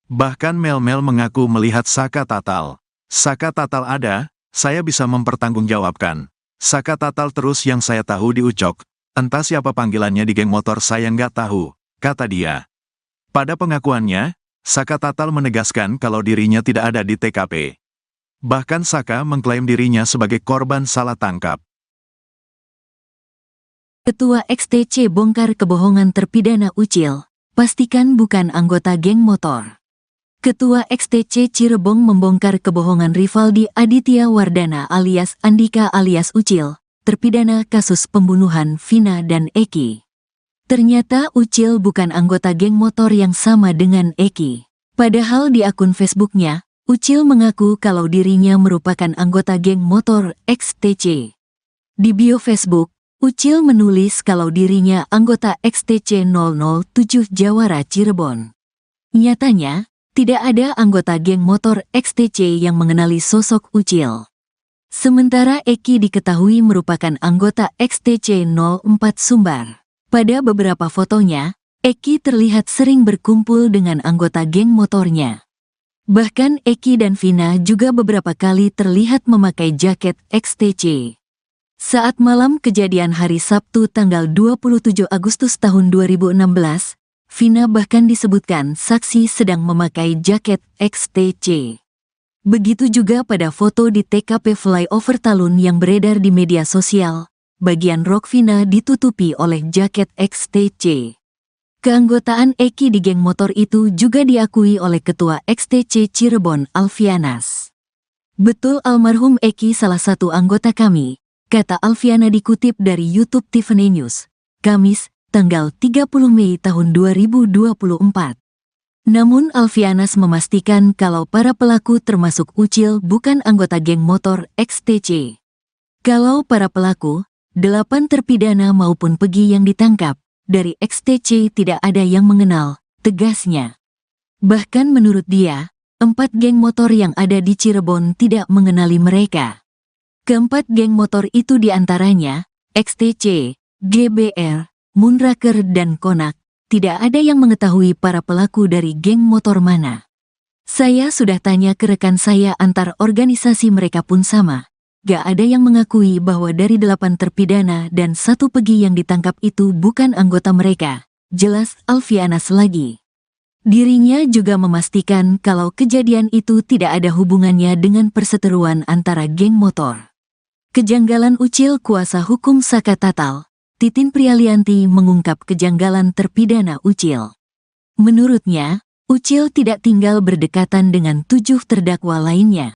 Bahkan Mel-Mel mengaku melihat Saka Tatal. Saka Tatal ada, saya bisa mempertanggungjawabkan. Saka Tatal terus yang saya tahu di Ucok, entah siapa panggilannya di geng motor saya nggak tahu, kata dia. Pada pengakuannya, Saka Tatal menegaskan kalau dirinya tidak ada di TKP. Bahkan Saka mengklaim dirinya sebagai korban salah tangkap. Ketua XTC bongkar kebohongan terpidana Ucil, pastikan bukan anggota geng motor. Ketua XTC Cirebon membongkar kebohongan Rivaldi Aditya Wardana alias Andika alias Ucil, terpidana kasus pembunuhan Vina dan Eki. Ternyata Ucil bukan anggota geng motor yang sama dengan Eki. Padahal di akun Facebooknya, Ucil mengaku kalau dirinya merupakan anggota geng motor XTC. Di bio Facebook, Ucil menulis kalau dirinya anggota XTC 007 Jawara Cirebon. Nyatanya, tidak ada anggota geng motor XTC yang mengenali sosok Ucil. Sementara Eki diketahui merupakan anggota XTC 04 Sumbar. Pada beberapa fotonya, Eki terlihat sering berkumpul dengan anggota geng motornya. Bahkan Eki dan Vina juga beberapa kali terlihat memakai jaket XTC. Saat malam kejadian hari Sabtu tanggal 27 Agustus tahun 2016, Vina bahkan disebutkan saksi sedang memakai jaket XTC. Begitu juga pada foto di TKP Flyover Talun yang beredar di media sosial. Bagian rok Vina ditutupi oleh jaket XTC. Keanggotaan Eki di geng motor itu juga diakui oleh Ketua XTC Cirebon Alfianas. Betul almarhum Eki salah satu anggota kami, kata Alfiana dikutip dari YouTube Tiffany News, Kamis, tanggal 30 Mei tahun 2024. Namun Alfianas memastikan kalau para pelaku termasuk Ucil bukan anggota geng motor XTC. Kalau para pelaku, 8 terpidana maupun Pegi yang ditangkap, dari XTC tidak ada yang mengenal, tegasnya. Bahkan menurut dia, 4 geng motor yang ada di Cirebon tidak mengenali mereka. Keempat geng motor itu diantaranya, XTC, GBR, Moonraker dan Konak, tidak ada yang mengetahui para pelaku dari geng motor mana. Saya sudah tanya ke rekan saya antar organisasi mereka pun sama. Gak ada yang mengakui bahwa dari 8 terpidana dan 1 Pegi yang ditangkap itu bukan anggota mereka, jelas Alfianas lagi. Dirinya juga memastikan kalau kejadian itu tidak ada hubungannya dengan perseteruan antara geng motor. Kejanggalan Ucil kuasa hukum Saka Tatal, Titin Prialianti mengungkap kejanggalan terpidana Ucil. Menurutnya, Ucil tidak tinggal berdekatan dengan 7 terdakwa lainnya.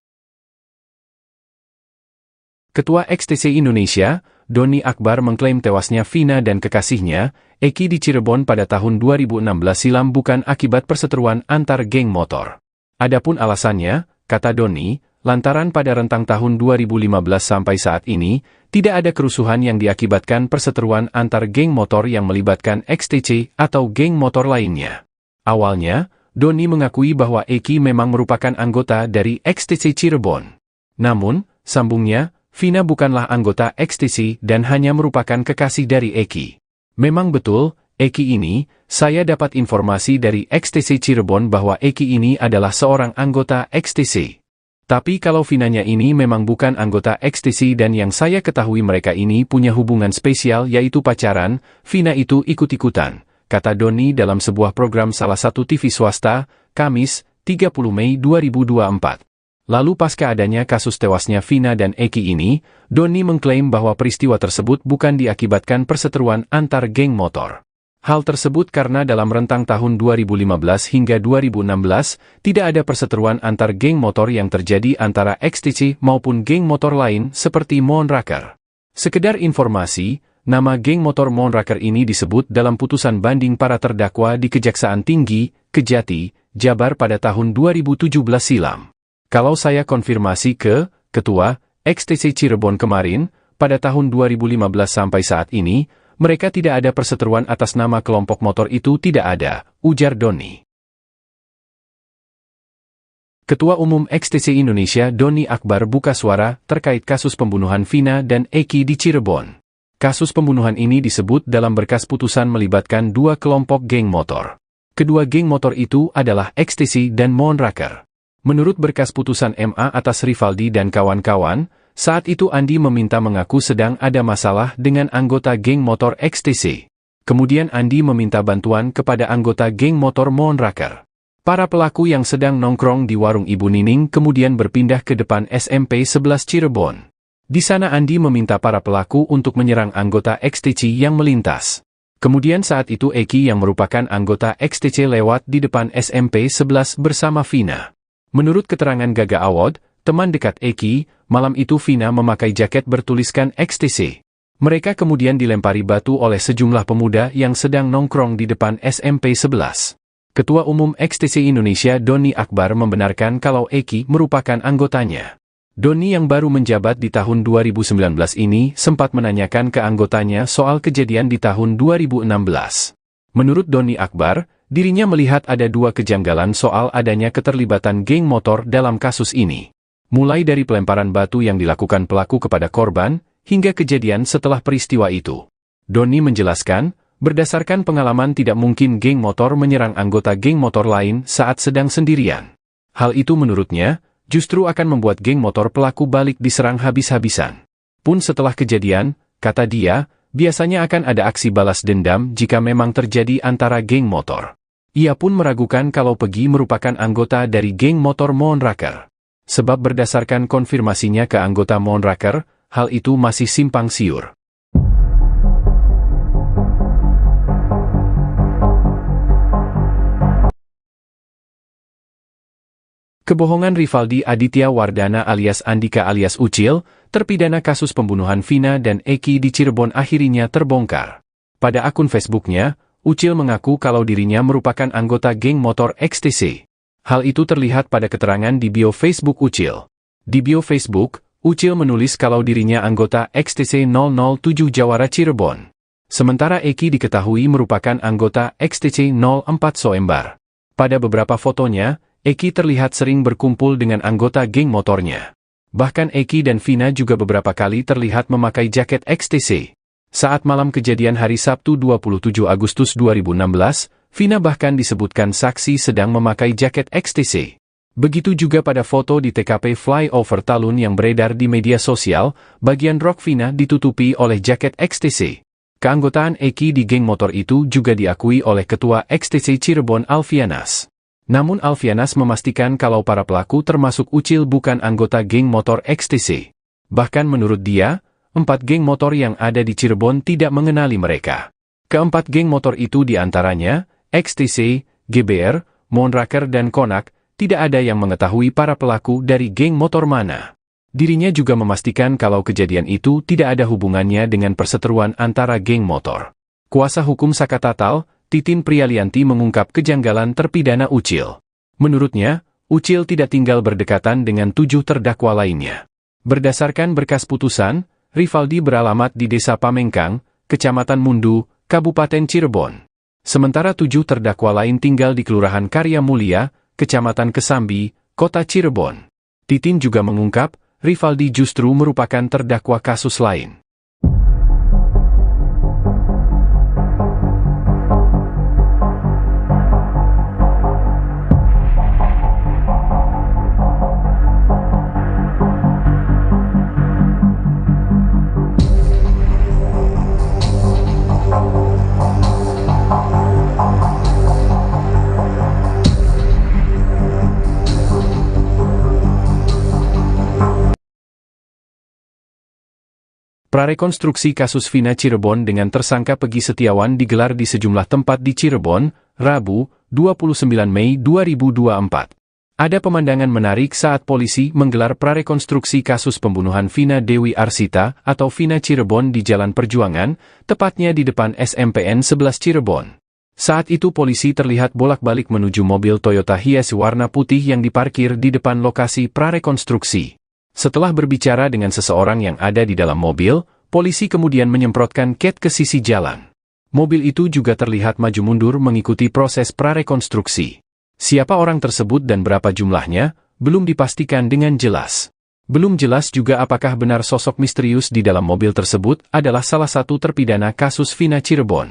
Ketua XTC Indonesia, Doni Akbar mengklaim tewasnya Vina dan kekasihnya, Eki di Cirebon pada tahun 2016 silam bukan akibat perseteruan antar geng motor. Adapun alasannya, kata Doni, lantaran pada rentang tahun 2015 sampai saat ini, tidak ada kerusuhan yang diakibatkan perseteruan antar geng motor yang melibatkan XTC atau geng motor lainnya. Awalnya, Doni mengakui bahwa Eki memang merupakan anggota dari XTC Cirebon. Namun, sambungnya, Vina bukanlah anggota XTC dan hanya merupakan kekasih dari Eki. Memang betul, Eki ini, saya dapat informasi dari XTC Cirebon bahwa Eki ini adalah seorang anggota XTC. Tapi kalau Vinanya ini memang bukan anggota XTC dan yang saya ketahui mereka ini punya hubungan spesial yaitu pacaran, Vina itu ikut-ikutan, kata Doni dalam sebuah program salah satu TV swasta, Kamis, 30 Mei 2024. Lalu pasca adanya kasus tewasnya Vina dan Eki ini, Doni mengklaim bahwa peristiwa tersebut bukan diakibatkan perseteruan antar geng motor. Hal tersebut karena dalam rentang tahun 2015 hingga 2016, tidak ada perseteruan antar geng motor yang terjadi antara XTC maupun geng motor lain seperti Moonraker. Sekedar informasi, nama geng motor Moonraker ini disebut dalam putusan banding para terdakwa di Kejaksaan Tinggi, Kejati, Jabar pada tahun 2017 silam. Kalau saya konfirmasi ke Ketua XTC Cirebon kemarin, pada tahun 2015 sampai saat ini, Mereka tidak ada perseteruan atas nama kelompok motor itu, tidak ada, ujar Doni. Ketua Umum XTC Indonesia Doni Akbar buka suara terkait kasus pembunuhan Vina dan Eki di Cirebon. Kasus pembunuhan ini disebut dalam berkas putusan melibatkan dua kelompok geng motor. Kedua geng motor itu adalah XTC dan Moonraker. Menurut berkas putusan MA atas Rivaldi dan kawan-kawan, saat itu Andi meminta mengaku sedang ada masalah dengan anggota geng motor XTC. Kemudian Andi meminta bantuan kepada anggota geng motor Moonraker. Para pelaku yang sedang nongkrong di warung Ibu Nining kemudian berpindah ke depan SMP 11 Cirebon. Di sana Andi meminta para pelaku untuk menyerang anggota XTC yang melintas. Kemudian saat itu Eki yang merupakan anggota XTC lewat di depan SMP 11 bersama Vina. Menurut keterangan Gaga Awad, teman dekat Eki, malam itu Vina memakai jaket bertuliskan XTC. Mereka kemudian dilempari batu oleh sejumlah pemuda yang sedang nongkrong di depan SMP 11. Ketua Umum XTC Indonesia Doni Akbar membenarkan kalau Eki merupakan anggotanya. Doni yang baru menjabat di tahun 2019 ini sempat menanyakan ke anggotanya soal kejadian di tahun 2016. Menurut Doni Akbar, dirinya melihat ada dua kejanggalan soal adanya keterlibatan geng motor dalam kasus ini. Mulai dari pelemparan batu yang dilakukan pelaku kepada korban, hingga kejadian setelah peristiwa itu. Doni menjelaskan, berdasarkan pengalaman tidak mungkin geng motor menyerang anggota geng motor lain saat sedang sendirian. Hal itu menurutnya, justru akan membuat geng motor pelaku balik diserang habis-habisan. Pun setelah kejadian, kata dia, biasanya akan ada aksi balas dendam jika memang terjadi antara geng motor. Ia pun meragukan kalau Pegi merupakan anggota dari geng motor Moonraker. Sebab berdasarkan konfirmasinya ke anggota Moonraker, hal itu masih simpang siur. Kebohongan Rivaldi Aditya Wardana alias Andika alias Ucil, terpidana kasus pembunuhan Vina dan Eki di Cirebon akhirnya terbongkar. Pada akun Facebooknya, Ucil mengaku kalau dirinya merupakan anggota geng motor XTC. Hal itu terlihat pada keterangan di bio Facebook Ucil. Di bio Facebook, Ucil menulis kalau dirinya anggota XTC 007 Jawara Cirebon. Sementara Eki diketahui merupakan anggota XTC 04 Soembar. Pada beberapa fotonya, Eki terlihat sering berkumpul dengan anggota geng motornya. Bahkan Eki dan Vina juga beberapa kali terlihat memakai jaket XTC. Saat malam kejadian hari Sabtu 27 Agustus 2016, Vina bahkan disebutkan saksi sedang memakai jaket XTC. Begitu juga pada foto di TKP Flyover Talun yang beredar di media sosial, bagian rok Vina ditutupi oleh jaket XTC. Keanggotaan Eki di geng motor itu juga diakui oleh Ketua XTC Cirebon Alfianas. Namun Alfianas memastikan kalau para pelaku termasuk Ucil bukan anggota geng motor XTC. Bahkan menurut dia, 4 geng motor yang ada di Cirebon tidak mengenali mereka. Keempat geng motor itu diantaranya, XTC, GBR, Moonraker dan Konak, tidak ada yang mengetahui para pelaku dari geng motor mana. Dirinya juga memastikan kalau kejadian itu tidak ada hubungannya dengan perseteruan antara geng motor. Kuasa hukum Sakatatal, Titin Prialianti mengungkap kejanggalan terpidana Ucil. Menurutnya, Ucil tidak tinggal berdekatan dengan 7 terdakwa lainnya. Berdasarkan berkas putusan, Rivaldi beralamat di Desa Pamengkang, Kecamatan Mundu, Kabupaten Cirebon. Sementara 7 terdakwa lain tinggal di Kelurahan Karya Mulia, Kecamatan Kesambi, Kota Cirebon. Titin juga mengungkap, Rivaldi justru merupakan terdakwa kasus lain. Prarekonstruksi kasus Vina Cirebon dengan tersangka Pegi Setiawan digelar di sejumlah tempat di Cirebon, Rabu, 29 Mei 2024. Ada pemandangan menarik saat polisi menggelar prarekonstruksi kasus pembunuhan Vina Dewi Arsita atau Vina Cirebon di Jalan Perjuangan, tepatnya di depan SMPN 11 Cirebon. Saat itu polisi terlihat bolak-balik menuju mobil Toyota Hiace warna putih yang diparkir di depan lokasi prarekonstruksi. Setelah berbicara dengan seseorang yang ada di dalam mobil, Polisi kemudian menyemprotkan cat ke sisi jalan. Mobil itu juga terlihat maju mundur mengikuti proses prarekonstruksi. Siapa orang tersebut dan berapa jumlahnya, belum dipastikan dengan jelas. Belum jelas juga apakah benar sosok misterius di dalam mobil tersebut adalah salah satu terpidana kasus Vina Cirebon.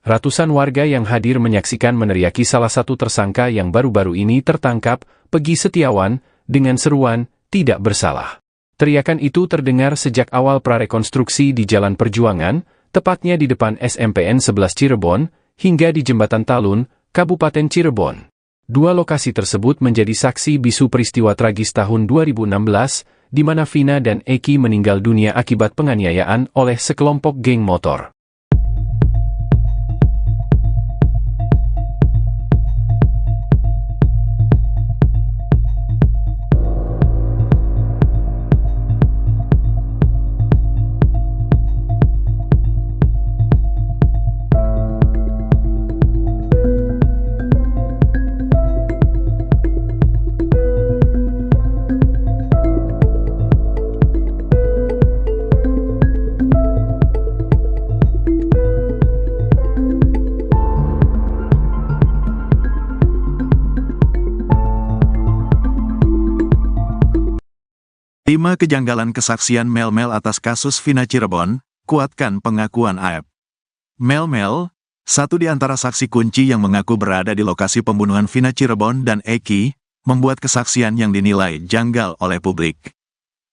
Ratusan warga yang hadir menyaksikan meneriaki salah satu tersangka yang baru-baru ini tertangkap, Peggy Setiawan, dengan seruan, "Tidak bersalah." Teriakan itu terdengar sejak awal prarekonstruksi di Jalan Perjuangan, tepatnya di depan SMPN 11 Cirebon, hingga di Jembatan Talun, Kabupaten Cirebon. Dua lokasi tersebut menjadi saksi bisu peristiwa tragis tahun 2016, di mana Vina dan Eki meninggal dunia akibat penganiayaan oleh sekelompok geng motor. Lima kejanggalan kesaksian Mel-Mel atas kasus Vina Cirebon, kuatkan pengakuan AEP. Mel-Mel, satu di antara saksi kunci yang mengaku berada di lokasi pembunuhan Vina Cirebon dan Eki, membuat kesaksian yang dinilai janggal oleh publik.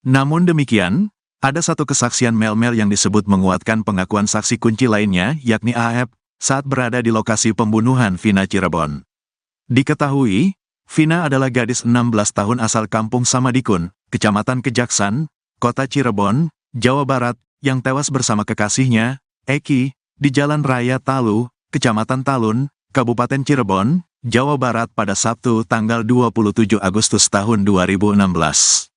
Namun demikian, ada satu kesaksian Mel-Mel yang disebut menguatkan pengakuan saksi kunci lainnya, yakni AEP, saat berada di lokasi pembunuhan Vina Cirebon. Diketahui, Vina adalah gadis 16 tahun asal kampung Samadikun, Kecamatan Kejaksan, Kota Cirebon, Jawa Barat, yang tewas bersama kekasihnya, Eki, di Jalan Raya Talu, Kecamatan Talun, Kabupaten Cirebon, Jawa Barat pada Sabtu tanggal 27 Agustus tahun 2016.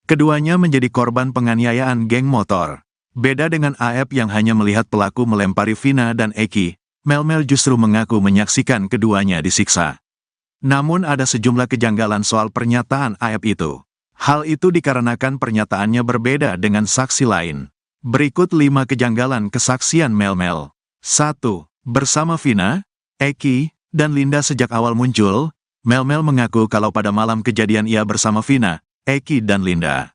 Keduanya menjadi korban penganiayaan geng motor. Beda dengan AEP yang hanya melihat pelaku melempari Vina dan Eki, Mel-Mel justru mengaku menyaksikan keduanya disiksa. Namun ada sejumlah kejanggalan soal pernyataan AEP itu. Hal itu dikarenakan pernyataannya berbeda dengan saksi lain. Berikut 5 kejanggalan kesaksian Mel-Mel. 1. Bersama Vina, Eki, dan Linda sejak awal muncul, Mel-Mel mengaku kalau pada malam kejadian ia bersama Vina, Eki, dan Linda.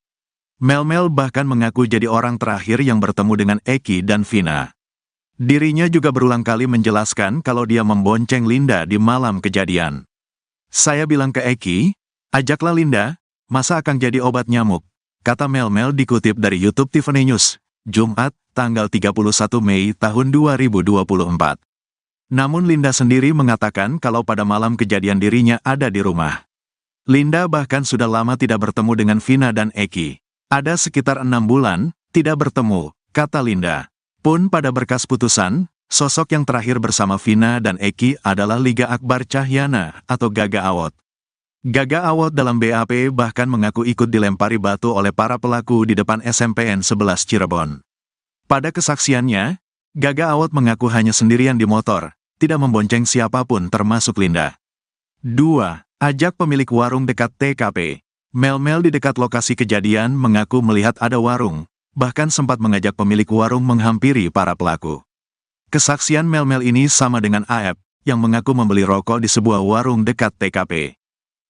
Mel-Mel bahkan mengaku jadi orang terakhir yang bertemu dengan Eki dan Vina. Dirinya juga berulang kali menjelaskan kalau dia membonceng Linda di malam kejadian. "Saya bilang ke Eki, ajaklah Linda, masa akan jadi obat nyamuk," kata Mel-Mel dikutip dari YouTube Tiffany News, Jumat, tanggal 31 Mei tahun 2024. Namun Linda sendiri mengatakan kalau pada malam kejadian dirinya ada di rumah. Linda bahkan sudah lama tidak bertemu dengan Vina dan Eki. Ada sekitar 6 bulan, tidak bertemu, kata Linda. Pun pada berkas putusan, sosok yang terakhir bersama Vina dan Eki adalah Liga Akbar Cahyana atau Gaga Awot. Gaga Awot dalam BAP bahkan mengaku ikut dilempari batu oleh para pelaku di depan SMPN 11 Cirebon. Pada kesaksiannya, Gaga Awot mengaku hanya sendirian di motor, tidak membonceng siapapun termasuk Linda. 2. Ajak pemilik warung dekat TKP. Mel-Mel di dekat lokasi kejadian mengaku melihat ada warung, bahkan sempat mengajak pemilik warung menghampiri para pelaku. Kesaksian Mel-Mel ini sama dengan AEP, yang mengaku membeli rokok di sebuah warung dekat TKP.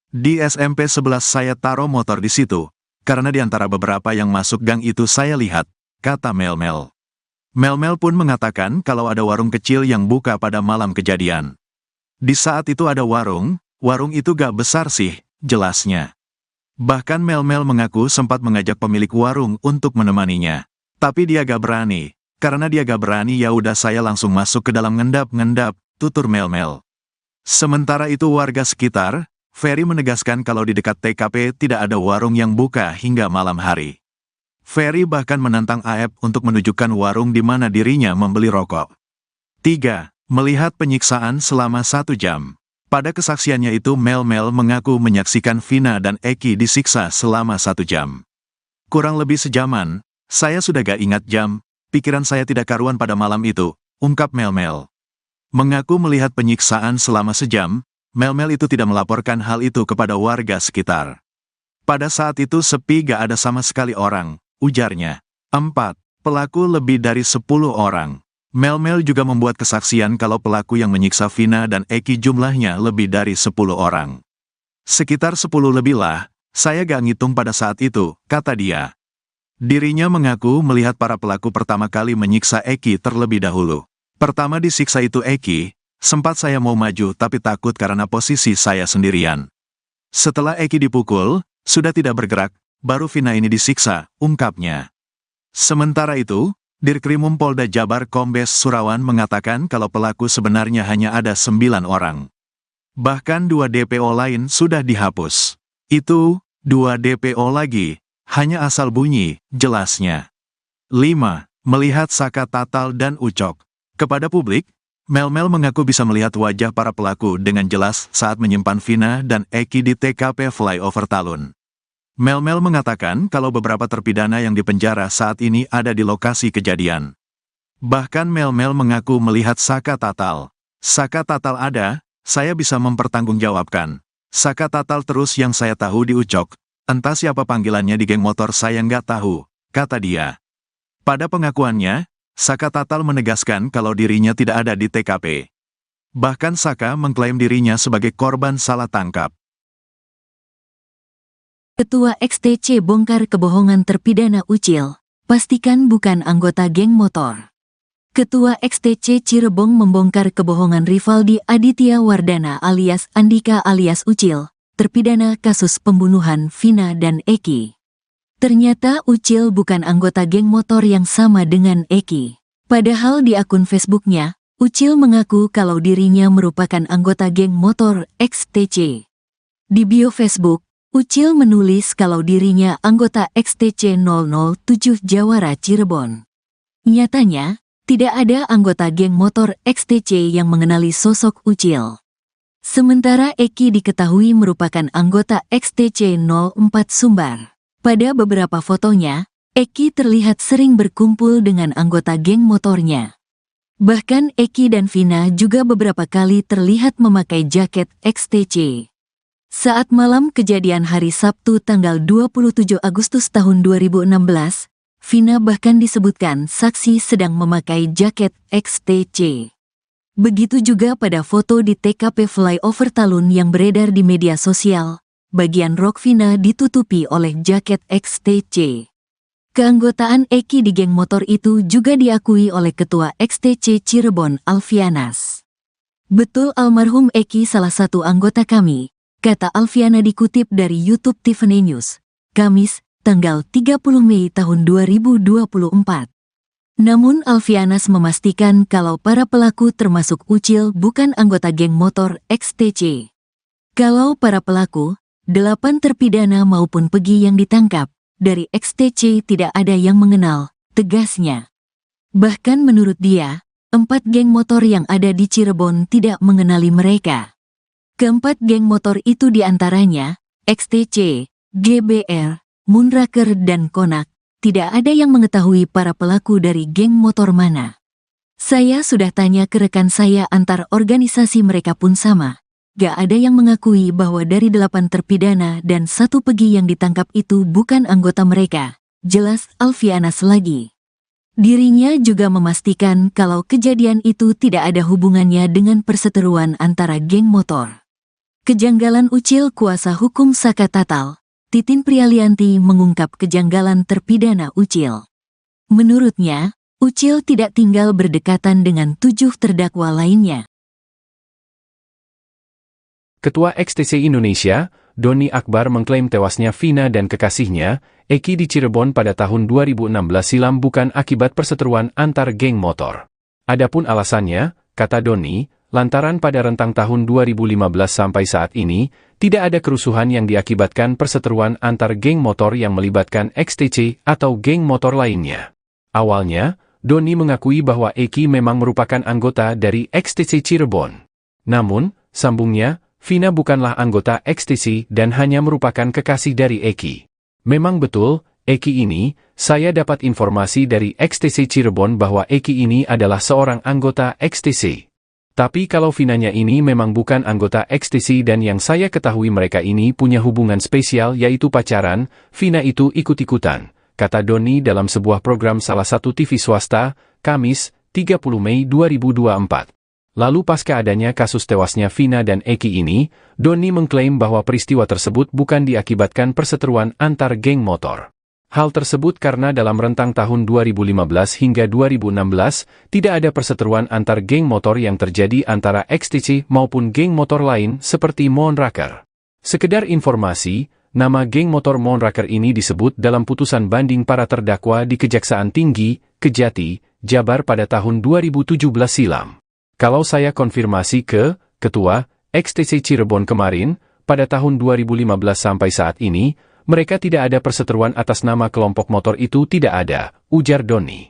"Di SMP 11 saya taruh motor di situ, karena di antara beberapa yang masuk gang itu saya lihat," kata Mel-Mel. Mel-Mel pun mengatakan kalau ada warung kecil yang buka pada malam kejadian. "Di saat itu ada warung itu gak besar sih," jelasnya. Bahkan Mel-Mel mengaku sempat mengajak pemilik warung untuk menemaninya. Tapi dia gak berani. Karena dia gak berani ya udah saya langsung masuk ke dalam ngendap-ngendap, tutur Mel-Mel. Sementara itu warga sekitar, Ferry menegaskan kalau di dekat TKP tidak ada warung yang buka hingga malam hari. Ferry bahkan menantang AEP untuk menunjukkan warung di mana dirinya membeli rokok. 3. Melihat penyiksaan selama 1 jam. Pada kesaksiannya itu Mel-Mel mengaku menyaksikan Vina dan Eki disiksa selama 1 jam. "Kurang lebih sejaman, saya sudah gak ingat jam, pikiran saya tidak karuan pada malam itu," ungkap Mel-Mel. Mengaku melihat penyiksaan selama sejam, Mel-Mel itu tidak melaporkan hal itu kepada warga sekitar. "Pada saat itu sepi gak ada sama sekali orang," ujarnya. 4. Pelaku lebih dari 10 orang. Mel-Mel juga membuat kesaksian kalau pelaku yang menyiksa Vina dan Eki jumlahnya lebih dari 10 orang. Sekitar 10 lebih lah, saya gak ngitung pada saat itu, kata dia. Dirinya mengaku melihat para pelaku pertama kali menyiksa Eki terlebih dahulu. Pertama disiksa itu Eki, sempat saya mau maju tapi takut karena posisi saya sendirian. Setelah Eki dipukul, sudah tidak bergerak, baru Vina ini disiksa, ungkapnya. Sementara itu, Dirkrimum Polda Jabar Kombes Surawan mengatakan kalau pelaku sebenarnya hanya ada 9 orang. Bahkan 2 DPO lain sudah dihapus. Itu, 2 DPO lagi, hanya asal bunyi, jelasnya. 5. Melihat Saka Tatal dan Ucok. Kepada publik, Mel-Mel mengaku bisa melihat wajah para pelaku dengan jelas saat menyimpan Vina dan Eki di TKP Flyover Talun. Mel-Mel mengatakan kalau beberapa terpidana yang dipenjara saat ini ada di lokasi kejadian. Bahkan Mel-Mel mengaku melihat Saka Tatal. Saka Tatal ada, saya bisa mempertanggungjawabkan. Saka Tatal terus yang saya tahu di Ucok. Entah siapa panggilannya di geng motor saya nggak tahu, kata dia. Pada pengakuannya, Saka Tatal menegaskan kalau dirinya tidak ada di TKP. Bahkan Saka mengklaim dirinya sebagai korban salah tangkap. Ketua XTC bongkar kebohongan terpidana Ucil, pastikan bukan anggota geng motor. Ketua XTC Cirebon membongkar kebohongan Rivaldi Aditya Wardana alias Andika alias Ucil, terpidana kasus pembunuhan Vina dan Eki. Ternyata Ucil bukan anggota geng motor yang sama dengan Eki. Padahal di akun Facebooknya, Ucil mengaku kalau dirinya merupakan anggota geng motor XTC. Di bio Facebook, Ucil menulis kalau dirinya anggota XTC 007 Jawara Cirebon. Nyatanya, tidak ada anggota geng motor XTC yang mengenali sosok Ucil. Sementara Eki diketahui merupakan anggota XTC 04 Sumbar. Pada beberapa fotonya, Eki terlihat sering berkumpul dengan anggota geng motornya. Bahkan Eki dan Vina juga beberapa kali terlihat memakai jaket XTC. Saat malam kejadian hari Sabtu tanggal 27 Agustus tahun 2016, Vina bahkan disebutkan saksi sedang memakai jaket XTC. Begitu juga pada foto di TKP Flyover Talun yang beredar di media sosial, bagian rok Vina ditutupi oleh jaket XTC. Keanggotaan Eki di geng motor itu juga diakui oleh Ketua XTC Cirebon Alfianas. Betul almarhum Eki salah satu anggota kami, kata Alfiana dikutip dari YouTube Tiffany News, Kamis, tanggal 30 Mei tahun 2024. Namun Alfianas memastikan kalau para pelaku termasuk Ucil bukan anggota geng motor XTC. Kalau para pelaku, 8 terpidana maupun Pegi yang ditangkap, dari XTC tidak ada yang mengenal, tegasnya. Bahkan menurut dia, 4 geng motor yang ada di Cirebon tidak mengenali mereka. Keempat geng motor itu diantaranya, XTC, GBR, Moonraker dan Konak, tidak ada yang mengetahui para pelaku dari geng motor mana. Saya sudah tanya ke rekan saya antar organisasi mereka pun sama. Gak ada yang mengakui bahwa dari 8 terpidana dan 1 Pegi yang ditangkap itu bukan anggota mereka, jelas Alfianas lagi. Dirinya juga memastikan kalau kejadian itu tidak ada hubungannya dengan perseteruan antara geng motor. Kejanggalan Ucil kuasa hukum Saka Tatal, Titin Prialianti mengungkap kejanggalan terpidana Ucil. Menurutnya, Ucil tidak tinggal berdekatan dengan 7 terdakwa lainnya. Ketua XTC Indonesia, Doni Akbar mengklaim tewasnya Vina dan kekasihnya, Eki di Cirebon pada tahun 2016 silam bukan akibat perseteruan antar geng motor. Adapun alasannya, kata Doni, lantaran pada rentang tahun 2015 sampai saat ini, tidak ada kerusuhan yang diakibatkan perseteruan antar geng motor yang melibatkan XTC atau geng motor lainnya. Awalnya, Doni mengakui bahwa Eki memang merupakan anggota dari XTC Cirebon. Namun, sambungnya, Vina bukanlah anggota XTC dan hanya merupakan kekasih dari Eki. Memang betul, Eki ini, saya dapat informasi dari XTC Cirebon bahwa Eki ini adalah seorang anggota XTC. Tapi kalau Vinanya ini memang bukan anggota XTC dan yang saya ketahui mereka ini punya hubungan spesial yaitu pacaran, Vina itu ikut-ikutan, kata Doni dalam sebuah program salah satu TV swasta, Kamis, 30 Mei 2024. Lalu pasca adanya kasus tewasnya Vina dan Eki ini, Doni mengklaim bahwa peristiwa tersebut bukan diakibatkan perseteruan antar geng motor. Hal tersebut karena dalam rentang tahun 2015 hingga 2016, tidak ada perseteruan antar geng motor yang terjadi antara XTC maupun geng motor lain seperti Moonraker. Sekedar informasi, nama geng motor Moonraker ini disebut dalam putusan banding para terdakwa di Kejaksaan Tinggi, Kejati, Jabar pada tahun 2017 silam. Kalau saya konfirmasi ke Ketua XTC Cirebon kemarin, pada tahun 2015 sampai saat ini, mereka tidak ada perseteruan atas nama kelompok motor itu tidak ada, ujar Doni.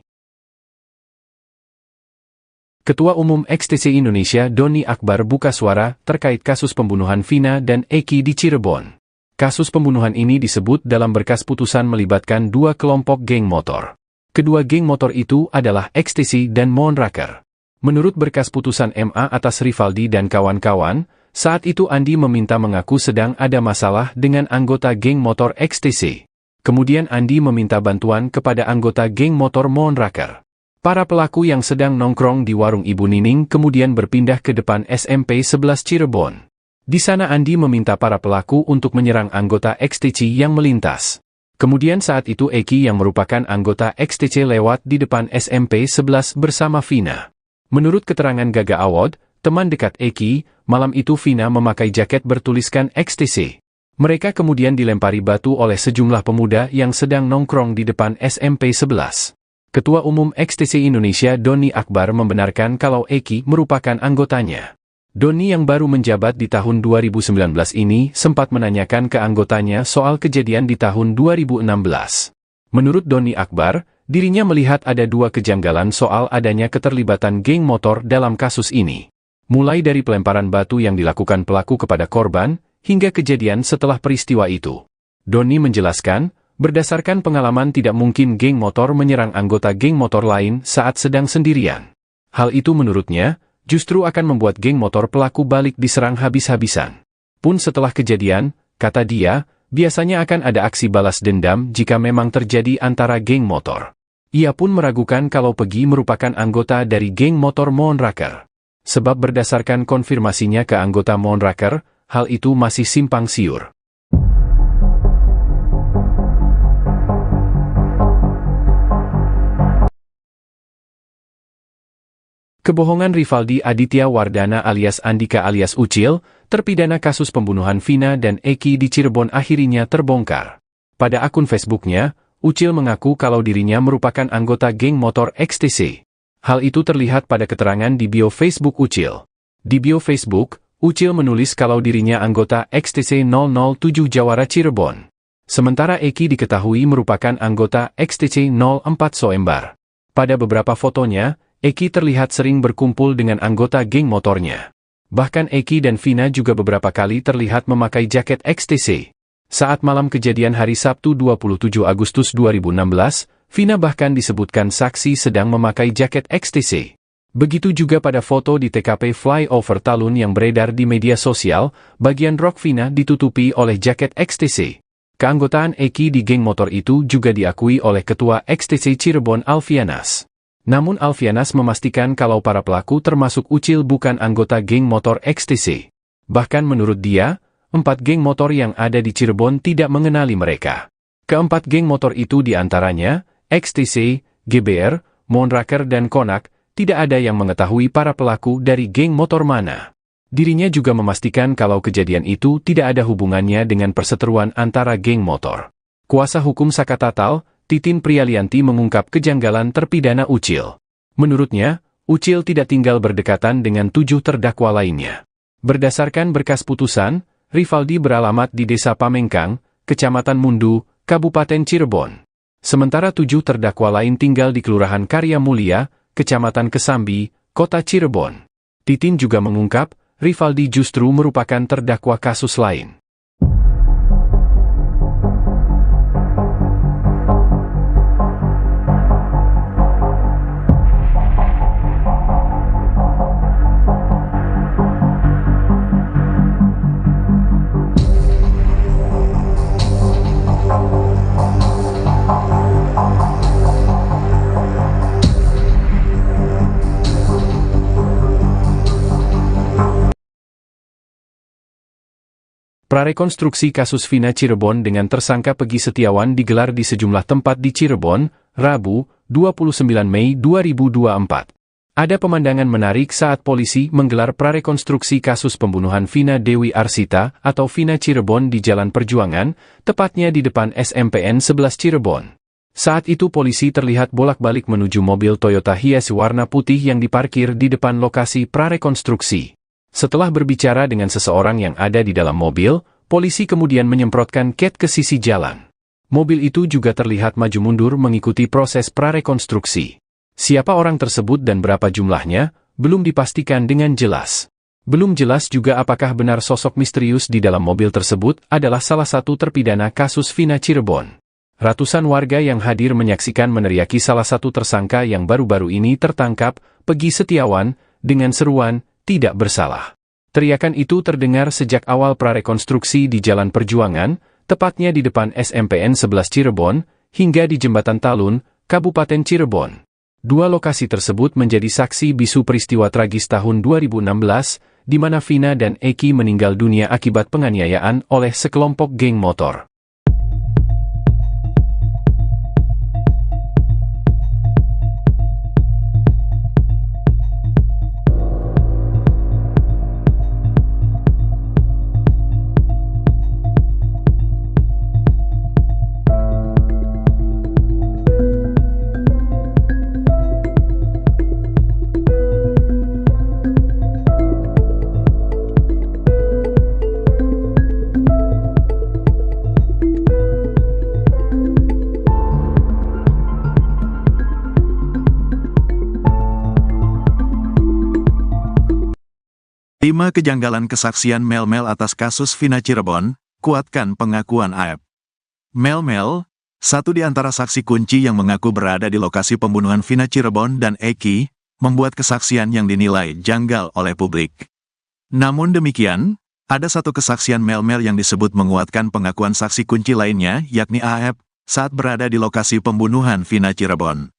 Ketua Umum XTC Indonesia Doni Akbar buka suara terkait kasus pembunuhan Vina dan Eki di Cirebon. Kasus pembunuhan ini disebut dalam berkas putusan melibatkan dua kelompok geng motor. Kedua geng motor itu adalah XTC dan Moonraker. Menurut berkas putusan MA atas Rivaldi dan kawan-kawan, saat itu Andi meminta mengaku sedang ada masalah dengan anggota geng motor XTC. Kemudian Andi meminta bantuan kepada anggota geng motor Moonraker. Para pelaku yang sedang nongkrong di warung Ibu Nining kemudian berpindah ke depan SMP 11 Cirebon. Di sana Andi meminta para pelaku untuk menyerang anggota XTC yang melintas. Kemudian saat itu Eki yang merupakan anggota XTC lewat di depan SMP 11 bersama Vina. Menurut keterangan Gaga Awad, teman dekat Eki, malam itu Vina memakai jaket bertuliskan XTC. Mereka kemudian dilempari batu oleh sejumlah pemuda yang sedang nongkrong di depan SMP 11. Ketua Umum XTC Indonesia Doni Akbar membenarkan kalau Eki merupakan anggotanya. Doni yang baru menjabat di tahun 2019 ini sempat menanyakan ke anggotanya soal kejadian di tahun 2016. Menurut Doni Akbar, dirinya melihat ada dua kejanggalan soal adanya keterlibatan geng motor dalam kasus ini. Mulai dari pelemparan batu yang dilakukan pelaku kepada korban, hingga kejadian setelah peristiwa itu. Doni menjelaskan, berdasarkan pengalaman tidak mungkin geng motor menyerang anggota geng motor lain saat sedang sendirian. Hal itu menurutnya, justru akan membuat geng motor pelaku balik diserang habis-habisan. Pun setelah kejadian, kata dia, biasanya akan ada aksi balas dendam jika memang terjadi antara geng motor. Ia pun meragukan kalau Pegi merupakan anggota dari geng motor Moonraker. Sebab berdasarkan konfirmasinya ke anggota Moonraker, hal itu masih simpang siur. Kebohongan Rivaldi Aditya Wardana alias Andika alias Ucil, terpidana kasus pembunuhan Vina dan Eki di Cirebon akhirnya terbongkar. Pada akun Facebooknya, Ucil mengaku kalau dirinya merupakan anggota geng motor XTC. Hal itu terlihat pada keterangan di bio Facebook Ucil. Di bio Facebook, Ucil menulis kalau dirinya anggota XTC 007 Jawara Cirebon. Sementara Eki diketahui merupakan anggota XTC 04 Soembar. Pada beberapa fotonya, Eki terlihat sering berkumpul dengan anggota geng motornya. Bahkan Eki dan Vina juga beberapa kali terlihat memakai jaket XTC. Saat malam kejadian hari Sabtu 27 Agustus 2016, Vina bahkan disebutkan saksi sedang memakai jaket XTC. Begitu juga pada foto di TKP Flyover Talun yang beredar di media sosial, bagian rok Vina ditutupi oleh jaket XTC. Keanggotaan Eki di geng motor itu juga diakui oleh Ketua XTC Cirebon Alfianas. Namun Alfianas memastikan kalau para pelaku termasuk Ucil bukan anggota geng motor XTC. Bahkan menurut dia, 4 geng motor yang ada di Cirebon tidak mengenali mereka. Keempat geng motor itu diantaranya, XTC, GBR, Moonraker dan Konak, tidak ada yang mengetahui para pelaku dari geng motor mana. Dirinya juga memastikan kalau kejadian itu tidak ada hubungannya dengan perseteruan antara geng motor. Kuasa hukum Sakatatal, Titin Prialianti mengungkap kejanggalan terpidana Ucil. Menurutnya, Ucil tidak tinggal berdekatan dengan 7 terdakwa lainnya. Berdasarkan berkas putusan, Rivaldi beralamat di Desa Pamengkang, Kecamatan Mundu, Kabupaten Cirebon. Sementara 7 terdakwa lain tinggal di Kelurahan Karya Mulia, Kecamatan Kesambi, Kota Cirebon. Titin juga mengungkap, Rivaldi justru merupakan terdakwa kasus lain. Prarekonstruksi kasus Vina Cirebon dengan tersangka Peggy Setiawan digelar di sejumlah tempat di Cirebon, Rabu, 29 Mei 2024. Ada pemandangan menarik saat polisi menggelar prarekonstruksi kasus pembunuhan Vina Dewi Arsita atau Vina Cirebon di Jalan Perjuangan, tepatnya di depan SMPN 11 Cirebon. Saat itu polisi terlihat bolak-balik menuju mobil Toyota Hiace warna putih yang diparkir di depan lokasi prarekonstruksi. Setelah berbicara dengan seseorang yang ada di dalam mobil, polisi kemudian menyemprotkan cat ke sisi jalan. Mobil itu juga terlihat maju mundur mengikuti proses prarekonstruksi. Siapa orang tersebut dan berapa jumlahnya, belum dipastikan dengan jelas. Belum jelas juga apakah benar sosok misterius di dalam mobil tersebut adalah salah satu terpidana kasus Vina Cirebon. Ratusan warga yang hadir menyaksikan meneriaki salah satu tersangka yang baru-baru ini tertangkap, Peggy Setiawan, dengan seruan, "Tidak bersalah." Teriakan itu terdengar sejak awal prarekonstruksi di Jalan Perjuangan, tepatnya di depan SMPN 11 Cirebon, hingga di Jembatan Talun, Kabupaten Cirebon. Dua lokasi tersebut menjadi saksi bisu peristiwa tragis tahun 2016, di mana Vina dan Eki meninggal dunia akibat penganiayaan oleh sekelompok geng motor. Lima kejanggalan kesaksian Mel-Mel atas kasus Vina Cirebon, kuatkan pengakuan AEP. Mel-Mel, satu di antara saksi kunci yang mengaku berada di lokasi pembunuhan Vina Cirebon dan Eki, membuat kesaksian yang dinilai janggal oleh publik. Namun demikian, ada satu kesaksian Mel-Mel yang disebut menguatkan pengakuan saksi kunci lainnya, yakni AEP, saat berada di lokasi pembunuhan Vina Cirebon.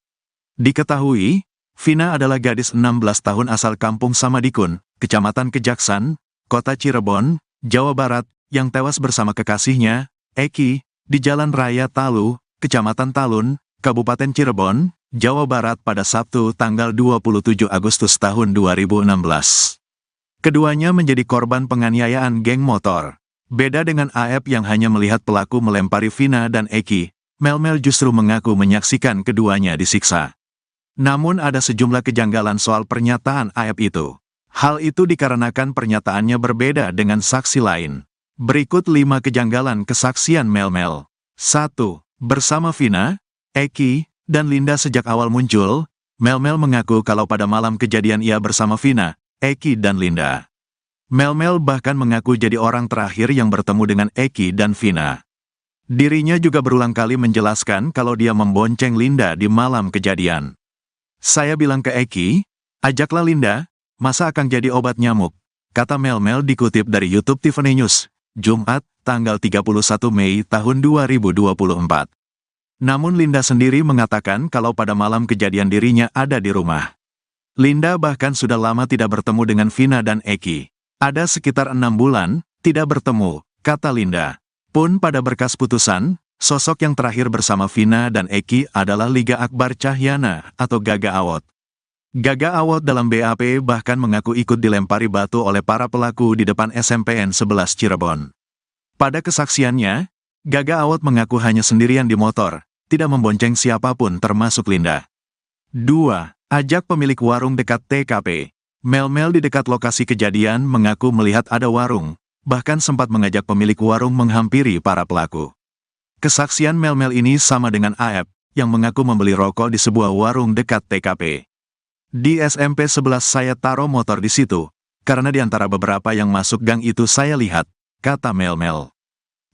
Diketahui, Vina adalah gadis 16 tahun asal kampung Samadikun, Kecamatan Kejaksan, Kota Cirebon, Jawa Barat, yang tewas bersama kekasihnya, Eki, di Jalan Raya Talu, Kecamatan Talun, Kabupaten Cirebon, Jawa Barat pada Sabtu tanggal 27 Agustus tahun 2016. Keduanya menjadi korban penganiayaan geng motor. Beda dengan AEP yang hanya melihat pelaku melempari Vina dan Eki, Mel-Mel justru mengaku menyaksikan keduanya disiksa. Namun ada sejumlah kejanggalan soal pernyataan AEP itu. Hal itu dikarenakan pernyataannya berbeda dengan saksi lain. Berikut 5 kejanggalan kesaksian Mel-Mel. 1. Bersama Vina, Eki, dan Linda sejak awal muncul, Mel-Mel mengaku kalau pada malam kejadian ia bersama Vina, Eki, dan Linda. Mel-Mel bahkan mengaku jadi orang terakhir yang bertemu dengan Eki dan Vina. Dirinya juga berulang kali menjelaskan kalau dia membonceng Linda di malam kejadian. "Saya bilang ke Eki, ajaklah Linda, masa akan jadi obat nyamuk," kata Mel-Mel dikutip dari YouTube Tiffany News, Jumat, tanggal 31 Mei tahun 2024. Namun Linda sendiri mengatakan kalau pada malam kejadian dirinya ada di rumah. Linda bahkan sudah lama tidak bertemu dengan Vina dan Eki. Ada sekitar 6 bulan, tidak bertemu, kata Linda. Pun pada berkas putusan, sosok yang terakhir bersama Vina dan Eki adalah Liga Akbar Cahyana atau Gaga Awot. Gaga Awot dalam BAP bahkan mengaku ikut dilempari batu oleh para pelaku di depan SMPN 11 Cirebon. Pada kesaksiannya, Gaga Awot mengaku hanya sendirian di motor, tidak membonceng siapapun termasuk Linda. 2. Ajak pemilik warung dekat TKP. Mel-Mel di dekat lokasi kejadian mengaku melihat ada warung, bahkan sempat mengajak pemilik warung menghampiri para pelaku. Kesaksian Mel-Mel ini sama dengan AEP, yang mengaku membeli rokok di sebuah warung dekat TKP. "Di SMP 11 saya taruh motor di situ, karena di antara beberapa yang masuk gang itu saya lihat," kata Mel-Mel.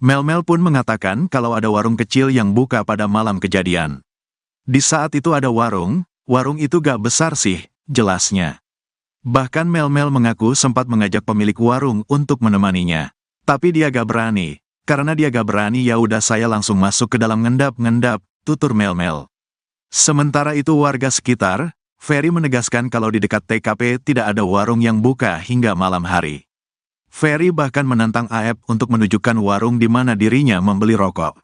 Mel-Mel pun mengatakan kalau ada warung kecil yang buka pada malam kejadian. "Di saat itu ada warung itu gak besar sih," jelasnya. Bahkan Mel-Mel mengaku sempat mengajak pemilik warung untuk menemaninya. Tapi dia gak berani. Karena dia gak berani ya udah saya langsung masuk ke dalam ngendap-ngendap, tutur Mel-Mel. Sementara itu warga sekitar, Ferry menegaskan kalau di dekat TKP tidak ada warung yang buka hingga malam hari. Ferry bahkan menantang Aep untuk menunjukkan warung di mana dirinya membeli rokok.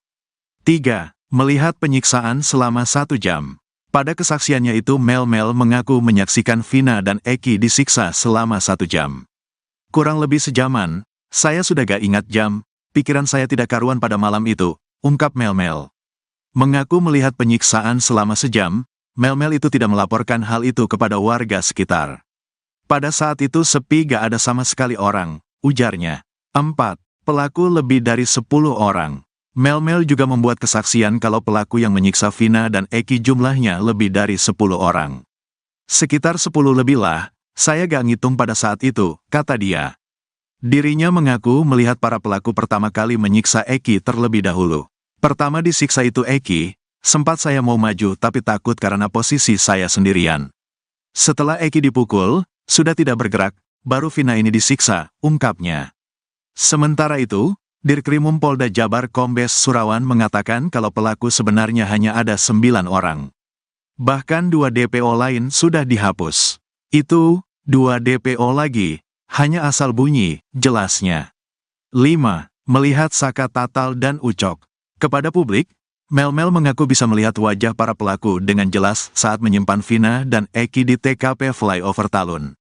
3. Melihat penyiksaan selama 1 jam. Pada kesaksiannya itu Mel mengaku menyaksikan Vina dan Eki disiksa selama 1 jam. Kurang lebih sejaman, saya sudah gak ingat jam, pikiran saya tidak karuan pada malam itu, ungkap Mel. Mengaku melihat penyiksaan selama sejam, Mel itu tidak melaporkan hal itu kepada warga sekitar. Pada saat itu sepi gak ada sama sekali orang, ujarnya. 4. Pelaku lebih dari 10 orang. Mel juga membuat kesaksian kalau pelaku yang menyiksa Vina dan Eki jumlahnya lebih dari 10 orang. Sekitar 10 lebih lah, saya gak ngitung pada saat itu, kata dia. Dirinya mengaku melihat para pelaku pertama kali menyiksa Eki terlebih dahulu. Pertama disiksa itu Eki, sempat saya mau maju tapi takut karena posisi saya sendirian. Setelah Eki dipukul, sudah tidak bergerak, baru Vina ini disiksa, ungkapnya. Sementara itu, Dirkrimum Polda Jabar Kombes Surawan mengatakan kalau pelaku sebenarnya hanya ada 9 orang. Bahkan 2 DPO lain sudah dihapus. Itu, 2 DPO lagi, hanya asal bunyi, jelasnya. 5. Melihat Saka Tatal dan Ucok. Kepada publik, Mel mengaku bisa melihat wajah para pelaku dengan jelas saat menyimpan Vina dan Eki di TKP Flyover Talun.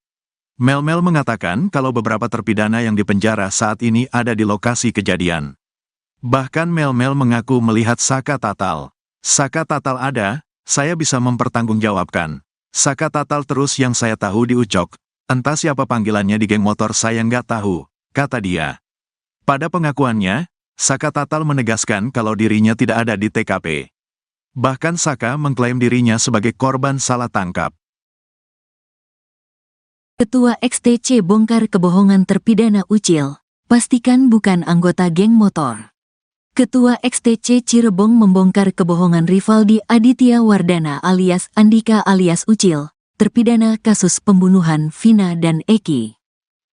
Mel mengatakan kalau beberapa terpidana yang dipenjara saat ini ada di lokasi kejadian. Bahkan Mel mengaku melihat Saka Tatal. Saka Tatal ada, saya bisa mempertanggungjawabkan. Saka Tatal terus yang saya tahu di Ucok, entah siapa panggilannya di geng motor saya nggak tahu, kata dia. Pada pengakuannya, Saka Tatal menegaskan kalau dirinya tidak ada di TKP. Bahkan Saka mengklaim dirinya sebagai korban salah tangkap. Ketua XTC bongkar kebohongan terpidana Ucil, pastikan bukan anggota geng motor. Ketua XTC Cirebon membongkar kebohongan Rivaldi Aditya Wardana alias Andika alias Ucil, terpidana kasus pembunuhan Vina dan Eki.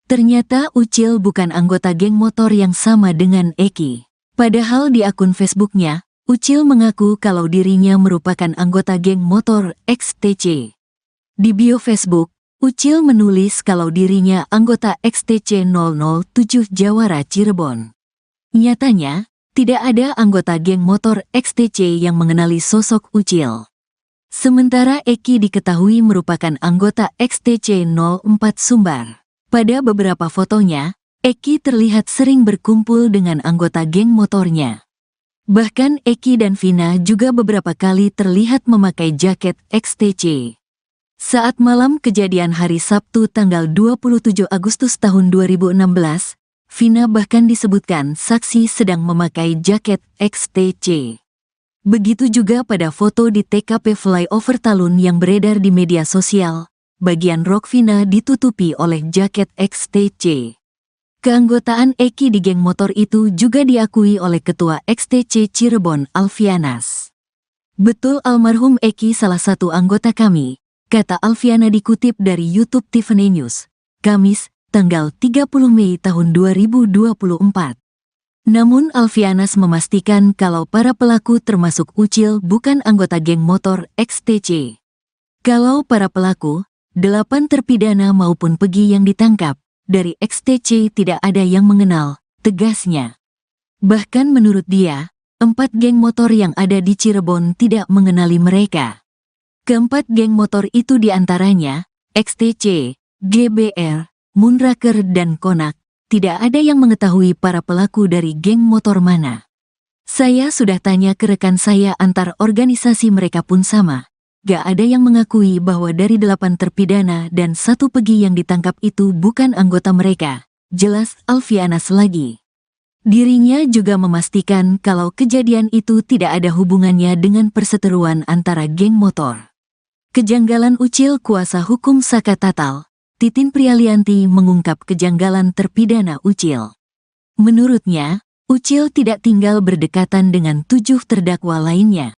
Ternyata Ucil bukan anggota geng motor yang sama dengan Eki. Padahal di akun Facebooknya, Ucil mengaku kalau dirinya merupakan anggota geng motor XTC. Di bio Facebook, Ucil menulis kalau dirinya anggota XTC 007 Jawara Cirebon. Nyatanya, tidak ada anggota geng motor XTC yang mengenali sosok Ucil. Sementara Eki diketahui merupakan anggota XTC 04 Sumbar. Pada beberapa fotonya, Eki terlihat sering berkumpul dengan anggota geng motornya. Bahkan Eki dan Vina juga beberapa kali terlihat memakai jaket XTC. Saat malam kejadian hari Sabtu tanggal 27 Agustus tahun 2016, Vina bahkan disebutkan saksi sedang memakai jaket XTC. Begitu juga pada foto di TKP Flyover Talun yang beredar di media sosial. Bagian rok Vina ditutupi oleh jaket XTC. Keanggotaan Eki di geng motor itu juga diakui oleh Ketua XTC Cirebon Alfianas. Betul almarhum Eki salah satu anggota kami, kata Alfiana dikutip dari YouTube Tiffany News, Kamis, tanggal 30 Mei tahun 2024. Namun Alfianas memastikan kalau para pelaku termasuk Ucil bukan anggota geng motor XTC. Kalau para pelaku, 8 terpidana maupun Pegi yang ditangkap, dari XTC tidak ada yang mengenal, tegasnya. Bahkan menurut dia, 4 geng motor yang ada di Cirebon tidak mengenali mereka. Keempat geng motor itu diantaranya, XTC, GBR, Moonraker dan Konak, tidak ada yang mengetahui para pelaku dari geng motor mana. Saya sudah tanya ke rekan saya antar organisasi mereka pun sama. Gak ada yang mengakui bahwa dari 8 terpidana dan 1 Pegi yang ditangkap itu bukan anggota mereka, jelas Alfianas lagi. Dirinya juga memastikan kalau kejadian itu tidak ada hubungannya dengan perseteruan antara geng motor. Kejanggalan Ucil kuasa hukum Saka Tatal, Titin Prialianti mengungkap kejanggalan terpidana Ucil. Menurutnya, Ucil tidak tinggal berdekatan dengan 7 terdakwa lainnya.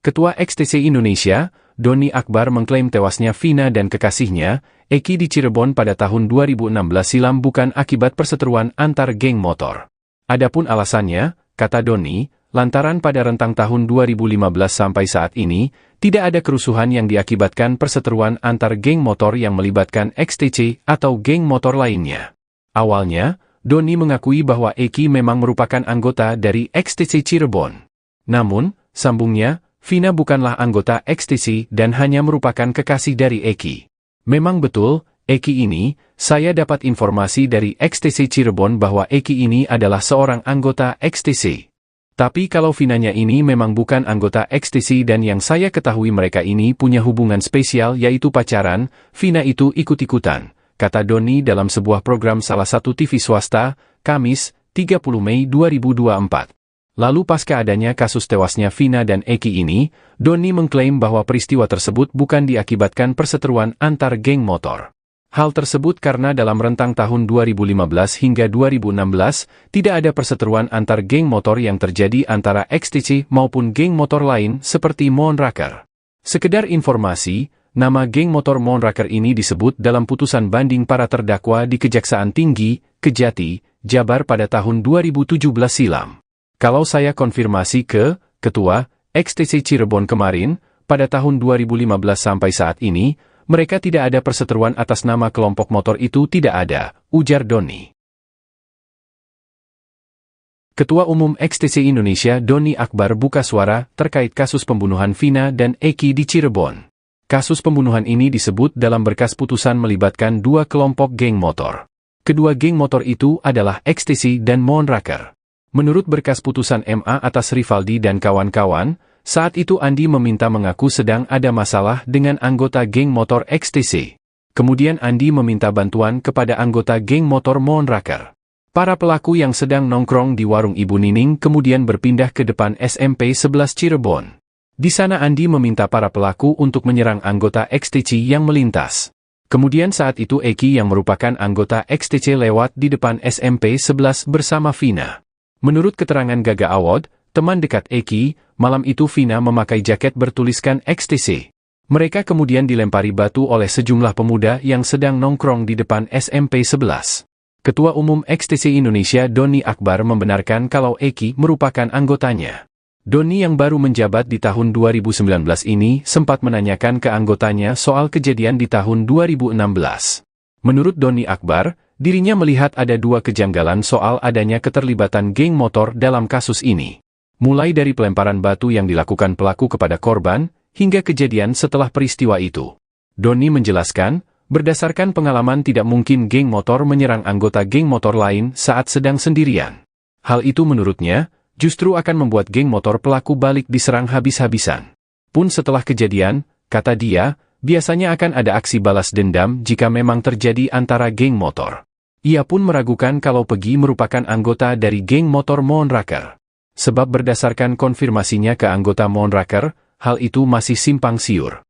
Ketua XTC Indonesia, Doni Akbar mengklaim tewasnya Vina dan kekasihnya, Eki di Cirebon pada tahun 2016 silam bukan akibat perseteruan antar geng motor. Adapun alasannya, kata Doni, lantaran pada rentang tahun 2015 sampai saat ini, tidak ada kerusuhan yang diakibatkan perseteruan antar geng motor yang melibatkan XTC atau geng motor lainnya. Awalnya, Doni mengakui bahwa Eki memang merupakan anggota dari XTC Cirebon. Namun, sambungnya, Vina bukanlah anggota XTC dan hanya merupakan kekasih dari Eki. Memang betul, Eki ini, saya dapat informasi dari XTC Cirebon bahwa Eki ini adalah seorang anggota XTC. Tapi kalau Vinanya ini memang bukan anggota XTC dan yang saya ketahui mereka ini punya hubungan spesial yaitu pacaran, Vina itu ikut-ikutan, kata Doni dalam sebuah program salah satu TV swasta, Kamis, 30 Mei 2024. Lalu pasca adanya kasus tewasnya Vina dan Eki ini, Doni mengklaim bahwa peristiwa tersebut bukan diakibatkan perseteruan antar geng motor. Hal tersebut karena dalam rentang tahun 2015 hingga 2016, tidak ada perseteruan antar geng motor yang terjadi antara XTC maupun geng motor lain seperti Moonraker. Sekedar informasi, nama geng motor Moonraker ini disebut dalam putusan banding para terdakwa di Kejaksaan Tinggi, Kejati, Jabar pada tahun 2017 silam. Kalau saya konfirmasi ke Ketua XTC Cirebon kemarin, pada tahun 2015 sampai saat ini, mereka tidak ada perseteruan atas nama kelompok motor itu tidak ada, ujar Doni. Ketua Umum XTC Indonesia Doni Akbar buka suara terkait kasus pembunuhan Vina dan Eki di Cirebon. Kasus pembunuhan ini disebut dalam berkas putusan melibatkan dua kelompok geng motor. Kedua geng motor itu adalah XTC dan Moonraker. Menurut berkas putusan MA atas Rivaldi dan kawan-kawan, saat itu Andi meminta mengaku sedang ada masalah dengan anggota geng motor XTC. Kemudian Andi meminta bantuan kepada anggota geng motor Moonraker. Para pelaku yang sedang nongkrong di warung Ibu Nining kemudian berpindah ke depan SMP 11 Cirebon. Di sana Andi meminta para pelaku untuk menyerang anggota XTC yang melintas. Kemudian saat itu Eki yang merupakan anggota XTC lewat di depan SMP 11 bersama Vina. Menurut keterangan Gaga Awad, teman dekat Eki, malam itu Vina memakai jaket bertuliskan XTC. Mereka kemudian dilempari batu oleh sejumlah pemuda yang sedang nongkrong di depan SMP 11. Ketua Umum XTC Indonesia Doni Akbar membenarkan kalau Eki merupakan anggotanya. Doni yang baru menjabat di tahun 2019 ini sempat menanyakan ke anggotanya soal kejadian di tahun 2016. Menurut Doni Akbar, dirinya melihat ada dua kejanggalan soal adanya keterlibatan geng motor dalam kasus ini. Mulai dari pelemparan batu yang dilakukan pelaku kepada korban, hingga kejadian setelah peristiwa itu. Doni menjelaskan, berdasarkan pengalaman tidak mungkin geng motor menyerang anggota geng motor lain saat sedang sendirian. Hal itu menurutnya, justru akan membuat geng motor pelaku balik diserang habis-habisan. Pun setelah kejadian, kata dia, biasanya akan ada aksi balas dendam jika memang terjadi antara geng motor. Ia pun meragukan kalau Pegi merupakan anggota dari geng motor Moonraker. Sebab berdasarkan konfirmasinya ke anggota Moonraker, hal itu masih simpang siur.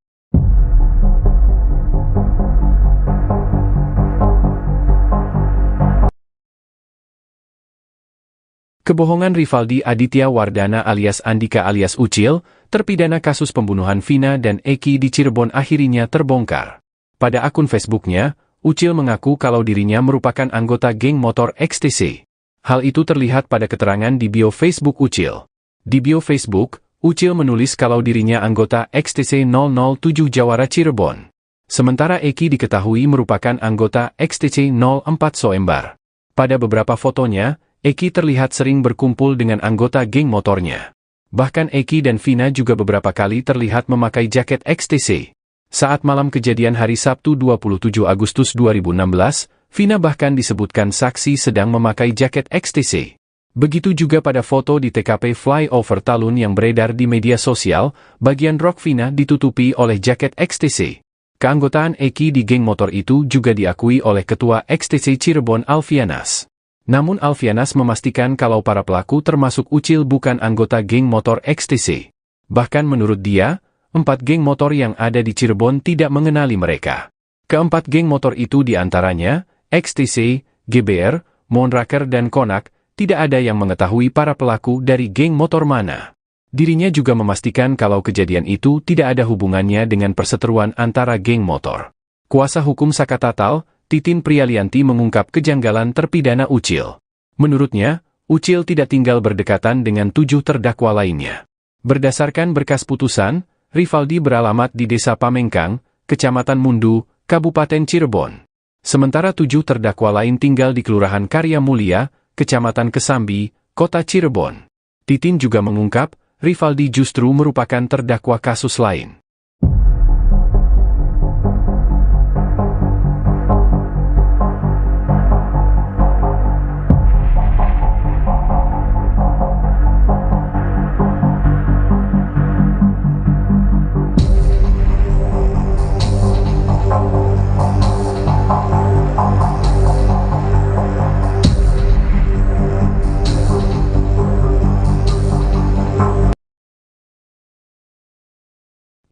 Kebohongan Rivaldi Aditya Wardana alias Andika alias Ucil, terpidana kasus pembunuhan Vina dan Eki di Cirebon akhirnya terbongkar. Pada akun Facebooknya, Ucil mengaku kalau dirinya merupakan anggota geng motor XTC. Hal itu terlihat pada keterangan di bio Facebook Ucil. Di bio Facebook, Ucil menulis kalau dirinya anggota XTC 007 Jawara Cirebon. Sementara Eki diketahui merupakan anggota XTC 04 Soembar. Pada beberapa fotonya, Eki terlihat sering berkumpul dengan anggota geng motornya. Bahkan Eki dan Vina juga beberapa kali terlihat memakai jaket XTC. Saat malam kejadian hari Sabtu 27 Agustus 2016, Vina bahkan disebutkan saksi sedang memakai jaket XTC. Begitu juga pada foto di TKP Flyover Talun yang beredar di media sosial, bagian rok Vina ditutupi oleh jaket XTC. Keanggotaan Eki di geng motor itu juga diakui oleh Ketua XTC Cirebon Alfianas. Namun Alfianas memastikan kalau para pelaku termasuk Ucil bukan anggota geng motor XTC. Bahkan menurut dia, 4 geng motor yang ada di Cirebon tidak mengenali mereka. Keempat geng motor itu diantaranya, XTC, GBR, Moonraker dan Konak, tidak ada yang mengetahui para pelaku dari geng motor mana. Dirinya juga memastikan kalau kejadian itu tidak ada hubungannya dengan perseteruan antara geng motor. Kuasa hukum Saka Tatal, Titin Prialianti mengungkap kejanggalan terpidana Ucil. Menurutnya, Ucil tidak tinggal berdekatan dengan 7 terdakwa lainnya. Berdasarkan berkas putusan, Rivaldi beralamat di Desa Pamengkang, Kecamatan Mundu, Kabupaten Cirebon. Sementara 7 terdakwa lain tinggal di Kelurahan Karya Mulia, Kecamatan Kesambi, Kota Cirebon. Titin juga mengungkap, Rivaldi justru merupakan terdakwa kasus lain.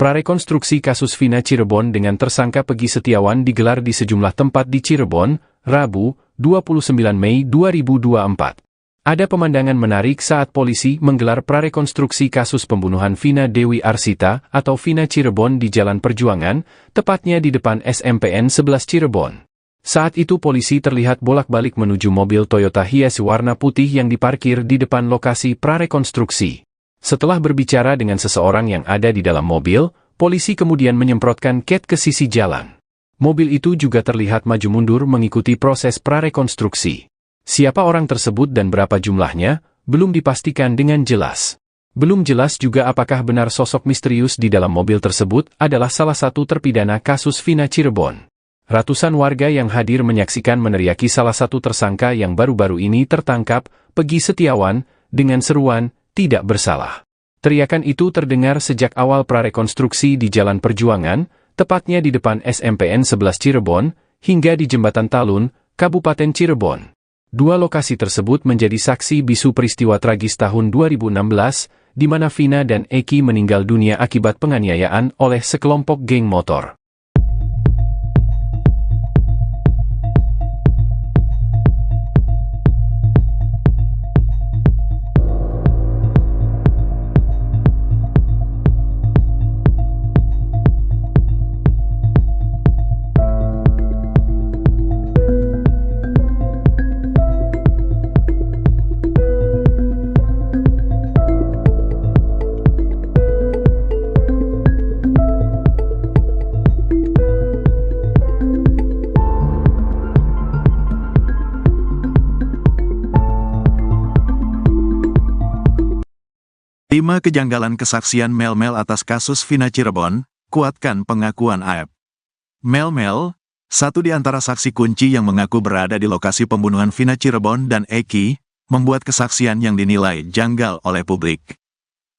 Prarekonstruksi kasus Vina Cirebon dengan tersangka Peggy Setiawan digelar di sejumlah tempat di Cirebon, Rabu, 29 Mei 2024. Ada pemandangan menarik saat polisi menggelar prarekonstruksi kasus pembunuhan Vina Dewi Arsita atau Vina Cirebon di Jalan Perjuangan, tepatnya di depan SMPN 11 Cirebon. Saat itu polisi terlihat bolak-balik menuju mobil Toyota Hiace warna putih yang diparkir di depan lokasi prarekonstruksi. Setelah berbicara dengan seseorang yang ada di dalam mobil, polisi kemudian menyemprotkan cat ke sisi jalan. Mobil itu juga terlihat maju mundur mengikuti proses prarekonstruksi. Siapa orang tersebut dan berapa jumlahnya, belum dipastikan dengan jelas. Belum jelas juga apakah benar sosok misterius di dalam mobil tersebut adalah salah satu terpidana kasus Vina Cirebon. Ratusan warga yang hadir menyaksikan meneriaki salah satu tersangka yang baru-baru ini tertangkap, Peggy Setiawan, dengan seruan, "Tidak bersalah." Teriakan itu terdengar sejak awal prarekonstruksi di Jalan Perjuangan, tepatnya di depan SMPN 11 Cirebon, hingga di Jembatan Talun, Kabupaten Cirebon. Dua lokasi tersebut menjadi saksi bisu peristiwa tragis tahun 2016, di mana Vina dan Eki meninggal dunia akibat penganiayaan oleh sekelompok geng motor. Lima kejanggalan kesaksian Mel-Mel atas kasus Vina Cirebon, kuatkan pengakuan AEP. Mel-Mel, satu di antara saksi kunci yang mengaku berada di lokasi pembunuhan Vina Cirebon dan Eki, membuat kesaksian yang dinilai janggal oleh publik.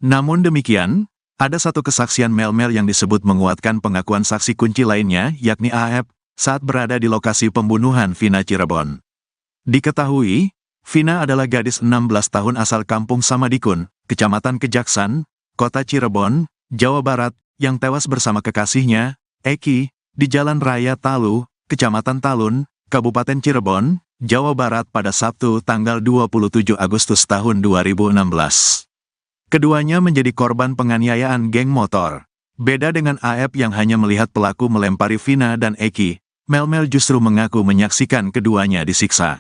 Namun demikian, ada satu kesaksian Mel-Mel yang disebut menguatkan pengakuan saksi kunci lainnya, yakni AEP, saat berada di lokasi pembunuhan Vina Cirebon. Diketahui, Vina adalah gadis 16 tahun asal kampung Samadikun, Kecamatan Kejaksan, Kota Cirebon, Jawa Barat, yang tewas bersama kekasihnya, Eki, di Jalan Raya Talu, Kecamatan Talun, Kabupaten Cirebon, Jawa Barat pada Sabtu tanggal 27 Agustus tahun 2016. Keduanya menjadi korban penganiayaan geng motor. Beda dengan AEP yang hanya melihat pelaku melempari Vina dan Eki, Mel-Mel justru mengaku menyaksikan keduanya disiksa.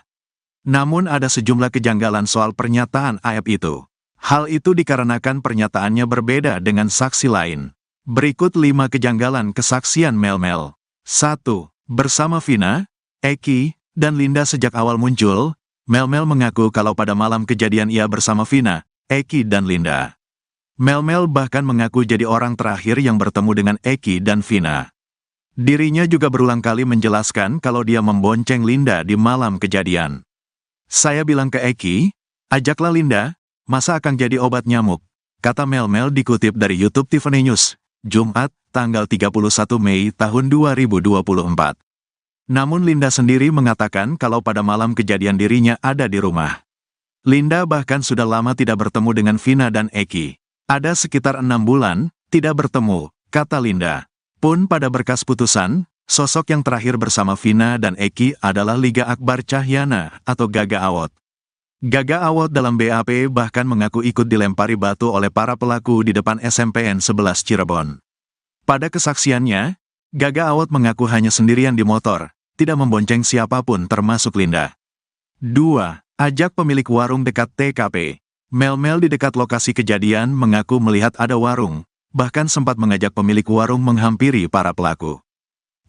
Namun ada sejumlah kejanggalan soal pernyataan AEP itu. Hal itu dikarenakan pernyataannya berbeda dengan saksi lain. Berikut 5 kejanggalan kesaksian Mel-Mel. 1. Bersama Vina, Eki, dan Linda sejak awal muncul, Mel-Mel mengaku kalau pada malam kejadian ia bersama Vina, Eki dan Linda. Mel-Mel bahkan mengaku jadi orang terakhir yang bertemu dengan Eki dan Vina. Dirinya juga berulang kali menjelaskan kalau dia membonceng Linda di malam kejadian. "Saya bilang ke Eki, ajaklah Linda, masa akan jadi obat nyamuk," kata Mel-Mel dikutip dari YouTube Tiffany News, Jumat, tanggal 31 Mei tahun 2024. Namun Linda sendiri mengatakan kalau pada malam kejadian dirinya ada di rumah. Linda bahkan sudah lama tidak bertemu dengan Vina dan Eki. Ada sekitar 6 bulan, tidak bertemu, kata Linda. Pun pada berkas putusan, sosok yang terakhir bersama Vina dan Eki adalah Liga Akbar Cahyana atau Gaga Awot. Gaga Awot dalam BAP bahkan mengaku ikut dilempari batu oleh para pelaku di depan SMPN 11 Cirebon. Pada kesaksiannya, Gaga Awot mengaku hanya sendirian di motor, tidak membonceng siapapun termasuk Linda. 2. Ajak pemilik warung dekat TKP. Mel-mel di dekat lokasi kejadian mengaku melihat ada warung, bahkan sempat mengajak pemilik warung menghampiri para pelaku.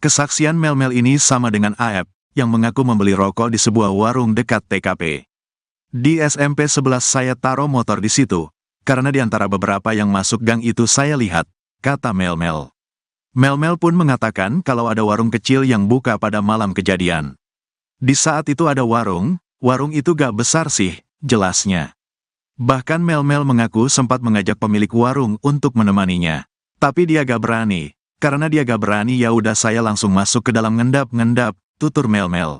Kesaksian mel-mel ini sama dengan Aep, yang mengaku membeli rokok di sebuah warung dekat TKP. Di SMP 11 saya taruh motor di situ, karena di antara beberapa yang masuk gang itu saya lihat, kata mel-mel. Mel-mel pun mengatakan kalau ada warung kecil yang buka pada malam kejadian. Di saat itu ada warung itu gak besar sih, jelasnya. Bahkan mel-mel mengaku sempat mengajak pemilik warung untuk menemaninya. Tapi dia gak berani. Karena dia gak berani ya udah saya langsung masuk ke dalam ngendap-ngendap, tutur mel-mel.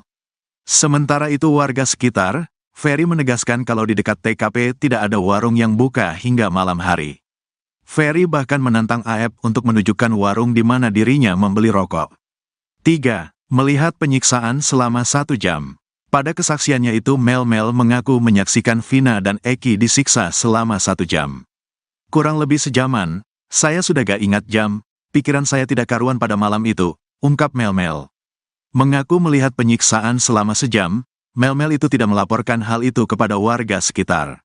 Sementara itu warga sekitar, Ferry menegaskan kalau di dekat TKP tidak ada warung yang buka hingga malam hari. Ferry bahkan menantang Aep untuk menunjukkan warung di mana dirinya membeli rokok. 3. Melihat penyiksaan selama 1 jam. Pada kesaksiannya itu mel-mel mengaku menyaksikan Vina dan Eki disiksa selama 1 jam. Kurang lebih sejaman, saya sudah gak ingat jam, pikiran saya tidak karuan pada malam itu, ungkap mel-mel. Mengaku melihat penyiksaan selama sejam, mel-mel itu tidak melaporkan hal itu kepada warga sekitar.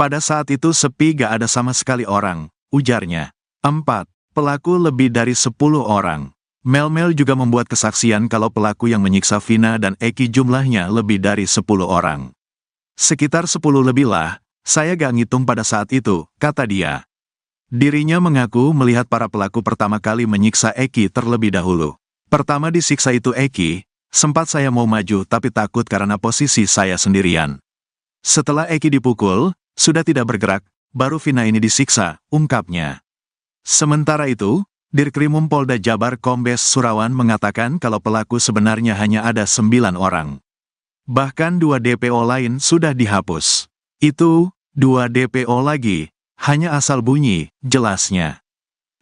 Pada saat itu sepi gak ada sama sekali orang, ujarnya. 4. Pelaku lebih dari 10 orang. Mel-mel juga membuat kesaksian kalau pelaku yang menyiksa Vina dan Eki jumlahnya lebih dari 10 orang. Sekitar 10 lebih lah, saya gak ngitung pada saat itu, kata dia. Dirinya mengaku melihat para pelaku pertama kali menyiksa Eki terlebih dahulu. Pertama disiksa itu Eki, sempat saya mau maju tapi takut karena posisi saya sendirian. Setelah Eki dipukul, sudah tidak bergerak, baru Vina ini disiksa, ungkapnya. Sementara itu, Dirkrimum Polda Jabar Kombes Surawan mengatakan kalau pelaku sebenarnya hanya ada 9 orang. Bahkan 2 DPO lain sudah dihapus. Itu, 2 DPO lagi, hanya asal bunyi, jelasnya.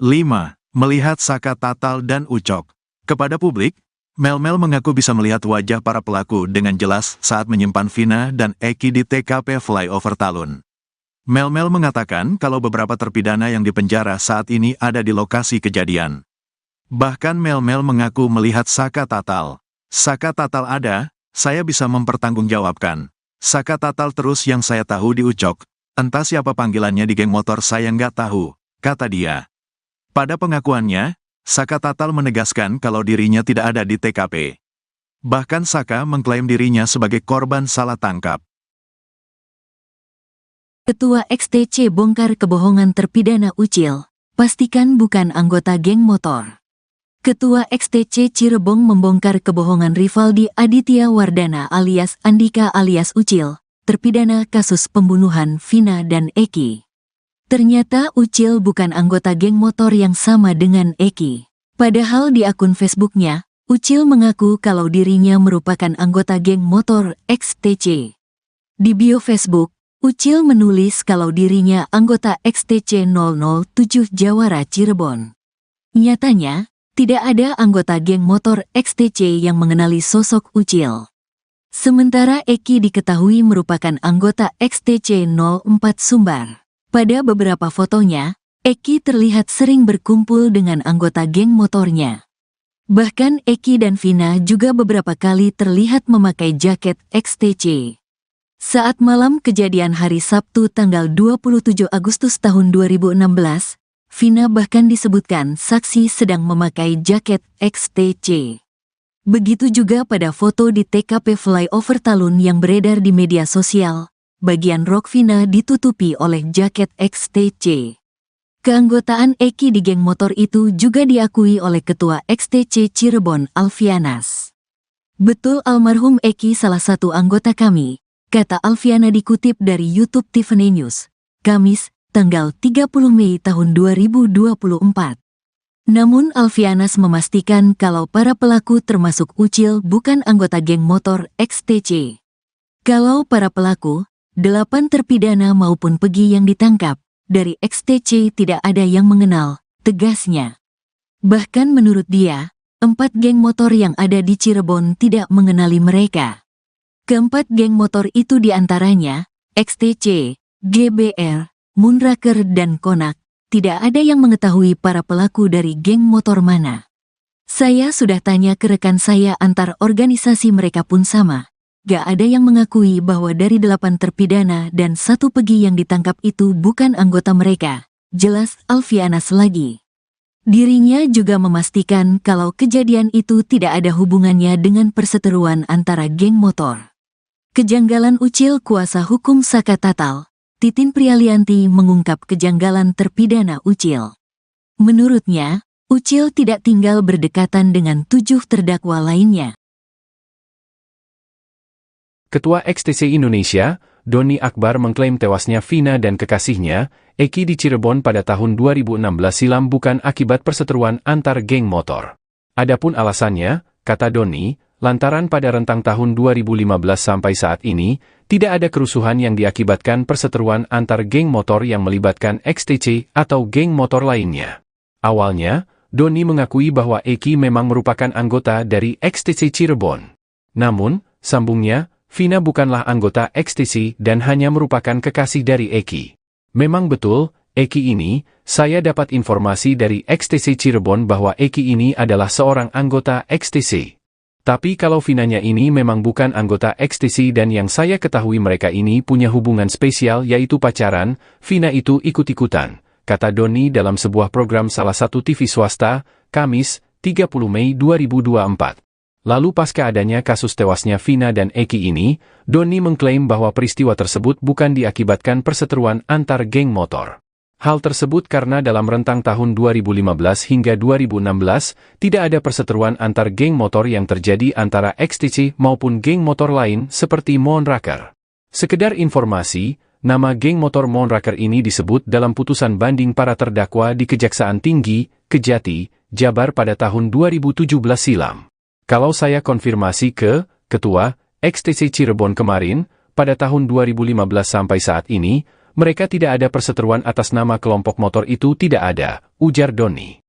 5. Melihat Saka Tatal dan Ucok. Kepada publik, mel-mel mengaku bisa melihat wajah para pelaku dengan jelas saat menyimpan Vina dan Eki di TKP Flyover Talun. Mel-mel mengatakan kalau beberapa terpidana yang dipenjara saat ini ada di lokasi kejadian. Bahkan mel-mel mengaku melihat Saka Tatal. Saka Tatal ada, saya bisa mempertanggungjawabkan. Saka Tatal terus yang saya tahu di Ucok. Entah siapa panggilannya di geng motor saya nggak tahu, kata dia. Pada pengakuannya, Saka Tatal menegaskan kalau dirinya tidak ada di TKP. Bahkan Saka mengklaim dirinya sebagai korban salah tangkap. Ketua XTC bongkar kebohongan terpidana Ucil, pastikan bukan anggota geng motor. Ketua XTC Cirebon membongkar kebohongan Rivaldi Aditya Wardana alias Andika alias Ucil, terpidana kasus pembunuhan Vina dan Eki. Ternyata Ucil bukan anggota geng motor yang sama dengan Eki. Padahal di akun Facebooknya, Ucil mengaku kalau dirinya merupakan anggota geng motor XTC. Di bio Facebook, Ucil menulis kalau dirinya anggota XTC 007 Jawara Cirebon. Nyatanya, tidak ada anggota geng motor XTC yang mengenali sosok Ucil. Sementara Eki diketahui merupakan anggota XTC 04 Sumbar. Pada beberapa fotonya, Eki terlihat sering berkumpul dengan anggota geng motornya. Bahkan Eki dan Vina juga beberapa kali terlihat memakai jaket XTC. Saat malam kejadian hari Sabtu tanggal 27 Agustus tahun 2016, Vina bahkan disebutkan saksi sedang memakai jaket XTC. Begitu juga pada foto di TKP Flyover Talun yang beredar di media sosial, bagian rok Vina ditutupi oleh jaket XTC. Keanggotaan Eki di geng motor itu juga diakui oleh Ketua XTC Cirebon Alfianas. Betul almarhum Eki salah satu anggota kami, kata Alfiana dikutip dari YouTube Tiffany News, Kamis, tanggal 30 Mei tahun 2024. Namun Alfianas memastikan kalau para pelaku termasuk Ucil bukan anggota geng motor XTC. Kalau para pelaku, 8 terpidana maupun Pegi yang ditangkap, dari XTC tidak ada yang mengenal, tegasnya. Bahkan menurut dia, 4 geng motor yang ada di Cirebon tidak mengenali mereka. Keempat geng motor itu diantaranya, XTC, GBR, Moonraker dan Konak, tidak ada yang mengetahui para pelaku dari geng motor mana. Saya sudah tanya ke rekan saya antar organisasi mereka pun sama, Gak ada yang mengakui bahwa dari 8 terpidana dan 1 pegi yang ditangkap itu bukan anggota mereka, jelas Alfianas lagi. Dirinya juga memastikan kalau kejadian itu tidak ada hubungannya dengan perseteruan antara geng motor. Kejanggalan Ucil kuasa hukum Saka Tatal, Titin Prialianti mengungkap kejanggalan terpidana Ucil. Menurutnya, Ucil tidak tinggal berdekatan dengan 7 terdakwa lainnya. Ketua XTC Indonesia, Doni Akbar mengklaim tewasnya Vina dan kekasihnya, Eki di Cirebon pada tahun 2016 silam bukan akibat perseteruan antar geng motor. Adapun alasannya, kata Doni, lantaran pada rentang tahun 2015 sampai saat ini, tidak ada kerusuhan yang diakibatkan perseteruan antar geng motor yang melibatkan XTC atau geng motor lainnya. Awalnya, Doni mengakui bahwa Eki memang merupakan anggota dari XTC Cirebon. Namun, sambungnya, Vina bukanlah anggota XTC dan hanya merupakan kekasih dari Eki. Memang betul, Eki ini, saya dapat informasi dari XTC Cirebon bahwa Eki ini adalah seorang anggota XTC. Tapi kalau Vinanya ini memang bukan anggota XTC dan yang saya ketahui mereka ini punya hubungan spesial yaitu pacaran, Vina itu ikut-ikutan, kata Doni dalam sebuah program salah satu TV swasta, Kamis, 30 Mei 2024. Lalu pasca adanya kasus tewasnya Vina dan Eki ini, Doni mengklaim bahwa peristiwa tersebut bukan diakibatkan perseteruan antar geng motor. Hal tersebut karena dalam rentang tahun 2015 hingga 2016, tidak ada perseteruan antar geng motor yang terjadi antara XTC maupun geng motor lain seperti Moonraker. Sekedar informasi, nama geng motor Moonraker ini disebut dalam putusan banding para terdakwa di Kejaksaan Tinggi, Kejati, Jabar pada tahun 2017 silam. Kalau saya konfirmasi ke Ketua XTC Cirebon kemarin, pada tahun 2015 sampai saat ini, mereka tidak ada perseteruan atas nama kelompok motor itu tidak ada, ujar Doni.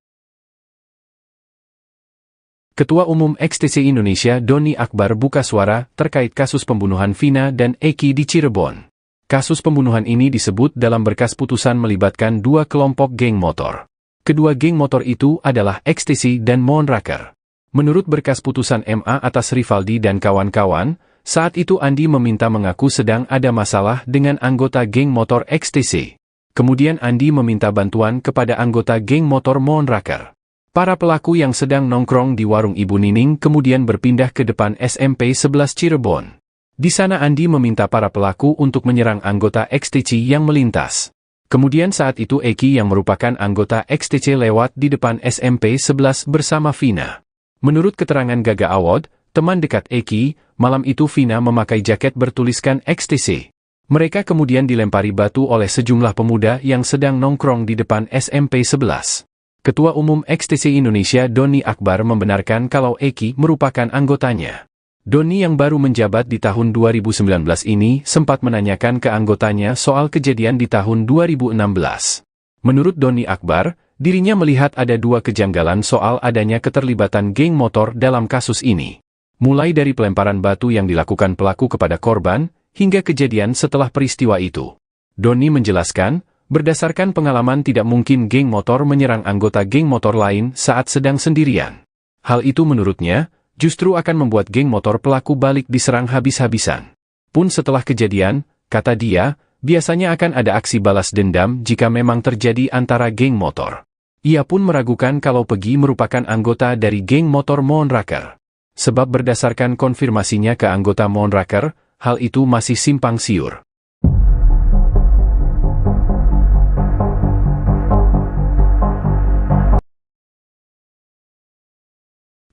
Ketua Umum XTC Indonesia Doni Akbar buka suara terkait kasus pembunuhan Vina dan Eki di Cirebon. Kasus pembunuhan ini disebut dalam berkas putusan melibatkan 2 kelompok geng motor. Kedua geng motor itu adalah XTC dan Moonraker. Menurut berkas putusan MA atas Rivaldi dan kawan-kawan, saat itu Andi meminta mengaku sedang ada masalah dengan anggota geng motor XTC. Kemudian Andi meminta bantuan kepada anggota geng motor Moonraker. Para pelaku yang sedang nongkrong di warung Ibu Nining kemudian berpindah ke depan SMP 11 Cirebon. Di sana Andi meminta para pelaku untuk menyerang anggota XTC yang melintas. Kemudian saat itu Eki yang merupakan anggota XTC lewat di depan SMP 11 bersama Vina. Menurut keterangan Gaga Awad, teman dekat Eki, malam itu Vina memakai jaket bertuliskan XTC. Mereka kemudian dilempari batu oleh sejumlah pemuda yang sedang nongkrong di depan SMP 11. Ketua Umum XTC Indonesia Doni Akbar membenarkan kalau Eki merupakan anggotanya. Doni yang baru menjabat di tahun 2019 ini sempat menanyakan ke anggotanya soal kejadian di tahun 2016. Menurut Doni Akbar, dirinya melihat ada 2 kejanggalan soal adanya keterlibatan geng motor dalam kasus ini. Mulai dari pelemparan batu yang dilakukan pelaku kepada korban, hingga kejadian setelah peristiwa itu. Doni menjelaskan, berdasarkan pengalaman tidak mungkin geng motor menyerang anggota geng motor lain saat sedang sendirian. Hal itu menurutnya, justru akan membuat geng motor pelaku balik diserang habis-habisan. Pun setelah kejadian, kata dia, biasanya akan ada aksi balas dendam jika memang terjadi antara geng motor. Ia pun meragukan kalau Pegi merupakan anggota dari geng motor Moonraker. Sebab berdasarkan konfirmasinya ke anggota Moonraker, hal itu masih simpang siur.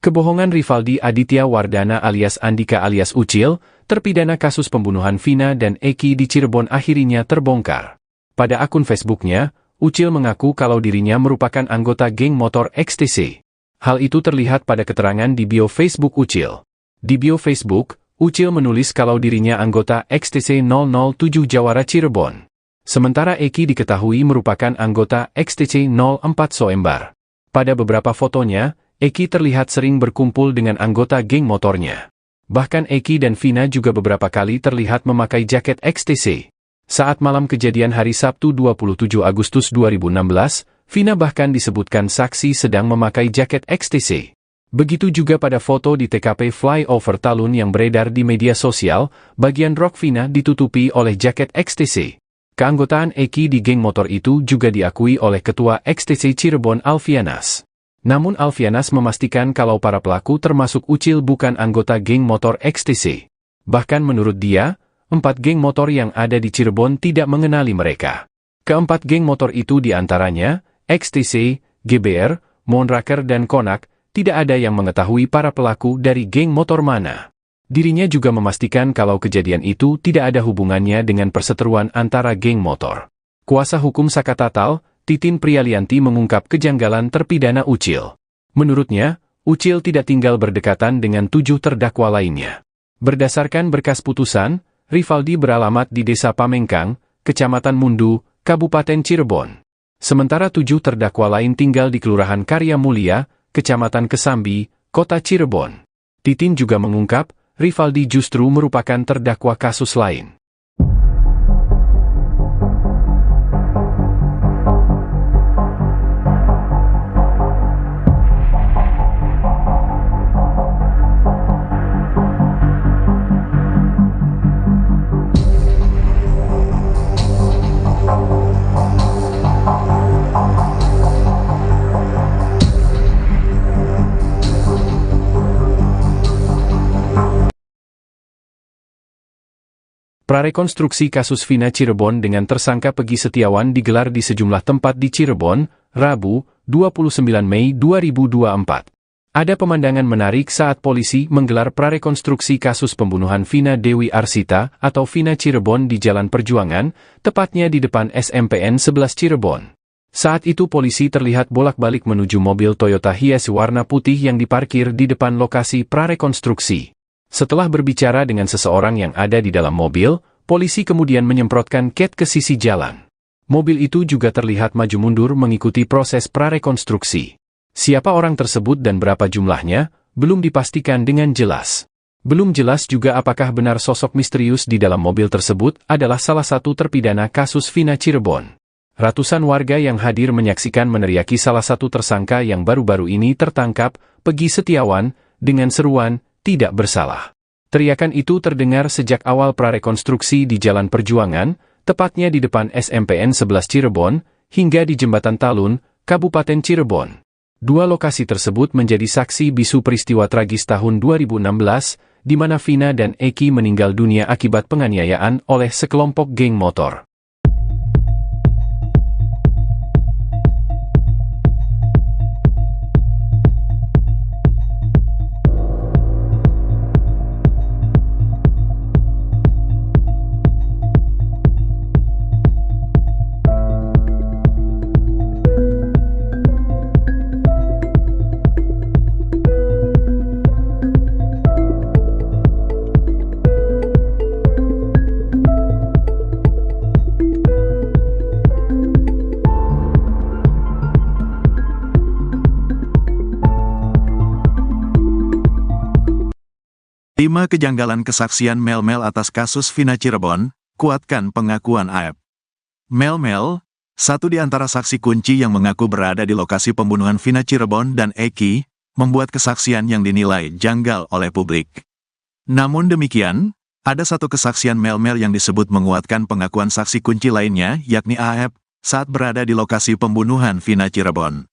Kebohongan Rivaldi Aditya Wardana alias Andika alias Ucil, terpidana kasus pembunuhan Vina dan Eki di Cirebon akhirnya terbongkar. Pada akun Facebooknya, Ucil mengaku kalau dirinya merupakan anggota geng motor XTC. Hal itu terlihat pada keterangan di bio Facebook Ucil. Di bio Facebook, Ucil menulis kalau dirinya anggota XTC 007 Jawara Cirebon. Sementara Eki diketahui merupakan anggota XTC 04 Soembar. Pada beberapa fotonya, Eki terlihat sering berkumpul dengan anggota geng motornya. Bahkan Eki dan Vina juga beberapa kali terlihat memakai jaket XTC. Saat malam kejadian hari Sabtu 27 Agustus 2016, Vina bahkan disebutkan saksi sedang memakai jaket XTC. Begitu juga pada foto di TKP flyover Talun yang beredar di media sosial, bagian rok Vina ditutupi oleh jaket XTC. Keanggotaan Eki di geng motor itu juga diakui oleh Ketua XTC Cirebon Alfianas. Namun Alfianas memastikan kalau para pelaku termasuk Ucil bukan anggota geng motor XTC. Bahkan menurut dia, 4 geng motor yang ada di Cirebon tidak mengenali mereka. Keempat geng motor itu diantaranya, XTC, GBR, Monraker dan Konak, tidak ada yang mengetahui para pelaku dari geng motor mana. Dirinya juga memastikan kalau kejadian itu tidak ada hubungannya dengan perseteruan antara geng motor. Kuasa hukum Saka Tatal, Titin Prialianti mengungkap kejanggalan terpidana Ucil. Menurutnya, Ucil tidak tinggal berdekatan dengan 7 terdakwa lainnya. Berdasarkan berkas putusan, Rivaldi beralamat di Desa Pamengkang, Kecamatan Mundu, Kabupaten Cirebon. Sementara 7 terdakwa lain tinggal di Kelurahan Karya Mulia, Kecamatan Kesambi, Kota Cirebon. Titin juga mengungkap, Rivaldi justru merupakan terdakwa kasus lain. Prarekonstruksi kasus Vina Cirebon dengan tersangka Pegi Setiawan digelar di sejumlah tempat di Cirebon, Rabu, 29 Mei 2024. Ada pemandangan menarik saat polisi menggelar prarekonstruksi kasus pembunuhan Vina Dewi Arsita atau Vina Cirebon di Jalan Perjuangan, tepatnya di depan SMPN 11 Cirebon. Saat itu polisi terlihat bolak-balik menuju mobil Toyota Hiace warna putih yang diparkir di depan lokasi prarekonstruksi. Setelah berbicara dengan seseorang yang ada di dalam mobil, polisi kemudian menyemprotkan cat ke sisi jalan. Mobil itu juga terlihat maju mundur mengikuti proses prarekonstruksi. Siapa orang tersebut dan berapa jumlahnya, belum dipastikan dengan jelas. Belum jelas juga apakah benar sosok misterius di dalam mobil tersebut adalah salah satu terpidana kasus Vina Cirebon. Ratusan warga yang hadir menyaksikan meneriaki salah satu tersangka yang baru-baru ini tertangkap, Pegi Setiawan, dengan seruan, "Tidak bersalah." Teriakan itu terdengar sejak awal prarekonstruksi di Jalan Perjuangan, tepatnya di depan SMPN 11 Cirebon, hingga di Jembatan Talun, Kabupaten Cirebon. 2 lokasi tersebut menjadi saksi bisu peristiwa tragis tahun 2016, di mana Vina dan Eki meninggal dunia akibat penganiayaan oleh sekelompok geng motor. Lima kejanggalan kesaksian Mel-Mel atas kasus Vina Cirebon, kuatkan pengakuan AEP. Mel-Mel, satu di antara saksi kunci yang mengaku berada di lokasi pembunuhan Vina Cirebon dan Eki, membuat kesaksian yang dinilai janggal oleh publik. Namun demikian, ada satu kesaksian Mel-Mel yang disebut menguatkan pengakuan saksi kunci lainnya, yakni AEP, saat berada di lokasi pembunuhan Vina Cirebon.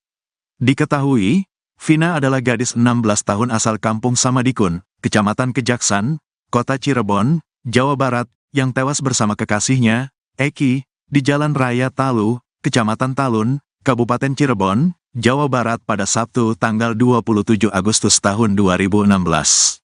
Diketahui, Vina adalah gadis 16 tahun asal kampung Samadikun, Kecamatan Kejaksan, Kota Cirebon, Jawa Barat, yang tewas bersama kekasihnya, Eki, di Jalan Raya Talu, Kecamatan Talun, Kabupaten Cirebon, Jawa Barat pada Sabtu tanggal 27 Agustus tahun 2016.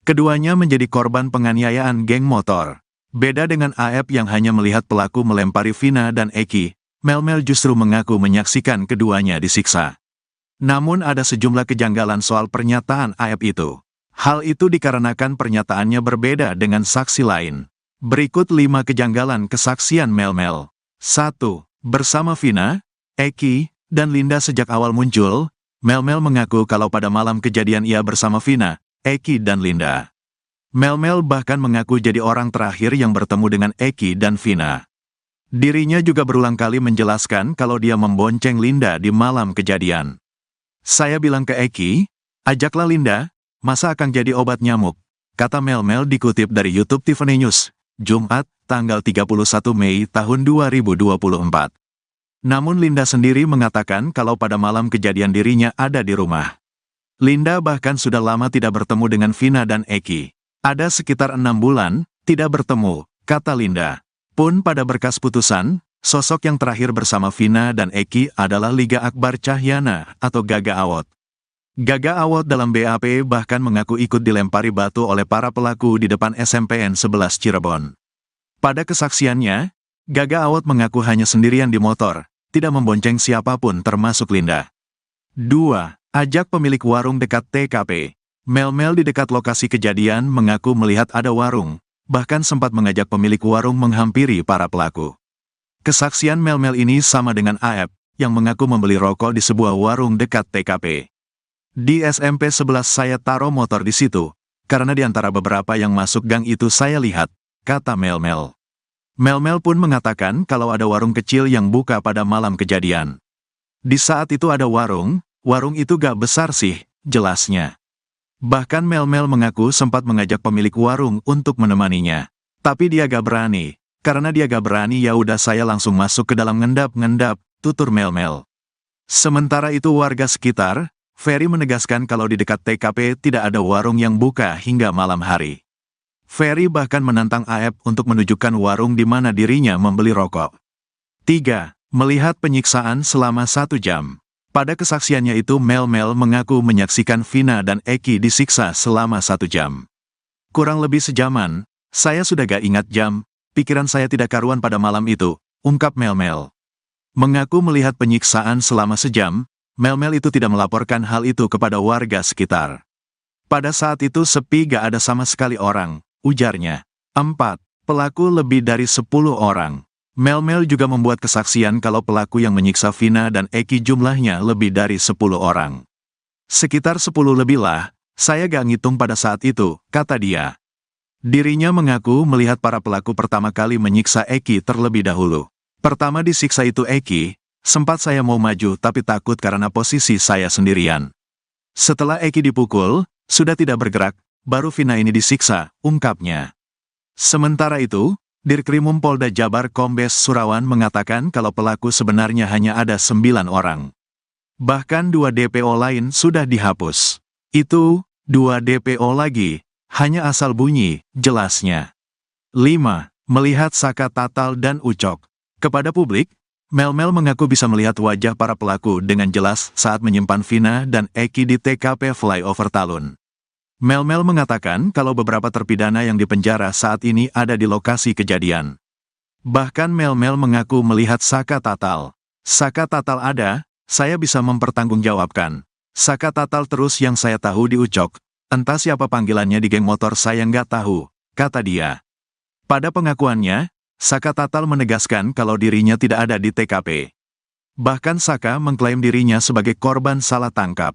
Keduanya menjadi korban penganiayaan geng motor. Beda dengan AEP yang hanya melihat pelaku melempari Vina dan Eki, Mel-Mel justru mengaku menyaksikan keduanya disiksa. Namun ada sejumlah kejanggalan soal pernyataan AEP itu. Hal itu dikarenakan pernyataannya berbeda dengan saksi lain. Berikut 5 kejanggalan kesaksian Mel-Mel. 1. Bersama Vina, Eki, dan Linda sejak awal muncul, Mel-Mel mengaku kalau pada malam kejadian ia bersama Vina, Eki dan Linda. Mel-Mel bahkan mengaku jadi orang terakhir yang bertemu dengan Eki dan Vina. Dirinya juga berulang kali menjelaskan kalau dia membonceng Linda di malam kejadian. "Saya bilang ke Eki, Ajaklah Linda, masa akan jadi obat nyamuk, kata Mel-Mel dikutip dari YouTube Tiffany News, Jumat, tanggal 31 Mei tahun 2024. Namun Linda sendiri mengatakan kalau pada malam kejadian dirinya ada di rumah. Linda bahkan sudah lama tidak bertemu dengan Vina dan Eki. Ada sekitar 6 bulan, tidak bertemu, kata Linda. Pun pada berkas putusan, sosok yang terakhir bersama Vina dan Eki adalah Liga Akbar Cahyana atau Gaga Awot. Gaga Awot dalam BAP bahkan mengaku ikut dilempari batu oleh para pelaku di depan SMPN 11 Cirebon. Pada kesaksiannya, Gaga Awot mengaku hanya sendirian di motor, tidak membonceng siapapun termasuk Linda. 2. Ajak pemilik warung dekat TKP. Mel-Mel di dekat lokasi kejadian mengaku melihat ada warung, bahkan sempat mengajak pemilik warung menghampiri para pelaku. Kesaksian Mel-Mel ini sama dengan AF, yang mengaku membeli rokok di sebuah warung dekat TKP. Di SMP 11 saya taruh motor di situ, karena di antara beberapa yang masuk gang itu saya lihat, kata Mel-Mel. Mel-Mel pun mengatakan kalau ada warung kecil yang buka pada malam kejadian. Di saat itu ada warung itu gak besar sih, jelasnya. Bahkan Mel-Mel mengaku sempat mengajak pemilik warung untuk menemaninya. Tapi dia gak berani. Karena dia gak berani ya udah saya langsung masuk ke dalam ngendap-ngendap, tutur Mel-Mel. Sementara itu warga sekitar, Ferry menegaskan kalau di dekat TKP tidak ada warung yang buka hingga malam hari. Ferry bahkan menantang AF untuk menunjukkan warung di mana dirinya membeli rokok. 3. Melihat penyiksaan selama 1 jam. Pada kesaksiannya itu Mel-Mel mengaku menyaksikan Vina dan Eki disiksa selama 1 jam. Kurang lebih sejaman, saya sudah gak ingat jam, pikiran saya tidak karuan pada malam itu, ungkap Mel-Mel. Mengaku melihat penyiksaan selama sejam, Mel-Mel itu tidak melaporkan hal itu kepada warga sekitar. Pada saat itu sepi gak ada sama sekali orang, ujarnya. 4. Pelaku lebih dari 10 orang. Mel-Mel juga membuat kesaksian kalau pelaku yang menyiksa Vina dan Eki jumlahnya lebih dari 10 orang. Sekitar 10 lebih lah, saya gak ngitung pada saat itu, kata dia. Dirinya mengaku melihat para pelaku pertama kali menyiksa Eki terlebih dahulu. Pertama disiksa itu Eki, sempat saya mau maju tapi takut karena posisi saya sendirian. Setelah Eki dipukul, sudah tidak bergerak, baru Vina ini disiksa, ungkapnya. Sementara itu, Dirkrimum Polda Jabar Kombes Surawan mengatakan kalau pelaku sebenarnya hanya ada 9 orang. Bahkan 2 DPO lain sudah dihapus. Itu, 2 DPO lagi, hanya asal bunyi, jelasnya. 5. Melihat Saka Tatal dan Ucok. Kepada publik, Mel-Mel mengaku bisa melihat wajah para pelaku dengan jelas saat menyimpan Vina dan Eki di TKP Flyover Talun. Mel-Mel mengatakan kalau beberapa terpidana yang dipenjara saat ini ada di lokasi kejadian. Bahkan Mel-Mel mengaku melihat Saka Tatal. Saka Tatal ada, saya bisa mempertanggungjawabkan. Saka Tatal terus yang saya tahu di Ucok, entah siapa panggilannya di geng motor saya nggak tahu, kata dia. Pada pengakuannya, Saka Tatal menegaskan kalau dirinya tidak ada di TKP. Bahkan Saka mengklaim dirinya sebagai korban salah tangkap.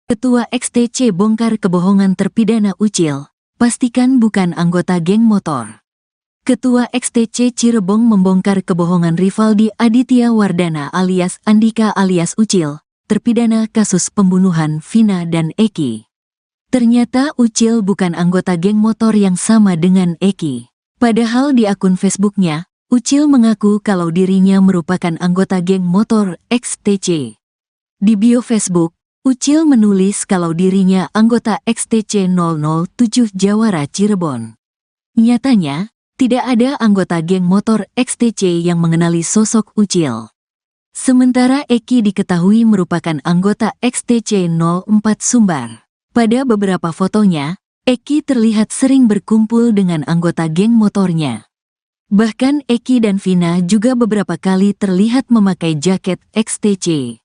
Ketua XTC bongkar kebohongan terpidana Ucil, pastikan bukan anggota geng motor. Ketua XTC Cirebon membongkar kebohongan Rivaldi Aditya Wardana alias Andika alias Ucil, terpidana kasus pembunuhan Vina dan Eki. Ternyata Ucil bukan anggota geng motor yang sama dengan Eki. Padahal di akun Facebooknya, Ucil mengaku kalau dirinya merupakan anggota geng motor XTC. Di bio Facebook, Ucil menulis kalau dirinya anggota XTC 007 Jawara Cirebon. Nyatanya, tidak ada anggota geng motor XTC yang mengenali sosok Ucil. Sementara Eki diketahui merupakan anggota XTC 04 Sumbar. Pada beberapa fotonya, Eki terlihat sering berkumpul dengan anggota geng motornya. Bahkan Eki dan Vina juga beberapa kali terlihat memakai jaket XTC.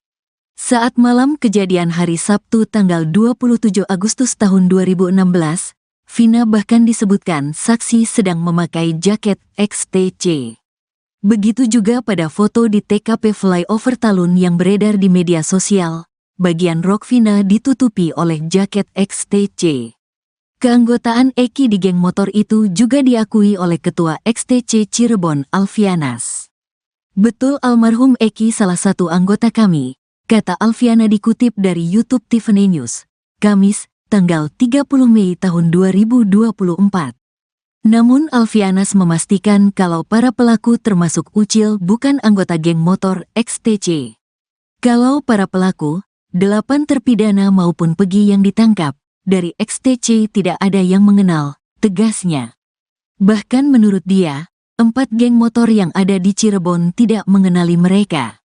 Saat malam kejadian hari Sabtu tanggal 27 Agustus tahun 2016, Vina bahkan disebutkan saksi sedang memakai jaket XTC. Begitu juga pada foto di TKP Flyover Talun yang beredar di media sosial, bagian rok Vina ditutupi oleh jaket XTC. Keanggotaan Eki di geng motor itu juga diakui oleh Ketua XTC Cirebon Alfianas. Betul almarhum Eki salah satu anggota kami, kata Alfiana dikutip dari YouTube Tiffany News, Kamis, tanggal 30 Mei tahun 2024. Namun Alfianas memastikan kalau para pelaku termasuk Ucil bukan anggota geng motor XTC. Kalau para pelaku, 8 terpidana maupun Pegi yang ditangkap, dari XTC tidak ada yang mengenal, tegasnya. Bahkan menurut dia, 4 geng motor yang ada di Cirebon tidak mengenali mereka.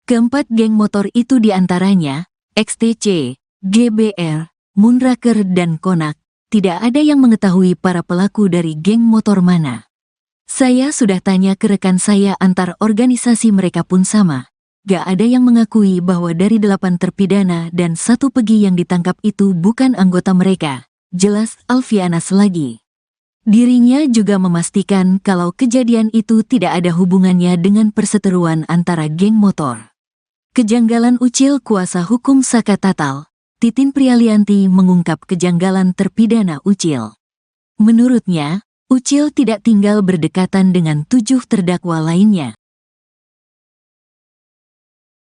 Keempat geng motor itu diantaranya, XTC, GBR, Moonraker dan Konak. Tidak ada yang mengetahui para pelaku dari geng motor mana. Saya sudah tanya ke rekan saya antar organisasi mereka pun sama. Gak ada yang mengakui bahwa dari 8 terpidana dan 1 Pegi yang ditangkap itu bukan anggota mereka. Jelas Alfianas lagi. Dirinya juga memastikan kalau kejadian itu tidak ada hubungannya dengan perseteruan antara geng motor. Kejanggalan Ucil kuasa hukum Saka Tatal. Titin Prialianti mengungkap kejanggalan terpidana Ucil. Menurutnya, Ucil tidak tinggal berdekatan dengan 7 terdakwa lainnya.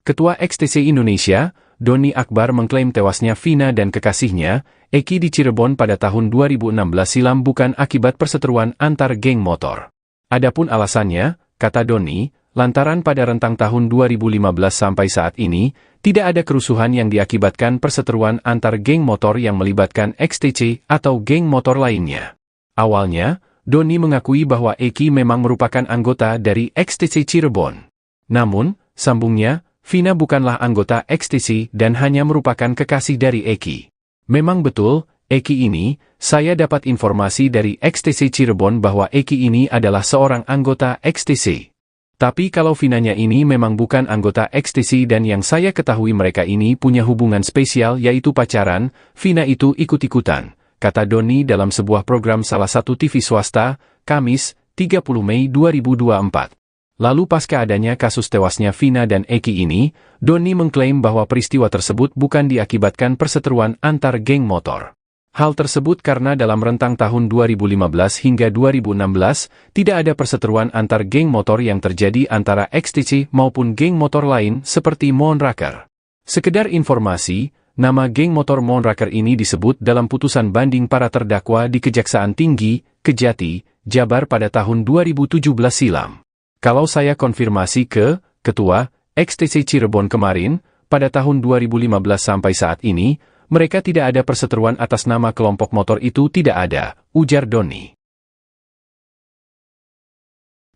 Ketua XTC Indonesia, Doni Akbar mengklaim tewasnya Vina dan kekasihnya, Eki di Cirebon pada tahun 2016 silam bukan akibat perseteruan antar geng motor. Adapun alasannya, kata Doni, lantaran pada rentang tahun 2015 sampai saat ini, tidak ada kerusuhan yang diakibatkan perseteruan antar geng motor yang melibatkan XTC atau geng motor lainnya. Awalnya, Doni mengakui bahwa Eki memang merupakan anggota dari XTC Cirebon. Namun, sambungnya, Vina bukanlah anggota XTC dan hanya merupakan kekasih dari Eki. Memang betul, Eki ini, saya dapat informasi dari XTC Cirebon bahwa Eki ini adalah seorang anggota XTC. Tapi kalau Vinanya ini memang bukan anggota XTC dan yang saya ketahui mereka ini punya hubungan spesial yaitu pacaran, Vina itu ikut-ikutan, kata Doni dalam sebuah program salah satu TV swasta, Kamis, 30 Mei 2024. Lalu pasca adanya kasus tewasnya Vina dan Eki ini, Doni mengklaim bahwa peristiwa tersebut bukan diakibatkan perseteruan antar geng motor. Hal tersebut karena dalam rentang tahun 2015 hingga 2016, tidak ada perseteruan antar geng motor yang terjadi antara XTC maupun geng motor lain seperti Moonraker. Sekedar informasi, nama geng motor Moonraker ini disebut dalam putusan banding para terdakwa di Kejaksaan Tinggi, Kejati, Jabar pada tahun 2017 silam. Kalau saya konfirmasi ke Ketua XTC Cirebon kemarin, pada tahun 2015 sampai saat ini, mereka tidak ada perseteruan atas nama kelompok motor itu tidak ada, ujar Doni.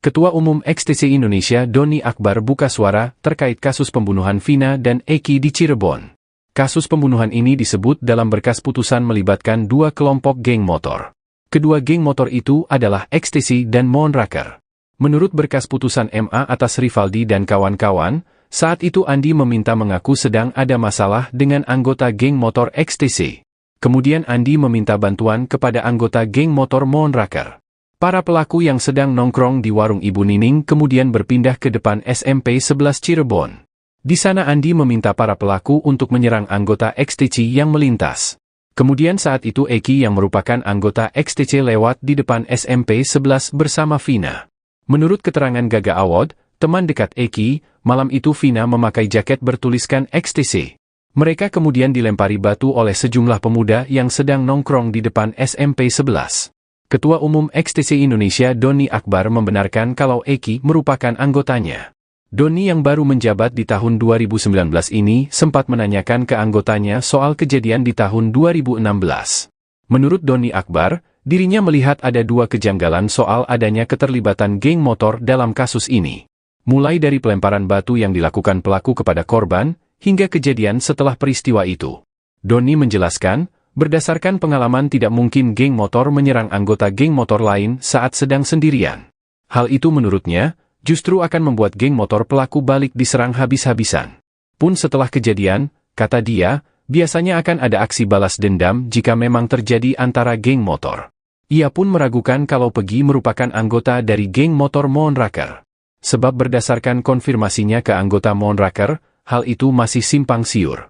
Ketua Umum XTC Indonesia Doni Akbar buka suara terkait kasus pembunuhan Vina dan Eki di Cirebon. Kasus pembunuhan ini disebut dalam berkas putusan melibatkan 2 kelompok geng motor. Kedua geng motor itu adalah XTC dan Moonraker. Menurut berkas putusan MA atas Rivaldi dan kawan-kawan, saat itu Andi meminta mengaku sedang ada masalah dengan anggota geng motor XTC. Kemudian Andi meminta bantuan kepada anggota geng motor Moonraker. Para pelaku yang sedang nongkrong di warung Ibu Nining kemudian berpindah ke depan SMP 11 Cirebon. Di sana Andi meminta para pelaku untuk menyerang anggota XTC yang melintas. Kemudian saat itu Eki yang merupakan anggota XTC lewat di depan SMP 11 bersama Vina. Menurut keterangan Gaga Awad, teman dekat Eki, malam itu Vina memakai jaket bertuliskan XTC. Mereka kemudian dilempari batu oleh sejumlah pemuda yang sedang nongkrong di depan SMP 11. Ketua Umum XTC Indonesia Doni Akbar membenarkan kalau Eki merupakan anggotanya. Doni yang baru menjabat di tahun 2019 ini sempat menanyakan ke anggotanya soal kejadian di tahun 2016. Menurut Doni Akbar, dirinya melihat ada 2 kejanggalan soal adanya keterlibatan geng motor dalam kasus ini. Mulai dari pelemparan batu yang dilakukan pelaku kepada korban, hingga kejadian setelah peristiwa itu. Doni menjelaskan, berdasarkan pengalaman tidak mungkin geng motor menyerang anggota geng motor lain saat sedang sendirian. Hal itu menurutnya, justru akan membuat geng motor pelaku balik diserang habis-habisan. Pun setelah kejadian, kata dia, biasanya akan ada aksi balas dendam jika memang terjadi antara geng motor. Ia pun meragukan kalau Pegi merupakan anggota dari geng motor Moonraker. Sebab berdasarkan konfirmasinya ke anggota Moonraker, hal itu masih simpang siur.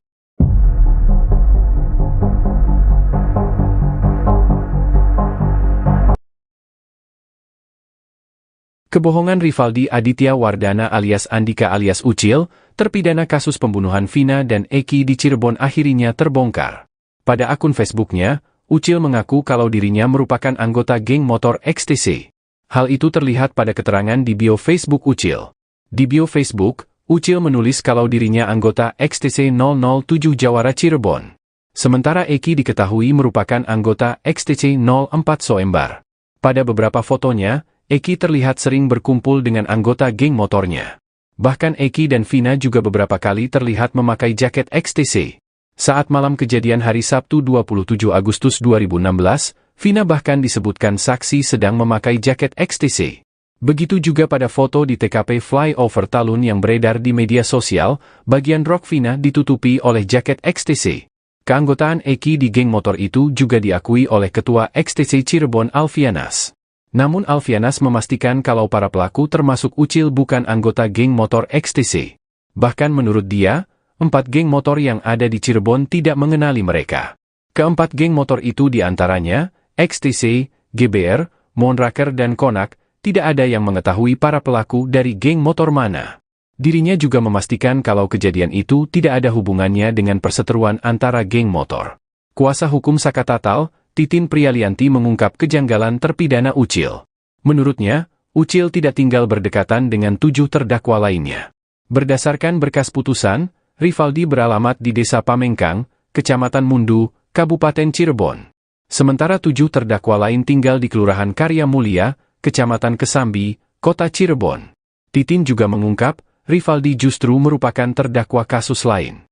Kebohongan Rivaldi Aditya Wardana alias Andika alias Ucil, terpidana kasus pembunuhan Vina dan Eki di Cirebon akhirnya terbongkar. Pada akun Facebooknya, Ucil mengaku kalau dirinya merupakan anggota geng motor XTC. Hal itu terlihat pada keterangan di bio Facebook Ucil. Di bio Facebook, Ucil menulis kalau dirinya anggota XTC 007 Jawara Cirebon. Sementara Eki diketahui merupakan anggota XTC 04 Soembar. Pada beberapa fotonya, Eki terlihat sering berkumpul dengan anggota geng motornya. Bahkan Eki dan Vina juga beberapa kali terlihat memakai jaket XTC. Saat malam kejadian hari Sabtu 27 Agustus 2016, Vina bahkan disebutkan saksi sedang memakai jaket XTC. Begitu juga pada foto di TKP Flyover Talun yang beredar di media sosial, bagian rok Vina ditutupi oleh jaket XTC. Keanggotaan Eki di geng motor itu juga diakui oleh Ketua XTC Cirebon Alfianas. Namun Alfianas memastikan kalau para pelaku termasuk Ucil bukan anggota geng motor XTC. Bahkan menurut dia, 4 geng motor yang ada di Cirebon tidak mengenali mereka. Keempat geng motor itu diantaranya, XTC, GBR, Monraker dan Konak, tidak ada yang mengetahui para pelaku dari geng motor mana. Dirinya juga memastikan kalau kejadian itu tidak ada hubungannya dengan perseteruan antara geng motor. Kuasa hukum Sakatatal, Titin Prialianti mengungkap kejanggalan terpidana Ucil. Menurutnya, Ucil tidak tinggal berdekatan dengan 7 terdakwa lainnya. Berdasarkan berkas putusan, Rivaldi beralamat di Desa Pamengkang, Kecamatan Mundu, Kabupaten Cirebon. Sementara 7 terdakwa lain tinggal di Kelurahan Karya Mulia, Kecamatan Kesambi, Kota Cirebon. Titin juga mengungkap, Rivaldi justru merupakan terdakwa kasus lain.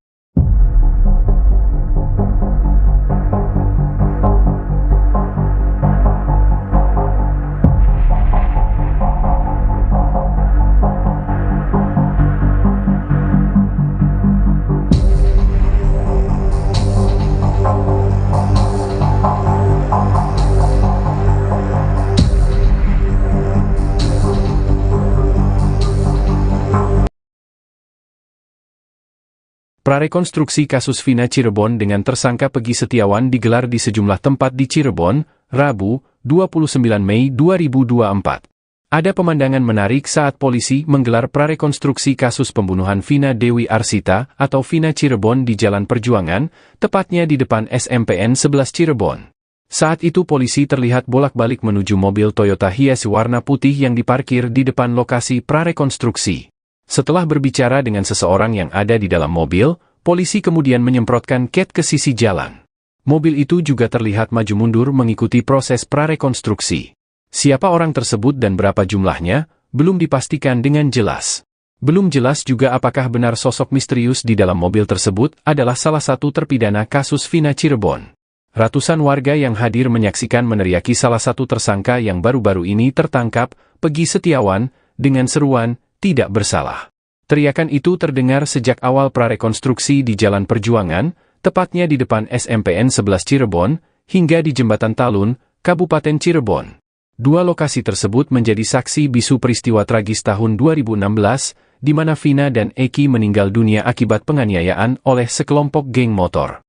Prarekonstruksi kasus Vina Cirebon dengan tersangka Pegi Setiawan digelar di sejumlah tempat di Cirebon, Rabu, 29 Mei 2024. Ada pemandangan menarik saat polisi menggelar prarekonstruksi kasus pembunuhan Vina Dewi Arsita atau Vina Cirebon di Jalan Perjuangan, tepatnya di depan SMPN 11 Cirebon. Saat itu polisi terlihat bolak-balik menuju mobil Toyota Hiace warna putih yang diparkir di depan lokasi prarekonstruksi. Setelah berbicara dengan seseorang yang ada di dalam mobil, polisi kemudian menyemprotkan cat ke sisi jalan. Mobil itu juga terlihat maju mundur mengikuti proses prarekonstruksi. Siapa orang tersebut dan berapa jumlahnya, belum dipastikan dengan jelas. Belum jelas juga apakah benar sosok misterius di dalam mobil tersebut adalah salah satu terpidana kasus Vina Cirebon. Ratusan warga yang hadir menyaksikan meneriaki salah satu tersangka yang baru-baru ini tertangkap, Pegi Setiawan, dengan seruan, tidak bersalah. Teriakan itu terdengar sejak awal prarekonstruksi di Jalan Perjuangan, tepatnya di depan SMPN 11 Cirebon, hingga di Jembatan Talun, Kabupaten Cirebon. 2 lokasi tersebut menjadi saksi bisu peristiwa tragis tahun 2016, di mana Vina dan Eki meninggal dunia akibat penganiayaan oleh sekelompok geng motor.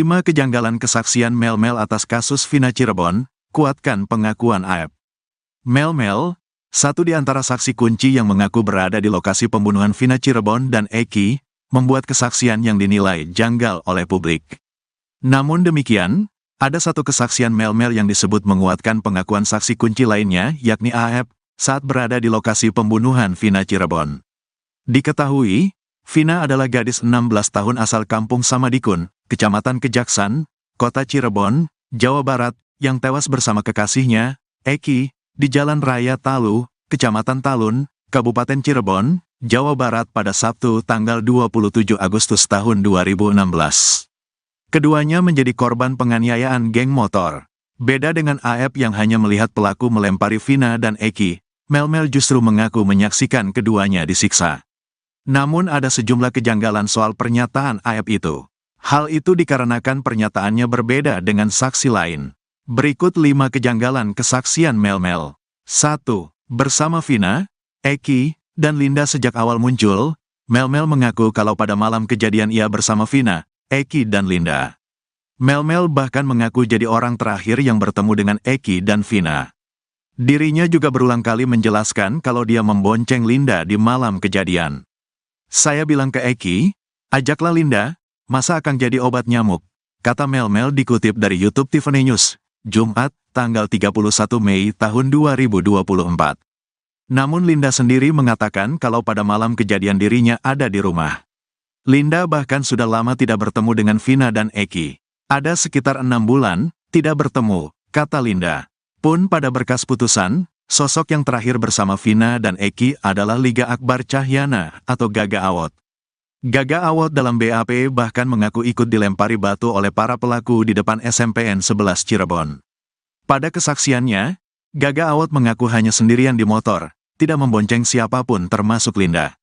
Lima kejanggalan kesaksian Mel-Mel atas kasus Vina Cirebon, kuatkan pengakuan AEP. Mel-Mel, satu di antara saksi kunci yang mengaku berada di lokasi pembunuhan Vina Cirebon dan Eki, membuat kesaksian yang dinilai janggal oleh publik. Namun demikian, ada satu kesaksian Mel-Mel yang disebut menguatkan pengakuan saksi kunci lainnya, yakni AEP, saat berada di lokasi pembunuhan Vina Cirebon. Diketahui, Vina adalah gadis 16 tahun asal Kampung Samadikun, Kecamatan Kejaksan, Kota Cirebon, Jawa Barat, yang tewas bersama kekasihnya, Eki, di Jalan Raya Talu, Kecamatan Talun, Kabupaten Cirebon, Jawa Barat pada Sabtu tanggal 27 Agustus tahun 2016. Keduanya menjadi korban penganiayaan geng motor. Beda dengan Aep yang hanya melihat pelaku melempari Vina dan Eki, Melmel justru mengaku menyaksikan keduanya disiksa. Namun ada sejumlah kejanggalan soal pernyataan Aep itu. Hal itu dikarenakan pernyataannya berbeda dengan saksi lain. Berikut 5 kejanggalan kesaksian Melmel. 1. Bersama Vina, Eki, dan Linda sejak awal muncul, Melmel mengaku kalau pada malam kejadian ia bersama Vina, Eki, dan Linda. Melmel bahkan mengaku jadi orang terakhir yang bertemu dengan Eki dan Vina. Dirinya juga berulang kali menjelaskan kalau dia membonceng Linda di malam kejadian. Saya bilang ke Eki, ajaklah Linda, masa akan jadi obat nyamuk, kata Melmel dikutip dari YouTube Tiffany News, Jumat, tanggal 31 Mei tahun 2024. Namun Linda sendiri mengatakan kalau pada malam kejadian dirinya ada di rumah. Linda bahkan sudah lama tidak bertemu dengan Vina dan Eki. Ada sekitar 6 bulan, tidak bertemu, kata Linda. Pun pada berkas putusan, sosok yang terakhir bersama Vina dan Eki adalah Liga Akbar Cahyana atau Gaga Awot. Gaga Awot dalam BAP bahkan mengaku ikut dilempari batu oleh para pelaku di depan SMPN 11 Cirebon. Pada kesaksiannya, Gaga Awot mengaku hanya sendirian di motor, tidak membonceng siapapun termasuk Linda.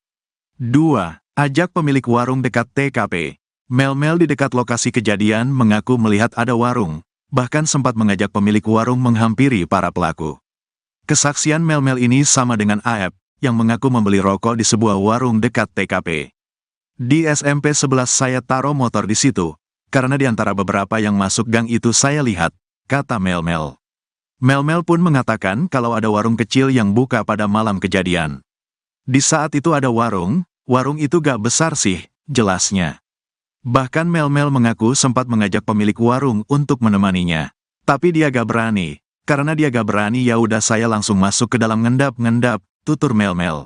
2. Ajak pemilik warung dekat TKP. Melmel di dekat lokasi kejadian mengaku melihat ada warung, bahkan sempat mengajak pemilik warung menghampiri para pelaku. Kesaksian Melmel ini sama dengan Aep, yang mengaku membeli rokok di sebuah warung dekat TKP. Di SMP 11 saya taruh motor di situ, karena di antara beberapa yang masuk gang itu saya lihat, kata Melmel. Melmel pun mengatakan kalau ada warung kecil yang buka pada malam kejadian. Di saat itu ada warung itu gak besar sih, jelasnya. Bahkan Melmel mengaku sempat mengajak pemilik warung untuk menemaninya. Tapi dia gak berani. Karena dia gak berani ya udah saya langsung masuk ke dalam ngendap-ngendap, tutur Melmel.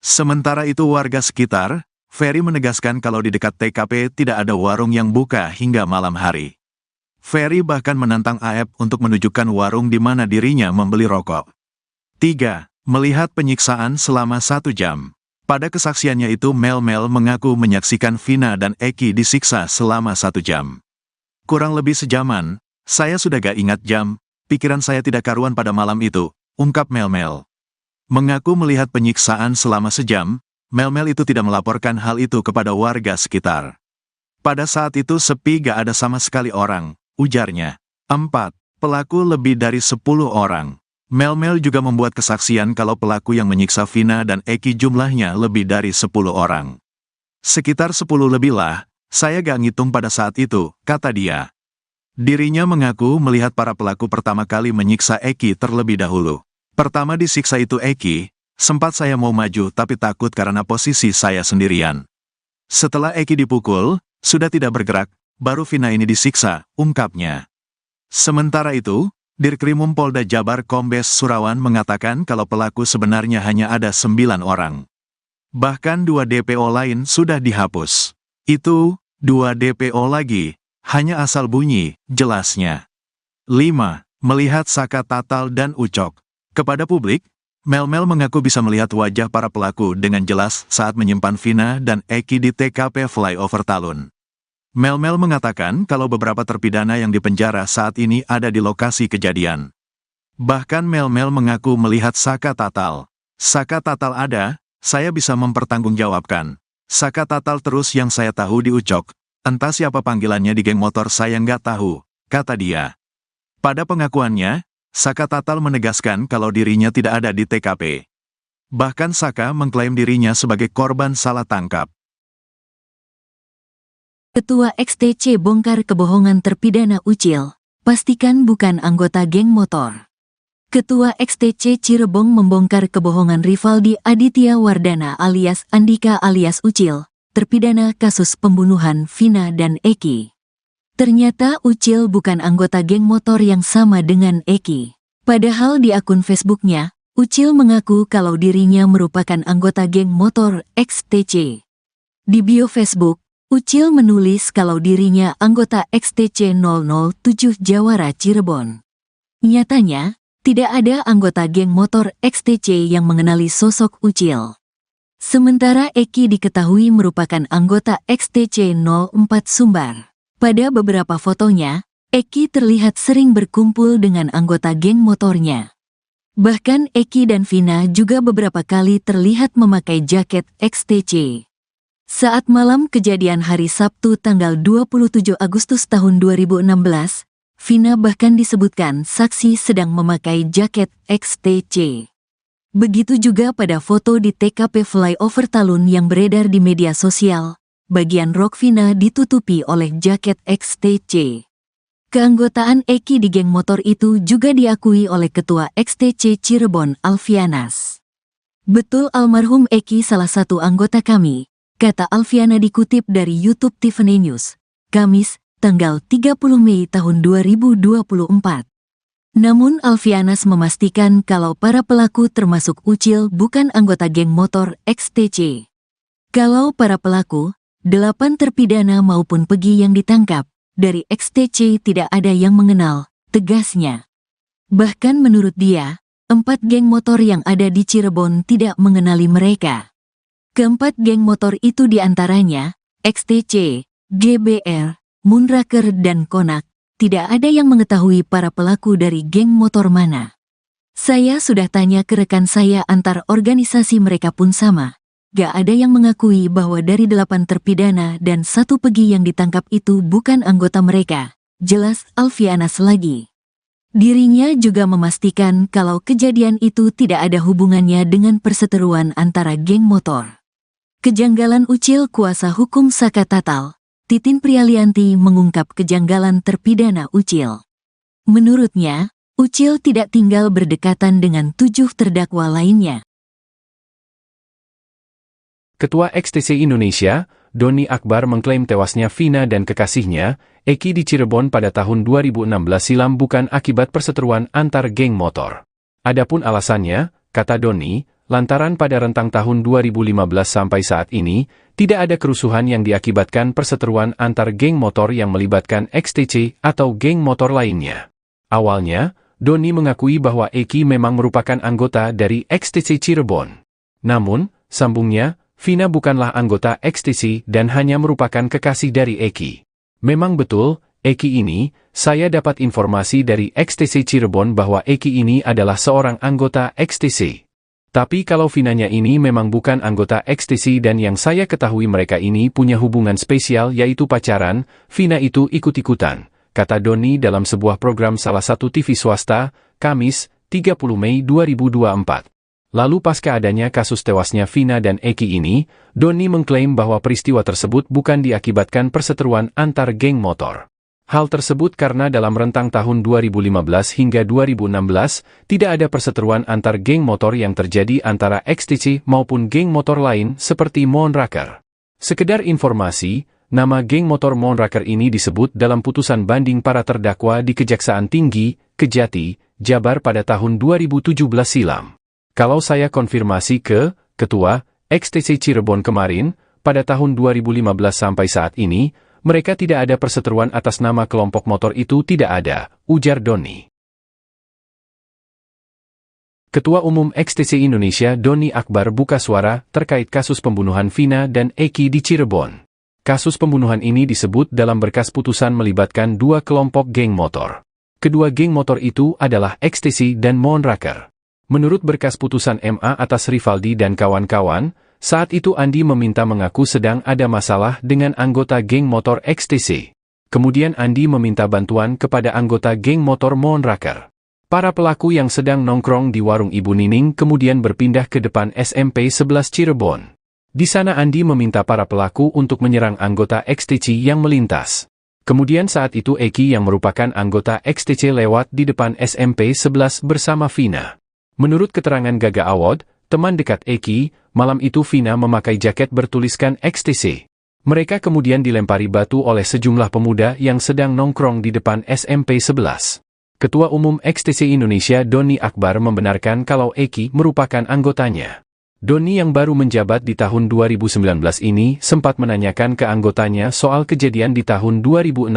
Sementara itu warga sekitar, Ferry menegaskan kalau di dekat TKP tidak ada warung yang buka hingga malam hari. Ferry bahkan menantang Aep untuk menunjukkan warung di mana dirinya membeli rokok. 3. Melihat penyiksaan selama 1 jam. Pada kesaksiannya itu Melmel mengaku menyaksikan Vina dan Eki disiksa selama 1 jam. Kurang lebih sejaman, saya sudah gak ingat jam, pikiran saya tidak karuan pada malam itu, ungkap Melmel. Mengaku melihat penyiksaan selama sejam, Melmel itu tidak melaporkan hal itu kepada warga sekitar. Pada saat itu sepi gak ada sama sekali orang, ujarnya. 4. Pelaku lebih dari 10 orang. Melmel juga membuat kesaksian kalau pelaku yang menyiksa Vina dan Eki jumlahnya lebih dari 10 orang. Sekitar 10 lebih lah, saya gak ngitung pada saat itu, kata dia. Dirinya mengaku melihat para pelaku pertama kali menyiksa Eki terlebih dahulu. Pertama disiksa itu Eki, sempat saya mau maju tapi takut karena posisi saya sendirian. Setelah Eki dipukul, sudah tidak bergerak, baru Vina ini disiksa, ungkapnya. Sementara itu, Dirkrimum Polda Jabar Kombes Surawan mengatakan kalau pelaku sebenarnya hanya ada 9 orang. Bahkan 2 DPO lain sudah dihapus. Itu, 2 DPO lagi, hanya asal bunyi, jelasnya. 5. Melihat Saka Tatal dan Ucok. Kepada publik, Melmel mengaku bisa melihat wajah para pelaku dengan jelas saat menyimpan Vina dan Eki di TKP Flyover Talun. Melmel mengatakan kalau beberapa terpidana yang dipenjara saat ini ada di lokasi kejadian. Bahkan Melmel mengaku melihat Saka Tatal. Saka Tatal ada, saya bisa mempertanggungjawabkan. Saka Tatal terus yang saya tahu di Ucok. Entah siapa panggilannya di geng motor saya nggak tahu, kata dia. Pada pengakuannya, Saka Tatal menegaskan kalau dirinya tidak ada di TKP. Bahkan Saka mengklaim dirinya sebagai korban salah tangkap. Ketua XTC bongkar kebohongan terpidana Ucil. Pastikan bukan anggota geng motor. Ketua XTC Cirebon membongkar kebohongan Rivaldi Aditya Wardana alias Andika alias Ucil, terpidana kasus pembunuhan Vina dan Eki. Ternyata Ucil bukan anggota geng motor yang sama dengan Eki. Padahal di akun Facebooknya, Ucil mengaku kalau dirinya merupakan anggota geng motor XTC. Di bio Facebook, Ucil menulis kalau dirinya anggota XTC 007 Jawara Cirebon. Nyatanya, tidak ada anggota geng motor XTC yang mengenali sosok Ucil. Sementara Eki diketahui merupakan anggota XTC 04 Sumbar. Pada beberapa fotonya, Eki terlihat sering berkumpul dengan anggota geng motornya. Bahkan Eki dan Vina juga beberapa kali terlihat memakai jaket XTC. Saat malam kejadian hari Sabtu tanggal 27 Agustus tahun 2016, Vina bahkan disebutkan saksi sedang memakai jaket XTC. Begitu juga pada foto di TKP flyover Talun yang beredar di media sosial, bagian rok Vina ditutupi oleh jaket XTC. Keanggotaan Eki di geng motor itu juga diakui oleh Ketua XTC Cirebon Alfianas. "Betul almarhum Eki salah satu anggota kami," kata Alfiana dikutip dari YouTube Tiffany News, Kamis, tanggal 30 Mei tahun 2024. Namun Alfianas memastikan kalau para pelaku termasuk Ucil bukan anggota geng motor XTC. Kalau para pelaku, 8 terpidana maupun Pegi yang ditangkap, dari XTC tidak ada yang mengenal, tegasnya. Bahkan menurut dia, 4 geng motor yang ada di Cirebon tidak mengenali mereka. Keempat geng motor itu diantaranya, XTC, GBR, Moonraker dan Konak, tidak ada yang mengetahui para pelaku dari geng motor mana. Saya sudah tanya ke rekan saya antar organisasi mereka pun sama. Gak ada yang mengakui bahwa dari 8 terpidana dan 1 Pegi yang ditangkap itu bukan anggota mereka, jelas Alfianas lagi. Dirinya juga memastikan kalau kejadian itu tidak ada hubungannya dengan perseteruan antara geng motor. Kejanggalan Ucil kuasa hukum Saka Tatal, Titin Prialianti mengungkap kejanggalan terpidana Ucil. Menurutnya, Ucil tidak tinggal berdekatan dengan 7 terdakwa lainnya. Ketua XTC Indonesia, Doni Akbar mengklaim tewasnya Vina dan kekasihnya, Eki di Cirebon pada tahun 2016 silam bukan akibat perseteruan antar geng motor. Adapun alasannya, kata Doni, lantaran pada rentang tahun 2015 sampai saat ini, tidak ada kerusuhan yang diakibatkan perseteruan antar geng motor yang melibatkan XTC atau geng motor lainnya. Awalnya, Doni mengakui bahwa Eki memang merupakan anggota dari XTC Cirebon. Namun, sambungnya, Vina bukanlah anggota XTC dan hanya merupakan kekasih dari Eki. Memang betul, Eki ini, saya dapat informasi dari XTC Cirebon bahwa Eki ini adalah seorang anggota XTC. Tapi kalau Vinanya ini memang bukan anggota XTC dan yang saya ketahui mereka ini punya hubungan spesial yaitu pacaran, Vina itu ikut-ikutan, kata Doni dalam sebuah program salah satu TV swasta, Kamis, 30 Mei 2024. Lalu pasca adanya kasus tewasnya Vina dan Eki ini, Doni mengklaim bahwa peristiwa tersebut bukan diakibatkan perseteruan antar geng motor. Hal tersebut karena dalam rentang tahun 2015 hingga 2016, tidak ada perseteruan antar geng motor yang terjadi antara XTC maupun geng motor lain seperti Moonraker. Sekedar informasi, nama geng motor Moonraker ini disebut dalam putusan banding para terdakwa di Kejaksaan Tinggi, Kejati, Jabar pada tahun 2017 silam. Kalau saya konfirmasi ke Ketua XTC Cirebon kemarin, pada tahun 2015 sampai saat ini, mereka tidak ada perseteruan atas nama kelompok motor itu tidak ada, ujar Doni. Ketua Umum XTC Indonesia Doni Akbar buka suara terkait kasus pembunuhan Vina dan Eki di Cirebon. Kasus pembunuhan ini disebut dalam berkas putusan melibatkan 2 kelompok geng motor. Kedua geng motor itu adalah XTC dan Moonraker. Menurut berkas putusan MA atas Rivaldi dan kawan-kawan, saat itu Andi meminta mengaku sedang ada masalah dengan anggota geng motor XTC. Kemudian Andi meminta bantuan kepada anggota geng motor Moonraker. Para pelaku yang sedang nongkrong di warung Ibu Nining kemudian berpindah ke depan SMP 11 Cirebon. Di sana Andi meminta para pelaku untuk menyerang anggota XTC yang melintas. Kemudian saat itu Eki yang merupakan anggota XTC lewat di depan SMP 11 bersama Vina. Menurut keterangan Gaga Awad, teman dekat Eki, malam itu Vina memakai jaket bertuliskan XTC. Mereka kemudian dilempari batu oleh sejumlah pemuda yang sedang nongkrong di depan SMP 11. Ketua Umum XTC Indonesia Doni Akbar membenarkan kalau Eki merupakan anggotanya. Doni yang baru menjabat di tahun 2019 ini sempat menanyakan ke anggotanya soal kejadian di tahun 2016.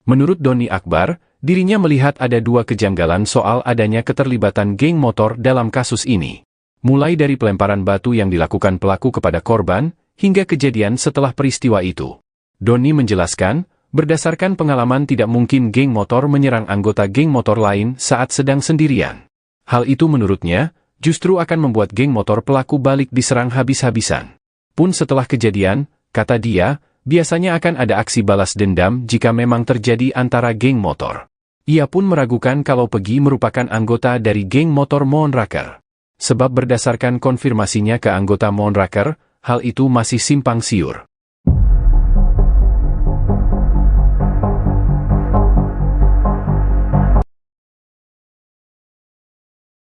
Menurut Doni Akbar, dirinya melihat ada 2 kejanggalan soal adanya keterlibatan geng motor dalam kasus ini. mulai dari pelemparan batu yang dilakukan pelaku kepada korban, hingga kejadian setelah peristiwa itu. Doni menjelaskan, berdasarkan pengalaman tidak mungkin geng motor menyerang anggota geng motor lain saat sedang sendirian. Hal itu menurutnya, justru akan membuat geng motor pelaku balik diserang habis-habisan. Pun setelah kejadian, kata dia, biasanya akan ada aksi balas dendam jika memang terjadi antara geng motor. Ia pun meragukan kalau Peggy merupakan anggota dari geng motor Moonraker. Sebab berdasarkan konfirmasinya ke anggota Moonraker, hal itu masih simpang siur.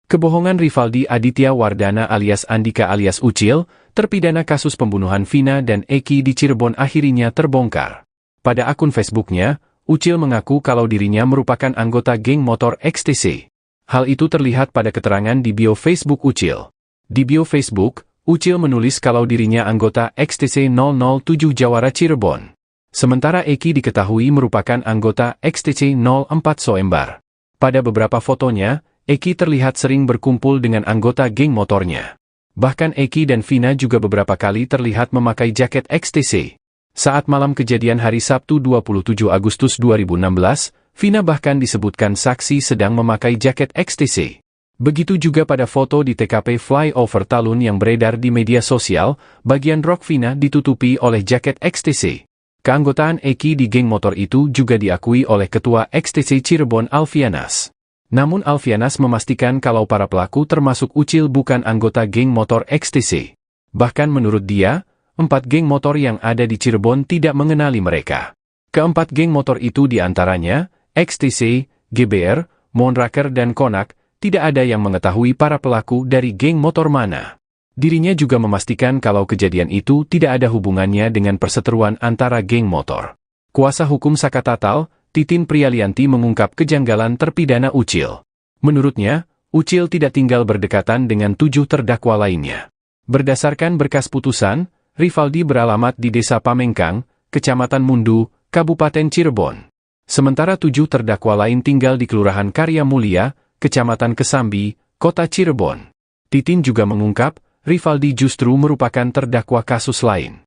Kebohongan Rivaldi Aditya Wardana alias Andika alias Ucil, terpidana kasus pembunuhan Vina dan Eki di Cirebon akhirnya terbongkar. Pada akun Facebooknya, Ucil mengaku kalau dirinya merupakan anggota geng motor XTC. Hal itu terlihat pada keterangan di bio Facebook Ucil. Di bio Facebook, Ucil menulis kalau dirinya anggota XTC 007 Jawara Cirebon. Sementara Eki diketahui merupakan anggota XTC 04 Soembar. Pada beberapa fotonya, Eki terlihat sering berkumpul dengan anggota geng motornya. Bahkan Eki dan Vina juga beberapa kali terlihat memakai jaket XTC. Saat malam kejadian hari Sabtu 27 Agustus 2016, Vina bahkan disebutkan saksi sedang memakai jaket XTC. Begitu juga pada foto di TKP Flyover Talun yang beredar di media sosial, bagian rok Vina ditutupi oleh jaket XTC. Keanggotaan Eki di geng motor itu juga diakui oleh Ketua XTC Cirebon Alfianas. Namun Alfianas memastikan kalau para pelaku termasuk Ucil bukan anggota geng motor XTC. Bahkan menurut dia, 4 geng motor yang ada di Cirebon tidak mengenali mereka. Keempat geng motor itu diantaranya, XTC, GBR, Moonraker dan Konak, tidak ada yang mengetahui para pelaku dari geng motor mana. Dirinya juga memastikan kalau kejadian itu tidak ada hubungannya dengan perseteruan antara geng motor. Kuasa hukum Sakatatal, Titin Prialianti mengungkap kejanggalan terpidana Ucil. Menurutnya, Ucil tidak tinggal berdekatan dengan 7 terdakwa lainnya. Berdasarkan berkas putusan, Rivaldi beralamat di Desa Pamengkang, Kecamatan Mundu, Kabupaten Cirebon. Sementara 7 terdakwa lain tinggal di Kelurahan Karya Mulia, Kecamatan Kesambi, Kota Cirebon. Titin juga mengungkap, Rivaldi justru merupakan terdakwa kasus lain.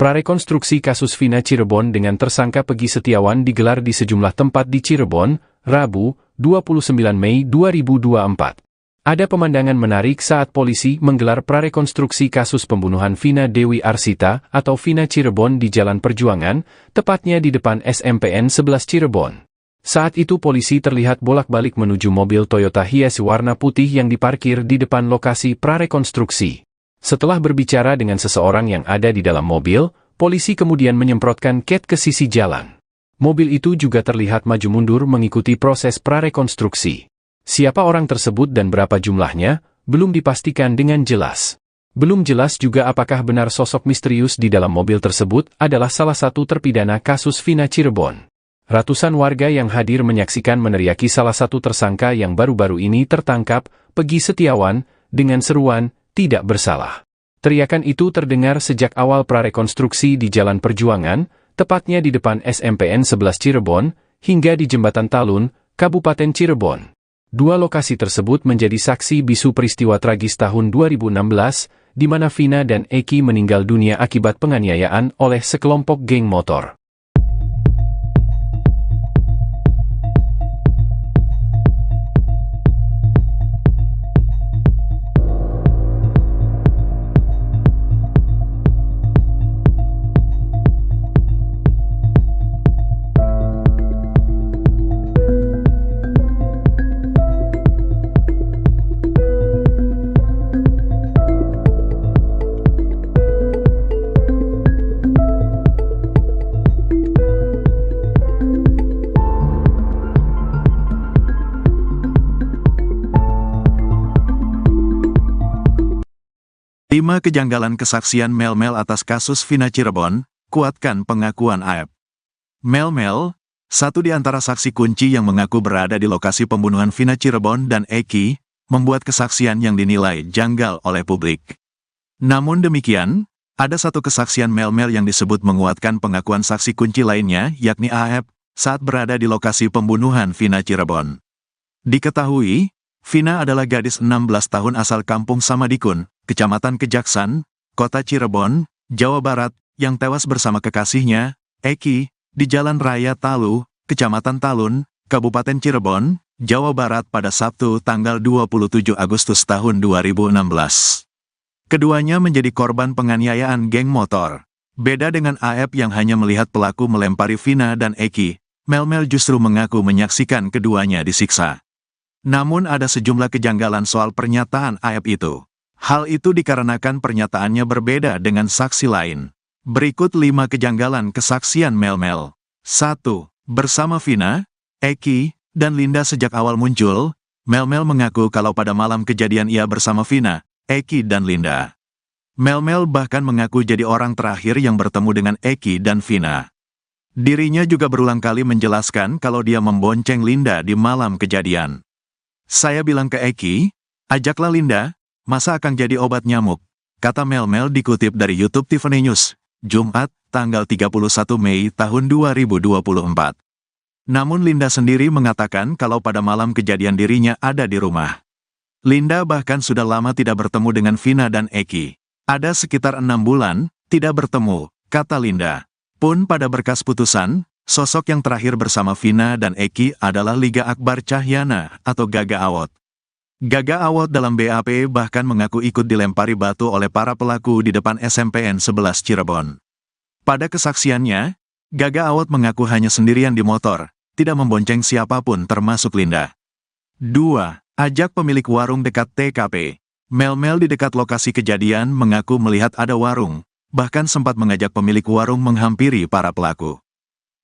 Prarekonstruksi kasus Vina Cirebon dengan tersangka Peggy Setiawan digelar di sejumlah tempat di Cirebon, Rabu, 29 Mei 2024. Ada pemandangan menarik saat polisi menggelar prarekonstruksi kasus pembunuhan Vina Dewi Arsita atau Vina Cirebon di Jalan Perjuangan, tepatnya di depan SMPN 11 Cirebon. Saat itu polisi terlihat bolak-balik menuju mobil Toyota Hiace warna putih yang diparkir di depan lokasi prarekonstruksi. Setelah berbicara dengan seseorang yang ada di dalam mobil, polisi kemudian menyemprotkan cat ke sisi jalan. Mobil itu juga terlihat maju mundur mengikuti proses prarekonstruksi. Siapa orang tersebut dan berapa jumlahnya, belum dipastikan dengan jelas. Belum jelas juga apakah benar sosok misterius di dalam mobil tersebut adalah salah satu terpidana kasus Vina Cirebon. Ratusan warga yang hadir menyaksikan meneriaki salah satu tersangka yang baru-baru ini tertangkap, Peggy Setiawan, dengan seruan, "Tidak bersalah." Teriakan itu terdengar sejak awal prarekonstruksi di Jalan Perjuangan, tepatnya di depan SMPN 11 Cirebon, hingga di Jembatan Talun, Kabupaten Cirebon. Dua lokasi tersebut menjadi saksi bisu peristiwa tragis tahun 2016, di mana Vina dan Eki meninggal dunia akibat penganiayaan oleh sekelompok geng motor. 5 kejanggalan kesaksian Mel-Mel atas kasus Vina Cirebon, kuatkan pengakuan AEP. Mel-Mel, satu di antara saksi kunci yang mengaku berada di lokasi pembunuhan Vina Cirebon dan Eki, membuat kesaksian yang dinilai janggal oleh publik. Namun demikian, ada satu kesaksian Mel-Mel yang disebut menguatkan pengakuan saksi kunci lainnya, yakni AEP, saat berada di lokasi pembunuhan Vina Cirebon. Diketahui, Vina adalah gadis 16 tahun asal kampung Samadikun, Kecamatan Kejaksan, Kota Cirebon, Jawa Barat, yang tewas bersama kekasihnya, Eki, di Jalan Raya Talu, Kecamatan Talun, Kabupaten Cirebon, Jawa Barat pada Sabtu tanggal 27 Agustus tahun 2016. Keduanya menjadi korban penganiayaan geng motor. Beda dengan AEP yang hanya melihat pelaku melempari Vina dan Eki, Mel-Mel justru mengaku menyaksikan keduanya disiksa. Namun ada sejumlah kejanggalan soal pernyataan AEP itu. Hal itu dikarenakan pernyataannya berbeda dengan saksi lain. Berikut 5 kejanggalan kesaksian Mel-Mel. 1. Bersama Vina, Eki, dan Linda sejak awal muncul, Mel-Mel mengaku kalau pada malam kejadian ia bersama Vina, Eki dan Linda. Mel-Mel bahkan mengaku jadi orang terakhir yang bertemu dengan Eki dan Vina. Dirinya juga berulang kali menjelaskan kalau dia membonceng Linda di malam kejadian. Saya bilang ke Eki, ajaklah Linda, masa akan jadi obat nyamuk, kata Mel-Mel dikutip dari YouTube Tiffany News, Jumat, tanggal 31 Mei tahun 2024. Namun Linda sendiri mengatakan kalau pada malam kejadian dirinya ada di rumah. Linda bahkan sudah lama tidak bertemu dengan Vina dan Eki. Ada sekitar 6 bulan, tidak bertemu, kata Linda. Pun pada berkas putusan, sosok yang terakhir bersama Vina dan Eki adalah Liga Akbar Cahyana atau Gaga Awot. Gaga Awot dalam BAP bahkan mengaku ikut dilempari batu oleh para pelaku di depan SMPN 11 Cirebon. Pada kesaksiannya, Gaga Awot mengaku hanya sendirian di motor, tidak membonceng siapapun termasuk Linda. 2. Ajak pemilik warung dekat TKP. Mel-Mel di dekat lokasi kejadian mengaku melihat ada warung, bahkan sempat mengajak pemilik warung menghampiri para pelaku.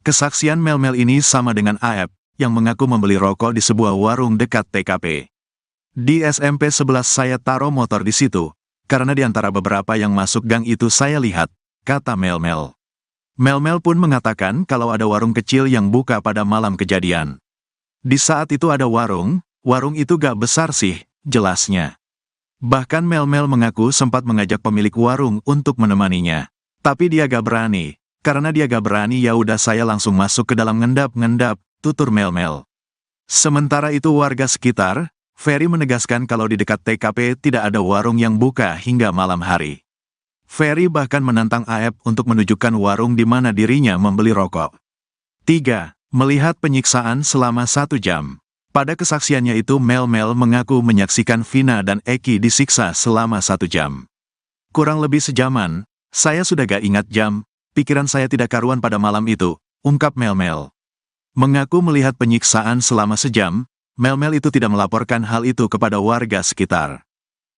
Kesaksian Mel-Mel ini sama dengan AEP, yang mengaku membeli rokok di sebuah warung dekat TKP. Di SMP 11 saya taruh motor di situ, karena di antara beberapa yang masuk gang itu saya lihat, kata Mel-Mel. Mel-Mel pun mengatakan kalau ada warung kecil yang buka pada malam kejadian. Di saat itu ada warung itu gak besar sih, jelasnya. Bahkan Mel-Mel mengaku sempat mengajak pemilik warung untuk menemaninya. Tapi dia gak berani, karena dia gak berani ya udah saya langsung masuk ke dalam ngendap-ngendap, tutur Mel-Mel. Sementara itu warga sekitar, Ferry menegaskan kalau di dekat TKP tidak ada warung yang buka hingga malam hari. Ferry bahkan menantang AEP untuk menunjukkan warung di mana dirinya membeli rokok. 3. Melihat penyiksaan selama 1 jam. Pada kesaksiannya itu Mel-Mel mengaku menyaksikan Vina dan Eki disiksa selama 1 jam. Kurang lebih sejaman, saya sudah gak ingat jam, pikiran saya tidak karuan pada malam itu, ungkap Mel-Mel. Mengaku melihat penyiksaan selama sejam, Mel-Mel itu tidak melaporkan hal itu kepada warga sekitar.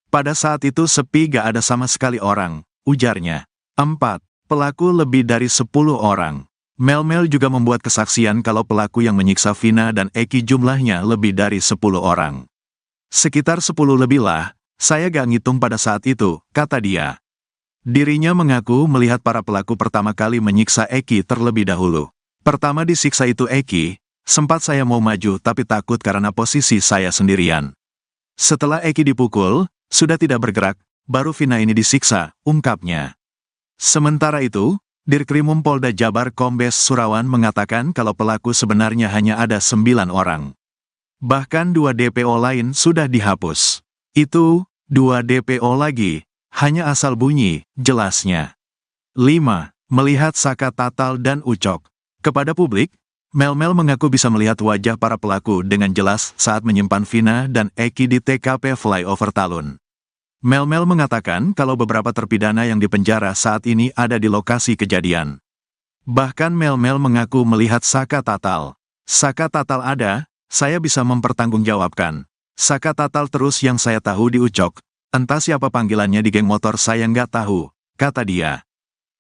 Pada saat itu sepi gak ada sama sekali orang, ujarnya. 4. Pelaku lebih dari 10 orang. Mel-Mel juga membuat kesaksian kalau pelaku yang menyiksa Vina dan Eki jumlahnya lebih dari 10 orang. Sekitar 10 lebih lah, saya gak ngitung pada saat itu, kata dia. Dirinya mengaku melihat para pelaku pertama kali menyiksa Eki terlebih dahulu. Pertama disiksa itu Eki, sempat saya mau maju tapi takut karena posisi saya sendirian. Setelah Eki dipukul, sudah tidak bergerak, baru Vina ini disiksa, ungkapnya. Sementara itu, Dirkrimum Polda Jabar Kombes Surawan mengatakan kalau pelaku sebenarnya hanya ada 9 orang. Bahkan 2 DPO lain sudah dihapus. Itu, 2 DPO lagi, hanya asal bunyi, jelasnya. 5. Melihat Saka Tatal dan Ucok. Kepada publik, Mel-Mel mengaku bisa melihat wajah para pelaku dengan jelas saat menyimpan Vina dan Eki di TKP Flyover Talun. Mel-Mel mengatakan kalau beberapa terpidana yang dipenjara saat ini ada di lokasi kejadian. Bahkan Mel-Mel mengaku melihat Saka Tatal. Saka Tatal ada, saya bisa mempertanggungjawabkan. Saka Tatal terus yang saya tahu di Ucok. Entah siapa panggilannya di geng motor saya nggak tahu, kata dia.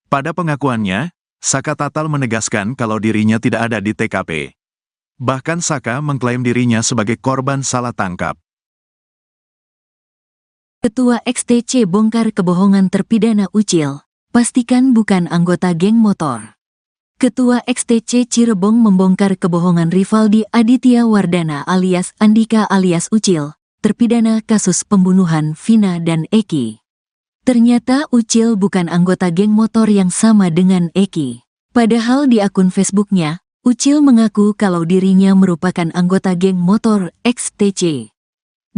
Pada pengakuannya, Saka Tatal menegaskan kalau dirinya tidak ada di TKP. Bahkan Saka mengklaim dirinya sebagai korban salah tangkap. Ketua XTC bongkar kebohongan terpidana Ucil, pastikan bukan anggota geng motor. Ketua XTC Cirebon membongkar kebohongan Rivaldi Aditya Wardana alias Andika alias Ucil, terpidana kasus pembunuhan Vina dan Eki. Ternyata Ucil bukan anggota geng motor yang sama dengan Eki. Padahal di akun Facebooknya, Ucil mengaku kalau dirinya merupakan anggota geng motor XTC.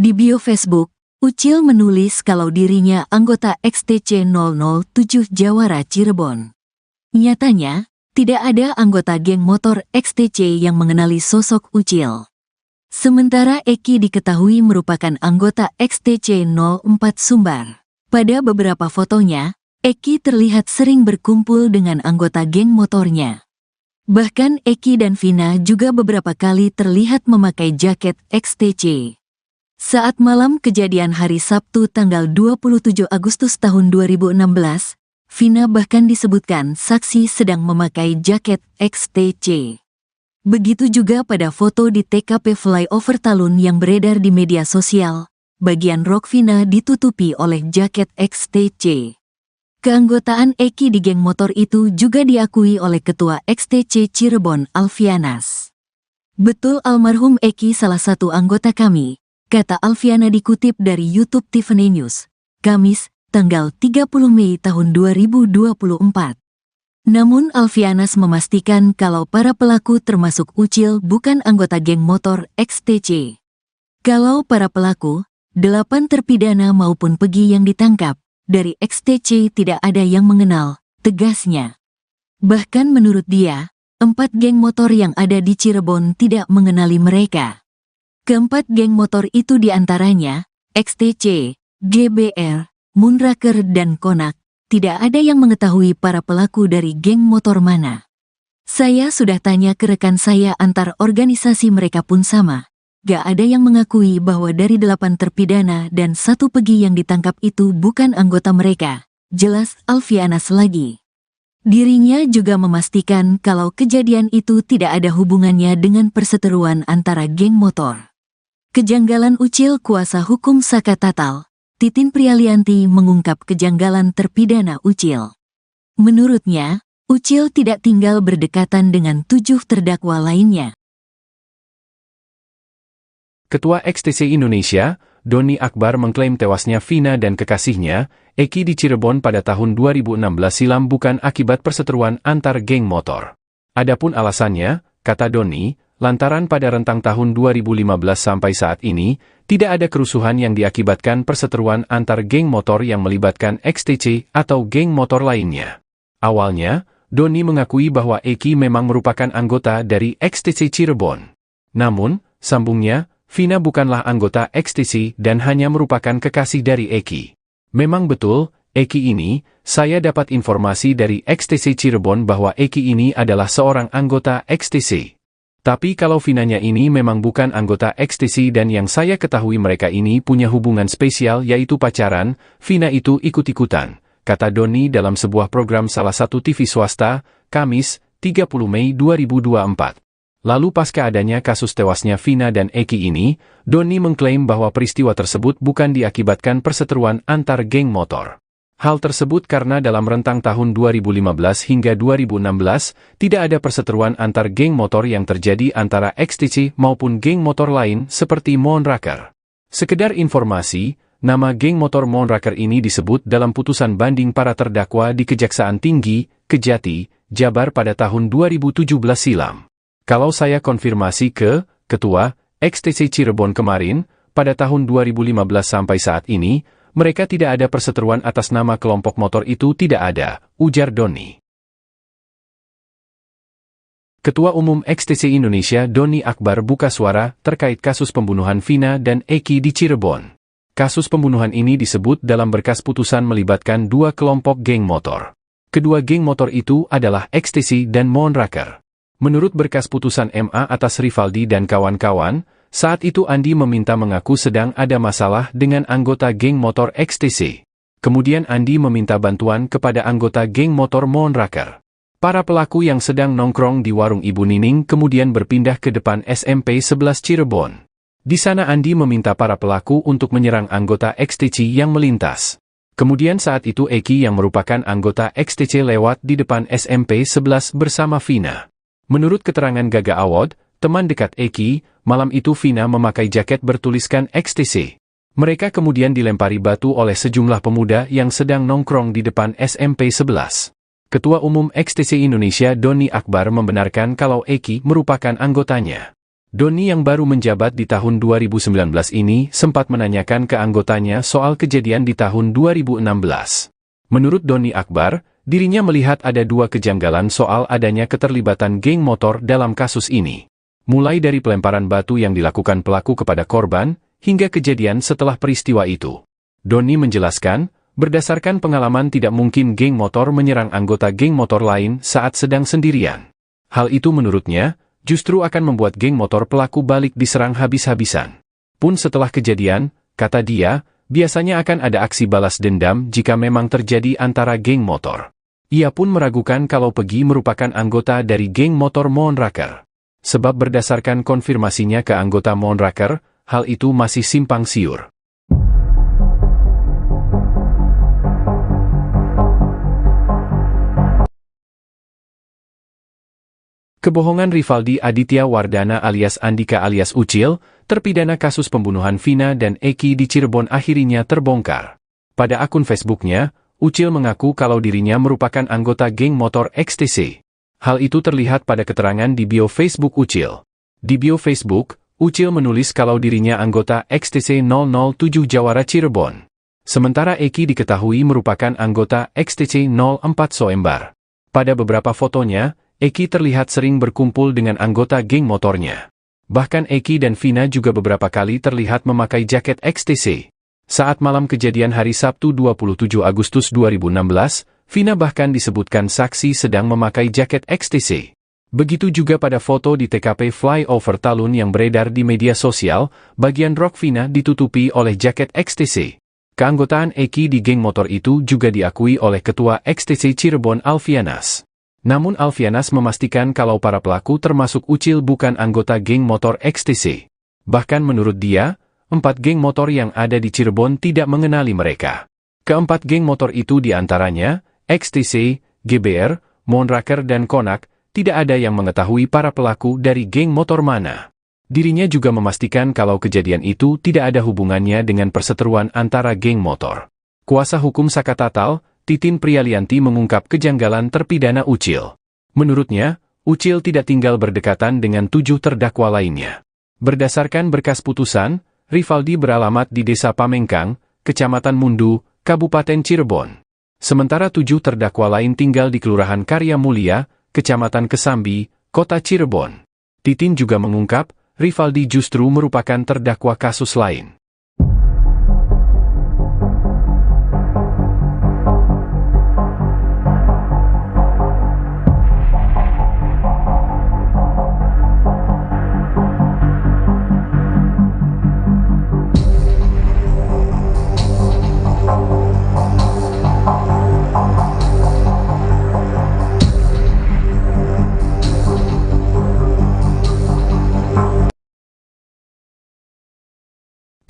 Di bio Facebook, Ucil menulis kalau dirinya anggota XTC 007 Jawara Cirebon. Nyatanya, tidak ada anggota geng motor XTC yang mengenali sosok Ucil. Sementara Eki diketahui merupakan anggota XTC 04 Sumbar. Pada beberapa fotonya, Eki terlihat sering berkumpul dengan anggota geng motornya. Bahkan Eki dan Vina juga beberapa kali terlihat memakai jaket XTC. Saat malam kejadian hari Sabtu tanggal 27 Agustus tahun 2016, Vina bahkan disebutkan saksi sedang memakai jaket XTC. Begitu juga pada foto di TKP Flyover Talun yang beredar di media sosial, bagian rok Vina ditutupi oleh jaket XTC. Keanggotaan Eki di geng motor itu juga diakui oleh Ketua XTC Cirebon Alfianas. Betul almarhum Eki salah satu anggota kami, kata Alfiana dikutip dari YouTube Tiffany News, Kamis, tanggal 30 Mei tahun 2024. Namun Alfianas memastikan kalau para pelaku termasuk Ucil bukan anggota geng motor XTC. Kalau para pelaku, 8 terpidana maupun Pegi yang ditangkap, dari XTC tidak ada yang mengenal, tegasnya. Bahkan menurut dia, 4 geng motor yang ada di Cirebon tidak mengenali mereka. Keempat geng motor itu diantaranya, XTC, GBR, Moonraker dan Konak, tidak ada yang mengetahui para pelaku dari geng motor mana. Saya sudah tanya ke rekan saya antar organisasi mereka pun sama. Gak ada yang mengakui bahwa dari 8 terpidana dan 1 Pegi yang ditangkap itu bukan anggota mereka, jelas Alfianas lagi. Dirinya juga memastikan kalau kejadian itu tidak ada hubungannya dengan perseteruan antara geng motor. Kejanggalan Ucil kuasa hukum Saka Tatal, Titin Prialianti mengungkap kejanggalan terpidana Ucil. Menurutnya, Ucil tidak tinggal berdekatan dengan 7 terdakwa lainnya. Ketua XTC Indonesia, Doni Akbar mengklaim tewasnya Vina dan kekasihnya, Eki di Cirebon pada tahun 2016 silam bukan akibat perseteruan antar geng motor. Adapun alasannya, kata Doni, lantaran pada rentang tahun 2015 sampai saat ini, tidak ada kerusuhan yang diakibatkan perseteruan antar geng motor yang melibatkan XTC atau geng motor lainnya. Awalnya, Doni mengakui bahwa Eki memang merupakan anggota dari XTC Cirebon. Namun, sambungnya, Vina bukanlah anggota XTC dan hanya merupakan kekasih dari Eki. Memang betul, Eki ini, saya dapat informasi dari XTC Cirebon bahwa Eki ini adalah seorang anggota XTC. Tapi kalau Vinanya ini memang bukan anggota XTC dan yang saya ketahui mereka ini punya hubungan spesial yaitu pacaran, Vina itu ikut-ikutan, kata Doni dalam sebuah program salah satu TV swasta, Kamis, 30 Mei 2024. Lalu pasca adanya kasus tewasnya Vina dan Eki ini, Doni mengklaim bahwa peristiwa tersebut bukan diakibatkan perseteruan antar geng motor. Hal tersebut karena dalam rentang tahun 2015 hingga 2016, tidak ada perseteruan antar geng motor yang terjadi antara XTC maupun geng motor lain seperti Moonraker. Sekedar informasi, nama geng motor Moonraker ini disebut dalam putusan banding para terdakwa di Kejaksaan Tinggi, Kejati, Jabar pada tahun 2017 silam. Kalau saya konfirmasi ke Ketua XTC Cirebon kemarin, pada tahun 2015 sampai saat ini, mereka tidak ada perseteruan atas nama kelompok motor itu tidak ada, ujar Doni. Ketua Umum XTC Indonesia Doni Akbar buka suara terkait kasus pembunuhan Vina dan Eki di Cirebon. Kasus pembunuhan ini disebut dalam berkas putusan melibatkan 2 kelompok geng motor. Kedua geng motor itu adalah XTC dan Moonraker. Menurut berkas putusan MA atas Rivaldi dan kawan-kawan, saat itu Andi meminta mengaku sedang ada masalah dengan anggota geng motor XTC. Kemudian Andi meminta bantuan kepada anggota geng motor Moonraker. Para pelaku yang sedang nongkrong di warung Ibu Nining kemudian berpindah ke depan SMP 11 Cirebon. Di sana Andi meminta para pelaku untuk menyerang anggota XTC yang melintas. Kemudian saat itu Eki yang merupakan anggota XTC lewat di depan SMP 11 bersama Vina. Menurut keterangan Gaga Awad, teman dekat Eki, malam itu Vina memakai jaket bertuliskan XTC. Mereka kemudian dilempari batu oleh sejumlah pemuda yang sedang nongkrong di depan SMP 11. Ketua Umum XTC Indonesia Doni Akbar membenarkan kalau Eki merupakan anggotanya. Doni yang baru menjabat di tahun 2019 ini sempat menanyakan ke anggotanya soal kejadian di tahun 2016. Menurut Doni Akbar, dirinya melihat ada dua kejanggalan soal adanya keterlibatan geng motor dalam kasus ini. Mulai dari pelemparan batu yang dilakukan pelaku kepada korban, hingga kejadian setelah peristiwa itu. Doni menjelaskan, berdasarkan pengalaman tidak mungkin geng motor menyerang anggota geng motor lain saat sedang sendirian. Hal itu menurutnya, justru akan membuat geng motor pelaku balik diserang habis-habisan. Pun setelah kejadian, kata dia, biasanya akan ada aksi balas dendam jika memang terjadi antara geng motor. Ia pun meragukan kalau Pegi merupakan anggota dari geng motor Moonraker. Sebab berdasarkan konfirmasinya ke anggota Moonraker, hal itu masih simpang siur. Kebohongan Rivaldi Aditya Wardana alias Andika alias Ucil, terpidana kasus pembunuhan Vina dan Eki di Cirebon akhirnya terbongkar. Pada akun Facebooknya, Ucil mengaku kalau dirinya merupakan anggota geng motor XTC. Hal itu terlihat pada keterangan di bio Facebook Ucil. Di bio Facebook, Ucil menulis kalau dirinya anggota XTC 007 Jawara Cirebon. Sementara Eki diketahui merupakan anggota XTC 04 Soembar. Pada beberapa fotonya, Eki terlihat sering berkumpul dengan anggota geng motornya. Bahkan Eki dan Vina juga beberapa kali terlihat memakai jaket XTC. Saat malam kejadian hari Sabtu 27 Agustus 2016, Vina bahkan disebutkan saksi sedang memakai jaket XTC. Begitu juga pada foto di TKP Flyover Talun yang beredar di media sosial, bagian rok Vina ditutupi oleh jaket XTC. Keanggotaan Eki di geng motor itu juga diakui oleh Ketua XTC Cirebon Alfianas. Namun Alfianas memastikan kalau para pelaku termasuk Ucil bukan anggota geng motor XTC. Bahkan menurut dia, 4 geng motor yang ada di Cirebon tidak mengenali mereka. Keempat geng motor itu diantaranya, XTC, GBR, Moonraker dan Konak, tidak ada yang mengetahui para pelaku dari geng motor mana. Dirinya juga memastikan kalau kejadian itu tidak ada hubungannya dengan perseteruan antara geng motor. Kuasa hukum Saka Tatal, Titin Prialianti mengungkap kejanggalan terpidana Ucil. Menurutnya, Ucil tidak tinggal berdekatan dengan 7 terdakwa lainnya. Berdasarkan berkas putusan, Rivaldi beralamat di Desa Pamengkang, Kecamatan Mundu, Kabupaten Cirebon. Sementara 7 terdakwa lain tinggal di Kelurahan Karya Mulia, Kecamatan Kesambi, Kota Cirebon. Titin juga mengungkap, Rivaldi justru merupakan terdakwa kasus lain.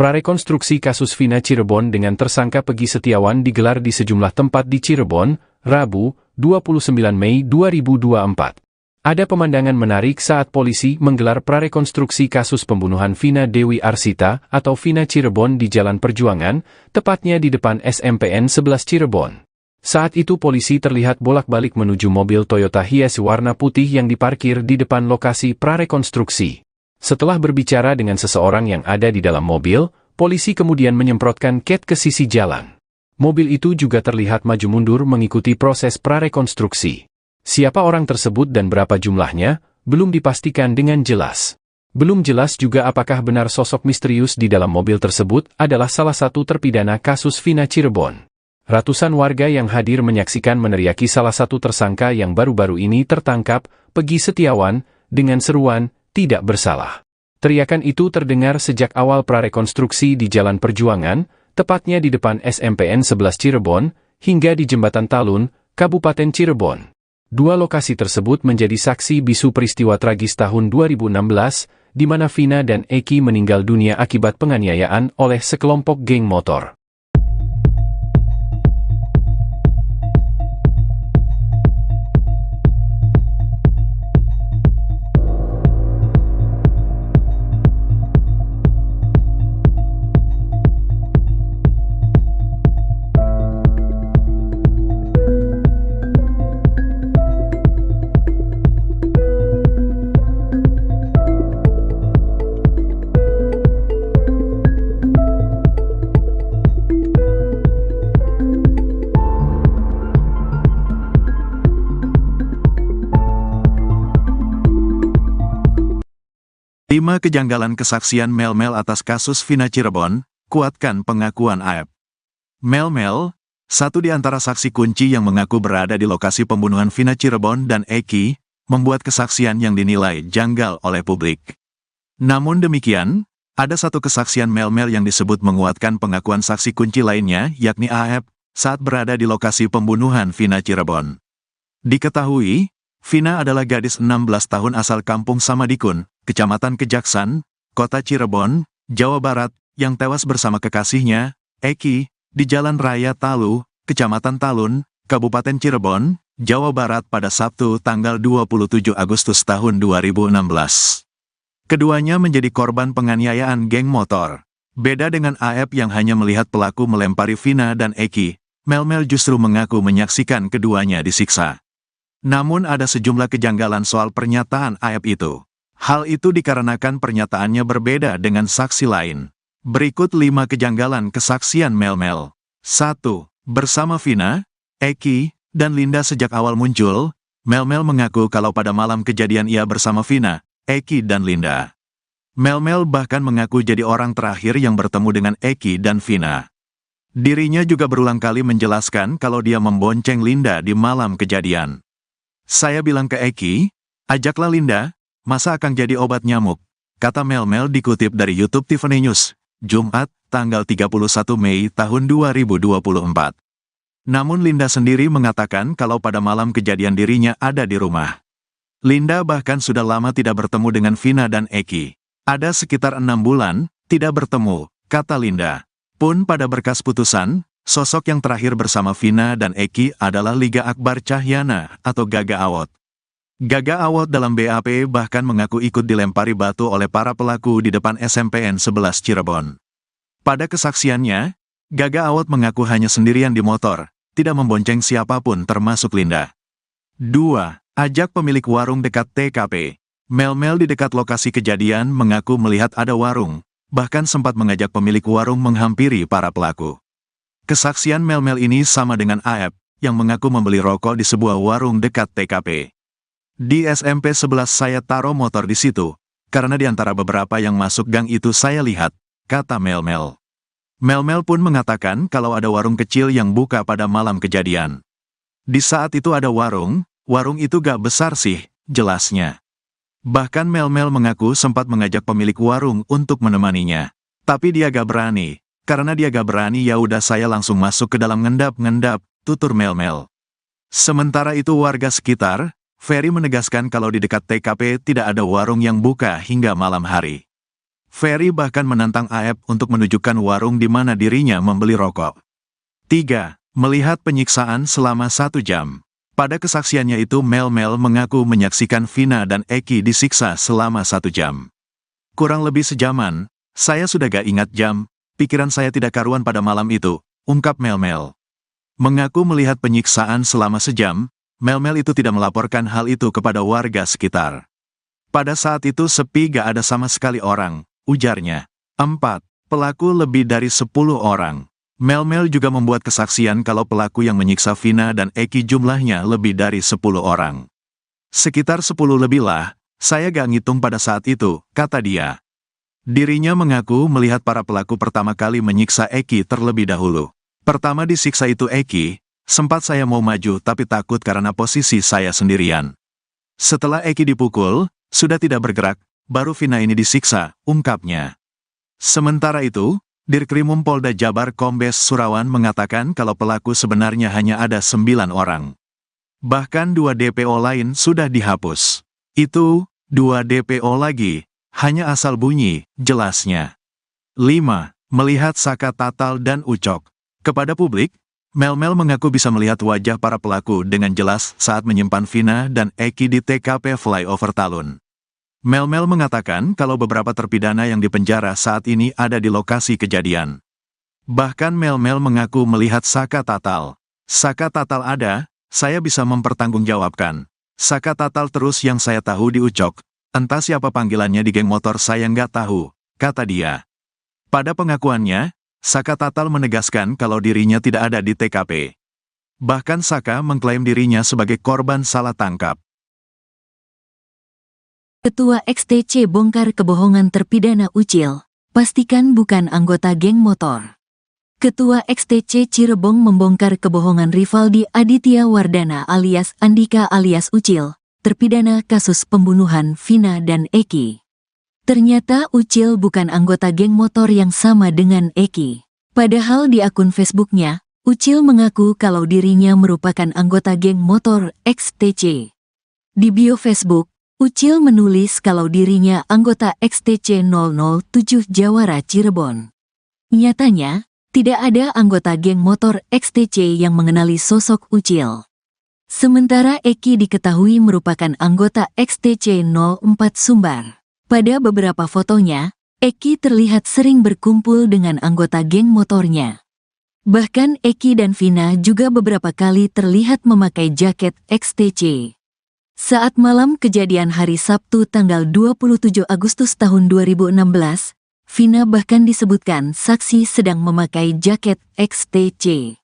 Prarekonstruksi kasus Vina Cirebon dengan tersangka Pegi Setiawan digelar di sejumlah tempat di Cirebon, Rabu, 29 Mei 2024. Ada pemandangan menarik saat polisi menggelar prarekonstruksi kasus pembunuhan Vina Dewi Arsita atau Vina Cirebon di Jalan Perjuangan, tepatnya di depan SMPN 11 Cirebon. Saat itu polisi terlihat bolak-balik menuju mobil Toyota Hiace warna putih yang diparkir di depan lokasi prarekonstruksi. Setelah berbicara dengan seseorang yang ada di dalam mobil, polisi kemudian menyemprotkan cat ke sisi jalan. Mobil itu juga terlihat maju mundur mengikuti proses prarekonstruksi. Siapa orang tersebut dan berapa jumlahnya, belum dipastikan dengan jelas. Belum jelas juga apakah benar sosok misterius di dalam mobil tersebut adalah salah satu terpidana kasus Vina Cirebon. Ratusan warga yang hadir menyaksikan meneriaki salah satu tersangka yang baru-baru ini tertangkap, Pegi Setiawan, dengan seruan, "Tidak bersalah." Teriakan itu terdengar sejak awal prarekonstruksi di Jalan Perjuangan, tepatnya di depan SMPN 11 Cirebon, hingga di Jembatan Talun, Kabupaten Cirebon. Dua lokasi tersebut menjadi saksi bisu peristiwa tragis tahun 2016, di mana Vina dan Eki meninggal dunia akibat penganiayaan oleh sekelompok geng motor. Lima kejanggalan kesaksian Mel-Mel atas kasus Vina Cirebon, kuatkan pengakuan AEP. Mel-Mel, satu di antara saksi kunci yang mengaku berada di lokasi pembunuhan Vina Cirebon dan Eki, membuat kesaksian yang dinilai janggal oleh publik. Namun demikian, ada satu kesaksian Mel-Mel yang disebut menguatkan pengakuan saksi kunci lainnya, yakni AEP, saat berada di lokasi pembunuhan Vina Cirebon. Diketahui, Vina adalah gadis 16 tahun asal kampung Samadikun, Kecamatan Kejaksan, Kota Cirebon, Jawa Barat, yang tewas bersama kekasihnya, Eki, di Jalan Raya Talu, Kecamatan Talun, Kabupaten Cirebon, Jawa Barat pada Sabtu tanggal 27 Agustus tahun 2016. Keduanya menjadi korban penganiayaan geng motor. Beda dengan AEP yang hanya melihat pelaku melempari Vina dan Eki, Mel-Mel justru mengaku menyaksikan keduanya disiksa. Namun ada sejumlah kejanggalan soal pernyataan AEP itu. Hal itu dikarenakan pernyataannya berbeda dengan saksi lain. Berikut 5 kejanggalan kesaksian Mel-Mel. 1. Bersama Vina, Eki, dan Linda sejak awal muncul, Mel-Mel mengaku kalau pada malam kejadian ia bersama Vina, Eki dan Linda. Mel-Mel bahkan mengaku jadi orang terakhir yang bertemu dengan Eki dan Vina. Dirinya juga berulang kali menjelaskan kalau dia membonceng Linda di malam kejadian. Saya bilang ke Eki, ajaklah Linda, masa akan jadi obat nyamuk, kata Mel-Mel dikutip dari YouTube Tiffany News, Jumat, tanggal 31 Mei tahun 2024. Namun Linda sendiri mengatakan kalau pada malam kejadian dirinya ada di rumah. Linda bahkan sudah lama tidak bertemu dengan Vina dan Eki. Ada sekitar 6 bulan, tidak bertemu, kata Linda. Pun pada berkas putusan, sosok yang terakhir bersama Vina dan Eki adalah Liga Akbar Cahyana atau Gaga Awot. Gaga Awot dalam BAP bahkan mengaku ikut dilempari batu oleh para pelaku di depan SMPN 11 Cirebon. Pada kesaksiannya, Gaga Awot mengaku hanya sendirian di motor, tidak membonceng siapapun termasuk Linda. 2. Ajak pemilik warung dekat TKP. Mel-Mel di dekat lokasi kejadian mengaku melihat ada warung, bahkan sempat mengajak pemilik warung menghampiri para pelaku. Kesaksian Mel-Mel ini sama dengan AEP, yang mengaku membeli rokok di sebuah warung dekat TKP. Di SMP 11 saya taruh motor di situ, karena di antara beberapa yang masuk gang itu saya lihat, kata Mel-Mel. Mel-Mel pun mengatakan kalau ada warung kecil yang buka pada malam kejadian. Di saat itu ada warung itu gak besar sih, jelasnya. Bahkan Mel-Mel mengaku sempat mengajak pemilik warung untuk menemaninya. Tapi dia gak berani, karena dia gak berani ya udah saya langsung masuk ke dalam ngendap-ngendap, tutur Mel-Mel. Sementara itu warga sekitar, Ferry menegaskan kalau di dekat TKP tidak ada warung yang buka hingga malam hari. Ferry bahkan menantang AEP untuk menunjukkan warung di mana dirinya membeli rokok. 3. Melihat penyiksaan selama 1 jam. Pada kesaksiannya itu Mel-Mel mengaku menyaksikan Vina dan Eki disiksa selama 1 jam. Kurang lebih sejaman, saya sudah gak ingat jam, pikiran saya tidak karuan pada malam itu, ungkap Mel-Mel. Mengaku melihat penyiksaan selama sejam, Mel-Mel itu tidak melaporkan hal itu kepada warga sekitar. Pada saat itu sepi gak ada sama sekali orang, ujarnya. 4. Pelaku lebih dari 10 orang. Mel-Mel juga membuat kesaksian kalau pelaku yang menyiksa Vina dan Eki jumlahnya lebih dari 10 orang. Sekitar 10 lebih lah, saya gak ngitung pada saat itu, kata dia. Dirinya mengaku melihat para pelaku pertama kali menyiksa Eki terlebih dahulu. Pertama disiksa itu Eki, sempat saya mau maju tapi takut karena posisi saya sendirian. Setelah Eki dipukul, sudah tidak bergerak, baru Vina ini disiksa, ungkapnya. Sementara itu, Dirkrimum Polda Jabar Kombes Surawan mengatakan kalau pelaku sebenarnya hanya ada 9 orang. Bahkan 2 DPO lain sudah dihapus. Itu, 2 DPO lagi, Hanya asal bunyi, jelasnya. 5. Melihat Saka Tatal dan Ucok. Kepada publik, Mel-Mel mengaku bisa melihat wajah para pelaku dengan jelas saat menyimpan Vina dan Eki di TKP Flyover Talun. Mel-Mel mengatakan kalau beberapa terpidana yang dipenjara saat ini ada di lokasi kejadian. Bahkan Mel-Mel mengaku melihat Saka Tatal. Saka Tatal ada, saya bisa mempertanggungjawabkan. Saka Tatal terus yang saya tahu di Ucok. Entah siapa panggilannya di geng motor saya nggak tahu, kata dia. Pada pengakuannya, Saka Tatal menegaskan kalau dirinya tidak ada di TKP. Bahkan Saka mengklaim dirinya sebagai korban salah tangkap. Ketua XTC bongkar kebohongan terpidana Ucil, pastikan bukan anggota geng motor. Ketua XTC Cirebon membongkar kebohongan Rivaldi Aditya Wardana alias Andika alias Ucil, terpidana kasus pembunuhan Vina dan Eki. Ternyata Ucil bukan anggota geng motor yang sama dengan Eki. Padahal di akun Facebooknya, Ucil mengaku kalau dirinya merupakan anggota geng motor XTC. Di bio Facebook, Ucil menulis kalau dirinya anggota XTC 007 Jawara Cirebon. Nyatanya, tidak ada anggota geng motor XTC yang mengenali sosok Ucil. Sementara Eki diketahui merupakan anggota XTC 04 Sumbar. Pada beberapa fotonya, Eki terlihat sering berkumpul dengan anggota geng motornya. Bahkan Eki dan Vina juga beberapa kali terlihat memakai jaket XTC. Saat malam kejadian hari Sabtu tanggal 27 Agustus tahun 2016, Vina bahkan disebutkan saksi sedang memakai jaket XTC.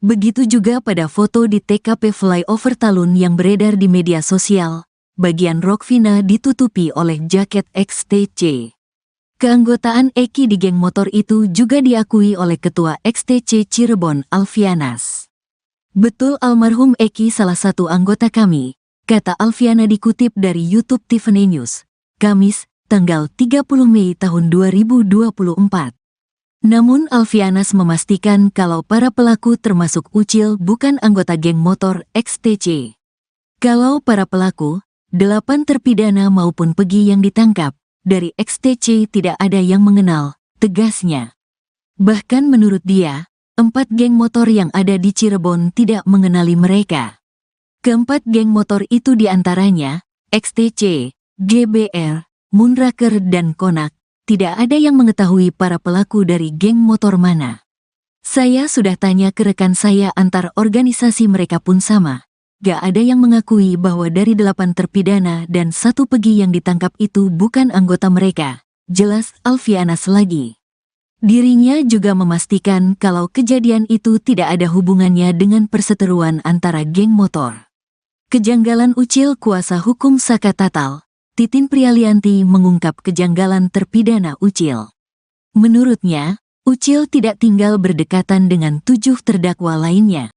Begitu juga pada foto di TKP Flyover Talun yang beredar di media sosial. Bagian rok Vina ditutupi oleh jaket XTC. Keanggotaan Eki di geng motor itu juga diakui oleh Ketua XTC Cirebon Alfianas. Betul almarhum Eki salah satu anggota kami, kata Alfiana dikutip dari YouTube Tiffany News, Kamis, tanggal 30 Mei tahun 2024. Namun Alfianas memastikan kalau para pelaku termasuk Ucil bukan anggota geng motor XTC. Kalau para pelaku, 8 terpidana maupun Pegi yang ditangkap, dari XTC tidak ada yang mengenal, tegasnya. Bahkan menurut dia, 4 geng motor yang ada di Cirebon tidak mengenali mereka. Keempat geng motor itu diantaranya, XTC, GBR, Moonraker dan Konak, tidak ada yang mengetahui para pelaku dari geng motor mana. Saya sudah tanya ke rekan saya antar organisasi mereka pun sama. Gak ada yang mengakui bahwa dari 8 terpidana dan 1 Pegi yang ditangkap itu bukan anggota mereka, jelas Alfianas lagi. Dirinya juga memastikan kalau kejadian itu tidak ada hubungannya dengan perseteruan antara geng motor. Kejanggalan Ucil kuasa hukum Saka Tatal, Titin Prialianti mengungkap kejanggalan terpidana Ucil. Menurutnya, Ucil tidak tinggal berdekatan dengan 7 terdakwa lainnya.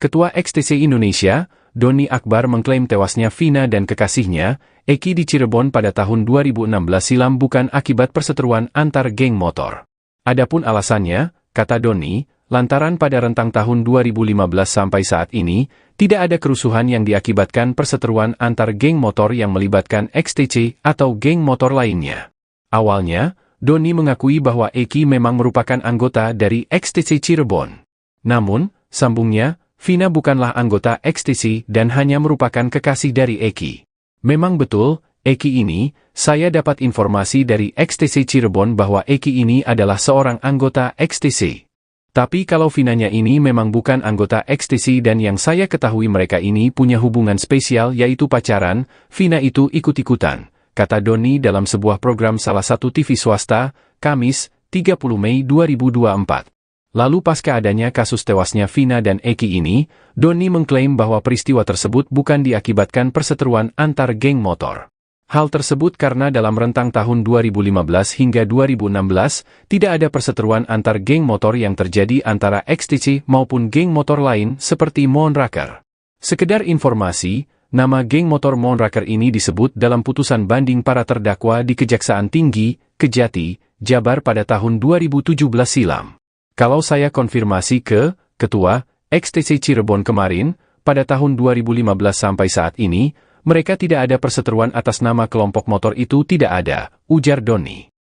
Ketua XTC Indonesia, Doni Akbar mengklaim tewasnya Vina dan kekasihnya, Eki di Cirebon pada tahun 2016 silam bukan akibat perseteruan antar geng motor. Adapun alasannya, kata Doni, lantaran pada rentang tahun 2015 sampai saat ini, tidak ada kerusuhan yang diakibatkan perseteruan antar geng motor yang melibatkan XTC atau geng motor lainnya. Awalnya, Doni mengakui bahwa Eki memang merupakan anggota dari XTC Cirebon. Namun, sambungnya, Vina bukanlah anggota XTC dan hanya merupakan kekasih dari Eki. Memang betul, Eki ini, saya dapat informasi dari XTC Cirebon bahwa Eki ini adalah seorang anggota XTC. Tapi kalau Vinanya ini memang bukan anggota XTC dan yang saya ketahui mereka ini punya hubungan spesial yaitu pacaran, Vina itu ikut-ikutan, kata Doni dalam sebuah program salah satu TV swasta, Kamis, 30 Mei 2024. Lalu pasca adanya kasus tewasnya Vina dan Eki ini, Doni mengklaim bahwa peristiwa tersebut bukan diakibatkan perseteruan antar geng motor. Hal tersebut karena dalam rentang tahun 2015 hingga 2016, tidak ada perseteruan antar geng motor yang terjadi antara XTC maupun geng motor lain seperti Moonraker. Sekedar informasi, nama geng motor Moonraker ini disebut dalam putusan banding para terdakwa di Kejaksaan Tinggi, Kejati, Jabar pada tahun 2017 silam. Kalau saya konfirmasi ke Ketua XTC Cirebon kemarin, pada tahun 2015 sampai saat ini, mereka tidak ada perseteruan atas nama kelompok motor itu tidak ada, ujar Doni.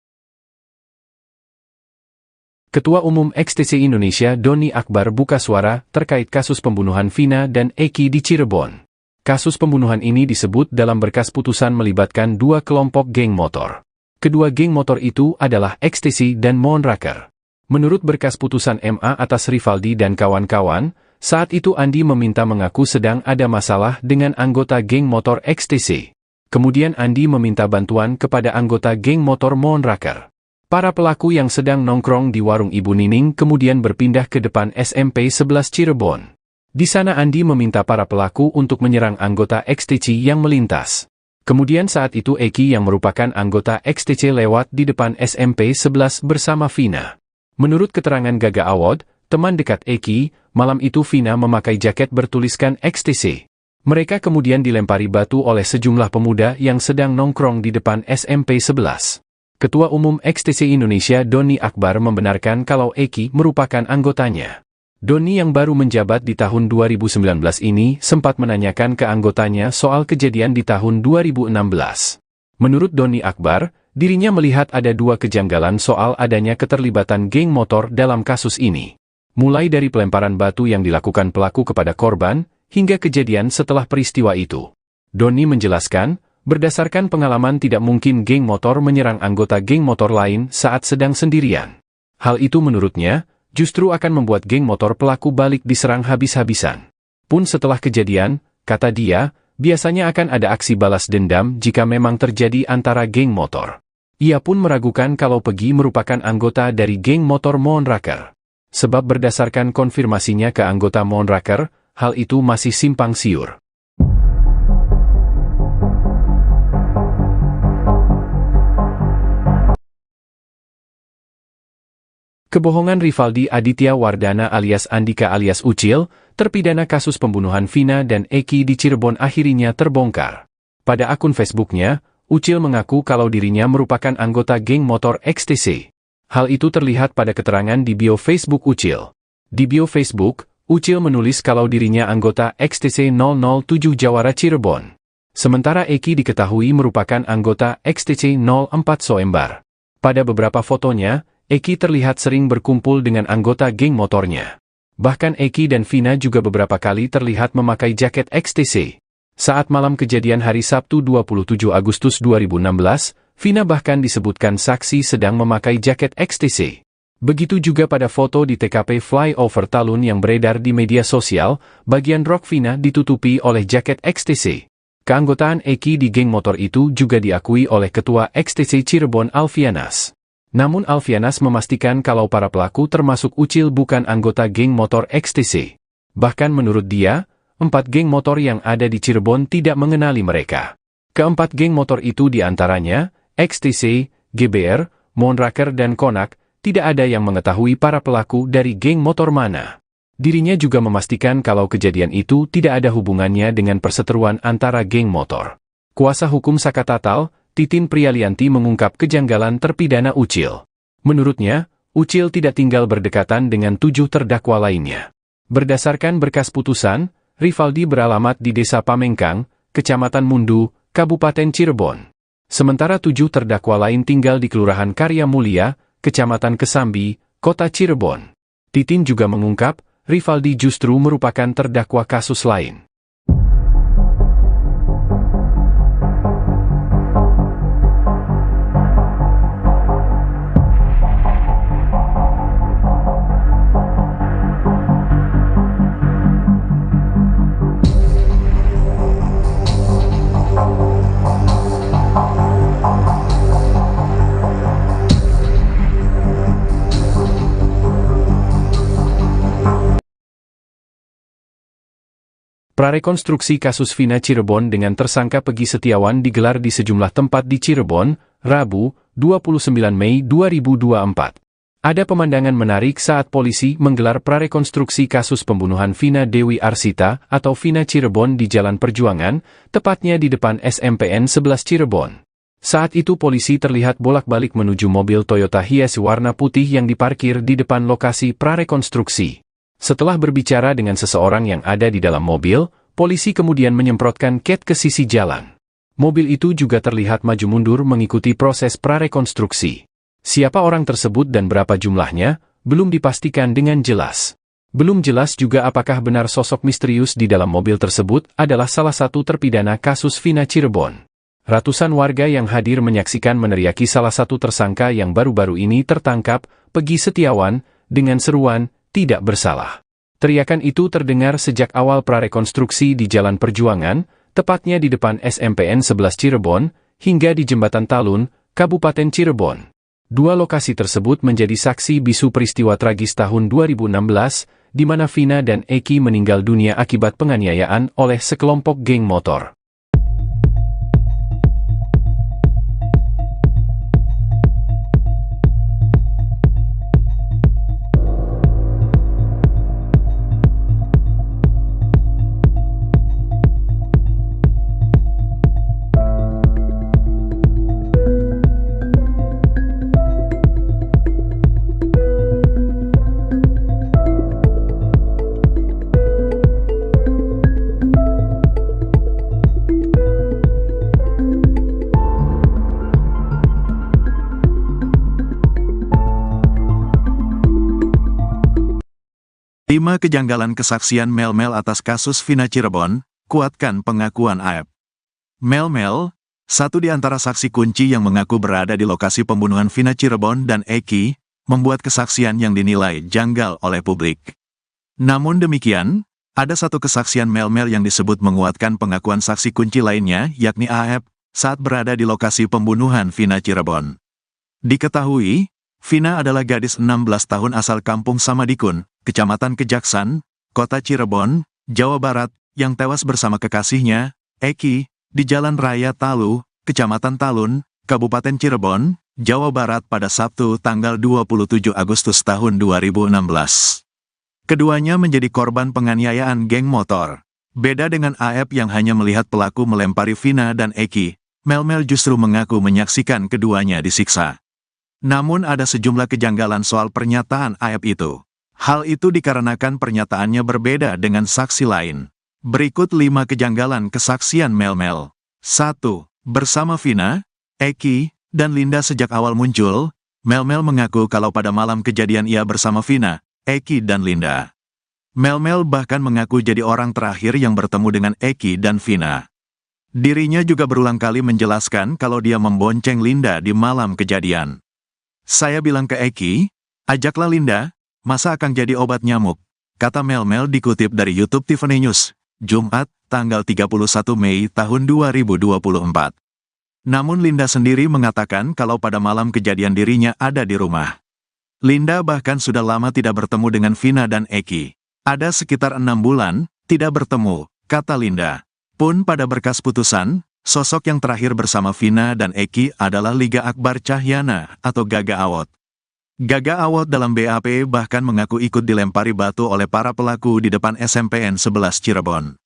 Ketua Umum XTC Indonesia Doni Akbar buka suara terkait kasus pembunuhan Vina dan Eki di Cirebon. Kasus pembunuhan ini disebut dalam berkas putusan melibatkan dua kelompok geng motor. Kedua geng motor itu adalah XTC dan Moonraker. Menurut berkas putusan MA atas Rivaldi dan kawan-kawan, saat itu Andi meminta mengaku sedang ada masalah dengan anggota geng motor XTC. Kemudian Andi meminta bantuan kepada anggota geng motor Moonraker. Para pelaku yang sedang nongkrong di warung Ibu Nining kemudian berpindah ke depan SMP 11 Cirebon. Di sana Andi meminta para pelaku untuk menyerang anggota XTC yang melintas. Kemudian saat itu Eki yang merupakan anggota XTC lewat di depan SMP 11 bersama Vina. Menurut keterangan Gaga Awad, teman dekat Eki, malam itu Vina memakai jaket bertuliskan XTC. Mereka kemudian dilempari batu oleh sejumlah pemuda yang sedang nongkrong di depan SMP 11. Ketua Umum XTC Indonesia Doni Akbar membenarkan kalau Eki merupakan anggotanya. Doni yang baru menjabat di tahun 2019 ini sempat menanyakan ke anggotanya soal kejadian di tahun 2016. Menurut Doni Akbar, dirinya melihat ada dua kejanggalan soal adanya keterlibatan geng motor dalam kasus ini. Mulai dari pelemparan batu yang dilakukan pelaku kepada korban, hingga kejadian setelah peristiwa itu. Doni menjelaskan, berdasarkan pengalaman tidak mungkin geng motor menyerang anggota geng motor lain saat sedang sendirian. Hal itu menurutnya, justru akan membuat geng motor pelaku balik diserang habis-habisan. Pun setelah kejadian, kata dia, biasanya akan ada aksi balas dendam jika memang terjadi antara geng motor. Ia pun meragukan kalau Pegi merupakan anggota dari geng motor Moonraker. Sebab berdasarkan konfirmasinya ke anggota Moonraker, hal itu masih simpang siur. Kebohongan Rivaldi Aditya Wardana alias Andika alias Ucil, terpidana kasus pembunuhan Vina dan Eki di Cirebon akhirnya terbongkar. Pada akun Facebooknya, Ucil mengaku kalau dirinya merupakan anggota geng motor XTC. Hal itu terlihat pada keterangan di bio Facebook Ucil. Di bio Facebook, Ucil menulis kalau dirinya anggota XTC 007 Jawara Cirebon. Sementara Eki diketahui merupakan anggota XTC 04 Soembar. Pada beberapa fotonya, Eki terlihat sering berkumpul dengan anggota geng motornya. Bahkan Eki dan Vina juga beberapa kali terlihat memakai jaket XTC. Saat malam kejadian hari Sabtu 27 Agustus 2016, Vina bahkan disebutkan saksi sedang memakai jaket XTC. Begitu juga pada foto di TKP Flyover Talun yang beredar di media sosial, bagian rok Vina ditutupi oleh jaket XTC. Keanggotaan Eki di geng motor itu juga diakui oleh Ketua XTC Cirebon Alfianas. Namun Alfianas memastikan kalau para pelaku termasuk Ucil bukan anggota geng motor XTC. Bahkan menurut dia, 4 geng motor yang ada di Cirebon tidak mengenali mereka. Keempat geng motor itu diantaranya, XTC, GBR, Moonraker dan Konak, tidak ada yang mengetahui para pelaku dari geng motor mana. Dirinya juga memastikan kalau kejadian itu tidak ada hubungannya dengan perseteruan antara geng motor. Kuasa hukum Sakatatal, Titin Prialianti mengungkap kejanggalan terpidana Ucil. Menurutnya, Ucil tidak tinggal berdekatan dengan 7 terdakwa lainnya. Berdasarkan berkas putusan, Rivaldi beralamat di Desa Pamengkang, Kecamatan Mundu, Kabupaten Cirebon. Sementara 7 terdakwa lain tinggal di Kelurahan Karya Mulia, Kecamatan Kesambi, Kota Cirebon. Titin juga mengungkap, Rivaldi justru merupakan terdakwa kasus lain. Prarekonstruksi kasus Vina Cirebon dengan tersangka Pegi Setiawan digelar di sejumlah tempat di Cirebon, Rabu, 29 Mei 2024. Ada pemandangan menarik saat polisi menggelar prarekonstruksi kasus pembunuhan Vina Dewi Arsita atau Vina Cirebon di Jalan Perjuangan, tepatnya di depan SMPN 11 Cirebon. Saat itu polisi terlihat bolak-balik menuju mobil Toyota Hiace warna putih yang diparkir di depan lokasi prarekonstruksi. Setelah berbicara dengan seseorang yang ada di dalam mobil, Polisi kemudian menyemprotkan cat ke sisi jalan. Mobil itu juga terlihat maju mundur mengikuti proses prarekonstruksi. Siapa orang tersebut dan berapa jumlahnya, belum dipastikan dengan jelas. Belum jelas juga apakah benar sosok misterius di dalam mobil tersebut adalah salah satu terpidana kasus Vina Cirebon. Ratusan warga yang hadir menyaksikan meneriaki salah satu tersangka yang baru-baru ini tertangkap, Peggy Setiawan, dengan seruan, "Tidak bersalah." Teriakan itu terdengar sejak awal prarekonstruksi di Jalan Perjuangan, tepatnya di depan SMPN 11 Cirebon, hingga di Jembatan Talun, Kabupaten Cirebon. Dua lokasi tersebut menjadi saksi bisu peristiwa tragis tahun 2016, di mana Vina dan Eki meninggal dunia akibat penganiayaan oleh sekelompok geng motor. Lima kejanggalan kesaksian Mel-Mel atas kasus Vina Cirebon, kuatkan pengakuan AEP. Mel-Mel, satu di antara saksi kunci yang mengaku berada di lokasi pembunuhan Vina Cirebon dan Eki, membuat kesaksian yang dinilai janggal oleh publik. Namun demikian, ada satu kesaksian Mel-Mel yang disebut menguatkan pengakuan saksi kunci lainnya, yakni AEP, saat berada di lokasi pembunuhan Vina Cirebon. Diketahui, Vina adalah gadis 16 tahun asal kampung Samadikun, Kecamatan Kejaksan, Kota Cirebon, Jawa Barat, yang tewas bersama kekasihnya, Eki, di Jalan Raya Talu, Kecamatan Talun, Kabupaten Cirebon, Jawa Barat pada Sabtu tanggal 27 Agustus tahun 2016. Keduanya menjadi korban penganiayaan geng motor. Beda dengan AEP yang hanya melihat pelaku melempari Vina dan Eki, Mel-Mel justru mengaku menyaksikan keduanya disiksa. Namun ada sejumlah kejanggalan soal pernyataan AEP itu. Hal itu dikarenakan pernyataannya berbeda dengan saksi lain. Berikut 5 kejanggalan kesaksian Mel-Mel. 1. Bersama Vina, Eki, dan Linda sejak awal muncul, Mel-Mel mengaku kalau pada malam kejadian ia bersama Vina, Eki dan Linda. Mel-Mel bahkan mengaku jadi orang terakhir yang bertemu dengan Eki dan Vina. Dirinya juga berulang kali menjelaskan kalau dia membonceng Linda di malam kejadian. "Saya bilang ke Eki, ajaklah Linda, masa akan jadi obat nyamuk," kata Mel-Mel dikutip dari YouTube Tiffany News, Jumat, tanggal 31 Mei tahun 2024. Namun Linda sendiri mengatakan kalau pada malam kejadian dirinya ada di rumah. Linda bahkan sudah lama tidak bertemu dengan Vina dan Eki. Ada sekitar 6 bulan, tidak bertemu, kata Linda. Pun pada berkas putusan, sosok yang terakhir bersama Vina dan Eki adalah Liga Akbar Cahyana atau Gaga Awot. Gaga Awot dalam BAP bahkan mengaku ikut dilempari batu oleh para pelaku di depan SMPN 11 Cirebon.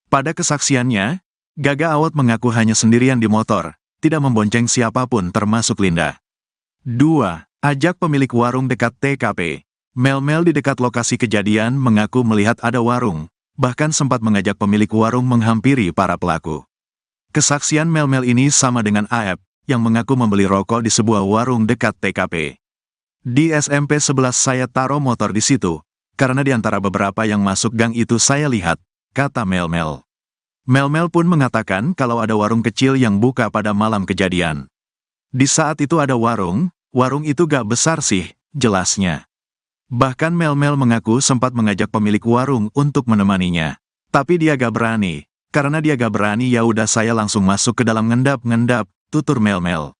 Pada kesaksiannya, Gaga Awot mengaku hanya sendirian di motor, tidak membonceng siapapun termasuk Linda. 2. Ajak pemilik warung dekat TKP. Mel-Mel di dekat lokasi kejadian mengaku melihat ada warung, bahkan sempat mengajak pemilik warung menghampiri para pelaku. Kesaksian Mel-Mel ini sama dengan AEP, yang mengaku membeli rokok di sebuah warung dekat TKP. "Di SMP 11 saya taruh motor di situ, karena di antara beberapa yang masuk gang itu saya lihat," kata Mel-Mel. Mel-Mel pun mengatakan kalau ada warung kecil yang buka pada malam kejadian. "Di saat itu ada warung itu gak besar sih," jelasnya. Bahkan Mel-Mel mengaku sempat mengajak pemilik warung untuk menemaninya. Tapi dia gak berani. Karena dia gak berani ya udah saya langsung masuk ke dalam ngendap-ngendap, tutur Mel-Mel.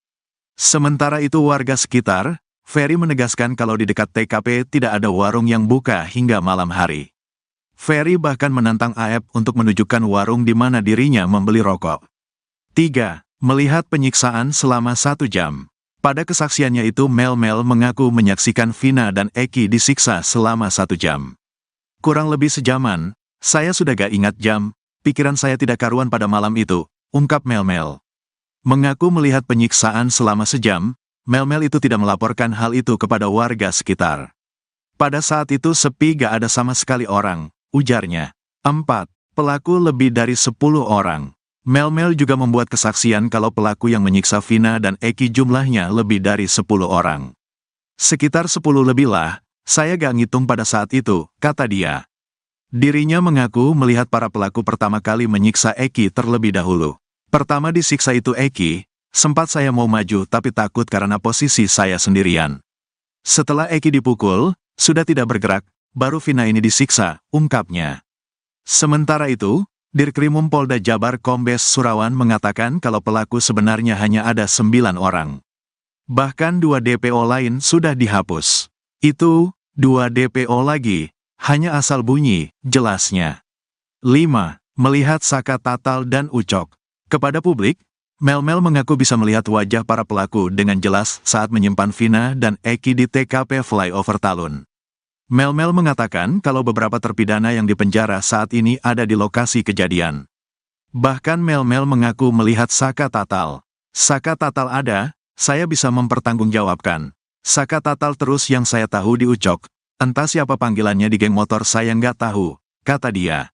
Sementara itu warga sekitar, Ferry menegaskan kalau di dekat TKP tidak ada warung yang buka hingga malam hari. Ferry bahkan menantang AEP untuk menunjukkan warung di mana dirinya membeli rokok. 3. Melihat penyiksaan selama 1 jam. Pada kesaksiannya itu Mel-Mel mengaku menyaksikan Vina dan Eki disiksa selama 1 jam. "Kurang lebih sejaman, saya sudah gak ingat jam, pikiran saya tidak karuan pada malam itu," ungkap Mel-Mel. Mengaku melihat penyiksaan selama sejam, Mel-Mel itu tidak melaporkan hal itu kepada warga sekitar. "Pada saat itu sepi gak ada sama sekali orang," ujarnya. 4. pelaku lebih dari 10 orang. Mel-Mel juga membuat kesaksian kalau pelaku yang menyiksa Vina dan Eki jumlahnya lebih dari 10 orang. Sekitar 10 lebih lah, saya gak ngitung pada saat itu, kata dia. Dirinya mengaku melihat para pelaku pertama kali menyiksa Eki terlebih dahulu. Pertama disiksa itu Eki, sempat saya mau maju tapi takut karena posisi saya sendirian. Setelah Eki dipukul, sudah tidak bergerak, baru Vina ini disiksa, ungkapnya. Sementara itu, Dirkrimum Polda Jabar Kombes Surawan mengatakan kalau pelaku sebenarnya hanya ada 9 orang. Bahkan 2 DPO lain sudah dihapus. Itu, 2 DPO lagi, hanya asal bunyi, jelasnya. 5. Melihat Saka Tatal dan Ucok. Kepada publik, Mel-Mel mengaku bisa melihat wajah para pelaku dengan jelas saat menyimpan Vina dan Eki di TKP Flyover Talun. Mel-Mel mengatakan kalau beberapa terpidana yang dipenjara saat ini ada di lokasi kejadian. Bahkan Mel-Mel mengaku melihat Saka Tatal. Saka Tatal ada, saya bisa mempertanggungjawabkan. Saka Tatal terus yang saya tahu di Ucok, entah siapa panggilannya di geng motor saya nggak tahu, kata dia.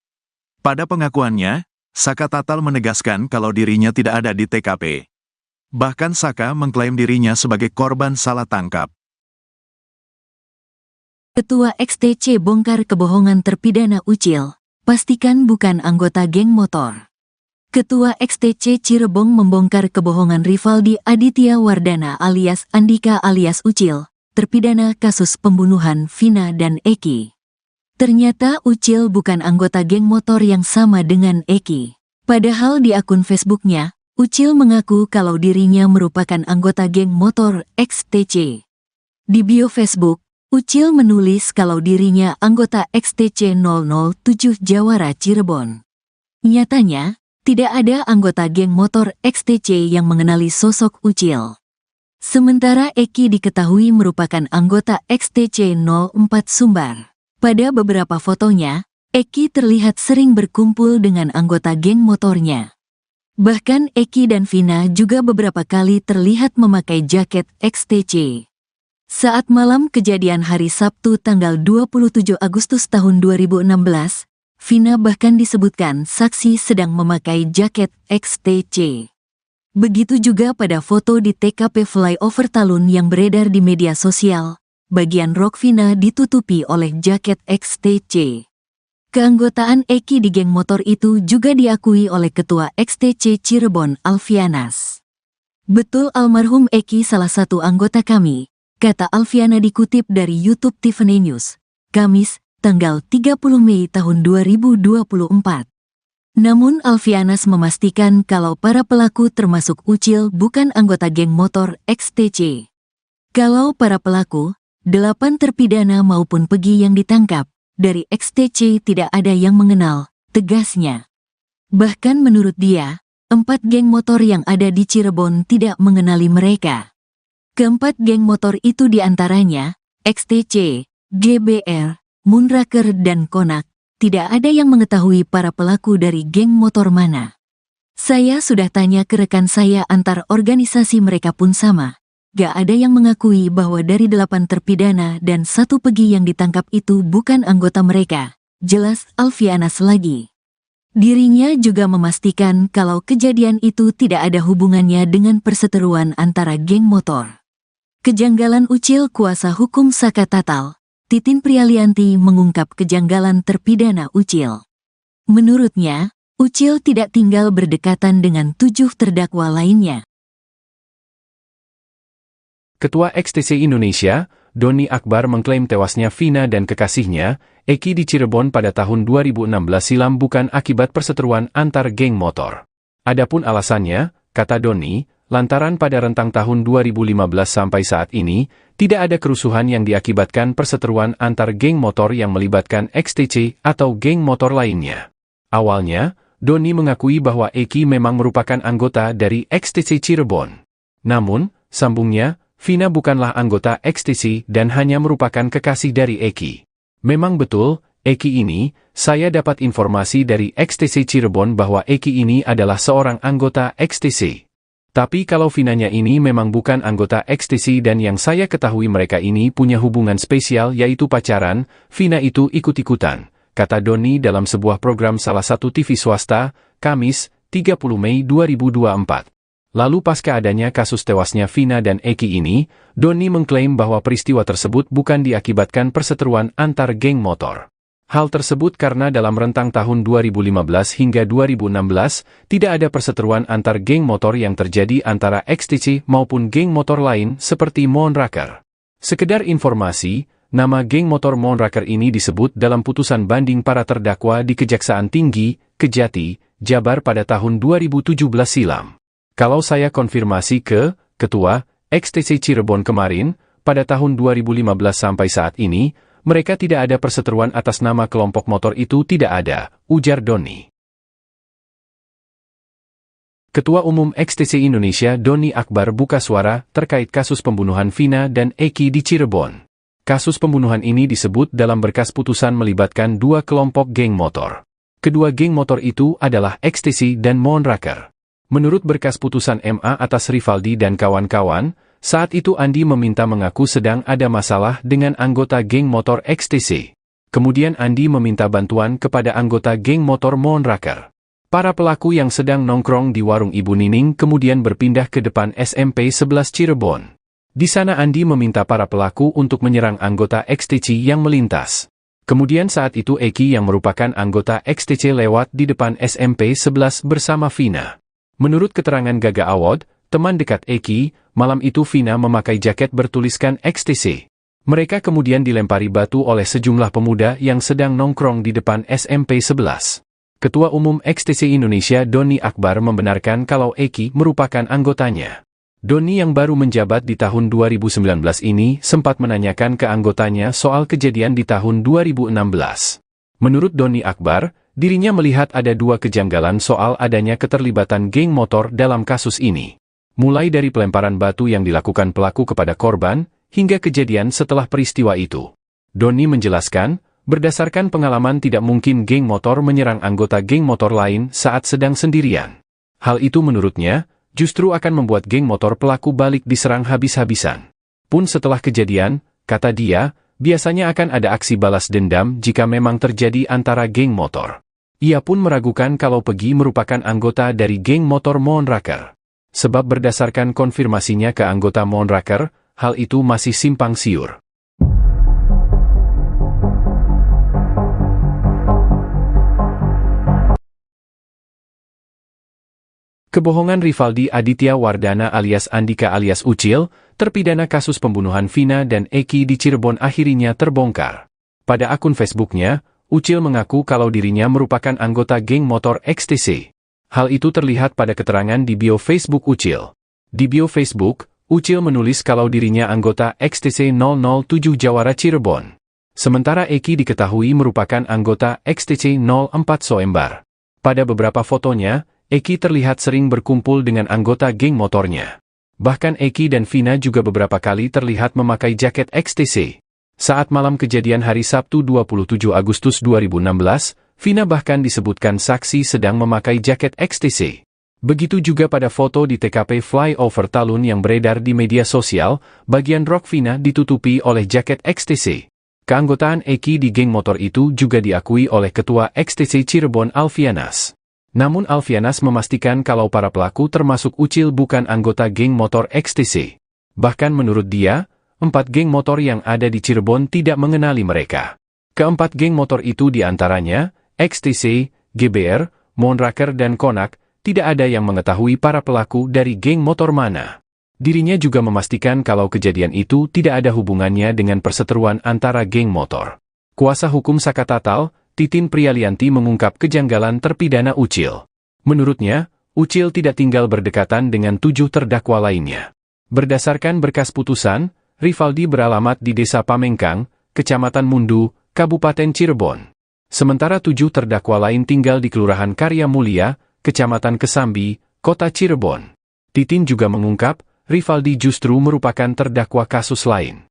Pada pengakuannya, Saka Tatal menegaskan kalau dirinya tidak ada di TKP. Bahkan Saka mengklaim dirinya sebagai korban salah tangkap. Ketua XTC bongkar kebohongan terpidana Ucil, pastikan bukan anggota geng motor. Ketua XTC Cirebon membongkar kebohongan Rivaldi Aditya Wardana alias Andika alias Ucil, terpidana kasus pembunuhan Vina dan Eki. Ternyata Ucil bukan anggota geng motor yang sama dengan Eki. Padahal di akun Facebooknya, Ucil mengaku kalau dirinya merupakan anggota geng motor XTC. Di bio Facebook, Ucil menulis kalau dirinya anggota XTC 007 Jawara Cirebon. Nyatanya, tidak ada anggota geng motor XTC yang mengenali sosok Ucil. Sementara Eki diketahui merupakan anggota XTC 04 Sumbar. Pada beberapa fotonya, Eki terlihat sering berkumpul dengan anggota geng motornya. Bahkan Eki dan Vina juga beberapa kali terlihat memakai jaket XTC. Saat malam kejadian hari Sabtu tanggal 27 Agustus tahun 2016, Vina bahkan disebutkan saksi sedang memakai jaket XTC. Begitu juga pada foto di TKP Flyover Talun yang beredar di media sosial, bagian rok Vina ditutupi oleh jaket XTC. Keanggotaan Eki di geng motor itu juga diakui oleh Ketua XTC Cirebon Alfianas. Betul almarhum Eki salah satu anggota kami, kata Alfiana dikutip dari YouTube Tiffany News, Kamis, tanggal 30 Mei tahun 2024. Namun Alfianas memastikan kalau para pelaku termasuk Ucil bukan anggota geng motor XTC. Kalau para pelaku, 8 terpidana maupun Pegi yang ditangkap, dari XTC tidak ada yang mengenal, tegasnya. Bahkan menurut dia, 4 geng motor yang ada di Cirebon tidak mengenali mereka. Keempat geng motor itu diantaranya, XTC, GBR, Moonraker dan Konak, tidak ada yang mengetahui para pelaku dari geng motor mana. Saya sudah tanya ke rekan saya antar organisasi mereka pun sama. Gak ada yang mengakui bahwa dari 8 terpidana dan 1 Pegi yang ditangkap itu bukan anggota mereka, jelas Alfianas lagi. Dirinya juga memastikan kalau kejadian itu tidak ada hubungannya dengan perseteruan antara geng motor. Kejanggalan Ucil kuasa hukum Saka Tatal, Titin Prialianti mengungkap kejanggalan terpidana Ucil. Menurutnya, Ucil tidak tinggal berdekatan dengan 7 terdakwa lainnya. Ketua XTC Indonesia, Doni Akbar mengklaim tewasnya Vina dan kekasihnya, Eki di Cirebon pada tahun 2016 silam bukan akibat perseteruan antar geng motor. Adapun alasannya, kata Doni, lantaran pada rentang tahun 2015 sampai saat ini, tidak ada kerusuhan yang diakibatkan perseteruan antar geng motor yang melibatkan XTC atau geng motor lainnya. Awalnya, Doni mengakui bahwa Eki memang merupakan anggota dari XTC Cirebon. Namun, sambungnya, Vina bukanlah anggota XTC dan hanya merupakan kekasih dari Eki. Memang betul, Eki ini, saya dapat informasi dari XTC Cirebon bahwa Eki ini adalah seorang anggota XTC. Tapi kalau Vinanya ini memang bukan anggota XTC dan yang saya ketahui mereka ini punya hubungan spesial yaitu pacaran, Vina itu ikut-ikutan, kata Doni dalam sebuah program salah satu TV swasta, Kamis, 30 Mei 2024. Lalu pasca adanya kasus tewasnya Vina dan Eki ini, Doni mengklaim bahwa peristiwa tersebut bukan diakibatkan perseteruan antar geng motor. Hal tersebut karena dalam rentang tahun 2015 hingga 2016, tidak ada perseteruan antar geng motor yang terjadi antara XTC maupun geng motor lain seperti Moonraker. Sekedar informasi, nama geng motor Moonraker ini disebut dalam putusan banding para terdakwa di Kejaksaan Tinggi, Kejati, Jabar pada tahun 2017 silam. Kalau saya konfirmasi ke Ketua XTC Cirebon kemarin, pada tahun 2015 sampai saat ini, mereka tidak ada perseteruan atas nama kelompok motor itu tidak ada, ujar Doni. Ketua Umum XTC Indonesia Doni Akbar buka suara terkait kasus pembunuhan Vina dan Eki di Cirebon. Kasus pembunuhan ini disebut dalam berkas putusan melibatkan dua kelompok geng motor. Kedua geng motor itu adalah XTC dan Moonraker. Menurut berkas putusan MA atas Rivaldi dan kawan-kawan, saat itu Andi meminta mengaku sedang ada masalah dengan anggota geng motor XTC. Kemudian Andi meminta bantuan kepada anggota geng motor Moonraker. Para pelaku yang sedang nongkrong di warung Ibu Nining kemudian berpindah ke depan SMP 11 Cirebon. Di sana Andi meminta para pelaku untuk menyerang anggota XTC yang melintas. Kemudian saat itu Eki yang merupakan anggota XTC lewat di depan SMP 11 bersama Vina. Menurut keterangan Gaga Awad, teman dekat Eki, malam itu Vina memakai jaket bertuliskan XTC. Mereka kemudian dilempari batu oleh sejumlah pemuda yang sedang nongkrong di depan SMP 11. Ketua Umum XTC Indonesia Doni Akbar membenarkan kalau Eki merupakan anggotanya. Doni yang baru menjabat di tahun 2019 ini sempat menanyakan ke anggotanya soal kejadian di tahun 2016. Menurut Doni Akbar, dirinya melihat ada dua kejanggalan soal adanya keterlibatan geng motor dalam kasus ini. Mulai dari pelemparan batu yang dilakukan pelaku kepada korban, hingga kejadian setelah peristiwa itu. Doni menjelaskan, berdasarkan pengalaman tidak mungkin geng motor menyerang anggota geng motor lain saat sedang sendirian. Hal itu menurutnya, justru akan membuat geng motor pelaku balik diserang habis-habisan. Pun setelah kejadian, kata dia, biasanya akan ada aksi balas dendam jika memang terjadi antara geng motor. Ia pun meragukan kalau Pegi merupakan anggota dari geng motor Moonraker. Sebab berdasarkan konfirmasinya ke anggota Moonraker, hal itu masih simpang siur. Kebohongan Rivaldi Aditya Wardana alias Andika alias Ucil, terpidana kasus pembunuhan Vina dan Eki di Cirebon akhirnya terbongkar. Pada akun Facebooknya, Ucil mengaku kalau dirinya merupakan anggota geng motor XTC. Hal itu terlihat pada keterangan di bio Facebook Ucil. Di bio Facebook, Ucil menulis kalau dirinya anggota XTC 007 Jawara Cirebon. Sementara Eki diketahui merupakan anggota XTC 04 Soembar. Pada beberapa fotonya, Eki terlihat sering berkumpul dengan anggota geng motornya. Bahkan Eki dan Vina juga beberapa kali terlihat memakai jaket XTC. Saat malam kejadian hari Sabtu 27 Agustus 2016, Vina bahkan disebutkan saksi sedang memakai jaket XTC. Begitu juga pada foto di TKP Flyover Talun yang beredar di media sosial, bagian rok Vina ditutupi oleh jaket XTC. Keanggotaan Eki di geng motor itu juga diakui oleh Ketua XTC Cirebon Alfianas. Namun Alfianas memastikan kalau para pelaku termasuk Ucil bukan anggota geng motor XTC. Bahkan menurut dia, 4 geng motor yang ada di Cirebon tidak mengenali mereka. Keempat geng motor itu diantaranya, XTC, GBR, Moonraker dan Konak, tidak ada yang mengetahui para pelaku dari geng motor mana. Dirinya juga memastikan kalau kejadian itu tidak ada hubungannya dengan perseteruan antara geng motor. Kuasa hukum Sakatatal, Titin Prialianti mengungkap kejanggalan terpidana Ucil. Menurutnya, Ucil tidak tinggal berdekatan dengan 7 terdakwa lainnya. Berdasarkan berkas putusan, Rivaldi beralamat di Desa Pamengkang, Kecamatan Mundu, Kabupaten Cirebon. Sementara 7 terdakwa lain tinggal di Kelurahan Karya Mulia, Kecamatan Kesambi, Kota Cirebon. Titin juga mengungkap, Rivaldi justru merupakan terdakwa kasus lain.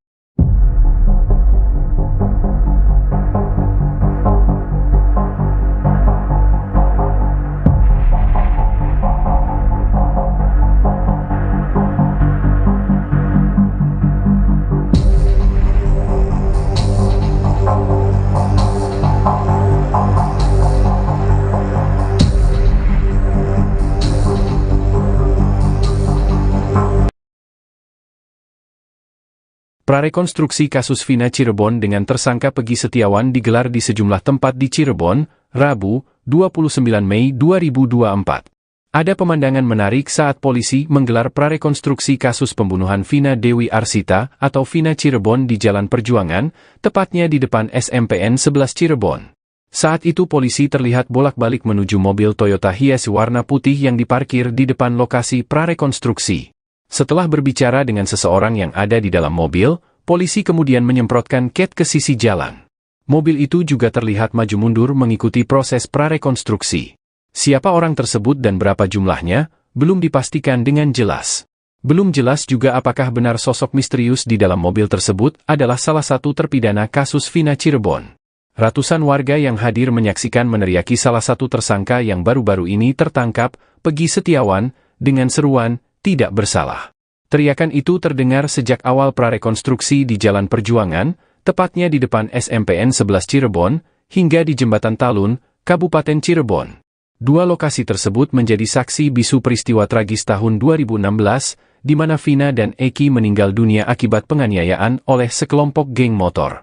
Prarekonstruksi kasus Vina Cirebon dengan tersangka Peggy Setiawan digelar di sejumlah tempat di Cirebon, Rabu, 29 Mei 2024. Ada pemandangan menarik saat polisi menggelar prarekonstruksi kasus pembunuhan Vina Dewi Arsita atau Vina Cirebon di Jalan Perjuangan, tepatnya di depan SMPN 11 Cirebon. Saat itu polisi terlihat bolak-balik menuju mobil Toyota Hiace warna putih yang diparkir di depan lokasi prarekonstruksi. Setelah berbicara dengan seseorang yang ada di dalam mobil, polisi kemudian menyemprotkan cat ke sisi jalan. Mobil itu juga terlihat maju mundur mengikuti proses prarekonstruksi. Siapa orang tersebut dan berapa jumlahnya, belum dipastikan dengan jelas. Belum jelas juga apakah benar sosok misterius di dalam mobil tersebut adalah salah satu terpidana kasus Vina Cirebon. Ratusan warga yang hadir menyaksikan meneriaki salah satu tersangka yang baru-baru ini tertangkap, Peggy Setiawan, dengan seruan, "Tidak bersalah." Teriakan itu terdengar sejak awal prarekonstruksi di Jalan Perjuangan, tepatnya di depan SMPN 11 Cirebon, hingga di Jembatan Talun, Kabupaten Cirebon. Dua lokasi tersebut menjadi saksi bisu peristiwa tragis tahun 2016, di mana Vina dan Eki meninggal dunia akibat penganiayaan oleh sekelompok geng motor.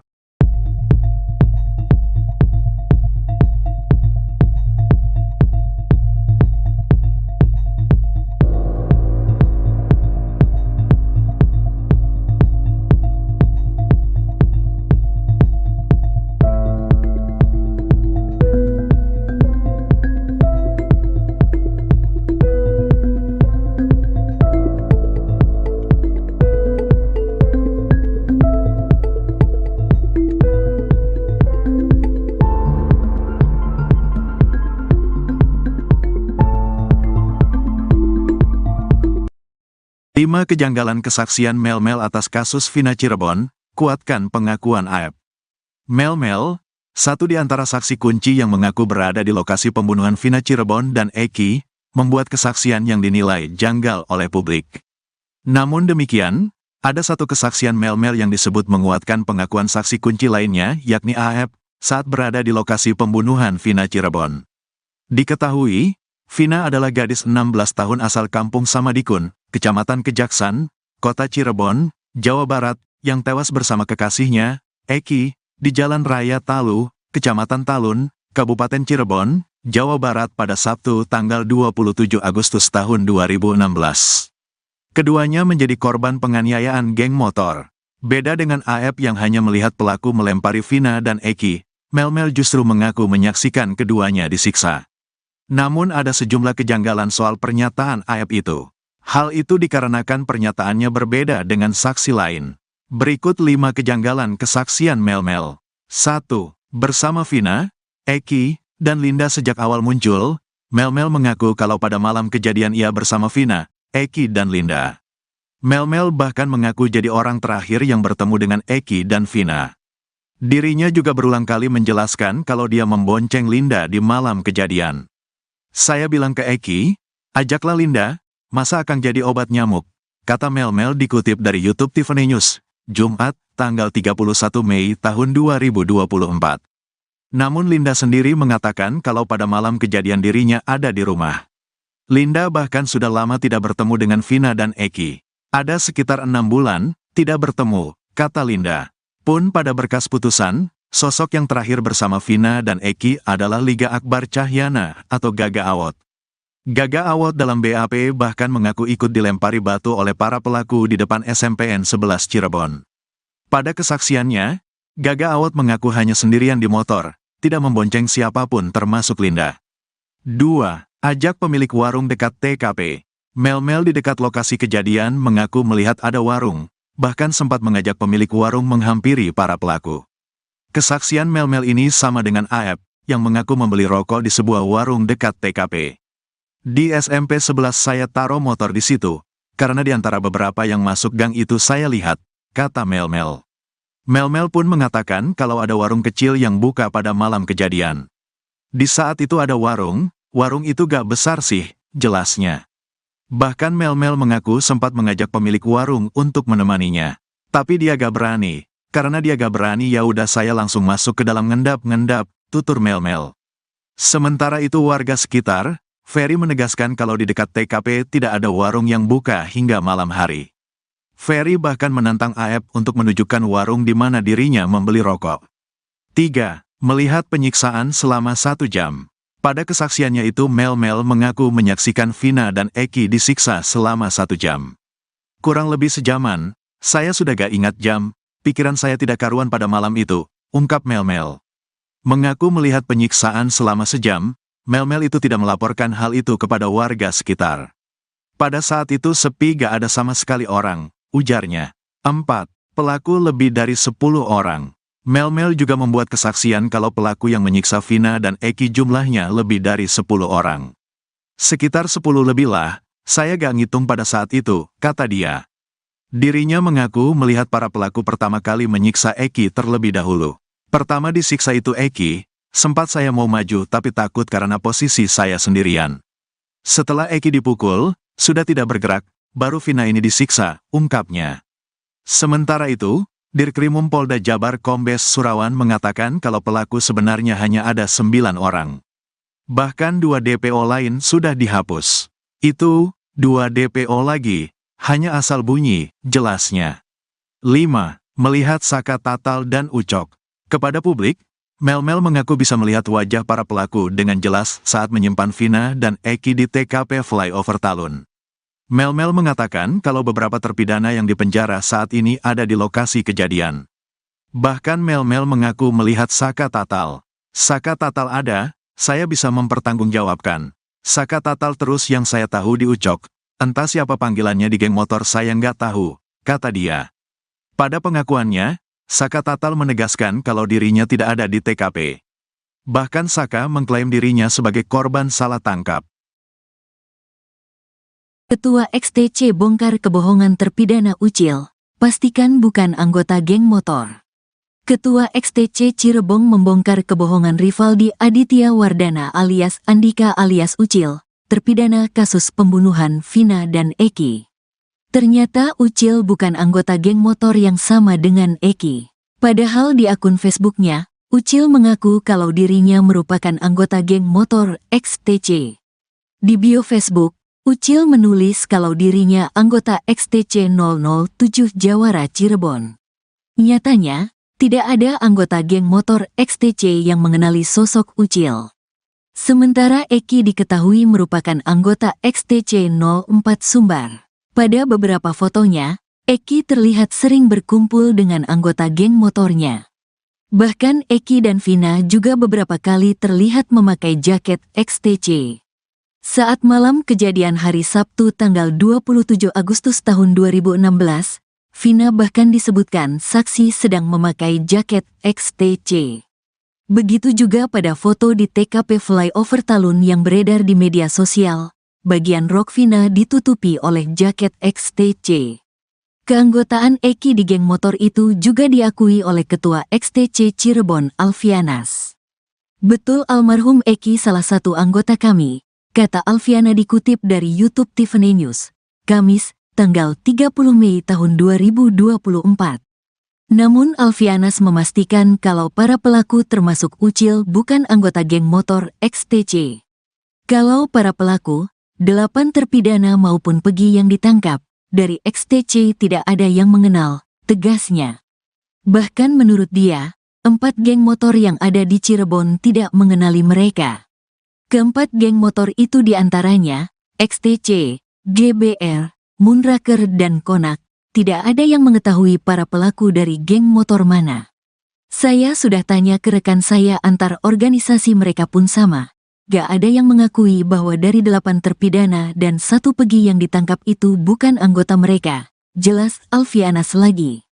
Lima kejanggalan kesaksian Mel-Mel atas kasus Vina Cirebon, kuatkan pengakuan AEP. Mel-Mel, satu di antara saksi kunci yang mengaku berada di lokasi pembunuhan Vina Cirebon dan Eki, membuat kesaksian yang dinilai janggal oleh publik. Namun demikian, ada satu kesaksian Mel-Mel yang disebut menguatkan pengakuan saksi kunci lainnya, yakni AEP, saat berada di lokasi pembunuhan Vina Cirebon. Diketahui, Vina adalah gadis 16 tahun asal kampung Samadikun, Kecamatan Kejaksan, Kota Cirebon, Jawa Barat, yang tewas bersama kekasihnya, Eki, di Jalan Raya Talu, Kecamatan Talun, Kabupaten Cirebon, Jawa Barat pada Sabtu tanggal 27 Agustus tahun 2016. Keduanya menjadi korban penganiayaan geng motor. Beda dengan AEP yang hanya melihat pelaku melempari Vina dan Eki, Mel-Mel justru mengaku menyaksikan keduanya disiksa. Namun ada sejumlah kejanggalan soal pernyataan AEP itu. Hal itu dikarenakan pernyataannya berbeda dengan saksi lain. Berikut 5 kejanggalan kesaksian Mel-Mel. 1. Bersama Vina, Eki, dan Linda sejak awal muncul, Mel-Mel mengaku kalau pada malam kejadian ia bersama Vina, Eki, dan Linda. Mel-Mel bahkan mengaku jadi orang terakhir yang bertemu dengan Eki dan Vina. Dirinya juga berulang kali menjelaskan kalau dia membonceng Linda di malam kejadian. "Saya bilang ke Eki, ajaklah Linda, masa akan jadi obat nyamuk," kata Mel-Mel dikutip dari YouTube Tiffany News, Jumat, tanggal 31 Mei tahun 2024. Namun Linda sendiri mengatakan kalau pada malam kejadian dirinya ada di rumah. Linda bahkan sudah lama tidak bertemu dengan Vina dan Eki. Ada sekitar 6 bulan, tidak bertemu, kata Linda. Pun pada berkas putusan, sosok yang terakhir bersama Vina dan Eki adalah Liga Akbar Cahyana atau Gaga Awot. Gaga Awot dalam BAP bahkan mengaku ikut dilempari batu oleh para pelaku di depan SMPN 11 Cirebon. Pada kesaksiannya, Gaga Awot mengaku hanya sendirian di motor, tidak membonceng siapapun termasuk Linda. 2. Ajak pemilik warung dekat TKP. Mel-Mel di dekat lokasi kejadian mengaku melihat ada warung, bahkan sempat mengajak pemilik warung menghampiri para pelaku. Kesaksian Mel-Mel ini sama dengan AEP, yang mengaku membeli rokok di sebuah warung dekat TKP. "Di SMP 11 saya taruh motor di situ, karena di antara beberapa yang masuk gang itu saya lihat," kata Mel-Mel. Mel-Mel pun mengatakan kalau ada warung kecil yang buka pada malam kejadian. "Di saat itu ada warung itu gak besar sih," jelasnya. Bahkan Mel-Mel mengaku sempat mengajak pemilik warung untuk menemaninya. Tapi dia gak berani. Karena dia gak berani ya udah saya langsung masuk ke dalam ngendap-ngendap, tutur Mel-Mel. Sementara itu warga sekitar, Ferry menegaskan kalau di dekat TKP tidak ada warung yang buka hingga malam hari. Ferry bahkan menantang Aep untuk menunjukkan warung di mana dirinya membeli rokok. 3. Melihat penyiksaan selama 1 jam. Pada kesaksiannya itu Mel mengaku menyaksikan Vina dan Eki disiksa selama 1 jam. Kurang lebih sejaman, saya sudah gak ingat jam, pikiran saya tidak karuan pada malam itu, ungkap Mel. Mengaku melihat penyiksaan selama sejam, Mel itu tidak melaporkan hal itu kepada warga sekitar. Pada saat itu sepi gak ada sama sekali orang, ujarnya. 4. Pelaku lebih dari 10 orang. Mel juga membuat kesaksian kalau pelaku yang menyiksa Vina dan Eki jumlahnya lebih dari 10 orang. Sekitar 10 lebih lah, saya gak ngitung pada saat itu, kata dia. Dirinya mengaku melihat para pelaku pertama kali menyiksa Eki terlebih dahulu. Pertama disiksa itu Eki, sempat saya mau maju tapi takut karena posisi saya sendirian. Setelah Eki dipukul, sudah tidak bergerak, baru Vina ini disiksa, ungkapnya. Sementara itu, Dirkrimum Polda Jabar Kombes Surawan mengatakan kalau pelaku sebenarnya hanya ada 9 orang. Bahkan 2 DPO lain sudah dihapus. Itu, 2 DPO lagi, hanya asal bunyi, jelasnya. 5. Melihat Saka Tatal dan Ucok. Kepada publik, Mel mengaku bisa melihat wajah para pelaku dengan jelas saat menyimpan Vina dan Eki di TKP Flyover Talun. Mel mengatakan kalau beberapa terpidana yang dipenjara saat ini ada di lokasi kejadian. Bahkan Mel mengaku melihat Saka Tatal. Saka Tatal ada, saya bisa mempertanggungjawabkan. Saka Tatal terus yang saya tahu di Ucok, entah siapa panggilannya di geng motor saya nggak tahu, kata dia. Pada pengakuannya, Saka Tatal menegaskan kalau dirinya tidak ada di TKP. Bahkan Saka mengklaim dirinya sebagai korban salah tangkap. Ketua XTC bongkar kebohongan terpidana Ucil, pastikan bukan anggota geng motor. Ketua XTC Cirebon membongkar kebohongan Rivaldi Aditya Wardana alias Andika alias Ucil, terpidana kasus pembunuhan Vina dan Eki. Ternyata Ucil bukan anggota geng motor yang sama dengan Eki. Padahal di akun Facebooknya, Ucil mengaku kalau dirinya merupakan anggota geng motor XTC. Di bio Facebook, Ucil menulis kalau dirinya anggota XTC 007 Jawara Cirebon. Nyatanya, tidak ada anggota geng motor XTC yang mengenali sosok Ucil. Sementara Eki diketahui merupakan anggota XTC 04 Sumbar. Pada beberapa fotonya, Eki terlihat sering berkumpul dengan anggota geng motornya. Bahkan Eki dan Vina juga beberapa kali terlihat memakai jaket XTC. Saat malam kejadian hari Sabtu tanggal 27 Agustus tahun 2016, Vina bahkan disebutkan saksi sedang memakai jaket XTC. Begitu juga pada foto di TKP Flyover Talun yang beredar di media sosial, bagian rok Vina ditutupi oleh jaket XTC. Keanggotaan Eki di geng motor itu juga diakui oleh Ketua XTC Cirebon Alfianas. Betul almarhum Eki salah satu anggota kami, kata Alfiana dikutip dari YouTube Tiffany News, Kamis, tanggal 30 Mei tahun 2024. Namun Alfianas memastikan kalau para pelaku termasuk Ucil bukan anggota geng motor XTC. Kalau para pelaku, 8 terpidana maupun Pegi yang ditangkap, dari XTC tidak ada yang mengenal, tegasnya. Bahkan menurut dia, 4 geng motor yang ada di Cirebon tidak mengenali mereka. Keempat geng motor itu diantaranya, XTC, GBR, Moonraker dan Konak, tidak ada yang mengetahui para pelaku dari geng motor mana. Saya sudah tanya ke rekan saya antar organisasi mereka pun sama. Gak ada yang mengakui bahwa dari 8 terpidana dan 1 Pegi yang ditangkap itu bukan anggota mereka, jelas Alfianas lagi.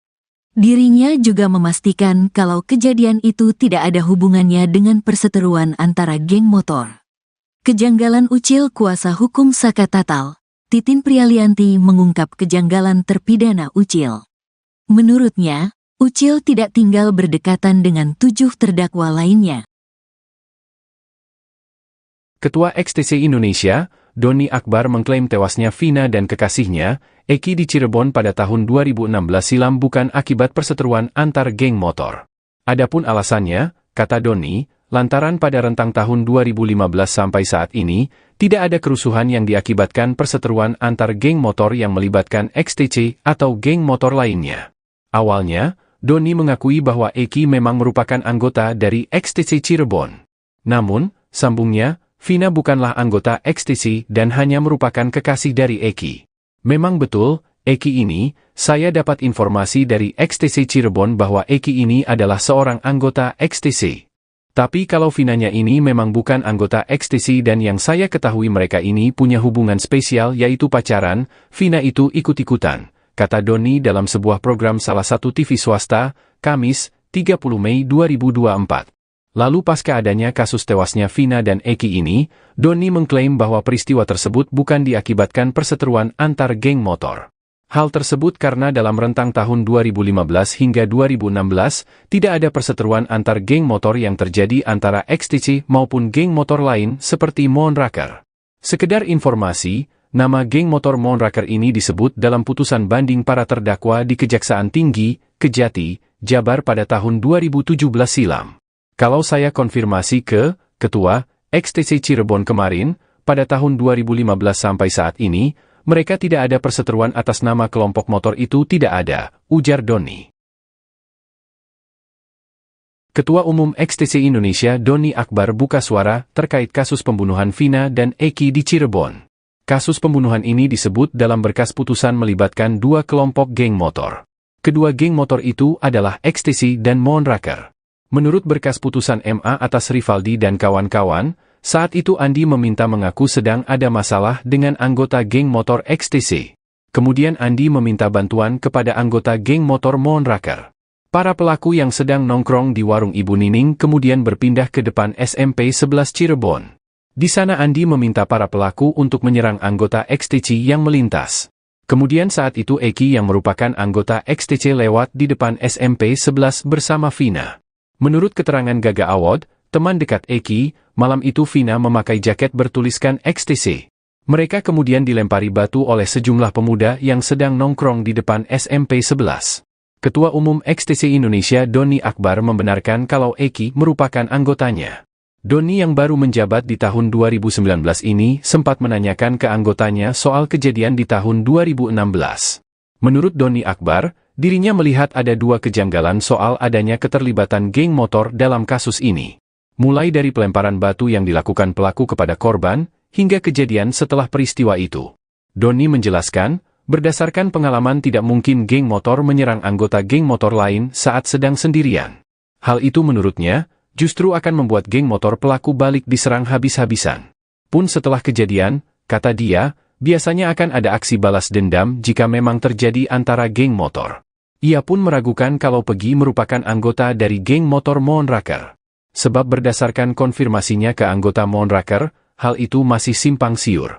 Dirinya juga memastikan kalau kejadian itu tidak ada hubungannya dengan perseteruan antara geng motor. Kejanggalan Ucil kuasa hukum Saka Tatal, Titin Prialianti mengungkap kejanggalan terpidana Ucil. Menurutnya, Ucil tidak tinggal berdekatan dengan 7 terdakwa lainnya. Ketua XTC Indonesia, Doni Akbar mengklaim tewasnya Vina dan kekasihnya, Eki di Cirebon pada tahun 2016 silam bukan akibat perseteruan antar geng motor. Adapun alasannya, kata Doni, lantaran pada rentang tahun 2015 sampai saat ini, tidak ada kerusuhan yang diakibatkan perseteruan antar geng motor yang melibatkan XTC atau geng motor lainnya. Awalnya, Doni mengakui bahwa Eki memang merupakan anggota dari XTC Cirebon. Namun, sambungnya, Vina bukanlah anggota XTC dan hanya merupakan kekasih dari Eki. Memang betul, Eki ini, saya dapat informasi dari XTC Cirebon bahwa Eki ini adalah seorang anggota XTC. Tapi kalau Vinanya ini memang bukan anggota XTC dan yang saya ketahui mereka ini punya hubungan spesial yaitu pacaran, Vina itu ikut-ikutan, kata Doni dalam sebuah program salah satu TV swasta, Kamis, 30 Mei 2024. Lalu pasca adanya kasus tewasnya Vina dan Eki ini, Doni mengklaim bahwa peristiwa tersebut bukan diakibatkan perseteruan antar geng motor. Hal tersebut karena dalam rentang tahun 2015 hingga 2016, tidak ada perseteruan antar geng motor yang terjadi antara XTC maupun geng motor lain seperti Moonraker. Sekedar informasi, nama geng motor Moonraker ini disebut dalam putusan banding para terdakwa di Kejaksaan Tinggi, Kejati, Jabar pada tahun 2017 silam. Kalau saya konfirmasi ke Ketua XTC Cirebon kemarin, pada tahun 2015 sampai saat ini, mereka tidak ada perseteruan atas nama kelompok motor itu tidak ada, ujar Doni. Ketua Umum XTC Indonesia Doni Akbar buka suara terkait kasus pembunuhan Vina dan Eki di Cirebon. Kasus pembunuhan ini disebut dalam berkas putusan melibatkan dua kelompok geng motor. Kedua geng motor itu adalah XTC dan Moonraker. Menurut berkas putusan MA atas Rivaldi dan kawan-kawan, saat itu Andi meminta mengaku sedang ada masalah dengan anggota geng motor XTC. Kemudian Andi meminta bantuan kepada anggota geng motor Moonraker. Para pelaku yang sedang nongkrong di warung Ibu Nining kemudian berpindah ke depan SMP 11 Cirebon. Di sana Andi meminta para pelaku untuk menyerang anggota XTC yang melintas. Kemudian saat itu Eki yang merupakan anggota XTC lewat di depan SMP 11 bersama Vina. Menurut keterangan Gaga Awad, teman dekat Eki, malam itu Vina memakai jaket bertuliskan XTC. Mereka kemudian dilempari batu oleh sejumlah pemuda yang sedang nongkrong di depan SMP 11. Ketua Umum XTC Indonesia Doni Akbar membenarkan kalau Eki merupakan anggotanya. Doni yang baru menjabat di tahun 2019 ini sempat menanyakan ke anggotanya soal kejadian di tahun 2016. Menurut Doni Akbar, dirinya melihat ada dua kejanggalan soal adanya keterlibatan geng motor dalam kasus ini. Mulai dari pelemparan batu yang dilakukan pelaku kepada korban, hingga kejadian setelah peristiwa itu. Doni menjelaskan, berdasarkan pengalaman tidak mungkin geng motor menyerang anggota geng motor lain saat sedang sendirian. Hal itu menurutnya, justru akan membuat geng motor pelaku balik diserang habis-habisan. Pun setelah kejadian, kata dia, biasanya akan ada aksi balas dendam jika memang terjadi antara geng motor. Ia pun meragukan kalau Pegi merupakan anggota dari geng motor Moonraker. Sebab berdasarkan konfirmasinya ke anggota Moonraker, hal itu masih simpang siur.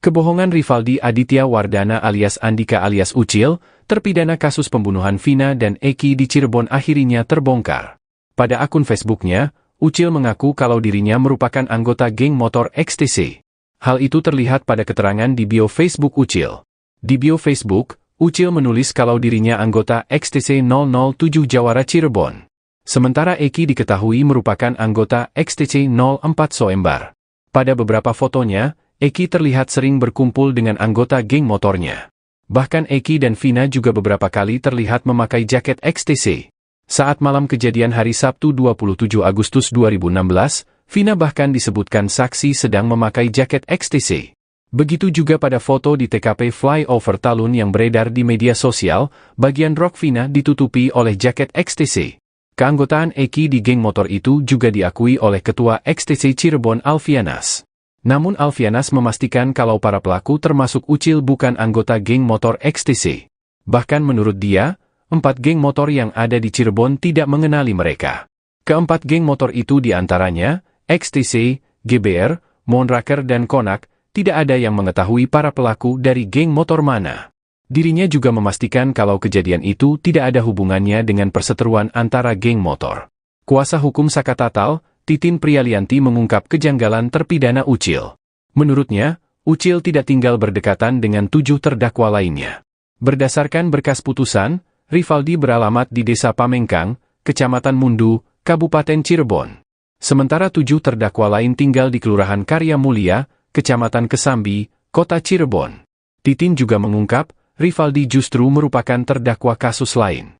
Kebohongan Rivaldi Aditya Wardana alias Andika alias Ucil, terpidana kasus pembunuhan Vina dan Eki di Cirebon akhirnya terbongkar. Pada akun Facebooknya, Ucil mengaku kalau dirinya merupakan anggota geng motor XTC. Hal itu terlihat pada keterangan di bio Facebook Ucil. Di bio Facebook, Ucil menulis kalau dirinya anggota XTC 007 Jawara Cirebon. Sementara Eki diketahui merupakan anggota XTC 04 Soembar. Pada beberapa fotonya, Eki terlihat sering berkumpul dengan anggota geng motornya. Bahkan Eki dan Vina juga beberapa kali terlihat memakai jaket XTC. Saat malam kejadian hari Sabtu 27 Agustus 2016, Vina bahkan disebutkan saksi sedang memakai jaket XTC. Begitu juga pada foto di TKP Flyover Talun yang beredar di media sosial, bagian rok Vina ditutupi oleh jaket XTC. Keanggotaan Eki di geng motor itu juga diakui oleh Ketua XTC Cirebon Alfianas. Namun Alfianas memastikan kalau para pelaku termasuk Ucil bukan anggota geng motor XTC. Bahkan menurut dia, 4 geng motor yang ada di Cirebon tidak mengenali mereka. Keempat geng motor itu diantaranya, XTC, GBR, Moonraker dan Konak, tidak ada yang mengetahui para pelaku dari geng motor mana. Dirinya juga memastikan kalau kejadian itu tidak ada hubungannya dengan perseteruan antara geng motor. Kuasa hukum Sakatatal, Titin Priyalianti mengungkap kejanggalan terpidana Ucil. Menurutnya, Ucil tidak tinggal berdekatan dengan 7 terdakwa lainnya. Berdasarkan berkas putusan, Rivaldi beralamat di Desa Pamengkang, Kecamatan Mundu, Kabupaten Cirebon. Sementara 7 terdakwa lain tinggal di Kelurahan Karya Mulia, Kecamatan Kesambi, Kota Cirebon. Titin juga mengungkap, Rivaldi justru merupakan terdakwa kasus lain.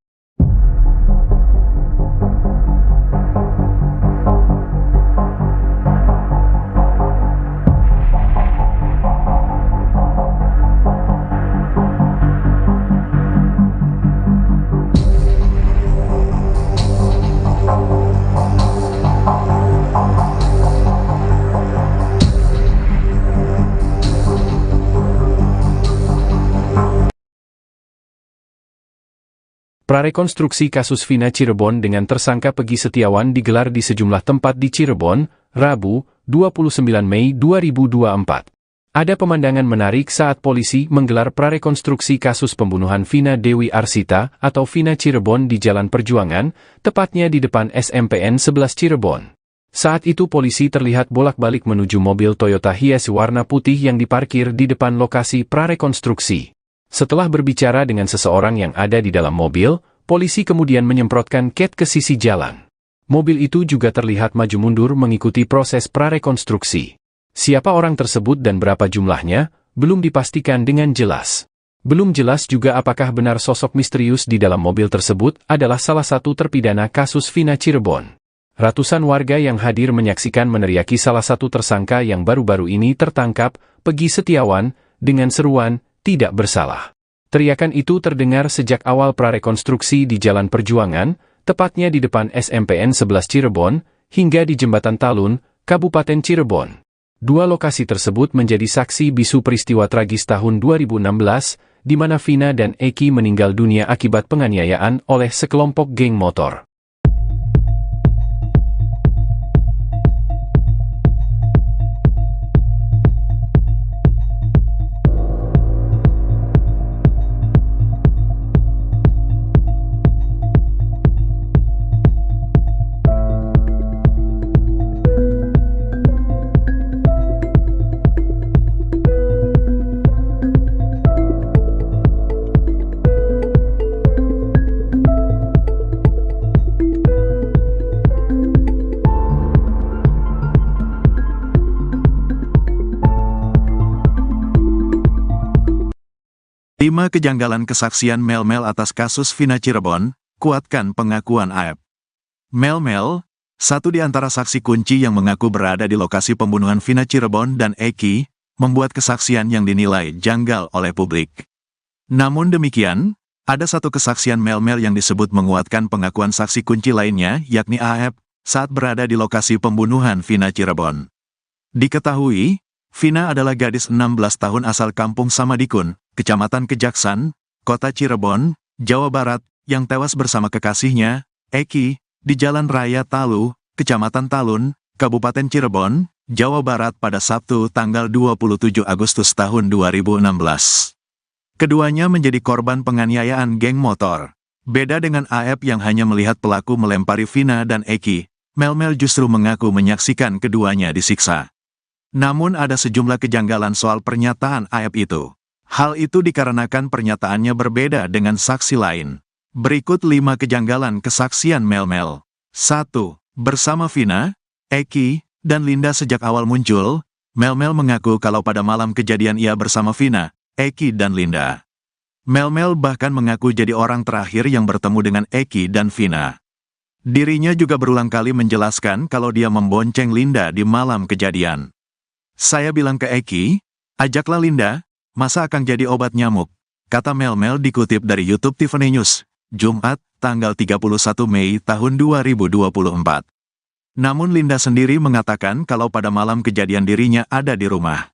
Prarekonstruksi kasus Vina Cirebon dengan tersangka Peggy Setiawan digelar di sejumlah tempat di Cirebon, Rabu, 29 Mei 2024. Ada pemandangan menarik saat polisi menggelar prarekonstruksi kasus pembunuhan Vina Dewi Arsita atau Vina Cirebon di Jalan Perjuangan, tepatnya di depan SMPN 11 Cirebon. Saat itu polisi terlihat bolak-balik menuju mobil Toyota Hiace warna putih yang diparkir di depan lokasi prarekonstruksi. Setelah berbicara dengan seseorang yang ada di dalam mobil, polisi kemudian menyemprotkan cat ke sisi jalan. Mobil itu juga terlihat maju mundur mengikuti proses prarekonstruksi. Siapa orang tersebut dan berapa jumlahnya, belum dipastikan dengan jelas. Belum jelas juga apakah benar sosok misterius di dalam mobil tersebut adalah salah satu terpidana kasus Vina Cirebon. Ratusan warga yang hadir menyaksikan meneriaki salah satu tersangka yang baru-baru ini tertangkap, Peggy Setiawan, dengan seruan, "Tidak bersalah." Teriakan itu terdengar sejak awal prarekonstruksi di Jalan Perjuangan, tepatnya di depan SMPN 11 Cirebon, hingga di Jembatan Talun, Kabupaten Cirebon. Dua lokasi tersebut menjadi saksi bisu peristiwa tragis tahun 2016, di mana Vina dan Eki meninggal dunia akibat penganiayaan oleh sekelompok geng motor. Lima kejanggalan kesaksian Mel-Mel atas kasus Vina Cirebon, kuatkan pengakuan AEP. Mel-Mel, satu di antara saksi kunci yang mengaku berada di lokasi pembunuhan Vina Cirebon dan Eki, membuat kesaksian yang dinilai janggal oleh publik. Namun demikian, ada satu kesaksian Mel-Mel yang disebut menguatkan pengakuan saksi kunci lainnya, yakni AEP, saat berada di lokasi pembunuhan Vina Cirebon. Diketahui, Vina adalah gadis 16 tahun asal Kampung Samadikun, Kecamatan Kejaksan, Kota Cirebon, Jawa Barat, yang tewas bersama kekasihnya, Eki, di Jalan Raya Talu, Kecamatan Talun, Kabupaten Cirebon, Jawa Barat pada Sabtu tanggal 27 Agustus tahun 2016. Keduanya menjadi korban penganiayaan geng motor. Beda dengan AEP yang hanya melihat pelaku melempari Vina dan Eki, Mel-Mel justru mengaku menyaksikan keduanya disiksa. Namun ada sejumlah kejanggalan soal pernyataan AEP itu. Hal itu dikarenakan pernyataannya berbeda dengan saksi lain. Berikut 5 kejanggalan kesaksian Mel-Mel. 1. Bersama Vina, Eki, dan Linda sejak awal muncul, Mel-Mel mengaku kalau pada malam kejadian ia bersama Vina, Eki dan Linda. Mel-Mel bahkan mengaku jadi orang terakhir yang bertemu dengan Eki dan Vina. Dirinya juga berulang kali menjelaskan kalau dia membonceng Linda di malam kejadian. "Saya bilang ke Eki, ajaklah Linda, masa akan jadi obat nyamuk," kata Mel-Mel dikutip dari YouTube Tiffany News, Jumat, tanggal 31 Mei tahun 2024. Namun Linda sendiri mengatakan kalau pada malam kejadian dirinya ada di rumah.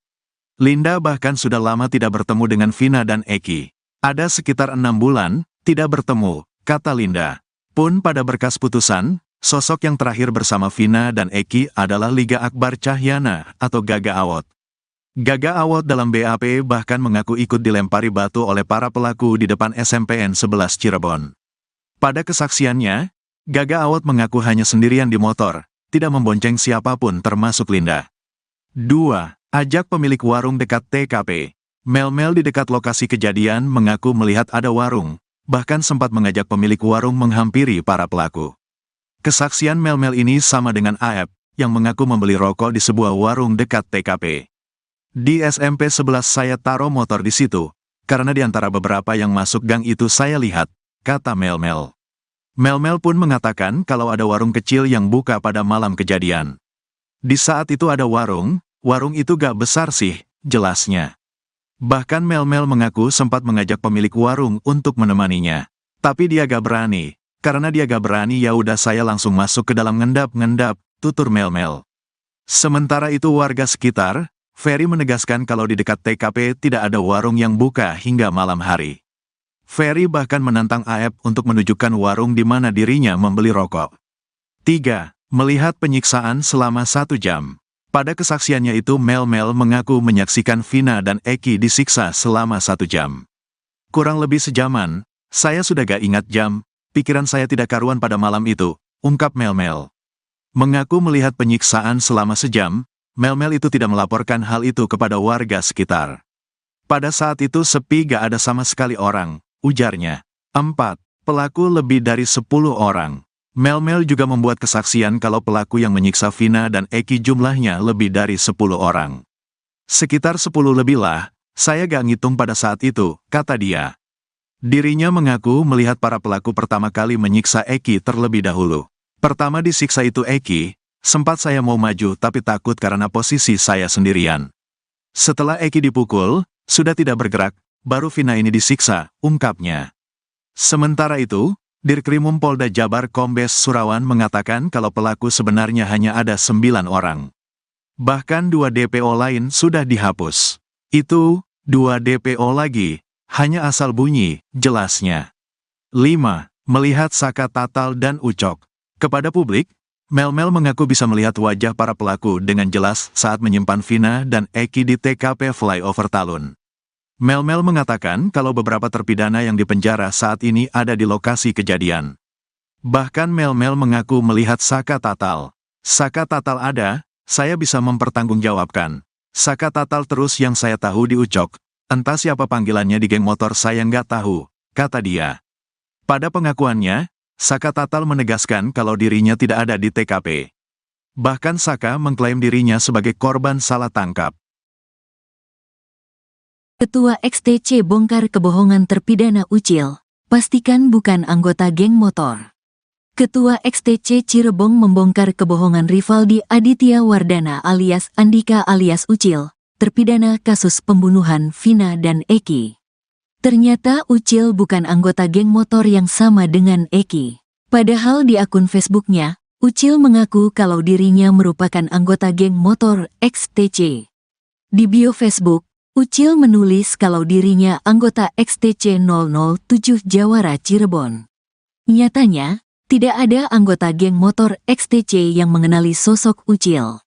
Linda bahkan sudah lama tidak bertemu dengan Vina dan Eki. Ada sekitar 6 bulan, tidak bertemu, kata Linda. Pun pada berkas putusan, sosok yang terakhir bersama Vina dan Eki adalah Liga Akbar Cahyana atau Gaga Awot. Gaga Awot dalam BAP bahkan mengaku ikut dilempari batu oleh para pelaku di depan SMPN 11 Cirebon. Pada kesaksiannya, Gaga Awot mengaku hanya sendirian di motor, tidak membonceng siapapun termasuk Linda. 2. Ajak pemilik warung dekat TKP. Mel-mel di dekat lokasi kejadian mengaku melihat ada warung, bahkan sempat mengajak pemilik warung menghampiri para pelaku. Kesaksian mel-mel ini sama dengan AF, yang mengaku membeli rokok di sebuah warung dekat TKP. Di SMP 11 saya taruh motor di situ, karena di antara beberapa yang masuk gang itu saya lihat, kata mel-mel. Mel-mel pun mengatakan kalau ada warung kecil yang buka pada malam kejadian. Di saat itu ada warung itu gak besar sih, jelasnya. Bahkan mel-mel mengaku sempat mengajak pemilik warung untuk menemaninya. Tapi dia gak berani. Karena dia gak berani ya udah saya langsung masuk ke dalam ngendap-ngendap, tutur mel-mel. Sementara itu warga sekitar, Ferry menegaskan kalau di dekat TKP tidak ada warung yang buka hingga malam hari. Ferry bahkan menantang AF untuk menunjukkan warung di mana dirinya membeli rokok. 3. Melihat penyiksaan selama 1 jam. Pada kesaksiannya itu mel-mel mengaku menyaksikan Vina dan Eki disiksa selama 1 jam. Kurang lebih sejaman, saya sudah gak ingat jam, pikiran saya tidak karuan pada malam itu, ungkap mel-mel. Mengaku melihat penyiksaan selama sejam, mel-mel itu tidak melaporkan hal itu kepada warga sekitar. Pada saat itu sepi gak ada sama sekali orang, ujarnya. 4. Pelaku lebih dari 10 orang. Mel-mel juga membuat kesaksian kalau pelaku yang menyiksa Vina dan Eki jumlahnya lebih dari 10 orang. Sekitar 10 lebih lah, saya gak ngitung pada saat itu, kata dia. Dirinya mengaku melihat para pelaku pertama kali menyiksa Eki terlebih dahulu. Pertama disiksa itu Eki, sempat saya mau maju tapi takut karena posisi saya sendirian. Setelah Eki dipukul, sudah tidak bergerak, baru Vina ini disiksa, ungkapnya. Sementara itu, Dirkrimum Polda Jabar Kombes Surawan mengatakan kalau pelaku sebenarnya hanya ada 9 orang. Bahkan 2 DPO lain sudah dihapus. Itu, 2 DPO lagi, hanya asal bunyi, jelasnya. 5. Melihat Saka Tatal dan Ucok. Kepada publik, mel-mel mengaku bisa melihat wajah para pelaku dengan jelas saat menyimpan Vina dan Eki di TKP Flyover Talun. Mel-mel mengatakan kalau beberapa terpidana yang dipenjara saat ini ada di lokasi kejadian. Bahkan mel-mel mengaku melihat Saka Tatal. Saka Tatal ada, saya bisa mempertanggungjawabkan. Saka Tatal terus yang saya tahu di Ucok. Entah siapa panggilannya di geng motor saya nggak tahu, kata dia. Pada pengakuannya, Saka Tatal menegaskan kalau dirinya tidak ada di TKP. Bahkan Saka mengklaim dirinya sebagai korban salah tangkap. Ketua XTC bongkar kebohongan terpidana Ucil. Pastikan bukan anggota geng motor. Ketua XTC Cirebon membongkar kebohongan Rivaldi Aditya Wardana alias Andika alias Ucil, terpidana kasus pembunuhan Vina dan Eki. Ternyata Ucil bukan anggota geng motor yang sama dengan Eki. Padahal di akun Facebooknya, Ucil mengaku kalau dirinya merupakan anggota geng motor XTC. Di bio Facebook, Ucil menulis kalau dirinya anggota XTC 007 Jawara Cirebon. Nyatanya, tidak ada anggota geng motor XTC yang mengenali sosok Ucil.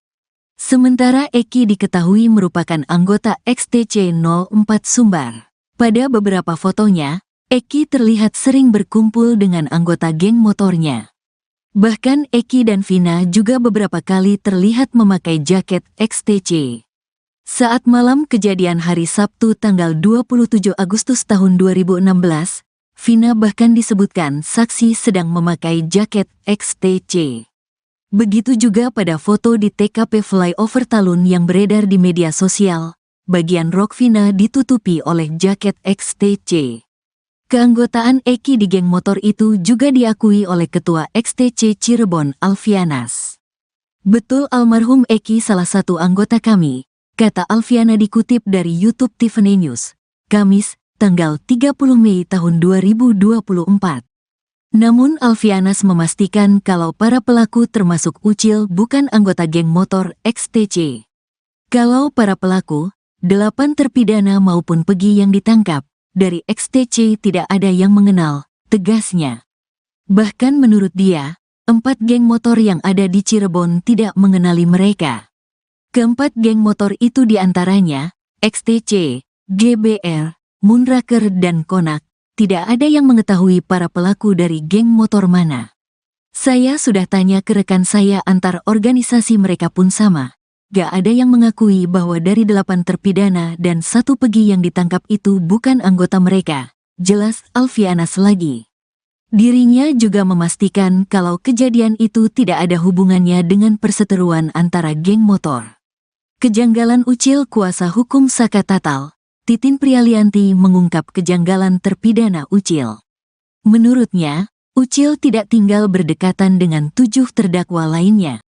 Sementara Eki diketahui merupakan anggota XTC 04 Sumbar. Pada beberapa fotonya, Eki terlihat sering berkumpul dengan anggota geng motornya. Bahkan Eki dan Vina juga beberapa kali terlihat memakai jaket XTC. Saat malam kejadian hari Sabtu tanggal 27 Agustus tahun 2016, Vina bahkan disebutkan saksi sedang memakai jaket XTC. Begitu juga pada foto di TKP Flyover Talun yang beredar di media sosial, bagian rok Vina ditutupi oleh jaket XTC. Keanggotaan Eki di geng motor itu juga diakui oleh Ketua XTC Cirebon Alfianas. Betul almarhum Eki salah satu anggota kami, kata Alfiana dikutip dari YouTube Tiffany News, Kamis, tanggal 30 Mei tahun 2024. Namun Alfianas memastikan kalau para pelaku termasuk Ucil bukan anggota geng motor XTC. Kalau para pelaku, 8 terpidana maupun Pegi yang ditangkap, dari XTC tidak ada yang mengenal, tegasnya. Bahkan menurut dia, 4 geng motor yang ada di Cirebon tidak mengenali mereka. Keempat geng motor itu diantaranya, XTC, GBR, Moonraker dan Konak, tidak ada yang mengetahui para pelaku dari geng motor mana. Saya sudah tanya ke rekan saya antar organisasi mereka pun sama, Gak ada yang mengakui bahwa dari 8 terpidana dan 1 pegi yang ditangkap itu bukan anggota mereka, jelas Alfianas lagi. Dirinya juga memastikan kalau kejadian itu tidak ada hubungannya dengan perseteruan antara geng motor. Kejanggalan Ucil kuasa hukum Saka Tatal, Titin Prialianti mengungkap kejanggalan terpidana Ucil. Menurutnya, Ucil tidak tinggal berdekatan dengan 7 terdakwa lainnya.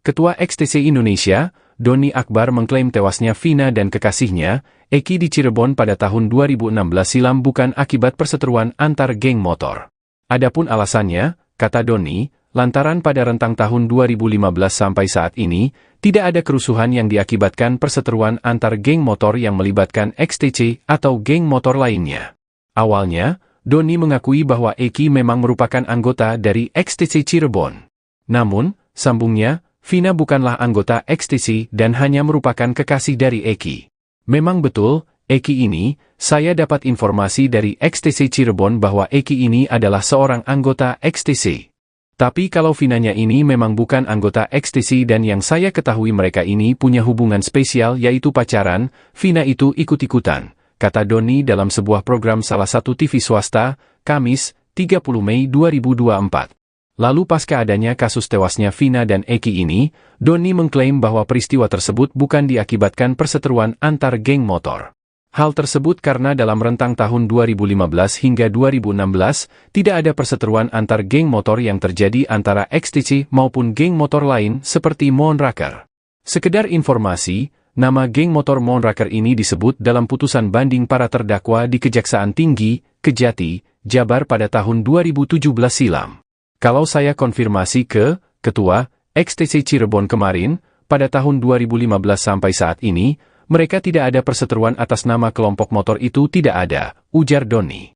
Ketua XTC Indonesia, Doni Akbar mengklaim tewasnya Vina dan kekasihnya, Eki di Cirebon pada tahun 2016 silam bukan akibat perseteruan antar geng motor. Adapun alasannya, kata Doni, lantaran pada rentang tahun 2015 sampai saat ini, tidak ada kerusuhan yang diakibatkan perseteruan antar geng motor yang melibatkan XTC atau geng motor lainnya. Awalnya, Doni mengakui bahwa Eki memang merupakan anggota dari XTC Cirebon. Namun, sambungnya, Vina bukanlah anggota XTC dan hanya merupakan kekasih dari Eki. Memang betul, Eki ini, saya dapat informasi dari XTC Cirebon bahwa Eki ini adalah seorang anggota XTC. Tapi kalau Vinanya ini memang bukan anggota XTC dan yang saya ketahui mereka ini punya hubungan spesial yaitu pacaran, Vina itu ikut-ikutan, kata Doni dalam sebuah program salah satu TV swasta, Kamis, 30 Mei 2024. Lalu pasca adanya kasus tewasnya Vina dan Eki ini, Doni mengklaim bahwa peristiwa tersebut bukan diakibatkan perseteruan antar geng motor. Hal tersebut karena dalam rentang tahun 2015 hingga 2016, tidak ada perseteruan antar geng motor yang terjadi antara XTC maupun geng motor lain seperti Moonraker. Sekedar informasi, nama geng motor Moonraker ini disebut dalam putusan banding para terdakwa di Kejaksaan Tinggi, Kejati, Jabar pada tahun 2017 silam. Kalau saya konfirmasi ke Ketua XTC Cirebon kemarin, pada tahun 2015 sampai saat ini, mereka tidak ada perseteruan atas nama kelompok motor itu tidak ada, ujar Doni.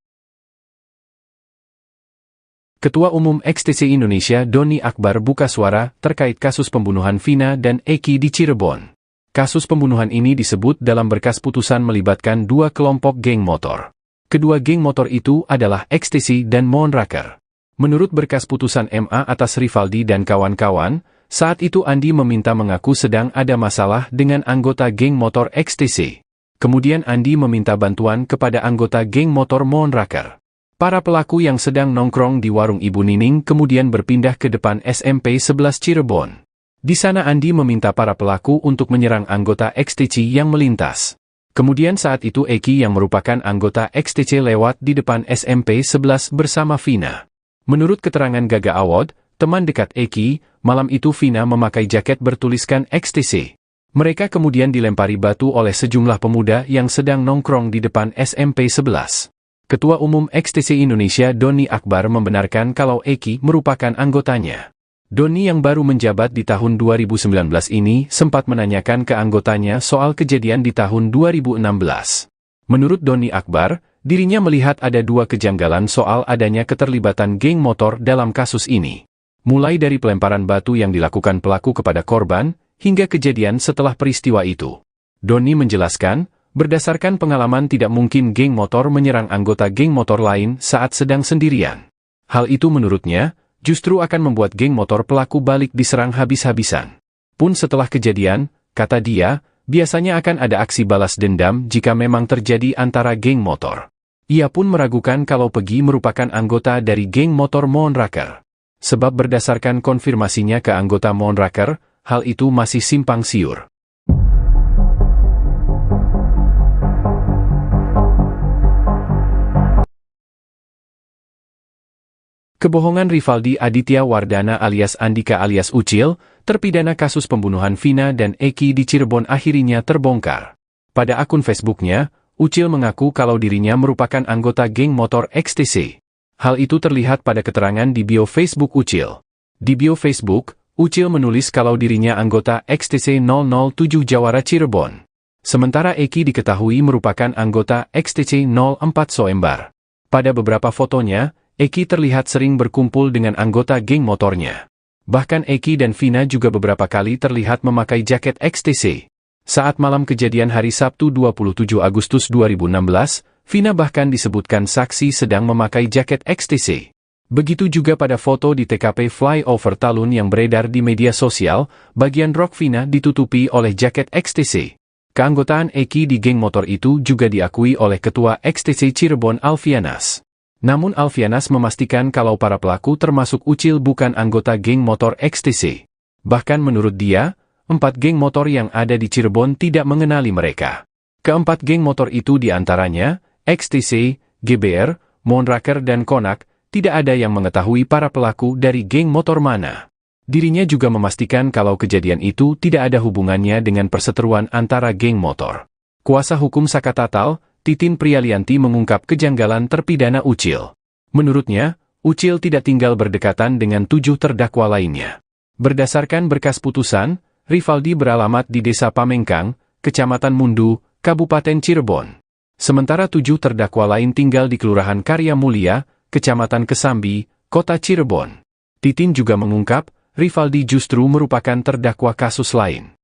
Ketua Umum XTC Indonesia Doni Akbar buka suara terkait kasus pembunuhan Vina dan Eki di Cirebon. Kasus pembunuhan ini disebut dalam berkas putusan melibatkan 2 kelompok geng motor. Kedua geng motor itu adalah XTC dan Moonraker. Menurut berkas putusan MA atas Rivaldi dan kawan-kawan, saat itu Andi meminta mengaku sedang ada masalah dengan anggota geng motor XTC. Kemudian Andi meminta bantuan kepada anggota geng motor Moonraker. Para pelaku yang sedang nongkrong di warung Ibu Nining kemudian berpindah ke depan SMP 11 Cirebon. Di sana Andi meminta para pelaku untuk menyerang anggota XTC yang melintas. Kemudian saat itu Eki yang merupakan anggota XTC lewat di depan SMP 11 bersama Vina. Menurut keterangan Gaga Awad, teman dekat Eki, malam itu Vina memakai jaket bertuliskan XTC. Mereka kemudian dilempari batu oleh sejumlah pemuda yang sedang nongkrong di depan SMP 11. Ketua Umum XTC Indonesia Doni Akbar membenarkan kalau Eki merupakan anggotanya. Doni yang baru menjabat di tahun 2019 ini sempat menanyakan ke anggotanya soal kejadian di tahun 2016. Menurut Doni Akbar, dirinya melihat ada 2 kejanggalan soal adanya keterlibatan geng motor dalam kasus ini. Mulai dari pelemparan batu yang dilakukan pelaku kepada korban, hingga kejadian setelah peristiwa itu. Doni menjelaskan, berdasarkan pengalaman tidak mungkin geng motor menyerang anggota geng motor lain saat sedang sendirian. Hal itu menurutnya, justru akan membuat geng motor pelaku balik diserang habis-habisan. Pun setelah kejadian, kata dia, biasanya akan ada aksi balas dendam jika memang terjadi antara geng motor. Ia pun meragukan kalau Pegi merupakan anggota dari geng motor Moonraker. Sebab berdasarkan konfirmasinya ke anggota Moonraker, hal itu masih simpang siur. Kebohongan Rivaldi Aditya Wardana alias Andika alias Ucil, terpidana kasus pembunuhan Vina dan Eki di Cirebon akhirnya terbongkar. Pada akun Facebooknya, Ucil mengaku kalau dirinya merupakan anggota geng motor XTC. Hal itu terlihat pada keterangan di bio Facebook Ucil. Di bio Facebook, Ucil menulis kalau dirinya anggota XTC 007 Jawara Cirebon. Sementara Eki diketahui merupakan anggota XTC 04 Soembar. Pada beberapa fotonya, Eki terlihat sering berkumpul dengan anggota geng motornya. Bahkan Eki dan Vina juga beberapa kali terlihat memakai jaket XTC. Saat malam kejadian hari Sabtu 27 Agustus 2016, Vina bahkan disebutkan saksi sedang memakai jaket XTC. Begitu juga pada foto di TKP flyover Talun yang beredar di media sosial, bagian rok Vina ditutupi oleh jaket XTC. Keanggotaan Eki di geng motor itu juga diakui oleh Ketua XTC Cirebon Alfianas. Namun Alfianas memastikan kalau para pelaku termasuk Ucil bukan anggota geng motor XTC. Bahkan menurut dia, 4 geng motor yang ada di Cirebon tidak mengenali mereka. Keempat geng motor itu diantaranya, XTC, GBR, Monraker dan Konak, tidak ada yang mengetahui para pelaku dari geng motor mana. Dirinya juga memastikan kalau kejadian itu tidak ada hubungannya dengan perseteruan antara geng motor. Kuasa hukum Saka Tatal, Titin Prialianti mengungkap kejanggalan terpidana Ucil. Menurutnya, Ucil tidak tinggal berdekatan dengan 7 terdakwa lainnya. Berdasarkan berkas putusan, Rivaldi beralamat di Desa Pamengkang, Kecamatan Mundu, Kabupaten Cirebon. Sementara 7 terdakwa lain tinggal di Kelurahan Karya Mulia, Kecamatan Kesambi, Kota Cirebon. Titin juga mengungkap, Rivaldi justru merupakan terdakwa kasus lain.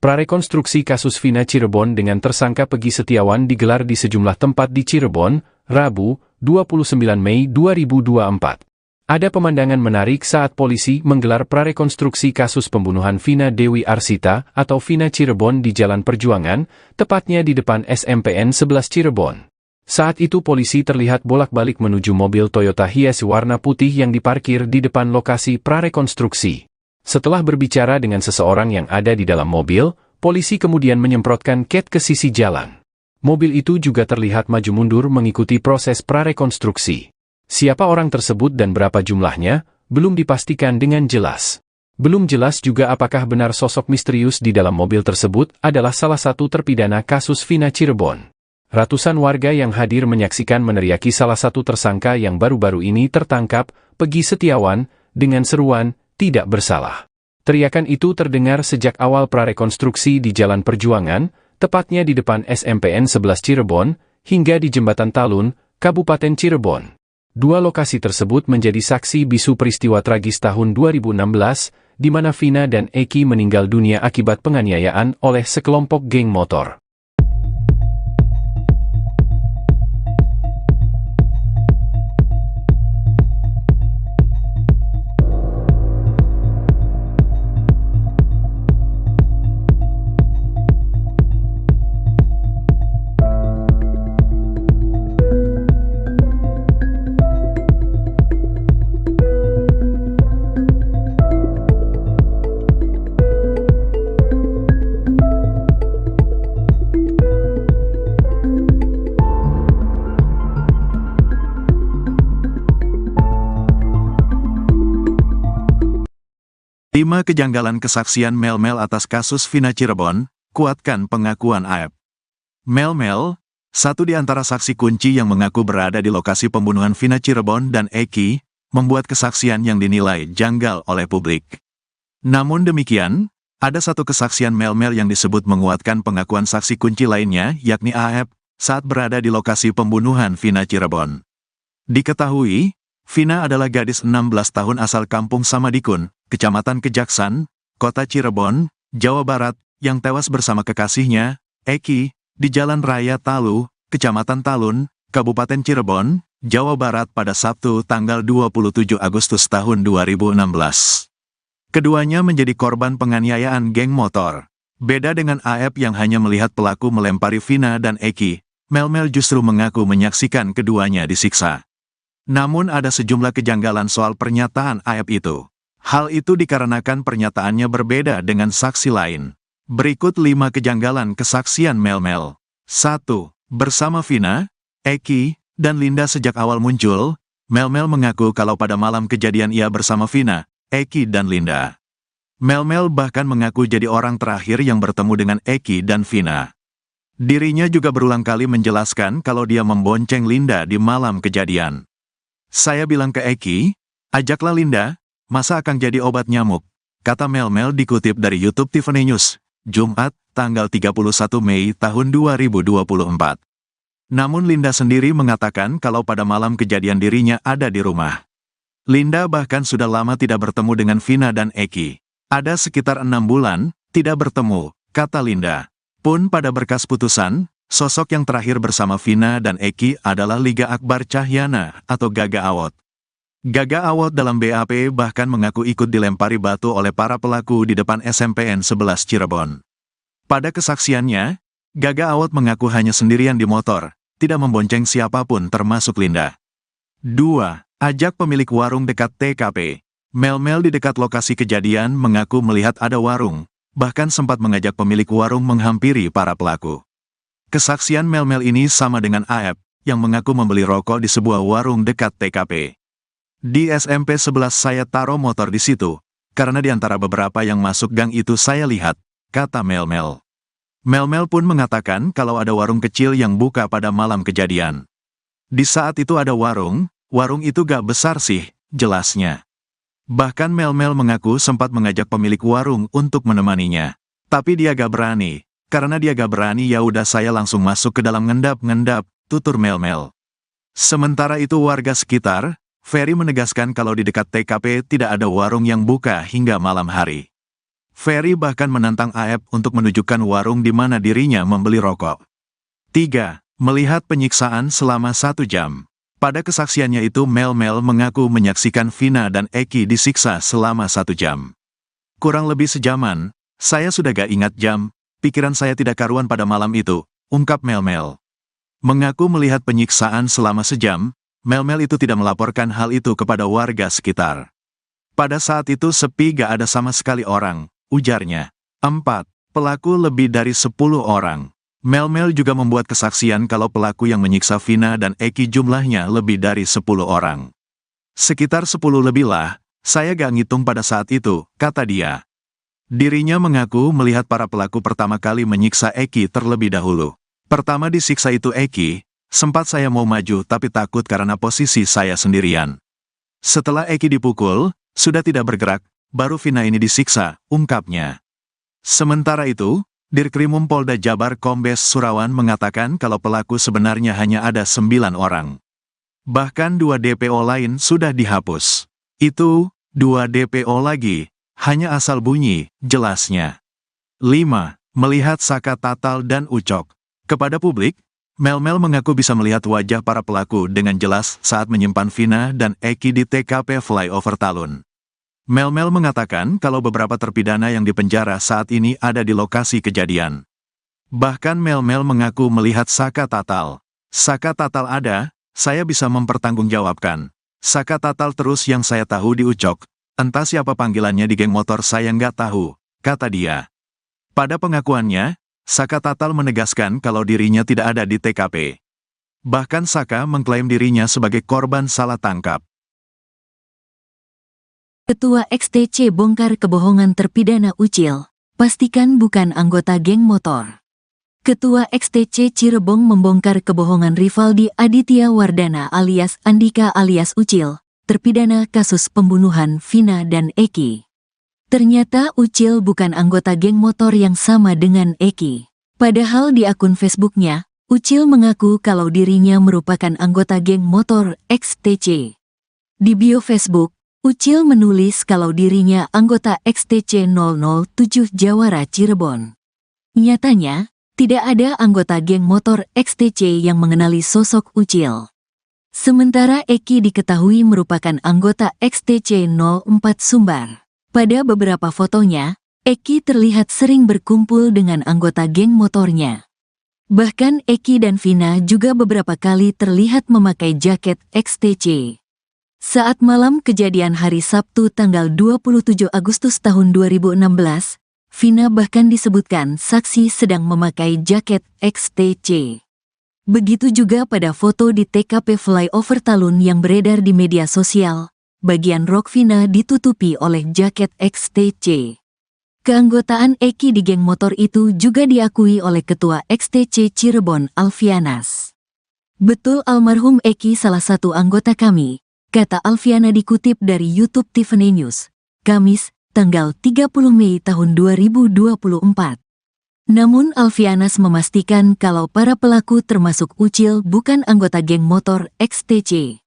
Prarekonstruksi kasus Vina Cirebon dengan tersangka Pegi Setiawan digelar di sejumlah tempat di Cirebon, Rabu, 29 Mei 2024. Ada pemandangan menarik saat polisi menggelar prarekonstruksi kasus pembunuhan Vina Dewi Arsita atau Vina Cirebon di Jalan Perjuangan, tepatnya di depan SMPN 11 Cirebon. Saat itu polisi terlihat bolak-balik menuju mobil Toyota Hiace warna putih yang diparkir di depan lokasi prarekonstruksi. Setelah berbicara dengan seseorang yang ada di dalam mobil, polisi kemudian menyemprotkan cat ke sisi jalan. Mobil itu juga terlihat maju mundur mengikuti proses prarekonstruksi. Siapa orang tersebut dan berapa jumlahnya, belum dipastikan dengan jelas. Belum jelas juga apakah benar sosok misterius di dalam mobil tersebut adalah salah satu terpidana kasus Vina Cirebon. Ratusan warga yang hadir menyaksikan meneriaki salah satu tersangka yang baru-baru ini tertangkap, Pegi Setiawan, dengan seruan, "Tidak bersalah." Teriakan itu terdengar sejak awal prarekonstruksi di Jalan Perjuangan, tepatnya di depan SMPN 11 Cirebon, hingga di Jembatan Talun, Kabupaten Cirebon. 2 lokasi tersebut menjadi saksi bisu peristiwa tragis tahun 2016, di mana Vina dan Eki meninggal dunia akibat penganiayaan oleh sekelompok geng motor. Lima kejanggalan kesaksian Mel-Mel atas kasus Vina Cirebon, kuatkan pengakuan AEP. Mel-Mel, satu di antara saksi kunci yang mengaku berada di lokasi pembunuhan Vina Cirebon dan Eki, membuat kesaksian yang dinilai janggal oleh publik. Namun demikian, ada satu kesaksian Mel-Mel yang disebut menguatkan pengakuan saksi kunci lainnya, yakni AEP, saat berada di lokasi pembunuhan Vina Cirebon. Diketahui, Vina adalah gadis 16 tahun asal kampung Samadikun, Kecamatan Kejaksan, Kota Cirebon, Jawa Barat, yang tewas bersama kekasihnya, Eki, di Jalan Raya Talu, Kecamatan Talun, Kabupaten Cirebon, Jawa Barat pada Sabtu tanggal 27 Agustus tahun 2016. Keduanya menjadi korban penganiayaan geng motor. Beda dengan AEP yang hanya melihat pelaku melempari Vina dan Eki, Mel-Mel justru mengaku menyaksikan keduanya disiksa. Namun ada sejumlah kejanggalan soal pernyataan AEP itu. Hal itu dikarenakan pernyataannya berbeda dengan saksi lain. Berikut 5 kejanggalan kesaksian Mel-Mel. 1. Bersama Vina, Eki, dan Linda sejak awal muncul, Mel-Mel mengaku kalau pada malam kejadian ia bersama Vina, Eki dan Linda. Mel-Mel bahkan mengaku jadi orang terakhir yang bertemu dengan Eki dan Vina. Dirinya juga berulang kali menjelaskan kalau dia membonceng Linda di malam kejadian. "Saya bilang ke Eki, Ajaklah Linda, masa akan jadi obat nyamuk, kata Mel-Mel dikutip dari YouTube Tiffany News, Jumat, tanggal 31 Mei tahun 2024. Namun Linda sendiri mengatakan kalau pada malam kejadian dirinya ada di rumah. Linda bahkan sudah lama tidak bertemu dengan Vina dan Eki. Ada sekitar 6 bulan, tidak bertemu, kata Linda. Pun pada berkas putusan, sosok yang terakhir bersama Vina dan Eki adalah Liga Akbar Cahyana atau Gaga Awot. Gaga Awot dalam BAP bahkan mengaku ikut dilempari batu oleh para pelaku di depan SMPN 11 Cirebon. Pada kesaksiannya, Gaga Awot mengaku hanya sendirian di motor, tidak membonceng siapapun termasuk Linda. 2. Ajak pemilik warung dekat TKP. Mel-Mel di dekat lokasi kejadian mengaku melihat ada warung, bahkan sempat mengajak pemilik warung menghampiri para pelaku. Kesaksian Mel-Mel ini sama dengan Aep, yang mengaku membeli rokok di sebuah warung dekat TKP. Di SMP 11 saya taruh motor di situ, karena di antara beberapa yang masuk gang itu saya lihat, kata Mel-Mel. Mel-Mel pun mengatakan kalau ada warung kecil yang buka pada malam kejadian. Di saat itu ada warung itu gak besar sih, jelasnya. Bahkan Mel-Mel mengaku sempat mengajak pemilik warung untuk menemaninya. Tapi dia gak berani. Karena dia gak berani ya udah saya langsung masuk ke dalam ngendap-ngendap, tutur Mel-Mel. Sementara itu warga sekitar, Ferry menegaskan kalau di dekat TKP tidak ada warung yang buka hingga malam hari. Ferry bahkan menantang Aep untuk menunjukkan warung di mana dirinya membeli rokok. 3. Melihat penyiksaan selama 1 jam. Pada kesaksiannya itu Mel-Mel mengaku menyaksikan Vina dan Eki disiksa selama 1 jam. Kurang lebih sejaman, saya sudah gak ingat jam, pikiran saya tidak karuan pada malam itu, ungkap Mel-Mel. Mengaku melihat penyiksaan selama sejam, Mel-Mel itu tidak melaporkan hal itu kepada warga sekitar. Pada saat itu sepi gak ada sama sekali orang, ujarnya. 4. Pelaku lebih dari 10 orang. Mel-Mel juga membuat kesaksian kalau pelaku yang menyiksa Vina dan Eki jumlahnya lebih dari 10 orang. Sekitar 10 lebih lah, saya gak ngitung pada saat itu, kata dia. Dirinya mengaku melihat para pelaku pertama kali menyiksa Eki terlebih dahulu. Pertama disiksa itu Eki, sempat saya mau maju tapi takut karena posisi saya sendirian. Setelah Eki dipukul, sudah tidak bergerak, baru Vina ini disiksa, ungkapnya. Sementara itu, Dirkrimum Polda Jabar Kombes Surawan mengatakan kalau pelaku sebenarnya hanya ada 9 orang. Bahkan 2 DPO lain sudah dihapus. Itu, 2 DPO lagi, hanya asal bunyi, jelasnya. 5. Melihat Saka Tatal dan Ucok. Kepada publik, Mel-Mel mengaku bisa melihat wajah para pelaku dengan jelas saat menyimpan Vina dan Eki di TKP Flyover Talun. Mel-Mel mengatakan kalau beberapa terpidana yang dipenjara saat ini ada di lokasi kejadian. Bahkan Mel-Mel mengaku melihat Saka Tatal. Saka Tatal ada, saya bisa mempertanggungjawabkan. Saka Tatal terus yang saya tahu di Ucok. Entah siapa panggilannya di geng motor saya nggak tahu, kata dia. Pada pengakuannya, Saka Tatal menegaskan kalau dirinya tidak ada di TKP. Bahkan Saka mengklaim dirinya sebagai korban salah tangkap. Ketua XTC bongkar kebohongan terpidana Ucil, pastikan bukan anggota geng motor. Ketua XTC Cirebon membongkar kebohongan Rivaldi Aditya Wardana alias Andika alias Ucil, terpidana kasus pembunuhan Vina dan Eki. Ternyata Ucil bukan anggota geng motor yang sama dengan Eki. Padahal di akun Facebooknya, Ucil mengaku kalau dirinya merupakan anggota geng motor XTC. Di bio Facebook, Ucil menulis kalau dirinya anggota XTC 007 Jawara Cirebon. Nyatanya, tidak ada anggota geng motor XTC yang mengenali sosok Ucil. Sementara Eki diketahui merupakan anggota XTC 04 Sumbar. Pada beberapa fotonya, Eki terlihat sering berkumpul dengan anggota geng motornya. Bahkan Eki dan Vina juga beberapa kali terlihat memakai jaket XTC. Saat malam kejadian hari Sabtu tanggal 27 Agustus tahun 2016, Vina bahkan disebutkan saksi sedang memakai jaket XTC. Begitu juga pada foto di TKP Flyover Talun yang beredar di media sosial, bagian rok Vina ditutupi oleh jaket XTC. Keanggotaan Eki di geng motor itu juga diakui oleh Ketua XTC Cirebon Alfianas. Betul almarhum Eki salah satu anggota kami, kata Alfiana dikutip dari YouTube Tiffany News, Kamis, tanggal 30 Mei tahun 2024. Namun Alfianas memastikan kalau para pelaku termasuk Ucil bukan anggota geng motor XTC.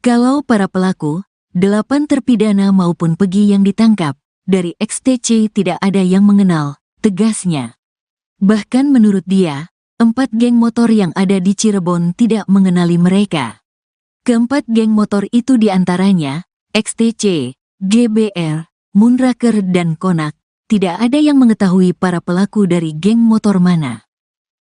Kalau para pelaku, 8 terpidana maupun Pegi yang ditangkap, dari XTC tidak ada yang mengenal, tegasnya. Bahkan menurut dia, 4 geng motor yang ada di Cirebon tidak mengenali mereka. Keempat geng motor itu diantaranya, XTC, GBR, Moonraker dan Konak, tidak ada yang mengetahui para pelaku dari geng motor mana.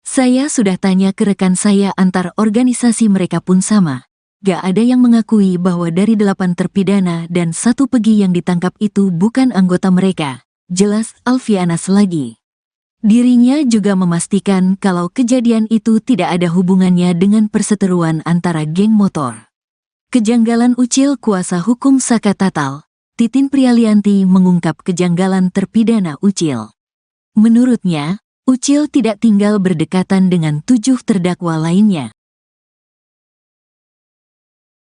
Saya sudah tanya ke rekan saya antar organisasi mereka pun sama. Gak ada yang mengakui bahwa dari 8 terpidana dan 1 Pegi yang ditangkap itu bukan anggota mereka, jelas Alfianas lagi. Dirinya juga memastikan kalau kejadian itu tidak ada hubungannya dengan perseteruan antara geng motor. Kejanggalan Ucil kuasa hukum Saka Tatal, Titin Prialianti mengungkap kejanggalan terpidana Ucil. Menurutnya, Ucil tidak tinggal berdekatan dengan 7 terdakwa lainnya.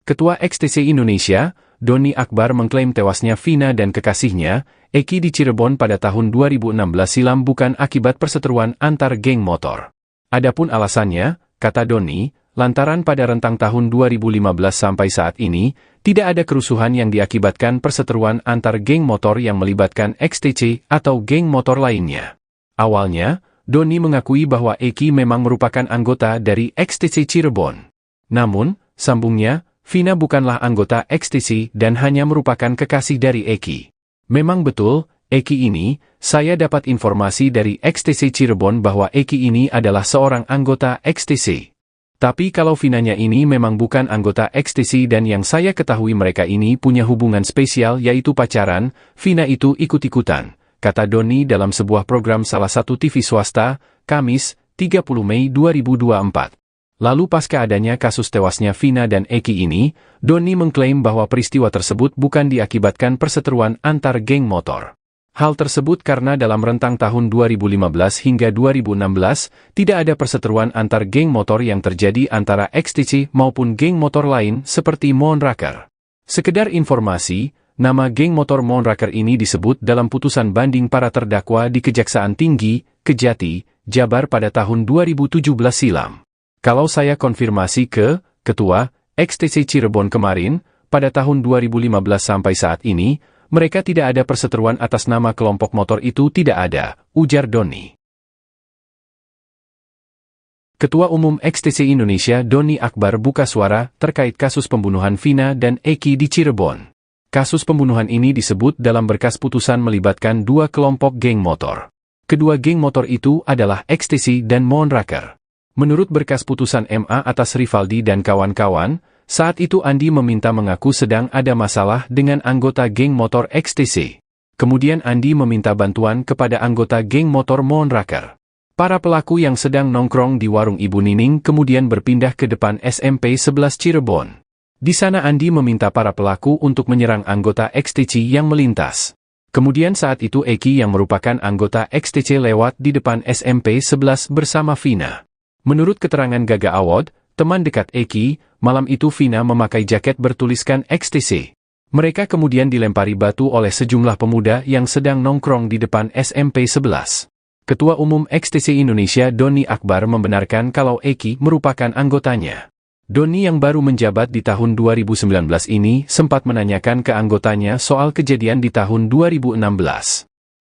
Ketua XTC Indonesia, Doni Akbar mengklaim tewasnya Vina dan kekasihnya, Eki di Cirebon pada tahun 2016 silam bukan akibat perseteruan antar geng motor. Adapun alasannya, kata Doni, lantaran pada rentang tahun 2015 sampai saat ini, tidak ada kerusuhan yang diakibatkan perseteruan antar geng motor yang melibatkan XTC atau geng motor lainnya. Awalnya, Doni mengakui bahwa Eki memang merupakan anggota dari XTC Cirebon. Namun, sambungnya, Vina bukanlah anggota XTC dan hanya merupakan kekasih dari Eki. Memang betul, Eki ini, saya dapat informasi dari XTC Cirebon bahwa Eki ini adalah seorang anggota XTC. Tapi kalau Vinanya ini memang bukan anggota XTC dan yang saya ketahui mereka ini punya hubungan spesial yaitu pacaran, Vina itu ikut-ikutan, kata Doni dalam sebuah program salah satu TV swasta, Kamis, 30 Mei 2024. Lalu pasca adanya kasus tewasnya Vina dan Eki ini, Doni mengklaim bahwa peristiwa tersebut bukan diakibatkan perseteruan antar geng motor. Hal tersebut karena dalam rentang tahun 2015 hingga 2016, tidak ada perseteruan antar geng motor yang terjadi antara XTC maupun geng motor lain seperti Moonraker. Sekedar informasi, nama geng motor Moonraker ini disebut dalam putusan banding para terdakwa di Kejaksaan Tinggi, Kejati, Jabar pada tahun 2017 silam. Kalau saya konfirmasi ke Ketua XTC Cirebon kemarin, pada tahun 2015 sampai saat ini, mereka tidak ada perseteruan atas nama kelompok motor itu tidak ada, ujar Doni. Ketua Umum XTC Indonesia Doni Akbar buka suara terkait kasus pembunuhan Vina dan Eki di Cirebon. Kasus pembunuhan ini disebut dalam berkas putusan melibatkan 2 kelompok geng motor. Kedua geng motor itu adalah XTC dan Moonraker. Menurut berkas putusan MA atas Rivaldi dan kawan-kawan, saat itu Andi meminta mengaku sedang ada masalah dengan anggota geng motor XTC. Kemudian Andi meminta bantuan kepada anggota geng motor Moonraker. Para pelaku yang sedang nongkrong di warung Ibu Nining kemudian berpindah ke depan SMP 11 Cirebon. Di sana Andi meminta para pelaku untuk menyerang anggota XTC yang melintas. Kemudian saat itu Eki yang merupakan anggota XTC lewat di depan SMP 11 bersama Vina. Menurut keterangan Gaga Awad, teman dekat Eki, malam itu Vina memakai jaket bertuliskan XTC. Mereka kemudian dilempari batu oleh sejumlah pemuda yang sedang nongkrong di depan SMP 11. Ketua Umum XTC Indonesia Doni Akbar membenarkan kalau Eki merupakan anggotanya. Doni yang baru menjabat di tahun 2019 ini sempat menanyakan ke anggotanya soal kejadian di tahun 2016.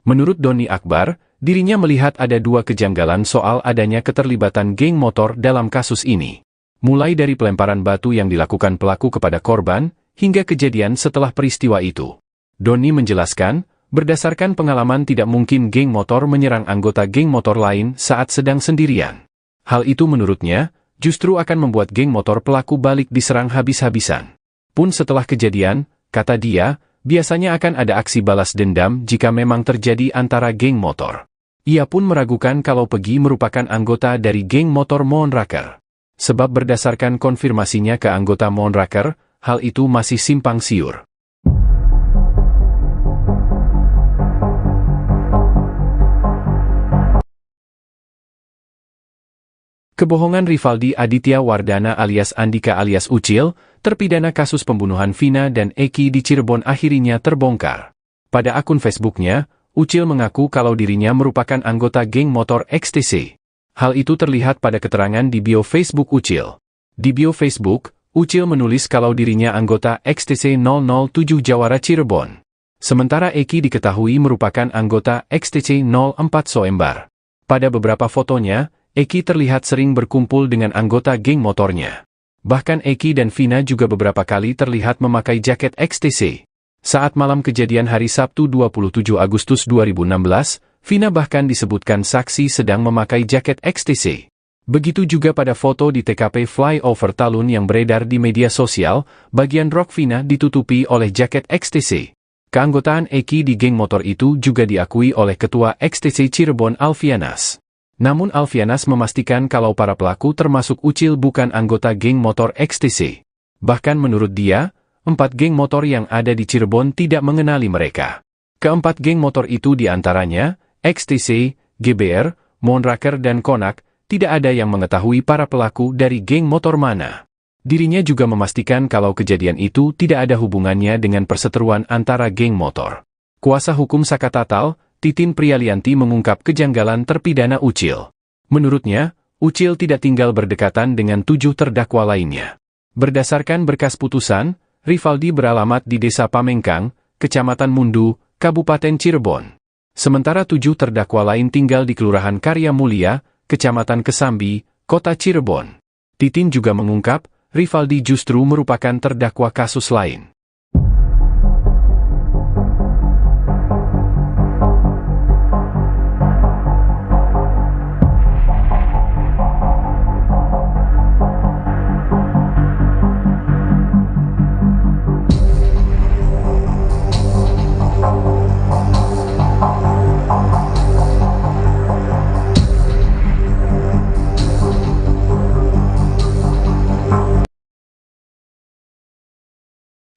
Menurut Doni Akbar, dirinya melihat ada 2 kejanggalan soal adanya keterlibatan geng motor dalam kasus ini. Mulai dari pelemparan batu yang dilakukan pelaku kepada korban, hingga kejadian setelah peristiwa itu. Doni menjelaskan, berdasarkan pengalaman tidak mungkin geng motor menyerang anggota geng motor lain saat sedang sendirian. Hal itu menurutnya, justru akan membuat geng motor pelaku balik diserang habis-habisan. Pun setelah kejadian, kata dia, biasanya akan ada aksi balas dendam jika memang terjadi antara geng motor. Ia pun meragukan kalau Pegi merupakan anggota dari geng motor Moonraker. Sebab berdasarkan konfirmasinya ke anggota Moonraker, hal itu masih simpang siur. Kebohongan Rivaldi Aditya Wardana alias Andika alias Ucil, terpidana kasus pembunuhan Vina dan Eki di Cirebon akhirnya terbongkar. Pada akun Facebooknya, Ucil mengaku kalau dirinya merupakan anggota geng motor XTC. Hal itu terlihat pada keterangan di bio Facebook Ucil. Di bio Facebook, Ucil menulis kalau dirinya anggota XTC 007 Jawara Cirebon. Sementara Eki diketahui merupakan anggota XTC 04 Soembar. Pada beberapa fotonya, Eki terlihat sering berkumpul dengan anggota geng motornya. Bahkan Eki dan Vina juga beberapa kali terlihat memakai jaket XTC. Saat malam kejadian hari Sabtu 27 Agustus 2016, Vina bahkan disebutkan saksi sedang memakai jaket XTC. Begitu juga pada foto di TKP Flyover Talun yang beredar di media sosial, bagian rok Vina ditutupi oleh jaket XTC. Keanggotaan Eki di geng motor itu juga diakui oleh Ketua XTC Cirebon Alfianas. Namun Alfianas memastikan kalau para pelaku termasuk Ucil bukan anggota geng motor XTC. Bahkan menurut dia, 4 geng motor yang ada di Cirebon tidak mengenali mereka. Keempat geng motor itu diantaranya, XTC, GBR, Monraker dan Konak, tidak ada yang mengetahui para pelaku dari geng motor mana. Dirinya juga memastikan kalau kejadian itu tidak ada hubungannya dengan perseteruan antara geng motor. Kuasa hukum Saka Tatal, Titin Prialianti mengungkap kejanggalan terpidana Ucil. Menurutnya, Ucil tidak tinggal berdekatan dengan 7 terdakwa lainnya. Berdasarkan berkas putusan, Rivaldi beralamat di Desa Pamengkang, Kecamatan Mundu, Kabupaten Cirebon. Sementara 7 terdakwa lain tinggal di Kelurahan Karya Mulia, Kecamatan Kesambi, Kota Cirebon. Titin juga mengungkap, Rivaldi justru merupakan terdakwa kasus lain.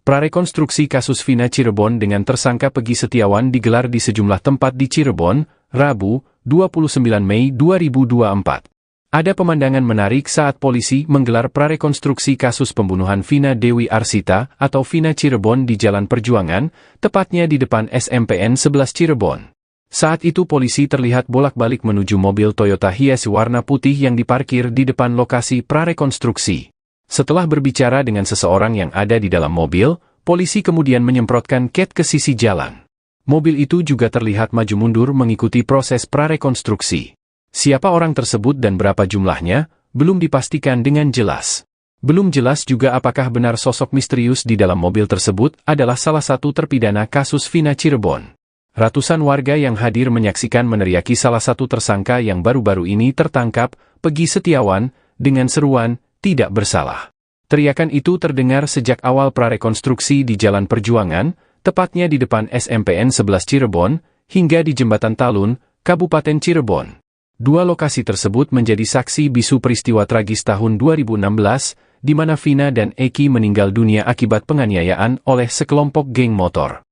Prarekonstruksi kasus Vina Cirebon dengan tersangka Pegi Setiawan digelar di sejumlah tempat di Cirebon, Rabu, 29 Mei 2024. Ada pemandangan menarik saat polisi menggelar prarekonstruksi kasus pembunuhan Vina Dewi Arsita atau Vina Cirebon di Jalan Perjuangan, tepatnya di depan SMPN 11 Cirebon. Saat itu polisi terlihat bolak-balik menuju mobil Toyota Hiace warna putih yang diparkir di depan lokasi prarekonstruksi. Setelah berbicara dengan seseorang yang ada di dalam mobil, polisi kemudian menyemprotkan cat ke sisi jalan. Mobil itu juga terlihat maju mundur mengikuti proses prarekonstruksi. Siapa orang tersebut dan berapa jumlahnya, belum dipastikan dengan jelas. Belum jelas juga apakah benar sosok misterius di dalam mobil tersebut adalah salah satu terpidana kasus Vina Cirebon. Ratusan warga yang hadir menyaksikan meneriaki salah satu tersangka yang baru-baru ini tertangkap, Pegi Setiawan, dengan seruan, "Tidak bersalah." Teriakan itu terdengar sejak awal prarekonstruksi di Jalan Perjuangan, tepatnya di depan SMPN 11 Cirebon, hingga di Jembatan Talun, Kabupaten Cirebon. Dua lokasi tersebut menjadi saksi bisu peristiwa tragis tahun 2016, di mana Vina dan Eki meninggal dunia akibat penganiayaan oleh sekelompok geng motor.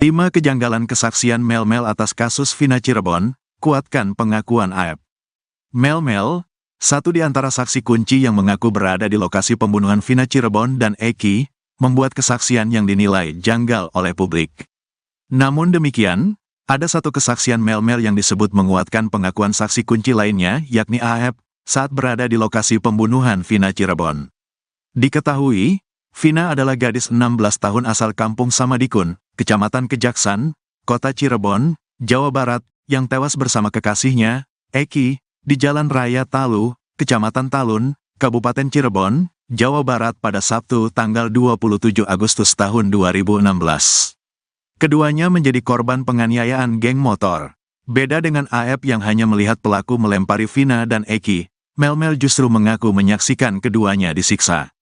Lima kejanggalan kesaksian Mel-Mel atas kasus Vina Cirebon, kuatkan pengakuan AEP. Mel-Mel, satu di antara saksi kunci yang mengaku berada di lokasi pembunuhan Vina Cirebon dan Eki, membuat kesaksian yang dinilai janggal oleh publik. Namun demikian, ada satu kesaksian Mel-Mel yang disebut menguatkan pengakuan saksi kunci lainnya, yakni AEP, saat berada di lokasi pembunuhan Vina Cirebon. Diketahui, Vina adalah gadis 16 tahun asal kampung Samadikun, Kecamatan Kejaksan, Kota Cirebon, Jawa Barat, yang tewas bersama kekasihnya, Eki, di Jalan Raya Talu, Kecamatan Talun, Kabupaten Cirebon, Jawa Barat pada Sabtu tanggal 27 Agustus tahun 2016. Keduanya menjadi korban penganiayaan geng motor. Beda dengan Aep yang hanya melihat pelaku melempari Vina dan Eki, Melmel justru mengaku menyaksikan keduanya disiksa.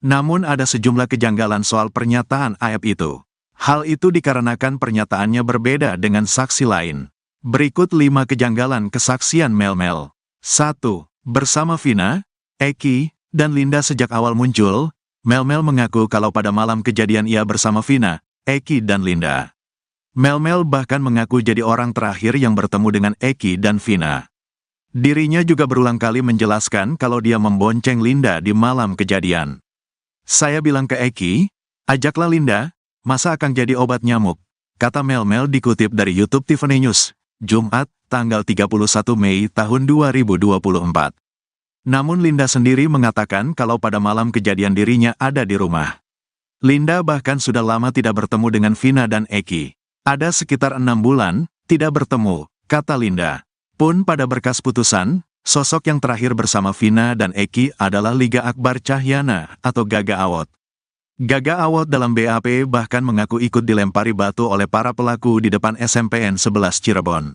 Namun ada sejumlah kejanggalan soal pernyataan Aep itu. Hal itu dikarenakan pernyataannya berbeda dengan saksi lain. Berikut 5 kejanggalan kesaksian Melmel. 1. Bersama Vina, Eki, dan Linda sejak awal muncul, Melmel mengaku kalau pada malam kejadian ia bersama Vina, Eki, dan Linda. Melmel bahkan mengaku jadi orang terakhir yang bertemu dengan Eki dan Vina. Dirinya juga berulang kali menjelaskan kalau dia membonceng Linda di malam kejadian. Saya bilang ke Eki, ajaklah Linda, masa akan jadi obat nyamuk, kata Melmel dikutip dari YouTube Tiffany News, Jumat, tanggal 31 Mei tahun 2024. Namun Linda sendiri mengatakan kalau pada malam kejadian dirinya ada di rumah. Linda bahkan sudah lama tidak bertemu dengan Vina dan Eki. Ada sekitar 6 bulan, tidak bertemu, kata Linda. Pun pada berkas putusan, sosok yang terakhir bersama Vina dan Eki adalah Liga Akbar Cahyana atau Gaga Awot. Gaga Awot dalam BAP bahkan mengaku ikut dilempari batu oleh para pelaku di depan SMPN 11 Cirebon.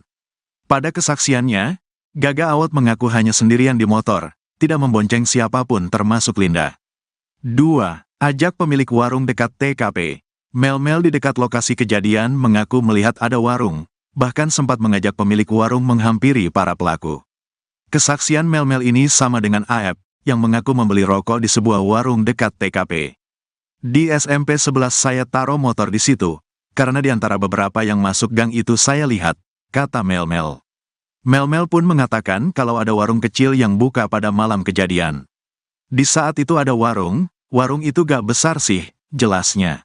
Pada kesaksiannya, Gaga Awot mengaku hanya sendirian di motor, tidak membonceng siapapun termasuk Linda. 2. Ajak pemilik warung dekat TKP. Melmel di dekat lokasi kejadian mengaku melihat ada warung, bahkan sempat mengajak pemilik warung menghampiri para pelaku. Kesaksian Melmel ini sama dengan Aep, yang mengaku membeli rokok di sebuah warung dekat TKP. Di SMP 11 saya taruh motor di situ, karena di antara beberapa yang masuk gang itu saya lihat, kata Melmel. Melmel pun mengatakan kalau ada warung kecil yang buka pada malam kejadian. Di saat itu ada warung itu gak besar sih, jelasnya.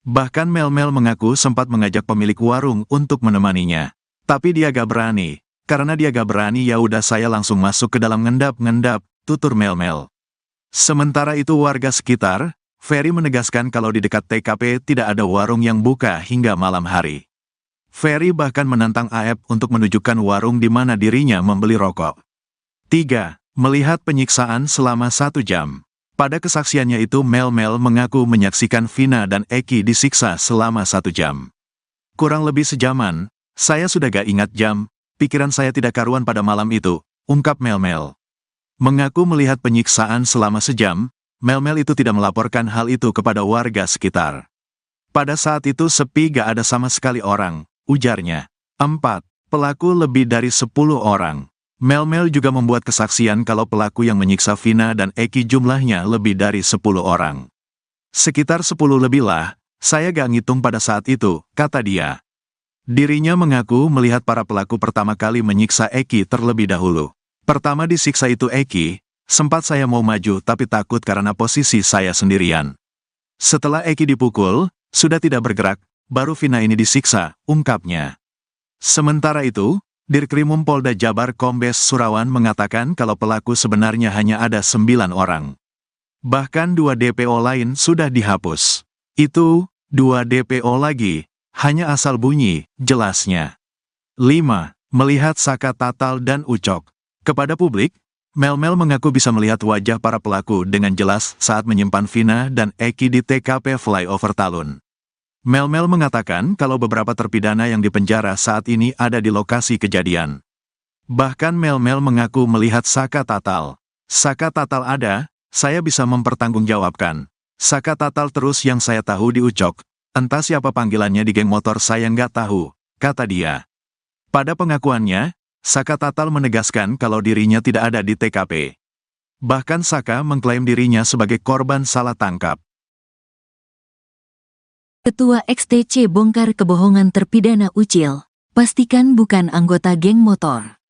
Bahkan Melmel mengaku sempat mengajak pemilik warung untuk menemaninya. Tapi dia gak berani. Karena dia gak berani ya udah saya langsung masuk ke dalam ngendap-ngendap, tutur Melmel. Sementara itu warga sekitar, Ferry menegaskan kalau di dekat TKP tidak ada warung yang buka hingga malam hari. Ferry bahkan menantang Aep untuk menunjukkan warung di mana dirinya membeli rokok. 3. Melihat penyiksaan selama 1 jam. Pada kesaksiannya itu Melmel mengaku menyaksikan Vina dan Eki disiksa selama 1 jam. Kurang lebih sejaman, saya sudah gak ingat jam, pikiran saya tidak karuan pada malam itu, ungkap Melmel. Mengaku melihat penyiksaan selama sejam, Melmel itu tidak melaporkan hal itu kepada warga sekitar. Pada saat itu sepi gak ada sama sekali orang, ujarnya. 4. Pelaku lebih dari 10 orang. Melmel juga membuat kesaksian kalau pelaku yang menyiksa Vina dan Eki jumlahnya lebih dari 10 orang. Sekitar 10 lebih lah, saya gak ngitung pada saat itu, kata dia. Dirinya mengaku melihat para pelaku pertama kali menyiksa Eki terlebih dahulu. Pertama disiksa itu Eki, sempat saya mau maju tapi takut karena posisi saya sendirian. Setelah Eki dipukul, sudah tidak bergerak, baru Vina ini disiksa, ungkapnya. Sementara itu, Dirkrimum Polda Jabar Kombes Surawan mengatakan kalau pelaku sebenarnya hanya ada 9 orang. Bahkan 2 DPO lain sudah dihapus. Itu, 2 DPO lagi, hanya asal bunyi, jelasnya. 5. Melihat Saka Tatal dan Ucok. Kepada publik, Melmel mengaku bisa melihat wajah para pelaku dengan jelas saat menyimpan Vina dan Eki di TKP Flyover Talun. Melmel mengatakan kalau beberapa terpidana yang dipenjara saat ini ada di lokasi kejadian. Bahkan Melmel mengaku melihat Saka Tatal. Saka Tatal ada, saya bisa mempertanggungjawabkan. Saka Tatal terus yang saya tahu di Ucok, entah siapa panggilannya di geng motor saya nggak tahu, kata dia. Pada pengakuannya, Saka Tatal menegaskan kalau dirinya tidak ada di TKP. Bahkan Saka mengklaim dirinya sebagai korban salah tangkap. Ketua XTC bongkar kebohongan terpidana Ucil, pastikan bukan anggota geng motor.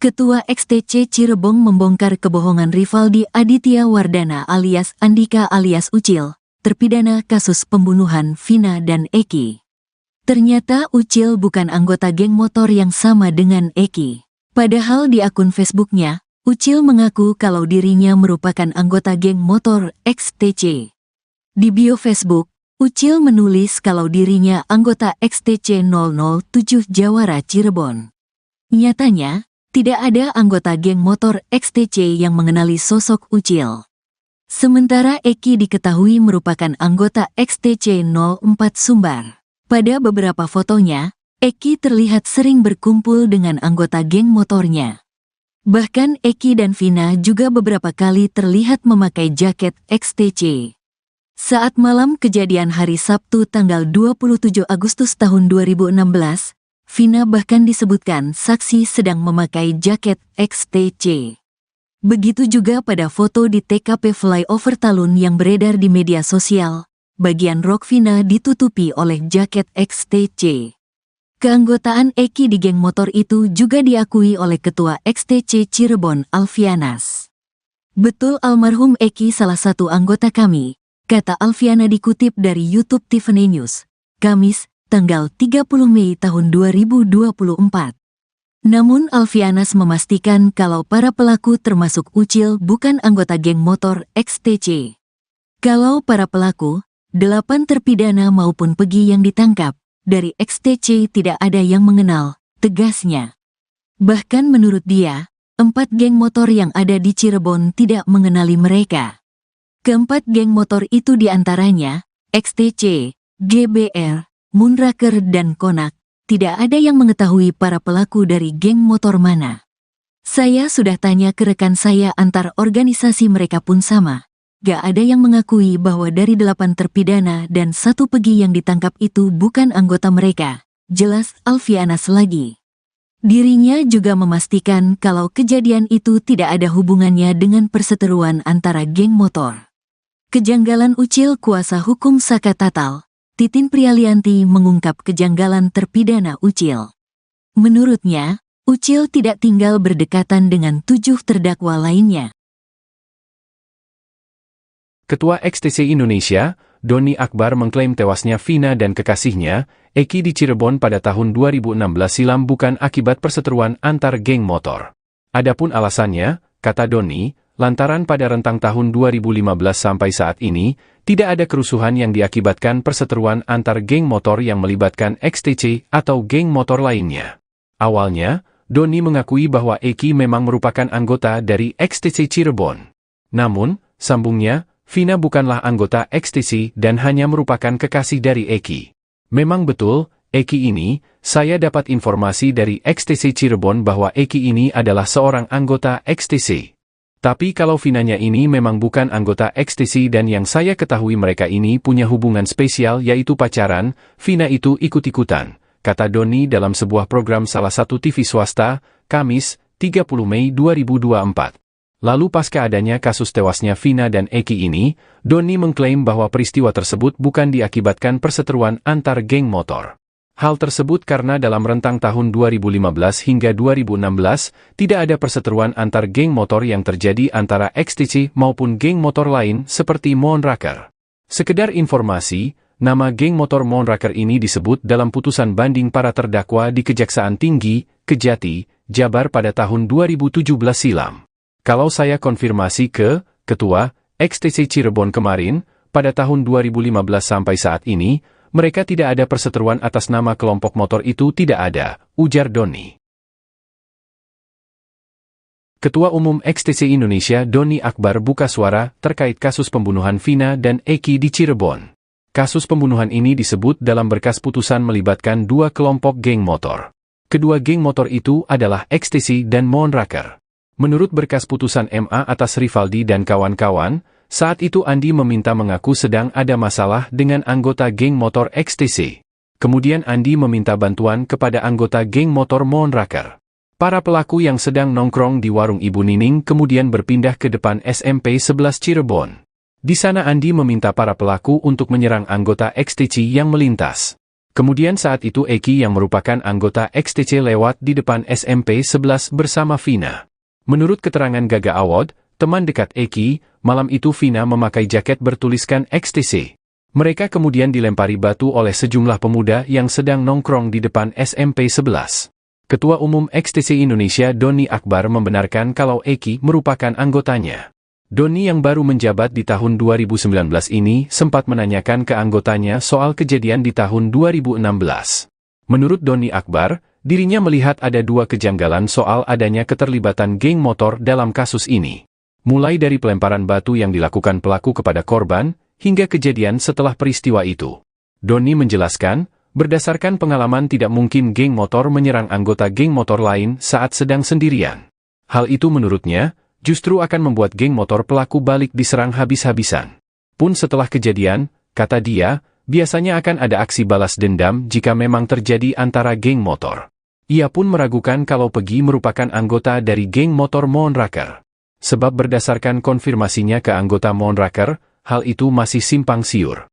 Ketua XTC Cirebon membongkar kebohongan Rivaldi Aditya Wardana alias Andika alias Ucil, terpidana kasus pembunuhan Vina dan Eki. Ternyata Ucil bukan anggota geng motor yang sama dengan Eki. Padahal di akun Facebooknya, Ucil mengaku kalau dirinya merupakan anggota geng motor XTC. Di bio Facebook, Ucil menulis kalau dirinya anggota XTC 007 Jawara Cirebon. Nyatanya, tidak ada anggota geng motor XTC yang mengenali sosok Ucil. Sementara Eki diketahui merupakan anggota XTC 04 Sumbar. Pada beberapa fotonya, Eki terlihat sering berkumpul dengan anggota geng motornya. Bahkan Eki dan Vina juga beberapa kali terlihat memakai jaket XTC. Saat malam kejadian hari Sabtu tanggal 27 Agustus tahun 2016, Vina bahkan disebutkan saksi sedang memakai jaket XTC. Begitu juga pada foto di TKP Flyover Talun yang beredar di media sosial, bagian rok Vina ditutupi oleh jaket XTC. Keanggotaan Eki di geng motor itu juga diakui oleh Ketua XTC Cirebon Alfianas. Betul almarhum Eki salah satu anggota kami, kata Alfiana dikutip dari YouTube Tiffany News, Kamis, tanggal 30 Mei tahun 2024. Namun Alfianas memastikan kalau para pelaku termasuk Ucil bukan anggota geng motor XTC. Kalau para pelaku, 8 terpidana maupun Pegi yang ditangkap, dari XTC tidak ada yang mengenal, tegasnya. Bahkan menurut dia, 4 geng motor yang ada di Cirebon tidak mengenali mereka. Keempat geng motor itu diantaranya, XTC, GBR, Moonraker dan Konak. Tidak ada yang mengetahui para pelaku dari geng motor mana. Saya sudah tanya ke rekan saya antar organisasi mereka pun sama. Gak ada yang mengakui bahwa dari 8 terpidana dan 1 Pegi yang ditangkap itu bukan anggota mereka. Jelas Alfianas lagi. Dirinya juga memastikan kalau kejadian itu tidak ada hubungannya dengan perseteruan antara geng motor. Kejanggalan Ucil kuasa hukum Saka Tatal, Titin Prialianti mengungkap kejanggalan terpidana Ucil. Menurutnya, Ucil tidak tinggal berdekatan dengan 7 terdakwa lainnya. Ketua XTC Indonesia, Doni Akbar mengklaim tewasnya Vina dan kekasihnya, Eki di Cirebon pada tahun 2016 silam bukan akibat perseteruan antar geng motor. Adapun alasannya, kata Doni, lantaran pada rentang tahun 2015 sampai saat ini, tidak ada kerusuhan yang diakibatkan perseteruan antar geng motor yang melibatkan XTC atau geng motor lainnya. Awalnya, Doni mengakui bahwa Eki memang merupakan anggota dari XTC Cirebon. Namun, sambungnya, Vina bukanlah anggota XTC dan hanya merupakan kekasih dari Eki. Memang betul, Eki ini, saya dapat informasi dari XTC Cirebon bahwa Eki ini adalah seorang anggota XTC. Tapi kalau Vinanya ini memang bukan anggota XTC dan yang saya ketahui mereka ini punya hubungan spesial yaitu pacaran, Vina itu ikut-ikutan, kata Doni dalam sebuah program salah satu TV swasta, Kamis, 30 Mei 2024. Lalu pasca adanya kasus tewasnya Vina dan Eki ini, Doni mengklaim bahwa peristiwa tersebut bukan diakibatkan perseteruan antar geng motor. Hal tersebut karena dalam rentang tahun 2015 hingga 2016, tidak ada perseteruan antar geng motor yang terjadi antara XTC maupun geng motor lain seperti Moonraker. Sekedar informasi, nama geng motor Moonraker ini disebut dalam putusan banding para terdakwa di Kejaksaan Tinggi, Kejati, Jabar pada tahun 2017 silam. Kalau saya konfirmasi ke Ketua XTC Cirebon kemarin, pada tahun 2015 sampai saat ini, mereka tidak ada perseteruan atas nama kelompok motor itu tidak ada, ujar Doni. Ketua Umum XTC Indonesia Doni Akbar buka suara terkait kasus pembunuhan Vina dan Eki di Cirebon. Kasus pembunuhan ini disebut dalam berkas putusan melibatkan 2 kelompok geng motor. Kedua geng motor itu adalah XTC dan Moonraker. Menurut berkas putusan MA atas Rivaldi dan kawan-kawan, saat itu Andi meminta mengaku sedang ada masalah dengan anggota geng motor XTC. Kemudian Andi meminta bantuan kepada anggota geng motor Moonraker. Para pelaku yang sedang nongkrong di warung Ibu Nining kemudian berpindah ke depan SMP 11 Cirebon. Di sana Andi meminta para pelaku untuk menyerang anggota XTC yang melintas. Kemudian saat itu Eki yang merupakan anggota XTC lewat di depan SMP 11 bersama Vina. Menurut keterangan Gaga Awad, teman dekat Eki, malam itu Vina memakai jaket bertuliskan XTC. Mereka kemudian dilempari batu oleh sejumlah pemuda yang sedang nongkrong di depan SMP 11. Ketua Umum XTC Indonesia Doni Akbar membenarkan kalau Eki merupakan anggotanya. Doni yang baru menjabat di tahun 2019 ini sempat menanyakan ke anggotanya soal kejadian di tahun 2016. Menurut Doni Akbar, dirinya melihat ada 2 kejanggalan soal adanya keterlibatan geng motor dalam kasus ini. Mulai dari pelemparan batu yang dilakukan pelaku kepada korban, hingga kejadian setelah peristiwa itu. Doni menjelaskan, berdasarkan pengalaman tidak mungkin geng motor menyerang anggota geng motor lain saat sedang sendirian. Hal itu menurutnya, justru akan membuat geng motor pelaku balik diserang habis-habisan. Pun setelah kejadian, kata dia, biasanya akan ada aksi balas dendam jika memang terjadi antara geng motor. Ia pun meragukan kalau Peggy merupakan anggota dari geng motor Moonraker. Sebab berdasarkan konfirmasinya ke anggota Moonraker, hal itu masih simpang siur.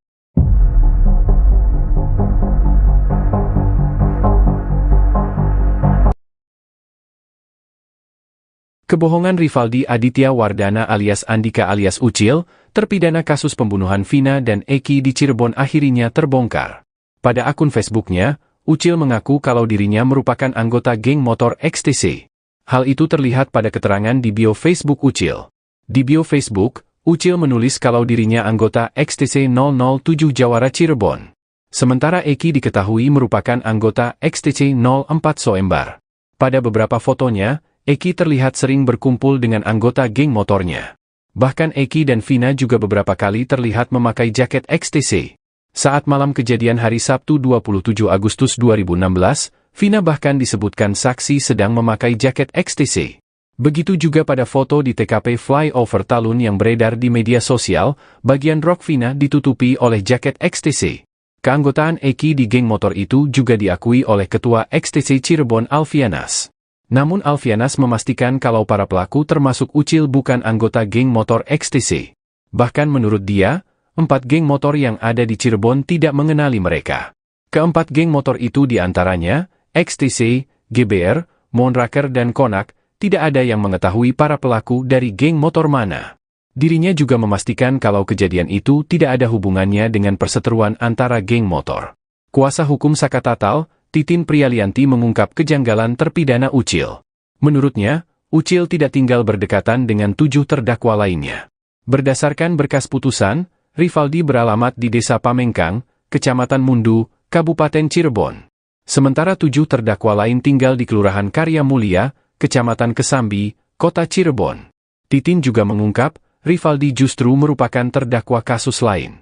Kebohongan Rivaldi Aditya Wardana alias Andika alias Ucil, terpidana kasus pembunuhan Vina dan Eki di Cirebon akhirnya terbongkar. Pada akun Facebooknya, Ucil mengaku kalau dirinya merupakan anggota geng motor XTC. Hal itu terlihat pada keterangan di bio Facebook Ucil. Di bio Facebook, Ucil menulis kalau dirinya anggota XTC 007 Jawara Cirebon. Sementara Eki diketahui merupakan anggota XTC 04 Soembar. Pada beberapa fotonya, Eki terlihat sering berkumpul dengan anggota geng motornya. Bahkan Eki dan Vina juga beberapa kali terlihat memakai jaket XTC. Saat malam kejadian hari Sabtu 27 Agustus 2016, Vina bahkan disebutkan saksi sedang memakai jaket XTC. Begitu juga pada foto di TKP Flyover Talun yang beredar di media sosial, bagian rok Vina ditutupi oleh jaket XTC. Keanggotaan Eki di geng motor itu juga diakui oleh Ketua XTC Cirebon Alfianas. Namun Alfianas memastikan kalau para pelaku termasuk Ucil bukan anggota geng motor XTC. Bahkan menurut dia, 4 geng motor yang ada di Cirebon tidak mengenali mereka. Keempat geng motor itu diantaranya, XTC, GBR, Moonraker dan Konak, tidak ada yang mengetahui para pelaku dari geng motor mana. Dirinya juga memastikan kalau kejadian itu tidak ada hubungannya dengan perseteruan antara geng motor. Kuasa hukum Sakatatal, Titin Prialianti mengungkap kejanggalan terpidana Ucil. Menurutnya, Ucil tidak tinggal berdekatan dengan 7 terdakwa lainnya. Berdasarkan berkas putusan, Rivaldi beralamat di Desa Pamengkang, Kecamatan Mundu, Kabupaten Cirebon. Sementara 7 terdakwa lain tinggal di Kelurahan Karya Mulia, Kecamatan Kesambi, Kota Cirebon. Titin juga mengungkap, Rivaldi justru merupakan terdakwa kasus lain.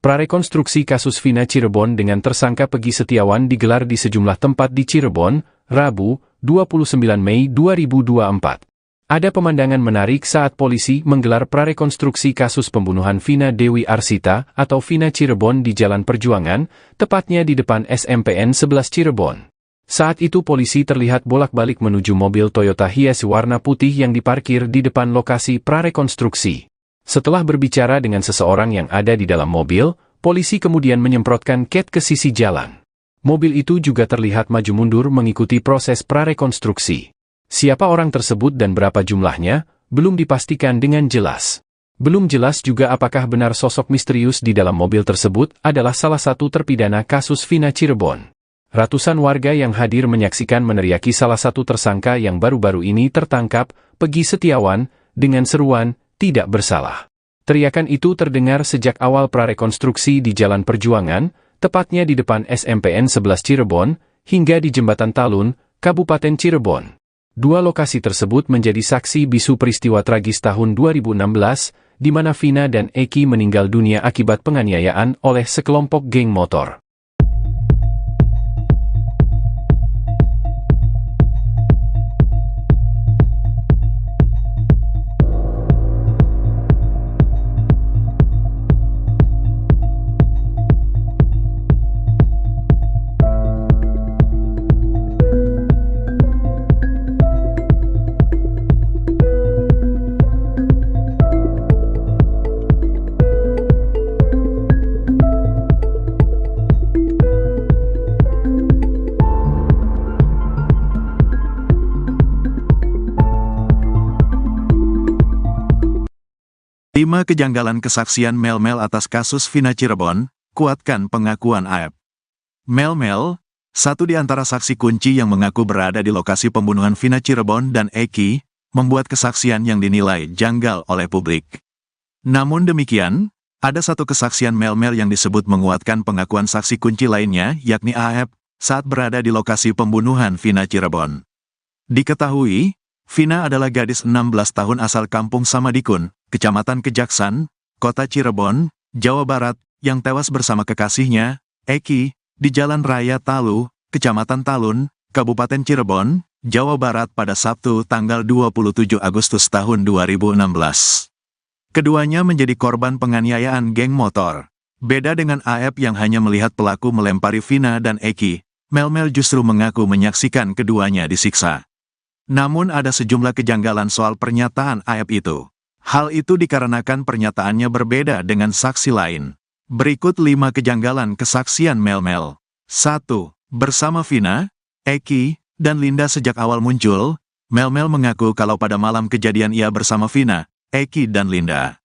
Prarekonstruksi kasus Vina Cirebon dengan tersangka Peggy Setiawan digelar di sejumlah tempat di Cirebon, Rabu, 29 Mei 2024. Ada pemandangan menarik saat polisi menggelar prarekonstruksi kasus pembunuhan Vina Dewi Arsita atau Vina Cirebon di Jalan Perjuangan, tepatnya di depan SMPN 11 Cirebon. Saat itu polisi terlihat bolak-balik menuju mobil Toyota Hiace warna putih yang diparkir di depan lokasi prarekonstruksi. Setelah berbicara dengan seseorang yang ada di dalam mobil, polisi kemudian menyemprotkan cat ke sisi jalan. Mobil itu juga terlihat maju mundur mengikuti proses prarekonstruksi. Siapa orang tersebut dan berapa jumlahnya, belum dipastikan dengan jelas. Belum jelas juga apakah benar sosok misterius di dalam mobil tersebut adalah salah satu terpidana kasus Vina Cirebon. Ratusan warga yang hadir menyaksikan meneriaki salah satu tersangka yang baru-baru ini tertangkap, Peggy Setiawan, dengan seruan, tidak bersalah. Teriakan itu terdengar sejak awal prarekonstruksi di Jalan Perjuangan, tepatnya di depan SMPN 11 Cirebon, hingga di Jembatan Talun, Kabupaten Cirebon. 2 lokasi tersebut menjadi saksi bisu peristiwa tragis tahun 2016, di mana Vina dan Eki meninggal dunia akibat penganiayaan oleh sekelompok geng motor. 5 kejanggalan kesaksian Mel-Mel atas kasus Vina Cirebon, kuatkan pengakuan AEP. Mel-Mel, satu di antara saksi kunci yang mengaku berada di lokasi pembunuhan Vina Cirebon dan Eki, membuat kesaksian yang dinilai janggal oleh publik. Namun demikian, ada satu kesaksian Mel-Mel yang disebut menguatkan pengakuan saksi kunci lainnya, yakni AEP, saat berada di lokasi pembunuhan Vina Cirebon. Diketahui, Vina adalah gadis 16 tahun asal kampung Samadikun, Kecamatan Kejaksan, Kota Cirebon, Jawa Barat, yang tewas bersama kekasihnya, Eki, di Jalan Raya Talu, Kecamatan Talun, Kabupaten Cirebon, Jawa Barat pada Sabtu tanggal 27 Agustus tahun 2016. Keduanya menjadi korban penganiayaan geng motor. Beda dengan AEP yang hanya melihat pelaku melempari Vina dan Eki, Mel-Mel justru mengaku menyaksikan keduanya disiksa. Namun ada sejumlah kejanggalan soal pernyataan AEP itu. Hal itu dikarenakan pernyataannya berbeda dengan saksi lain. Berikut 5 kejanggalan kesaksian Mel-Mel. 1. Bersama Vina, Eki, dan Linda sejak awal muncul, Mel-Mel mengaku kalau pada malam kejadian ia bersama Vina, Eki dan Linda.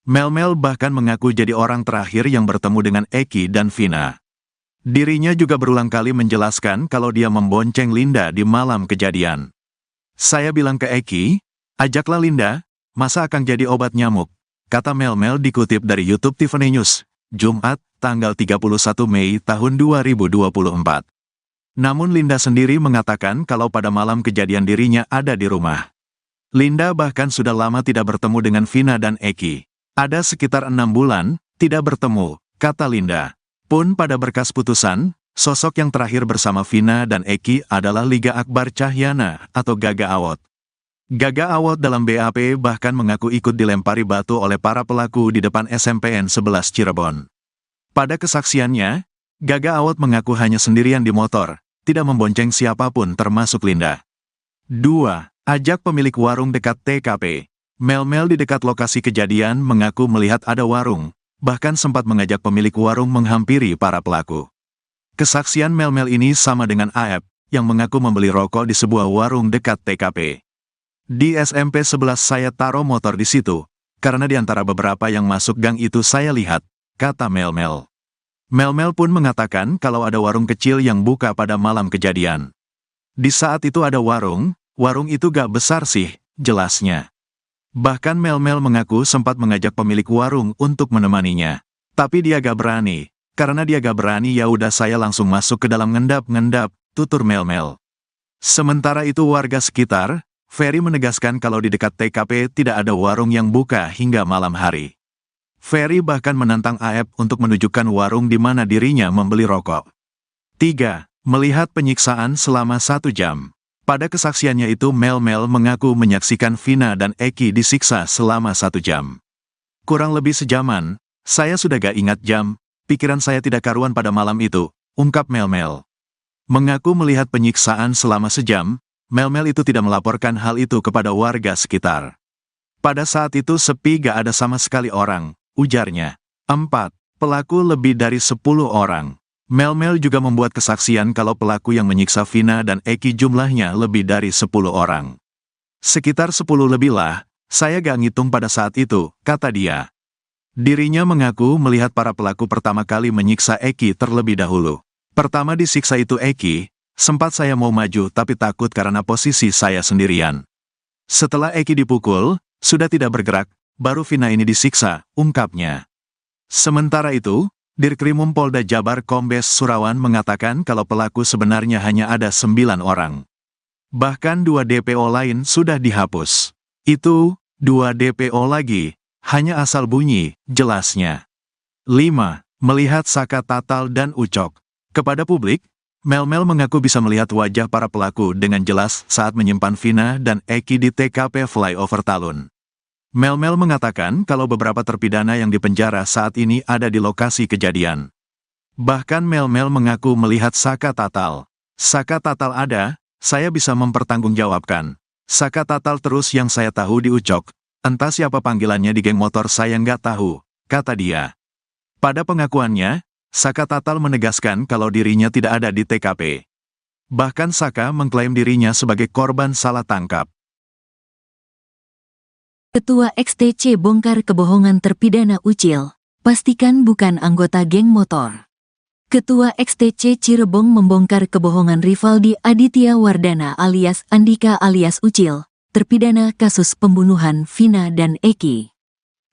Mel-Mel bahkan mengaku jadi orang terakhir yang bertemu dengan Eki dan Vina. Dirinya juga berulang kali menjelaskan kalau dia membonceng Linda di malam kejadian. Saya bilang ke Eki, ajaklah Linda, masa akan jadi obat nyamuk, kata Mel-Mel dikutip dari YouTube Tiffany News, Jumat, tanggal 31 Mei tahun 2024. Namun Linda sendiri mengatakan kalau pada malam kejadian dirinya ada di rumah. Linda bahkan sudah lama tidak bertemu dengan Vina dan Eki. Ada sekitar 6 bulan, tidak bertemu, kata Linda. Pun pada berkas putusan, sosok yang terakhir bersama Vina dan Eki adalah Liga Akbar Cahyana atau Gaga Awot. Gaga Awot dalam BAP bahkan mengaku ikut dilempari batu oleh para pelaku di depan SMPN 11 Cirebon. Pada kesaksiannya, Gaga Awot mengaku hanya sendirian di motor, tidak membonceng siapapun termasuk Linda. 2. Ajak pemilik warung dekat TKP. Mel-Mel di dekat lokasi kejadian mengaku melihat ada warung, bahkan sempat mengajak pemilik warung menghampiri para pelaku. Kesaksian Mel-Mel ini sama dengan AEP, yang mengaku membeli rokok di sebuah warung dekat TKP. Di SMP 11 saya taruh motor di situ, karena di antara beberapa yang masuk gang itu saya lihat, kata Mel-Mel. Mel-Mel pun mengatakan kalau ada warung kecil yang buka pada malam kejadian. Di saat itu ada warung itu gak besar sih, jelasnya. Bahkan Mel-Mel mengaku sempat mengajak pemilik warung untuk menemaninya. Tapi dia gak berani. Karena dia gak berani ya udah saya langsung masuk ke dalam ngendap-ngendap, tutur Mel-Mel. Sementara itu warga sekitar, Ferry menegaskan kalau di dekat TKP tidak ada warung yang buka hingga malam hari. Ferry bahkan menantang AEP untuk menunjukkan warung di mana dirinya membeli rokok. 3. Melihat penyiksaan selama 1 jam. Pada kesaksiannya itu Mel-Mel mengaku menyaksikan Vina dan Eki disiksa selama 1 jam. Kurang lebih sejaman, saya sudah gak ingat jam, pikiran saya tidak karuan pada malam itu, ungkap Mel-Mel. Mengaku melihat penyiksaan selama sejam, Mel-Mel itu tidak melaporkan hal itu kepada warga sekitar. Pada saat itu sepi gak ada sama sekali orang, ujarnya. 4. Pelaku lebih dari 10 orang. Mel-Mel juga membuat kesaksian kalau pelaku yang menyiksa Vina dan Eki jumlahnya lebih dari 10 orang. Sekitar 10 lebih lah, saya gak ngitung pada saat itu, kata dia. Dirinya mengaku melihat para pelaku pertama kali menyiksa Eki terlebih dahulu. Pertama disiksa itu Eki, sempat saya mau maju tapi takut karena posisi saya sendirian. Setelah Eki dipukul, sudah tidak bergerak, baru Vina ini disiksa, ungkapnya. Sementara itu, Dirkrimum Polda Jabar Kombes Surawan mengatakan kalau pelaku sebenarnya hanya ada 9 orang. Bahkan 2 DPO lain sudah dihapus. Itu, 2 DPO lagi, hanya asal bunyi, jelasnya. 5. Melihat Saka Tatal dan Ucok. Kepada publik, Mel-Mel mengaku bisa melihat wajah para pelaku dengan jelas saat menyimpan Vina dan Eki di TKP Flyover Talun. Mel-Mel mengatakan kalau beberapa terpidana yang dipenjara saat ini ada di lokasi kejadian. Bahkan Mel-Mel mengaku melihat Saka Tatal. Saka Tatal ada, saya bisa mempertanggungjawabkan. Saka Tatal terus yang saya tahu di Ucok. Entah siapa panggilannya di geng motor saya nggak tahu, kata dia. Pada pengakuannya, Saka Tatal menegaskan kalau dirinya tidak ada di TKP. Bahkan Saka mengklaim dirinya sebagai korban salah tangkap. Ketua XTC bongkar kebohongan terpidana Ucil, pastikan bukan anggota geng motor. Ketua XTC Cirebon membongkar kebohongan Rivaldi Aditya Wardana alias Andika alias Ucil, terpidana kasus pembunuhan Vina dan Eki.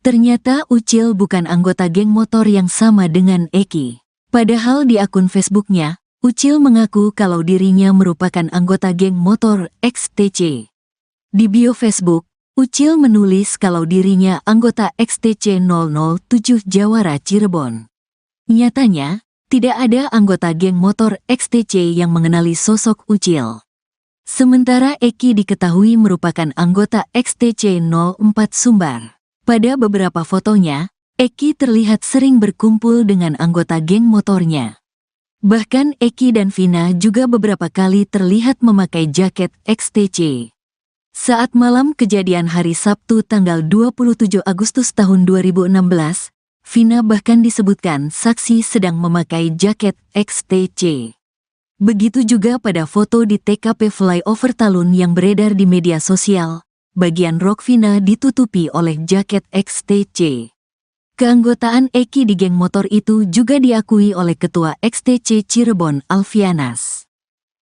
Ternyata Ucil bukan anggota geng motor yang sama dengan Eki. Padahal di akun Facebooknya, Ucil mengaku kalau dirinya merupakan anggota geng motor XTC. Di bio Facebook, Ucil menulis kalau dirinya anggota XTC 007 Jawara Cirebon. Nyatanya, tidak ada anggota geng motor XTC yang mengenali sosok Ucil. Sementara Eki diketahui merupakan anggota XTC 04 Sumbar. Pada beberapa fotonya, Eki terlihat sering berkumpul dengan anggota geng motornya. Bahkan Eki dan Vina juga beberapa kali terlihat memakai jaket XTC. Saat malam kejadian hari Sabtu tanggal 27 Agustus tahun 2016, Vina bahkan disebutkan saksi sedang memakai jaket XTC. Begitu juga pada foto di TKP Flyover Talun yang beredar di media sosial, bagian rok Vina ditutupi oleh jaket XTC. Keanggotaan Eki di geng motor itu juga diakui oleh Ketua XTC Cirebon Alfianas.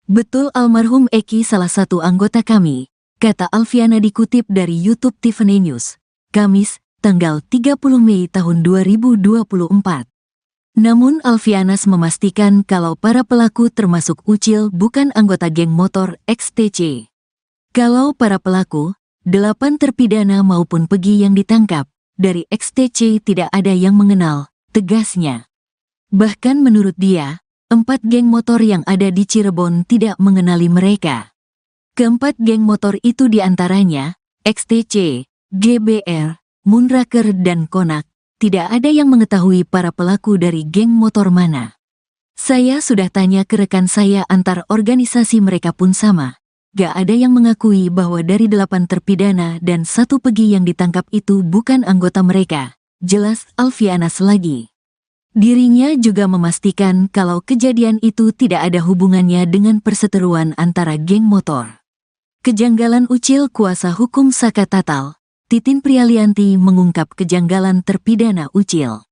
Betul almarhum Eki salah satu anggota kami, kata Alfiana dikutip dari YouTube Tiffany News, Kamis, tanggal 30 Mei tahun 2024. Namun Alfianas memastikan kalau para pelaku termasuk Ucil bukan anggota geng motor XTC. Kalau para pelaku, 8 terpidana maupun Pegi yang ditangkap, dari XTC tidak ada yang mengenal, tegasnya. Bahkan menurut dia, 4 geng motor yang ada di Cirebon tidak mengenali mereka. Keempat geng motor itu diantaranya, XTC, GBR, Moonraker dan Konak, tidak ada yang mengetahui para pelaku dari geng motor mana. Saya sudah tanya ke rekan saya antar organisasi mereka pun sama. Gak ada yang mengakui bahwa dari 8 terpidana dan 1 Pegi yang ditangkap itu bukan anggota mereka, jelas Alfianas lagi. Dirinya juga memastikan kalau kejadian itu tidak ada hubungannya dengan perseteruan antara geng motor. Kejanggalan Ucil kuasa hukum Saka Tatal, Titin Prialianti mengungkap kejanggalan terpidana Ucil.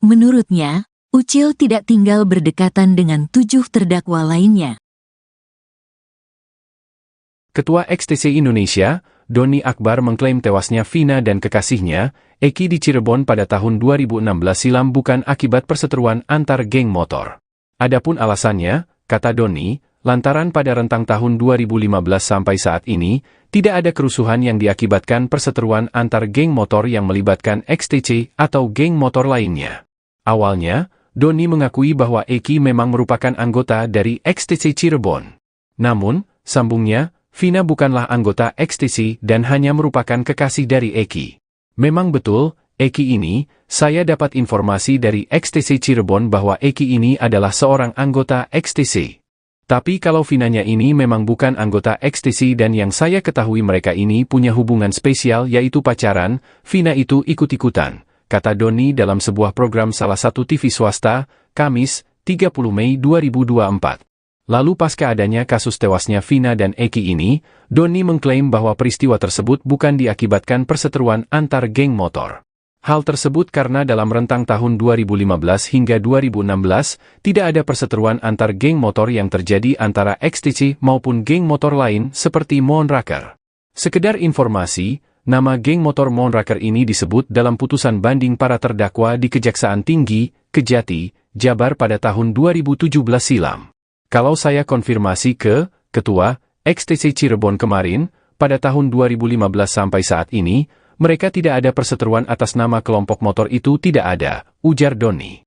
Menurutnya, Ucil tidak tinggal berdekatan dengan 7 terdakwa lainnya. Ketua XTC Indonesia, Doni Akbar mengklaim tewasnya Vina dan kekasihnya, Eki di Cirebon pada tahun 2016 silam bukan akibat perseteruan antar geng motor. Adapun alasannya, kata Doni, lantaran pada rentang tahun 2015 sampai saat ini, tidak ada kerusuhan yang diakibatkan perseteruan antar geng motor yang melibatkan XTC atau geng motor lainnya. Awalnya, Doni mengakui bahwa Eki memang merupakan anggota dari XTC Cirebon. Namun, sambungnya, Vina bukanlah anggota XTC dan hanya merupakan kekasih dari Eki. Memang betul, Eki ini, saya dapat informasi dari XTC Cirebon bahwa Eki ini adalah seorang anggota XTC. Tapi kalau Vinanya ini memang bukan anggota XTC dan yang saya ketahui mereka ini punya hubungan spesial yaitu pacaran, Vina itu ikut-ikutan, kata Doni dalam sebuah program salah satu TV swasta, Kamis, 30 Mei 2024. Lalu pasca adanya kasus tewasnya Vina dan Eki ini, Doni mengklaim bahwa peristiwa tersebut bukan diakibatkan perseteruan antar geng motor. Hal tersebut karena dalam rentang tahun 2015 hingga 2016, tidak ada perseteruan antar geng motor yang terjadi antara XTC maupun geng motor lain seperti Moonraker. Sekedar informasi, nama geng motor Moonraker ini disebut dalam putusan banding para terdakwa di Kejaksaan Tinggi, Kejati, Jabar pada tahun 2017 silam. Kalau saya konfirmasi ke Ketua XTC Cirebon kemarin, pada tahun 2015 sampai saat ini, mereka tidak ada perseteruan atas nama kelompok motor itu tidak ada, ujar Doni.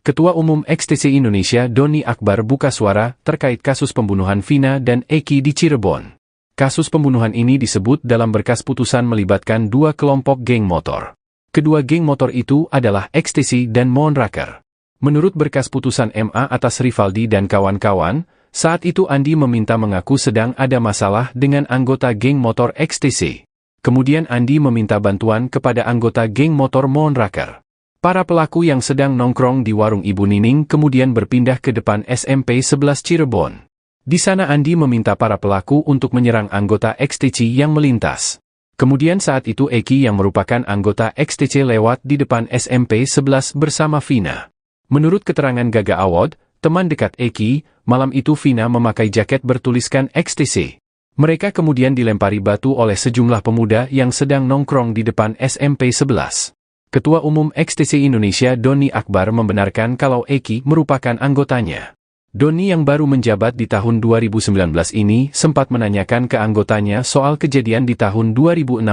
Ketua Umum XTC Indonesia Doni Akbar buka suara terkait kasus pembunuhan Vina dan Eki di Cirebon. Kasus pembunuhan ini disebut dalam berkas putusan melibatkan 2 kelompok geng motor. Kedua geng motor itu adalah XTC dan Moonraker. Menurut berkas putusan MA atas Rivaldi dan kawan-kawan, saat itu Andi meminta mengaku sedang ada masalah dengan anggota geng motor XTC. Kemudian Andi meminta bantuan kepada anggota geng motor Moonraker. Para pelaku yang sedang nongkrong di warung Ibu Nining kemudian berpindah ke depan SMP 11 Cirebon. Di sana Andi meminta para pelaku untuk menyerang anggota XTC yang melintas. Kemudian saat itu Eki yang merupakan anggota XTC lewat di depan SMP 11 bersama Vina. Menurut keterangan Gaga Awad, teman dekat Eki, malam itu Vina memakai jaket bertuliskan XTC. Mereka kemudian dilempari batu oleh sejumlah pemuda yang sedang nongkrong di depan SMP 11. Ketua Umum XTC Indonesia Doni Akbar membenarkan kalau Eki merupakan anggotanya. Doni yang baru menjabat di tahun 2019 ini sempat menanyakan ke anggotanya soal kejadian di tahun 2016.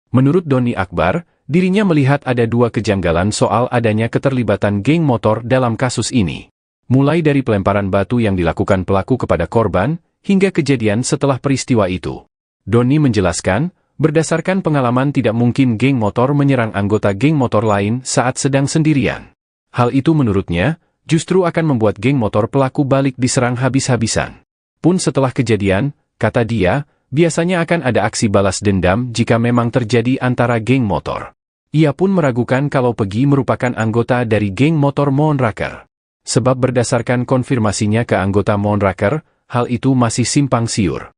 Menurut Doni Akbar, dirinya melihat ada dua kejanggalan soal adanya keterlibatan geng motor dalam kasus ini. Mulai dari pelemparan batu yang dilakukan pelaku kepada korban, hingga kejadian setelah peristiwa itu. Doni menjelaskan, berdasarkan pengalaman tidak mungkin geng motor menyerang anggota geng motor lain saat sedang sendirian. Hal itu menurutnya, justru akan membuat geng motor pelaku balik diserang habis-habisan. Pun setelah kejadian, kata dia, biasanya akan ada aksi balas dendam jika memang terjadi antara geng motor. Ia pun meragukan kalau Pegi merupakan anggota dari geng motor Moonraker. Sebab berdasarkan konfirmasinya ke anggota Moonraker, hal itu masih simpang siur.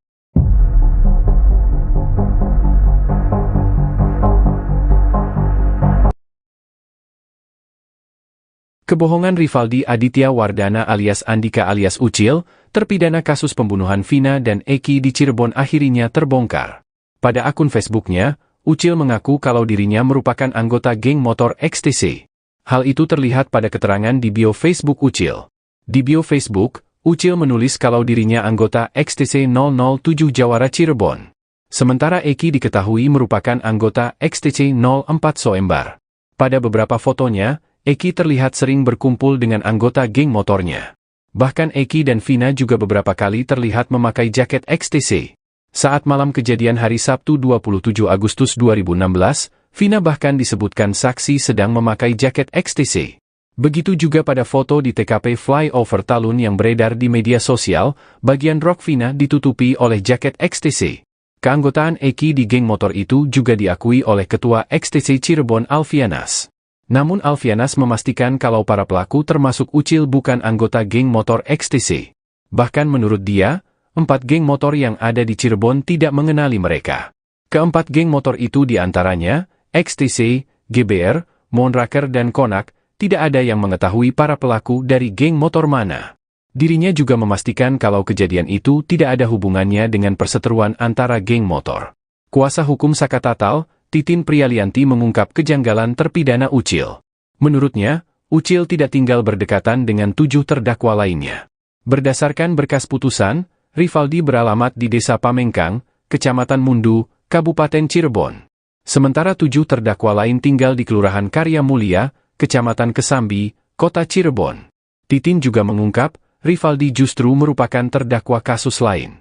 Kebohongan Rivaldi Aditya Wardana alias Andika alias Ucil, terpidana kasus pembunuhan Vina dan Eki di Cirebon akhirnya terbongkar. Pada akun Facebooknya, Ucil mengaku kalau dirinya merupakan anggota geng motor XTC. Hal itu terlihat pada keterangan di bio Facebook Ucil. Di bio Facebook, Ucil menulis kalau dirinya anggota XTC 007 Jawara Cirebon. Sementara Eki diketahui merupakan anggota XTC 04 Soembar. Pada beberapa fotonya, Eki terlihat sering berkumpul dengan anggota geng motornya. Bahkan Eki dan Vina juga beberapa kali terlihat memakai jaket XTC. Saat malam kejadian hari Sabtu 27 Agustus 2016, Vina bahkan disebutkan saksi sedang memakai jaket XTC. Begitu juga pada foto di TKP Flyover Talun yang beredar di media sosial, bagian rok Vina ditutupi oleh jaket XTC. Keanggotaan Eki di geng motor itu juga diakui oleh Ketua XTC Cirebon Alfianas. Namun Alfianas memastikan kalau para pelaku termasuk Ucil bukan anggota geng motor XTC. Bahkan menurut dia, 4 geng motor yang ada di Cirebon tidak mengenali mereka. Keempat geng motor itu diantaranya, XTC, GBR, Moonraker dan Konak, tidak ada yang mengetahui para pelaku dari geng motor mana. Dirinya juga memastikan kalau kejadian itu tidak ada hubungannya dengan perseteruan antara geng motor. Kuasa hukum Sakatatal, Titin Prialianti mengungkap kejanggalan terpidana Ucil. Menurutnya, Ucil tidak tinggal berdekatan dengan 7 terdakwa lainnya. Berdasarkan berkas putusan, Rivaldi beralamat di Desa Pamengkang, Kecamatan Mundu, Kabupaten Cirebon. Sementara 7 terdakwa lain tinggal di Kelurahan Karya Mulia, Kecamatan Kesambi, Kota Cirebon. Titin juga mengungkap, Rivaldi justru merupakan terdakwa kasus lain.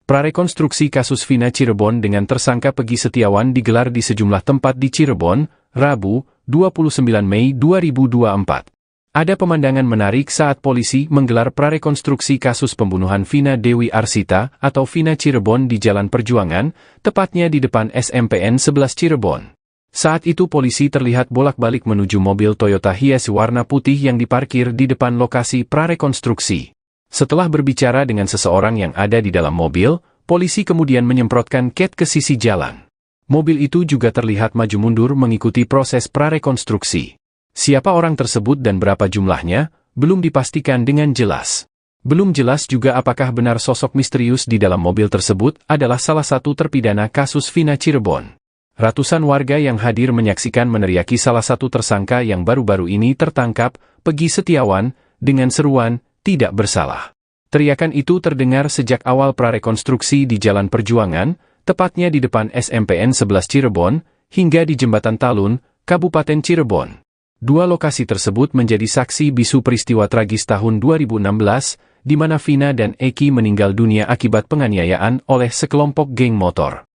Prarekonstruksi kasus Vina Cirebon dengan tersangka Pegi Setiawan digelar di sejumlah tempat di Cirebon, Rabu, 29 Mei 2024. Ada pemandangan menarik saat polisi menggelar prarekonstruksi kasus pembunuhan Vina Dewi Arsita atau Vina Cirebon di Jalan Perjuangan, tepatnya di depan SMPN 11 Cirebon. Saat itu polisi terlihat bolak-balik menuju mobil Toyota Hiace warna putih yang diparkir di depan lokasi prarekonstruksi. Setelah berbicara dengan seseorang yang ada di dalam mobil, polisi kemudian menyemprotkan cat ke sisi jalan. Mobil itu juga terlihat maju mundur mengikuti proses prarekonstruksi. Siapa orang tersebut dan berapa jumlahnya, belum dipastikan dengan jelas. Belum jelas juga apakah benar sosok misterius di dalam mobil tersebut adalah salah satu terpidana kasus Vina Cirebon. Ratusan warga yang hadir menyaksikan meneriaki salah satu tersangka yang baru-baru ini tertangkap, Pegi Setiawan, dengan seruan, tidak bersalah. Teriakan itu terdengar sejak awal prarekonstruksi di Jalan Perjuangan, tepatnya di depan SMPN 11 Cirebon, hingga di Jembatan Talun, Kabupaten Cirebon. Dua lokasi tersebut menjadi saksi bisu peristiwa tragis tahun 2016, di mana Vina dan Eki meninggal dunia akibat penganiayaan oleh sekelompok geng motor.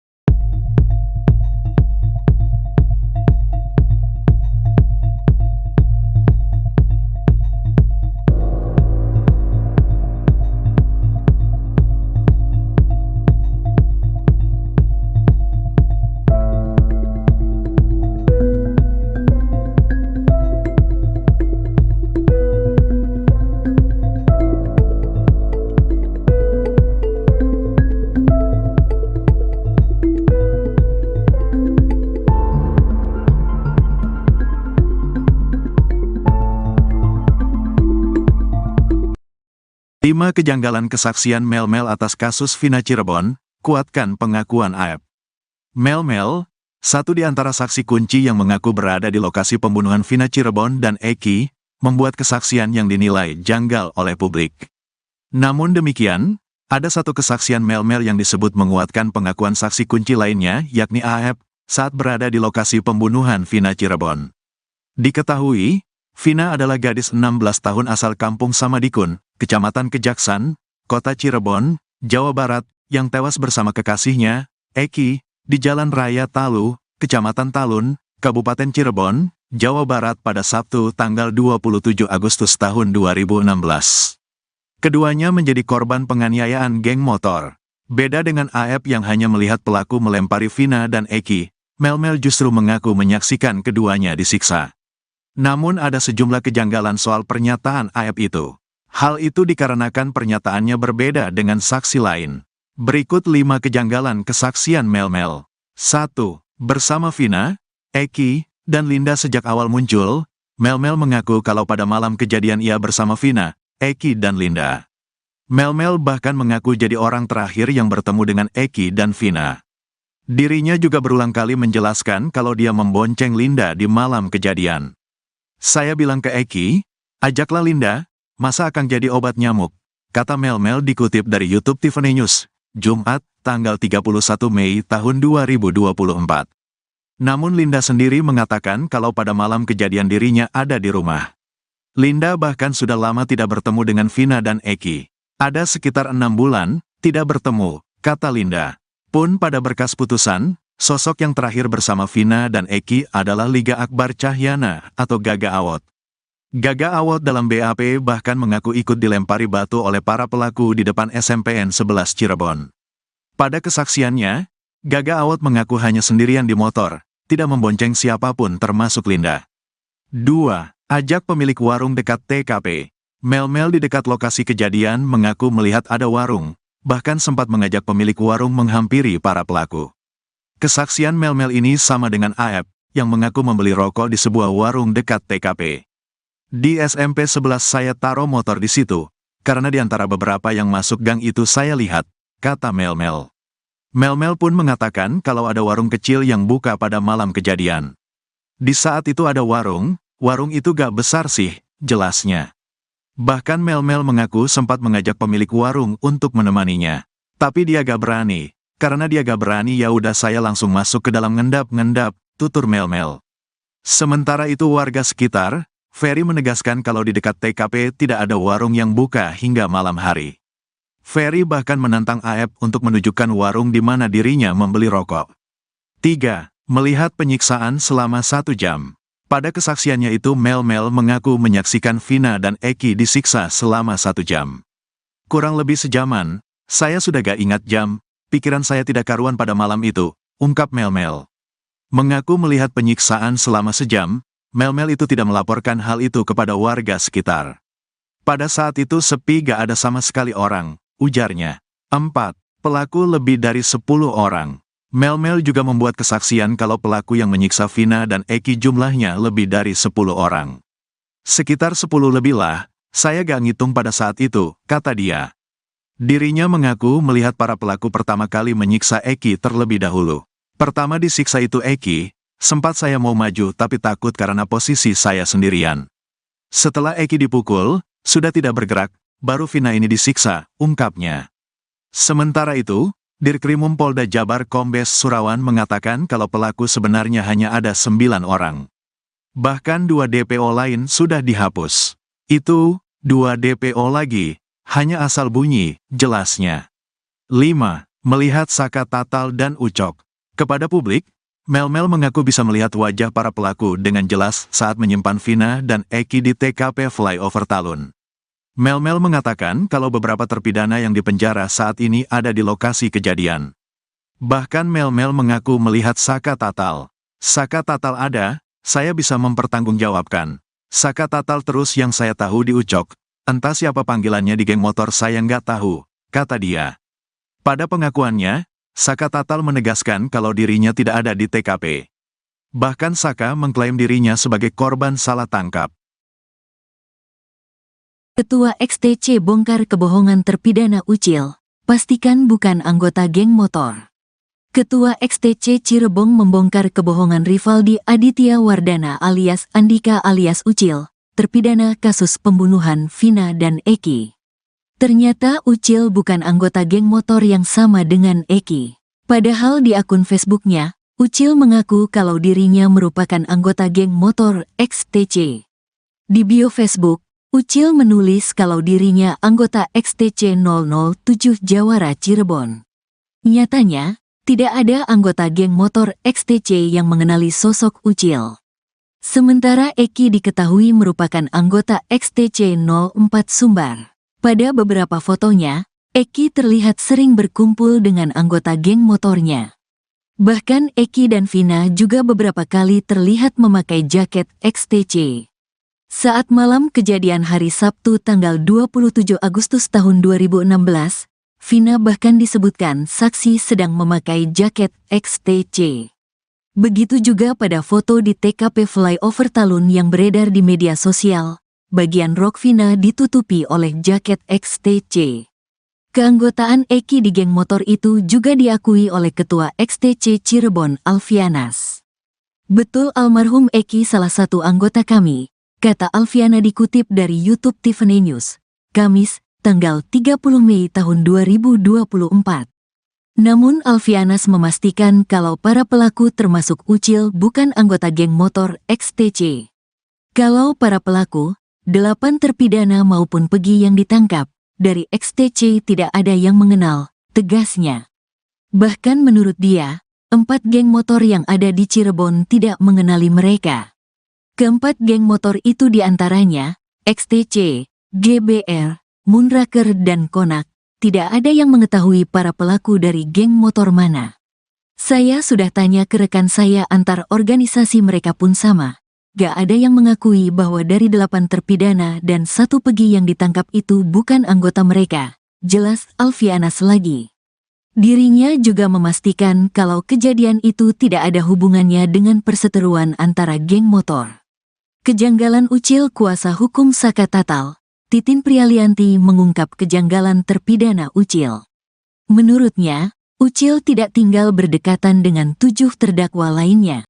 Lima kejanggalan kesaksian Mel-Mel atas kasus Vina Cirebon, kuatkan pengakuan AEP. Mel-Mel, satu di antara saksi kunci yang mengaku berada di lokasi pembunuhan Vina Cirebon dan Eki, membuat kesaksian yang dinilai janggal oleh publik. Namun demikian, ada satu kesaksian Mel-Mel yang disebut menguatkan pengakuan saksi kunci lainnya, yakni AEP, saat berada di lokasi pembunuhan Vina Cirebon. Diketahui, Vina adalah gadis 16 tahun asal kampung Samadikun, Kecamatan Kejaksan, Kota Cirebon, Jawa Barat, yang tewas bersama kekasihnya, Eki, di Jalan Raya Talu, Kecamatan Talun, Kabupaten Cirebon, Jawa Barat pada Sabtu tanggal 27 Agustus tahun 2016. Keduanya menjadi korban penganiayaan geng motor. Beda dengan AEP yang hanya melihat pelaku melempari Vina dan Eki, Mel-Mel justru mengaku menyaksikan keduanya disiksa. Namun ada sejumlah kejanggalan soal pernyataan AEP itu. Hal itu dikarenakan pernyataannya berbeda dengan saksi lain. Berikut 5 kejanggalan kesaksian Mel-Mel. 1. Bersama Vina, Eki, dan Linda sejak awal muncul, Mel-Mel mengaku kalau pada malam kejadian ia bersama Vina, Eki, dan Linda. Mel-Mel bahkan mengaku jadi orang terakhir yang bertemu dengan Eki dan Vina. Dirinya juga berulang kali menjelaskan kalau dia membonceng Linda di malam kejadian. Saya bilang ke Eki, ajaklah Linda, masa akan jadi obat nyamuk, kata Mel-Mel dikutip dari YouTube Tiffany News, Jumat, tanggal 31 Mei tahun 2024. Namun Linda sendiri mengatakan kalau pada malam kejadian dirinya ada di rumah. Linda bahkan sudah lama tidak bertemu dengan Vina dan Eki. Ada sekitar 6 bulan, tidak bertemu, kata Linda. Pun pada berkas putusan, sosok yang terakhir bersama Vina dan Eki adalah Liga Akbar Cahyana atau Gaga Awot. Gaga Awot dalam BAP bahkan mengaku ikut dilempari batu oleh para pelaku di depan SMPN 11 Cirebon. Pada kesaksiannya, Gaga Awot mengaku hanya sendirian di motor, tidak membonceng siapapun termasuk Linda. 2. Ajak pemilik warung dekat TKP. Mel-Mel di dekat lokasi kejadian mengaku melihat ada warung, bahkan sempat mengajak pemilik warung menghampiri para pelaku. Kesaksian Mel-Mel ini sama dengan AEP, yang mengaku membeli rokok di sebuah warung dekat TKP. Di SMP 11 saya taruh motor di situ, karena di antara beberapa yang masuk gang itu saya lihat, kata Mel-Mel. Mel-Mel pun mengatakan kalau ada warung kecil yang buka pada malam kejadian. Di saat itu ada warung itu gak besar sih, jelasnya. Bahkan Mel-Mel mengaku sempat mengajak pemilik warung untuk menemaninya. Tapi dia gak berani, karena dia gak berani ya udah saya langsung masuk ke dalam ngendap-ngendap, tutur Mel-Mel. Sementara itu warga sekitar, Ferry menegaskan kalau di dekat TKP tidak ada warung yang buka hingga malam hari. Ferry bahkan menantang AEP untuk menunjukkan warung di mana dirinya membeli rokok. 3. Melihat penyiksaan selama 1 jam. Pada kesaksiannya itu Mel-Mel mengaku menyaksikan Vina dan Eki disiksa selama 1 jam. Kurang lebih sejaman, saya sudah gak ingat jam, pikiran saya tidak karuan pada malam itu, ungkap Mel-Mel. Mengaku melihat penyiksaan selama sejam, Mel-Mel itu tidak melaporkan hal itu kepada warga sekitar. Pada saat itu sepi gak ada sama sekali orang, ujarnya. 4. Pelaku lebih dari 10 orang. Mel-Mel juga membuat kesaksian kalau pelaku yang menyiksa Vina dan Eki jumlahnya lebih dari 10 orang. Sekitar 10 lebih lah, saya gak ngitung pada saat itu, kata dia. Dirinya mengaku melihat para pelaku pertama kali menyiksa Eki terlebih dahulu. Pertama disiksa itu Eki, sempat saya mau maju tapi takut karena posisi saya sendirian. Setelah Eki dipukul, sudah tidak bergerak, baru Vina ini disiksa, ungkapnya. Sementara itu, Dirkrimum Polda Jabar Kombes Surawan mengatakan kalau pelaku sebenarnya hanya ada 9 orang. Bahkan 2 DPO lain sudah dihapus. Itu, 2 DPO lagi, Hanya asal bunyi, jelasnya. 5. Melihat Saka Tatal dan Ucok. Kepada publik, Mel-Mel mengaku bisa melihat wajah para pelaku dengan jelas saat menyimpan Vina dan Eki di TKP Flyover Talun. Mel-Mel mengatakan kalau beberapa terpidana yang dipenjara saat ini ada di lokasi kejadian. Bahkan Mel-Mel mengaku melihat Saka Tatal. Saka Tatal ada, saya bisa mempertanggungjawabkan. Saka Tatal terus yang saya tahu di Ucok. Entah siapa panggilannya di geng motor saya nggak tahu, kata dia. Pada pengakuannya, Saka Tatal menegaskan kalau dirinya tidak ada di TKP. Bahkan Saka mengklaim dirinya sebagai korban salah tangkap. Ketua XTC bongkar kebohongan terpidana Ucil, pastikan bukan anggota geng motor. Ketua XTC Cirebon membongkar kebohongan Rivaldi Aditya Wardana alias Andika alias Ucil, terpidana kasus pembunuhan Vina dan Eki. Ternyata Ucil bukan anggota geng motor yang sama dengan Eki. Padahal di akun Facebooknya, Ucil mengaku kalau dirinya merupakan anggota geng motor XTC. Di bio Facebook, Ucil menulis kalau dirinya anggota XTC 007 Jawara Cirebon. Nyatanya, tidak ada anggota geng motor XTC yang mengenali sosok Ucil. Sementara Eki diketahui merupakan anggota XTC 04 Sumbar. Pada beberapa fotonya, Eki terlihat sering berkumpul dengan anggota geng motornya. Bahkan Eki dan Vina juga beberapa kali terlihat memakai jaket XTC. Saat malam kejadian hari Sabtu tanggal 27 Agustus tahun 2016, Vina bahkan disebutkan saksi sedang memakai jaket XTC. Begitu juga pada foto di TKP Flyover Talun yang beredar di media sosial, bagian rok Vina ditutupi oleh jaket XTC. Keanggotaan Eki di geng motor itu juga diakui oleh Ketua XTC Cirebon Alfianas. Betul almarhum Eki salah satu anggota kami, kata Alfiana dikutip dari YouTube Tiffany News, Kamis, tanggal 30 Mei tahun 2024. Namun Alfianas memastikan kalau para pelaku termasuk Ucil bukan anggota geng motor XTC. Kalau para pelaku, 8 terpidana maupun Pegi yang ditangkap, dari XTC tidak ada yang mengenal, tegasnya. Bahkan menurut dia, 4 geng motor yang ada di Cirebon tidak mengenali mereka. Keempat geng motor itu diantaranya, XTC, GBR, Moonraker dan Konak. Tidak ada yang mengetahui para pelaku dari geng motor mana. Saya sudah tanya ke rekan saya antar organisasi mereka pun sama. Gak ada yang mengakui bahwa dari 8 terpidana dan 1 Pegi yang ditangkap itu bukan anggota mereka. Jelas Alfianas lagi. Dirinya juga memastikan kalau kejadian itu tidak ada hubungannya dengan perseteruan antara geng motor. Kejanggalan Ucil kuasa hukum Saka Tatal, Titin Prialianti mengungkap kejanggalan terpidana Ucil. Menurutnya, Ucil tidak tinggal berdekatan dengan 7 terdakwa lainnya.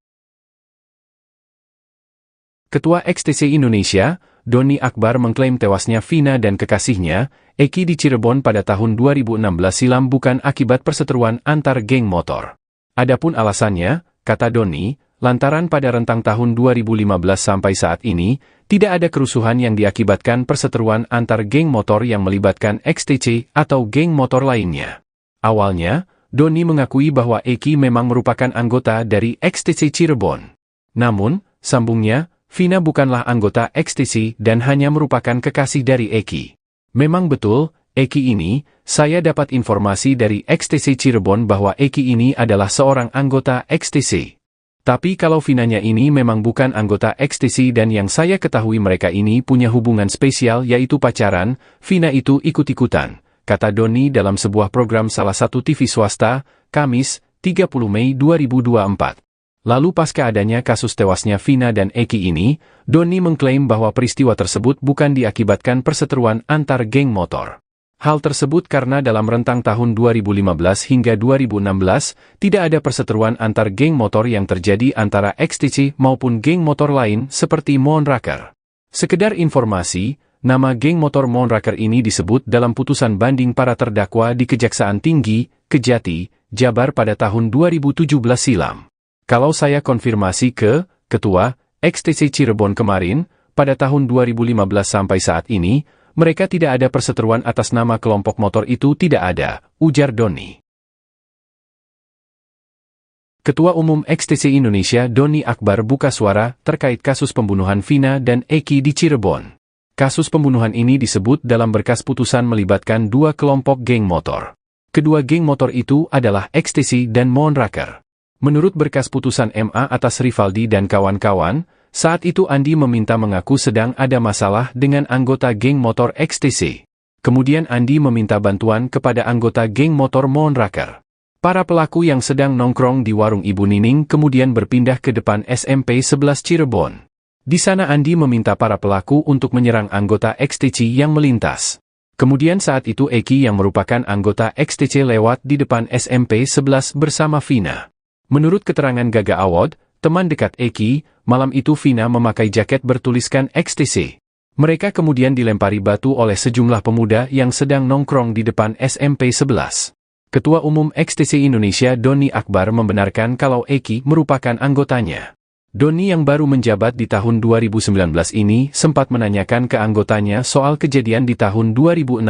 Ketua XTC Indonesia, Doni Akbar mengklaim tewasnya Vina dan kekasihnya, Eki di Cirebon pada tahun 2016 silam bukan akibat perseteruan antar geng motor. Adapun alasannya, kata Doni, lantaran pada rentang tahun 2015 sampai saat ini, tidak ada kerusuhan yang diakibatkan perseteruan antar geng motor yang melibatkan XTC atau geng motor lainnya. Awalnya, Doni mengakui bahwa Eki memang merupakan anggota dari XTC Cirebon. Namun, sambungnya, Vina bukanlah anggota XTC dan hanya merupakan kekasih dari Eki. Memang betul, Eki ini, saya dapat informasi dari XTC Cirebon bahwa Eki ini adalah seorang anggota XTC. Tapi kalau Vinanya ini memang bukan anggota XTC dan yang saya ketahui mereka ini punya hubungan spesial yaitu pacaran, Vina itu ikut-ikutan, kata Doni dalam sebuah program salah satu TV swasta, Kamis, 30 Mei 2024. Lalu pasca adanya kasus tewasnya Vina dan Eki ini, Doni mengklaim bahwa peristiwa tersebut bukan diakibatkan perseteruan antar geng motor. Hal tersebut karena dalam rentang tahun 2015 hingga 2016, tidak ada perseteruan antar geng motor yang terjadi antara XTC maupun geng motor lain seperti Moonraker. Sekedar informasi, nama geng motor Moonraker ini disebut dalam putusan banding para terdakwa di Kejaksaan Tinggi, Kejati, Jabar pada tahun 2017 silam. Kalau saya konfirmasi ke Ketua XTC Cirebon kemarin, pada tahun 2015 sampai saat ini, Mereka tidak ada perseteruan atas nama kelompok motor itu tidak ada, ujar Doni. Ketua Umum XTC Indonesia Doni Akbar buka suara terkait kasus pembunuhan Vina dan Eki di Cirebon. Kasus pembunuhan ini disebut dalam berkas putusan melibatkan dua kelompok geng motor. Kedua geng motor itu adalah XTC dan Moonraker. Menurut berkas putusan MA atas Rivaldi dan kawan-kawan, saat itu Andi meminta mengaku sedang ada masalah dengan anggota geng motor XTC. Kemudian Andi meminta bantuan kepada anggota geng motor Moonraker. Para pelaku yang sedang nongkrong di warung Ibu Nining kemudian berpindah ke depan SMP 11 Cirebon. Di sana Andi meminta para pelaku untuk menyerang anggota XTC yang melintas. Kemudian saat itu Eki yang merupakan anggota XTC lewat di depan SMP 11 bersama Vina. Menurut keterangan Gaga Awad, teman dekat Eki, malam itu Vina memakai jaket bertuliskan XTC. Mereka kemudian dilempari batu oleh sejumlah pemuda yang sedang nongkrong di depan SMP 11. Ketua Umum XTC Indonesia Doni Akbar membenarkan kalau Eki merupakan anggotanya. Doni yang baru menjabat di tahun 2019 ini sempat menanyakan ke anggotanya soal kejadian di tahun 2016.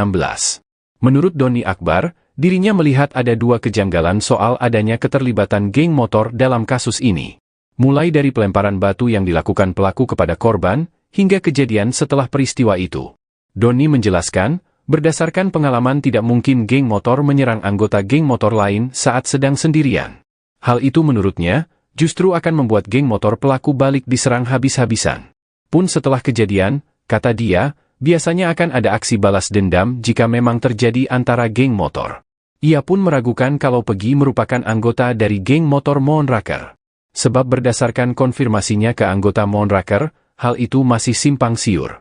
Menurut Doni Akbar, dirinya melihat ada dua kejanggalan soal adanya keterlibatan geng motor dalam kasus ini. Mulai dari pelemparan batu yang dilakukan pelaku kepada korban, hingga kejadian setelah peristiwa itu. Doni menjelaskan, berdasarkan pengalaman tidak mungkin geng motor menyerang anggota geng motor lain saat sedang sendirian. Hal itu menurutnya, justru akan membuat geng motor pelaku balik diserang habis-habisan. Pun setelah kejadian, kata dia, biasanya akan ada aksi balas dendam jika memang terjadi antara geng motor. Ia pun meragukan kalau Pegi merupakan anggota dari geng motor Moonraker. Sebab berdasarkan konfirmasinya ke anggota Moonraker, hal itu masih simpang siur.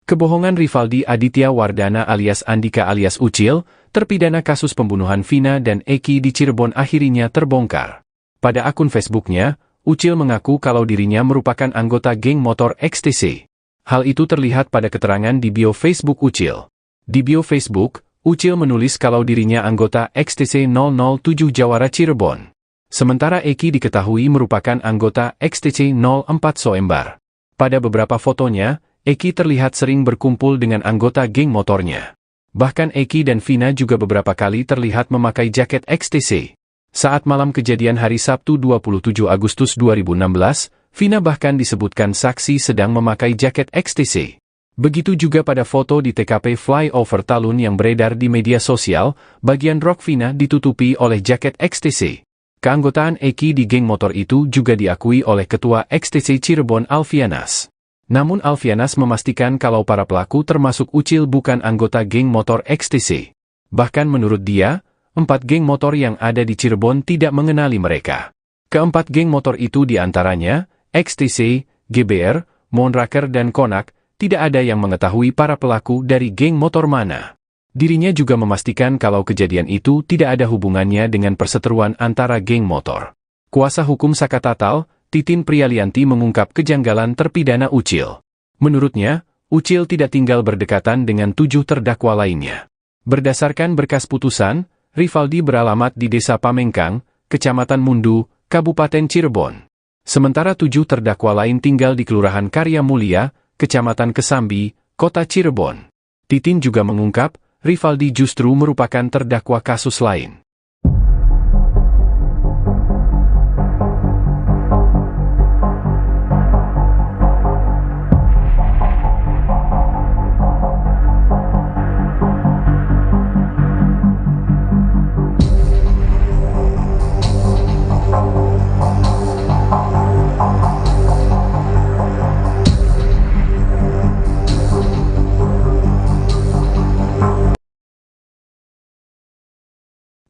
Kebohongan Rivaldi Aditya Wardana alias Andika alias Ucil, terpidana kasus pembunuhan Vina dan Eki di Cirebon akhirnya terbongkar. Pada akun Facebooknya, Ucil mengaku kalau dirinya merupakan anggota geng motor XTC. Hal itu terlihat pada keterangan di bio Facebook Ucil. Di bio Facebook, Ucil menulis kalau dirinya anggota XTC 007 Jawara Cirebon. Sementara Eki diketahui merupakan anggota XTC 04 Soembar. Pada beberapa fotonya, Eki terlihat sering berkumpul dengan anggota geng motornya. Bahkan Eki dan Vina juga beberapa kali terlihat memakai jaket XTC. Saat malam kejadian hari Sabtu 27 Agustus 2016, Vina bahkan disebutkan saksi sedang memakai jaket XTC. Begitu juga pada foto di TKP Flyover Talun yang beredar di media sosial, bagian rok Vina ditutupi oleh jaket XTC. Keanggotaan Eki di geng motor itu juga diakui oleh Ketua XTC Cirebon Alfianas. Namun Alfianas memastikan kalau para pelaku termasuk Ucil bukan anggota geng motor XTC. Bahkan menurut dia, 4 geng motor yang ada di Cirebon tidak mengenali mereka. Keempat geng motor itu diantaranya, XTC, GBR, Moonraker dan Konak, tidak ada yang mengetahui para pelaku dari geng motor mana. Dirinya juga memastikan kalau kejadian itu tidak ada hubungannya dengan perseteruan antara geng motor. Kuasa hukum Saka Tatal, Titin Prialianti mengungkap kejanggalan terpidana Ucil. Menurutnya, Ucil tidak tinggal berdekatan dengan 7 terdakwa lainnya. Berdasarkan berkas putusan, Rivaldi beralamat di Desa Pamengkang, Kecamatan Mundu, Kabupaten Cirebon. Sementara 7 terdakwa lain tinggal di Kelurahan Karya Mulia, Kecamatan Kesambi, Kota Cirebon. Titin juga mengungkap, Rivaldi justru merupakan terdakwa kasus lain.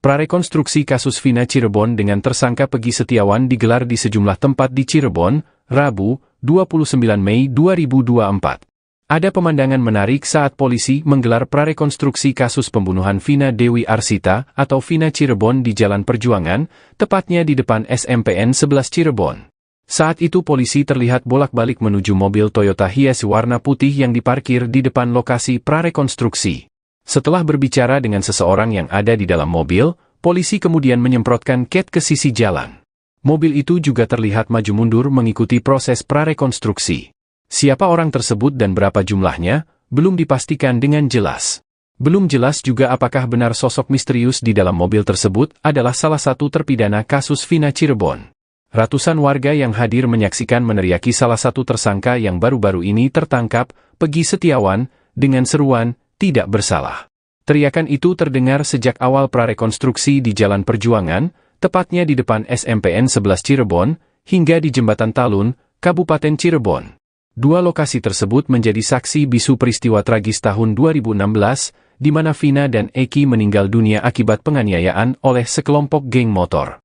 Prarekonstruksi kasus Vina Cirebon dengan tersangka Pegi Setiawan digelar di sejumlah tempat di Cirebon, Rabu, 29 Mei 2024. Ada pemandangan menarik saat polisi menggelar prarekonstruksi kasus pembunuhan Vina Dewi Arsita atau Vina Cirebon di Jalan Perjuangan, tepatnya di depan SMPN 11 Cirebon. Saat itu polisi terlihat bolak-balik menuju mobil Toyota Hiace warna putih yang diparkir di depan lokasi prarekonstruksi. Setelah berbicara dengan seseorang yang ada di dalam mobil, Polisi kemudian menyemprotkan cat ke sisi jalan. Mobil itu juga terlihat maju mundur mengikuti proses prarekonstruksi. Siapa orang tersebut dan berapa jumlahnya, belum dipastikan dengan jelas. Belum jelas juga apakah benar sosok misterius di dalam mobil tersebut adalah salah satu terpidana kasus Vina Cirebon. Ratusan warga yang hadir menyaksikan meneriaki salah satu tersangka yang baru-baru ini tertangkap, Peggy Setiawan, dengan seruan, "Tidak bersalah." Teriakan itu terdengar sejak awal prarekonstruksi di Jalan Perjuangan, tepatnya di depan SMPN 11 Cirebon, hingga di Jembatan Talun, Kabupaten Cirebon. Dua lokasi tersebut menjadi saksi bisu peristiwa tragis tahun 2016, di mana Vina dan Eki meninggal dunia akibat penganiayaan oleh sekelompok geng motor.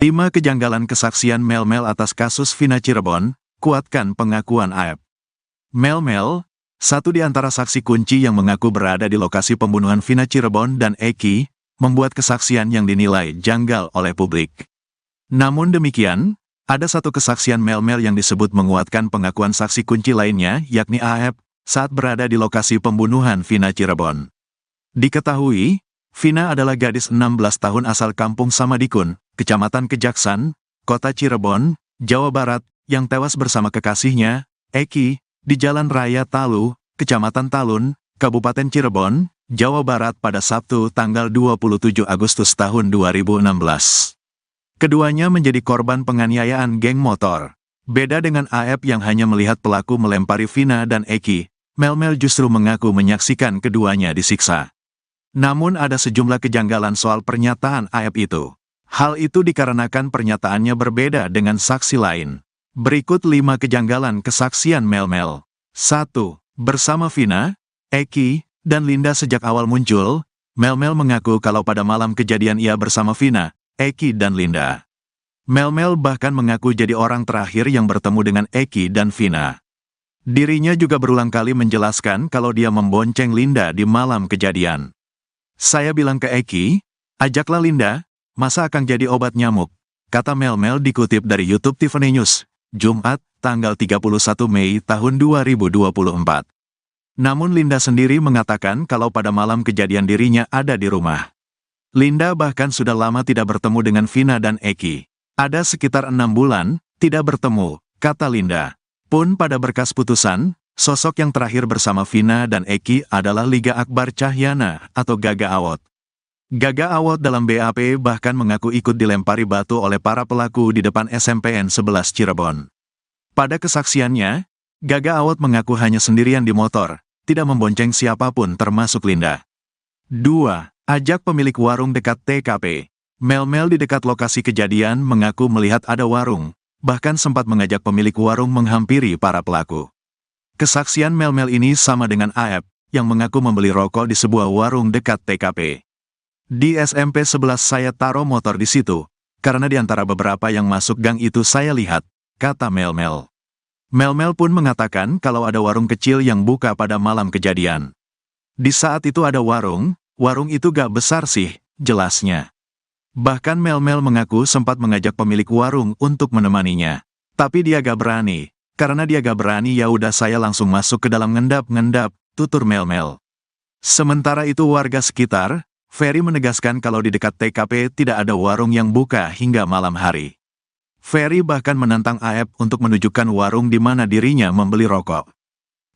Lima kejanggalan kesaksian Mel-Mel atas kasus Vina Cirebon, kuatkan pengakuan AEP. Mel-Mel, satu di antara saksi kunci yang mengaku berada di lokasi pembunuhan Vina Cirebon dan Eki, membuat kesaksian yang dinilai janggal oleh publik. Namun demikian, ada satu kesaksian Mel-Mel yang disebut menguatkan pengakuan saksi kunci lainnya, yakni AEP, saat berada di lokasi pembunuhan Vina Cirebon. Diketahui, Vina adalah gadis 16 tahun asal kampung Samadikun, Kecamatan Kejaksan, Kota Cirebon, Jawa Barat, yang tewas bersama kekasihnya, Eki, di Jalan Raya Talu, Kecamatan Talun, Kabupaten Cirebon, Jawa Barat pada Sabtu tanggal 27 Agustus tahun 2016. Keduanya menjadi korban penganiayaan geng motor. Beda dengan AEP yang hanya melihat pelaku melempari Vina dan Eki, Mel-Mel justru mengaku menyaksikan keduanya disiksa. Namun ada sejumlah kejanggalan soal pernyataan AEP itu. Hal itu dikarenakan pernyataannya berbeda dengan saksi lain. Berikut 5 kejanggalan kesaksian Mel-Mel. 1. Bersama Vina, Eki, dan Linda sejak awal muncul, Mel-Mel mengaku kalau pada malam kejadian ia bersama Vina, Eki dan Linda. Mel-Mel bahkan mengaku jadi orang terakhir yang bertemu dengan Eki dan Vina. Dirinya juga berulang kali menjelaskan kalau dia membonceng Linda di malam kejadian. "Saya bilang ke Eki, ajaklah Linda, masa akan jadi obat nyamuk," kata Mel-Mel dikutip dari YouTube Tiffany News, Jumat, tanggal 31 Mei tahun 2024. Namun Linda sendiri mengatakan kalau pada malam kejadian dirinya ada di rumah. Linda bahkan sudah lama tidak bertemu dengan Vina dan Eki. Ada sekitar 6 bulan, tidak bertemu, kata Linda. Pun pada berkas putusan, sosok yang terakhir bersama Vina dan Eki adalah Liga Akbar Cahyana atau Gaga Awot. Gaga Awot dalam BAP bahkan mengaku ikut dilempari batu oleh para pelaku di depan SMPN 11 Cirebon. Pada kesaksiannya, Gaga Awot mengaku hanya sendirian di motor, tidak membonceng siapapun termasuk Linda. 2. Ajak pemilik warung dekat TKP. Mel-Mel di dekat lokasi kejadian mengaku melihat ada warung, bahkan sempat mengajak pemilik warung menghampiri para pelaku. Kesaksian Mel-Mel ini sama dengan AEP, yang mengaku membeli rokok di sebuah warung dekat TKP. "Di SMP 11 saya taruh motor di situ, karena di antara beberapa yang masuk gang itu saya lihat," kata Mel-Mel. Mel-Mel pun mengatakan kalau ada warung kecil yang buka pada malam kejadian. "Di saat itu ada warung itu gak besar sih," jelasnya. Bahkan Mel-Mel mengaku sempat mengajak pemilik warung untuk menemaninya. Tapi dia gak berani, karena dia gak berani ya udah saya langsung masuk ke dalam ngendap-ngendap, tutur Mel-Mel. Sementara itu warga sekitar, Ferry menegaskan kalau di dekat TKP tidak ada warung yang buka hingga malam hari. Ferry bahkan menantang AEP untuk menunjukkan warung di mana dirinya membeli rokok.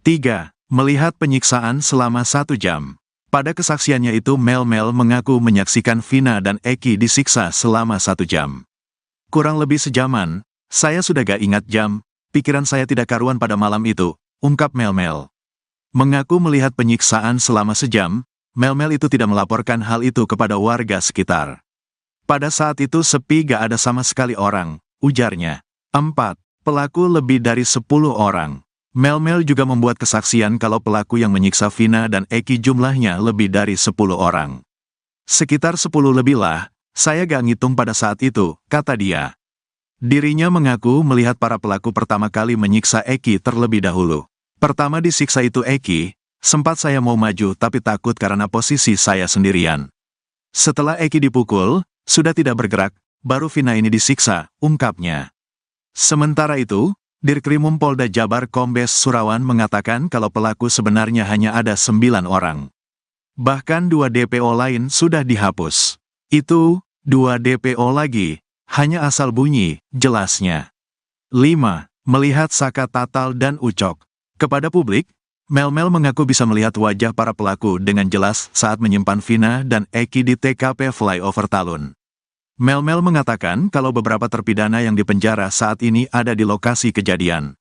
3. Melihat penyiksaan selama 1 jam. Pada kesaksiannya itu Mel-Mel mengaku menyaksikan Vina dan Eki disiksa selama 1 jam. "Kurang lebih sejaman, saya sudah gak ingat jam, pikiran saya tidak karuan pada malam itu," ungkap Mel-Mel. Mengaku melihat penyiksaan selama sejam, Mel-Mel itu tidak melaporkan hal itu kepada warga sekitar. "Pada saat itu sepi gak ada sama sekali orang," ujarnya. 4. Pelaku lebih dari 10 orang. Mel-Mel juga membuat kesaksian kalau pelaku yang menyiksa Vina dan Eki jumlahnya lebih dari 10 orang. Sekitar 10 lebih lah, saya gak ngitung pada saat itu, kata dia. Dirinya mengaku melihat para pelaku pertama kali menyiksa Eki terlebih dahulu. Pertama disiksa itu Eki, sempat saya mau maju tapi takut karena posisi saya sendirian. Setelah Eki dipukul, sudah tidak bergerak, baru Vina ini disiksa, ungkapnya. Sementara itu, Dirkrimum Polda Jabar Kombes Surawan mengatakan kalau pelaku sebenarnya hanya ada 9 orang. Bahkan 2 DPO lain sudah dihapus. Itu, 2 DPO lagi, hanya asal bunyi, jelasnya. 5. Melihat Saka Tatal dan Ucok. Kepada publik, Mel-Mel mengaku bisa melihat wajah para pelaku dengan jelas saat menyimpan Vina dan Eki di TKP Flyover Talun. Mel-Mel mengatakan kalau beberapa terpidana yang dipenjara saat ini ada di lokasi kejadian.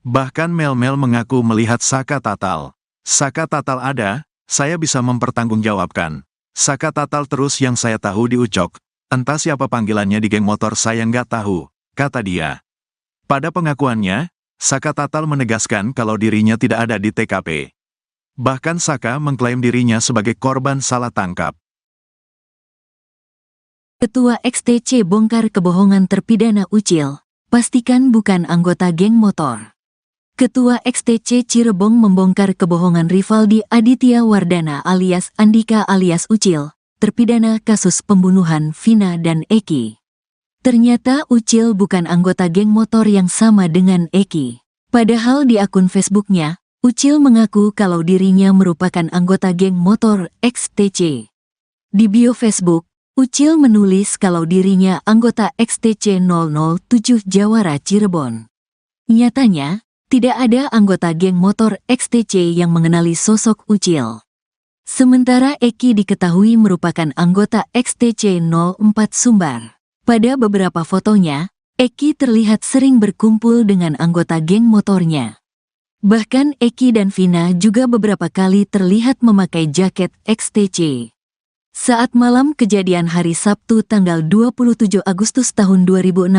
Bahkan Mel-Mel mengaku melihat Saka Tatal. Saka Tatal ada, saya bisa mempertanggungjawabkan. Saka Tatal terus yang saya tahu di Ucok. Entah siapa panggilannya di geng motor saya nggak tahu, kata dia. Pada pengakuannya, Saka Tatal menegaskan kalau dirinya tidak ada di TKP. Bahkan Saka mengklaim dirinya sebagai korban salah tangkap. Ketua XTC bongkar kebohongan terpidana Ucil, pastikan bukan anggota geng motor. Ketua XTC Cirebon membongkar kebohongan Rivaldi Aditya Wardana alias Andika alias Ucil, terpidana kasus pembunuhan Vina dan Eki. Ternyata Ucil bukan anggota geng motor yang sama dengan Eki. Padahal di akun Facebooknya, Ucil mengaku kalau dirinya merupakan anggota geng motor XTC. Di bio Facebook, Ucil menulis kalau dirinya anggota XTC 007 Jawara Cirebon. Nyatanya, tidak ada anggota geng motor XTC yang mengenali sosok Ucil. Sementara Eki diketahui merupakan anggota XTC 04 Sumbar. Pada beberapa fotonya, Eki terlihat sering berkumpul dengan anggota geng motornya. Bahkan Eki dan Vina juga beberapa kali terlihat memakai jaket XTC. Saat malam kejadian hari Sabtu tanggal 27 Agustus tahun 2016,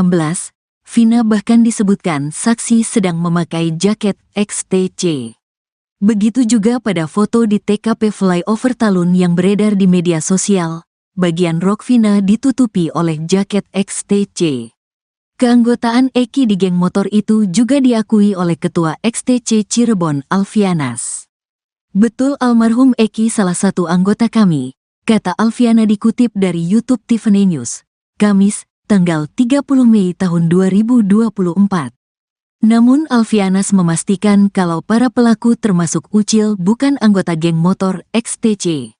Vina bahkan disebutkan saksi sedang memakai jaket XTC. Begitu juga pada foto di TKP Flyover Talun yang beredar di media sosial. Bagian rok Vina ditutupi oleh jaket XTC. Keanggotaan Eki di geng motor itu juga diakui oleh Ketua XTC Cirebon Alfianas. Betul almarhum Eki salah satu anggota kami, kata Alfiana dikutip dari YouTube Tiffany News, Kamis, tanggal 30 Mei tahun 2024. Namun Alfianas memastikan kalau para pelaku termasuk Ucil bukan anggota geng motor XTC.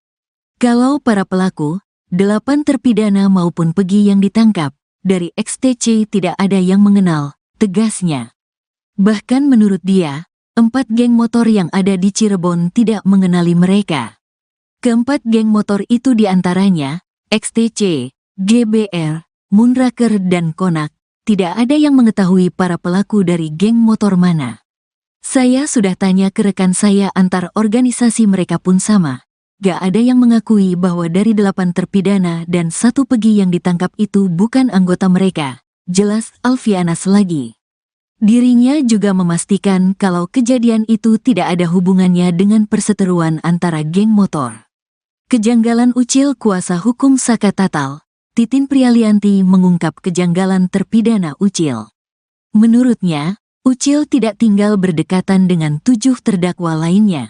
Kalau para pelaku, 8 terpidana maupun Pegi yang ditangkap, dari XTC tidak ada yang mengenal, tegasnya. Bahkan menurut dia, 4 geng motor yang ada di Cirebon tidak mengenali mereka. Keempat geng motor itu diantaranya, XTC, GBR, Moonraker dan Konak, tidak ada yang mengetahui para pelaku dari geng motor mana. Saya sudah tanya ke rekan saya antar organisasi mereka pun sama. Gak ada yang mengakui bahwa dari 8 terpidana dan 1 Pegi yang ditangkap itu bukan anggota mereka, jelas Alfianas lagi. Dirinya juga memastikan kalau kejadian itu tidak ada hubungannya dengan perseteruan antara geng motor. Kejanggalan Ucil kuasa hukum Saka Tatal, Titin Prialianti mengungkap kejanggalan terpidana Ucil. Menurutnya, Ucil tidak tinggal berdekatan dengan 7 terdakwa lainnya.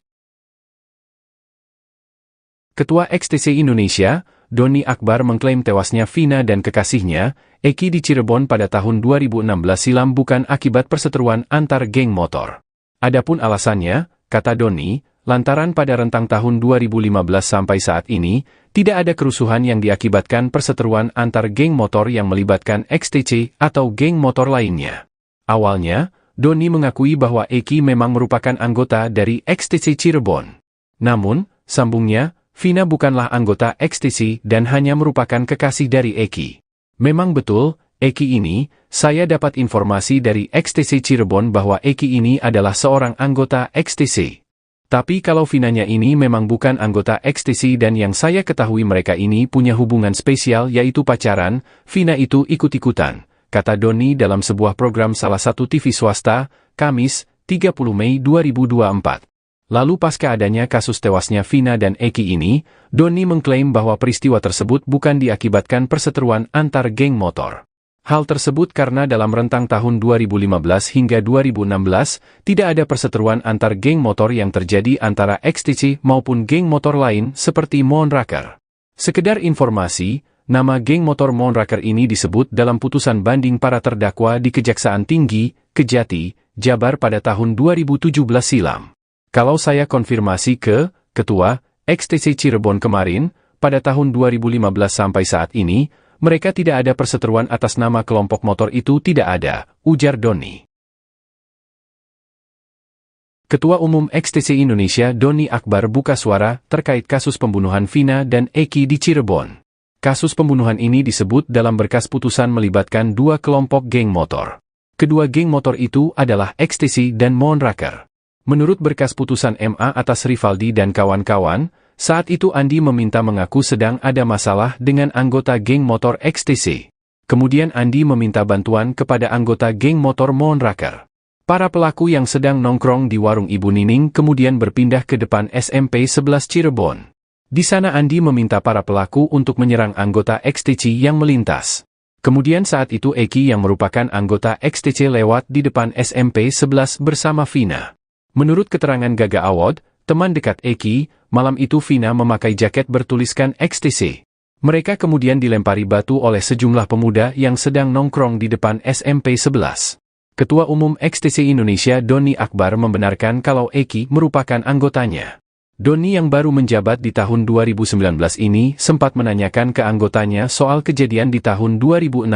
Ketua XTC Indonesia, Doni Akbar mengklaim tewasnya Vina dan kekasihnya, Eki di Cirebon pada tahun 2016 silam bukan akibat perseteruan antar geng motor. Adapun alasannya, kata Doni, lantaran pada rentang tahun 2015 sampai saat ini, tidak ada kerusuhan yang diakibatkan perseteruan antar geng motor yang melibatkan XTC atau geng motor lainnya. Awalnya, Doni mengakui bahwa Eki memang merupakan anggota dari XTC Cirebon. Namun, sambungnya, Vina bukanlah anggota XTC dan hanya merupakan kekasih dari Eki. Memang betul, Eki ini, saya dapat informasi dari XTC Cirebon bahwa Eki ini adalah seorang anggota XTC. Tapi kalau Vinanya ini memang bukan anggota XTC dan yang saya ketahui mereka ini punya hubungan spesial yaitu pacaran, Vina itu ikut-ikutan, kata Doni dalam sebuah program salah satu TV swasta, Kamis, 30 Mei 2024. Lalu pasca adanya kasus tewasnya Vina dan Eki ini, Doni mengklaim bahwa peristiwa tersebut bukan diakibatkan perseteruan antar geng motor. Hal tersebut karena dalam rentang tahun 2015 hingga 2016, tidak ada perseteruan antar geng motor yang terjadi antara XTC maupun geng motor lain seperti Moonraker. Sekedar informasi, nama geng motor Moonraker ini disebut dalam putusan banding para terdakwa di Kejaksaan Tinggi, Kejati, Jabar pada tahun 2017 silam. Kalau saya konfirmasi ke Ketua XTC Cirebon kemarin, pada tahun 2015 sampai saat ini, mereka tidak ada perseteruan atas nama kelompok motor itu tidak ada, ujar Doni. Ketua Umum XTC Indonesia Doni Akbar buka suara terkait kasus pembunuhan Vina dan Eki di Cirebon. Kasus pembunuhan ini disebut dalam berkas putusan melibatkan dua kelompok geng motor. Kedua geng motor itu adalah XTC dan Moonraker. Menurut berkas putusan MA atas Rivaldi dan kawan-kawan, saat itu Andi meminta mengaku sedang ada masalah dengan anggota geng motor XTC. Kemudian Andi meminta bantuan kepada anggota geng motor Moonraker. Para pelaku yang sedang nongkrong di warung Ibu Nining kemudian berpindah ke depan SMP 11 Cirebon. Di sana Andi meminta para pelaku untuk menyerang anggota XTC yang melintas. Kemudian saat itu Eki yang merupakan anggota XTC lewat di depan SMP 11 bersama Vina. Menurut keterangan Gaga Awad, teman dekat Eki, malam itu Vina memakai jaket bertuliskan XTC. Mereka kemudian dilempari batu oleh sejumlah pemuda yang sedang nongkrong di depan SMP 11. Ketua Umum XTC Indonesia Doni Akbar membenarkan kalau Eki merupakan anggotanya. Doni yang baru menjabat di tahun 2019 ini sempat menanyakan ke anggotanya soal kejadian di tahun 2016.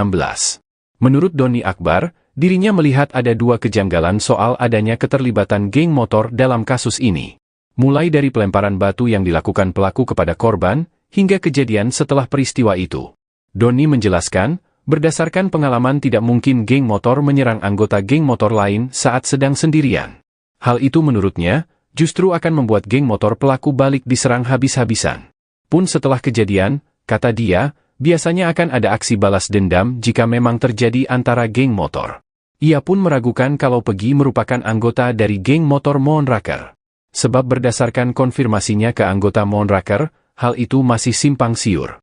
Menurut Doni Akbar, dirinya melihat ada dua kejanggalan soal adanya keterlibatan geng motor dalam kasus ini. Mulai dari pelemparan batu yang dilakukan pelaku kepada korban, hingga kejadian setelah peristiwa itu. Doni menjelaskan, berdasarkan pengalaman tidak mungkin geng motor menyerang anggota geng motor lain saat sedang sendirian. Hal itu menurutnya, justru akan membuat geng motor pelaku balik diserang habis-habisan. Pun setelah kejadian, kata dia, biasanya akan ada aksi balas dendam jika memang terjadi antara geng motor. Ia pun meragukan kalau Pegi merupakan anggota dari geng motor Moonraker. Sebab berdasarkan konfirmasinya ke anggota Moonraker, hal itu masih simpang siur.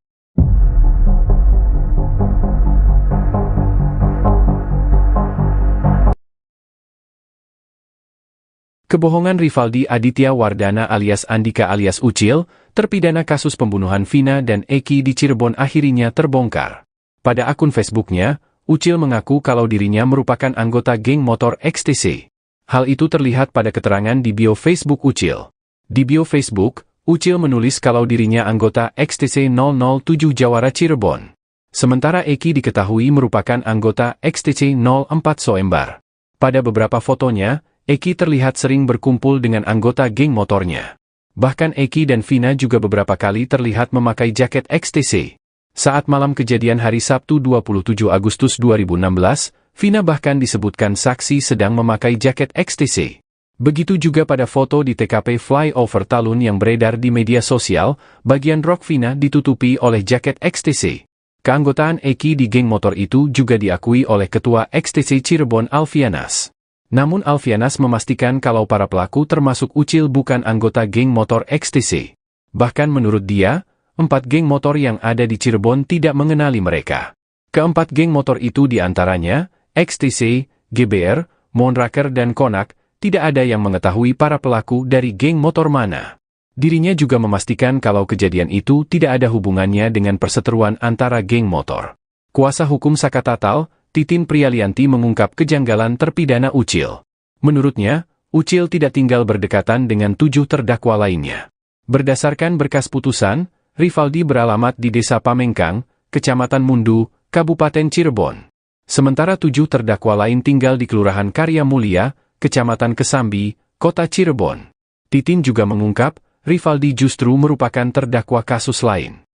Kebohongan Rivaldi Aditya Wardana alias Andika alias Ucil, terpidana kasus pembunuhan Vina dan Eki di Cirebon akhirnya terbongkar. Pada akun Facebooknya, Ucil mengaku kalau dirinya merupakan anggota geng motor XTC. Hal itu terlihat pada keterangan di bio Facebook Ucil. Di bio Facebook, Ucil menulis kalau dirinya anggota XTC 007 Jawara Cirebon. Sementara Eki diketahui merupakan anggota XTC 04 Soembar. Pada beberapa fotonya, Eki terlihat sering berkumpul dengan anggota geng motornya. Bahkan Eki dan Vina juga beberapa kali terlihat memakai jaket XTC. Saat malam kejadian hari Sabtu 27 Agustus 2016, Vina bahkan disebutkan saksi sedang memakai jaket XTC. Begitu juga pada foto di TKP Flyover Talun yang beredar di media sosial, bagian rok Vina ditutupi oleh jaket XTC. Keanggotaan Eki di geng motor itu juga diakui oleh Ketua XTC Cirebon Alfianas. Namun Alfianas memastikan kalau para pelaku termasuk Ucil bukan anggota geng motor XTC. Bahkan menurut dia, 4 geng motor yang ada di Cirebon tidak mengenali mereka. Keempat geng motor itu diantaranya, XTC, GBR, Moonraker dan Konak, tidak ada yang mengetahui para pelaku dari geng motor mana. Dirinya juga memastikan kalau kejadian itu tidak ada hubungannya dengan perseteruan antara geng motor. Kuasa hukum Sakatatal, Titin Prialianti mengungkap kejanggalan terpidana Ucil. Menurutnya, Ucil tidak tinggal berdekatan dengan 7 terdakwa lainnya. Berdasarkan berkas putusan, Rivaldi beralamat di Desa Pamengkang, Kecamatan Mundu, Kabupaten Cirebon. Sementara 7 terdakwa lain tinggal di Kelurahan Karya Mulia, Kecamatan Kesambi, Kota Cirebon. Titin juga mengungkap, Rivaldi justru merupakan terdakwa kasus lain.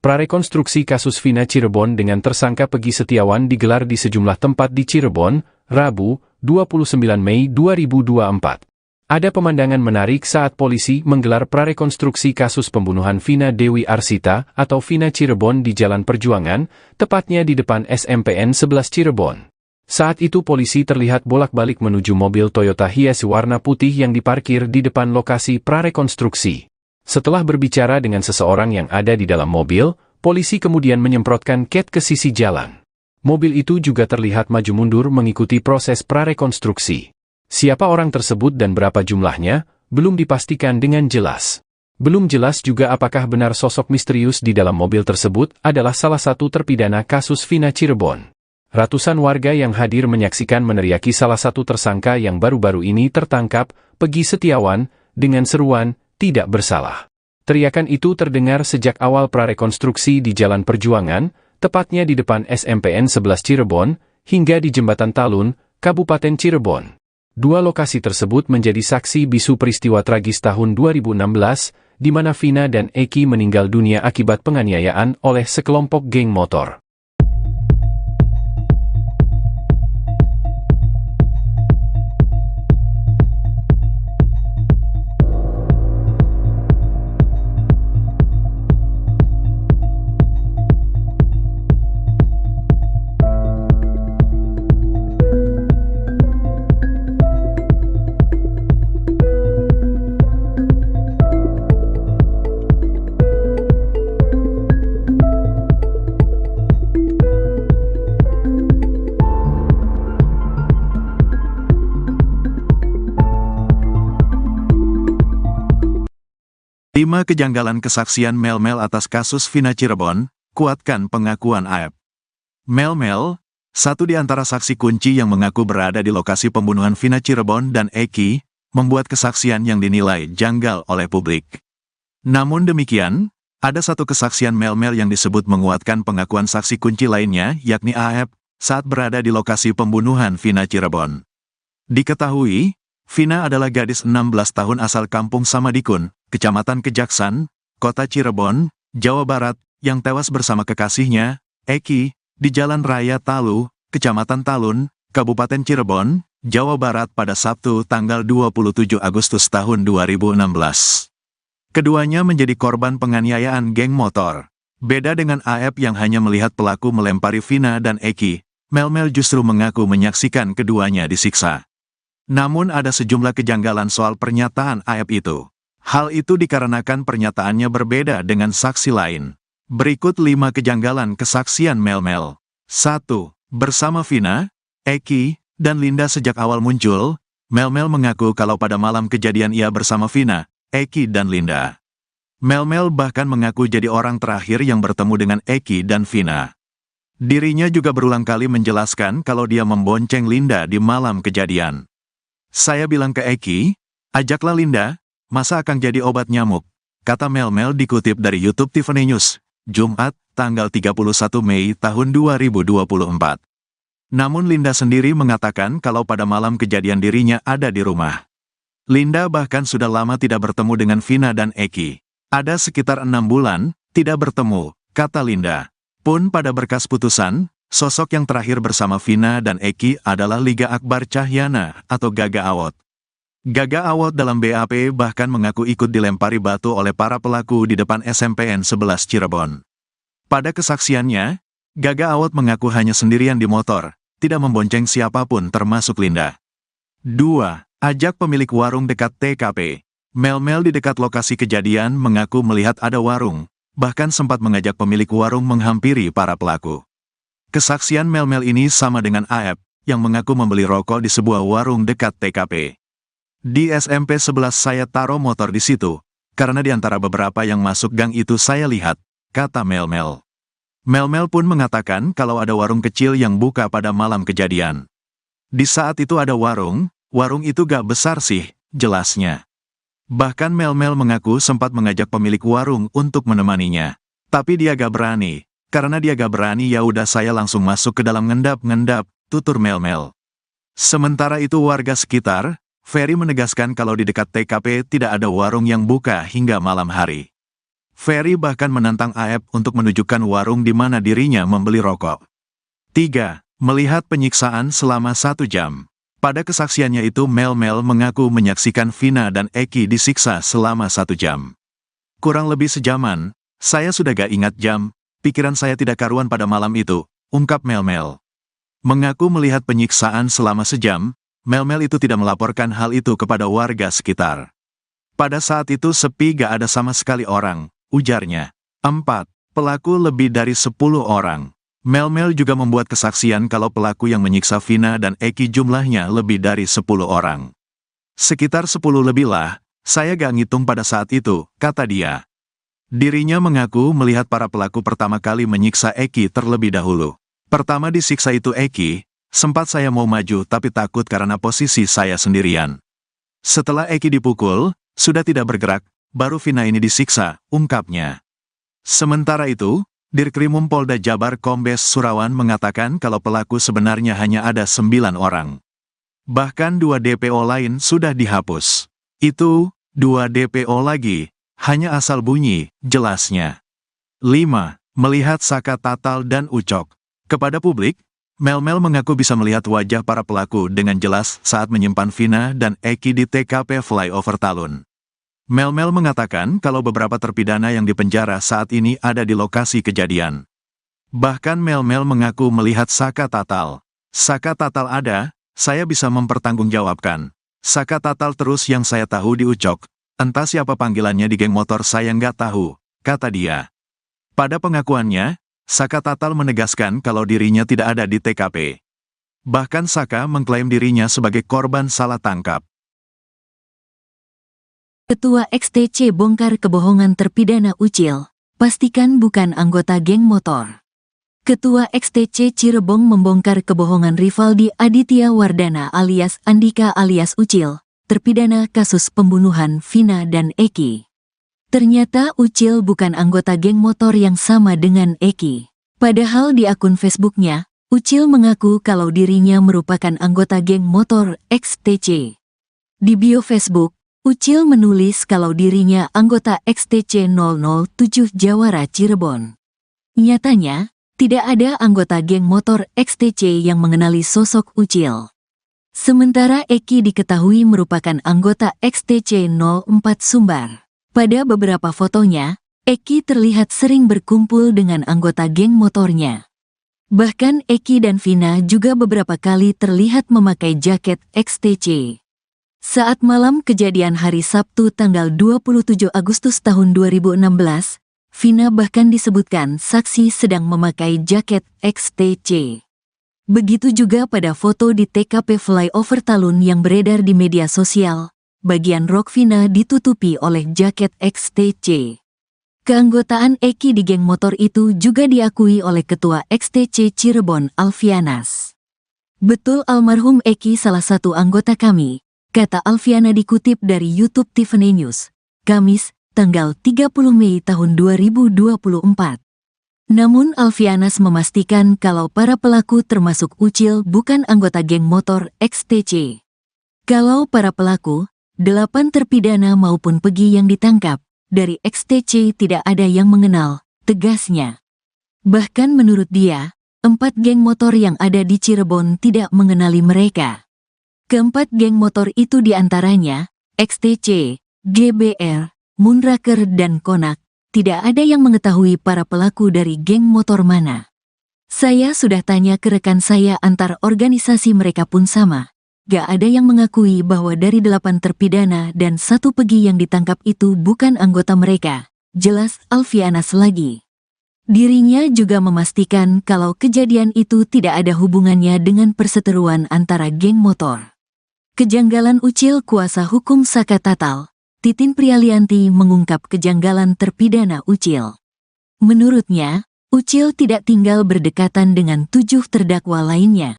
Prarekonstruksi kasus Vina Cirebon dengan tersangka Peggy Setiawan digelar di sejumlah tempat di Cirebon, Rabu, 29 Mei 2024. Ada pemandangan menarik saat polisi menggelar prarekonstruksi kasus pembunuhan Vina Dewi Arsita atau Vina Cirebon di Jalan Perjuangan, tepatnya di depan SMPN 11 Cirebon. Saat itu polisi terlihat bolak-balik menuju mobil Toyota Hiace warna putih yang diparkir di depan lokasi prarekonstruksi. Setelah berbicara dengan seseorang yang ada di dalam mobil, polisi kemudian menyemprotkan cat ke sisi jalan. Mobil itu juga terlihat maju mundur mengikuti proses prarekonstruksi. Siapa orang tersebut dan berapa jumlahnya, belum dipastikan dengan jelas. Belum jelas juga apakah benar sosok misterius di dalam mobil tersebut adalah salah satu terpidana kasus Vina Cirebon. Ratusan warga yang hadir menyaksikan meneriaki salah satu tersangka yang baru-baru ini tertangkap, Peggy Setiawan, dengan seruan, "Tidak bersalah." Teriakan itu terdengar sejak awal prarekonstruksi di Jalan Perjuangan, tepatnya di depan SMPN 11 Cirebon, hingga di Jembatan Talun, Kabupaten Cirebon. Dua lokasi tersebut menjadi saksi bisu peristiwa tragis tahun 2016, di mana Vina dan Eki meninggal dunia akibat penganiayaan oleh sekelompok geng motor. Lima kejanggalan kesaksian Mel-Mel atas kasus Vina Cirebon, kuatkan pengakuan AEP. Mel-Mel, satu di antara saksi kunci yang mengaku berada di lokasi pembunuhan Vina Cirebon dan Eki, membuat kesaksian yang dinilai janggal oleh publik. Namun demikian, ada satu kesaksian Mel-Mel yang disebut menguatkan pengakuan saksi kunci lainnya, yakni AEP, saat berada di lokasi pembunuhan Vina Cirebon. Diketahui, Vina adalah gadis 16 tahun asal kampung Samadikun, Kecamatan Kejaksan, Kota Cirebon, Jawa Barat, yang tewas bersama kekasihnya, Eki, di Jalan Raya Talu, Kecamatan Talun, Kabupaten Cirebon, Jawa Barat pada Sabtu tanggal 27 Agustus tahun 2016. Keduanya menjadi korban penganiayaan geng motor. Beda dengan AEP yang hanya melihat pelaku melempari Vina dan Eki, Mel-Mel justru mengaku menyaksikan keduanya disiksa. Namun ada sejumlah kejanggalan soal pernyataan AEP itu. Hal itu dikarenakan pernyataannya berbeda dengan saksi lain. Berikut 5 kejanggalan kesaksian Mel-Mel. 1. Bersama Vina, Eki, dan Linda sejak awal muncul, Mel-Mel mengaku kalau pada malam kejadian ia bersama Vina, Eki dan Linda. Mel-Mel bahkan mengaku jadi orang terakhir yang bertemu dengan Eki dan Vina. Dirinya juga berulang kali menjelaskan kalau dia membonceng Linda di malam kejadian. "Saya bilang ke Eki, ajaklah Linda, masa akan jadi obat nyamuk," kata Mel-Mel dikutip dari YouTube Tiffany News, Jumat, tanggal 31 Mei tahun 2024. Namun Linda sendiri mengatakan kalau pada malam kejadian dirinya ada di rumah. Linda bahkan sudah lama tidak bertemu dengan Vina dan Eki. Ada sekitar 6 bulan, tidak bertemu, kata Linda. Pun pada berkas putusan, sosok yang terakhir bersama Vina dan Eki adalah Liga Akbar Cahyana atau Gaga Awot. Gaga Awot dalam BAP bahkan mengaku ikut dilempari batu oleh para pelaku di depan SMPN 11 Cirebon. Pada kesaksiannya, Gaga Awot mengaku hanya sendirian di motor, tidak membonceng siapapun termasuk Linda. 2. Ajak pemilik warung dekat TKP. Mel-Mel di dekat lokasi kejadian mengaku melihat ada warung, bahkan sempat mengajak pemilik warung menghampiri para pelaku. Kesaksian Mel-Mel ini sama dengan AEP, yang mengaku membeli rokok di sebuah warung dekat TKP. "Di SMP 11 saya taruh motor di situ, karena di antara beberapa yang masuk gang itu saya lihat," kata Mel-Mel. Mel-Mel pun mengatakan kalau ada warung kecil yang buka pada malam kejadian. "Di saat itu ada warung itu gak besar sih," jelasnya. Bahkan Mel-Mel mengaku sempat mengajak pemilik warung untuk menemaninya. Tapi dia gak berani. Karena dia gak berani ya udah saya langsung masuk ke dalam ngendap-ngendap, tutur Mel-Mel. Sementara itu warga sekitar, Ferry menegaskan kalau di dekat TKP tidak ada warung yang buka hingga malam hari. Ferry bahkan menantang Aep untuk menunjukkan warung di mana dirinya membeli rokok. 3. Melihat penyiksaan selama 1 jam. Pada kesaksiannya itu Mel mengaku menyaksikan Vina dan Eki disiksa selama 1 jam. Kurang lebih sejaman, saya sudah gak ingat jam, pikiran saya tidak karuan pada malam itu, ungkap Mel. Mengaku melihat penyiksaan selama sejam, Mel itu tidak melaporkan hal itu kepada warga sekitar. Pada saat itu sepi gak ada sama sekali orang, ujarnya. 4. Pelaku lebih dari 10 orang. Mel juga membuat kesaksian kalau pelaku yang menyiksa Vina dan Eki jumlahnya lebih dari 10 orang. Sekitar 10 lebih lah, saya gak ngitung pada saat itu, kata dia. Dirinya mengaku melihat para pelaku pertama kali menyiksa Eki terlebih dahulu. Pertama disiksa itu Eki, sempat saya mau maju tapi takut karena posisi saya sendirian. Setelah Eki dipukul, sudah tidak bergerak, baru Vina ini disiksa, ungkapnya. Sementara itu, Dirkrimum Polda Jabar Kombes Surawan mengatakan kalau pelaku sebenarnya hanya ada 9 orang. Bahkan 2 DPO lain sudah dihapus. Itu, 2 DPO lagi, hanya asal bunyi, jelasnya. 5. Melihat Saka Tatal dan Ucok. Kepada publik, Mel mengaku bisa melihat wajah para pelaku dengan jelas saat menyimpan Vina dan Eki di TKP Flyover Talun. Mel mengatakan kalau beberapa terpidana yang dipenjara saat ini ada di lokasi kejadian. Bahkan Mel mengaku melihat Saka Tatal. Saka Tatal ada, saya bisa mempertanggungjawabkan. Saka Tatal terus yang saya tahu di Ucok, entah siapa panggilannya di geng motor saya nggak tahu, kata dia. Pada pengakuannya, Saka Tatal menegaskan kalau dirinya tidak ada di TKP. Bahkan Saka mengklaim dirinya sebagai korban salah tangkap. Ketua XTC bongkar kebohongan terpidana Ucil, pastikan bukan anggota geng motor. Ketua XTC Cirebon membongkar kebohongan Rivaldi Aditya Wardana alias Andika alias Ucil, terpidana kasus pembunuhan Vina dan Eki. Ternyata Ucil bukan anggota geng motor yang sama dengan Eki. Padahal di akun Facebooknya, Ucil mengaku kalau dirinya merupakan anggota geng motor XTC. Di bio Facebook, Ucil menulis kalau dirinya anggota XTC 007 Jawara Cirebon. Nyatanya, tidak ada anggota geng motor XTC yang mengenali sosok Ucil. Sementara Eki diketahui merupakan anggota XTC 04 Sumbar. Pada beberapa fotonya, Eki terlihat sering berkumpul dengan anggota geng motornya. Bahkan Eki dan Vina juga beberapa kali terlihat memakai jaket XTC. Saat malam kejadian hari Sabtu tanggal 27 Agustus tahun 2016, Vina bahkan disebutkan saksi sedang memakai jaket XTC. Begitu juga pada foto di TKP Flyover Talun yang beredar di media sosial, bagian rok Vina ditutupi oleh jaket XTC. Keanggotaan Eki di geng motor itu juga diakui oleh Ketua XTC Cirebon Alfianas. Betul almarhum Eki salah satu anggota kami, kata Alfiana dikutip dari YouTube Tiffany News, Kamis, tanggal 30 Mei tahun 2024. Namun Alfianas memastikan kalau para pelaku termasuk Ucil bukan anggota geng motor XTC. Kalau para pelaku, 8 terpidana maupun Pegi yang ditangkap, dari XTC tidak ada yang mengenal, tegasnya. Bahkan menurut dia, 4 geng motor yang ada di Cirebon tidak mengenali mereka. Keempat geng motor itu diantaranya, XTC, GBR, Moonraker dan Konak, tidak ada yang mengetahui para pelaku dari geng motor mana. Saya sudah tanya ke rekan saya antar organisasi mereka pun sama. Gak ada yang mengakui bahwa dari 8 terpidana dan 1 Pegi yang ditangkap itu bukan anggota mereka, jelas Alfianas lagi. Dirinya juga memastikan kalau kejadian itu tidak ada hubungannya dengan perseteruan antara geng motor. Kejanggalan Ucil kuasa hukum Saka Tatal, Titin Prialianti mengungkap kejanggalan terpidana Ucil. Menurutnya, Ucil tidak tinggal berdekatan dengan 7 terdakwa lainnya.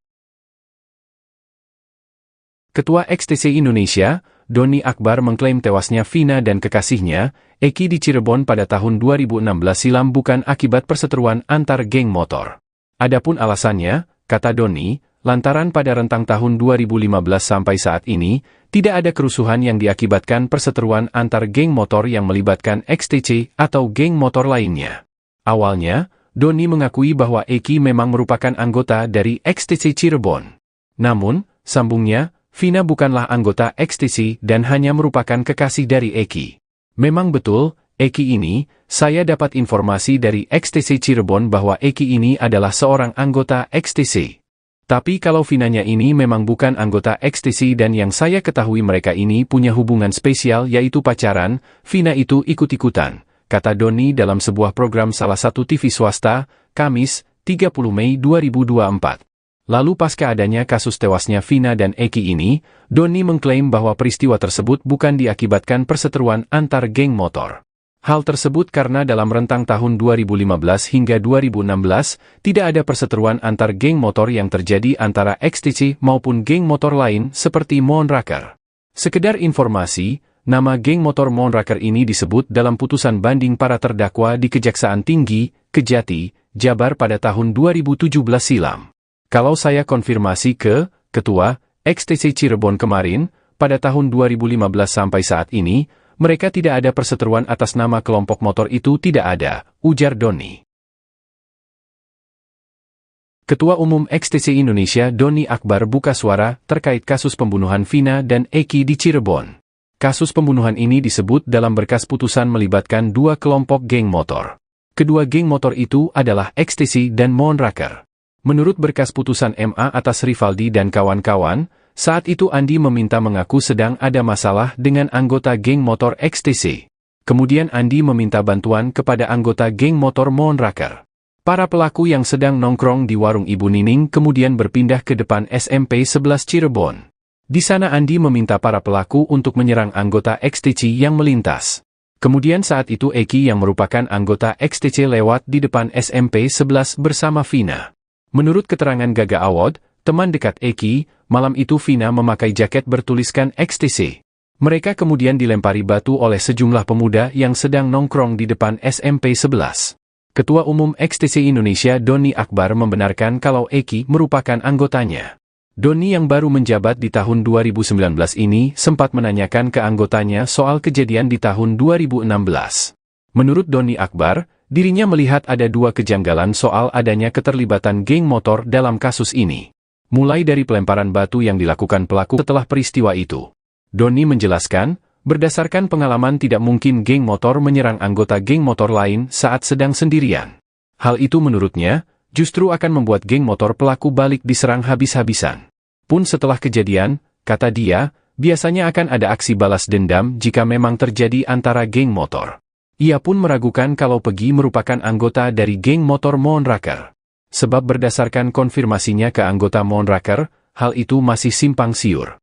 Ketua XTC Indonesia, Doni Akbar mengklaim tewasnya Vina dan kekasihnya, Eki di Cirebon pada tahun 2016 silam bukan akibat perseteruan antar geng motor. Adapun alasannya, kata Doni, lantaran pada rentang tahun 2015 sampai saat ini, tidak ada kerusuhan yang diakibatkan perseteruan antar geng motor yang melibatkan XTC atau geng motor lainnya. Awalnya, Doni mengakui bahwa Eki memang merupakan anggota dari XTC Cirebon. Namun, sambungnya, Vina bukanlah anggota XTC dan hanya merupakan kekasih dari Eki. Memang betul, Eki ini, saya dapat informasi dari XTC Cirebon bahwa Eki ini adalah seorang anggota XTC. Tapi kalau Vinanya ini memang bukan anggota XTC dan yang saya ketahui mereka ini punya hubungan spesial yaitu pacaran, Vina itu ikut-ikutan, kata Doni dalam sebuah program salah satu TV swasta, Kamis, 30 Mei 2024. Lalu pasca adanya kasus tewasnya Vina dan Eki ini, Doni mengklaim bahwa peristiwa tersebut bukan diakibatkan perseteruan antar geng motor. Hal tersebut karena dalam rentang tahun 2015 hingga 2016, tidak ada perseteruan antar geng motor yang terjadi antara XTC maupun geng motor lain seperti Moonraker. Sekedar informasi, nama geng motor Moonraker ini disebut dalam putusan banding para terdakwa di Kejaksaan Tinggi, Kejati, Jabar pada tahun 2017 silam. Kalau saya konfirmasi ke Ketua XTC Cirebon kemarin, pada tahun 2015 sampai saat ini, mereka tidak ada perseteruan atas nama kelompok motor itu tidak ada, ujar Doni. Ketua Umum XTC Indonesia Doni Akbar buka suara terkait kasus pembunuhan Vina dan Eki di Cirebon. Kasus pembunuhan ini disebut dalam berkas putusan melibatkan dua kelompok geng motor. Kedua geng motor itu adalah XTC dan Moonraker. Menurut berkas putusan MA atas Rivaldi dan kawan-kawan, saat itu Andi meminta mengaku sedang ada masalah dengan anggota geng motor XTC. Kemudian Andi meminta bantuan kepada anggota geng motor Moonraker. Para pelaku yang sedang nongkrong di warung Ibu Nining kemudian berpindah ke depan SMP 11 Cirebon. Di sana Andi meminta para pelaku untuk menyerang anggota XTC yang melintas. Kemudian saat itu Eki yang merupakan anggota XTC lewat di depan SMP 11 bersama Vina. Menurut keterangan Gaga Awad, teman dekat Eki, malam itu Vina memakai jaket bertuliskan XTC. Mereka kemudian dilempari batu oleh sejumlah pemuda yang sedang nongkrong di depan SMP 11. Ketua Umum XTC Indonesia Doni Akbar membenarkan kalau Eki merupakan anggotanya. Doni yang baru menjabat di tahun 2019 ini sempat menanyakan ke anggotanya soal kejadian di tahun 2016. Menurut Doni Akbar, dirinya melihat ada dua kejanggalan soal adanya keterlibatan geng motor dalam kasus ini. Mulai dari pelemparan batu yang dilakukan pelaku setelah peristiwa itu. Doni menjelaskan, berdasarkan pengalaman tidak mungkin geng motor menyerang anggota geng motor lain saat sedang sendirian. Hal itu menurutnya, justru akan membuat geng motor pelaku balik diserang habis-habisan. Pun setelah kejadian, kata dia, biasanya akan ada aksi balas dendam jika memang terjadi antara geng motor. Ia pun meragukan kalau Pegi merupakan anggota dari geng motor Moonraker. Sebab berdasarkan konfirmasinya ke anggota Moonraker, hal itu masih simpang siur.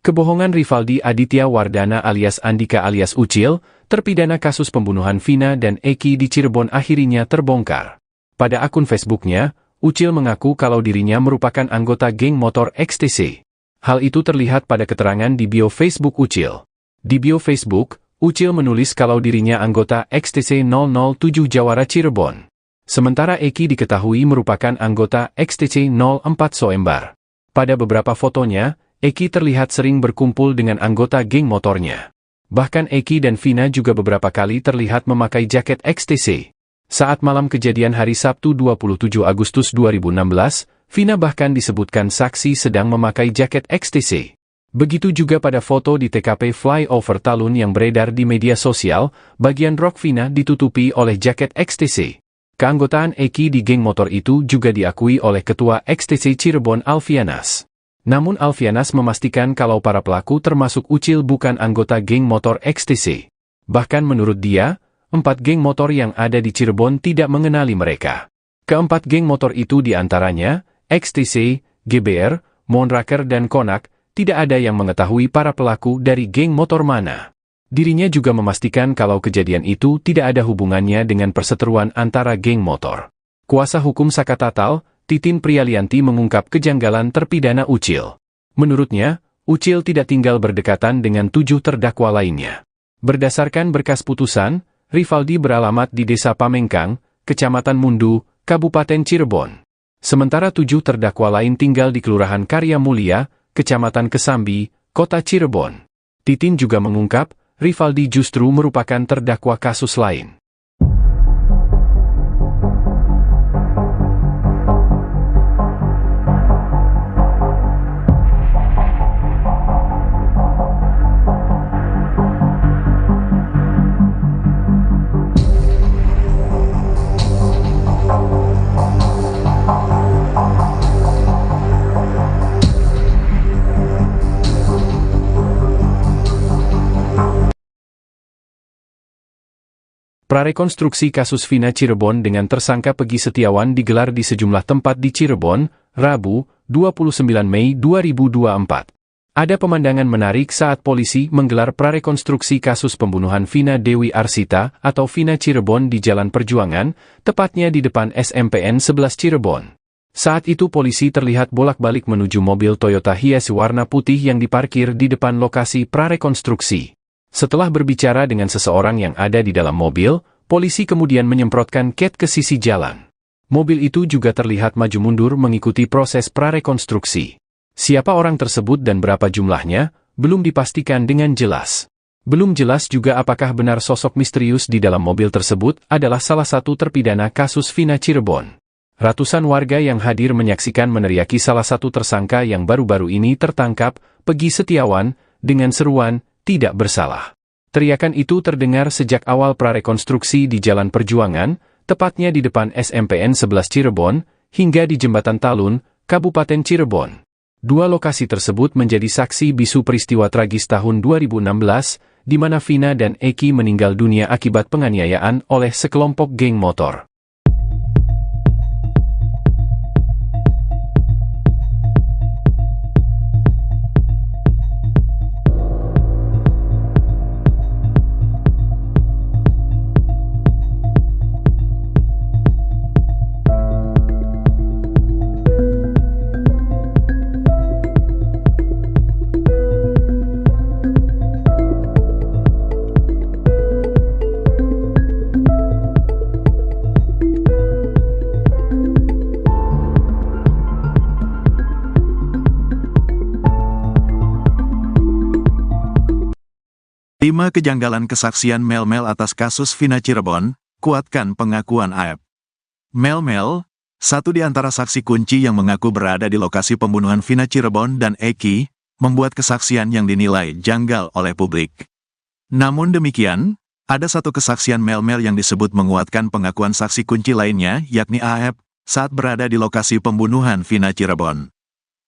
Kebohongan Rivaldi Aditya Wardana alias Andika alias Ucil, terpidana kasus pembunuhan Vina dan Eki di Cirebon akhirnya terbongkar. Pada akun Facebooknya, Ucil mengaku kalau dirinya merupakan anggota geng motor XTC. Hal itu terlihat pada keterangan di bio Facebook Ucil. Di bio Facebook, Ucil menulis kalau dirinya anggota XTC 007 Jawara Cirebon. Sementara Eki diketahui merupakan anggota XTC 04 Soembar. Pada beberapa fotonya, Eki terlihat sering berkumpul dengan anggota geng motornya. Bahkan Eki dan Vina juga beberapa kali terlihat memakai jaket XTC. Saat malam kejadian hari Sabtu 27 Agustus 2016, Vina bahkan disebutkan saksi sedang memakai jaket XTC. Begitu juga pada foto di TKP Flyover Talun yang beredar di media sosial, bagian rok Vina ditutupi oleh jaket XTC. Keanggotaan Eki di geng motor itu juga diakui oleh Ketua XTC Cirebon Alfianas. Namun Alfianas memastikan kalau para pelaku termasuk Ucil bukan anggota geng motor XTC. Bahkan menurut dia, 4 geng motor yang ada di Cirebon tidak mengenali mereka. Keempat geng motor itu diantaranya, XTC, GBR, Moonraker dan Konak, tidak ada yang mengetahui para pelaku dari geng motor mana. Dirinya juga memastikan kalau kejadian itu tidak ada hubungannya dengan perseteruan antara geng motor. Kuasa hukum Sakatatal, Titin Prialianti mengungkap kejanggalan terpidana Ucil. Menurutnya, Ucil tidak tinggal berdekatan dengan 7 terdakwa lainnya. Berdasarkan berkas putusan, Rivaldi beralamat di Desa Pamengkang, Kecamatan Mundu, Kabupaten Cirebon. Sementara 7 terdakwa lain tinggal di Kelurahan Karya Mulia, Kecamatan Kesambi, Kota Cirebon. Titin juga mengungkap, Rivaldi justru merupakan terdakwa kasus lain. Prarekonstruksi kasus Vina Cirebon dengan tersangka Peggy Setiawan digelar di sejumlah tempat di Cirebon, Rabu, 29 Mei 2024. Ada pemandangan menarik saat polisi menggelar prarekonstruksi kasus pembunuhan Vina Dewi Arsita atau Vina Cirebon di Jalan Perjuangan, tepatnya di depan SMPN 11 Cirebon. Saat itu polisi terlihat bolak-balik menuju mobil Toyota Hiace warna putih yang diparkir di depan lokasi prarekonstruksi. Setelah berbicara dengan seseorang yang ada di dalam mobil, polisi kemudian menyemprotkan cat ke sisi jalan. Mobil itu juga terlihat maju mundur mengikuti proses prarekonstruksi. Siapa orang tersebut dan berapa jumlahnya, belum dipastikan dengan jelas. Belum jelas juga apakah benar sosok misterius di dalam mobil tersebut adalah salah satu terpidana kasus Vina Cirebon. Ratusan warga yang hadir menyaksikan meneriaki salah satu tersangka yang baru-baru ini tertangkap, Peggy Setiawan, dengan seruan, "Tidak bersalah." Teriakan itu terdengar sejak awal prarekonstruksi di Jalan Perjuangan, tepatnya di depan SMPN 11 Cirebon, hingga di Jembatan Talun, Kabupaten Cirebon. Dua lokasi tersebut menjadi saksi bisu peristiwa tragis tahun 2016, di mana Vina dan Eki meninggal dunia akibat penganiayaan oleh sekelompok geng motor. Lima kejanggalan kesaksian Mel-Mel atas kasus Vina Cirebon, kuatkan pengakuan AEP. Mel-Mel, satu di antara saksi kunci yang mengaku berada di lokasi pembunuhan Vina Cirebon dan Eki, membuat kesaksian yang dinilai janggal oleh publik. Namun demikian, ada satu kesaksian Mel-Mel yang disebut menguatkan pengakuan saksi kunci lainnya, yakni AEP, saat berada di lokasi pembunuhan Vina Cirebon.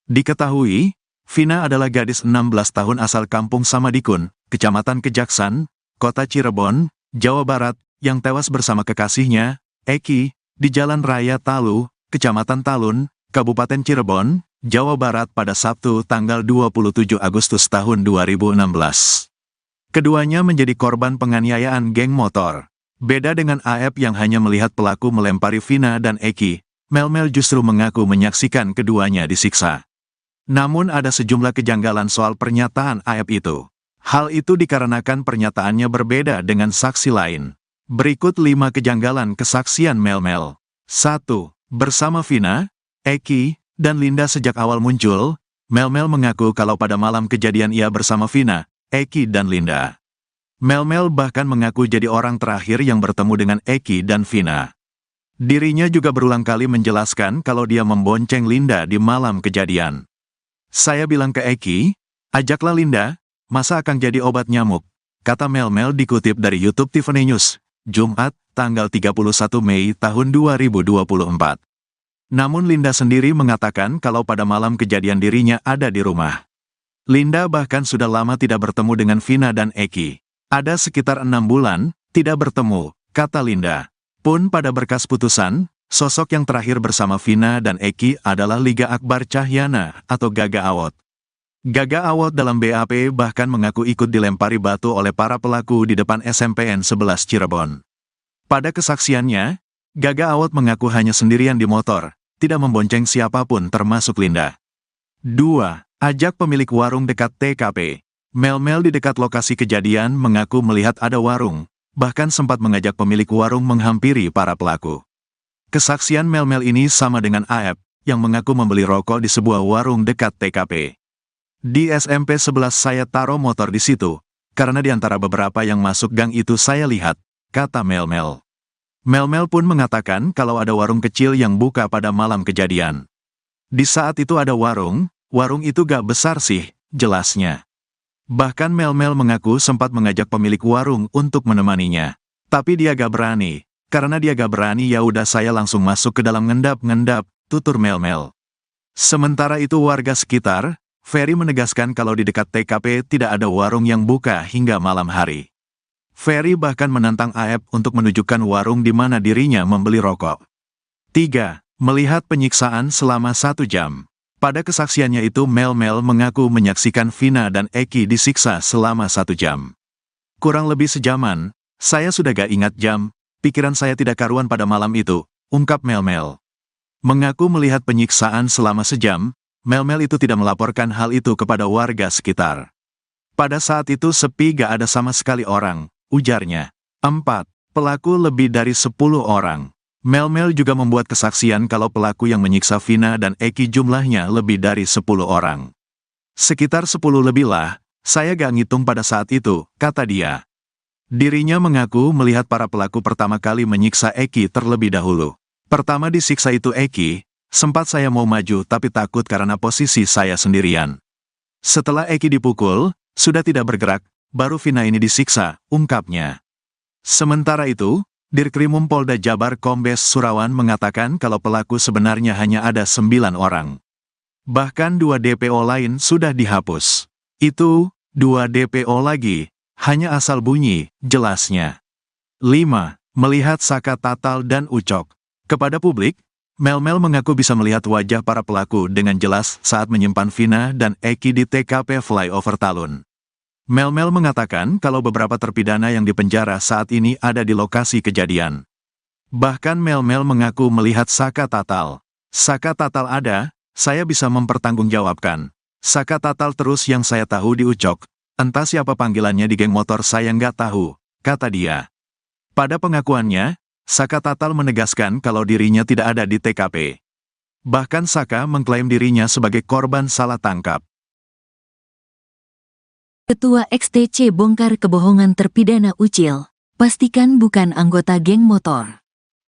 Diketahui, Vina adalah gadis 16 tahun asal kampung Samadikun, Kecamatan Kejaksan, Kota Cirebon, Jawa Barat, yang tewas bersama kekasihnya, Eki, di Jalan Raya Talu, Kecamatan Talun, Kabupaten Cirebon, Jawa Barat pada Sabtu tanggal 27 Agustus tahun 2016. Keduanya menjadi korban penganiayaan geng motor. Beda dengan AEP yang hanya melihat pelaku melempari Vina dan Eki, Mel-Mel justru mengaku menyaksikan keduanya disiksa. Namun ada sejumlah kejanggalan soal pernyataan AEP itu. Hal itu dikarenakan pernyataannya berbeda dengan saksi lain. Berikut 5 kejanggalan kesaksian Mel-Mel. 1. Bersama Vina, Eki, dan Linda sejak awal muncul, Mel-Mel mengaku kalau pada malam kejadian ia bersama Vina, Eki dan Linda. Mel-Mel bahkan mengaku jadi orang terakhir yang bertemu dengan Eki dan Vina. Dirinya juga berulang kali menjelaskan kalau dia membonceng Linda di malam kejadian. "Saya bilang ke Eki, ajaklah Linda, masa akan jadi obat nyamuk," kata Mel-Mel dikutip dari YouTube Tiffany News, Jumat, tanggal 31 Mei tahun 2024. Namun Linda sendiri mengatakan kalau pada malam kejadian dirinya ada di rumah. Linda bahkan sudah lama tidak bertemu dengan Vina dan Eki. Ada sekitar 6 bulan, tidak bertemu, kata Linda. Pun pada berkas putusan, sosok yang terakhir bersama Vina dan Eki adalah Liga Akbar Cahyana atau Gaga Awot. Gaga Awot dalam BAP bahkan mengaku ikut dilempari batu oleh para pelaku di depan SMPN 11 Cirebon. Pada kesaksiannya, Gaga Awot mengaku hanya sendirian di motor, tidak membonceng siapapun termasuk Linda. 2. Ajak pemilik warung dekat TKP. Mel-mel di dekat lokasi kejadian mengaku melihat ada warung, bahkan sempat mengajak pemilik warung menghampiri para pelaku. Kesaksian mel-mel ini sama dengan Aep, yang mengaku membeli rokok di sebuah warung dekat TKP. Di SMP 11 saya taruh motor di situ, karena di antara beberapa yang masuk gang itu saya lihat, kata mel-mel. Mel-mel pun mengatakan kalau ada warung kecil yang buka pada malam kejadian. Di saat itu ada warung itu gak besar sih, jelasnya. Bahkan mel-mel mengaku sempat mengajak pemilik warung untuk menemaninya. Tapi dia gak berani. Karena dia gak berani ya udah saya langsung masuk ke dalam ngendap-ngendap, tutur mel-mel. Sementara itu warga sekitar, Ferry menegaskan kalau di dekat TKP tidak ada warung yang buka hingga malam hari. Ferry bahkan menantang Aep untuk menunjukkan warung di mana dirinya membeli rokok. 3. Melihat penyiksaan selama 1 jam. Pada kesaksiannya itu mel-mel mengaku menyaksikan Vina dan Eki disiksa selama 1 jam. Kurang lebih sejaman, saya sudah gak ingat jam, pikiran saya tidak karuan pada malam itu, ungkap mel-mel. Mengaku melihat penyiksaan selama sejam, mel-mel itu tidak melaporkan hal itu kepada warga sekitar. Pada saat itu sepi gak ada sama sekali orang, ujarnya. 4. Pelaku lebih dari 10 orang. Mel-mel juga membuat kesaksian kalau pelaku yang menyiksa Vina dan Eki jumlahnya lebih dari 10 orang. Sekitar 10 lebih lah, saya gak ngitung pada saat itu, kata dia. Dirinya mengaku melihat para pelaku pertama kali menyiksa Eki terlebih dahulu. Pertama disiksa itu Eki, sempat saya mau maju tapi takut karena posisi saya sendirian. Setelah Eki dipukul, sudah tidak bergerak, baru Vina ini disiksa, ungkapnya. Sementara itu, Dirkrimum Polda Jabar Kombes Surawan mengatakan kalau pelaku sebenarnya hanya ada 9 orang. Bahkan 2 DPO lain sudah dihapus. Itu, 2 DPO lagi, hanya asal bunyi, jelasnya. 5. Melihat Saka Tatal dan Ucok. Kepada publik, mel-mel mengaku bisa melihat wajah para pelaku dengan jelas saat menyimpan Vina dan Eki di TKP Flyover Talun. Mel-mel mengatakan kalau beberapa terpidana yang dipenjara saat ini ada di lokasi kejadian. Bahkan mel-mel mengaku melihat Saka Tatal. Saka Tatal ada, saya bisa mempertanggungjawabkan. Saka Tatal terus yang saya tahu di Ucok, entah siapa panggilannya di geng motor saya nggak tahu, kata dia. Pada pengakuannya, Saka Tatal menegaskan kalau dirinya tidak ada di TKP. Bahkan Saka mengklaim dirinya sebagai korban salah tangkap. Ketua XTC bongkar kebohongan terpidana Ucil, pastikan bukan anggota geng motor.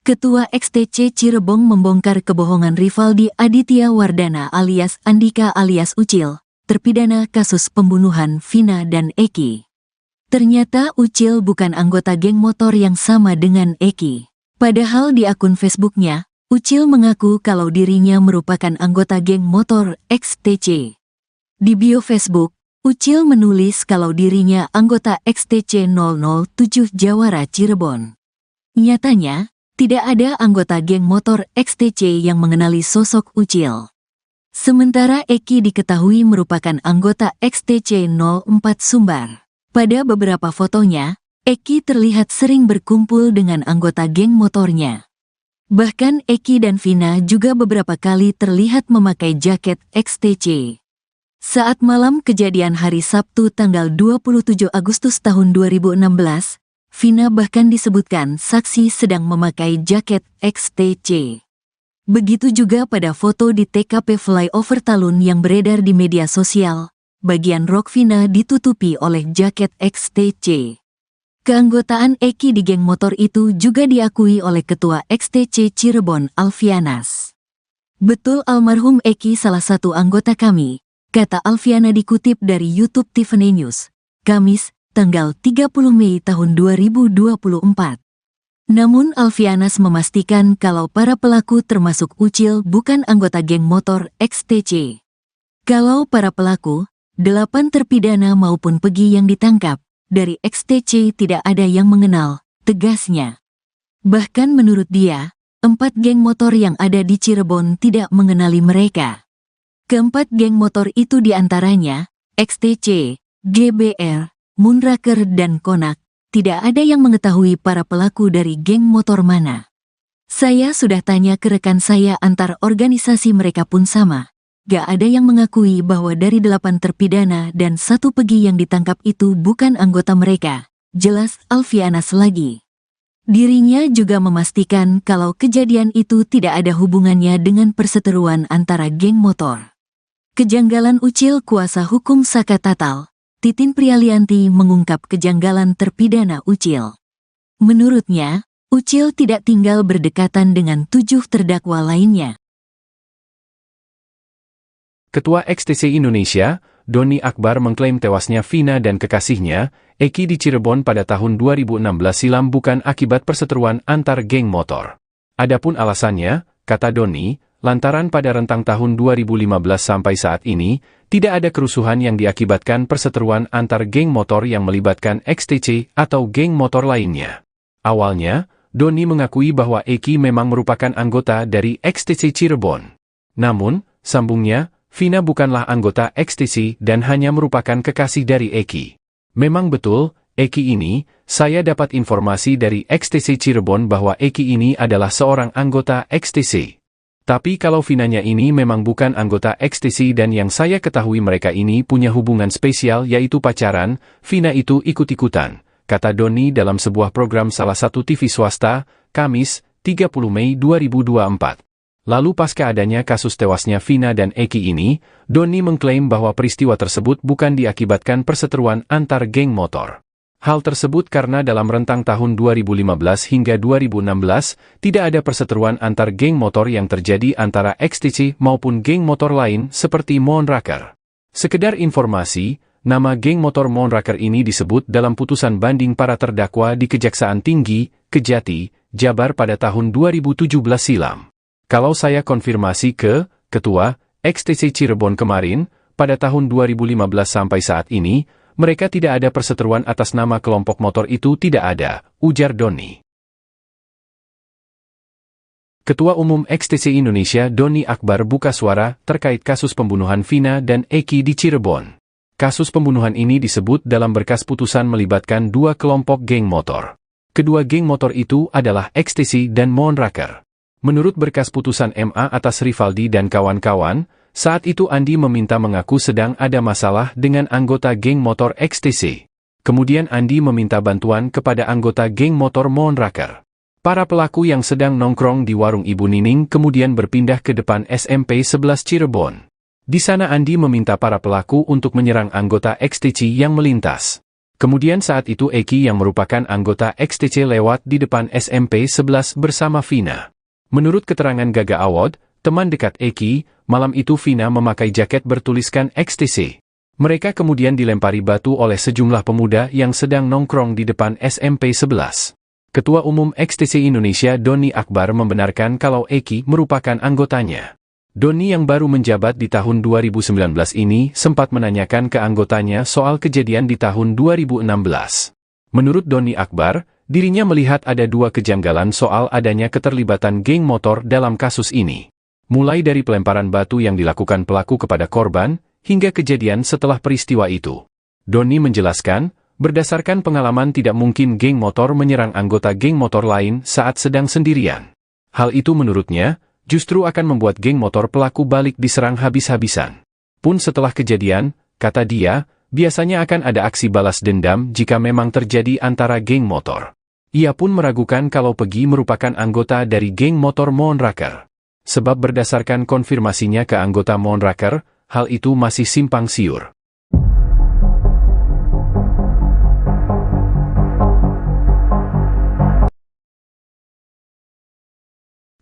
Ketua XTC Cirebon membongkar kebohongan Rivaldi Aditya Wardana alias Andika alias Ucil, terpidana kasus pembunuhan Vina dan Eki. Ternyata Ucil bukan anggota geng motor yang sama dengan Eki. Padahal di akun Facebooknya, Ucil mengaku kalau dirinya merupakan anggota geng motor XTC. Di bio Facebook, Ucil menulis kalau dirinya anggota XTC 007 Jawara Cirebon. Nyatanya, tidak ada anggota geng motor XTC yang mengenali sosok Ucil. Sementara Eki diketahui merupakan anggota XTC 04 Sumbar. Pada beberapa fotonya, Eki terlihat sering berkumpul dengan anggota geng motornya. Bahkan Eki dan Vina juga beberapa kali terlihat memakai jaket XTC. Saat malam kejadian hari Sabtu tanggal 27 Agustus tahun 2016, Vina bahkan disebutkan saksi sedang memakai jaket XTC. Begitu juga pada foto di TKP Flyover Talun yang beredar di media sosial, bagian rok Vina ditutupi oleh jaket XTC. Keanggotaan Eki di geng motor itu juga diakui oleh Ketua XTC Cirebon Alfianas. Betul almarhum Eki salah satu anggota kami, kata Alfiana dikutip dari YouTube Tiffany News, Kamis, tanggal 30 Mei tahun 2024. Namun Alfianas memastikan kalau para pelaku termasuk Ucil bukan anggota geng motor XTC. Kalau para pelaku, 8 terpidana maupun Pegi yang ditangkap, dari XTC tidak ada yang mengenal, tegasnya. Bahkan menurut dia, 4 geng motor yang ada di Cirebon tidak mengenali mereka. Keempat geng motor itu diantaranya, XTC, GBR, Moonraker dan Konak, tidak ada yang mengetahui para pelaku dari geng motor mana. Saya sudah tanya ke rekan saya antar organisasi mereka pun sama, Gak ada yang mengakui bahwa dari 8 terpidana dan 1 pegi yang ditangkap itu bukan anggota mereka, jelas Alfianas lagi. Dirinya juga memastikan kalau kejadian itu tidak ada hubungannya dengan perseteruan antara geng motor. Kejanggalan Ucil kuasa hukum Saka Tatal, Titin Prialianti mengungkap kejanggalan terpidana Ucil. Menurutnya, Ucil tidak tinggal berdekatan dengan 7 terdakwa lainnya. Ketua XTC Indonesia, Doni Akbar mengklaim tewasnya Vina dan kekasihnya, Eki di Cirebon pada tahun 2016 silam bukan akibat perseteruan antar geng motor. Adapun alasannya, kata Doni, lantaran pada rentang tahun 2015 sampai saat ini, tidak ada kerusuhan yang diakibatkan perseteruan antar geng motor yang melibatkan XTC atau geng motor lainnya. Awalnya, Doni mengakui bahwa Eki memang merupakan anggota dari XTC Cirebon. Namun, sambungnya, Vina bukanlah anggota XTC dan hanya merupakan kekasih dari Eki. Memang betul, Eki ini, saya dapat informasi dari XTC Cirebon bahwa Eki ini adalah seorang anggota XTC. Tapi kalau Vinanya ini memang bukan anggota XTC dan yang saya ketahui mereka ini punya hubungan spesial yaitu pacaran, Vina itu ikut-ikutan, kata Doni dalam sebuah program salah satu TV swasta, Kamis, 30 Mei 2024. Lalu pasca adanya kasus tewasnya Vina dan Eki ini, Doni mengklaim bahwa peristiwa tersebut bukan diakibatkan perseteruan antar geng motor. Hal tersebut karena dalam rentang tahun 2015 hingga 2016, tidak ada perseteruan antar geng motor yang terjadi antara XTC maupun geng motor lain seperti Moonraker. Sekedar informasi, nama geng motor Moonraker ini disebut dalam putusan banding para terdakwa di Kejaksaan Tinggi, Kejati, Jabar pada tahun 2017 silam. Kalau saya konfirmasi ke Ketua XTC Cirebon kemarin, pada tahun 2015 sampai saat ini, mereka tidak ada perseteruan atas nama kelompok motor itu tidak ada, ujar Doni. Ketua Umum XTC Indonesia Doni Akbar buka suara terkait kasus pembunuhan Vina dan Eki di Cirebon. Kasus pembunuhan ini disebut dalam berkas putusan melibatkan 2 kelompok geng motor. Kedua geng motor itu adalah XTC dan Moonraker. Menurut berkas putusan MA atas Rivaldi dan kawan-kawan, saat itu Andi meminta mengaku sedang ada masalah dengan anggota geng motor XTC. Kemudian Andi meminta bantuan kepada anggota geng motor Moonraker. Para pelaku yang sedang nongkrong di warung Ibu Nining kemudian berpindah ke depan SMP 11 Cirebon. Di sana Andi meminta para pelaku untuk menyerang anggota XTC yang melintas. Kemudian saat itu Eki yang merupakan anggota XTC lewat di depan SMP 11 bersama Vina. Menurut keterangan Gaga Awad, teman dekat Eki, malam itu Vina memakai jaket bertuliskan XTC. Mereka kemudian dilempari batu oleh sejumlah pemuda yang sedang nongkrong di depan SMP 11. Ketua Umum XTC Indonesia Doni Akbar membenarkan kalau Eki merupakan anggotanya. Doni yang baru menjabat di tahun 2019 ini sempat menanyakan ke anggotanya soal kejadian di tahun 2016. Menurut Doni Akbar, dirinya melihat ada 2 kejanggalan soal adanya keterlibatan geng motor dalam kasus ini. Mulai dari pelemparan batu yang dilakukan pelaku kepada korban, hingga kejadian setelah peristiwa itu. Doni menjelaskan, berdasarkan pengalaman tidak mungkin geng motor menyerang anggota geng motor lain saat sedang sendirian. Hal itu menurutnya, justru akan membuat geng motor pelaku balik diserang habis-habisan. Pun setelah kejadian, kata dia, biasanya akan ada aksi balas dendam jika memang terjadi antara geng motor. Ia pun meragukan kalau Pegi merupakan anggota dari geng motor Moonraker. Sebab berdasarkan konfirmasinya ke anggota Moonraker, hal itu masih simpang siur.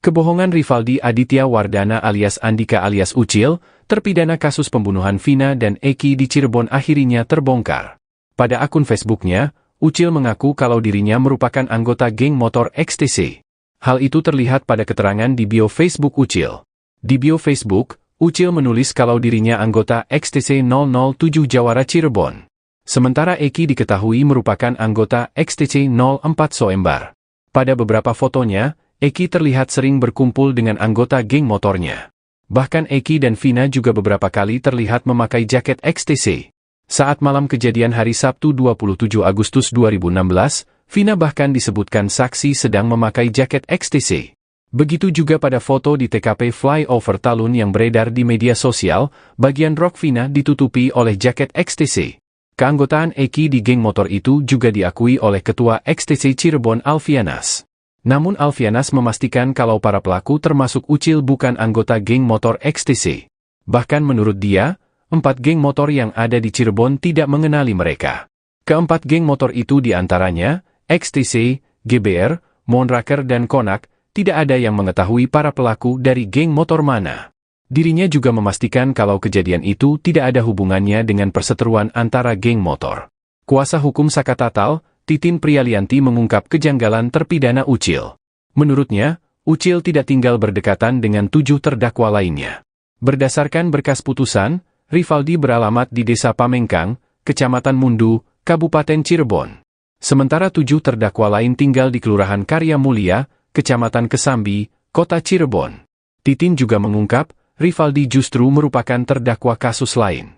Kebohongan Rivaldi Aditya Wardana alias Andika alias Ucil, terpidana kasus pembunuhan Vina dan Eki di Cirebon akhirnya terbongkar. Pada akun Facebooknya, Ucil mengaku kalau dirinya merupakan anggota geng motor XTC. Hal itu terlihat pada keterangan di bio Facebook Ucil. Di bio Facebook, Ucil menulis kalau dirinya anggota XTC 007 Jawara Cirebon. Sementara Eki diketahui merupakan anggota XTC 04 Soembar. Pada beberapa fotonya, Eki terlihat sering berkumpul dengan anggota geng motornya. Bahkan Eki dan Vina juga beberapa kali terlihat memakai jaket XTC. Saat malam kejadian hari Sabtu 27 Agustus 2016, Vina bahkan disebutkan saksi sedang memakai jaket XTC. Begitu juga pada foto di TKP flyover Talun yang beredar di media sosial, bagian rok Vina ditutupi oleh jaket XTC. Keanggotaan Eki di geng motor itu juga diakui oleh Ketua XTC Cirebon Alfianas. Namun Alfianas memastikan kalau para pelaku termasuk Ucil bukan anggota geng motor XTC. Bahkan menurut dia, 4 geng motor yang ada di Cirebon tidak mengenali mereka. Keempat geng motor itu diantaranya, XTC, GBR, Monraker dan Konak, tidak ada yang mengetahui para pelaku dari geng motor mana. Dirinya juga memastikan kalau kejadian itu tidak ada hubungannya dengan perseteruan antara geng motor. Kuasa hukum Saka Tatal, Titin Prialianti mengungkap kejanggalan terpidana Ucil. Menurutnya, Ucil tidak tinggal berdekatan dengan 7 terdakwa lainnya. Berdasarkan berkas putusan, Rivaldi beralamat di Desa Pamengkang, Kecamatan Mundu, Kabupaten Cirebon. Sementara 7 terdakwa lain tinggal di Kelurahan Karya Mulia, Kecamatan Kesambi, Kota Cirebon. Titin juga mengungkap, Rivaldi justru merupakan terdakwa kasus lain.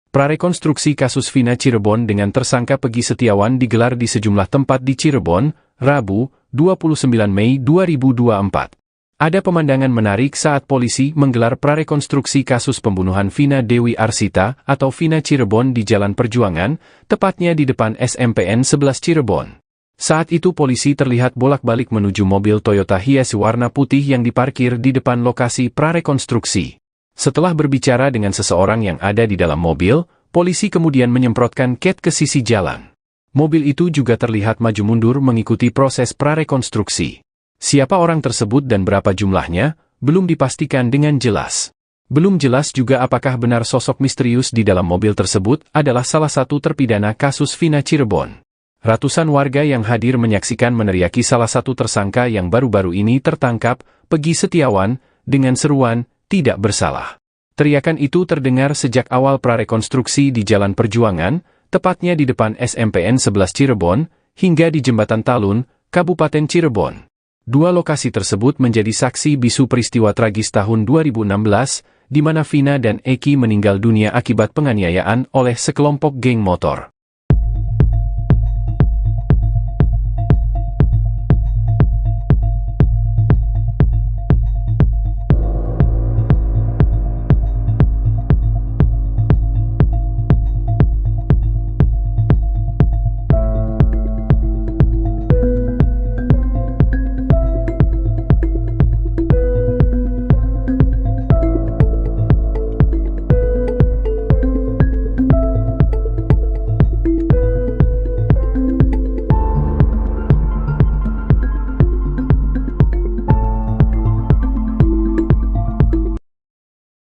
Prarekonstruksi kasus Vina Cirebon dengan tersangka Pegi Setiawan digelar di sejumlah tempat di Cirebon, Rabu, 29 Mei 2024. Ada pemandangan menarik saat polisi menggelar prarekonstruksi kasus pembunuhan Vina Dewi Arsita atau Vina Cirebon di Jalan Perjuangan, tepatnya di depan SMPN 11 Cirebon. Saat itu polisi terlihat bolak-balik menuju mobil Toyota Hiace warna putih yang diparkir di depan lokasi prarekonstruksi. Setelah berbicara dengan seseorang yang ada di dalam mobil, polisi kemudian menyemprotkan cat ke sisi jalan. Mobil itu juga terlihat maju mundur mengikuti proses prarekonstruksi. Siapa orang tersebut dan berapa jumlahnya, belum dipastikan dengan jelas. Belum jelas juga apakah benar sosok misterius di dalam mobil tersebut adalah salah satu terpidana kasus Vina Cirebon. Ratusan warga yang hadir menyaksikan meneriaki salah satu tersangka yang baru-baru ini tertangkap, Pegi Setiawan, dengan seruan, "Tidak bersalah." Teriakan itu terdengar sejak awal prarekonstruksi di Jalan Perjuangan, tepatnya di depan SMPN 11 Cirebon, hingga di Jembatan Talun, Kabupaten Cirebon. Dua lokasi tersebut menjadi saksi bisu peristiwa tragis tahun 2016, di mana Vina dan Eki meninggal dunia akibat penganiayaan oleh sekelompok geng motor.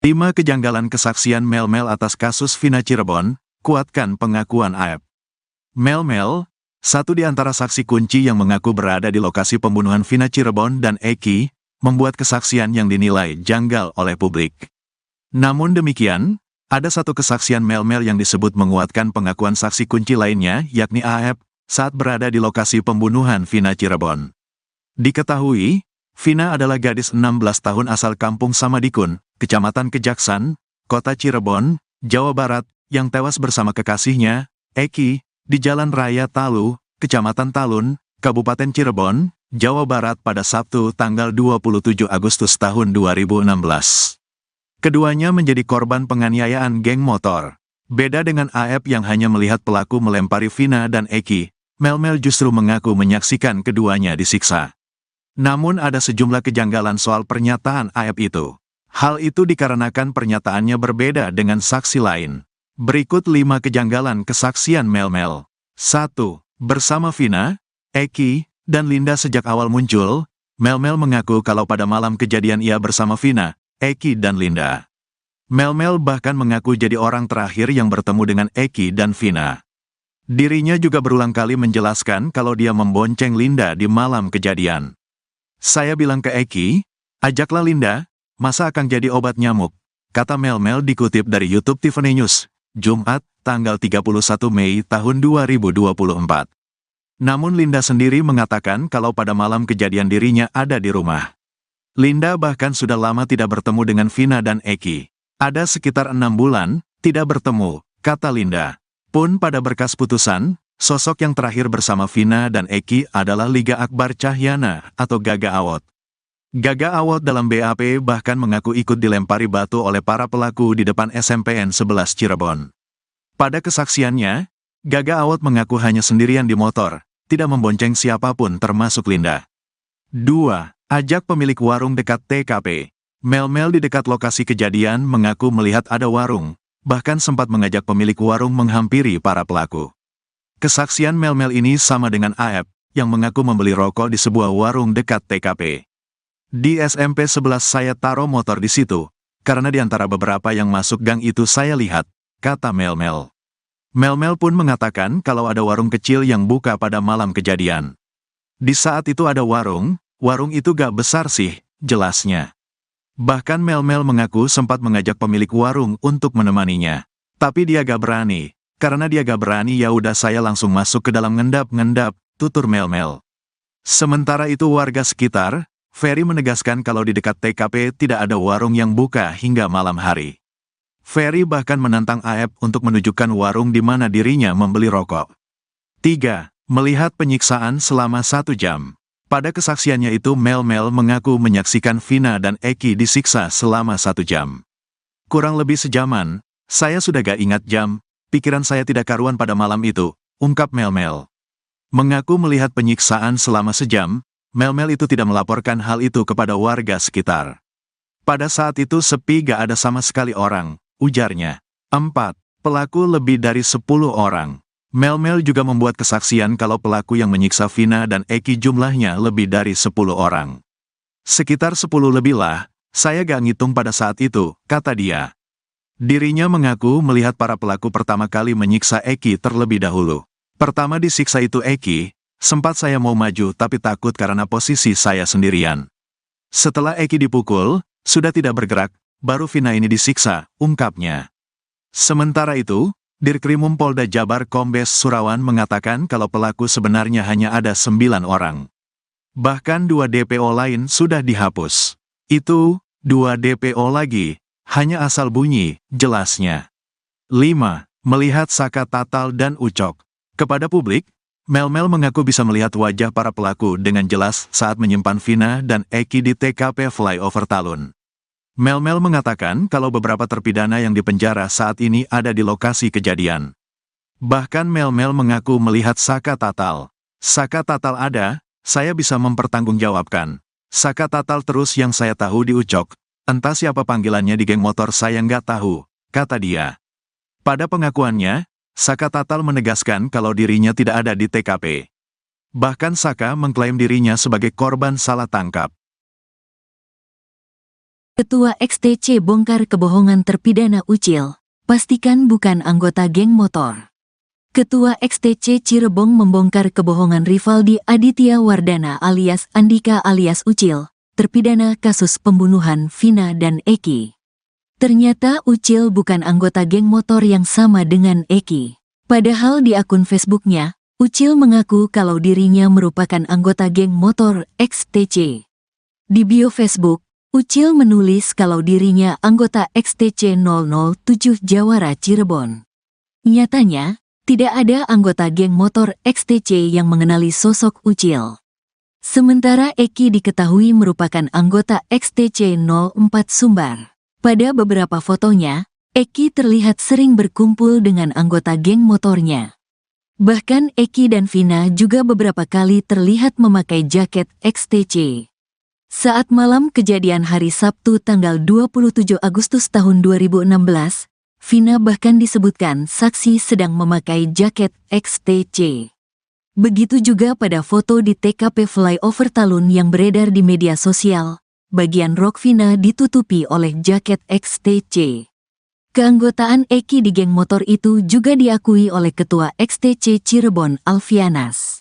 Lima kejanggalan kesaksian Mel-Mel atas kasus Vina Cirebon, kuatkan pengakuan AEP. Mel-Mel, satu di antara saksi kunci yang mengaku berada di lokasi pembunuhan Vina Cirebon dan Eki, membuat kesaksian yang dinilai janggal oleh publik. Namun demikian, ada satu kesaksian Mel-Mel yang disebut menguatkan pengakuan saksi kunci lainnya, yakni AEP, saat berada di lokasi pembunuhan Vina Cirebon. Diketahui, Vina adalah gadis 16 tahun asal kampung Samadikun, Kecamatan Kejaksan, Kota Cirebon, Jawa Barat, yang tewas bersama kekasihnya, Eki, di Jalan Raya Talu, Kecamatan Talun, Kabupaten Cirebon, Jawa Barat pada Sabtu tanggal 27 Agustus tahun 2016. Keduanya menjadi korban penganiayaan geng motor. Beda dengan AEP yang hanya melihat pelaku melempari Vina dan Eki, Mel-Mel justru mengaku menyaksikan keduanya disiksa. Namun ada sejumlah kejanggalan soal pernyataan AEP itu. Hal itu dikarenakan pernyataannya berbeda dengan saksi lain. Berikut 5 kejanggalan kesaksian Mel-Mel. 1. Bersama Vina, Eki, dan Linda sejak awal muncul, Mel-Mel mengaku kalau pada malam kejadian ia bersama Vina, Eki dan Linda. Mel-Mel bahkan mengaku jadi orang terakhir yang bertemu dengan Eki dan Vina. Dirinya juga berulang kali menjelaskan kalau dia membonceng Linda di malam kejadian. "Saya bilang ke Eki, Ajaklah Linda, masa akan jadi obat nyamuk, kata Mel-Mel dikutip dari YouTube Tiffany News, Jumat, tanggal 31 Mei tahun 2024. Namun Linda sendiri mengatakan kalau pada malam kejadian dirinya ada di rumah. Linda bahkan sudah lama tidak bertemu dengan Vina dan Eki. Ada sekitar 6 bulan, tidak bertemu, kata Linda. Pun pada berkas putusan, sosok yang terakhir bersama Vina dan Eki adalah Liga Akbar Cahyana atau Gaga Awot. Gaga Awot dalam BAP bahkan mengaku ikut dilempari batu oleh para pelaku di depan SMPN 11 Cirebon. Pada kesaksiannya, Gaga Awot mengaku hanya sendirian di motor, tidak membonceng siapapun termasuk Linda. 2. Ajak pemilik warung dekat TKP. Mel-Mel di dekat lokasi kejadian mengaku melihat ada warung, bahkan sempat mengajak pemilik warung menghampiri para pelaku. Kesaksian Mel-Mel ini sama dengan Aep, yang mengaku membeli rokok di sebuah warung dekat TKP. Di SMP 11 saya taruh motor di situ, karena di antara beberapa yang masuk gang itu saya lihat, kata Mel-Mel. Mel-Mel pun mengatakan kalau ada warung kecil yang buka pada malam kejadian. Di saat itu ada warung itu gak besar sih, jelasnya. Bahkan Mel-Mel mengaku sempat mengajak pemilik warung untuk menemaninya. Tapi dia gak berani. Karena dia gak berani ya udah saya langsung masuk ke dalam ngendap-ngendap, tutur Mel-Mel. Sementara itu warga sekitar, Ferry menegaskan kalau di dekat TKP tidak ada warung yang buka hingga malam hari. Ferry bahkan menantang Aep untuk menunjukkan warung di mana dirinya membeli rokok. 3. Melihat penyiksaan selama 1 jam. Pada kesaksiannya itu Mel-Mel mengaku menyaksikan Vina dan Eki disiksa selama 1 jam. Kurang lebih sejaman, saya sudah gak ingat jam, pikiran saya tidak karuan pada malam itu, ungkap Mel-Mel. Mengaku melihat penyiksaan selama sejam, Mel-Mel itu tidak melaporkan hal itu kepada warga sekitar. Pada saat itu sepi gak ada sama sekali orang, ujarnya. 4. Pelaku lebih dari 10 orang. Mel-Mel juga membuat kesaksian kalau pelaku yang menyiksa Vina dan Eki jumlahnya lebih dari 10 orang. Sekitar 10 lebih lah, saya gak ngitung pada saat itu, kata dia. Dirinya mengaku melihat para pelaku pertama kali menyiksa Eki terlebih dahulu. Pertama disiksa itu Eki, sempat saya mau maju tapi takut karena posisi saya sendirian. Setelah Eki dipukul, sudah tidak bergerak, baru Vina ini disiksa, ungkapnya. Sementara itu, Dirkrimum Polda Jabar Kombes Surawan mengatakan kalau pelaku sebenarnya hanya ada 9 orang. Bahkan 2 DPO lain sudah dihapus. Itu, 2 DPO lagi, hanya asal bunyi, jelasnya. 5. Melihat Saka Tatal dan Ucok. Kepada publik, Mel-Mel mengaku bisa melihat wajah para pelaku dengan jelas saat menyimpan Vina dan Eki di TKP Flyover Talun. Mel-Mel mengatakan kalau beberapa terpidana yang dipenjara saat ini ada di lokasi kejadian. Bahkan Mel-Mel mengaku melihat Saka Tatal. Saka Tatal ada, saya bisa mempertanggungjawabkan. Saka Tatal terus yang saya tahu di Ucok, entah siapa panggilannya di geng motor saya nggak tahu, kata dia. Pada pengakuannya, Saka Tatal menegaskan kalau dirinya tidak ada di TKP. Bahkan Saka mengklaim dirinya sebagai korban salah tangkap. Ketua XTC bongkar kebohongan terpidana Ucil, pastikan bukan anggota geng motor. Ketua XTC Cirebon membongkar kebohongan Rivaldi Aditya Wardana alias Andika alias Ucil, terpidana kasus pembunuhan Vina dan Eki. Ternyata Ucil bukan anggota geng motor yang sama dengan Eki. Padahal di akun Facebooknya, Ucil mengaku kalau dirinya merupakan anggota geng motor XTC. Di bio Facebook, Ucil menulis kalau dirinya anggota XTC 007 Jawara Cirebon. Nyatanya, tidak ada anggota geng motor XTC yang mengenali sosok Ucil. Sementara Eki diketahui merupakan anggota XTC 04 Sumbar. Pada beberapa fotonya, Eki terlihat sering berkumpul dengan anggota geng motornya. Bahkan Eki dan Vina juga beberapa kali terlihat memakai jaket XTC. Saat malam kejadian hari Sabtu tanggal 27 Agustus tahun 2016, Vina bahkan disebutkan saksi sedang memakai jaket XTC. Begitu juga pada foto di TKP Flyover Talun yang beredar di media sosial, bagian rok Vina ditutupi oleh jaket XTC. Keanggotaan Eki di geng motor itu juga diakui oleh Ketua XTC Cirebon Alfianas.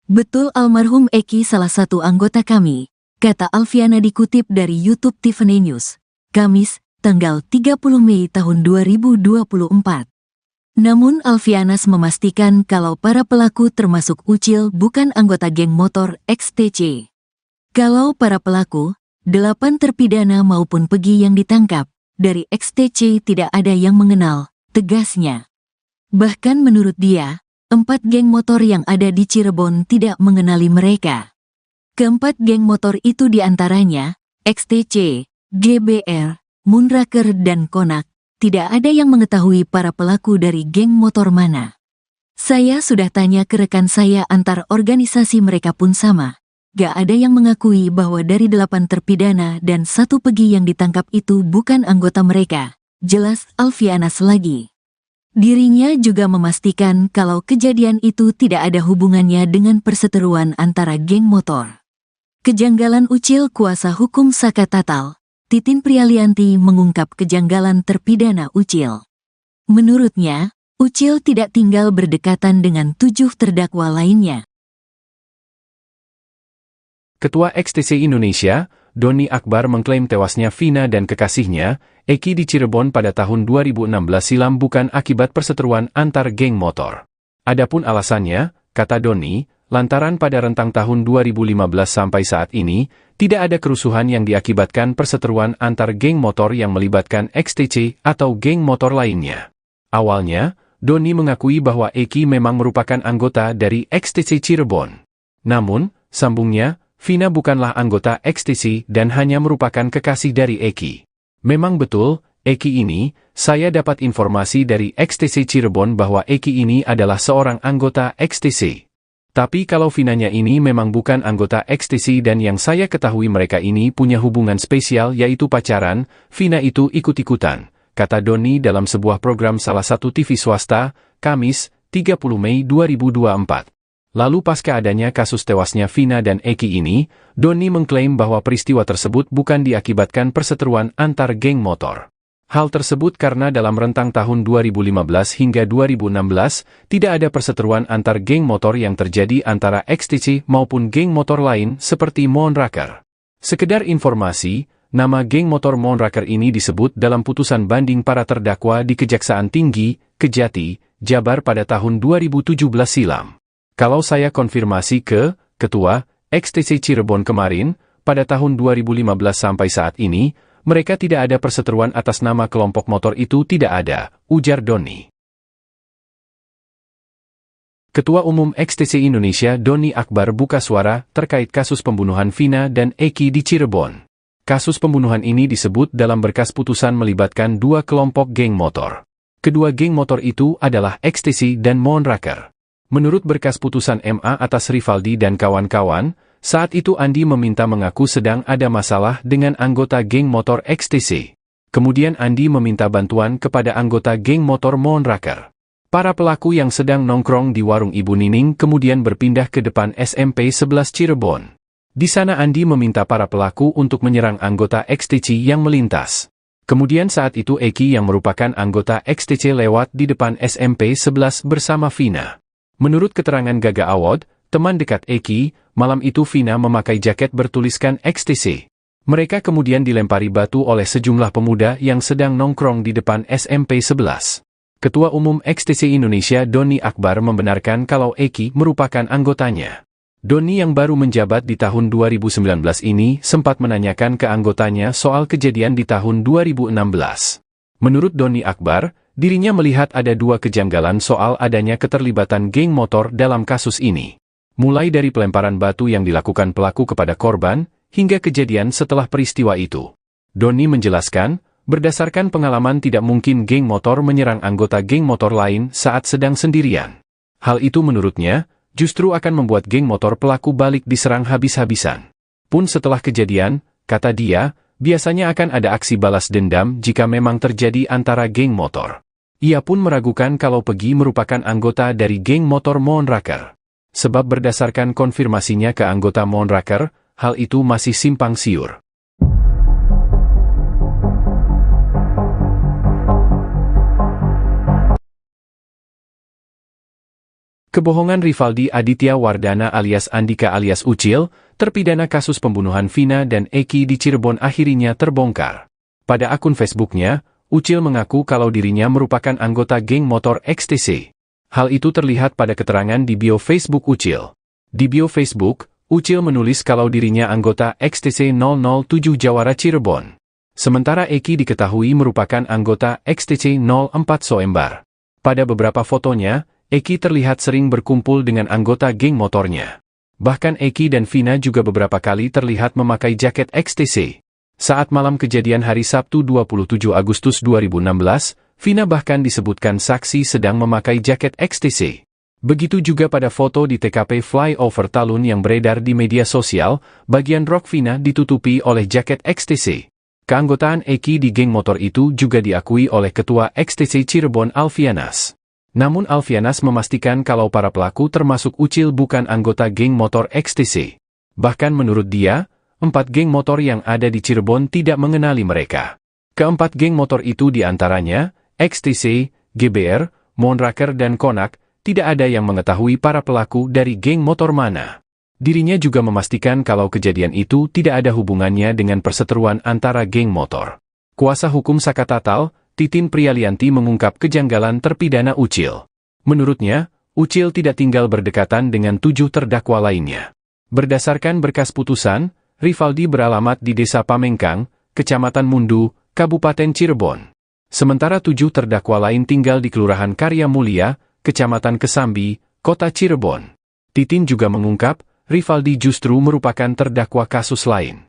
Betul almarhum Eki salah satu anggota kami, kata Alfiana dikutip dari YouTube Tiffany News, Kamis, tanggal 30 Mei tahun 2024. Namun Alfianas memastikan kalau para pelaku termasuk Ucil bukan anggota geng motor XTC. Kalau para pelaku, 8 terpidana maupun Pegi yang ditangkap, dari XTC tidak ada yang mengenal, tegasnya. Bahkan menurut dia, 4 geng motor yang ada di Cirebon tidak mengenali mereka. Keempat geng motor itu diantaranya, XTC, GBR, Moonraker dan Konak. Tidak ada yang mengetahui para pelaku dari geng motor mana. Saya sudah tanya ke rekan saya antar organisasi mereka pun sama. Gak ada yang mengakui bahwa dari 8 terpidana dan 1 Pegi yang ditangkap itu bukan anggota mereka. Jelas Alfianas lagi. Dirinya juga memastikan kalau kejadian itu tidak ada hubungannya dengan perseteruan antara geng motor. Kejanggalan Ucil kuasa hukum Saka Tatal, Titin Prialianti mengungkap kejanggalan terpidana Ucil. Menurutnya, Ucil tidak tinggal berdekatan dengan 7 terdakwa lainnya. Ketua XTC Indonesia, Doni Akbar mengklaim tewasnya Vina dan kekasihnya, Eki di Cirebon pada tahun 2016 silam bukan akibat perseteruan antar geng motor. Adapun alasannya, kata Doni, lantaran pada rentang tahun 2015 sampai saat ini, tidak ada kerusuhan yang diakibatkan perseteruan antar geng motor yang melibatkan XTC atau geng motor lainnya. Awalnya, Doni mengakui bahwa Eki memang merupakan anggota dari XTC Cirebon. Namun, sambungnya, Vina bukanlah anggota XTC dan hanya merupakan kekasih dari Eki. Memang betul, Eki ini, saya dapat informasi dari XTC Cirebon bahwa Eki ini adalah seorang anggota XTC. Tapi kalau Vinanya ini memang bukan anggota XTC dan yang saya ketahui mereka ini punya hubungan spesial yaitu pacaran, Vina itu ikut-ikutan, kata Doni dalam sebuah program salah satu TV swasta, Kamis, 30 Mei 2024. Lalu pasca adanya kasus tewasnya Vina dan Eki ini, Doni mengklaim bahwa peristiwa tersebut bukan diakibatkan perseteruan antar geng motor. Hal tersebut karena dalam rentang tahun 2015 hingga 2016, tidak ada perseteruan antar geng motor yang terjadi antara XTC maupun geng motor lain seperti Moonraker. Sekedar informasi, nama geng motor Moonraker ini disebut dalam putusan banding para terdakwa di Kejaksaan Tinggi, Kejati, Jabar pada tahun 2017 silam. Kalau saya konfirmasi ke Ketua XTC Cirebon kemarin, pada tahun 2015 sampai saat ini, mereka tidak ada perseteruan atas nama kelompok motor itu tidak ada, ujar Doni. Ketua Umum XTC Indonesia Doni Akbar buka suara terkait kasus pembunuhan Vina dan Eki di Cirebon. Kasus pembunuhan ini disebut dalam berkas putusan melibatkan 2 kelompok geng motor. Kedua geng motor itu adalah XTC dan Moonraker. Menurut berkas putusan MA atas Rivaldi dan kawan-kawan, saat itu Andi meminta mengaku sedang ada masalah dengan anggota geng motor XTC. Kemudian Andi meminta bantuan kepada anggota geng motor Moonraker. Para pelaku yang sedang nongkrong di warung Ibu Nining kemudian berpindah ke depan SMP 11 Cirebon. Di sana Andi meminta para pelaku untuk menyerang anggota XTC yang melintas. Kemudian saat itu Eki yang merupakan anggota XTC lewat di depan SMP 11 bersama Vina. Menurut keterangan Gaga Awad, teman dekat Eki, malam itu Vina memakai jaket bertuliskan XTC. Mereka kemudian dilempari batu oleh sejumlah pemuda yang sedang nongkrong di depan SMP 11. Ketua Umum XTC Indonesia Doni Akbar membenarkan kalau Eki merupakan anggotanya. Doni yang baru menjabat di tahun 2019 ini sempat menanyakan ke anggotanya soal kejadian di tahun 2016. Menurut Doni Akbar, dirinya melihat ada 2 kejanggalan soal adanya keterlibatan geng motor dalam kasus ini. Mulai dari pelemparan batu yang dilakukan pelaku kepada korban, hingga kejadian setelah peristiwa itu. Doni menjelaskan, berdasarkan pengalaman tidak mungkin geng motor menyerang anggota geng motor lain saat sedang sendirian. Hal itu menurutnya, justru akan membuat geng motor pelaku balik diserang habis-habisan. Pun setelah kejadian, kata dia, biasanya akan ada aksi balas dendam jika memang terjadi antara geng motor. Ia pun meragukan kalau Pegi merupakan anggota dari geng motor Moonraker. Sebab berdasarkan konfirmasinya ke anggota Moonraker, hal itu masih simpang siur. Kebohongan Rivaldi Aditya Wardana alias Andika alias Ucil, terpidana kasus pembunuhan Vina dan Eki di Cirebon akhirnya terbongkar. Pada akun Facebooknya, Ucil mengaku kalau dirinya merupakan anggota geng motor XTC. Hal itu terlihat pada keterangan di bio Facebook Ucil. Di bio Facebook, Ucil menulis kalau dirinya anggota XTC 007 Jawara Cirebon. Sementara Eki diketahui merupakan anggota XTC 04 Soembar. Pada beberapa fotonya, Eki terlihat sering berkumpul dengan anggota geng motornya. Bahkan Eki dan Vina juga beberapa kali terlihat memakai jaket XTC. Saat malam kejadian hari Sabtu 27 Agustus 2016, Vina bahkan disebutkan saksi sedang memakai jaket XTC. Begitu juga pada foto di TKP Flyover Talun yang beredar di media sosial, bagian rok Vina ditutupi oleh jaket XTC. Keanggotaan Eki di geng motor itu juga diakui oleh Ketua XTC Cirebon Alfianas. Namun Alfianas memastikan kalau para pelaku termasuk Ucil bukan anggota geng motor XTC. Bahkan menurut dia, 4 geng motor yang ada di Cirebon tidak mengenali mereka. Keempat geng motor itu diantaranya, XTC, GBR, Monraker dan Konak, tidak ada yang mengetahui para pelaku dari geng motor mana. Dirinya juga memastikan kalau kejadian itu tidak ada hubungannya dengan perseteruan antara geng motor. Kuasa hukum Sakatatal, Titin Prialianti mengungkap kejanggalan terpidana Ucil. Menurutnya, Ucil tidak tinggal berdekatan dengan 7 terdakwa lainnya. Berdasarkan berkas putusan, Rivaldi beralamat di Desa Pamengkang, Kecamatan Mundu, Kabupaten Cirebon. Sementara 7 terdakwa lain tinggal di Kelurahan Karya Mulia, Kecamatan Kesambi, Kota Cirebon. Titin juga mengungkap, Rivaldi justru merupakan terdakwa kasus lain.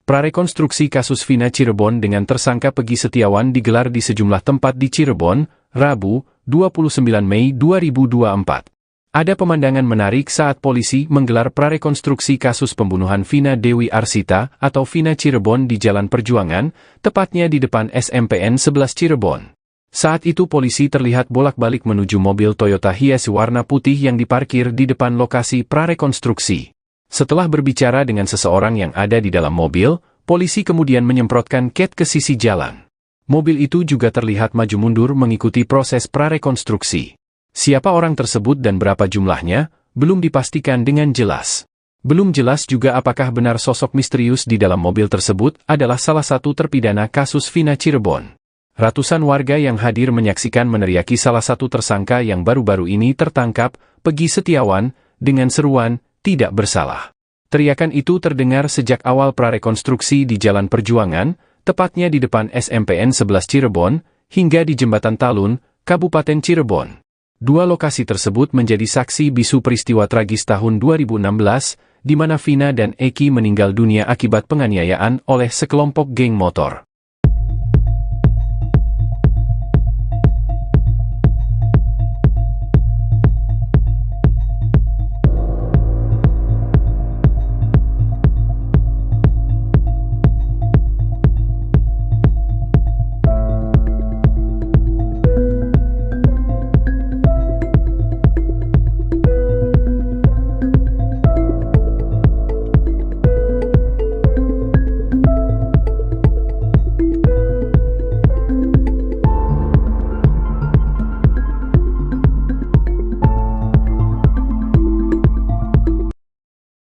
Prarekonstruksi kasus Vina Cirebon dengan tersangka Pegi Setiawan digelar di sejumlah tempat di Cirebon, Rabu, 29 Mei 2024. Ada pemandangan menarik saat polisi menggelar prarekonstruksi kasus pembunuhan Vina Dewi Arsita atau Vina Cirebon di Jalan Perjuangan, tepatnya di depan SMPN 11 Cirebon. Saat itu polisi terlihat bolak-balik menuju mobil Toyota Hiace warna putih yang diparkir di depan lokasi prarekonstruksi. Setelah berbicara dengan seseorang yang ada di dalam mobil, polisi kemudian menyemprotkan cat ke sisi jalan. Mobil itu juga terlihat maju mundur mengikuti proses prarekonstruksi. Siapa orang tersebut dan berapa jumlahnya, belum dipastikan dengan jelas. Belum jelas juga apakah benar sosok misterius di dalam mobil tersebut adalah salah satu terpidana kasus Vina Cirebon. Ratusan warga yang hadir menyaksikan meneriaki salah satu tersangka yang baru-baru ini tertangkap, Pegi Setiawan, dengan seruan, "Tidak bersalah." Teriakan itu terdengar sejak awal prarekonstruksi di Jalan Perjuangan, tepatnya di depan SMPN 11 Cirebon, hingga di Jembatan Talun, Kabupaten Cirebon. 2 lokasi tersebut menjadi saksi bisu peristiwa tragis tahun 2016, di mana Vina dan Eki meninggal dunia akibat penganiayaan oleh sekelompok geng motor.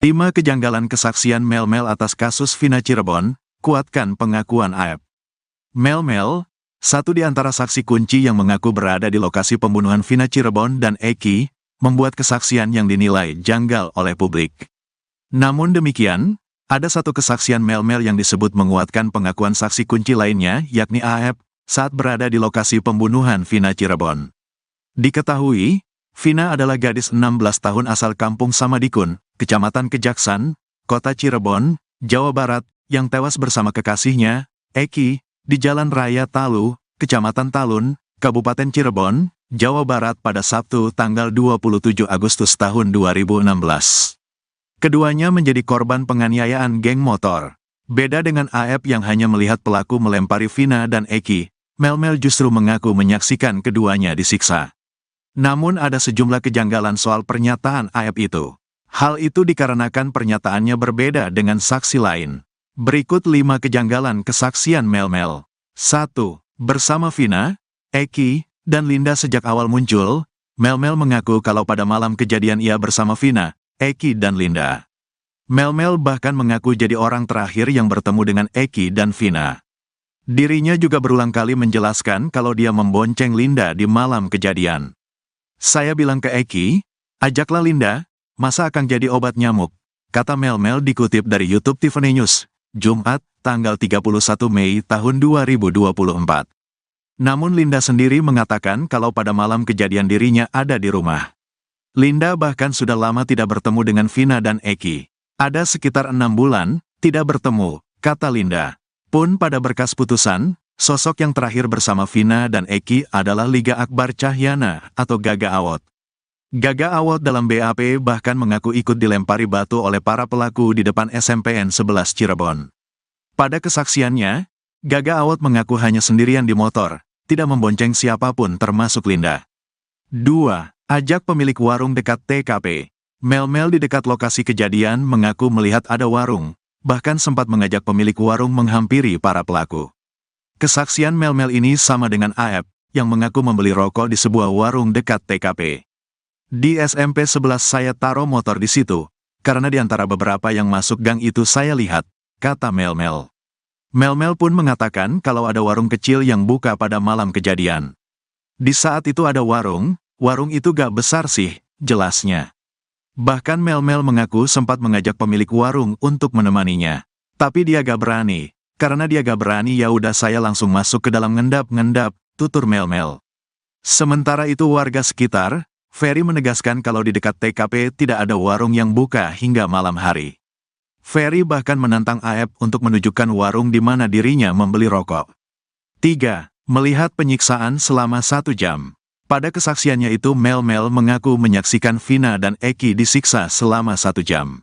Lima kejanggalan kesaksian Mel-Mel atas kasus Vina Cirebon, kuatkan pengakuan AEP. Mel-Mel, satu di antara saksi kunci yang mengaku berada di lokasi pembunuhan Vina Cirebon dan Eki, membuat kesaksian yang dinilai janggal oleh publik. Namun demikian, ada satu kesaksian Mel-Mel yang disebut menguatkan pengakuan saksi kunci lainnya, yakni AEP, saat berada di lokasi pembunuhan Vina Cirebon. Diketahui, Vina adalah gadis 16 tahun asal kampung Samadikun, Kecamatan Kejaksan, Kota Cirebon, Jawa Barat, yang tewas bersama kekasihnya, Eki, di Jalan Raya Talu, Kecamatan Talun, Kabupaten Cirebon, Jawa Barat pada Sabtu tanggal 27 Agustus tahun 2016. Keduanya menjadi korban penganiayaan geng motor. Beda dengan Aep yang hanya melihat pelaku melempari Vina dan Eki, Melmel justru mengaku menyaksikan keduanya disiksa. Namun ada sejumlah kejanggalan soal pernyataan Aep itu. Hal itu dikarenakan pernyataannya berbeda dengan saksi lain. Berikut 5 kejanggalan kesaksian Melmel. 1. Bersama Vina, Eki, dan Linda sejak awal muncul, Melmel mengaku kalau pada malam kejadian ia bersama Vina, Eki, dan Linda. Melmel bahkan mengaku jadi orang terakhir yang bertemu dengan Eki dan Vina. Dirinya juga berulang kali menjelaskan kalau dia membonceng Linda di malam kejadian. Saya bilang ke Eki, ajaklah Linda, masa akan jadi obat nyamuk, kata Melmel dikutip dari YouTube Tiffany News, Jumat, tanggal 31 Mei tahun 2024. Namun Linda sendiri mengatakan kalau pada malam kejadian dirinya ada di rumah. Linda bahkan sudah lama tidak bertemu dengan Vina dan Eki. Ada sekitar 6 bulan, tidak bertemu, kata Linda. Pun pada berkas putusan, sosok yang terakhir bersama Vina dan Eki adalah Liga Akbar Cahyana atau Gaga Awot. Gaga Awot dalam BAP bahkan mengaku ikut dilempari batu oleh para pelaku di depan SMPN 11 Cirebon. Pada kesaksiannya, Gaga Awot mengaku hanya sendirian di motor, tidak membonceng siapapun termasuk Linda. 2. Ajak pemilik warung dekat TKP. Melmel di dekat lokasi kejadian mengaku melihat ada warung, bahkan sempat mengajak pemilik warung menghampiri para pelaku. Kesaksian Melmel ini sama dengan Aep, yang mengaku membeli rokok di sebuah warung dekat TKP. Di SMP 11 saya taruh motor di situ, karena di antara beberapa yang masuk gang itu saya lihat, kata Melmel. Melmel pun mengatakan kalau ada warung kecil yang buka pada malam kejadian. Di saat itu ada warung itu gak besar sih, jelasnya. Bahkan Melmel mengaku sempat mengajak pemilik warung untuk menemaninya. Tapi dia gak berani. Karena dia gak berani ya udah saya langsung masuk ke dalam ngendap-ngendap, tutur Melmel. Sementara itu warga sekitar, Ferry menegaskan kalau di dekat TKP tidak ada warung yang buka hingga malam hari. Ferry bahkan menantang Aep untuk menunjukkan warung di mana dirinya membeli rokok. 3. Melihat penyiksaan selama 1 jam. Pada kesaksiannya itu Melmel mengaku menyaksikan Vina dan Eki disiksa selama 1 jam.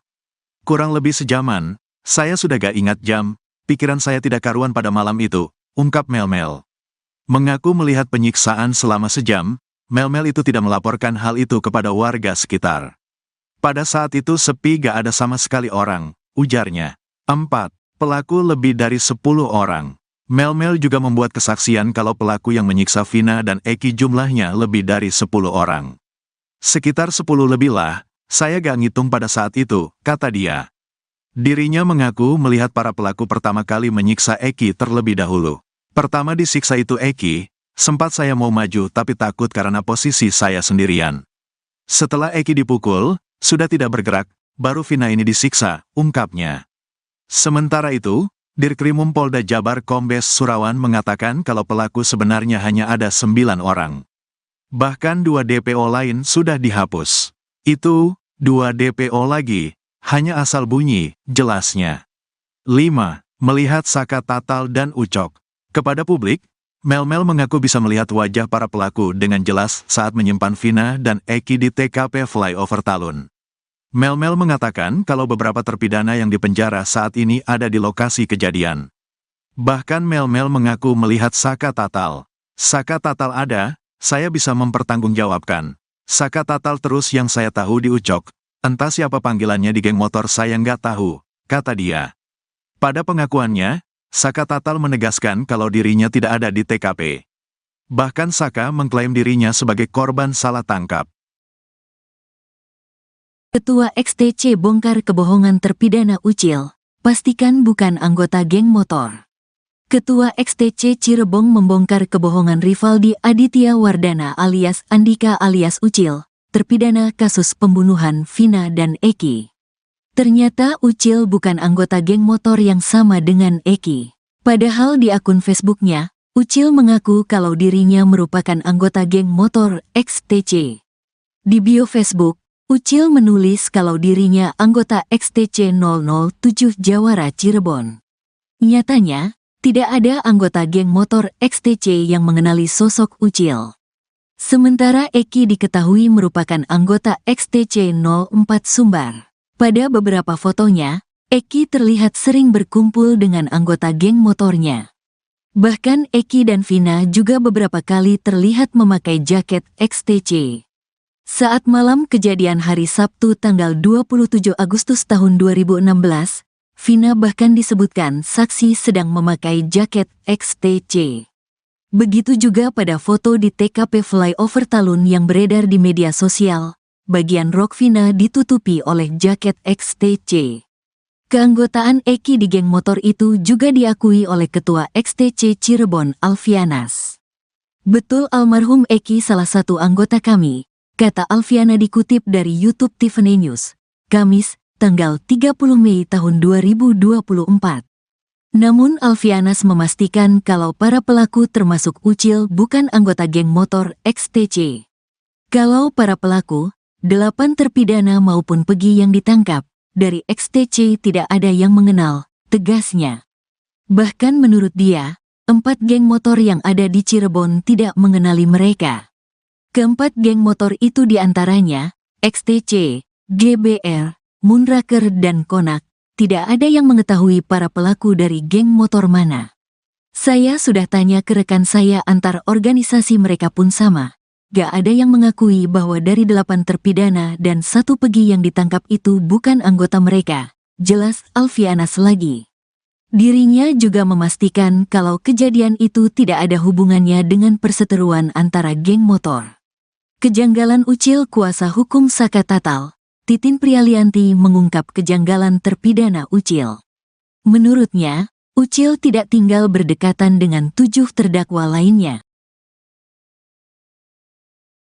Kurang lebih sejaman, saya sudah gak ingat jam, pikiran saya tidak karuan pada malam itu, ungkap Melmel. Mengaku melihat penyiksaan selama sejam, Melmel itu tidak melaporkan hal itu kepada warga sekitar. Pada saat itu sepi gak ada sama sekali orang, ujarnya. 4. Pelaku lebih dari 10 orang. Melmel juga membuat kesaksian kalau pelaku yang menyiksa Vina dan Eki jumlahnya lebih dari 10 orang. Sekitar 10 lebih lah, saya gak ngitung pada saat itu, kata dia. Dirinya mengaku melihat para pelaku pertama kali menyiksa Eki terlebih dahulu. Pertama disiksa itu Eki, sempat saya mau maju tapi takut karena posisi saya sendirian. Setelah Eki dipukul, sudah tidak bergerak, baru Vina ini disiksa, ungkapnya. Sementara itu, Dirkrimum Polda Jabar Kombes Surawan mengatakan kalau pelaku sebenarnya hanya ada 9 orang. Bahkan 2 DPO lain sudah dihapus. Itu, 2 DPO lagi, hanya asal bunyi, jelasnya. 5. Melihat Saka Tatal dan Ucok. Kepada publik, Melmel mengaku bisa melihat wajah para pelaku dengan jelas saat menyimpan Vina dan Eki di TKP Flyover Talun. Melmel mengatakan kalau beberapa terpidana yang dipenjara saat ini ada di lokasi kejadian. Bahkan Melmel mengaku melihat Saka Tatal. Saka Tatal ada, saya bisa mempertanggungjawabkan. Saka Tatal terus yang saya tahu di Ucok, entah siapa panggilannya di geng motor saya nggak tahu, kata dia. Pada pengakuannya, Saka Tatal menegaskan kalau dirinya tidak ada di TKP. Bahkan Saka mengklaim dirinya sebagai korban salah tangkap. Ketua XTC bongkar kebohongan terpidana Ucil, pastikan bukan anggota geng motor. Ketua XTC Cirebon membongkar kebohongan Rivaldi Aditya Wardana alias Andika alias Ucil, terpidana kasus pembunuhan Vina dan Eki. Ternyata Ucil bukan anggota geng motor yang sama dengan Eki. Padahal di akun Facebooknya, Ucil mengaku kalau dirinya merupakan anggota geng motor XTC. Di bio Facebook, Ucil menulis kalau dirinya anggota XTC 007 Jawara Cirebon. Nyatanya, tidak ada anggota geng motor XTC yang mengenali sosok Ucil. Sementara Eki diketahui merupakan anggota XTC 04 Sumbar. Pada beberapa fotonya, Eki terlihat sering berkumpul dengan anggota geng motornya. Bahkan Eki dan Vina juga beberapa kali terlihat memakai jaket XTC. Saat malam kejadian hari Sabtu tanggal 27 Agustus tahun 2016, Vina bahkan disebutkan saksi sedang memakai jaket XTC. Begitu juga pada foto di TKP Flyover Talun yang beredar di media sosial, bagian rok Vina ditutupi oleh jaket XTC. Keanggotaan Eki di geng motor itu juga diakui oleh Ketua XTC Cirebon Alfianas. Betul almarhum Eki salah satu anggota kami, kata Alfiana dikutip dari YouTube Tiffany News, Kamis, tanggal 30 Mei tahun 2024. Namun Alfianas memastikan kalau para pelaku termasuk Ucil bukan anggota geng motor XTC. Kalau para pelaku, 8 terpidana maupun Pegi yang ditangkap, dari XTC tidak ada yang mengenal, tegasnya. Bahkan menurut dia, 4 geng motor yang ada di Cirebon tidak mengenali mereka. Keempat geng motor itu diantaranya, XTC, GBR, Moonraker dan Konak. Tidak ada yang mengetahui para pelaku dari geng motor mana. Saya sudah tanya ke rekan saya antar organisasi mereka pun sama. Gak ada yang mengakui bahwa dari 8 terpidana dan 1 Pegi yang ditangkap itu bukan anggota mereka. Jelas Alfianas lagi. Dirinya juga memastikan kalau kejadian itu tidak ada hubungannya dengan perseteruan antara geng motor. Kejanggalan Ucil kuasa hukum Saka Tatal, Titin Prialianti mengungkap kejanggalan terpidana Ucil. Menurutnya, Ucil tidak tinggal berdekatan dengan 7 terdakwa lainnya.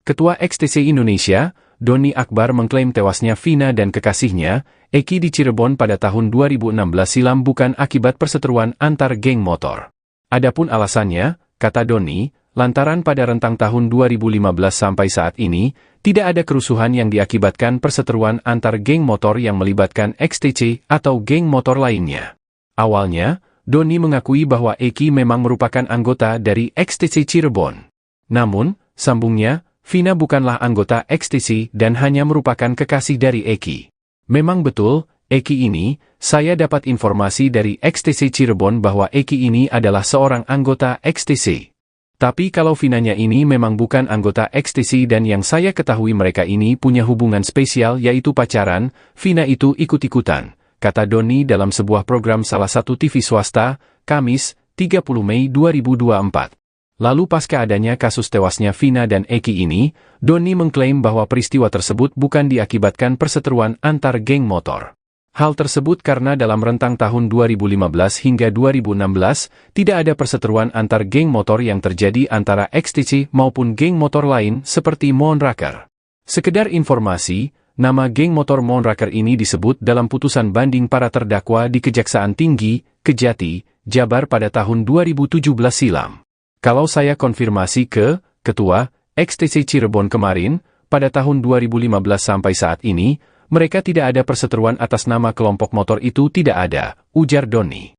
Ketua XTC Indonesia, Doni Akbar mengklaim tewasnya Vina dan kekasihnya, Eki di Cirebon pada tahun 2016 silam bukan akibat perseteruan antar geng motor. Adapun alasannya, kata Doni, lantaran pada rentang tahun 2015 sampai saat ini, tidak ada kerusuhan yang diakibatkan perseteruan antar geng motor yang melibatkan XTC atau geng motor lainnya. Awalnya, Doni mengakui bahwa Eki memang merupakan anggota dari XTC Cirebon. Namun, sambungnya, Vina bukanlah anggota XTC dan hanya merupakan kekasih dari Eki. Memang betul, Eki ini, saya dapat informasi dari XTC Cirebon bahwa Eki ini adalah seorang anggota XTC. Tapi kalau Vinanya ini memang bukan anggota XTC dan yang saya ketahui mereka ini punya hubungan spesial yaitu pacaran, Vina itu ikut-ikutan, kata Doni dalam sebuah program salah satu TV swasta, Kamis, 30 Mei 2024. Lalu pasca adanya kasus tewasnya Vina dan Eki ini, Doni mengklaim bahwa peristiwa tersebut bukan diakibatkan perseteruan antar geng motor. Hal tersebut karena dalam rentang tahun 2015 hingga 2016, tidak ada perseteruan antar geng motor yang terjadi antara XTC maupun geng motor lain seperti Moonraker. Sekedar informasi, nama geng motor Moonraker ini disebut dalam putusan banding para terdakwa di Kejaksaan Tinggi, Kejati, Jabar pada tahun 2017 silam. Kalau saya konfirmasi ke Ketua XTC Cirebon kemarin, pada tahun 2015 sampai saat ini, mereka tidak ada perseteruan atas nama kelompok motor itu tidak ada, ujar Doni.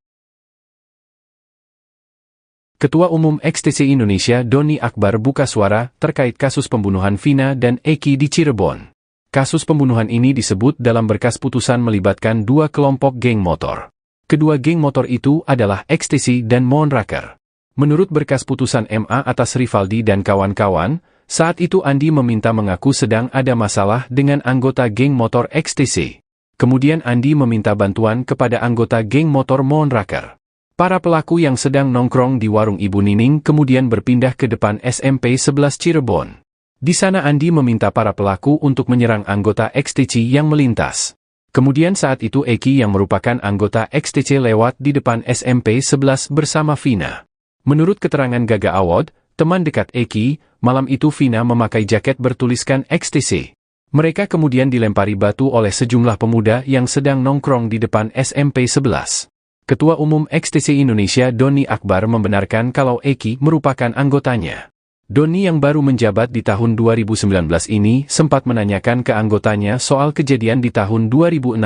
Ketua Umum XTC Indonesia Doni Akbar buka suara terkait kasus pembunuhan Vina dan Eki di Cirebon. Kasus pembunuhan ini disebut dalam berkas putusan melibatkan 2 kelompok geng motor. Kedua geng motor itu adalah XTC dan Moonraker. Menurut berkas putusan MA atas Rivaldi dan kawan-kawan, saat itu Andi meminta mengaku sedang ada masalah dengan anggota geng motor XTC. Kemudian Andi meminta bantuan kepada anggota geng motor Moonraker. Para pelaku yang sedang nongkrong di warung Ibu Nining kemudian berpindah ke depan SMP 11 Cirebon. Di sana Andi meminta para pelaku untuk menyerang anggota XTC yang melintas. Kemudian saat itu Eki yang merupakan anggota XTC lewat di depan SMP 11 bersama Vina. Menurut keterangan Gaga Awad, teman dekat Eki, malam itu Vina memakai jaket bertuliskan XTC. Mereka kemudian dilempari batu oleh sejumlah pemuda yang sedang nongkrong di depan SMP 11. Ketua Umum XTC Indonesia Doni Akbar membenarkan kalau Eki merupakan anggotanya. Doni yang baru menjabat di tahun 2019 ini sempat menanyakan ke anggotanya soal kejadian di tahun 2016.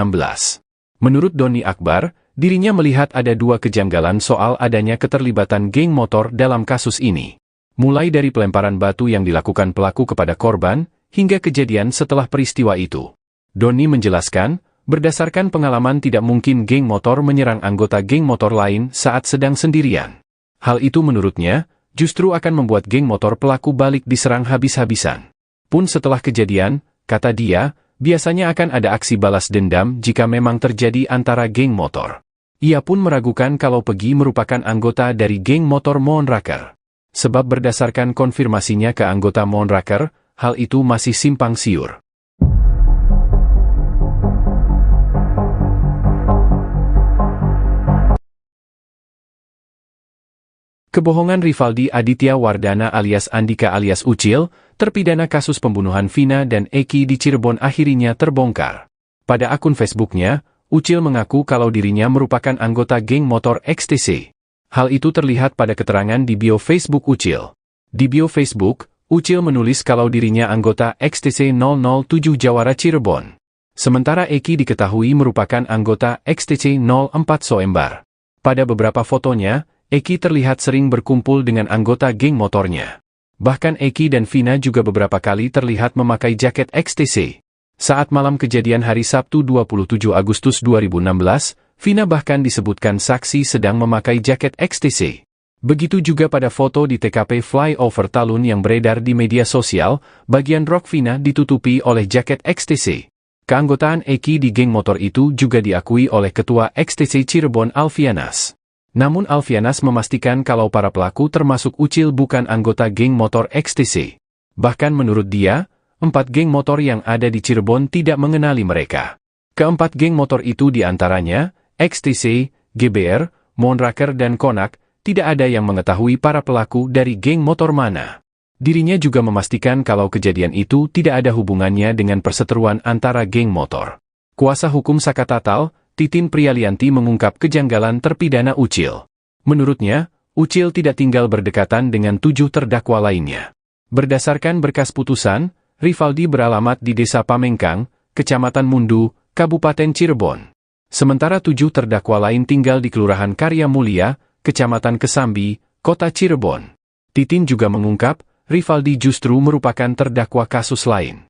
Menurut Doni Akbar, dirinya melihat ada 2 kejanggalan soal adanya keterlibatan geng motor dalam kasus ini. mulai dari pelemparan batu yang dilakukan pelaku kepada korban, hingga kejadian setelah peristiwa itu. Doni menjelaskan, berdasarkan pengalaman tidak mungkin geng motor menyerang anggota geng motor lain saat sedang sendirian. Hal itu menurutnya, justru akan membuat geng motor pelaku balik diserang habis-habisan. Pun setelah kejadian, kata dia, biasanya akan ada aksi balas dendam jika memang terjadi antara geng motor. Ia pun meragukan kalau Peggy merupakan anggota dari geng motor Moonraker. Sebab berdasarkan konfirmasinya ke anggota Moonraker, hal itu masih simpang siur. Kebohongan Rivaldi Aditya Wardana alias Andika alias Ucil, terpidana kasus pembunuhan Vina dan Eki di Cirebon akhirnya terbongkar. Pada akun Facebooknya, Ucil mengaku kalau dirinya merupakan anggota geng motor XTC. Hal itu terlihat pada keterangan di bio Facebook Ucil. Di bio Facebook, Ucil menulis kalau dirinya anggota XTC 007 Jawara Cirebon. Sementara Eki diketahui merupakan anggota XTC 04 Soembar. Pada beberapa fotonya, Eki terlihat sering berkumpul dengan anggota geng motornya. Bahkan Eki dan Vina juga beberapa kali terlihat memakai jaket XTC. Saat malam kejadian hari Sabtu 27 Agustus 2016, Vina bahkan disebutkan saksi sedang memakai jaket XTC. Begitu juga pada foto di TKP Flyover Talun yang beredar di media sosial, bagian rok Vina ditutupi oleh jaket XTC. Keanggotaan Eki di geng motor itu juga diakui oleh Ketua XTC Cirebon Alfianas. Namun Alfianas memastikan kalau para pelaku termasuk Ucil bukan anggota geng motor XTC. Bahkan menurut dia, 4 geng motor yang ada di Cirebon tidak mengenali mereka. Keempat geng motor itu diantaranya, XTC, GBR, Moonraker dan Konak, tidak ada yang mengetahui para pelaku dari geng motor mana. Dirinya juga memastikan kalau kejadian itu tidak ada hubungannya dengan perseteruan antara geng motor. Kuasa hukum Sakatatal, Titin Prialianti mengungkap kejanggalan terpidana Ucil. Menurutnya, Ucil tidak tinggal berdekatan dengan 7 terdakwa lainnya. Berdasarkan berkas putusan, Rivaldi beralamat di Desa Pamengkang, Kecamatan Mundu, Kabupaten Cirebon. Sementara 7 terdakwa lain tinggal di Kelurahan Karya Mulia, Kecamatan Kesambi, Kota Cirebon. Titin juga mengungkap, Rivaldi justru merupakan terdakwa kasus lain.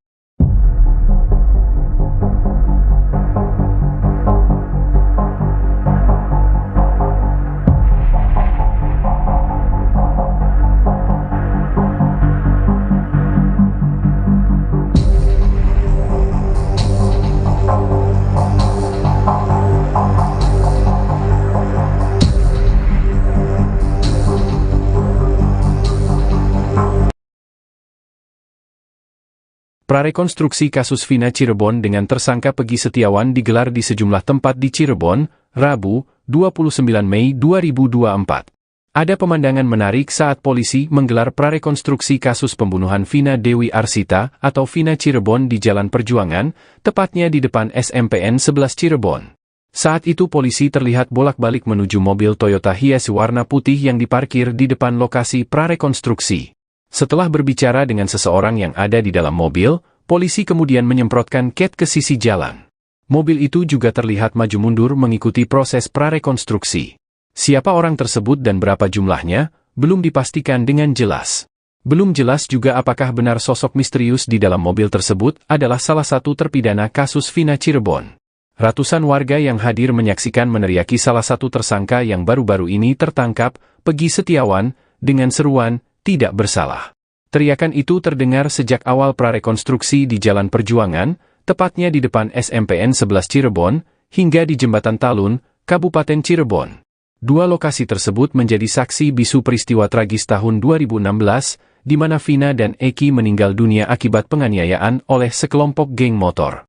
Prarekonstruksi kasus Vina Cirebon dengan tersangka Peggy Setiawan digelar di sejumlah tempat di Cirebon, Rabu, 29 Mei 2024. Ada pemandangan menarik saat polisi menggelar prarekonstruksi kasus pembunuhan Vina Dewi Arsita atau Vina Cirebon di Jalan Perjuangan, tepatnya di depan SMPN 11 Cirebon. Saat itu polisi terlihat bolak-balik menuju mobil Toyota Hiace warna putih yang diparkir di depan lokasi prarekonstruksi. Setelah berbicara dengan seseorang yang ada di dalam mobil, polisi kemudian menyemprotkan cat ke sisi jalan. Mobil itu juga terlihat maju mundur mengikuti proses prarekonstruksi. Siapa orang tersebut dan berapa jumlahnya, belum dipastikan dengan jelas. Belum jelas juga apakah benar sosok misterius di dalam mobil tersebut adalah salah satu terpidana kasus Vina Cirebon. Ratusan warga yang hadir menyaksikan meneriaki salah satu tersangka yang baru-baru ini tertangkap, Peggy Setiawan, dengan seruan, tidak bersalah. Teriakan itu terdengar sejak awal prarekonstruksi di Jalan Perjuangan, tepatnya di depan SMPN 11 Cirebon, hingga di Jembatan Talun, Kabupaten Cirebon. 2 lokasi tersebut menjadi saksi bisu peristiwa tragis tahun 2016, di mana Vina dan Eki meninggal dunia akibat penganiayaan oleh sekelompok geng motor.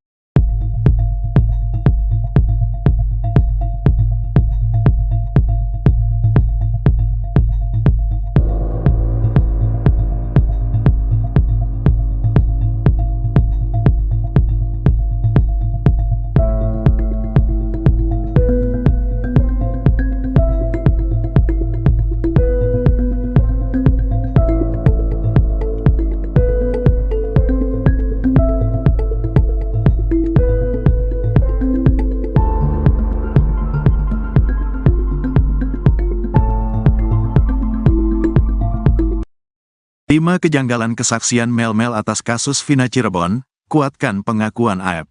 5 kejanggalan kesaksian Mel-Mel atas kasus Vina Cirebon, kuatkan pengakuan AEP.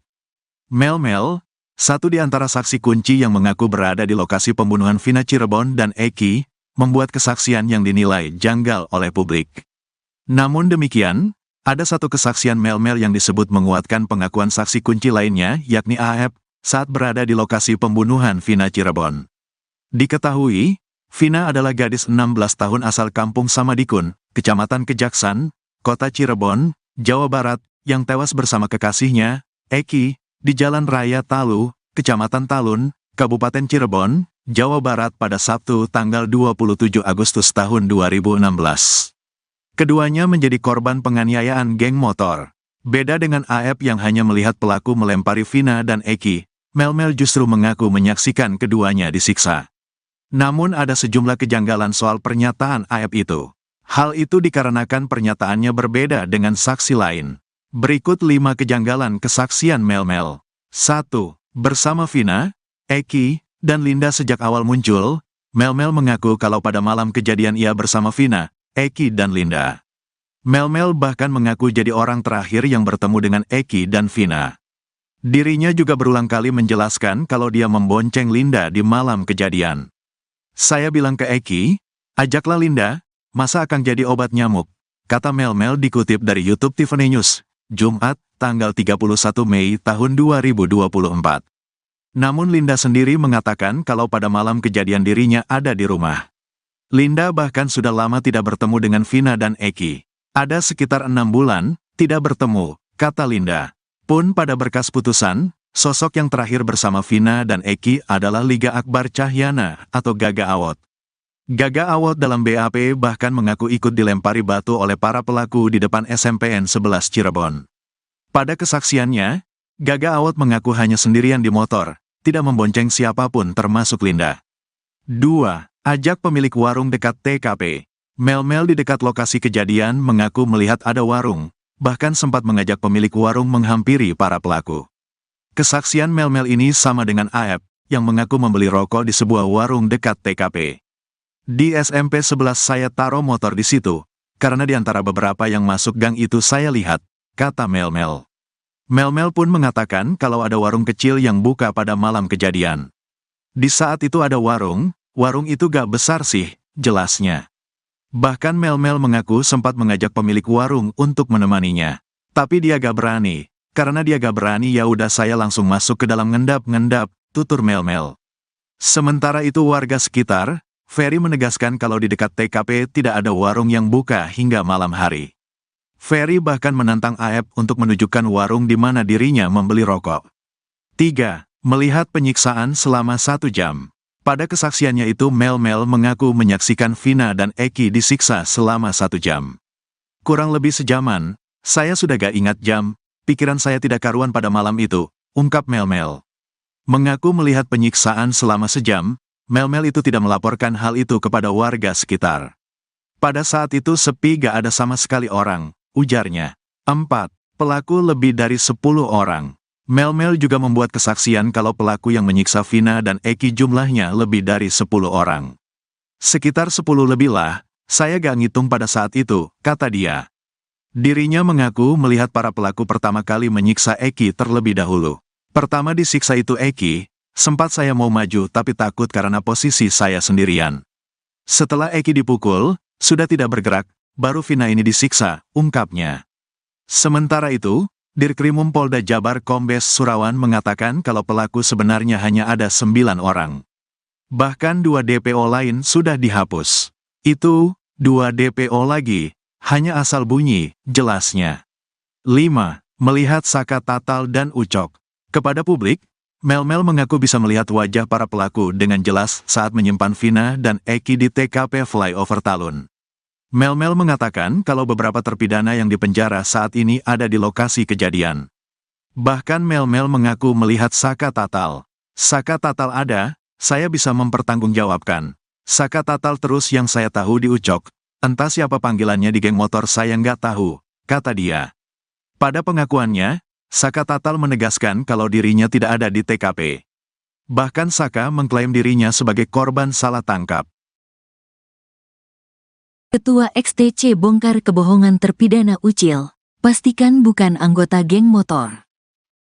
Mel-Mel, satu di antara saksi kunci yang mengaku berada di lokasi pembunuhan Vina Cirebon dan Eki, membuat kesaksian yang dinilai janggal oleh publik. Namun demikian, ada satu kesaksian Mel-Mel yang disebut menguatkan pengakuan saksi kunci lainnya, yakni AEP, saat berada di lokasi pembunuhan Vina Cirebon. Diketahui, Vina adalah gadis 16 tahun asal kampung Samadikun, Kecamatan Kejaksan, Kota Cirebon, Jawa Barat, yang tewas bersama kekasihnya, Eki, di Jalan Raya Talu, Kecamatan Talun, Kabupaten Cirebon, Jawa Barat pada Sabtu tanggal 27 Agustus tahun 2016. Keduanya menjadi korban penganiayaan geng motor. Beda dengan AEP yang hanya melihat pelaku melempari Vina dan Eki, Mel-Mel justru mengaku menyaksikan keduanya disiksa. Namun ada sejumlah kejanggalan soal pernyataan AEP itu. Hal itu dikarenakan pernyataannya berbeda dengan saksi lain. Berikut 5 kejanggalan kesaksian Mel-Mel. 1. Bersama Vina, Eki, dan Linda sejak awal muncul, Mel-Mel mengaku kalau pada malam kejadian ia bersama Vina, Eki dan Linda. Mel-Mel bahkan mengaku jadi orang terakhir yang bertemu dengan Eki dan Vina. Dirinya juga berulang kali menjelaskan kalau dia membonceng Linda di malam kejadian. Saya bilang ke Eki, ajaklah Linda, masa akan jadi obat nyamuk, kata Mel-Mel dikutip dari YouTube Tiffany News, Jumat, tanggal 31 Mei tahun 2024. Namun Linda sendiri mengatakan kalau pada malam kejadian dirinya ada di rumah. Linda bahkan sudah lama tidak bertemu dengan Vina dan Eki. Ada sekitar 6 bulan, tidak bertemu, kata Linda. Pun pada berkas putusan, sosok yang terakhir bersama Vina dan Eki adalah Liga Akbar Cahyana atau Gaga Awot. Gaga Awot dalam BAP bahkan mengaku ikut dilempari batu oleh para pelaku di depan SMPN 11 Cirebon. Pada kesaksiannya, Gaga Awot mengaku hanya sendirian di motor, tidak membonceng siapapun termasuk Linda. 2. Ajak pemilik warung dekat TKP. Mel-Mel di dekat lokasi kejadian mengaku melihat ada warung, bahkan sempat mengajak pemilik warung menghampiri para pelaku. Kesaksian Mel-Mel ini sama dengan AEP, yang mengaku membeli rokok di sebuah warung dekat TKP. Di SMP 11 saya taruh motor di situ, karena di antara beberapa yang masuk gang itu saya lihat, kata Mel-Mel. Mel-Mel pun mengatakan kalau ada warung kecil yang buka pada malam kejadian. Di saat itu ada warung itu gak besar sih, jelasnya. Bahkan Mel-Mel mengaku sempat mengajak pemilik warung untuk menemaninya. Tapi dia gak berani. Karena dia gak berani ya udah saya langsung masuk ke dalam ngendap-ngendap, tutur Mel-Mel. Sementara itu warga sekitar, Ferry menegaskan kalau di dekat TKP tidak ada warung yang buka hingga malam hari. Ferry bahkan menantang AEP untuk menunjukkan warung di mana dirinya membeli rokok. 3. Melihat penyiksaan selama 1 jam. Pada kesaksiannya itu Mel-Mel mengaku menyaksikan Vina dan Eki disiksa selama 1 jam. Kurang lebih sejaman, saya sudah gak ingat jam. Pikiran saya tidak karuan pada malam itu, ungkap Mel-Mel. Mengaku melihat penyiksaan selama sejam, Mel-Mel itu tidak melaporkan hal itu kepada warga sekitar. Pada saat itu sepi gak ada sama sekali orang, ujarnya. 4. Pelaku lebih dari 10 orang. Mel-Mel juga membuat kesaksian kalau pelaku yang menyiksa Vina dan Eki jumlahnya lebih dari 10 orang. Sekitar 10 lebih lah, saya gak ngitung pada saat itu, kata dia. Dirinya mengaku melihat para pelaku pertama kali menyiksa Eki terlebih dahulu. Pertama disiksa itu Eki, sempat saya mau maju tapi takut karena posisi saya sendirian. Setelah Eki dipukul, sudah tidak bergerak, baru Vina ini disiksa, ungkapnya. Sementara itu, Dirkrimum Polda Jabar Kombes Surawan mengatakan kalau pelaku sebenarnya hanya ada 9 orang. Bahkan 2 DPO lain sudah dihapus. Itu, 2 DPO lagi. Hanya asal bunyi, jelasnya. 5. Melihat Saka Tatal dan Ucok. Kepada publik, Mel-Mel mengaku bisa melihat wajah para pelaku dengan jelas saat menyimpan Vina dan Eki di TKP Flyover Talun. Mel-Mel mengatakan kalau beberapa terpidana yang dipenjara saat ini ada di lokasi kejadian. Bahkan Mel-Mel mengaku melihat Saka Tatal. Saka Tatal ada, saya bisa mempertanggungjawabkan. Saka Tatal terus yang saya tahu di Ucok. Entah siapa panggilannya di geng motor saya nggak tahu, kata dia. Pada pengakuannya, Saka Tatal menegaskan kalau dirinya tidak ada di TKP. Bahkan Saka mengklaim dirinya sebagai korban salah tangkap. Ketua XTC bongkar kebohongan terpidana Ucil, pastikan bukan anggota geng motor.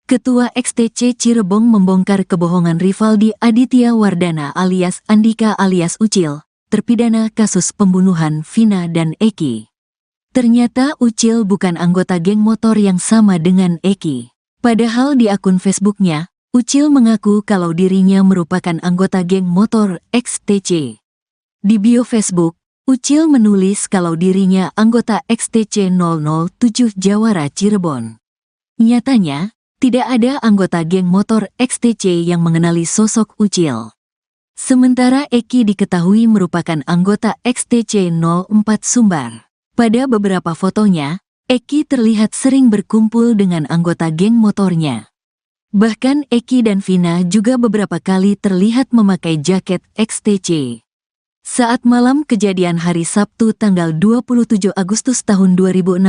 Ketua XTC Cirebon membongkar kebohongan Rivaldi Aditya Wardana alias Andika alias Ucil, terpidana kasus pembunuhan Vina dan Eki. Ternyata Ucil bukan anggota geng motor yang sama dengan Eki. Padahal di akun Facebooknya, Ucil mengaku kalau dirinya merupakan anggota geng motor XTC. Di bio Facebook, Ucil menulis kalau dirinya anggota XTC 007 Jawara Cirebon. Nyatanya, tidak ada anggota geng motor XTC yang mengenali sosok Ucil. Sementara Eki diketahui merupakan anggota XTC 04 Sumbar. Pada beberapa fotonya, Eki terlihat sering berkumpul dengan anggota geng motornya. Bahkan Eki dan Vina juga beberapa kali terlihat memakai jaket XTC. Saat malam kejadian hari Sabtu tanggal 27 Agustus tahun 2016,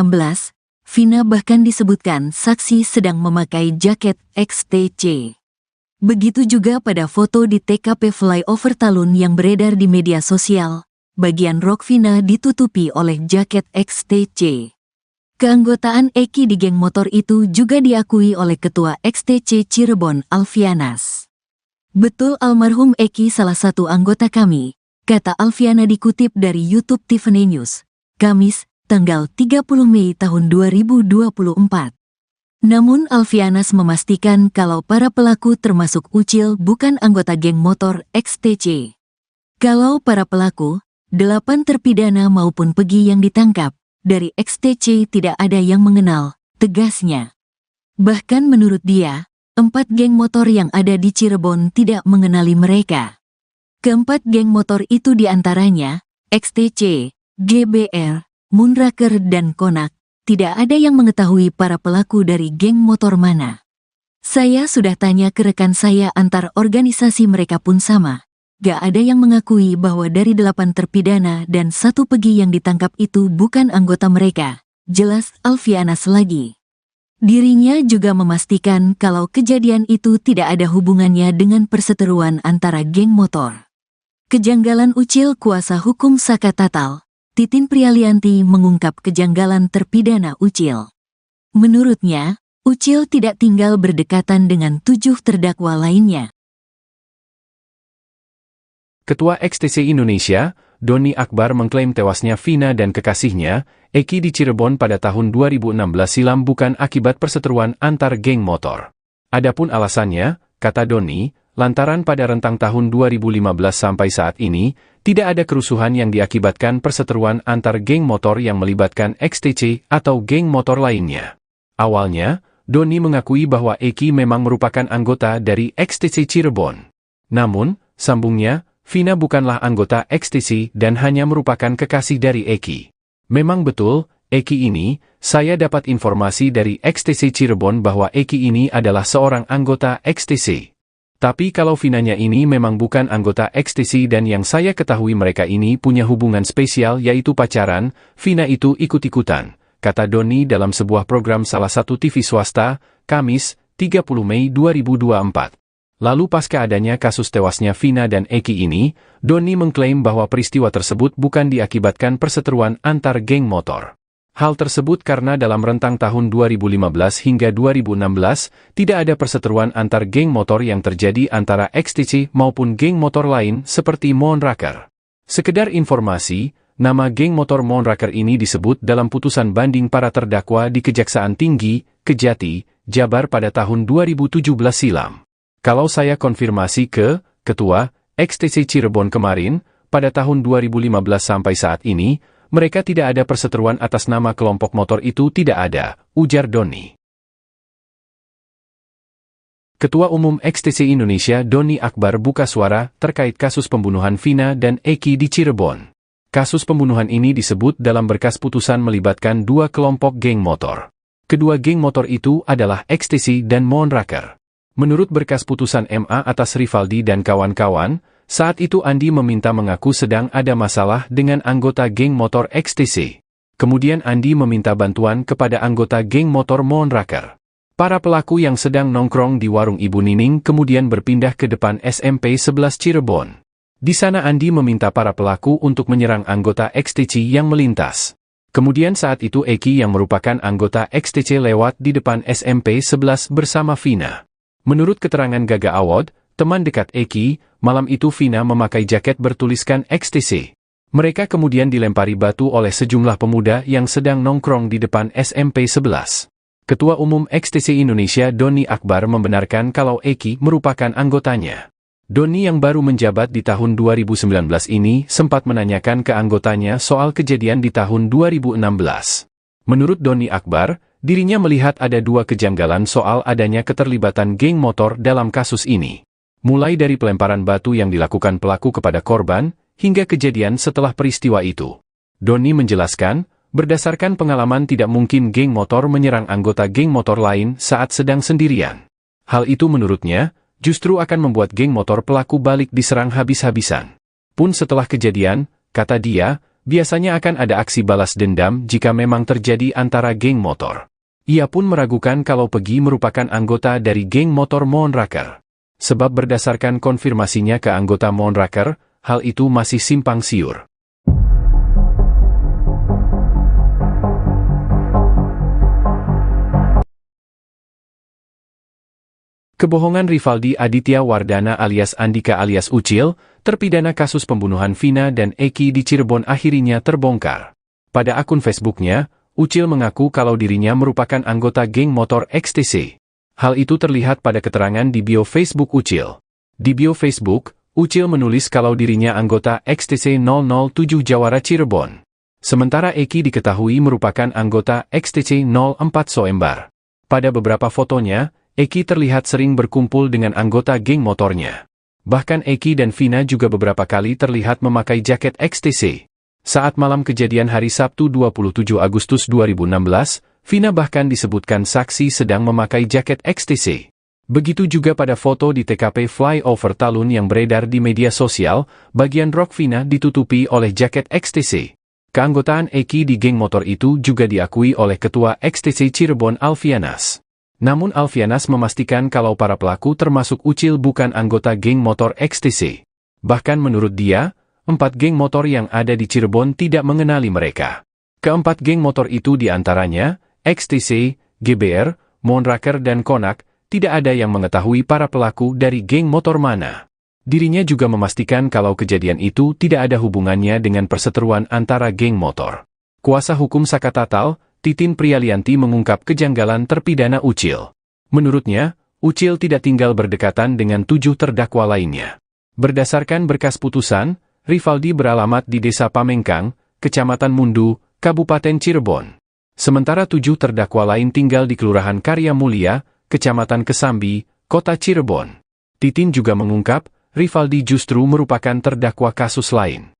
Vina bahkan disebutkan saksi sedang memakai jaket XTC. Begitu juga pada foto di TKP Flyover Talun yang beredar di media sosial, bagian rok Vina ditutupi oleh jaket XTC. Keanggotaan Eki di geng motor itu juga diakui oleh Ketua XTC Cirebon Alfianas. Betul almarhum Eki salah satu anggota kami, kata Alfiana dikutip dari YouTube Tiffany News, Kamis, tanggal 30 Mei tahun 2024. Namun Alfianas memastikan kalau para pelaku termasuk Ucil bukan anggota geng motor XTC. Kalau para pelaku, 8 terpidana maupun Pegi yang ditangkap, dari XTC tidak ada yang mengenal, tegasnya. Bahkan menurut dia, 4 geng motor yang ada di Cirebon tidak mengenali mereka. Keempat geng motor itu diantaranya, XTC, GBR, Moonraker dan Konak, tidak ada yang mengetahui para pelaku dari geng motor mana. Saya sudah tanya ke rekan saya antar organisasi mereka pun sama. Gak ada yang mengakui bahwa dari 8 terpidana dan 1 Pegi yang ditangkap itu bukan anggota mereka, jelas Alfianas lagi. Dirinya juga memastikan kalau kejadian itu tidak ada hubungannya dengan perseteruan antara geng motor. Kejanggalan Ucil kuasa hukum Saka Tatal, Titin Prialianti mengungkap kejanggalan terpidana Ucil. Menurutnya, Ucil tidak tinggal berdekatan dengan 7 terdakwa lainnya. Ketua XTC Indonesia, Doni Akbar mengklaim tewasnya Vina dan kekasihnya, Eki di Cirebon pada tahun 2016 silam bukan akibat perseteruan antar geng motor. Adapun alasannya, kata Doni, lantaran pada rentang tahun 2015 sampai saat ini, tidak ada kerusuhan yang diakibatkan perseteruan antar geng motor yang melibatkan XTC atau geng motor lainnya. Awalnya, Doni mengakui bahwa Eki memang merupakan anggota dari XTC Cirebon. Namun, sambungnya, Vina bukanlah anggota XTC dan hanya merupakan kekasih dari Eki. Memang betul, Eki ini, saya dapat informasi dari XTC Cirebon bahwa Eki ini adalah seorang anggota XTC. Tapi kalau Vinanya ini memang bukan anggota XTC dan yang saya ketahui mereka ini punya hubungan spesial yaitu pacaran, Vina itu ikut-ikutan, kata Doni dalam sebuah program salah satu TV swasta, Kamis, 30 Mei 2024. Lalu pasca adanya kasus tewasnya Vina dan Eki ini, Doni mengklaim bahwa peristiwa tersebut bukan diakibatkan perseteruan antar geng motor. Hal tersebut karena dalam rentang tahun 2015 hingga 2016, tidak ada perseteruan antar geng motor yang terjadi antara XTC maupun geng motor lain seperti Moonraker. Sekedar informasi, nama geng motor Moonraker ini disebut dalam putusan banding para terdakwa di Kejaksaan Tinggi, Kejati, Jabar pada tahun 2017 silam. Kalau saya konfirmasi ke Ketua XTC Cirebon kemarin, pada tahun 2015 sampai saat ini, mereka tidak ada perseteruan atas nama kelompok motor itu tidak ada, ujar Doni. Ketua Umum XTC Indonesia Doni Akbar buka suara terkait kasus pembunuhan Vina dan Eki di Cirebon. Kasus pembunuhan ini disebut dalam berkas putusan melibatkan 2 kelompok geng motor. Kedua geng motor itu adalah XTC dan Moonraker. Menurut berkas putusan MA atas Rivaldi dan kawan-kawan, saat itu Andi meminta mengaku sedang ada masalah dengan anggota geng motor XTC. Kemudian Andi meminta bantuan kepada anggota geng motor Moonraker. Para pelaku yang sedang nongkrong di warung Ibu Nining kemudian berpindah ke depan SMP 11 Cirebon. Di sana Andi meminta para pelaku untuk menyerang anggota XTC yang melintas. Kemudian saat itu Eki yang merupakan anggota XTC lewat di depan SMP 11 bersama Vina. Menurut keterangan Gaga Awad, teman dekat Eki, malam itu Vina memakai jaket bertuliskan XTC. Mereka kemudian dilempari batu oleh sejumlah pemuda yang sedang nongkrong di depan SMP 11. Ketua Umum XTC Indonesia Doni Akbar membenarkan kalau Eki merupakan anggotanya. Doni yang baru menjabat di tahun 2019 ini sempat menanyakan ke anggotanya soal kejadian di tahun 2016. Menurut Doni Akbar, dirinya melihat ada dua kejanggalan soal adanya keterlibatan geng motor dalam kasus ini. Mulai dari pelemparan batu yang dilakukan pelaku kepada korban, hingga kejadian setelah peristiwa itu. Doni menjelaskan, berdasarkan pengalaman tidak mungkin geng motor menyerang anggota geng motor lain saat sedang sendirian. Hal itu menurutnya, justru akan membuat geng motor pelaku balik diserang habis-habisan. Pun setelah kejadian, kata dia, biasanya akan ada aksi balas dendam jika memang terjadi antara geng motor. Ia pun meragukan kalau Pegi merupakan anggota dari geng motor Moonraker. Sebab berdasarkan konfirmasinya ke anggota Moonraker, hal itu masih simpang siur. Kebohongan Rivaldi Aditya Wardana alias Andika alias Ucil, terpidana kasus pembunuhan Vina dan Eki di Cirebon akhirnya terbongkar. Pada akun Facebooknya, Ucil mengaku kalau dirinya merupakan anggota geng motor XTC. Hal itu terlihat pada keterangan di bio Facebook Ucil. Di bio Facebook, Ucil menulis kalau dirinya anggota XTC 007 Jawara Cirebon. Sementara Eki diketahui merupakan anggota XTC 04 Soembar. Pada beberapa fotonya, Eki terlihat sering berkumpul dengan anggota geng motornya. Bahkan Eki dan Vina juga beberapa kali terlihat memakai jaket XTC. Saat malam kejadian hari Sabtu 27 Agustus 2016, Vina bahkan disebutkan saksi sedang memakai jaket XTC. Begitu juga pada foto di TKP Flyover Talun yang beredar di media sosial, bagian rok Vina ditutupi oleh jaket XTC. Keanggotaan Eki di geng motor itu juga diakui oleh Ketua XTC Cirebon Alfianas. Namun Alfianas memastikan kalau para pelaku termasuk Ucil bukan anggota geng motor XTC. Bahkan menurut dia, 4 geng motor yang ada di Cirebon tidak mengenali mereka. Keempat geng motor itu diantaranya, XTC, GBR, Moonraker dan Konak, tidak ada yang mengetahui para pelaku dari geng motor mana. Dirinya juga memastikan kalau kejadian itu tidak ada hubungannya dengan perseteruan antara geng motor. Kuasa hukum Saka Tatal, Titin Prialianti mengungkap kejanggalan terpidana Ucil. Menurutnya, Ucil tidak tinggal berdekatan dengan 7 terdakwa lainnya. Berdasarkan berkas putusan, Rivaldi beralamat di Desa Pamengkang, Kecamatan Mundu, Kabupaten Cirebon. Sementara 7 terdakwa lain tinggal di Kelurahan Karya Mulia, Kecamatan Kesambi, Kota Cirebon. Titin juga mengungkap, Rivaldi justru merupakan terdakwa kasus lain.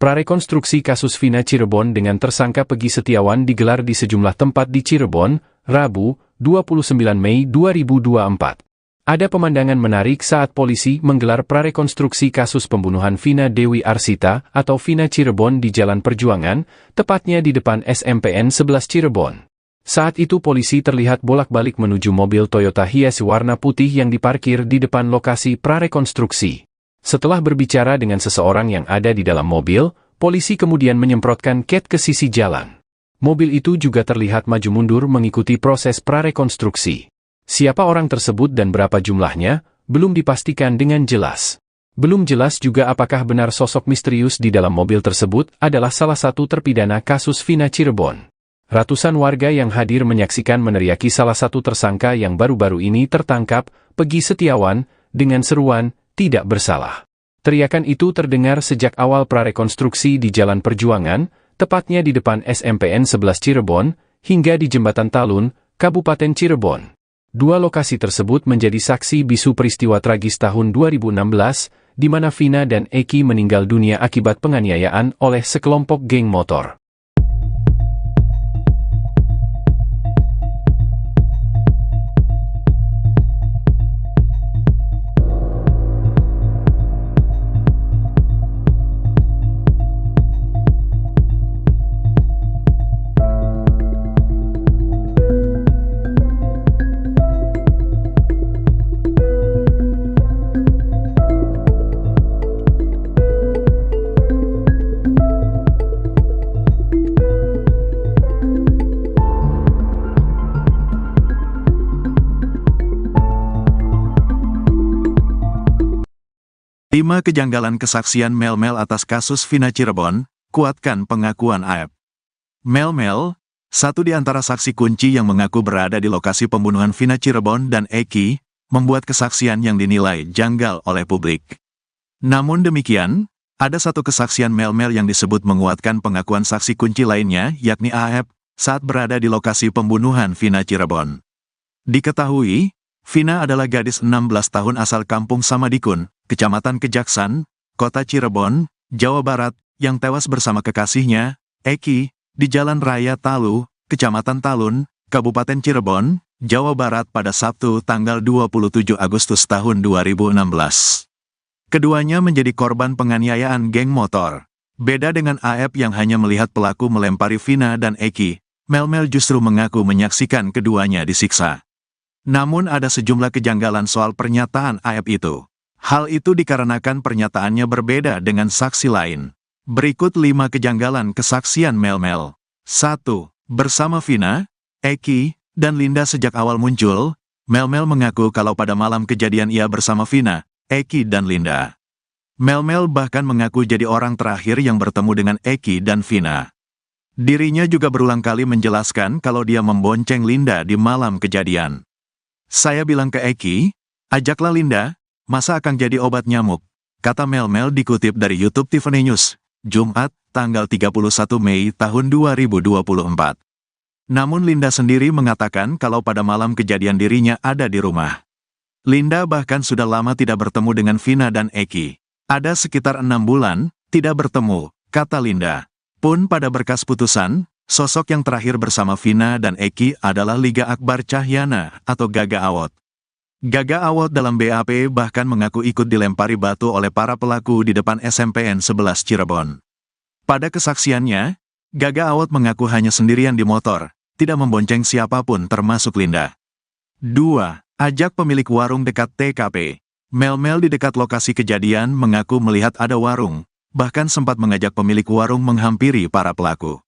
Prarekonstruksi kasus Vina Cirebon dengan tersangka Pegi Setiawan digelar di sejumlah tempat di Cirebon, Rabu, 29 Mei 2024. Ada pemandangan menarik saat polisi menggelar prarekonstruksi kasus pembunuhan Vina Dewi Arsita atau Vina Cirebon di Jalan Perjuangan, tepatnya di depan SMPN 11 Cirebon. Saat itu polisi terlihat bolak-balik menuju mobil Toyota Hiace warna putih yang diparkir di depan lokasi prarekonstruksi. Setelah berbicara dengan seseorang yang ada di dalam mobil, polisi kemudian menyemprotkan cat ke sisi jalan. Mobil itu juga terlihat maju mundur mengikuti proses prarekonstruksi. Siapa orang tersebut dan berapa jumlahnya, belum dipastikan dengan jelas. Belum jelas juga apakah benar sosok misterius di dalam mobil tersebut adalah salah satu terpidana kasus Vina Cirebon. Ratusan warga yang hadir menyaksikan meneriaki salah satu tersangka yang baru-baru ini tertangkap, Pegi Setiawan, dengan seruan, "Tidak bersalah." Teriakan itu terdengar sejak awal prarekonstruksi di Jalan Perjuangan, tepatnya di depan SMPN 11 Cirebon, hingga di Jembatan Talun, Kabupaten Cirebon. Dua lokasi tersebut menjadi saksi bisu peristiwa tragis tahun 2016, di mana Vina dan Eki meninggal dunia akibat penganiayaan oleh sekelompok geng motor. Lima kejanggalan kesaksian Mel-Mel atas kasus Vina Cirebon, kuatkan pengakuan AEP. Mel-Mel, satu di antara saksi kunci yang mengaku berada di lokasi pembunuhan Vina Cirebon dan Eki, membuat kesaksian yang dinilai janggal oleh publik. Namun demikian, ada satu kesaksian Mel-Mel yang disebut menguatkan pengakuan saksi kunci lainnya, yakni AEP, saat berada di lokasi pembunuhan Vina Cirebon. Diketahui, Vina adalah gadis 16 tahun asal kampung Samadikun, Kecamatan Kejaksan, Kota Cirebon, Jawa Barat, yang tewas bersama kekasihnya, Eki, di Jalan Raya Talu, Kecamatan Talun, Kabupaten Cirebon, Jawa Barat pada Sabtu tanggal 27 Agustus tahun 2016. Keduanya menjadi korban penganiayaan geng motor. Beda dengan AEP yang hanya melihat pelaku melempari Vina dan Eki, Mel-Mel justru mengaku menyaksikan keduanya disiksa. Namun ada sejumlah kejanggalan soal pernyataan AEP itu. Hal itu dikarenakan pernyataannya berbeda dengan saksi lain. Berikut 5 kejanggalan kesaksian Mel-Mel. 1. Bersama Vina, Eki, dan Linda sejak awal muncul, Mel-Mel mengaku kalau pada malam kejadian ia bersama Vina, Eki dan Linda. Mel-Mel bahkan mengaku jadi orang terakhir yang bertemu dengan Eki dan Vina. Dirinya juga berulang kali menjelaskan kalau dia membonceng Linda di malam kejadian. Saya bilang ke Eki, ajaklah Linda, masa akan jadi obat nyamuk, kata Mel-Mel dikutip dari YouTube Tiffany News, Jumat, tanggal 31 Mei tahun 2024. Namun Linda sendiri mengatakan kalau pada malam kejadian dirinya ada di rumah. Linda bahkan sudah lama tidak bertemu dengan Vina dan Eki. Ada sekitar 6 bulan, tidak bertemu, kata Linda. Pun pada berkas putusan, sosok yang terakhir bersama Vina dan Eki adalah Liga Akbar Cahyana atau Gaga Awot. Gaga Awot dalam BAP bahkan mengaku ikut dilempari batu oleh para pelaku di depan SMPN 11 Cirebon. Pada kesaksiannya, Gaga Awot mengaku hanya sendirian di motor, tidak membonceng siapapun termasuk Linda. 2. Ajak pemilik warung dekat TKP. Mel-Mel di dekat lokasi kejadian mengaku melihat ada warung, bahkan sempat mengajak pemilik warung menghampiri para pelaku.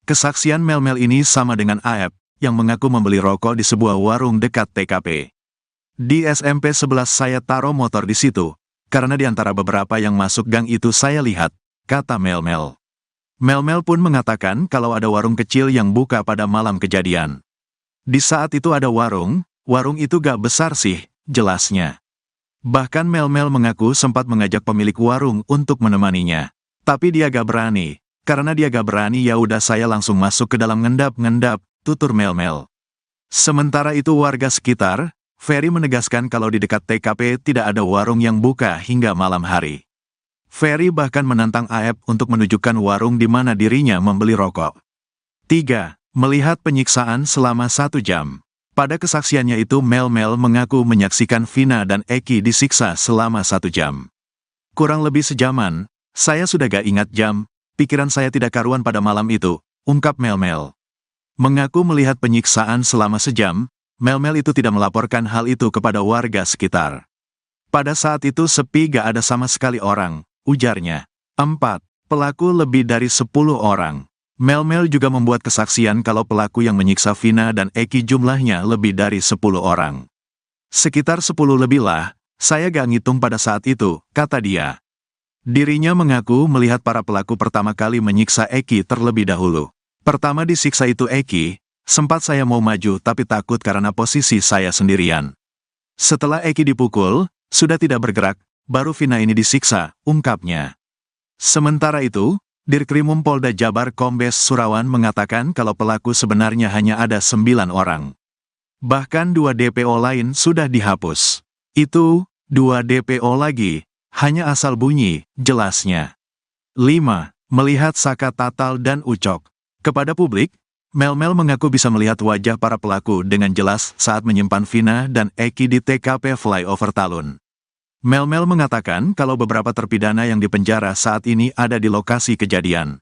Kesaksian Mel-Mel ini sama dengan AEP, yang mengaku membeli rokok di sebuah warung dekat TKP. Di SMP 11 saya taruh motor di situ, karena di antara beberapa yang masuk gang itu saya lihat, kata Mel-Mel. Mel-Mel pun mengatakan kalau ada warung kecil yang buka pada malam kejadian. Di saat itu ada warung itu gak besar sih, jelasnya. Bahkan Mel-Mel mengaku sempat mengajak pemilik warung untuk menemaninya. Tapi dia gak berani, karena dia gak berani ya udah saya langsung masuk ke dalam ngendap-ngendap, tutur Mel-Mel. Sementara itu warga sekitar, Ferry menegaskan kalau di dekat TKP tidak ada warung yang buka hingga malam hari. Ferry bahkan menantang AEP untuk menunjukkan warung di mana dirinya membeli rokok. 3. Melihat penyiksaan selama 1 jam. Pada kesaksiannya itu Mel-Mel mengaku menyaksikan Vina dan Eki disiksa selama 1 jam. Kurang lebih sejaman, saya sudah gak ingat jam, pikiran saya tidak karuan pada malam itu, ungkap Mel-Mel. Mengaku melihat penyiksaan selama sejam, Mel-Mel itu tidak melaporkan hal itu kepada warga sekitar. Pada saat itu sepi gak ada sama sekali orang, ujarnya. 4. Pelaku lebih dari 10 orang. Mel-Mel juga membuat kesaksian kalau pelaku yang menyiksa Vina dan Eki jumlahnya lebih dari 10 orang. Sekitar 10 lebih lah, saya gak ngitung pada saat itu, kata dia. Dirinya mengaku melihat para pelaku pertama kali menyiksa Eki terlebih dahulu. Pertama disiksa itu Eki, sempat saya mau maju tapi takut karena posisi saya sendirian. Setelah Eki dipukul, sudah tidak bergerak, baru Vina ini disiksa, ungkapnya. Sementara itu, Dirkrimum Polda Jabar Kombes Surawan mengatakan kalau pelaku sebenarnya hanya ada 9 orang. Bahkan 2 DPO lain sudah dihapus. Itu, 2 DPO lagi, Hanya asal bunyi, jelasnya. 5. Melihat Saka Tatal dan Ucok. Kepada publik, Mel-Mel mengaku bisa melihat wajah para pelaku dengan jelas saat menyimpan Vina dan Eki di TKP Flyover Talun. Mel-Mel mengatakan kalau beberapa terpidana yang dipenjara saat ini ada di lokasi kejadian.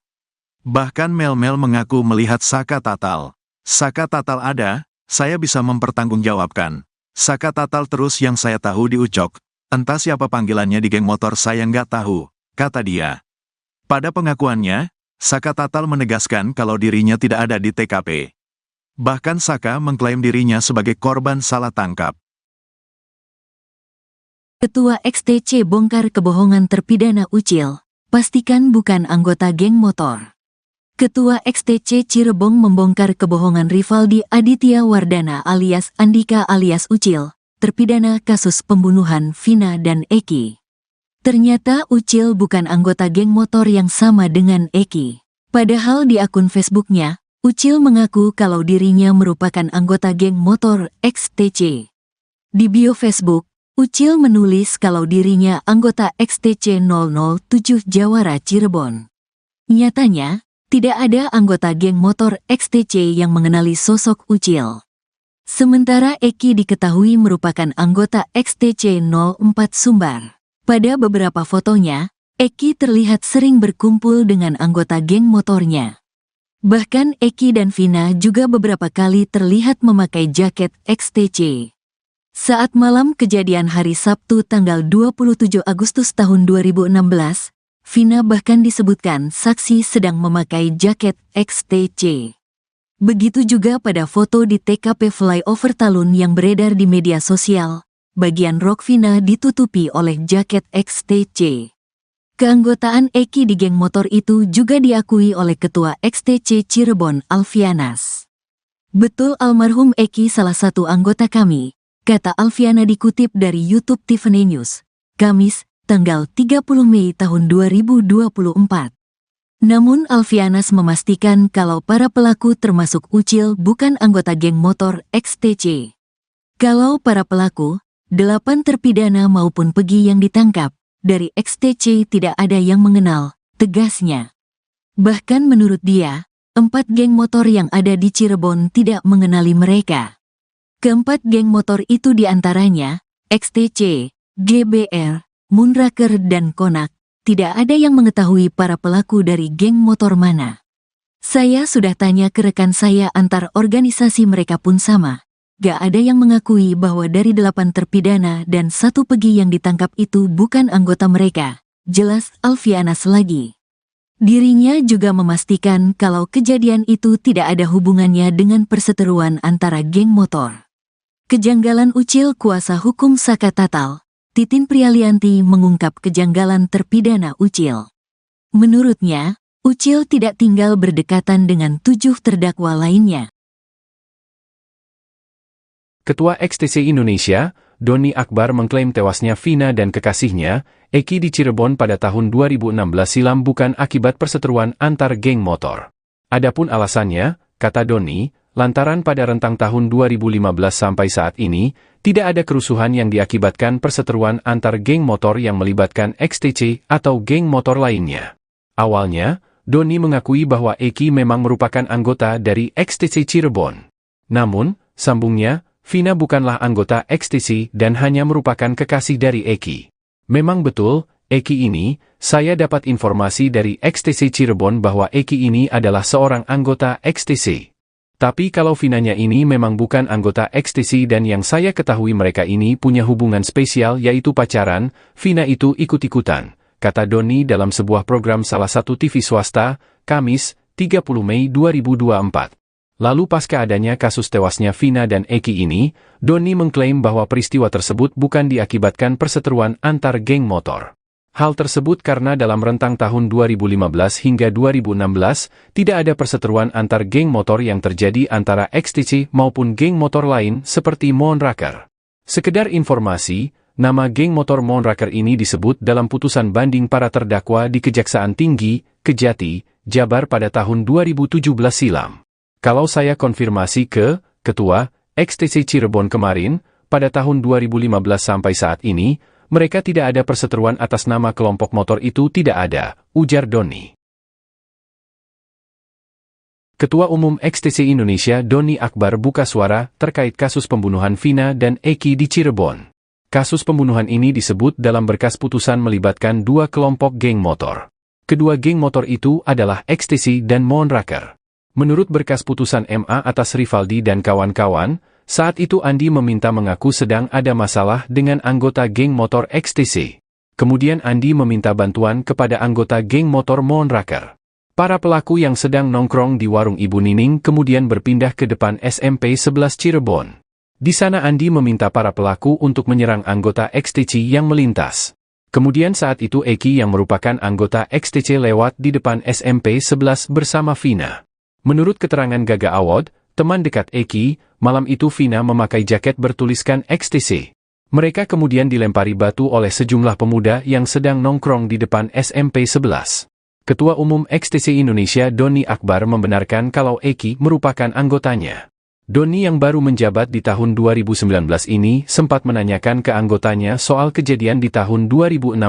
Bahkan Mel-Mel mengaku melihat Saka Tatal. Saka Tatal ada, saya bisa mempertanggungjawabkan. Saka Tatal terus yang saya tahu di Ucok. Entah siapa panggilannya di geng motor saya nggak tahu, kata dia. Pada pengakuannya, Saka Tatal menegaskan kalau dirinya tidak ada di TKP. Bahkan Saka mengklaim dirinya sebagai korban salah tangkap. Ketua XTC bongkar kebohongan terpidana Ucil, pastikan bukan anggota geng motor. Ketua XTC Cirebon membongkar kebohongan Rivaldi Aditya Wardana alias Andika alias Ucil, terpidana kasus pembunuhan Vina dan Eki. Ternyata Ucil bukan anggota geng motor yang sama dengan Eki. Padahal di akun Facebooknya, Ucil mengaku kalau dirinya merupakan anggota geng motor XTC. Di bio Facebook, Ucil menulis kalau dirinya anggota XTC 007 Jawara Cirebon. Nyatanya, tidak ada anggota geng motor XTC yang mengenali sosok Ucil. Sementara Eki diketahui merupakan anggota XTC 04 Sumbar. Pada beberapa fotonya, Eki terlihat sering berkumpul dengan anggota geng motornya. Bahkan Eki dan Vina juga beberapa kali terlihat memakai jaket XTC. Saat malam kejadian hari Sabtu tanggal 27 Agustus tahun 2016, Vina bahkan disebutkan saksi sedang memakai jaket XTC. Begitu juga pada foto di TKP Flyover Talun yang beredar di media sosial. Bagian rok Vina ditutupi oleh jaket XTC. Keanggotaan Eki di geng motor itu juga diakui oleh Ketua XTC Cirebon Alfianas. Betul almarhum Eki salah satu anggota kami, kata Alfiana dikutip dari YouTube Tiffany News, Kamis, tanggal 30 Mei tahun 2024. Namun Alfianas memastikan kalau para pelaku termasuk Ucil bukan anggota geng motor XTC. Kalau para pelaku, 8 terpidana maupun Pegi yang ditangkap, dari XTC tidak ada yang mengenal, tegasnya. Bahkan menurut dia, 4 geng motor yang ada di Cirebon tidak mengenali mereka. Keempat geng motor itu diantaranya, XTC, GBR, Moonraker dan Konak, tidak ada yang mengetahui para pelaku dari geng motor mana. Saya sudah tanya ke rekan saya antar organisasi mereka pun sama. Gak ada yang mengakui bahwa dari 8 terpidana dan 1 Pegi yang ditangkap itu bukan anggota mereka, jelas Alfianas lagi. Dirinya juga memastikan kalau kejadian itu tidak ada hubungannya dengan perseteruan antara geng motor. Kejanggalan Ucil kuasa hukum Saka Tatal, Titin Prialianti mengungkap kejanggalan terpidana Ucil. Menurutnya, Ucil tidak tinggal berdekatan dengan 7 terdakwa lainnya. Ketua XTC Indonesia, Doni Akbar mengklaim tewasnya Vina dan kekasihnya, Eki di Cirebon pada tahun 2016 silam bukan akibat perseteruan antar geng motor. Adapun alasannya, kata Doni, lantaran pada rentang tahun 2015 sampai saat ini, tidak ada kerusuhan yang diakibatkan perseteruan antar geng motor yang melibatkan XTC atau geng motor lainnya. Awalnya, Doni mengakui bahwa Eki memang merupakan anggota dari XTC Cirebon. Namun, sambungnya, Vina bukanlah anggota XTC dan hanya merupakan kekasih dari Eki. Memang betul, Eki ini, saya dapat informasi dari XTC Cirebon bahwa Eki ini adalah seorang anggota XTC. Tapi kalau Vinanya ini memang bukan anggota XTC dan yang saya ketahui mereka ini punya hubungan spesial yaitu pacaran, Vina itu ikut-ikutan, kata Doni dalam sebuah program salah satu TV swasta, Kamis, 30 Mei 2024. Lalu pasca adanya kasus tewasnya Vina dan Eki ini, Doni mengklaim bahwa peristiwa tersebut bukan diakibatkan perseteruan antar geng motor. Hal tersebut karena dalam rentang tahun 2015 hingga 2016, tidak ada perseteruan antar geng motor yang terjadi antara XTC maupun geng motor lain seperti Moonraker. Sekedar informasi, nama geng motor Moonraker ini disebut dalam putusan banding para terdakwa di Kejaksaan Tinggi, Kejati, Jabar pada tahun 2017 silam. Kalau saya konfirmasi ke Ketua XTC Cirebon kemarin, pada tahun 2015 sampai saat ini, mereka tidak ada perseteruan atas nama kelompok motor itu tidak ada, ujar Doni. Ketua Umum XTC Indonesia Doni Akbar buka suara terkait kasus pembunuhan Vina dan Eki di Cirebon. Kasus pembunuhan ini disebut dalam berkas putusan melibatkan dua kelompok geng motor. Kedua geng motor itu adalah XTC dan Moonraker. Menurut berkas putusan MA atas Rivaldi dan kawan-kawan, saat itu Andi meminta mengaku sedang ada masalah dengan anggota geng motor XTC. Kemudian Andi meminta bantuan kepada anggota geng motor Moonraker. Para pelaku yang sedang nongkrong di warung Ibu Nining kemudian berpindah ke depan SMP 11 Cirebon. Di sana Andi meminta para pelaku untuk menyerang anggota XTC yang melintas. Kemudian saat itu Eki yang merupakan anggota XTC lewat di depan SMP 11 bersama Vina. Menurut keterangan Gaga Awad, teman dekat Eki, malam itu Vina memakai jaket bertuliskan XTC. Mereka kemudian dilempari batu oleh sejumlah pemuda yang sedang nongkrong di depan SMP 11. Ketua Umum XTC Indonesia Doni Akbar membenarkan kalau Eki merupakan anggotanya. Doni yang baru menjabat di tahun 2019 ini sempat menanyakan ke anggotanya soal kejadian di tahun 2016.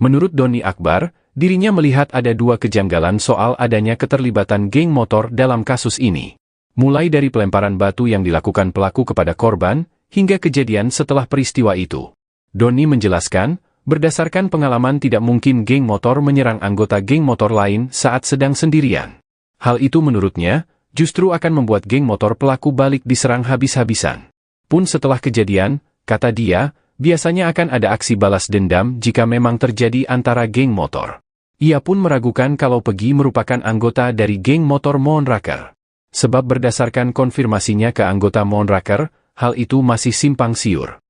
Menurut Doni Akbar, dirinya melihat ada dua kejanggalan soal adanya keterlibatan geng motor dalam kasus ini. Mulai dari pelemparan batu yang dilakukan pelaku kepada korban, hingga kejadian setelah peristiwa itu. Doni menjelaskan, berdasarkan pengalaman tidak mungkin geng motor menyerang anggota geng motor lain saat sedang sendirian. Hal itu menurutnya, justru akan membuat geng motor pelaku balik diserang habis-habisan. Pun setelah kejadian, kata dia, biasanya akan ada aksi balas dendam jika memang terjadi antara geng motor. Ia pun meragukan kalau Pegi merupakan anggota dari geng motor Moonraker. Sebab berdasarkan konfirmasinya ke anggota Moonraker, hal itu masih simpang siur.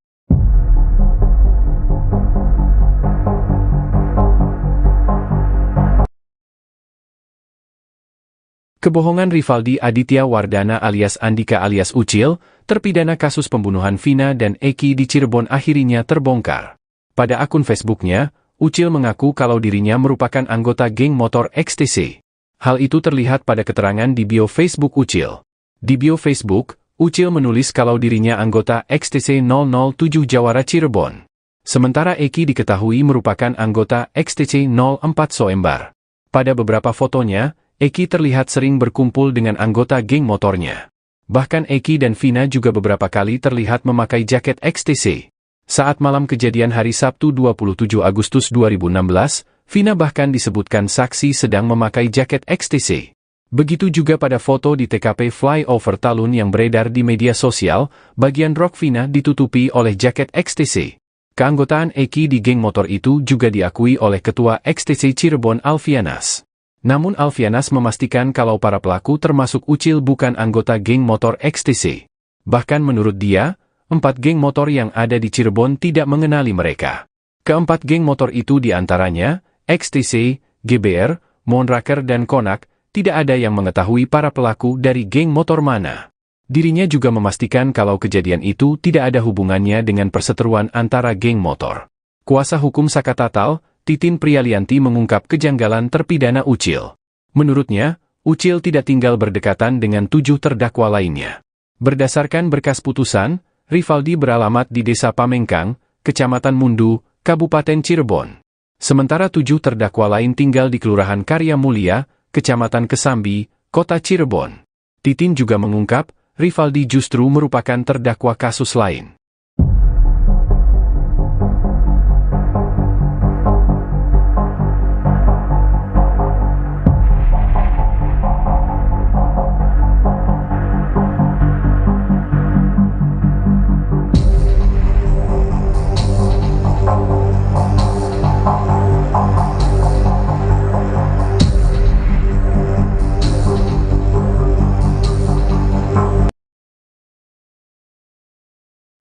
Kebohongan Rivaldi Aditya Wardana alias Andika alias Ucil, terpidana kasus pembunuhan Vina dan Eki di Cirebon akhirnya terbongkar. Pada akun Facebooknya, Ucil mengaku kalau dirinya merupakan anggota geng motor XTC. Hal itu terlihat pada keterangan di bio Facebook Ucil. Di bio Facebook, Ucil menulis kalau dirinya anggota XTC 007 Jawara Cirebon. Sementara Eki diketahui merupakan anggota XTC 04 Soembar. Pada beberapa fotonya, Eki terlihat sering berkumpul dengan anggota geng motornya. Bahkan Eki dan Vina juga beberapa kali terlihat memakai jaket XTC. Saat malam kejadian hari Sabtu 27 Agustus 2016, Vina bahkan disebutkan saksi sedang memakai jaket XTC. Begitu juga pada foto di TKP Flyover Talun yang beredar di media sosial, bagian rok Vina ditutupi oleh jaket XTC. Keanggotaan Eki di geng motor itu juga diakui oleh Ketua XTC Cirebon Alfianas. Namun Alfianas memastikan kalau para pelaku termasuk Ucil bukan anggota geng motor XTC. Bahkan menurut dia, 4 geng motor yang ada di Cirebon tidak mengenali mereka. Keempat geng motor itu diantaranya, XTC, GBR, Moonraker dan Konak, tidak ada yang mengetahui para pelaku dari geng motor mana. Dirinya juga memastikan kalau kejadian itu tidak ada hubungannya dengan perseteruan antara geng motor. Kuasa hukum Sakatatal, Titin Prialianti mengungkap kejanggalan terpidana Ucil. Menurutnya, Ucil tidak tinggal berdekatan dengan 7 terdakwa lainnya. Berdasarkan berkas putusan, Rivaldi beralamat di Desa Pamengkang, Kecamatan Mundu, Kabupaten Cirebon. Sementara 7 terdakwa lain tinggal di Kelurahan Karya Mulia, Kecamatan Kesambi, Kota Cirebon. Titin juga mengungkap, Rivaldi justru merupakan terdakwa kasus lain.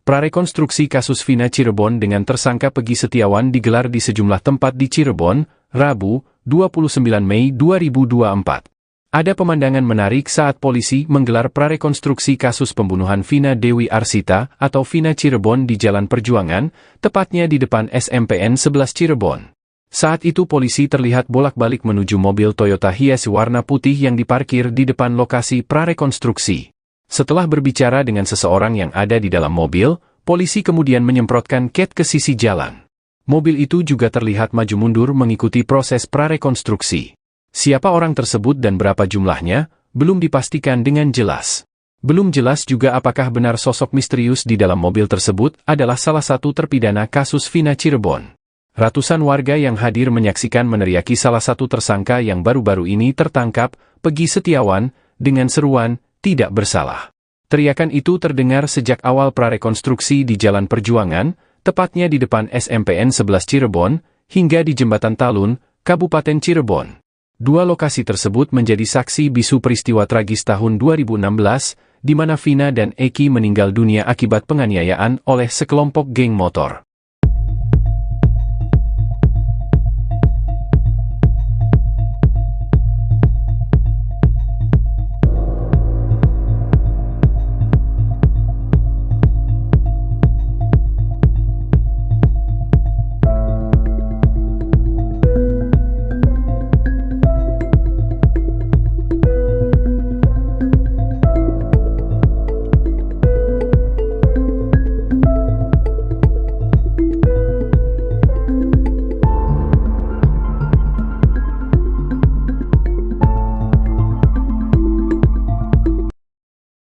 Prarekonstruksi kasus Vina Cirebon dengan tersangka Pegi Setiawan digelar di sejumlah tempat di Cirebon, Rabu, 29 Mei 2024. Ada pemandangan menarik saat polisi menggelar prarekonstruksi kasus pembunuhan Vina Dewi Arsita atau Vina Cirebon di Jalan Perjuangan, tepatnya di depan SMPN 11 Cirebon. Saat itu polisi terlihat bolak-balik menuju mobil Toyota Hiace warna putih yang diparkir di depan lokasi prarekonstruksi. Setelah berbicara dengan seseorang yang ada di dalam mobil, polisi kemudian menyemprotkan cat ke sisi jalan. Mobil itu juga terlihat maju mundur mengikuti proses prarekonstruksi. Siapa orang tersebut dan berapa jumlahnya, belum dipastikan dengan jelas. Belum jelas juga apakah benar sosok misterius di dalam mobil tersebut adalah salah satu terpidana kasus Vina Cirebon. Ratusan warga yang hadir menyaksikan meneriaki salah satu tersangka yang baru-baru ini tertangkap, Peggy Setiawan, dengan seruan, "Tidak bersalah." Teriakan itu terdengar sejak awal prarekonstruksi di Jalan Perjuangan, tepatnya di depan SMPN 11 Cirebon, hingga di Jembatan Talun, Kabupaten Cirebon. Dua lokasi tersebut menjadi saksi bisu peristiwa tragis tahun 2016, di mana Vina dan Eki meninggal dunia akibat penganiayaan oleh sekelompok geng motor.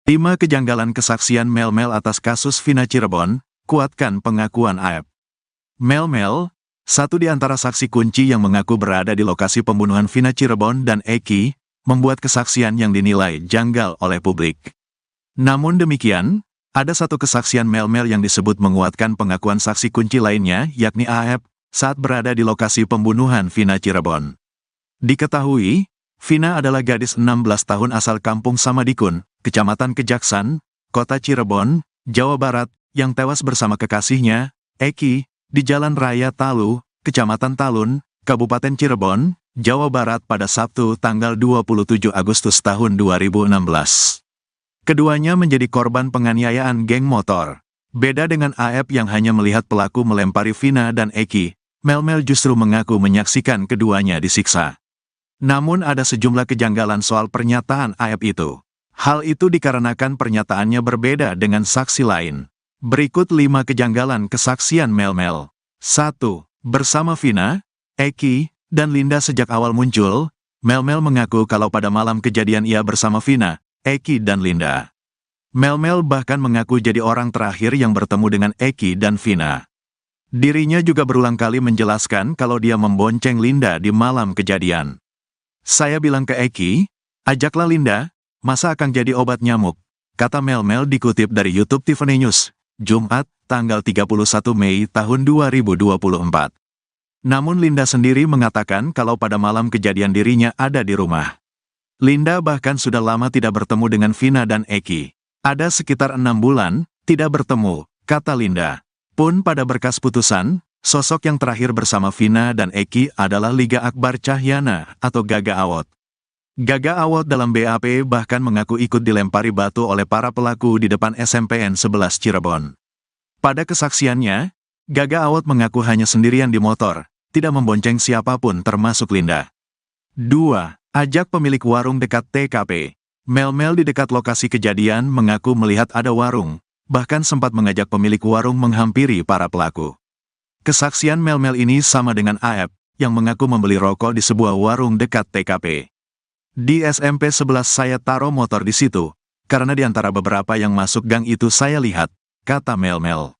Lima kejanggalan kesaksian Mel-Mel atas kasus Vina Cirebon, kuatkan pengakuan AEP. Mel-Mel, satu di antara saksi kunci yang mengaku berada di lokasi pembunuhan Vina Cirebon dan Eki, membuat kesaksian yang dinilai janggal oleh publik. Namun demikian, ada satu kesaksian Mel-Mel yang disebut menguatkan pengakuan saksi kunci lainnya, yakni AEP, saat berada di lokasi pembunuhan Vina Cirebon. Diketahui, Vina adalah gadis 16 tahun asal kampung Samadikun, Kecamatan Kejaksan, Kota Cirebon, Jawa Barat, yang tewas bersama kekasihnya, Eki, di Jalan Raya Talu, Kecamatan Talun, Kabupaten Cirebon, Jawa Barat pada Sabtu tanggal 27 Agustus tahun 2016. Keduanya menjadi korban penganiayaan geng motor. Beda dengan AEP yang hanya melihat pelaku melempari Vina dan Eki, Mel-Mel justru mengaku menyaksikan keduanya disiksa. Namun ada sejumlah kejanggalan soal pernyataan AEP itu. Hal itu dikarenakan pernyataannya berbeda dengan saksi lain. Berikut 5 kejanggalan kesaksian Mel-Mel. 1. Bersama Vina, Eki, dan Linda sejak awal muncul, Mel-Mel mengaku kalau pada malam kejadian ia bersama Vina, Eki dan Linda. Mel-Mel bahkan mengaku jadi orang terakhir yang bertemu dengan Eki dan Vina. Dirinya juga berulang kali menjelaskan kalau dia membonceng Linda di malam kejadian. "Saya bilang ke Eki, ajaklah Linda, masa akan jadi obat nyamuk," kata Mel-Mel dikutip dari YouTube Tiffany News, Jumat, tanggal 31 Mei tahun 2024. Namun Linda sendiri mengatakan kalau pada malam kejadian dirinya ada di rumah. Linda bahkan sudah lama tidak bertemu dengan Vina dan Eki. Ada sekitar 6 bulan, tidak bertemu, kata Linda. Pun pada berkas putusan, sosok yang terakhir bersama Vina dan Eki adalah Liga Akbar Cahyana atau Gaga Awot. Gaga Awot dalam BAP bahkan mengaku ikut dilempari batu oleh para pelaku di depan SMPN 11 Cirebon. Pada kesaksiannya, Gaga Awot mengaku hanya sendirian di motor, tidak membonceng siapapun termasuk Linda. 2. Ajak pemilik warung dekat TKP. Mel-Mel di dekat lokasi kejadian mengaku melihat ada warung, bahkan sempat mengajak pemilik warung menghampiri para pelaku. Kesaksian Mel-Mel ini sama dengan AEP, yang mengaku membeli rokok di sebuah warung dekat TKP. "Di SMP 11 saya taruh motor di situ, karena di antara beberapa yang masuk gang itu saya lihat," kata Mel-Mel.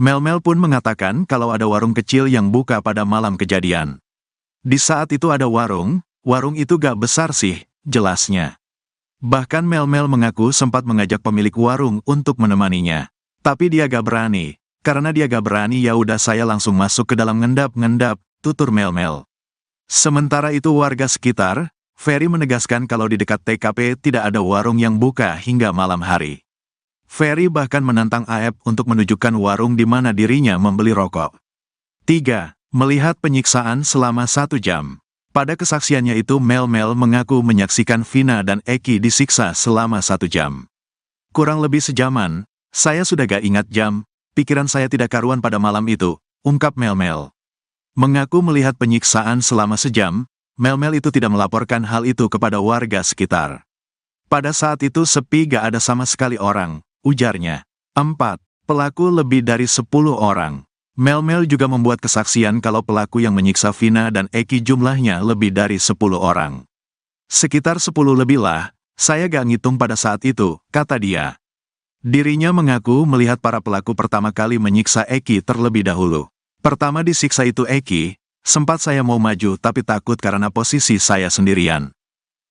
Mel-Mel pun mengatakan kalau ada warung kecil yang buka pada malam kejadian. "Di saat itu ada warung itu gak besar sih," jelasnya. Bahkan Mel-Mel mengaku sempat mengajak pemilik warung untuk menemaninya. Tapi dia gak berani. Karena dia gak berani ya udah saya langsung masuk ke dalam ngendap-ngendap, tutur Mel-Mel. Sementara itu warga sekitar, Ferry menegaskan kalau di dekat TKP tidak ada warung yang buka hingga malam hari. Ferry bahkan menantang AEP untuk menunjukkan warung di mana dirinya membeli rokok. 3. Melihat penyiksaan selama 1 jam. Pada kesaksiannya itu Mel-Mel mengaku menyaksikan Vina dan Eki disiksa selama 1 jam. "Kurang lebih sejaman, saya sudah gak ingat jam, pikiran saya tidak karuan pada malam itu," ungkap Mel-Mel. Mengaku melihat penyiksaan selama sejam, Mel-Mel itu tidak melaporkan hal itu kepada warga sekitar. "Pada saat itu sepi gak ada sama sekali orang," ujarnya. 4. Pelaku lebih dari 10 orang. Mel-Mel juga membuat kesaksian kalau pelaku yang menyiksa Vina dan Eki jumlahnya lebih dari 10 orang. Sekitar 10 lebih lah, saya gak ngitung pada saat itu, kata dia. Dirinya mengaku melihat para pelaku pertama kali menyiksa Eki terlebih dahulu. Pertama disiksa itu Eki, sempat saya mau maju tapi takut karena posisi saya sendirian.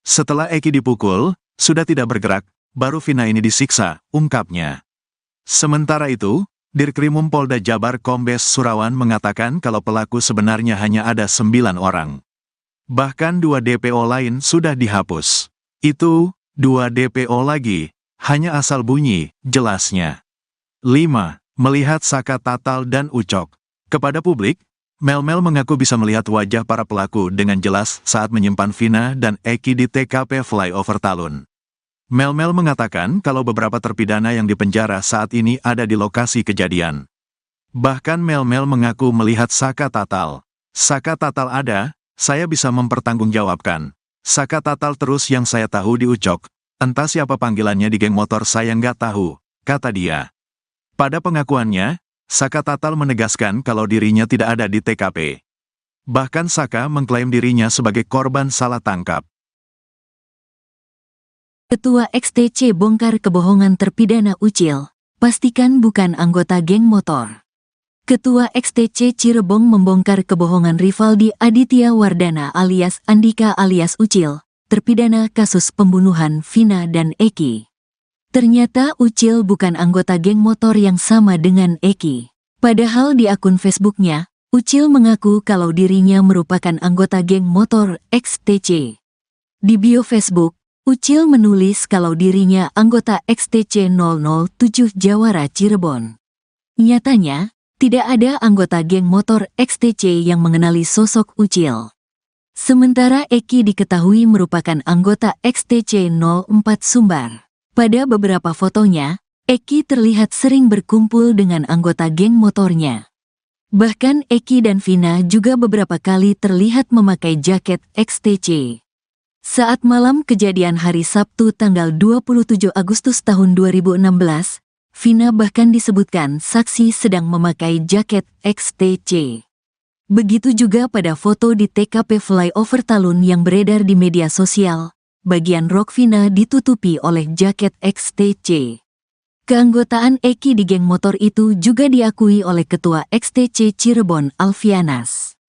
Setelah Eki dipukul, sudah tidak bergerak, baru Vina ini disiksa, ungkapnya. Sementara itu, Dirkrimum Polda Jabar Kombes Surawan mengatakan kalau pelaku sebenarnya hanya ada 9 orang. Bahkan 2 DPO lain sudah dihapus. Itu, 2 DPO lagi, hanya asal bunyi, jelasnya. 5. Melihat Saka Tatal dan Ucok. Kepada publik, Mel-Mel mengaku bisa melihat wajah para pelaku dengan jelas saat menyimpan Vina dan Eki di TKP Flyover Talun. Mel-Mel mengatakan kalau beberapa terpidana yang dipenjara saat ini ada di lokasi kejadian. Bahkan Mel-Mel mengaku melihat Saka Tatal. Saka Tatal ada, saya bisa mempertanggungjawabkan. Saka Tatal terus yang saya tahu di Ucok, entah siapa panggilannya di geng motor saya nggak tahu, kata dia. Pada pengakuannya, Saka Tatal menegaskan kalau dirinya tidak ada di TKP. Bahkan Saka mengklaim dirinya sebagai korban salah tangkap. Ketua XTC bongkar kebohongan terpidana Ucil, pastikan bukan anggota geng motor. Ketua XTC Cirebon membongkar kebohongan Rivaldi Aditya Wardana alias Andika alias Ucil, terpidana kasus pembunuhan Vina dan Eki. Ternyata Ucil bukan anggota geng motor yang sama dengan Eki. Padahal di akun Facebooknya, Ucil mengaku kalau dirinya merupakan anggota geng motor XTC. Di bio Facebook, Ucil menulis kalau dirinya anggota XTC 007 Jawara Cirebon. Nyatanya, tidak ada anggota geng motor XTC yang mengenali sosok Ucil. Sementara Eki diketahui merupakan anggota XTC 04 Sumbar. Pada beberapa fotonya, Eki terlihat sering berkumpul dengan anggota geng motornya. Bahkan Eki dan Vina juga beberapa kali terlihat memakai jaket XTC. Saat malam kejadian hari Sabtu tanggal 27 Agustus tahun 2016, Vina bahkan disebutkan saksi sedang memakai jaket XTC. Begitu juga pada foto di TKP Flyover Talun yang beredar di media sosial, bagian rok Vina ditutupi oleh jaket XTC. Keanggotaan Eki di geng motor itu juga diakui oleh Ketua XTC Cirebon Alfianas.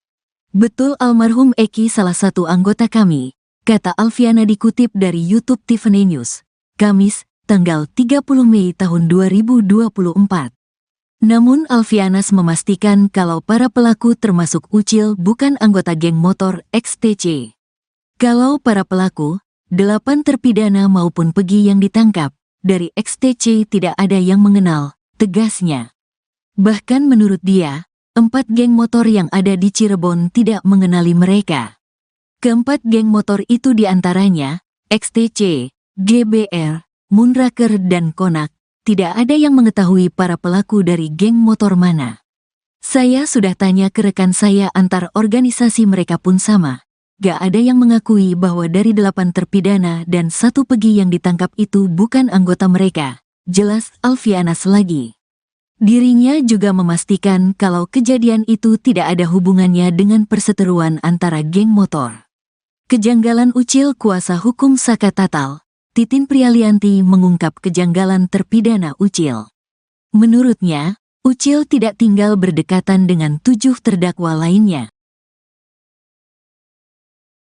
Betul almarhum Eki salah satu anggota kami, kata Alfiana dikutip dari YouTube Tiffany News, Kamis, tanggal 30 Mei tahun 2024. Namun Alfianas memastikan kalau para pelaku termasuk Ucil bukan anggota geng motor XTC. Kalau para pelaku, 8 terpidana maupun Pegi yang ditangkap, dari XTC tidak ada yang mengenal, tegasnya. Bahkan menurut dia, 4 geng motor yang ada di Cirebon tidak mengenali mereka. Keempat geng motor itu diantaranya, XTC, GBR, Moonraker dan Konak, tidak ada yang mengetahui para pelaku dari geng motor mana. Saya sudah tanya ke rekan saya antar organisasi mereka pun sama. Gak ada yang mengakui bahwa dari 8 terpidana dan 1 Pegi yang ditangkap itu bukan anggota mereka, jelas Alfianas lagi. Dirinya juga memastikan kalau kejadian itu tidak ada hubungannya dengan perseteruan antara geng motor. Kejanggalan Ucil kuasa hukum Saka Tatal, Titin Prialianti mengungkap kejanggalan terpidana Ucil. Menurutnya, Ucil tidak tinggal berdekatan dengan 7 terdakwa lainnya.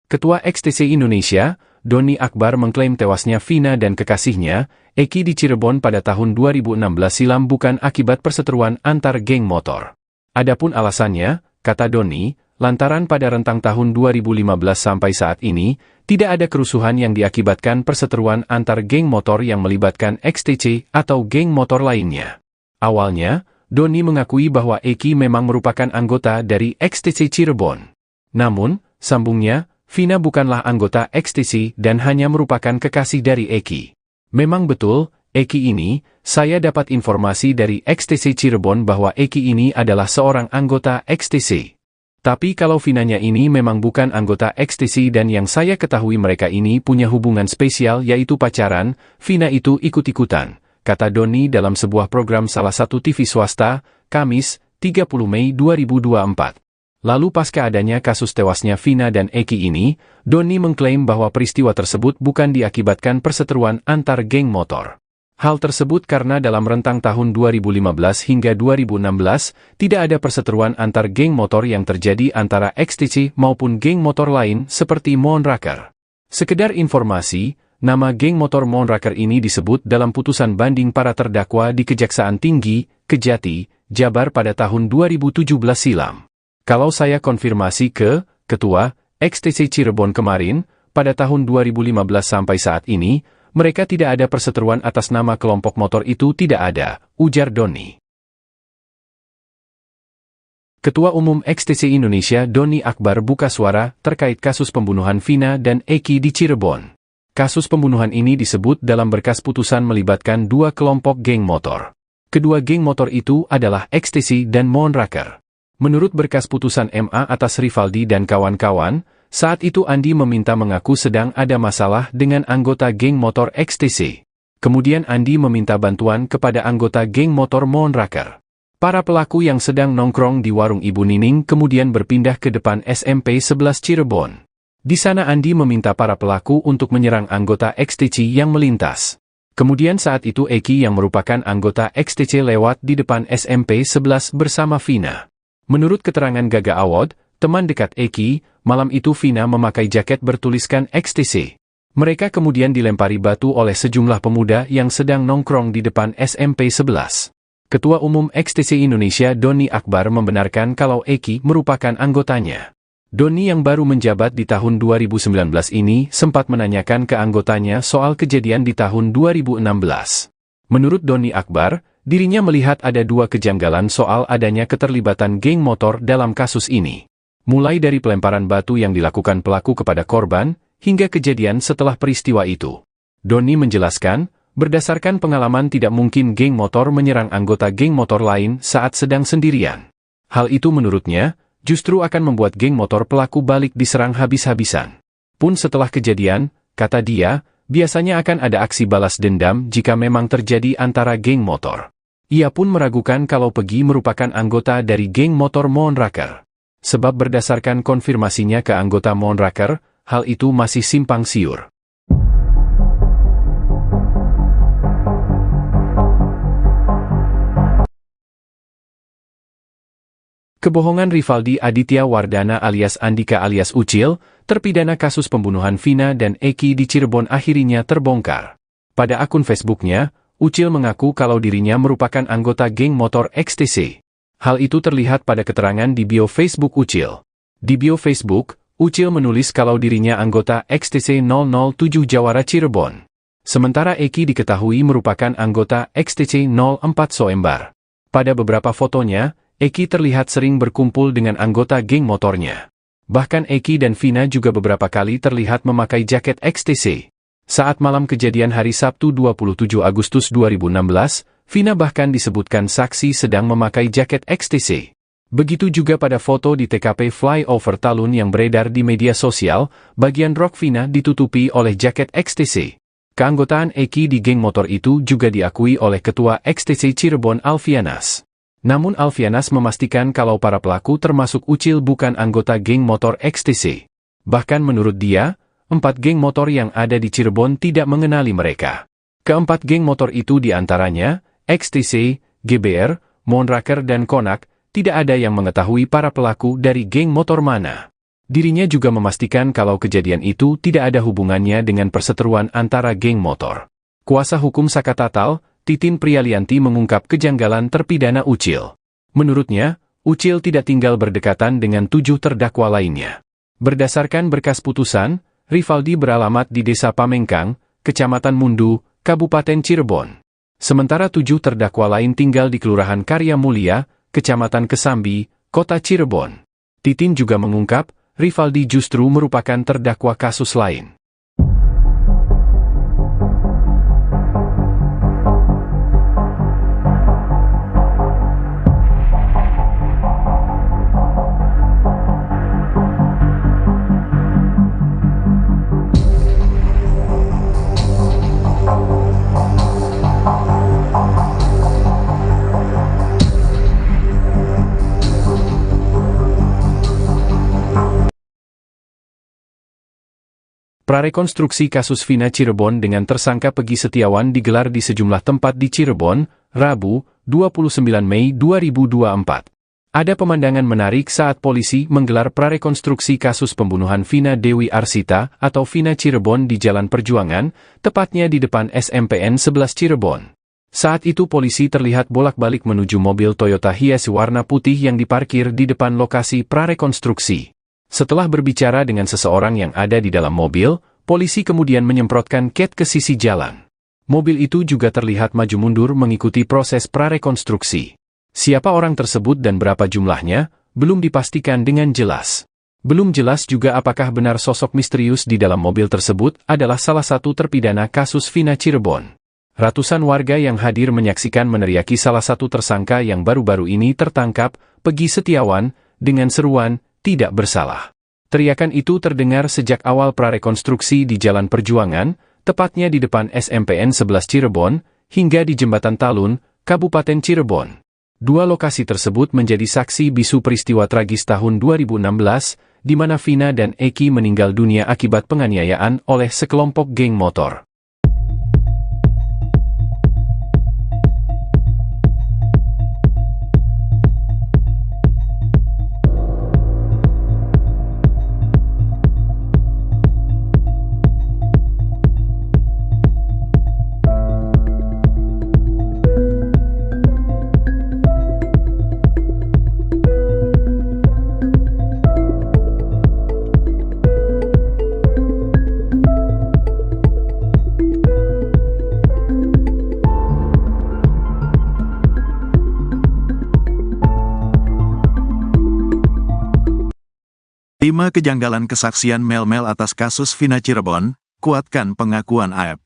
Ketua XTC Indonesia, Doni Akbar mengklaim tewasnya Vina dan kekasihnya, Eki di Cirebon pada tahun 2016 silam bukan akibat perseteruan antar geng motor. Adapun alasannya, kata Doni, lantaran pada rentang tahun 2015 sampai saat ini, tidak ada kerusuhan yang diakibatkan perseteruan antar geng motor yang melibatkan XTC atau geng motor lainnya. Awalnya, Doni mengakui bahwa Eki memang merupakan anggota dari XTC Cirebon. Namun, sambungnya, Vina bukanlah anggota XTC dan hanya merupakan kekasih dari Eki. Memang betul, Eki ini, saya dapat informasi dari XTC Cirebon bahwa Eki ini adalah seorang anggota XTC. Tapi kalau Vinanya ini memang bukan anggota XTC dan yang saya ketahui mereka ini punya hubungan spesial yaitu pacaran, Vina itu ikut-ikutan. kata Doni dalam sebuah program salah satu TV swasta, Kamis, 30 Mei 2024. Lalu pasca adanya kasus tewasnya Vina dan Eki ini, Doni mengklaim bahwa peristiwa tersebut bukan diakibatkan perseteruan antar geng motor. Hal tersebut karena dalam rentang tahun 2015 hingga 2016, tidak ada perseteruan antar geng motor yang terjadi antara XTC maupun geng motor lain seperti Moonraker. Sekedar informasi, nama geng motor Moonraker ini disebut dalam putusan banding para terdakwa di Kejaksaan Tinggi, Kejati, Jabar pada tahun 2017 silam. Kalau saya konfirmasi ke Ketua XTC Cirebon kemarin, pada tahun 2015 sampai saat ini, mereka tidak ada perseteruan atas nama kelompok motor itu tidak ada, ujar Doni. Ketua Umum XTC Indonesia Doni Akbar buka suara terkait kasus pembunuhan Vina dan Eki di Cirebon. Kasus pembunuhan ini disebut dalam berkas putusan melibatkan dua kelompok geng motor. Kedua geng motor itu adalah XTC dan Moonraker. Menurut berkas putusan MA atas Rivaldi dan kawan-kawan, saat itu Andi meminta mengaku sedang ada masalah dengan anggota geng motor XTC. Kemudian Andi meminta bantuan kepada anggota geng motor Moonraker. Para pelaku yang sedang nongkrong di warung Ibu Nining kemudian berpindah ke depan SMP 11 Cirebon. Di sana Andi meminta para pelaku untuk menyerang anggota XTC yang melintas. Kemudian saat itu Eki yang merupakan anggota XTC lewat di depan SMP 11 bersama Vina. Menurut keterangan Gaga Awad, teman dekat Eki, malam itu Vina memakai jaket bertuliskan XTC. Mereka kemudian dilempari batu oleh sejumlah pemuda yang sedang nongkrong di depan SMP 11. Ketua Umum XTC Indonesia Doni Akbar membenarkan kalau Eki merupakan anggotanya. Doni yang baru menjabat di tahun 2019 ini sempat menanyakan ke anggotanya soal kejadian di tahun 2016. Menurut Doni Akbar, dirinya melihat ada dua kejanggalan soal adanya keterlibatan geng motor dalam kasus ini. Mulai dari pelemparan batu yang dilakukan pelaku kepada korban, hingga kejadian setelah peristiwa itu. Doni menjelaskan, berdasarkan pengalaman tidak mungkin geng motor menyerang anggota geng motor lain saat sedang sendirian. Hal itu menurutnya, justru akan membuat geng motor pelaku balik diserang habis-habisan. Pun setelah kejadian, kata dia, biasanya akan ada aksi balas dendam jika memang terjadi antara geng motor. Ia pun meragukan kalau Pegi merupakan anggota dari geng motor Moonraker. Sebab berdasarkan konfirmasinya ke anggota Moonraker, hal itu masih simpang siur. Kebohongan Rivaldi Aditya Wardana alias Andika alias Ucil, terpidana kasus pembunuhan Vina dan Eki di Cirebon akhirnya terbongkar. Pada akun Facebooknya, Ucil mengaku kalau dirinya merupakan anggota geng motor XTC. Hal itu terlihat pada keterangan di bio Facebook Ucil. Di bio Facebook, Ucil menulis kalau dirinya anggota XTC 007 Jawara Cirebon. Sementara Eki diketahui merupakan anggota XTC 04 Soembar. Pada beberapa fotonya, Eki terlihat sering berkumpul dengan anggota geng motornya. Bahkan Eki dan Vina juga beberapa kali terlihat memakai jaket XTC. Saat malam kejadian hari Sabtu 27 Agustus 2016, Vina bahkan disebutkan saksi sedang memakai jaket XTC. Begitu juga pada foto di TKP Flyover Talun yang beredar di media sosial, bagian rok Vina ditutupi oleh jaket XTC. Keanggotaan Eki di geng motor itu juga diakui oleh Ketua XTC Cirebon Alfianas. Namun Alfianas memastikan kalau para pelaku termasuk Ucil bukan anggota geng motor XTC. Bahkan menurut dia, 4 geng motor yang ada di Cirebon tidak mengenali mereka. Keempat geng motor itu diantaranya, XTC, GBR, Moonraker dan Konak, tidak ada yang mengetahui para pelaku dari geng motor mana. Dirinya juga memastikan kalau kejadian itu tidak ada hubungannya dengan perseteruan antara geng motor. Kuasa hukum Sakatatal, Titin Prialianti mengungkap kejanggalan terpidana Ucil. Menurutnya, Ucil tidak tinggal berdekatan dengan 7 terdakwa lainnya. Berdasarkan berkas putusan, Rivaldi beralamat di Desa Pamengkang, Kecamatan Mundu, Kabupaten Cirebon. Sementara 7 terdakwa lain tinggal di Kelurahan Karya Mulia, Kecamatan Kesambi, Kota Cirebon. Titin juga mengungkap, Rivaldi justru merupakan terdakwa kasus lain. Prarekonstruksi kasus Vina Cirebon dengan tersangka Peggy Setiawan digelar di sejumlah tempat di Cirebon, Rabu, 29 Mei 2024. Ada pemandangan menarik saat polisi menggelar prarekonstruksi kasus pembunuhan Vina Dewi Arsita atau Vina Cirebon di Jalan Perjuangan, tepatnya di depan SMPN 11 Cirebon. Saat itu polisi terlihat bolak-balik menuju mobil Toyota Hiace warna putih yang diparkir di depan lokasi prarekonstruksi. Setelah berbicara dengan seseorang yang ada di dalam mobil, polisi kemudian menyemprotkan cat ke sisi jalan. Mobil itu juga terlihat maju mundur mengikuti proses prarekonstruksi. Siapa orang tersebut dan berapa jumlahnya, belum dipastikan dengan jelas. Belum jelas juga apakah benar sosok misterius di dalam mobil tersebut adalah salah satu terpidana kasus Vina Cirebon. Ratusan warga yang hadir menyaksikan meneriaki salah satu tersangka yang baru-baru ini tertangkap, Peggy Setiawan, dengan seruan, "Tidak bersalah." Teriakan itu terdengar sejak awal prarekonstruksi di Jalan Perjuangan, tepatnya di depan SMPN 11 Cirebon, hingga di Jembatan Talun, Kabupaten Cirebon. Dua lokasi tersebut menjadi saksi bisu peristiwa tragis tahun 2016, di mana Vina dan Eki meninggal dunia akibat penganiayaan oleh sekelompok geng motor. Lima kejanggalan kesaksian Mel-Mel atas kasus Vina Cirebon, kuatkan pengakuan AEP.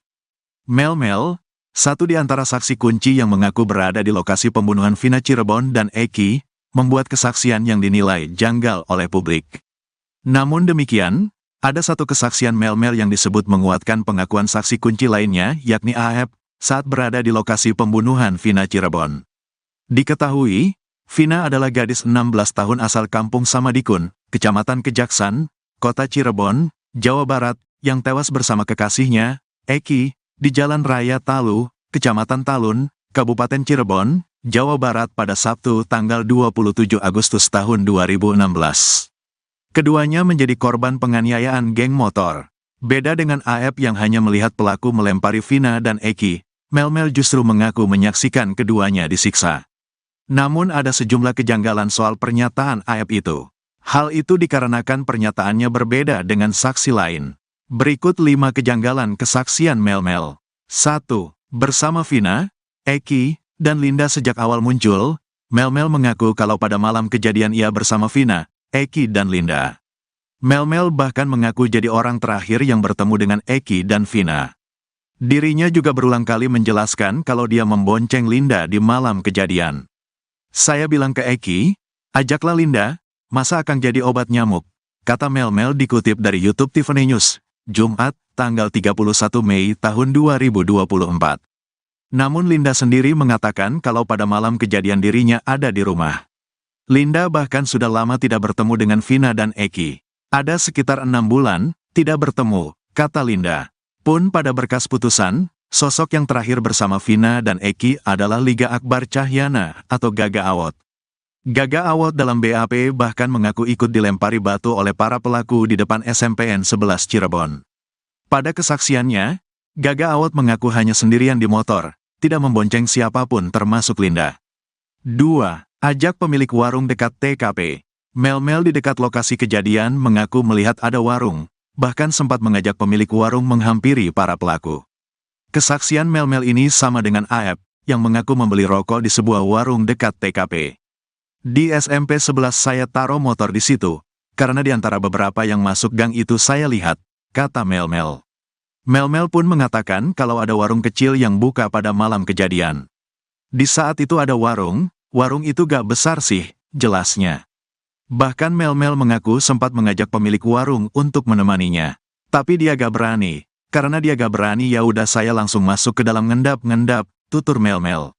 Mel-Mel, satu di antara saksi kunci yang mengaku berada di lokasi pembunuhan Vina Cirebon dan Eki, membuat kesaksian yang dinilai janggal oleh publik. Namun demikian, ada satu kesaksian Mel-Mel yang disebut menguatkan pengakuan saksi kunci lainnya, yakni AEP, saat berada di lokasi pembunuhan Vina Cirebon. Diketahui, Vina adalah gadis 16 tahun asal kampung Samadikun, Kecamatan Kejaksan, Kota Cirebon, Jawa Barat, yang tewas bersama kekasihnya, Eki, di Jalan Raya Talu, Kecamatan Talun, Kabupaten Cirebon, Jawa Barat pada Sabtu tanggal 27 Agustus tahun 2016. Keduanya menjadi korban penganiayaan geng motor. Beda dengan AEP yang hanya melihat pelaku melempari Vina dan Eki, Mel-Mel justru mengaku menyaksikan keduanya disiksa. Namun ada sejumlah kejanggalan soal pernyataan AEP itu. Hal itu dikarenakan pernyataannya berbeda dengan saksi lain. Berikut 5 kejanggalan kesaksian Mel-Mel. 1. Bersama Vina, Eki, dan Linda sejak awal muncul, Mel-Mel mengaku kalau pada malam kejadian ia bersama Vina, Eki dan Linda. Mel-Mel bahkan mengaku jadi orang terakhir yang bertemu dengan Eki dan Vina. Dirinya juga berulang kali menjelaskan kalau dia membonceng Linda di malam kejadian. "Saya bilang ke Eki, ajaklah Linda, masa akan jadi obat nyamuk," kata Mel-Mel dikutip dari YouTube Tiffany News, Jumat, tanggal 31 Mei tahun 2024. Namun Linda sendiri mengatakan kalau pada malam kejadian dirinya ada di rumah. Linda bahkan sudah lama tidak bertemu dengan Vina dan Eki. Ada sekitar 6 bulan, tidak bertemu, kata Linda. Pun pada berkas putusan, sosok yang terakhir bersama Vina dan Eki adalah Liga Akbar Cahyana atau Gaga Awot. Gaga Awot dalam BAP bahkan mengaku ikut dilempari batu oleh para pelaku di depan SMPN 11 Cirebon. Pada kesaksiannya, Gaga Awot mengaku hanya sendirian di motor, tidak membonceng siapapun termasuk Linda. 2. Ajak pemilik warung dekat TKP. Mel-Mel di dekat lokasi kejadian mengaku melihat ada warung, bahkan sempat mengajak pemilik warung menghampiri para pelaku. Kesaksian Mel-Mel ini sama dengan AEP, yang mengaku membeli rokok di sebuah warung dekat TKP. "Di SMP 11 saya taruh motor di situ, karena di antara beberapa yang masuk gang itu saya lihat," kata Mel-Mel. Mel-Mel pun mengatakan kalau ada warung kecil yang buka pada malam kejadian. "Di saat itu ada warung itu gak besar sih," jelasnya. Bahkan Mel-Mel mengaku sempat mengajak pemilik warung untuk menemaninya. Tapi dia gak berani, karena dia gak berani ya udah saya langsung masuk ke dalam ngendap-ngendap, tutur Mel-Mel.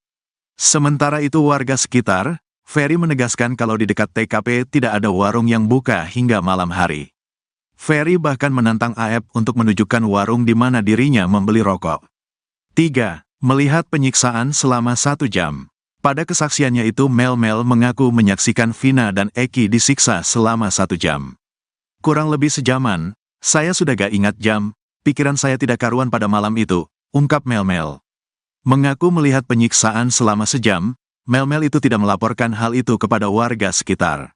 Sementara itu warga sekitar, Ferry menegaskan kalau di dekat TKP tidak ada warung yang buka hingga malam hari. Ferry bahkan menantang Aep untuk menunjukkan warung di mana dirinya membeli rokok. 3. Melihat penyiksaan selama 1 jam. Pada kesaksiannya itu Mel mengaku menyaksikan Vina dan Eki disiksa selama 1 jam. Kurang lebih sejaman, saya sudah gak ingat jam, pikiran saya tidak karuan pada malam itu, ungkap Mel. Mengaku melihat penyiksaan selama sejam, Mel itu tidak melaporkan hal itu kepada warga sekitar.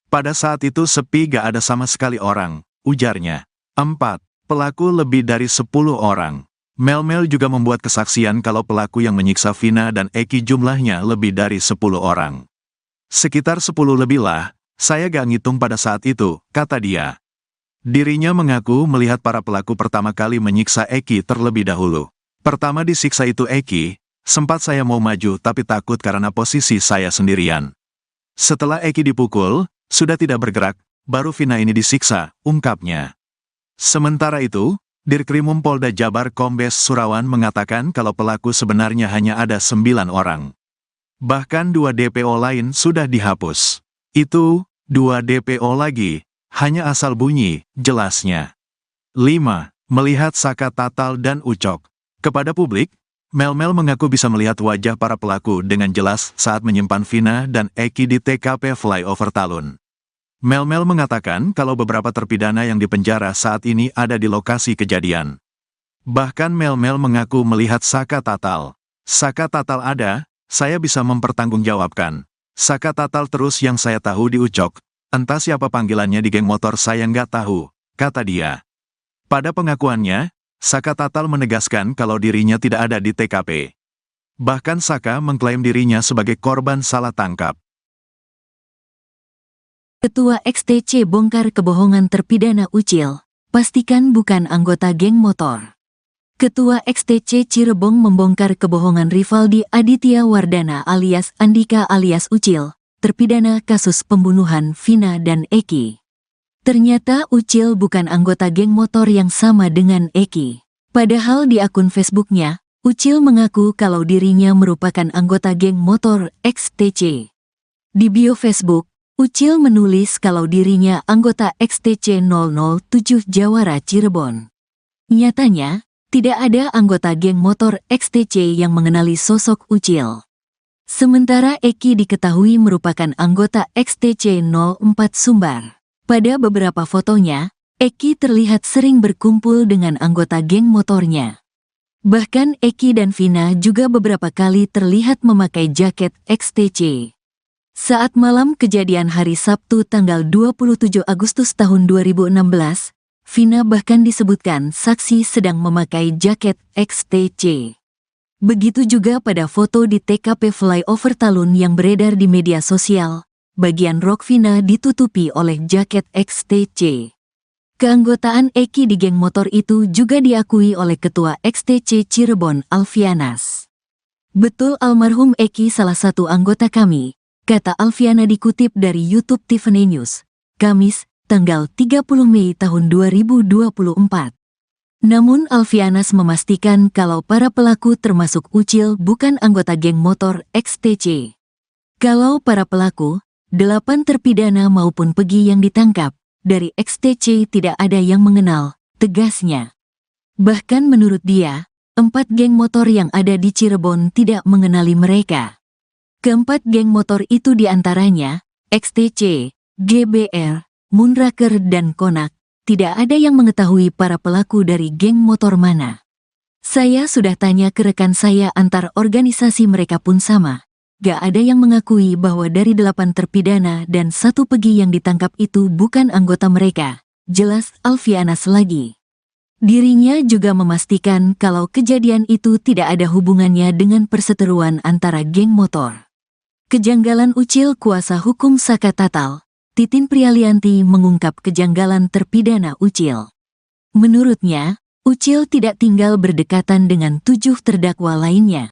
Pada saat itu sepi gak ada sama sekali orang, ujarnya. 4. Pelaku lebih dari 10 orang. Mel juga membuat kesaksian kalau pelaku yang menyiksa Vina dan Eki jumlahnya lebih dari 10 orang. Sekitar 10 lebih lah, saya gak ngitung pada saat itu, kata dia. Dirinya mengaku melihat para pelaku pertama kali menyiksa Eki terlebih dahulu. Pertama disiksa itu Eki, sempat saya mau maju tapi takut karena posisi saya sendirian. Setelah Eki dipukul, sudah tidak bergerak, baru Vina ini disiksa, ungkapnya. Sementara itu, Dirkrimum Polda Jabar Kombes Surawan mengatakan kalau pelaku sebenarnya hanya ada 9 orang. Bahkan 2 DPO lain sudah dihapus. Itu, 2 DPO lagi, hanya asal bunyi, jelasnya. 5. Melihat Saka Tatal dan Ucok. Kepada publik, Mel mengaku bisa melihat wajah para pelaku dengan jelas saat menyimpan Vina dan Eki di TKP Flyover Talun. Mel mengatakan kalau beberapa terpidana yang dipenjara saat ini ada di lokasi kejadian. Bahkan Mel mengaku melihat Saka Tatal. Saka Tatal ada, saya bisa mempertanggungjawabkan. Saka Tatal terus yang saya tahu di Ucok, entah siapa panggilannya di geng motor saya nggak tahu, kata dia. Pada pengakuannya, Saka Tatal menegaskan kalau dirinya tidak ada di TKP. Bahkan Saka mengklaim dirinya sebagai korban salah tangkap. Ketua XTC bongkar kebohongan terpidana Ucil, pastikan bukan anggota geng motor. Ketua XTC Cirebon membongkar kebohongan Rivaldi Aditya Wardana alias Andika alias Ucil, terpidana kasus pembunuhan Vina dan Eki. Ternyata Ucil bukan anggota geng motor yang sama dengan Eki. Padahal di akun Facebooknya, Ucil mengaku kalau dirinya merupakan anggota geng motor XTC. Di bio Facebook, Ucil menulis kalau dirinya anggota XTC 007 Jawara Cirebon. Nyatanya, tidak ada anggota geng motor XTC yang mengenali sosok Ucil. Sementara Eki diketahui merupakan anggota XTC 04 Sumbar. Pada beberapa fotonya, Eki terlihat sering berkumpul dengan anggota geng motornya. Bahkan Eki dan Vina juga beberapa kali terlihat memakai jaket XTC. Saat malam kejadian hari Sabtu tanggal 27 Agustus tahun 2016, Vina bahkan disebutkan saksi sedang memakai jaket XTC. Begitu juga pada foto di TKP Flyover Talun yang beredar di media sosial, bagian rok Vina ditutupi oleh jaket XTC. Keanggotaan Eki di geng motor itu juga diakui oleh Ketua XTC Cirebon Alfianas. Betul almarhum Eki salah satu anggota kami, kata Alfiana dikutip dari YouTube Tiffany News, Kamis, tanggal 30 Mei tahun 2024. Namun Alfianas memastikan kalau para pelaku termasuk Ucil bukan anggota geng motor XTC. Kalau para pelaku, 8 terpidana maupun Pegi yang ditangkap, dari XTC tidak ada yang mengenal, tegasnya. Bahkan menurut dia, 4 geng motor yang ada di Cirebon tidak mengenali mereka. Keempat geng motor itu diantaranya, XTC, GBR, Moonraker dan Konak, tidak ada yang mengetahui para pelaku dari geng motor mana. Saya sudah tanya ke rekan saya antar organisasi mereka pun sama. Gak ada yang mengakui bahwa dari 8 terpidana dan 1 Pegi yang ditangkap itu bukan anggota mereka, jelas Alfianas lagi. Dirinya juga memastikan kalau kejadian itu tidak ada hubungannya dengan perseteruan antara geng motor. Kejanggalan Ucil kuasa hukum Saka Tatal, Titin Prialianti mengungkap kejanggalan terpidana Ucil. Menurutnya, Ucil tidak tinggal berdekatan dengan 7 terdakwa lainnya.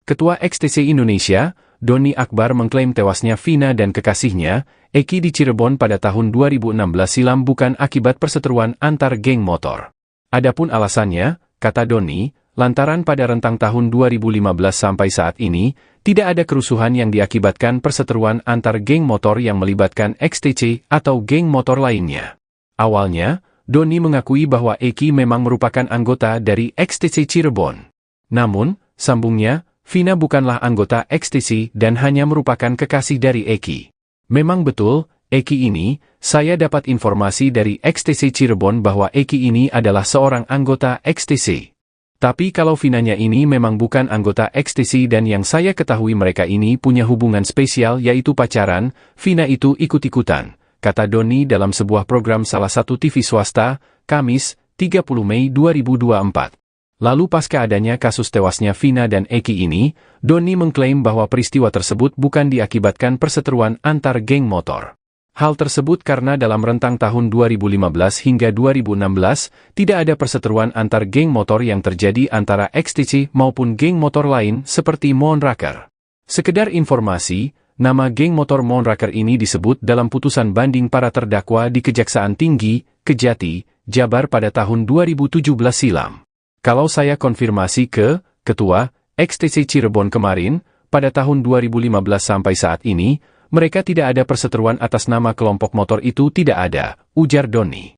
Ketua XTC Indonesia, Doni Akbar mengklaim tewasnya Vina dan kekasihnya, Eki di Cirebon pada tahun 2016 silam bukan akibat perseteruan antar geng motor. Adapun alasannya, kata Doni, lantaran pada rentang tahun 2015 sampai saat ini, tidak ada kerusuhan yang diakibatkan perseteruan antar geng motor yang melibatkan XTC atau geng motor lainnya. Awalnya, Doni mengakui bahwa Eki memang merupakan anggota dari XTC Cirebon. Namun, sambungnya, Vina bukanlah anggota XTC dan hanya merupakan kekasih dari Eki. Memang betul, Eki ini, saya dapat informasi dari XTC Cirebon bahwa Eki ini adalah seorang anggota XTC. Tapi kalau Vinanya ini memang bukan anggota XTC dan yang saya ketahui mereka ini punya hubungan spesial yaitu pacaran, Vina itu ikut-ikutan, kata Doni dalam sebuah program salah satu TV swasta, Kamis, 30 Mei 2024. Lalu pasca adanya kasus tewasnya Vina dan Eki ini, Doni mengklaim bahwa peristiwa tersebut bukan diakibatkan perseteruan antar geng motor. Hal tersebut karena dalam rentang tahun 2015 hingga 2016, tidak ada perseteruan antar geng motor yang terjadi antara XTC maupun geng motor lain seperti Moonraker. Sekedar informasi, nama geng motor Moonraker ini disebut dalam putusan banding para terdakwa di Kejaksaan Tinggi, Kejati, Jabar pada tahun 2017 silam. Kalau saya konfirmasi ke Ketua XTC Cirebon kemarin, pada tahun 2015 sampai saat ini, mereka tidak ada perseteruan atas nama kelompok motor itu tidak ada, ujar Doni.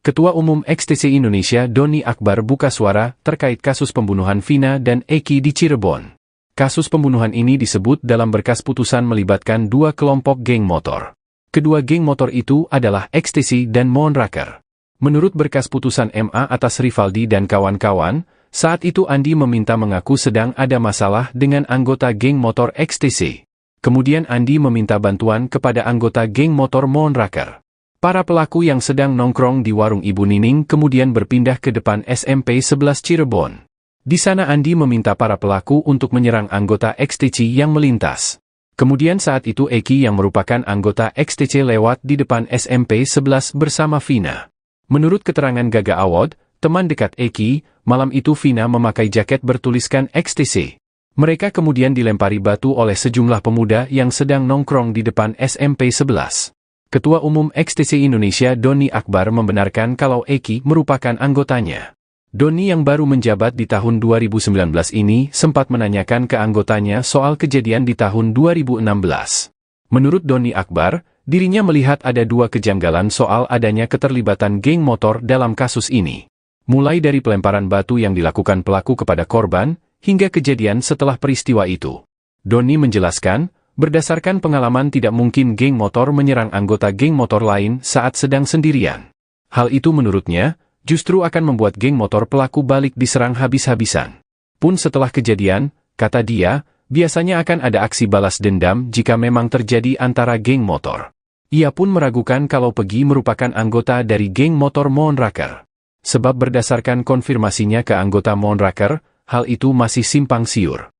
Ketua Umum XTC Indonesia Doni Akbar buka suara terkait kasus pembunuhan Vina dan Eki di Cirebon. Kasus pembunuhan ini disebut dalam berkas putusan melibatkan dua kelompok geng motor. Kedua geng motor itu adalah XTC dan Moonraker. Menurut berkas putusan MA atas Rivaldi dan kawan-kawan, saat itu Andi meminta mengaku sedang ada masalah dengan anggota geng motor XTC. Kemudian Andi meminta bantuan kepada anggota geng motor Moonraker. Para pelaku yang sedang nongkrong di warung Ibu Nining kemudian berpindah ke depan SMP 11 Cirebon. Di sana Andi meminta para pelaku untuk menyerang anggota XTC yang melintas. Kemudian saat itu Eki yang merupakan anggota XTC lewat di depan SMP 11 bersama Vina. Menurut keterangan Gaga Awad, teman dekat Eki, malam itu Vina memakai jaket bertuliskan XTC. Mereka kemudian dilempari batu oleh sejumlah pemuda yang sedang nongkrong di depan SMP 11. Ketua Umum XTC Indonesia Doni Akbar membenarkan kalau Eki merupakan anggotanya. Doni yang baru menjabat di tahun 2019 ini sempat menanyakan ke anggotanya soal kejadian di tahun 2016. Menurut Doni Akbar, dirinya melihat ada dua kejanggalan soal adanya keterlibatan geng motor dalam kasus ini. Mulai dari pelemparan batu yang dilakukan pelaku kepada korban, hingga kejadian setelah peristiwa itu. Doni menjelaskan, berdasarkan pengalaman tidak mungkin geng motor menyerang anggota geng motor lain saat sedang sendirian. Hal itu menurutnya, justru akan membuat geng motor pelaku balik diserang habis-habisan. Pun setelah kejadian, kata dia, biasanya akan ada aksi balas dendam jika memang terjadi antara geng motor. Ia pun meragukan kalau Pegi merupakan anggota dari geng motor Moonraker. Sebab berdasarkan konfirmasinya ke anggota Moonraker, hal itu masih simpang siur.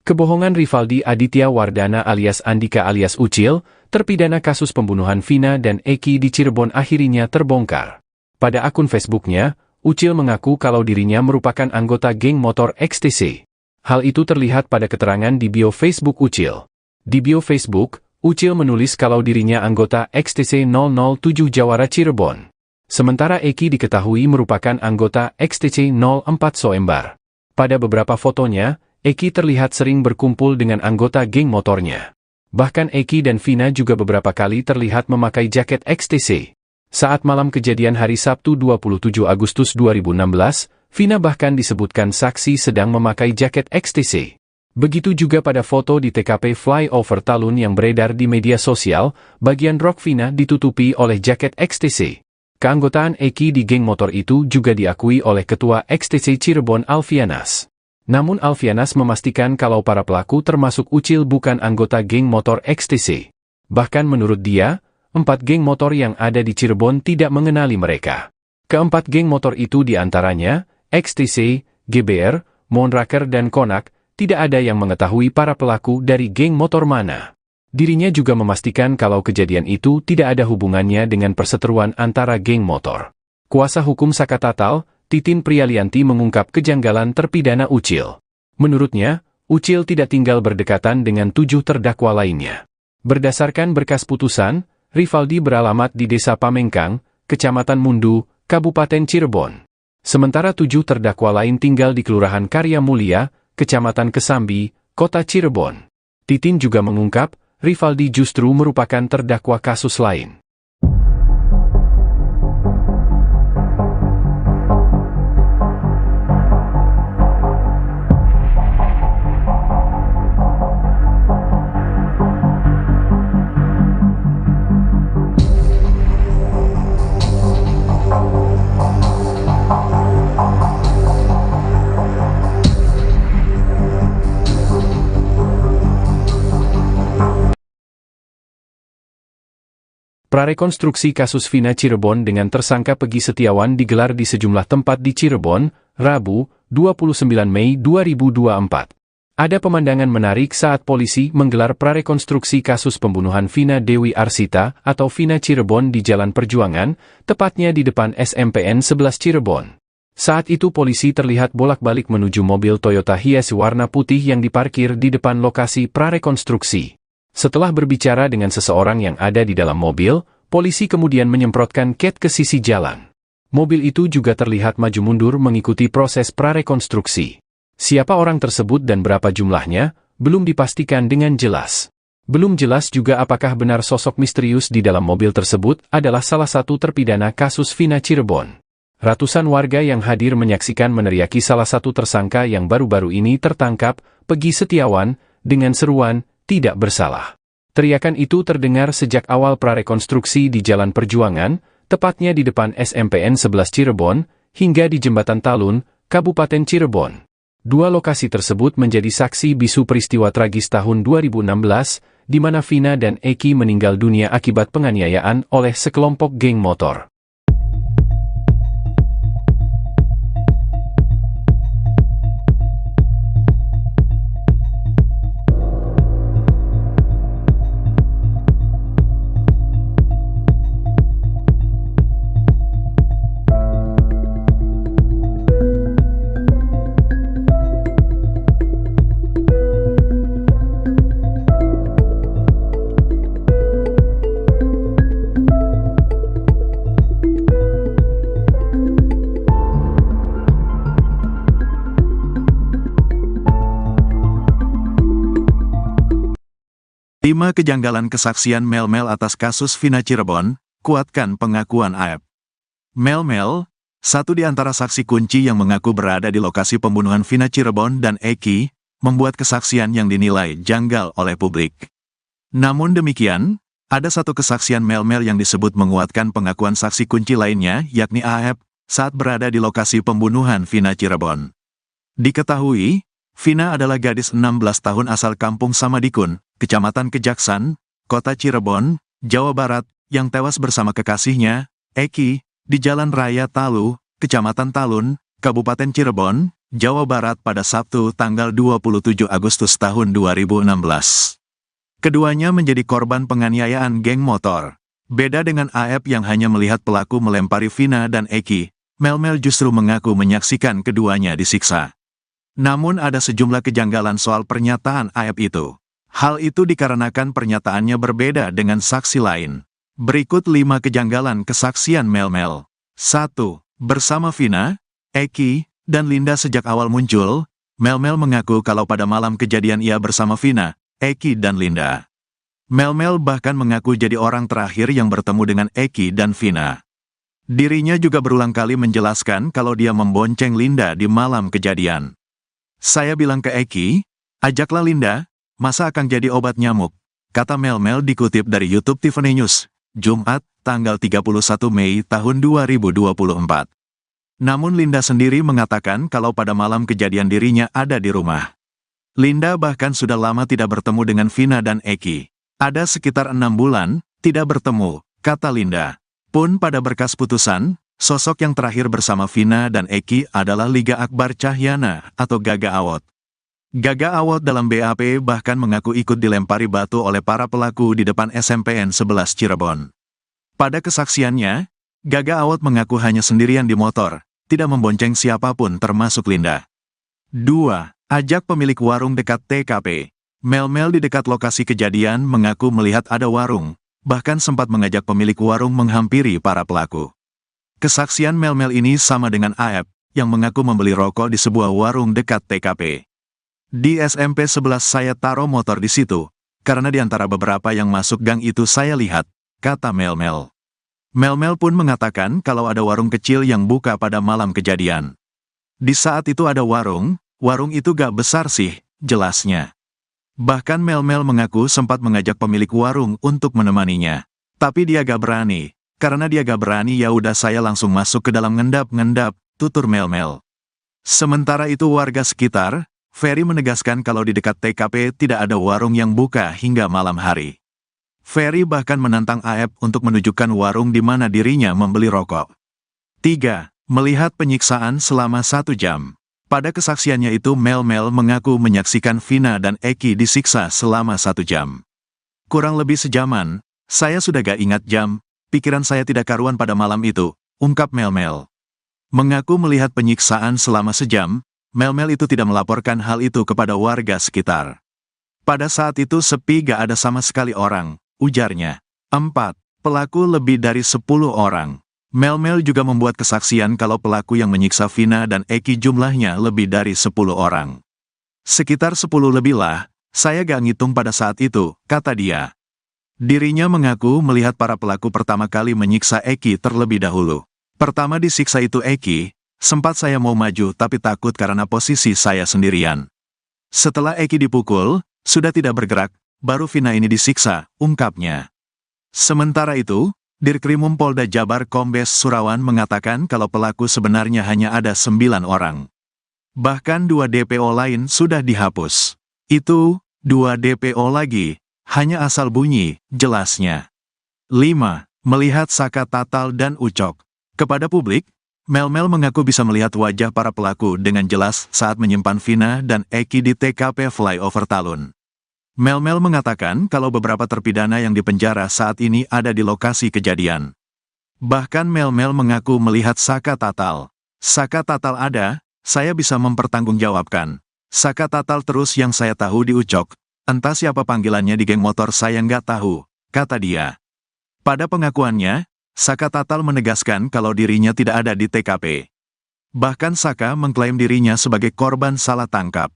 Kebohongan Rivaldi Aditya Wardana alias Andika alias Ucil, terpidana kasus pembunuhan Vina dan Eki di Cirebon akhirnya terbongkar. Pada akun Facebooknya, Ucil mengaku kalau dirinya merupakan anggota geng motor XTC. Hal itu terlihat pada keterangan di bio Facebook Ucil. Di bio Facebook, Ucil menulis kalau dirinya anggota XTC 007 Jawara Cirebon. Sementara Eki diketahui merupakan anggota XTC 04 Soembar. Pada beberapa fotonya, Eki terlihat sering berkumpul dengan anggota geng motornya. Bahkan Eki dan Vina juga beberapa kali terlihat memakai jaket XTC. Saat malam kejadian hari Sabtu 27 Agustus 2016, Vina bahkan disebutkan saksi sedang memakai jaket XTC. Begitu juga pada foto di TKP Flyover Talun yang beredar di media sosial, bagian rok Vina ditutupi oleh jaket XTC. Keanggotaan Eki di geng motor itu juga diakui oleh Ketua XTC Cirebon Alfianas. Namun Alfianas memastikan kalau para pelaku termasuk Ucil bukan anggota geng motor XTC. Bahkan menurut dia, 4 geng motor yang ada di Cirebon tidak mengenali mereka. Keempat geng motor itu diantaranya, XTC, GBR, Moonraker dan Konak, tidak ada yang mengetahui para pelaku dari geng motor mana. Dirinya juga memastikan kalau kejadian itu tidak ada hubungannya dengan perseteruan antara geng motor. Kuasa hukum Saka Tatal, Titin Prialianti mengungkap kejanggalan terpidana Ucil. Menurutnya, Ucil tidak tinggal berdekatan dengan 7 terdakwa lainnya. Berdasarkan berkas putusan, Rivaldi beralamat di Desa Pamengkang, Kecamatan Mundu, Kabupaten Cirebon. Sementara 7 terdakwa lain tinggal di Kelurahan Karya Mulia, Kecamatan Kesambi, Kota Cirebon. Titin juga mengungkap, Rivaldi justru merupakan terdakwa kasus lain. Prarekonstruksi kasus Vina Cirebon dengan tersangka Peggy Setiawan digelar di sejumlah tempat di Cirebon, Rabu, 29 Mei 2024. Ada pemandangan menarik saat polisi menggelar prarekonstruksi kasus pembunuhan Vina Dewi Arsita atau Vina Cirebon di Jalan Perjuangan, tepatnya di depan SMPN 11 Cirebon. Saat itu polisi terlihat bolak-balik menuju mobil Toyota Hiace warna putih yang diparkir di depan lokasi prarekonstruksi. Setelah berbicara dengan seseorang yang ada di dalam mobil, polisi kemudian menyemprotkan cat ke sisi jalan. Mobil itu juga terlihat maju mundur mengikuti proses prarekonstruksi. Siapa orang tersebut dan berapa jumlahnya, belum dipastikan dengan jelas. Belum jelas juga apakah benar sosok misterius di dalam mobil tersebut adalah salah satu terpidana kasus Vina Cirebon. Ratusan warga yang hadir menyaksikan meneriaki salah satu tersangka yang baru-baru ini tertangkap, Peggy Setiawan, dengan seruan, "Tidak bersalah." Teriakan itu terdengar sejak awal prarekonstruksi di Jalan Perjuangan, tepatnya di depan SMPN 11 Cirebon, hingga di Jembatan Talun, Kabupaten Cirebon. Dua lokasi tersebut menjadi saksi bisu peristiwa tragis tahun 2016, di mana Vina dan Eki meninggal dunia akibat penganiayaan oleh sekelompok geng motor. Lima kejanggalan kesaksian Mel-Mel atas kasus Vina Cirebon, kuatkan pengakuan AEP. Mel-Mel, satu di antara saksi kunci yang mengaku berada di lokasi pembunuhan Vina Cirebon dan Eki, membuat kesaksian yang dinilai janggal oleh publik. Namun demikian, ada satu kesaksian Mel-Mel yang disebut menguatkan pengakuan saksi kunci lainnya, yakni AEP, saat berada di lokasi pembunuhan Vina Cirebon. Diketahui, Vina adalah gadis 16 tahun asal kampung Samadikun, Kecamatan Kejaksan, Kota Cirebon, Jawa Barat, yang tewas bersama kekasihnya, Eki, di Jalan Raya Talu, Kecamatan Talun, Kabupaten Cirebon, Jawa Barat pada Sabtu tanggal 27 Agustus tahun 2016. Keduanya menjadi korban penganiayaan geng motor. Beda dengan AEP yang hanya melihat pelaku melempari Vina dan Eki, Mel-Mel justru mengaku menyaksikan keduanya disiksa. Namun ada sejumlah kejanggalan soal pernyataan AEP itu. Hal itu dikarenakan pernyataannya berbeda dengan saksi lain. Berikut 5 kejanggalan kesaksian Mel-Mel. 1. Bersama Vina, Eki, dan Linda sejak awal muncul, Mel-Mel mengaku kalau pada malam kejadian ia bersama Vina, Eki dan Linda. Mel-Mel bahkan mengaku jadi orang terakhir yang bertemu dengan Eki dan Vina. Dirinya juga berulang kali menjelaskan kalau dia membonceng Linda di malam kejadian. "Saya bilang ke Eki, ajaklah Linda, masa akan jadi obat nyamuk," kata Mel-Mel dikutip dari YouTube Tiffany News, Jumat, tanggal 31 Mei tahun 2024. Namun Linda sendiri mengatakan kalau pada malam kejadian dirinya ada di rumah. Linda bahkan sudah lama tidak bertemu dengan Vina dan Eki. Ada sekitar 6 bulan, tidak bertemu, kata Linda. Pun pada berkas putusan, sosok yang terakhir bersama Vina dan Eki adalah Liga Akbar Cahyana atau Gaga Awot. Gaga Awot dalam BAP bahkan mengaku ikut dilempari batu oleh para pelaku di depan SMPN 11 Cirebon. Pada kesaksiannya, Gaga Awot mengaku hanya sendirian di motor, tidak membonceng siapapun termasuk Linda. 2. Ajak pemilik warung dekat TKP. Mel-mel di dekat lokasi kejadian mengaku melihat ada warung, bahkan sempat mengajak pemilik warung menghampiri para pelaku. Kesaksian mel-mel ini sama dengan AF, yang mengaku membeli rokok di sebuah warung dekat TKP. Di SMP 11 saya taruh motor di situ, karena di antara beberapa yang masuk gang itu saya lihat, kata mel-mel. Mel-mel pun mengatakan kalau ada warung kecil yang buka pada malam kejadian. Di saat itu ada warung itu gak besar sih, jelasnya. Bahkan mel-mel mengaku sempat mengajak pemilik warung untuk menemaninya. Tapi dia gak berani. Karena dia gak berani ya udah saya langsung masuk ke dalam ngendap-ngendap, tutur mel-mel. Sementara itu warga sekitar, Ferry menegaskan kalau di dekat TKP tidak ada warung yang buka hingga malam hari. Ferry bahkan menantang AF untuk menunjukkan warung di mana dirinya membeli rokok. 3. Melihat penyiksaan selama 1 jam. Pada kesaksiannya itu mel-mel mengaku menyaksikan Vina dan Eki disiksa selama 1 jam. Kurang lebih sejaman, saya sudah gak ingat jam, pikiran saya tidak karuan pada malam itu, ungkap mel-mel. Mengaku melihat penyiksaan selama sejam, mel-mel itu tidak melaporkan hal itu kepada warga sekitar. Pada saat itu sepi gak ada sama sekali orang, ujarnya. 4. Pelaku lebih dari 10 orang. Mel-mel juga membuat kesaksian kalau pelaku yang menyiksa Vina dan Eki jumlahnya lebih dari 10 orang. Sekitar 10 lebih lah, saya gak ngitung pada saat itu, kata dia. Dirinya mengaku melihat para pelaku pertama kali menyiksa Eki terlebih dahulu. Pertama disiksa itu Eki, sempat saya mau maju tapi takut karena posisi saya sendirian. Setelah Eki dipukul, sudah tidak bergerak, baru Vina ini disiksa, ungkapnya. Sementara itu, Dirkrimum Polda Jabar Kombes Surawan mengatakan kalau pelaku sebenarnya hanya ada 9 orang. Bahkan 2 DPO lain sudah dihapus. Itu, 2 DPO lagi, hanya asal bunyi, jelasnya. 5. Melihat Saka Tatal dan Ucok. Kepada publik, mel-mel mengaku bisa melihat wajah para pelaku dengan jelas saat menyimpan Vina dan Eki di TKP Flyover Talun. Mel-mel mengatakan kalau beberapa terpidana yang dipenjara saat ini ada di lokasi kejadian. Bahkan mel-mel mengaku melihat Saka Tatal. Saka Tatal ada, saya bisa mempertanggungjawabkan. Saka Tatal terus yang saya tahu di Ucok, entah siapa panggilannya di geng motor saya nggak tahu, kata dia. Pada pengakuannya, Saka Tatal menegaskan kalau dirinya tidak ada di TKP. Bahkan Saka mengklaim dirinya sebagai korban salah tangkap.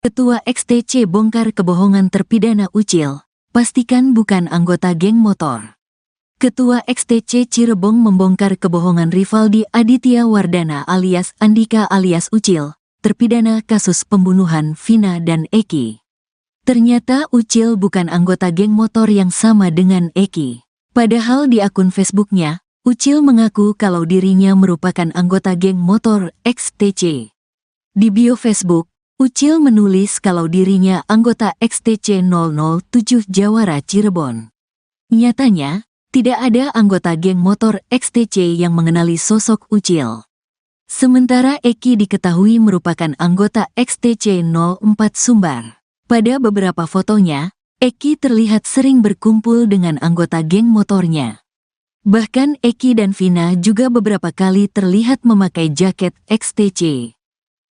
Ketua XTC bongkar kebohongan terpidana Ucil, pastikan bukan anggota geng motor. Ketua XTC Cirebon membongkar kebohongan Rivaldi Aditya Wardana alias Andika alias Ucil, terpidana kasus pembunuhan Vina dan Eki. Ternyata Ucil bukan anggota geng motor yang sama dengan Eki. Padahal di akun Facebooknya, Ucil mengaku kalau dirinya merupakan anggota geng motor XTC. Di bio Facebook, Ucil menulis kalau dirinya anggota XTC 007 Jawara Cirebon. Nyatanya, tidak ada anggota geng motor XTC yang mengenali sosok Ucil. Sementara Eki diketahui merupakan anggota XTC 04 Sumbar. Pada beberapa fotonya, Eki terlihat sering berkumpul dengan anggota geng motornya. Bahkan Eki dan Vina juga beberapa kali terlihat memakai jaket XTC.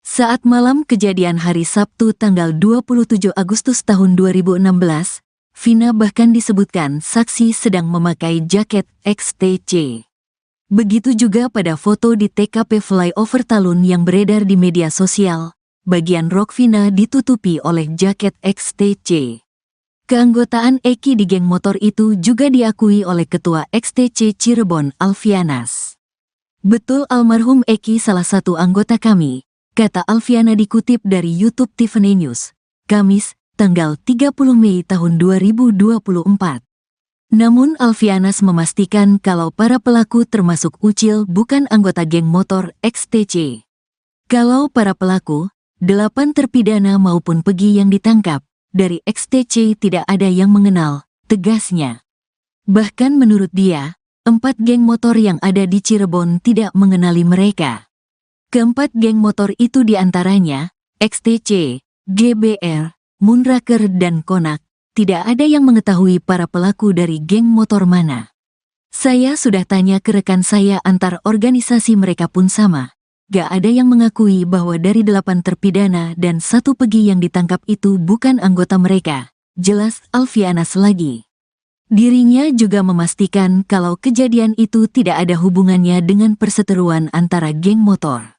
Saat malam kejadian hari Sabtu tanggal 27 Agustus tahun 2016, Vina bahkan disebutkan saksi sedang memakai jaket XTC. Begitu juga pada foto di TKP Flyover Talun yang beredar di media sosial, bagian rok Vina ditutupi oleh jaket XTC. Keanggotaan Eki di geng motor itu juga diakui oleh Ketua XTC Cirebon Alfianas. Betul almarhum Eki salah satu anggota kami, kata Alfiana dikutip dari YouTube Tiffany News, Kamis, tanggal 30 Mei tahun 2024. Namun Alfianas memastikan kalau para pelaku termasuk Ucil bukan anggota geng motor XTC. Kalau para pelaku, 8 terpidana maupun Pegi yang ditangkap, dari XTC tidak ada yang mengenal, tegasnya. Bahkan menurut dia, 4 geng motor yang ada di Cirebon tidak mengenali mereka. Keempat geng motor itu diantaranya, XTC, GBR, Moonraker dan Konak, tidak ada yang mengetahui para pelaku dari geng motor mana. Saya sudah tanya ke rekan saya antar organisasi mereka pun sama. gak ada yang mengakui bahwa dari 8 terpidana dan 1 pegi yang ditangkap itu bukan anggota mereka, jelas Alfianas lagi. Dirinya juga memastikan kalau kejadian itu tidak ada hubungannya dengan perseteruan antara geng motor.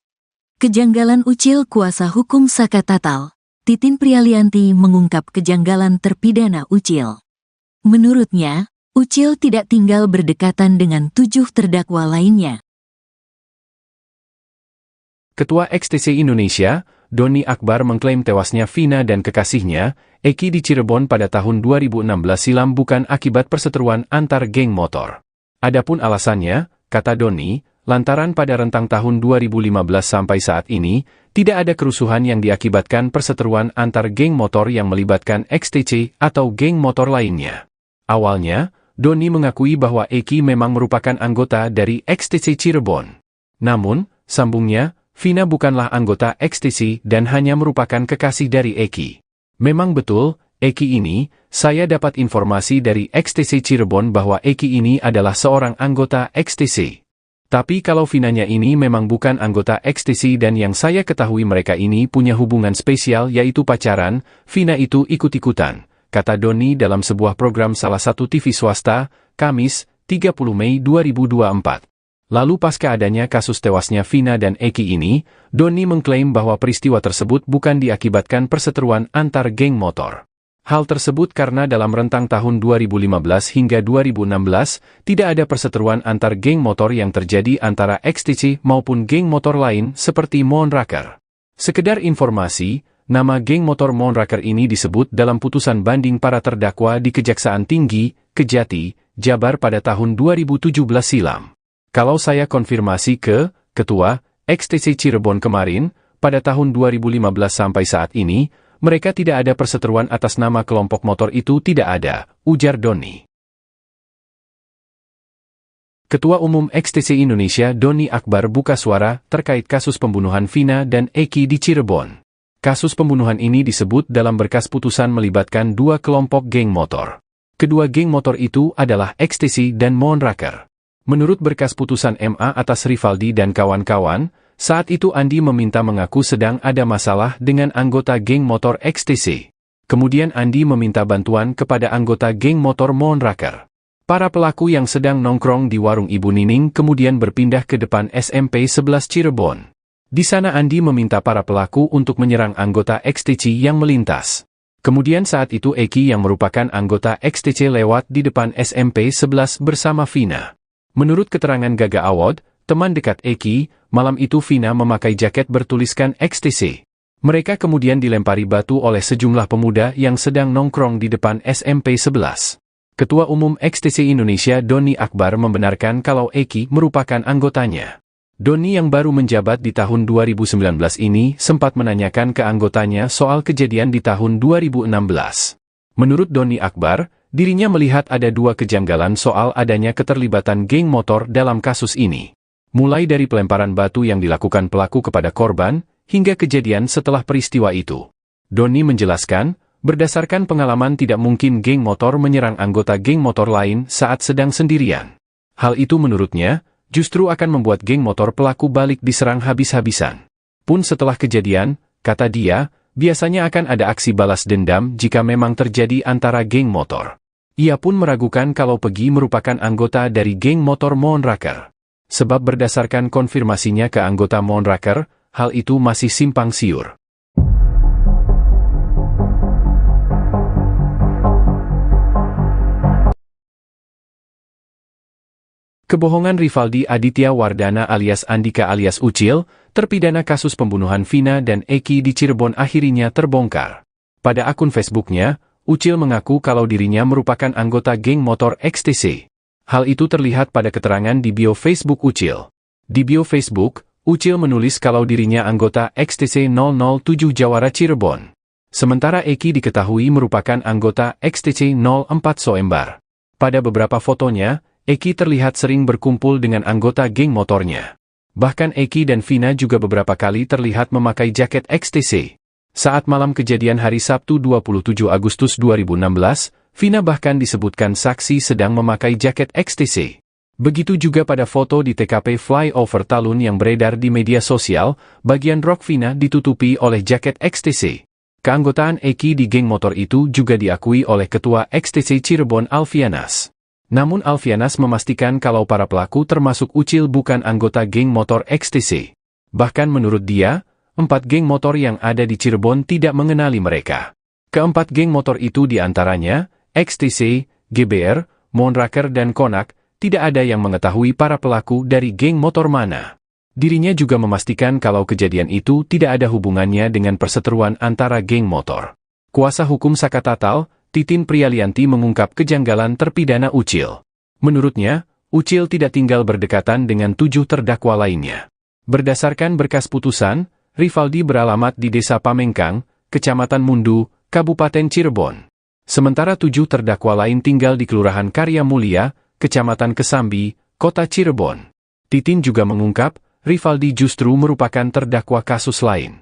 Kejanggalan Ucil kuasa hukum Saka Tatal, Titin Prialianti mengungkap kejanggalan terpidana Ucil. Menurutnya, Ucil tidak tinggal berdekatan dengan 7 terdakwa lainnya. Ketua XTC Indonesia, Doni Akbar mengklaim tewasnya Vina dan kekasihnya, Eki di Cirebon pada tahun 2016 silam bukan akibat perseteruan antar geng motor. Adapun alasannya, kata Doni, lantaran pada rentang tahun 2015 sampai saat ini, tidak ada kerusuhan yang diakibatkan perseteruan antar geng motor yang melibatkan XTC atau geng motor lainnya. Awalnya, Doni mengakui bahwa Eki memang merupakan anggota dari XTC Cirebon. Namun, sambungnya, Vina bukanlah anggota XTC dan hanya merupakan kekasih dari Eki. Memang betul, Eki ini, saya dapat informasi dari XTC Cirebon bahwa Eki ini adalah seorang anggota XTC. Tapi kalau Vinanya ini memang bukan anggota XTC dan yang saya ketahui mereka ini punya hubungan spesial yaitu pacaran, Vina itu ikut-ikutan, kata Doni dalam sebuah program salah satu TV swasta, Kamis, 30 Mei 2024. Lalu pasca adanya kasus tewasnya Vina dan Eki ini, Doni mengklaim bahwa peristiwa tersebut bukan diakibatkan perseteruan antar geng motor. Hal tersebut karena dalam rentang tahun 2015 hingga 2016, tidak ada perseteruan antar geng motor yang terjadi antara XTC maupun geng motor lain seperti Moonraker. Sekedar informasi, nama geng motor Moonraker ini disebut dalam putusan banding para terdakwa di Kejaksaan Tinggi, Kejati, Jabar pada tahun 2017 silam. Kalau saya konfirmasi ke Ketua XTC Cirebon kemarin, pada tahun 2015 sampai saat ini, mereka tidak ada perseteruan atas nama kelompok motor itu tidak ada, ujar Doni. Ketua Umum XTC Indonesia Doni Akbar buka suara terkait kasus pembunuhan Vina dan Eki di Cirebon. Kasus pembunuhan ini disebut dalam berkas putusan melibatkan 2 kelompok geng motor. Kedua geng motor itu adalah XTC dan Moonraker. Menurut berkas putusan MA atas Rivaldi dan kawan-kawan, saat itu Andi meminta mengaku sedang ada masalah dengan anggota geng motor XTC. Kemudian Andi meminta bantuan kepada anggota geng motor Moonraker. Para pelaku yang sedang nongkrong di warung Ibu Nining kemudian berpindah ke depan SMP 11 Cirebon. Di sana Andi meminta para pelaku untuk menyerang anggota XTC yang melintas. Kemudian saat itu Eki yang merupakan anggota XTC lewat di depan SMP 11 bersama Vina. Menurut keterangan Gaga Awad, teman dekat Eki, malam itu Vina memakai jaket bertuliskan XTC. Mereka kemudian dilempari batu oleh sejumlah pemuda yang sedang nongkrong di depan SMP 11. Ketua Umum XTC Indonesia Doni Akbar membenarkan kalau Eki merupakan anggotanya. Doni yang baru menjabat di tahun 2019 ini sempat menanyakan ke anggotanya soal kejadian di tahun 2016. Menurut Doni Akbar, dirinya melihat ada 2 kejanggalan soal adanya keterlibatan geng motor dalam kasus ini. Mulai dari pelemparan batu yang dilakukan pelaku kepada korban, hingga kejadian setelah peristiwa itu. Doni menjelaskan, berdasarkan pengalaman tidak mungkin geng motor menyerang anggota geng motor lain saat sedang sendirian. Hal itu menurutnya, justru akan membuat geng motor pelaku balik diserang habis-habisan. Pun setelah kejadian, kata dia, biasanya akan ada aksi balas dendam jika memang terjadi antara geng motor. Ia pun meragukan kalau Pegi merupakan anggota dari geng motor Moonraker. Sebab berdasarkan konfirmasinya ke anggota Moonraker, hal itu masih simpang siur. Kebohongan Rivaldi Aditya Wardana alias Andika alias Ucil, terpidana kasus pembunuhan Vina dan Eki di Cirebon akhirnya terbongkar. Pada akun Facebooknya, Ucil mengaku kalau dirinya merupakan anggota geng motor XTC. Hal itu terlihat pada keterangan di bio Facebook Ucil. Di bio Facebook, Ucil menulis kalau dirinya anggota XTC 007 Jawara Cirebon. Sementara Eki diketahui merupakan anggota XTC 04 Soembar. Pada beberapa fotonya, Eki terlihat sering berkumpul dengan anggota geng motornya. Bahkan Eki dan Vina juga beberapa kali terlihat memakai jaket XTC. Saat malam kejadian hari Sabtu 27 Agustus 2016, Vina bahkan disebutkan saksi sedang memakai jaket XTC. Begitu juga pada foto di TKP flyover Talun yang beredar di media sosial, bagian rok Vina ditutupi oleh jaket XTC. Keanggotaan Eki di geng motor itu juga diakui oleh Ketua XTC Cirebon Alfianas. Namun Alfianas memastikan kalau para pelaku termasuk Ucil bukan anggota geng motor XTC. Bahkan menurut dia, 4 geng motor yang ada di Cirebon tidak mengenali mereka. Keempat geng motor itu diantaranya, XTC, GBR, Monraker dan Konak, tidak ada yang mengetahui para pelaku dari geng motor mana. Dirinya juga memastikan kalau kejadian itu tidak ada hubungannya dengan perseteruan antara geng motor. Kuasa hukum Saka Tatal, Titin Prialianti mengungkap kejanggalan terpidana Ucil. Menurutnya, Ucil tidak tinggal berdekatan dengan 7 terdakwa lainnya. Berdasarkan berkas putusan, Rivaldi beralamat di Desa Pamengkang, Kecamatan Mundu, Kabupaten Cirebon. Sementara 7 terdakwa lain tinggal di Kelurahan Karya Mulia, Kecamatan Kesambi, Kota Cirebon. Titin juga mengungkap, Rivaldi justru merupakan terdakwa kasus lain.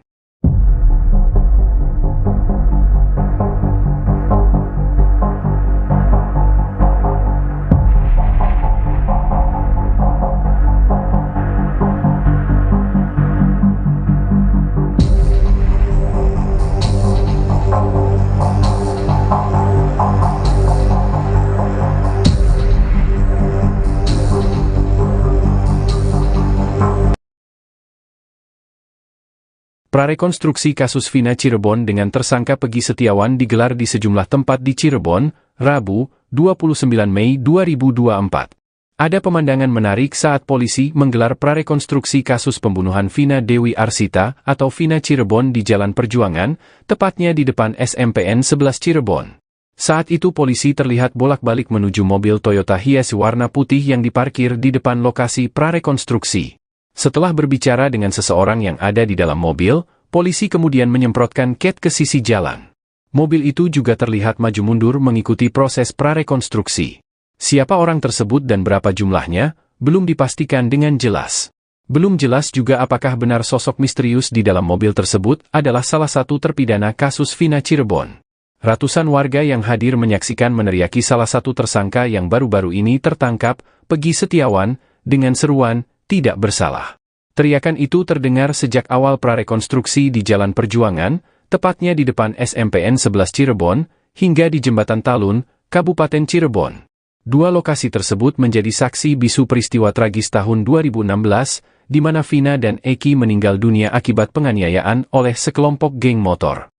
Prarekonstruksi kasus Vina Cirebon dengan tersangka Pegi Setiawan digelar di sejumlah tempat di Cirebon, Rabu, 29 Mei 2024. Ada pemandangan menarik saat polisi menggelar prarekonstruksi kasus pembunuhan Vina Dewi Arsita atau Vina Cirebon di Jalan Perjuangan, tepatnya di depan SMPN 11 Cirebon. Saat itu polisi terlihat bolak-balik menuju mobil Toyota Hiace warna putih yang diparkir di depan lokasi prarekonstruksi. Setelah berbicara dengan seseorang yang ada di dalam mobil, polisi kemudian menyemprotkan cat ke sisi jalan. Mobil itu juga terlihat maju mundur mengikuti proses prarekonstruksi. Siapa orang tersebut dan berapa jumlahnya, belum dipastikan dengan jelas. Belum jelas juga apakah benar sosok misterius di dalam mobil tersebut adalah salah satu terpidana kasus Vina Cirebon. Ratusan warga yang hadir menyaksikan meneriaki salah satu tersangka yang baru-baru ini tertangkap, Pegi Setiawan, dengan seruan, tidak bersalah. Teriakan itu terdengar sejak awal prarekonstruksi di Jalan Perjuangan, tepatnya di depan SMPN 11 Cirebon, hingga di Jembatan Talun, Kabupaten Cirebon. 2 lokasi tersebut menjadi saksi bisu peristiwa tragis tahun 2016, di mana Vina dan Eki meninggal dunia akibat penganiayaan oleh sekelompok geng motor.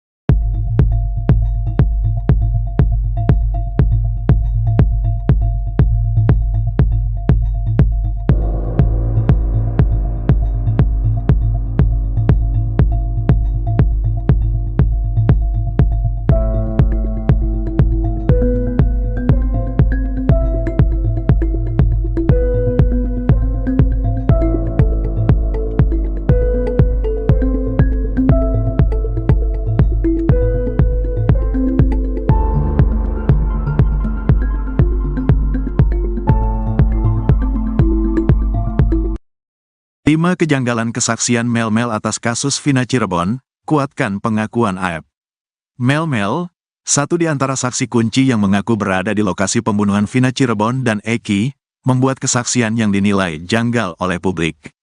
Lima kejanggalan kesaksian Mel-Mel atas kasus Vina Cirebon, kuatkan pengakuan AEP. Mel-Mel, satu di antara saksi kunci yang mengaku berada di lokasi pembunuhan Vina Cirebon dan Eki, membuat kesaksian yang dinilai janggal oleh publik.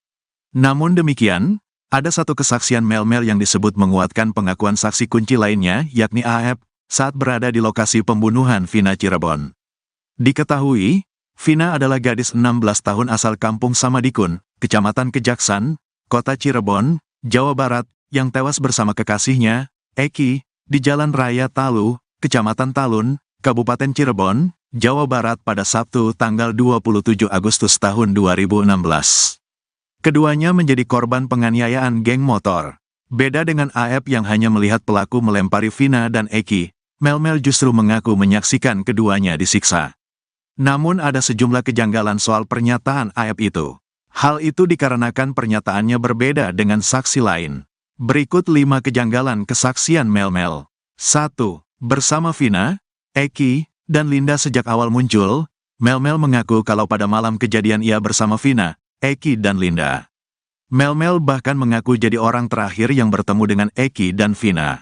Namun demikian, ada satu kesaksian Mel-Mel yang disebut menguatkan pengakuan saksi kunci lainnya, yakni AEP, saat berada di lokasi pembunuhan Vina Cirebon. Diketahui, Vina adalah gadis 16 tahun asal kampung Samadikun, Kecamatan Kejaksan, Kota Cirebon, Jawa Barat, yang tewas bersama kekasihnya, Eki, di Jalan Raya Talu, Kecamatan Talun, Kabupaten Cirebon, Jawa Barat pada Sabtu tanggal 27 Agustus tahun 2016. Keduanya menjadi korban penganiayaan geng motor. Beda dengan AEP yang hanya melihat pelaku melempari Vina dan Eki, Mel-Mel justru mengaku menyaksikan keduanya disiksa. Namun ada sejumlah kejanggalan soal pernyataan AEP itu. Hal itu dikarenakan pernyataannya berbeda dengan saksi lain. Berikut 5 kejanggalan kesaksian Mel-Mel. 1. Bersama Vina, Eki, dan Linda sejak awal muncul, Mel-Mel mengaku kalau pada malam kejadian ia bersama Vina, Eki dan Linda. Mel-Mel bahkan mengaku jadi orang terakhir yang bertemu dengan Eki dan Vina.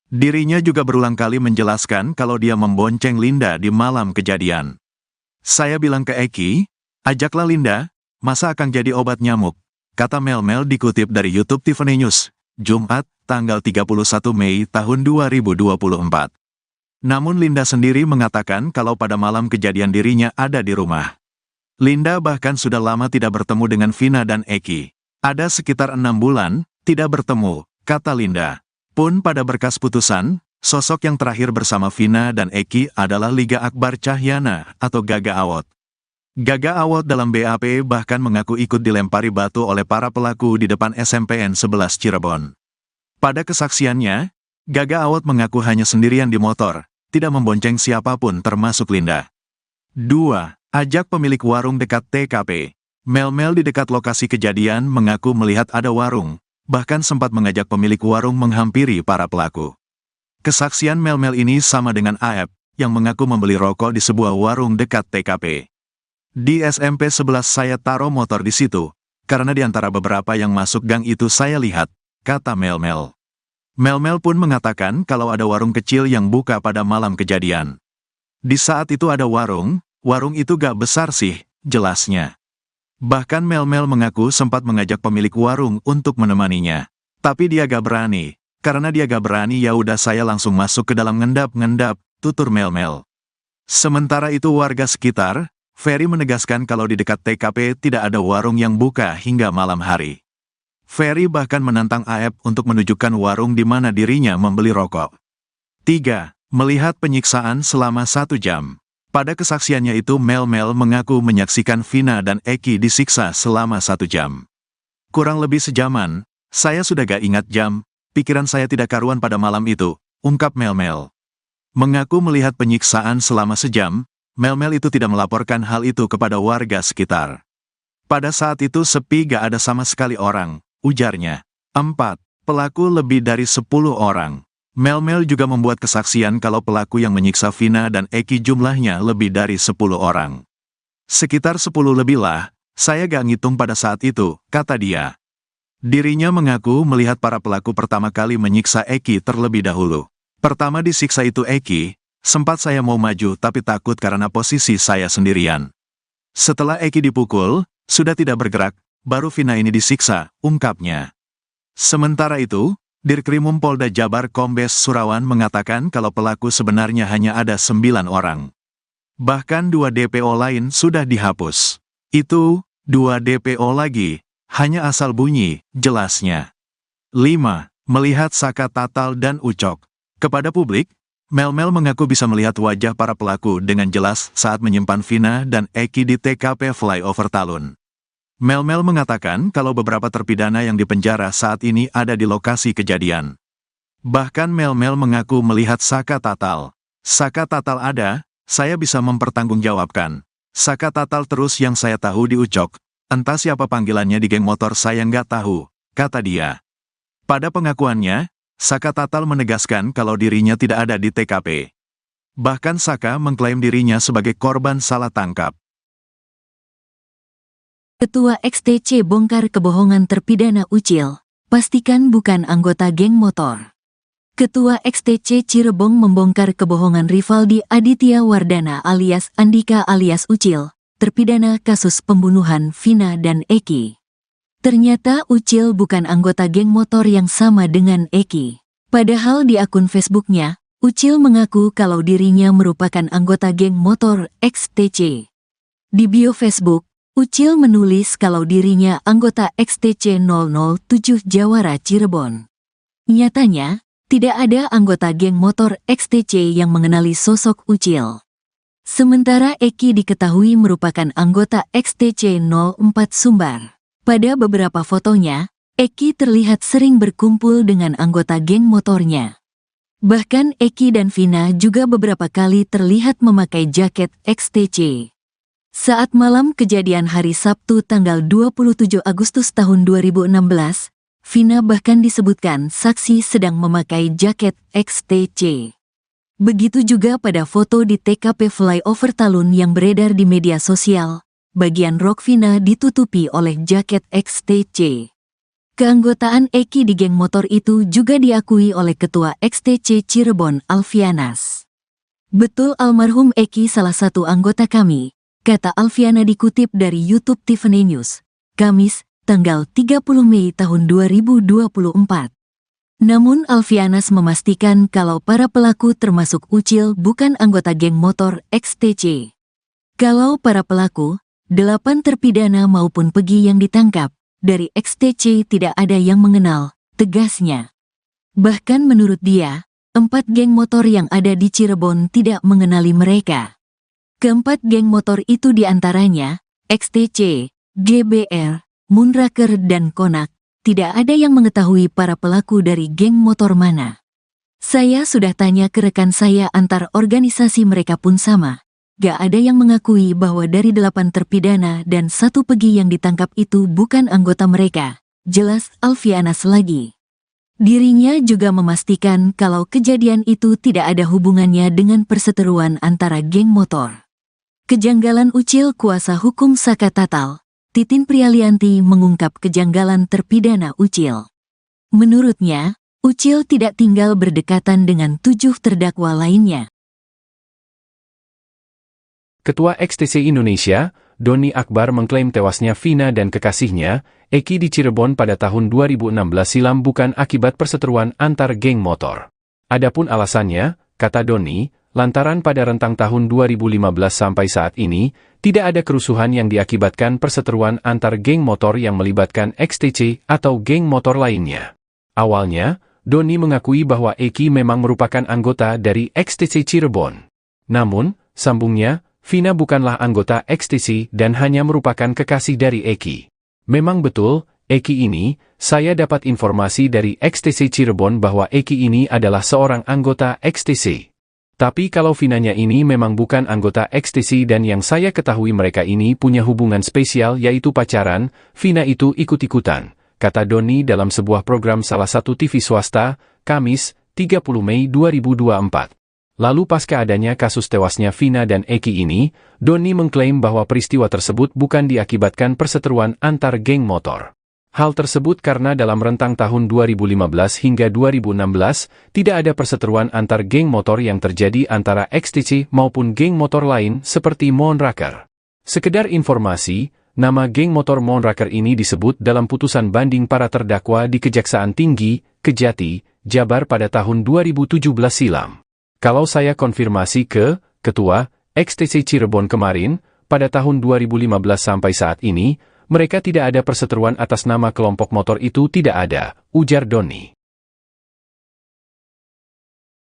Dirinya juga berulang kali menjelaskan kalau dia membonceng Linda di malam kejadian. Saya bilang ke Eki, Ajaklah Linda, masa akan jadi obat nyamuk, kata Mel-Mel dikutip dari YouTube Tiffany News, Jumat, tanggal 31 Mei tahun 2024. Namun Linda sendiri mengatakan kalau pada malam kejadian dirinya ada di rumah. Linda bahkan sudah lama tidak bertemu dengan Vina dan Eki. Ada sekitar 6 bulan, tidak bertemu, kata Linda. Pun pada berkas putusan, sosok yang terakhir bersama Vina dan Eki adalah Liga Akbar Cahyana atau Gaga Awot. Gaga Awot dalam BAP bahkan mengaku ikut dilempari batu oleh para pelaku di depan SMPN 11 Cirebon. Pada kesaksiannya, Gaga Awot mengaku hanya sendirian di motor, tidak membonceng siapapun termasuk Linda. 2. Ajak pemilik warung dekat TKP. Mel-Mel di dekat lokasi kejadian mengaku melihat ada warung, bahkan sempat mengajak pemilik warung menghampiri para pelaku. Kesaksian Mel-Mel ini sama dengan Aep, yang mengaku membeli rokok di sebuah warung dekat TKP. Di SMP 11 saya taruh motor di situ, karena di antara beberapa yang masuk gang itu saya lihat, kata Mel-Mel. Mel-Mel pun mengatakan kalau ada warung kecil yang buka pada malam kejadian. Di saat itu ada warung itu gak besar sih, jelasnya. Bahkan Mel-Mel mengaku sempat mengajak pemilik warung untuk menemaninya. Tapi dia gak berani. Karena dia gak berani ya udah saya langsung masuk ke dalam ngendap-ngendap, tutur Mel-Mel. Sementara itu warga sekitar, Ferry menegaskan kalau di dekat TKP tidak ada warung yang buka hingga malam hari. Ferry bahkan menantang Aep untuk menunjukkan warung di mana dirinya membeli rokok. 3. Melihat penyiksaan selama 1 jam. Pada kesaksiannya itu Mel-Mel mengaku menyaksikan Vina dan Eki disiksa selama 1 jam. Kurang lebih sejaman, saya sudah gak ingat jam, pikiran saya tidak karuan pada malam itu, ungkap Mel-Mel. Mengaku melihat penyiksaan selama sejam, Mel-Mel itu tidak melaporkan hal itu kepada warga sekitar. Pada saat itu sepi gak ada sama sekali orang, ujarnya. 4. Pelaku lebih dari 10 orang. Mel-Mel juga membuat kesaksian kalau pelaku yang menyiksa Vina dan Eki jumlahnya lebih dari 10 orang. Sekitar 10 lebih lah, saya gak ngitung pada saat itu, kata dia. Dirinya mengaku melihat para pelaku pertama kali menyiksa Eki terlebih dahulu. Pertama disiksa itu Eki, sempat saya mau maju tapi takut karena posisi saya sendirian. Setelah Eki dipukul, sudah tidak bergerak, baru Vina ini disiksa, ungkapnya. Sementara itu, Dirkrimum Polda Jabar Kombes Surawan mengatakan kalau pelaku sebenarnya hanya ada 9 orang. Bahkan 2 DPO lain sudah dihapus. Itu, 2 DPO lagi, hanya asal bunyi, jelasnya. 5. Melihat Saka Tatal dan Ucok. Kepada publik, Mel-Mel mengaku bisa melihat wajah para pelaku dengan jelas saat menyimpan Vina dan Eki di TKP Flyover Talun. Mel-Mel mengatakan kalau beberapa terpidana yang dipenjara saat ini ada di lokasi kejadian. Bahkan Mel-Mel mengaku melihat Saka Tatal. Saka Tatal ada, saya bisa mempertanggungjawabkan. Saka Tatal terus yang saya tahu di Ucok, entah siapa panggilannya di geng motor saya nggak tahu, kata dia. Pada pengakuannya, Saka Tatal menegaskan kalau dirinya tidak ada di TKP. Bahkan Saka mengklaim dirinya sebagai korban salah tangkap. Ketua XTC bongkar kebohongan terpidana Ucil, pastikan bukan anggota geng motor. Ketua XTC Cirebon membongkar kebohongan Rivaldi Aditya Wardana alias Andika alias Ucil, terpidana kasus pembunuhan Vina dan Eki. Ternyata Ucil bukan anggota geng motor yang sama dengan Eki. Padahal di akun Facebooknya, Ucil mengaku kalau dirinya merupakan anggota geng motor XTC. Di bio Facebook, Ucil menulis kalau dirinya anggota XTC 007 Jawara Cirebon. Nyatanya, tidak ada anggota geng motor XTC yang mengenali sosok Ucil. Sementara Eki diketahui merupakan anggota XTC 04 Sumbar. Pada beberapa fotonya, Eki terlihat sering berkumpul dengan anggota geng motornya. Bahkan Eki dan Vina juga beberapa kali terlihat memakai jaket XTC. Saat malam kejadian hari Sabtu tanggal 27 Agustus tahun 2016, Vina bahkan disebutkan saksi sedang memakai jaket XTC. Begitu juga pada foto di TKP Flyover Talun yang beredar di media sosial, bagian rok Vina ditutupi oleh jaket XTC. Keanggotaan Eki di geng motor itu juga diakui oleh Ketua XTC Cirebon Alfianas. Betul almarhum Eki salah satu anggota kami, kata Alfiana dikutip dari YouTube Tiffany News, Kamis, tanggal 30 Mei tahun 2024. Namun Alfianas memastikan kalau para pelaku termasuk Ucil bukan anggota geng motor XTC. Kalau para pelaku, 8 terpidana maupun Pegi yang ditangkap, dari XTC tidak ada yang mengenal, tegasnya. Bahkan menurut dia, 4 geng motor yang ada di Cirebon tidak mengenali mereka. Keempat geng motor itu diantaranya, XTC, GBR, Moonraker dan Konak. Tidak ada yang mengetahui para pelaku dari geng motor mana. Saya sudah tanya ke rekan saya antar organisasi mereka pun sama. Gak ada yang mengakui bahwa dari 8 terpidana dan 1 Pegi yang ditangkap itu bukan anggota mereka. Jelas Alfianas lagi. Dirinya juga memastikan kalau kejadian itu tidak ada hubungannya dengan perseteruan antara geng motor. Kejanggalan Ucil kuasa hukum Saka Tatal. Titin Prialianti mengungkap kejanggalan terpidana Ucil. Menurutnya, Ucil tidak tinggal berdekatan dengan 7 terdakwa lainnya. Ketua XTC Indonesia, Doni Akbar mengklaim tewasnya Vina dan kekasihnya, Eki di Cirebon pada tahun 2016 silam bukan akibat perseteruan antar geng motor. Adapun alasannya, kata Doni, lantaran pada rentang tahun 2015 sampai saat ini, tidak ada kerusuhan yang diakibatkan perseteruan antar geng motor yang melibatkan XTC atau geng motor lainnya. Awalnya, Doni mengakui bahwa Eki memang merupakan anggota dari XTC Cirebon. Namun, sambungnya, Vina bukanlah anggota XTC dan hanya merupakan kekasih dari Eki. Memang betul, Eki ini, saya dapat informasi dari XTC Cirebon bahwa Eki ini adalah seorang anggota XTC. Tapi kalau Vinanya ini memang bukan anggota XTC dan yang saya ketahui mereka ini punya hubungan spesial yaitu pacaran, Vina itu ikut-ikutan, kata Doni dalam sebuah program salah satu TV swasta, Kamis, 30 Mei 2024. Lalu pasca adanya kasus tewasnya Vina dan Eki ini, Doni mengklaim bahwa peristiwa tersebut bukan diakibatkan perseteruan antar geng motor. Hal tersebut karena dalam rentang tahun 2015 hingga 2016, tidak ada perseteruan antar geng motor yang terjadi antara XTC maupun geng motor lain seperti Moonraker. Sekedar informasi, nama geng motor Moonraker ini disebut dalam putusan banding para terdakwa di Kejaksaan Tinggi, Kejati, Jabar pada tahun 2017 silam. Kalau saya konfirmasi ke Ketua XTC Cirebon kemarin, pada tahun 2015 sampai saat ini, mereka tidak ada perseteruan atas nama kelompok motor itu tidak ada, ujar Doni.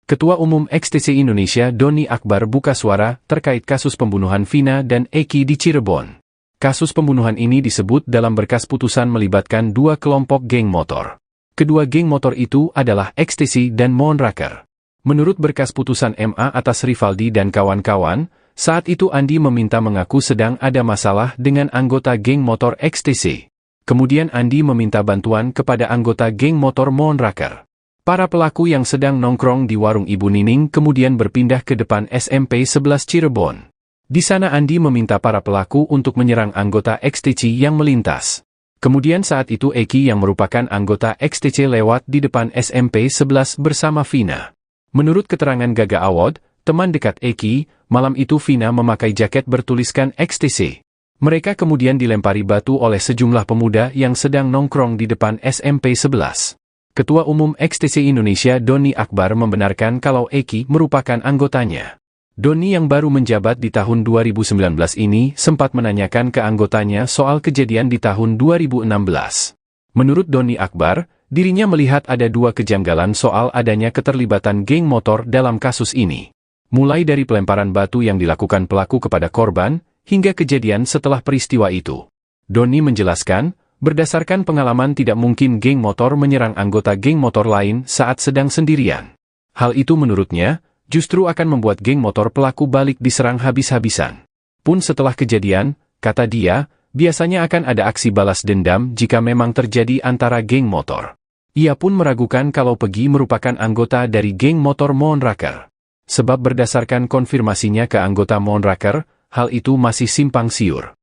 Ketua Umum XTC Indonesia Doni Akbar buka suara terkait kasus pembunuhan Vina dan Eki di Cirebon. Kasus pembunuhan ini disebut dalam berkas putusan melibatkan 2 kelompok geng motor. Kedua geng motor itu adalah XTC dan Moonraker. Menurut berkas putusan MA atas Rivaldi dan kawan-kawan, saat itu Andi meminta mengaku sedang ada masalah dengan anggota geng motor XTC. Kemudian Andi meminta bantuan kepada anggota geng motor Moonraker. Para pelaku yang sedang nongkrong di warung Ibu Nining kemudian berpindah ke depan SMP 11 Cirebon. Di sana Andi meminta para pelaku untuk menyerang anggota XTC yang melintas. Kemudian saat itu Eki yang merupakan anggota XTC lewat di depan SMP 11 bersama Vina. Menurut keterangan Gaga Awad, teman dekat Eki, malam itu Vina memakai jaket bertuliskan XTC. Mereka kemudian dilempari batu oleh sejumlah pemuda yang sedang nongkrong di depan SMP 11. Ketua Umum XTC Indonesia Doni Akbar membenarkan kalau Eki merupakan anggotanya. Doni yang baru menjabat di tahun 2019 ini sempat menanyakan ke anggotanya soal kejadian di tahun 2016. Menurut Doni Akbar, dirinya melihat ada 2 kejanggalan soal adanya keterlibatan geng motor dalam kasus ini. Mulai dari pelemparan batu yang dilakukan pelaku kepada korban, hingga kejadian setelah peristiwa itu. Doni menjelaskan, berdasarkan pengalaman tidak mungkin geng motor menyerang anggota geng motor lain saat sedang sendirian. Hal itu menurutnya, justru akan membuat geng motor pelaku balik diserang habis-habisan. Pun setelah kejadian, kata dia, biasanya akan ada aksi balas dendam jika memang terjadi antara geng motor. Ia pun meragukan kalau Pegi merupakan anggota dari geng motor Moonraker. Sebab berdasarkan konfirmasinya ke anggota Moonraker, hal itu masih simpang siur.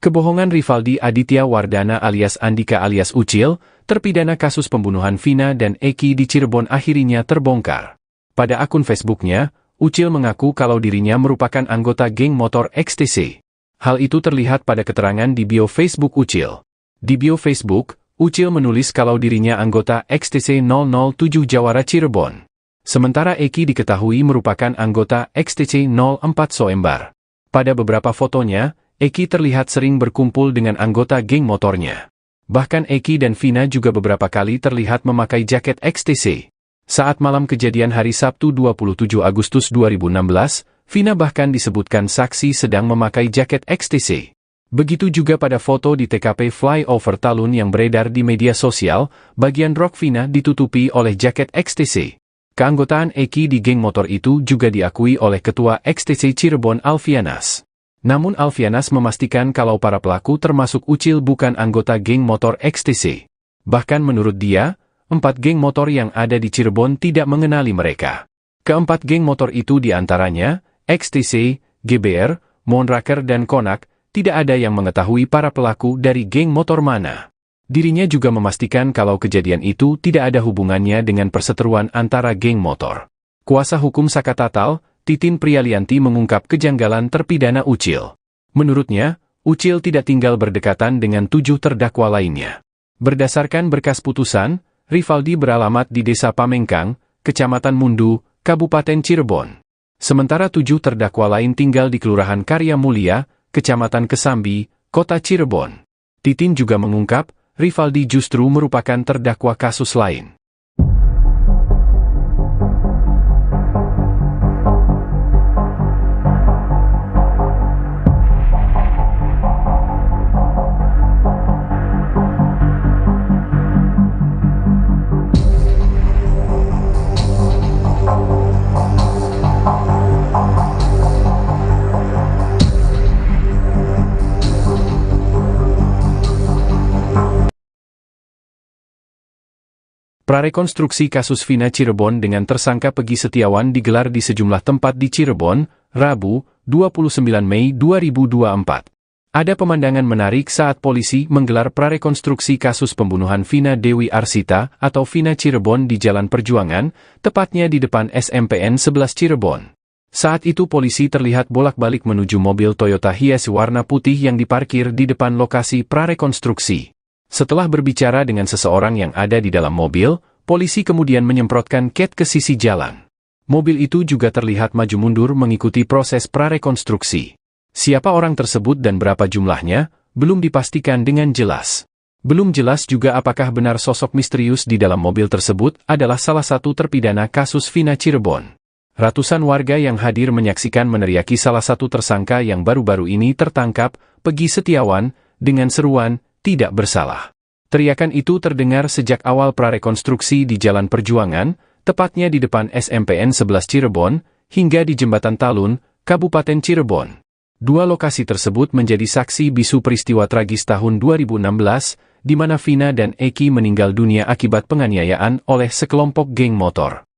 Kebohongan Rivaldi Aditya Wardana alias Andika alias Ucil, terpidana kasus pembunuhan Vina dan Eki di Cirebon akhirnya terbongkar. Pada akun Facebooknya, Ucil mengaku kalau dirinya merupakan anggota geng motor XTC. Hal itu terlihat pada keterangan di bio Facebook Ucil. Di bio Facebook, Ucil menulis kalau dirinya anggota XTC 007 Jawara Cirebon. Sementara Eki diketahui merupakan anggota XTC 04 Soembar. Pada beberapa fotonya, Eki terlihat sering berkumpul dengan anggota geng motornya. Bahkan Eki dan Vina juga beberapa kali terlihat memakai jaket XTC. Saat malam kejadian hari Sabtu 27 Agustus 2016, Vina bahkan disebutkan saksi sedang memakai jaket XTC. Begitu juga pada foto di TKP Flyover Talun yang beredar di media sosial, bagian rok Vina ditutupi oleh jaket XTC. Keanggotaan Eki di geng motor itu juga diakui oleh Ketua XTC Cirebon Alfianas. Namun Alfianas memastikan kalau para pelaku termasuk Ucil bukan anggota geng motor XTC. Bahkan menurut dia, 4 geng motor yang ada di Cirebon tidak mengenali mereka. Keempat geng motor itu diantaranya, XTC, GBR, Monraker dan Konak, tidak ada yang mengetahui para pelaku dari geng motor mana. Dirinya juga memastikan kalau kejadian itu tidak ada hubungannya dengan perseteruan antara geng motor. Kuasa hukum Sakatatal, Titin Prialianti mengungkap kejanggalan terpidana Ucil. Menurutnya, Ucil tidak tinggal berdekatan dengan 7 terdakwa lainnya. Berdasarkan berkas putusan, Rivaldi beralamat di Desa Pamengkang, Kecamatan Mundu, Kabupaten Cirebon. Sementara 7 terdakwa lain tinggal di Kelurahan Karya Mulia, Kecamatan Kesambi, Kota Cirebon. Titin juga mengungkap, Rivaldi justru merupakan terdakwa kasus lain. Prarekonstruksi kasus Vina Cirebon dengan tersangka Pegi Setiawan digelar di sejumlah tempat di Cirebon, Rabu, 29 Mei 2024. Ada pemandangan menarik saat polisi menggelar prarekonstruksi kasus pembunuhan Vina Dewi Arsita atau Vina Cirebon di Jalan Perjuangan, tepatnya di depan SMPN 11 Cirebon. Saat itu polisi terlihat bolak-balik menuju mobil Toyota Hiace warna putih yang diparkir di depan lokasi prarekonstruksi. Setelah berbicara dengan seseorang yang ada di dalam mobil, polisi kemudian menyemprotkan cat ke sisi jalan. Mobil itu juga terlihat maju mundur mengikuti proses prarekonstruksi. Siapa orang tersebut dan berapa jumlahnya, belum dipastikan dengan jelas. Belum jelas juga apakah benar sosok misterius di dalam mobil tersebut adalah salah satu terpidana kasus Vina Cirebon. Ratusan warga yang hadir menyaksikan meneriaki salah satu tersangka yang baru-baru ini tertangkap, Pegi Setiawan, dengan seruan, "Tidak bersalah." Teriakan itu terdengar sejak awal prarekonstruksi di Jalan Perjuangan, tepatnya di depan SMPN 11 Cirebon, hingga di Jembatan Talun, Kabupaten Cirebon. 2 lokasi tersebut menjadi saksi bisu peristiwa tragis tahun 2016, di mana Vina dan Eki meninggal dunia akibat penganiayaan oleh sekelompok geng motor.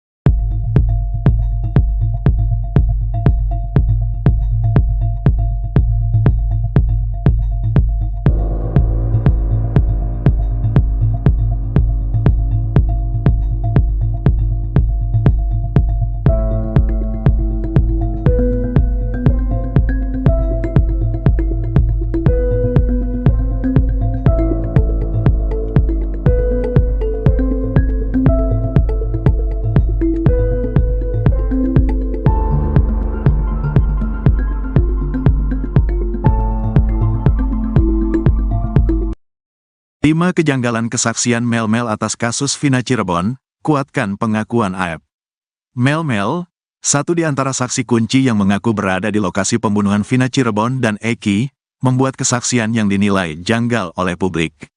Lima kejanggalan kesaksian Mel-Mel atas kasus Vina Cirebon, kuatkan pengakuan AEP. Mel-Mel, satu di antara saksi kunci yang mengaku berada di lokasi pembunuhan Vina Cirebon dan Eki, membuat kesaksian yang dinilai janggal oleh publik.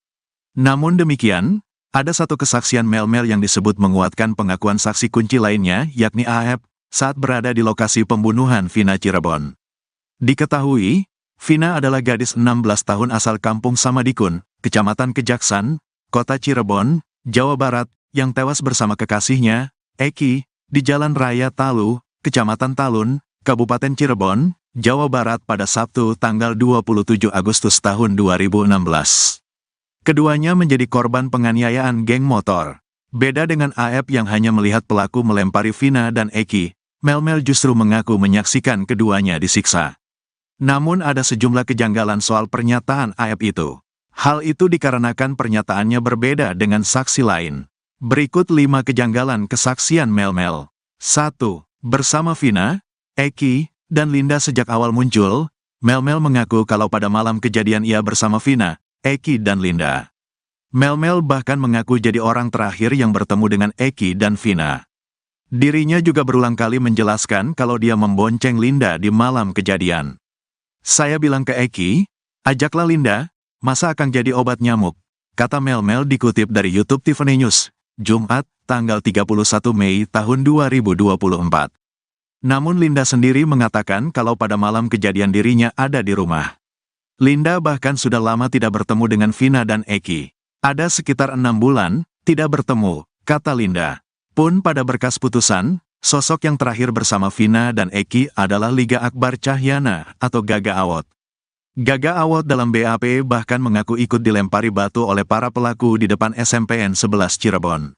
Namun demikian, ada satu kesaksian Mel-Mel yang disebut menguatkan pengakuan saksi kunci lainnya, yakni AEP, saat berada di lokasi pembunuhan Vina Cirebon. Diketahui, Vina adalah gadis 16 tahun asal kampung Samadikun, Kecamatan Kejaksan, Kota Cirebon, Jawa Barat, yang tewas bersama kekasihnya, Eki, di Jalan Raya Talu, Kecamatan Talun, Kabupaten Cirebon, Jawa Barat pada Sabtu tanggal 27 Agustus tahun 2016. Keduanya menjadi korban penganiayaan geng motor. Beda dengan AF yang hanya melihat pelaku melempari Vina dan Eki, Melmel justru mengaku menyaksikan keduanya disiksa. Namun ada sejumlah kejanggalan soal pernyataan AF itu. Hal itu dikarenakan pernyataannya berbeda dengan saksi lain. Berikut 5 kejanggalan kesaksian Melmel. 1. Bersama Vina, Eki, dan Linda sejak awal muncul, Melmel mengaku kalau pada malam kejadian ia bersama Vina, Eki, dan Linda. Melmel bahkan mengaku jadi orang terakhir yang bertemu dengan Eki dan Vina. Dirinya juga berulang kali menjelaskan kalau dia membonceng Linda di malam kejadian. Saya bilang ke Eki, ajaklah Linda, masa akan jadi obat nyamuk, kata Melmel dikutip dari YouTube Tiffany News, Jumat, tanggal 31 Mei tahun 2024. Namun Linda sendiri mengatakan kalau pada malam kejadian dirinya ada di rumah. Linda bahkan sudah lama tidak bertemu dengan Vina dan Eki. Ada sekitar 6 bulan, tidak bertemu, kata Linda. Pun pada berkas putusan, sosok yang terakhir bersama Vina dan Eki adalah Liga Akbar Cahyana atau Gaga Awot. Gaga Awot dalam BAP bahkan mengaku ikut dilempari batu oleh para pelaku di depan SMPN 11 Cirebon.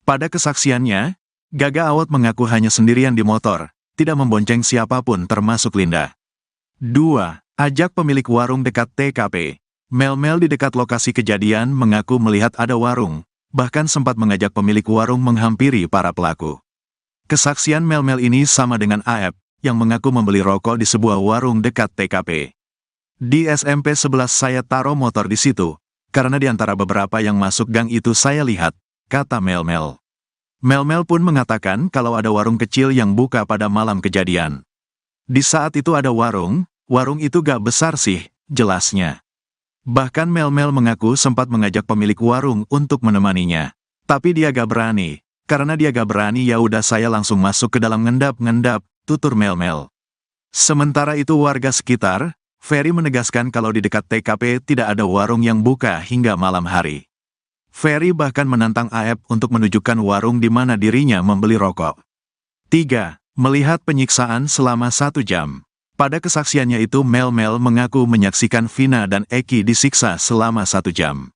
Pada kesaksiannya, Gaga Awot mengaku hanya sendirian di motor, tidak membonceng siapapun termasuk Linda. 2. Ajak pemilik warung dekat TKP. Melmel di dekat lokasi kejadian mengaku melihat ada warung, bahkan sempat mengajak pemilik warung menghampiri para pelaku. Kesaksian Melmel ini sama dengan AF, yang mengaku membeli rokok di sebuah warung dekat TKP. Di SMP 11 saya taruh motor di situ, karena di antara beberapa yang masuk gang itu saya lihat, kata Melmel. Melmel pun mengatakan kalau ada warung kecil yang buka pada malam kejadian. Di saat itu ada warung itu gak besar sih, jelasnya. Bahkan Melmel mengaku sempat mengajak pemilik warung untuk menemaninya. Tapi dia gak berani. Karena dia gak berani ya udah saya langsung masuk ke dalam ngendap-ngendap, tutur Melmel. Sementara itu warga sekitar, Ferry menegaskan kalau di dekat TKP tidak ada warung yang buka hingga malam hari. Ferry bahkan menantang AF untuk menunjukkan warung di mana dirinya membeli rokok. 3. Melihat penyiksaan selama 1 jam. Pada kesaksiannya itu Melmel mengaku menyaksikan Vina dan Eki disiksa selama 1 jam.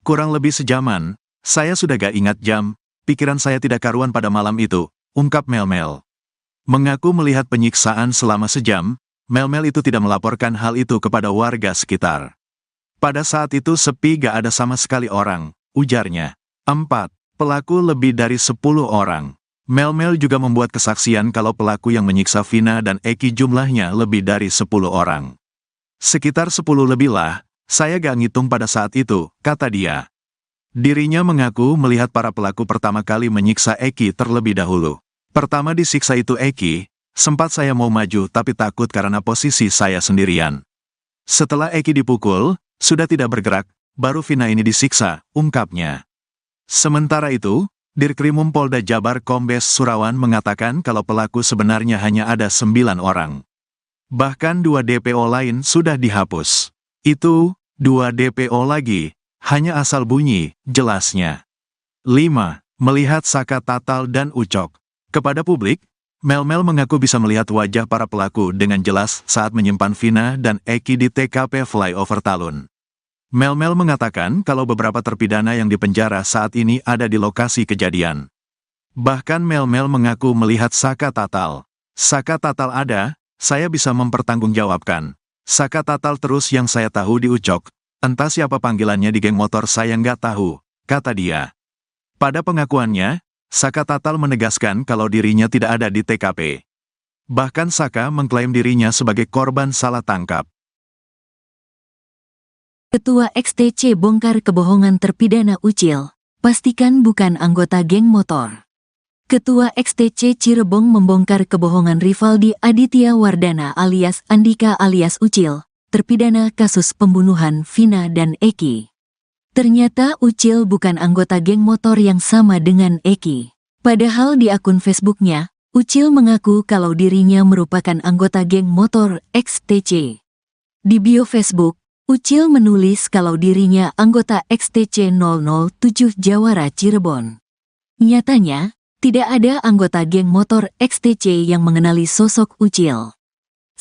Kurang lebih sejaman, saya sudah gak ingat jam, pikiran saya tidak karuan pada malam itu, ungkap Melmel. Mengaku melihat penyiksaan selama sejam, Melmel itu tidak melaporkan hal itu kepada warga sekitar. Pada saat itu sepi gak ada sama sekali orang, ujarnya. 4. Pelaku lebih dari 10 orang. Melmel juga membuat kesaksian kalau pelaku yang menyiksa Vina dan Eki jumlahnya lebih dari 10 orang. Sekitar 10 lebih lah, saya gak ngitung pada saat itu, kata dia. Dirinya mengaku melihat para pelaku pertama kali menyiksa Eki terlebih dahulu. Pertama disiksa itu Eki, sempat saya mau maju tapi takut karena posisi saya sendirian. Setelah Eki dipukul, sudah tidak bergerak, baru Vina ini disiksa, ungkapnya. Sementara itu, Dirkrimum Polda Jabar Kombes Surawan mengatakan kalau pelaku sebenarnya hanya ada 9 orang. Bahkan 2 DPO lain sudah dihapus. Itu, 2 DPO lagi, hanya asal bunyi, jelasnya. 5. Melihat Saka Tatal dan Ucok. Kepada publik, Melmel mengaku bisa melihat wajah para pelaku dengan jelas saat menyimpan Vina dan Eki di TKP Flyover Talun. Melmel mengatakan kalau beberapa terpidana yang dipenjara saat ini ada di lokasi kejadian. Bahkan Melmel mengaku melihat Saka Tatal. Saka Tatal ada, saya bisa mempertanggungjawabkan. Saka Tatal terus yang saya tahu di Ucok, entah siapa panggilannya di geng motor saya nggak tahu, kata dia. Pada pengakuannya, Saka Tatal menegaskan kalau dirinya tidak ada di TKP. Bahkan Saka mengklaim dirinya sebagai korban salah tangkap. Ketua XTC bongkar kebohongan terpidana Ucil, pastikan bukan anggota geng motor. Ketua XTC Cirebon membongkar kebohongan Rivaldi Aditya Wardana alias Andika alias Ucil, terpidana kasus pembunuhan Vina dan Eki. Ternyata Ucil bukan anggota geng motor yang sama dengan Eki. Padahal di akun Facebooknya, Ucil mengaku kalau dirinya merupakan anggota geng motor XTC. Di bio Facebook, Ucil menulis kalau dirinya anggota XTC 007 Jawara Cirebon. Nyatanya, tidak ada anggota geng motor XTC yang mengenali sosok Ucil.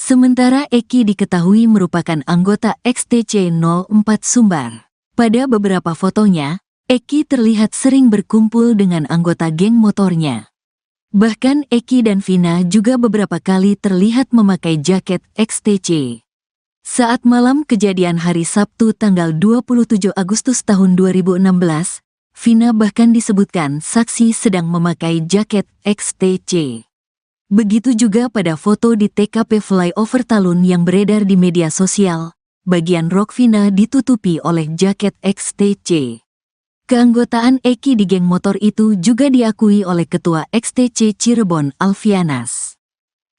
Sementara Eki diketahui merupakan anggota XTC 04 Sumbar. Pada beberapa fotonya, Eki terlihat sering berkumpul dengan anggota geng motornya. Bahkan Eki dan Vina juga beberapa kali terlihat memakai jaket XTC. Saat malam kejadian hari Sabtu tanggal 27 Agustus tahun 2016, Vina bahkan disebutkan saksi sedang memakai jaket XTC. Begitu juga pada foto di TKP Flyover Talun yang beredar di media sosial, bagian rok Vina ditutupi oleh jaket XTC. Keanggotaan Eki di geng motor itu juga diakui oleh Ketua XTC Cirebon Alfianas.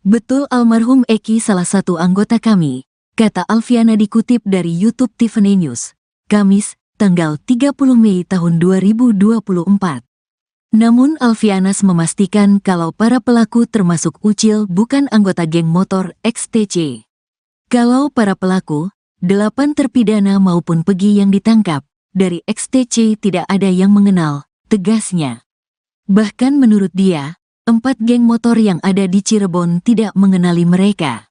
Betul almarhum Eki salah satu anggota kami, kata Alfiana dikutip dari YouTube Tiffany News, Kamis, tanggal 30 Mei tahun 2024. Namun Alfianas memastikan kalau para pelaku termasuk Ucil bukan anggota geng motor XTC. Kalau para pelaku, 8 terpidana maupun Pegi yang ditangkap, dari XTC tidak ada yang mengenal, tegasnya. Bahkan menurut dia, 4 geng motor yang ada di Cirebon tidak mengenali mereka.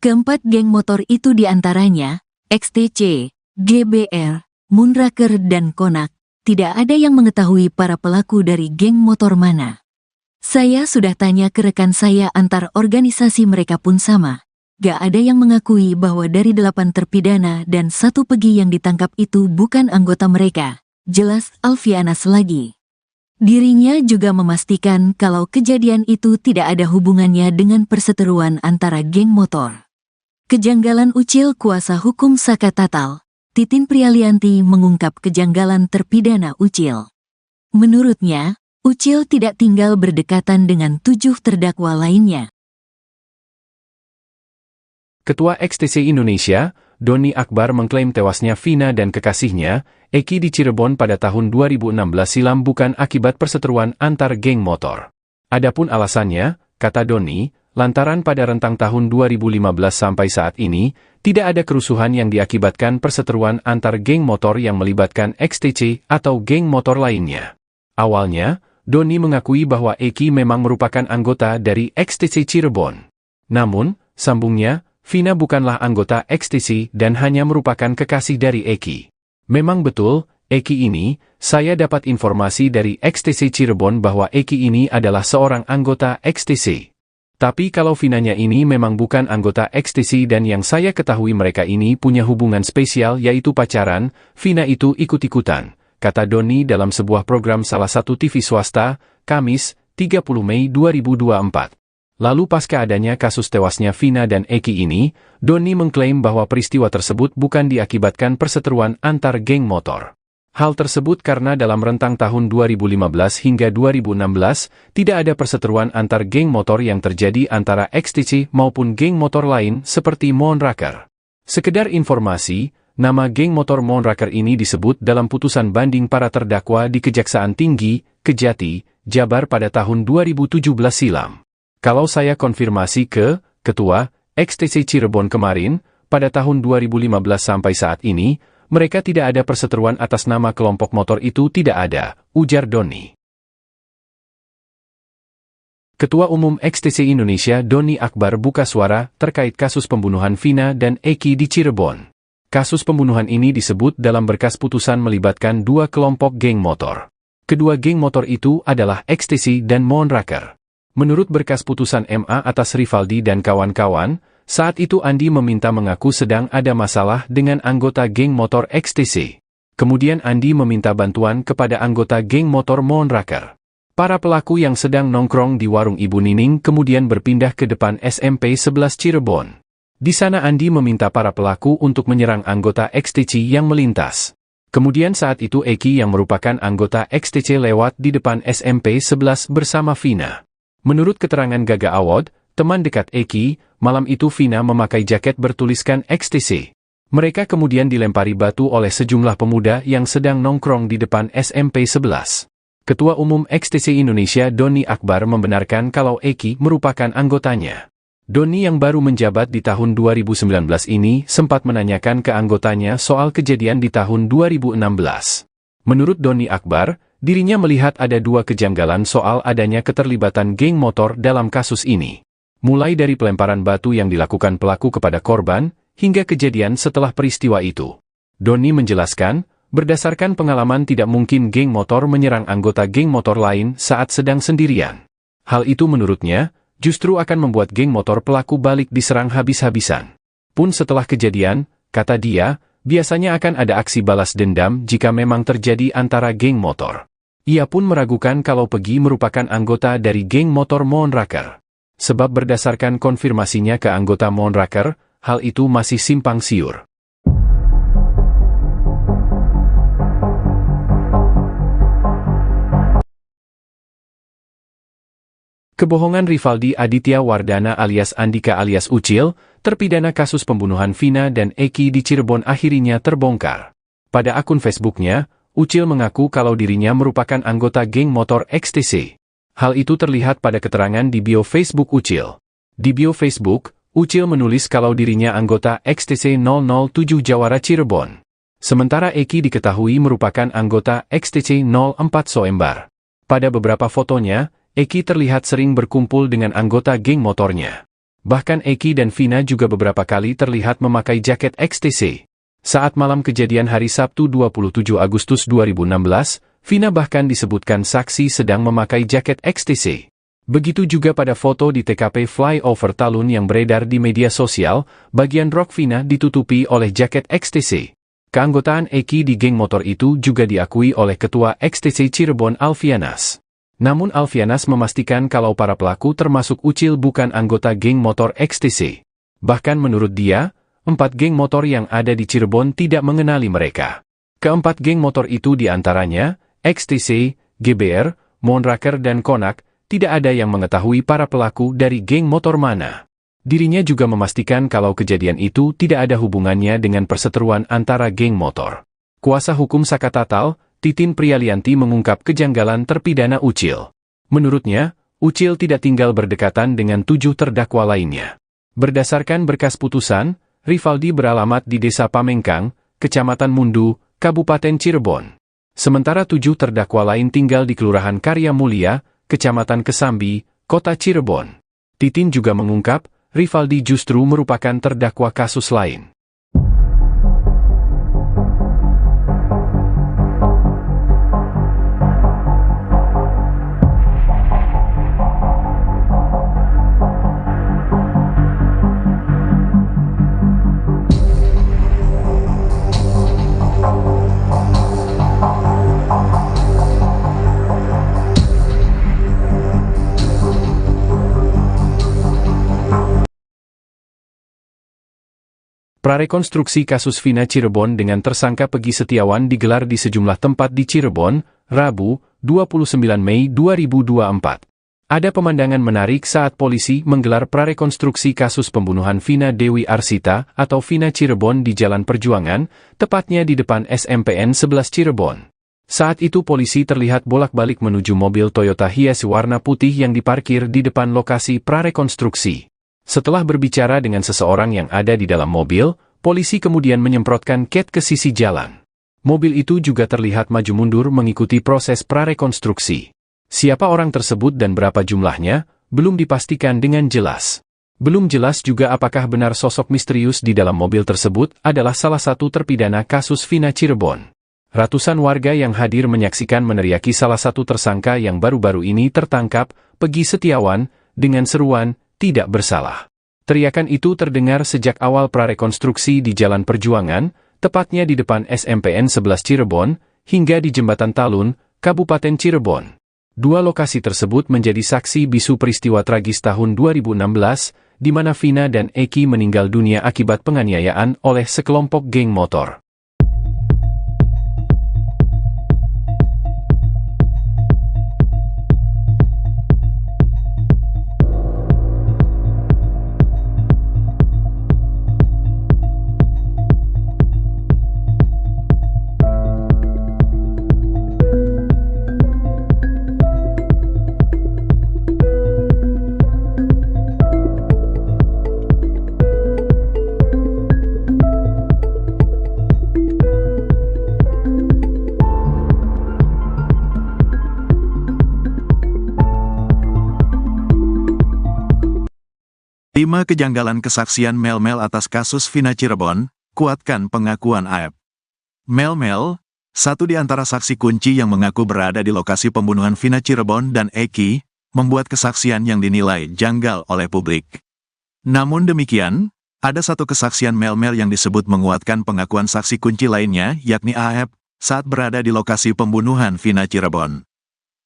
Keempat geng motor itu diantaranya, XTC, GBR, Moonraker dan Konak. Tidak ada yang mengetahui para pelaku dari geng motor mana. Saya sudah tanya ke rekan saya antar organisasi mereka pun sama. Gak ada yang mengakui bahwa dari 8 terpidana dan 1 Pegi yang ditangkap itu bukan anggota mereka. Jelas Alfianas lagi. Dirinya juga memastikan kalau kejadian itu tidak ada hubungannya dengan perseteruan antara geng motor. Kejanggalan Ucil kuasa hukum Saka Tatal, Titin Prialianti mengungkap kejanggalan terpidana Ucil. Menurutnya, Ucil tidak tinggal berdekatan dengan 7 terdakwa lainnya. Ketua XTC Indonesia, Doni Akbar mengklaim tewasnya Vina dan kekasihnya, Eki di Cirebon pada tahun 2016 silam bukan akibat perseteruan antar geng motor. Adapun alasannya, kata Doni, lantaran pada rentang tahun 2015 sampai saat ini, tidak ada kerusuhan yang diakibatkan perseteruan antar geng motor yang melibatkan XTC atau geng motor lainnya. Awalnya, Doni mengakui bahwa Eki memang merupakan anggota dari XTC Cirebon. Namun, sambungnya, Vina bukanlah anggota XTC dan hanya merupakan kekasih dari Eki. Memang betul, Eki ini, saya dapat informasi dari XTC Cirebon bahwa Eki ini adalah seorang anggota XTC. Tapi kalau Vinanya ini memang bukan anggota XTC dan yang saya ketahui mereka ini punya hubungan spesial yaitu pacaran, Vina itu ikut-ikutan, kata Doni dalam sebuah program salah satu TV swasta, Kamis, 30 Mei 2024. Lalu pasca adanya kasus tewasnya Vina dan Eki ini, Doni mengklaim bahwa peristiwa tersebut bukan diakibatkan perseteruan antar geng motor. Hal tersebut karena dalam rentang tahun 2015 hingga 2016, tidak ada perseteruan antar geng motor yang terjadi antara XTC maupun geng motor lain seperti Moonraker. Sekedar informasi, nama geng motor Moonraker ini disebut dalam putusan banding para terdakwa di Kejaksaan Tinggi, Kejati, Jabar pada tahun 2017 silam. Kalau saya konfirmasi ke Ketua XTC Cirebon kemarin, pada tahun 2015 sampai saat ini, mereka tidak ada perseteruan atas nama kelompok motor itu tidak ada, ujar Doni. Ketua Umum XTC Indonesia Doni Akbar buka suara terkait kasus pembunuhan Vina dan Eki di Cirebon. Kasus pembunuhan ini disebut dalam berkas putusan melibatkan 2 kelompok geng motor. Kedua geng motor itu adalah XTC dan Moonraker. Menurut berkas putusan MA atas Rivaldi dan kawan-kawan, saat itu Andi meminta mengaku sedang ada masalah dengan anggota geng motor XTC. Kemudian Andi meminta bantuan kepada anggota geng motor Moonraker. Para pelaku yang sedang nongkrong di warung Ibu Nining kemudian berpindah ke depan SMP 11 Cirebon. Di sana Andi meminta para pelaku untuk menyerang anggota XTC yang melintas. Kemudian saat itu Eki yang merupakan anggota XTC lewat di depan SMP 11 bersama Vina. Menurut keterangan Gaga Awad, teman dekat Eki, malam itu Vina memakai jaket bertuliskan XTC. Mereka kemudian dilempari batu oleh sejumlah pemuda yang sedang nongkrong di depan SMP 11. Ketua Umum XTC Indonesia Doni Akbar membenarkan kalau Eki merupakan anggotanya. Doni yang baru menjabat di tahun 2019 ini sempat menanyakan ke anggotanya soal kejadian di tahun 2016. Menurut Doni Akbar, dirinya melihat ada 2 kejanggalan soal adanya keterlibatan geng motor dalam kasus ini. Mulai dari pelemparan batu yang dilakukan pelaku kepada korban, hingga kejadian setelah peristiwa itu. Doni menjelaskan, berdasarkan pengalaman tidak mungkin geng motor menyerang anggota geng motor lain saat sedang sendirian. Hal itu menurutnya, justru akan membuat geng motor pelaku balik diserang habis-habisan. Pun setelah kejadian, kata dia, biasanya akan ada aksi balas dendam jika memang terjadi antara geng motor. Ia pun meragukan kalau Peggy merupakan anggota dari geng motor Moonraker. Sebab berdasarkan konfirmasinya ke anggota Moonraker, hal itu masih simpang siur. Kebohongan Rivaldi Aditya Wardana alias Andika alias Ucil, terpidana kasus pembunuhan Vina dan Eki di Cirebon akhirnya terbongkar. Pada akun Facebooknya, Ucil mengaku kalau dirinya merupakan anggota geng motor XTC. Hal itu terlihat pada keterangan di bio Facebook Ucil. Di bio Facebook, Ucil menulis kalau dirinya anggota XTC 007 Jawara Cirebon. Sementara Eki diketahui merupakan anggota XTC 04 Soembar. Pada beberapa fotonya, Eki terlihat sering berkumpul dengan anggota geng motornya. Bahkan Eki dan Vina juga beberapa kali terlihat memakai jaket XTC. Saat malam kejadian hari Sabtu 27 Agustus 2016, Vina bahkan disebutkan saksi sedang memakai jaket XTC. Begitu juga pada foto di TKP Flyover Talun yang beredar di media sosial, bagian rok Vina ditutupi oleh jaket XTC. Keanggotaan Eki di geng motor itu juga diakui oleh Ketua XTC Cirebon Alfianas. Namun Alfianas memastikan kalau para pelaku termasuk Ucil bukan anggota geng motor XTC. Bahkan menurut dia, 4 geng motor yang ada di Cirebon tidak mengenali mereka. Keempat geng motor itu diantaranya, XTC, GBR, Moonraker dan Konak, tidak ada yang mengetahui para pelaku dari geng motor mana. Dirinya juga memastikan kalau kejadian itu tidak ada hubungannya dengan perseteruan antara geng motor. Kuasa hukum Sakatatal, Titin Prialianti mengungkap kejanggalan terpidana Ucil. Menurutnya, Ucil tidak tinggal berdekatan dengan 7 terdakwa lainnya. Berdasarkan berkas putusan, Rivaldi beralamat di Desa Pamengkang, Kecamatan Mundu, Kabupaten Cirebon. Sementara 7 terdakwa lain tinggal di Kelurahan Karya Mulia, Kecamatan Kesambi, Kota Cirebon. Titin juga mengungkap, Rivaldi justru merupakan terdakwa kasus lain. Prarekonstruksi kasus Vina Cirebon dengan tersangka Peggy Setiawan digelar di sejumlah tempat di Cirebon, Rabu, 29 Mei 2024. Ada pemandangan menarik saat polisi menggelar prarekonstruksi kasus pembunuhan Vina Dewi Arsita atau Vina Cirebon di Jalan Perjuangan, tepatnya di depan SMPN 11 Cirebon. Saat itu polisi terlihat bolak-balik menuju mobil Toyota Hiace warna putih yang diparkir di depan lokasi prarekonstruksi. Setelah berbicara dengan seseorang yang ada di dalam mobil, polisi kemudian menyemprotkan cat ke sisi jalan. Mobil itu juga terlihat maju mundur mengikuti proses prarekonstruksi. Siapa orang tersebut dan berapa jumlahnya, belum dipastikan dengan jelas. Belum jelas juga apakah benar sosok misterius di dalam mobil tersebut adalah salah satu terpidana kasus Vina Cirebon. Ratusan warga yang hadir menyaksikan meneriaki salah satu tersangka yang baru-baru ini tertangkap, Peggy Setiawan, dengan seruan, "Tidak bersalah." Teriakan itu terdengar sejak awal prarekonstruksi di Jalan Perjuangan, tepatnya di depan SMPN 11 Cirebon, hingga di Jembatan Talun, Kabupaten Cirebon. 2 lokasi tersebut menjadi saksi bisu peristiwa tragis tahun 2016, di mana Vina dan Eki meninggal dunia akibat penganiayaan oleh sekelompok geng motor. 5 kejanggalan kesaksian Mel-Mel atas kasus Vina Cirebon, kuatkan pengakuan AEP. Mel-Mel, satu di antara saksi kunci yang mengaku berada di lokasi pembunuhan Vina Cirebon dan Eki, membuat kesaksian yang dinilai janggal oleh publik. Namun demikian, ada satu kesaksian Mel-Mel yang disebut menguatkan pengakuan saksi kunci lainnya, yakni AEP, saat berada di lokasi pembunuhan Vina Cirebon.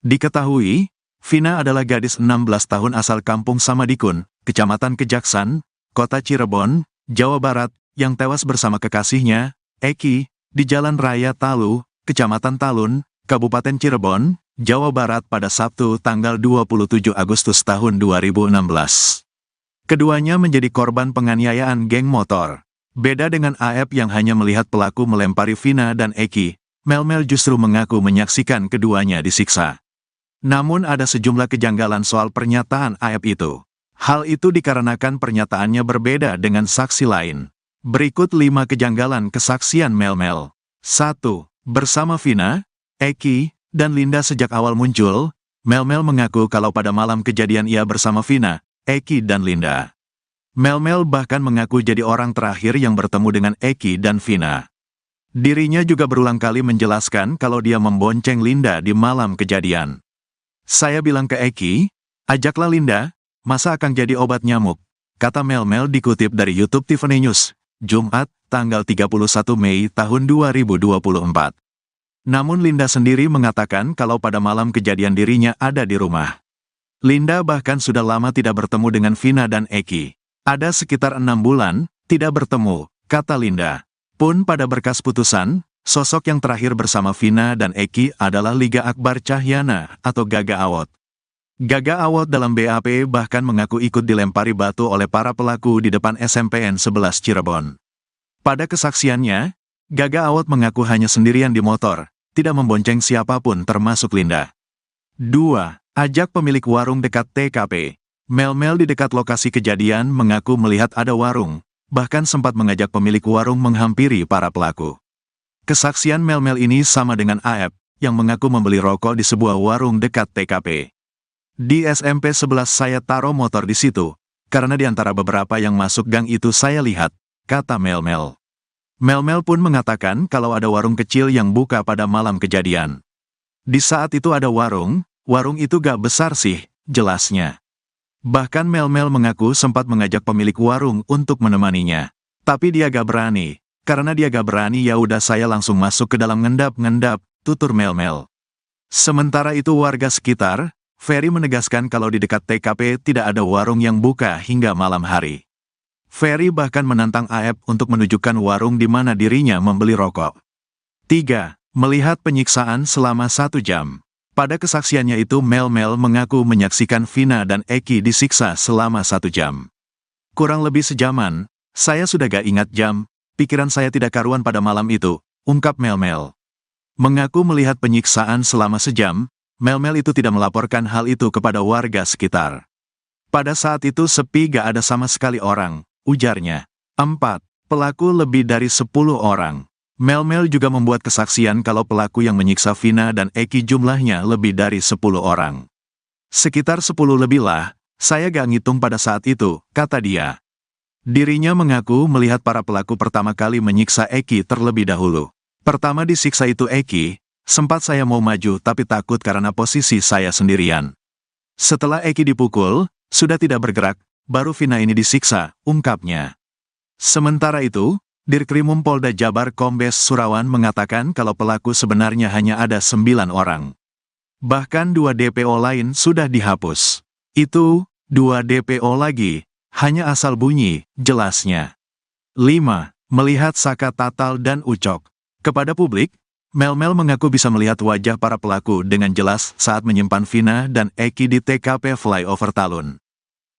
Diketahui, Vina adalah gadis 16 tahun asal kampung Samadikun, Kecamatan Kejaksan, Kota Cirebon, Jawa Barat, yang tewas bersama kekasihnya, Eki, di Jalan Raya Talu, Kecamatan Talun, Kabupaten Cirebon, Jawa Barat pada Sabtu tanggal 27 Agustus tahun 2016. Keduanya menjadi korban penganiayaan geng motor. Beda dengan AEP yang hanya melihat pelaku melempari Vina dan Eki, Mel-Mel justru mengaku menyaksikan keduanya disiksa. Namun ada sejumlah kejanggalan soal pernyataan AEP itu. Hal itu dikarenakan pernyataannya berbeda dengan saksi lain. Berikut 5 kejanggalan kesaksian Mel-Mel. 1. Bersama Vina, Eki, dan Linda sejak awal muncul, Mel-Mel mengaku kalau pada malam kejadian ia bersama Vina, Eki dan Linda. Mel-Mel bahkan mengaku jadi orang terakhir yang bertemu dengan Eki dan Vina. Dirinya juga berulang kali menjelaskan kalau dia membonceng Linda di malam kejadian. Saya bilang ke Eki, ajaklah Linda, masa akan jadi obat nyamuk, kata Mel-Mel dikutip dari YouTube Tiffany News, Jumat, tanggal 31 Mei tahun 2024. Namun Linda sendiri mengatakan kalau pada malam kejadian dirinya ada di rumah. Linda bahkan sudah lama tidak bertemu dengan Vina dan Eki. Ada sekitar 6 bulan, tidak bertemu, kata Linda. Pun pada berkas putusan, sosok yang terakhir bersama Vina dan Eki adalah Liga Akbar Cahyana atau Gaga Awot. Gaga Awot dalam BAP bahkan mengaku ikut dilempari batu oleh para pelaku di depan SMPN 11 Cirebon. Pada kesaksiannya, Gaga Awot mengaku hanya sendirian di motor, tidak membonceng siapapun termasuk Linda. 2. Ajak pemilik warung dekat TKP. Mel-Mel di dekat lokasi kejadian mengaku melihat ada warung, bahkan sempat mengajak pemilik warung menghampiri para pelaku. Kesaksian Mel-Mel ini sama dengan AEP, yang mengaku membeli rokok di sebuah warung dekat TKP. Di SMP 11 saya taruh motor di situ, karena di antara beberapa yang masuk gang itu saya lihat, kata Mel-Mel. Mel-Mel pun mengatakan kalau ada warung kecil yang buka pada malam kejadian. Di saat itu ada warung itu gak besar sih, jelasnya. Bahkan Mel-Mel mengaku sempat mengajak pemilik warung untuk menemaninya. Tapi dia gak berani. Karena dia gak berani ya udah saya langsung masuk ke dalam ngendap-ngendap, tutur Mel-Mel. Sementara itu warga sekitar, Ferry menegaskan kalau di dekat TKP tidak ada warung yang buka hingga malam hari. Ferry bahkan menantang AEP untuk menunjukkan warung di mana dirinya membeli rokok. 3. Melihat penyiksaan selama 1 jam. Pada kesaksiannya itu Mel-Mel mengaku menyaksikan Vina dan Eki disiksa selama 1 jam. Kurang lebih sejaman, saya sudah gak ingat jam, pikiran saya tidak karuan pada malam itu, ungkap Mel-Mel. Mengaku melihat penyiksaan selama sejam, Mel-Mel itu tidak melaporkan hal itu kepada warga sekitar. Pada saat itu sepi gak ada sama sekali orang, ujarnya. 4. Pelaku lebih dari 10 orang. Mel-Mel juga membuat kesaksian kalau pelaku yang menyiksa Vina dan Eki jumlahnya lebih dari 10 orang. Sekitar 10 lebih lah, saya gak ngitung pada saat itu, kata dia. Dirinya mengaku melihat para pelaku pertama kali menyiksa Eki terlebih dahulu. Pertama disiksa itu Eki, sempat saya mau maju tapi takut karena posisi saya sendirian. Setelah Eki dipukul, sudah tidak bergerak, baru Vina ini disiksa, ungkapnya. Sementara itu, Dirkrimum Polda Jabar Kombes Surawan mengatakan kalau pelaku sebenarnya hanya ada 9 orang. Bahkan 2 DPO lain sudah dihapus. Itu, 2 DPO lagi, hanya asal bunyi, jelasnya. 5. Melihat Saka Tatal dan Ucok. Kepada publik, Mel-Mel mengaku bisa melihat wajah para pelaku dengan jelas saat menyimpan Vina dan Eki di TKP Flyover Talun.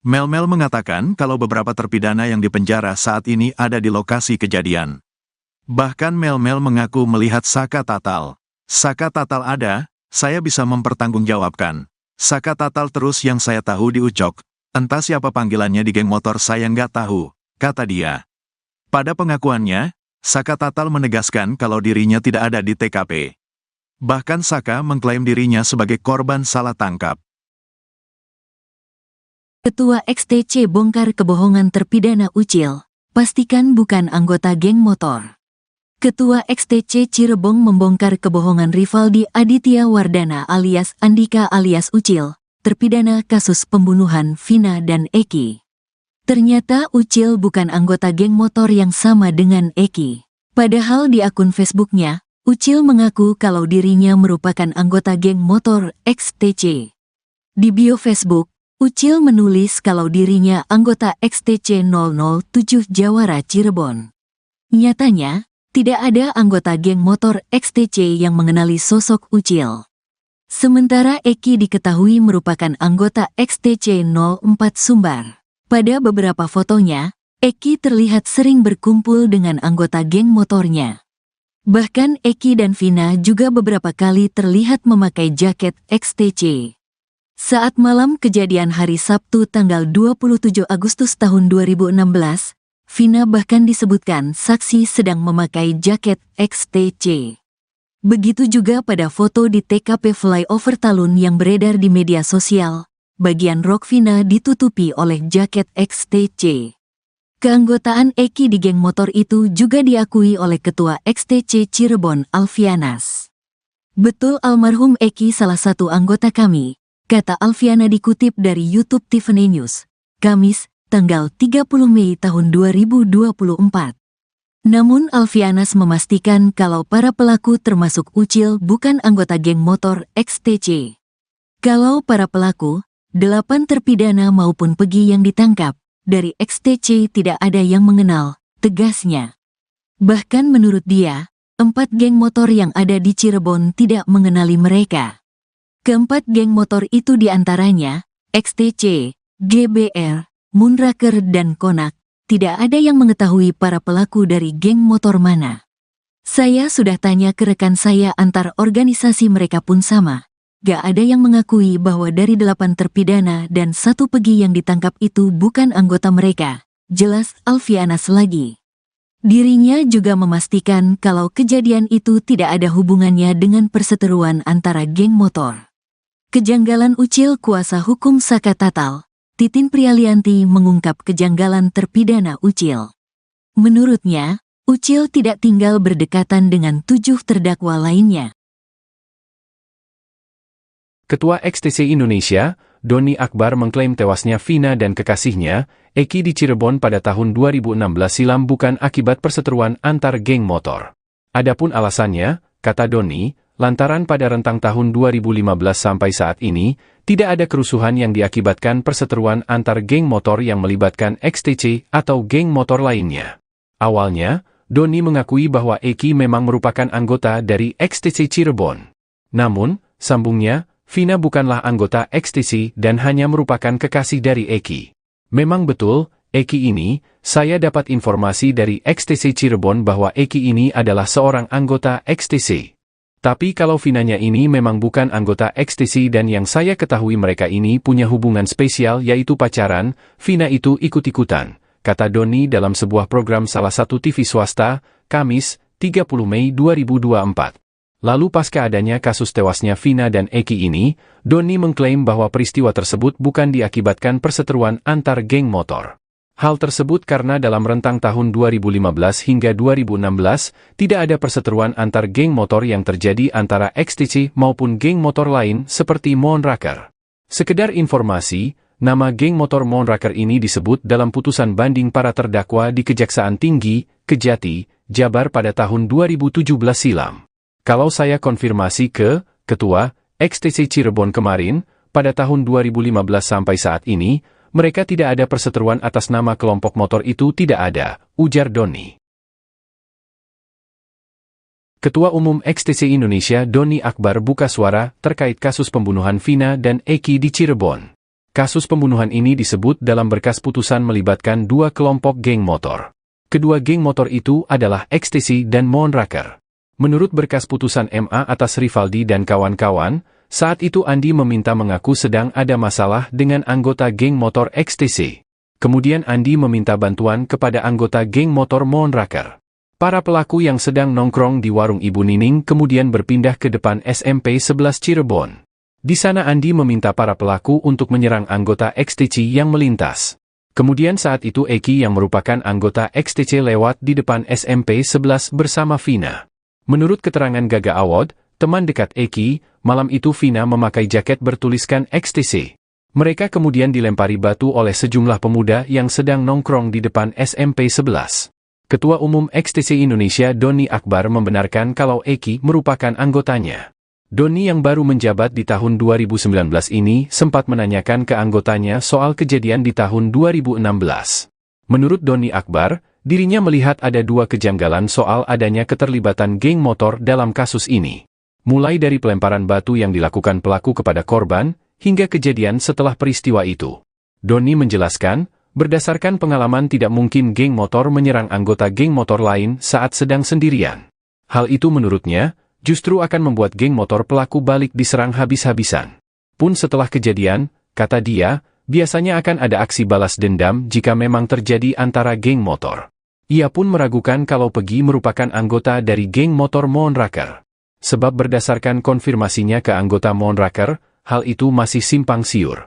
Mel-Mel mengatakan kalau beberapa terpidana yang dipenjara saat ini ada di lokasi kejadian. Bahkan Mel-Mel mengaku melihat Saka Tatal. Saka Tatal ada, saya bisa mempertanggungjawabkan. Saka Tatal terus yang saya tahu di Ucok, entah siapa panggilannya di geng motor saya nggak tahu, kata dia. Pada pengakuannya, Saka Tatal menegaskan kalau dirinya tidak ada di TKP. Bahkan Saka mengklaim dirinya sebagai korban salah tangkap. Ketua XTC bongkar kebohongan terpidana Ucil, pastikan bukan anggota geng motor. Ketua XTC Cirebon membongkar kebohongan Rivaldi Aditya Wardana alias Andika alias Ucil, terpidana kasus pembunuhan Vina dan Eki. Ternyata Ucil bukan anggota geng motor yang sama dengan Eki. Padahal di akun Facebooknya, Ucil mengaku kalau dirinya merupakan anggota geng motor XTC. Di bio Facebook, Ucil menulis kalau dirinya anggota XTC 007 Jawara Cirebon. Nyatanya, tidak ada anggota geng motor XTC yang mengenali sosok Ucil. Sementara Eki diketahui merupakan anggota XTC 04 Sumbar. Pada beberapa fotonya, Eki terlihat sering berkumpul dengan anggota geng motornya. Bahkan Eki dan Vina juga beberapa kali terlihat memakai jaket XTC. Saat malam kejadian hari Sabtu tanggal 27 Agustus tahun 2016, Vina bahkan disebutkan saksi sedang memakai jaket XTC. Begitu juga pada foto di TKP Flyover Talun yang beredar di media sosial, bagian rok Vina ditutupi oleh jaket XTC. Keanggotaan Eki di geng motor itu juga diakui oleh Ketua XTC Cirebon Alfianas. Betul almarhum Eki salah satu anggota kami, kata Alfiana dikutip dari YouTube Tiffany News, Kamis, tanggal 30 Mei tahun 2024. Namun Alfianas memastikan kalau para pelaku termasuk Ucil bukan anggota geng motor XTC. Kalau para pelaku, 8 terpidana maupun Pegi yang ditangkap, dari XTC tidak ada yang mengenal, tegasnya. Bahkan menurut dia, 4 geng motor yang ada di Cirebon tidak mengenali mereka. Keempat geng motor itu diantaranya, XTC, GBR, Moonraker dan Konak, tidak ada yang mengetahui para pelaku dari geng motor mana. Saya sudah tanya ke rekan saya antar organisasi mereka pun sama. Gak ada yang mengakui bahwa dari 8 terpidana dan 1 Pegi yang ditangkap itu bukan anggota mereka, jelas Alfianas lagi. Dirinya juga memastikan kalau kejadian itu tidak ada hubungannya dengan perseteruan antara geng motor. Kejanggalan Ucil kuasa hukum Saka Tatal, Titin Prialianti mengungkap kejanggalan terpidana Ucil. Menurutnya, Ucil tidak tinggal berdekatan dengan 7 terdakwa lainnya. Ketua XTC Indonesia, Doni Akbar mengklaim tewasnya Vina dan kekasihnya, Eki di Cirebon pada tahun 2016 silam bukan akibat perseteruan antar geng motor. Adapun alasannya, kata Doni, lantaran pada rentang tahun 2015 sampai saat ini, tidak ada kerusuhan yang diakibatkan perseteruan antar geng motor yang melibatkan XTC atau geng motor lainnya. Awalnya, Doni mengakui bahwa Eki memang merupakan anggota dari XTC Cirebon. Namun, sambungnya, Vina bukanlah anggota XTC dan hanya merupakan kekasih dari Eki. Memang betul, Eki ini, saya dapat informasi dari XTC Cirebon bahwa Eki ini adalah seorang anggota XTC. Tapi kalau Vinanya ini memang bukan anggota XTC dan yang saya ketahui mereka ini punya hubungan spesial yaitu pacaran, Vina itu ikut-ikutan, kata Doni dalam sebuah program salah satu TV swasta, Kamis, 30 Mei 2024. Lalu pasca adanya kasus tewasnya Vina dan Eki ini, Doni mengklaim bahwa peristiwa tersebut bukan diakibatkan perseteruan antar geng motor. Hal tersebut karena dalam rentang tahun 2015 hingga 2016, tidak ada perseteruan antar geng motor yang terjadi antara XTC maupun geng motor lain seperti Moonraker. Sekedar informasi, nama geng motor Moonraker ini disebut dalam putusan banding para terdakwa di Kejaksaan Tinggi, Kejati, Jabar pada tahun 2017 silam. Kalau saya konfirmasi ke Ketua XTC Cirebon kemarin, pada tahun 2015 sampai saat ini, mereka tidak ada perseteruan atas nama kelompok motor itu tidak ada, ujar Doni. Ketua Umum XTC Indonesia Doni Akbar buka suara terkait kasus pembunuhan Vina dan Eki di Cirebon. Kasus pembunuhan ini disebut dalam berkas putusan melibatkan 2 kelompok geng motor. Kedua geng motor itu adalah XTC dan Moonraker. Menurut berkas putusan MA atas Rivaldi dan kawan-kawan, saat itu Andi meminta mengaku sedang ada masalah dengan anggota geng motor XTC. Kemudian Andi meminta bantuan kepada anggota geng motor Moonraker. Para pelaku yang sedang nongkrong di warung Ibu Nining kemudian berpindah ke depan SMP 11 Cirebon. Di sana Andi meminta para pelaku untuk menyerang anggota XTC yang melintas. Kemudian saat itu Eki yang merupakan anggota XTC lewat di depan SMP 11 bersama Vina. Menurut keterangan Gaga Awad, teman dekat Eki, malam itu Vina memakai jaket bertuliskan XTC. Mereka kemudian dilempari batu oleh sejumlah pemuda yang sedang nongkrong di depan SMP 11. Ketua Umum XTC Indonesia Doni Akbar membenarkan kalau Eki merupakan anggotanya. Doni yang baru menjabat di tahun 2019 ini sempat menanyakan ke anggotanya soal kejadian di tahun 2016. Menurut Doni Akbar, dirinya melihat ada dua kejanggalan soal adanya keterlibatan geng motor dalam kasus ini. Mulai dari pelemparan batu yang dilakukan pelaku kepada korban, hingga kejadian setelah peristiwa itu. Doni menjelaskan, berdasarkan pengalaman tidak mungkin geng motor menyerang anggota geng motor lain saat sedang sendirian. Hal itu menurutnya, justru akan membuat geng motor pelaku balik diserang habis-habisan. Pun setelah kejadian, kata dia, biasanya akan ada aksi balas dendam jika memang terjadi antara geng motor. Ia pun meragukan kalau Pegi merupakan anggota dari geng motor Moonraker. Sebab berdasarkan konfirmasinya ke anggota Moonraker, hal itu masih simpang siur.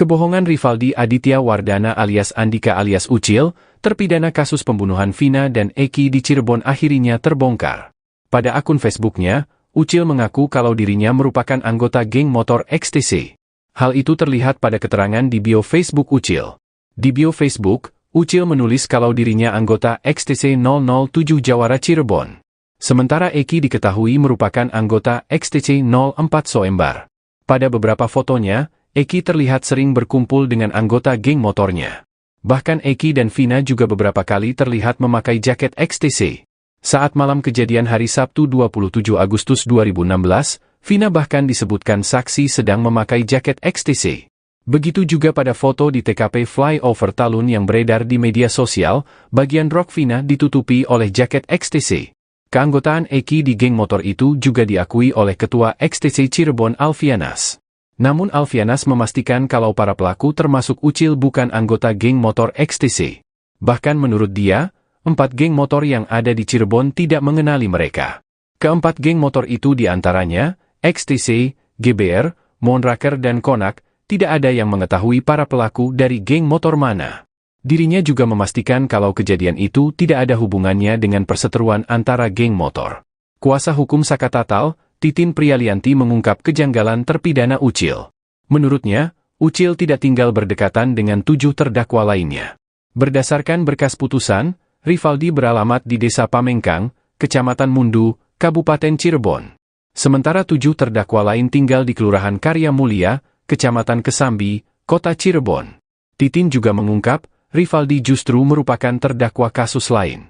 Kebohongan Rivaldi Aditya Wardana alias Andika alias Ucil, terpidana kasus pembunuhan Vina dan Eki di Cirebon akhirnya terbongkar. Pada akun Facebooknya, Ucil mengaku kalau dirinya merupakan anggota geng motor XTC. Hal itu terlihat pada keterangan di bio Facebook Ucil. Di bio Facebook, Ucil menulis kalau dirinya anggota XTC 007 Jawara Cirebon. Sementara Eki diketahui merupakan anggota XTC 04 Soembar. Pada beberapa fotonya, Eki terlihat sering berkumpul dengan anggota geng motornya. Bahkan Eki dan Vina juga beberapa kali terlihat memakai jaket XTC. Saat malam kejadian hari Sabtu 27 Agustus 2016, Vina bahkan disebutkan saksi sedang memakai jaket XTC. Begitu juga pada foto di TKP Flyover Talun yang beredar di media sosial, bagian rok Vina ditutupi oleh jaket XTC. Keanggotaan Eki di geng motor itu juga diakui oleh Ketua XTC Cirebon Alfianas. Namun Alfianas memastikan kalau para pelaku termasuk Ucil bukan anggota geng motor XTC. Bahkan menurut dia, 4 geng motor yang ada di Cirebon tidak mengenali mereka. Keempat geng motor itu diantaranya, XTC, GBR, Moonraker dan Konak, tidak ada yang mengetahui para pelaku dari geng motor mana. Dirinya juga memastikan kalau kejadian itu tidak ada hubungannya dengan perseteruan antara geng motor. Kuasa hukum Sakatatal, Titin Priyalianti mengungkap kejanggalan terpidana Ucil. Menurutnya, Ucil tidak tinggal berdekatan dengan 7 terdakwa lainnya. Berdasarkan berkas putusan, Rivaldi beralamat di Desa Pamengkang, Kecamatan Mundu, Kabupaten Cirebon. Sementara 7 terdakwa lain tinggal di Kelurahan Karya Mulia, Kecamatan Kesambi, Kota Cirebon. Titin juga mengungkap, Rivaldi justru merupakan terdakwa kasus lain.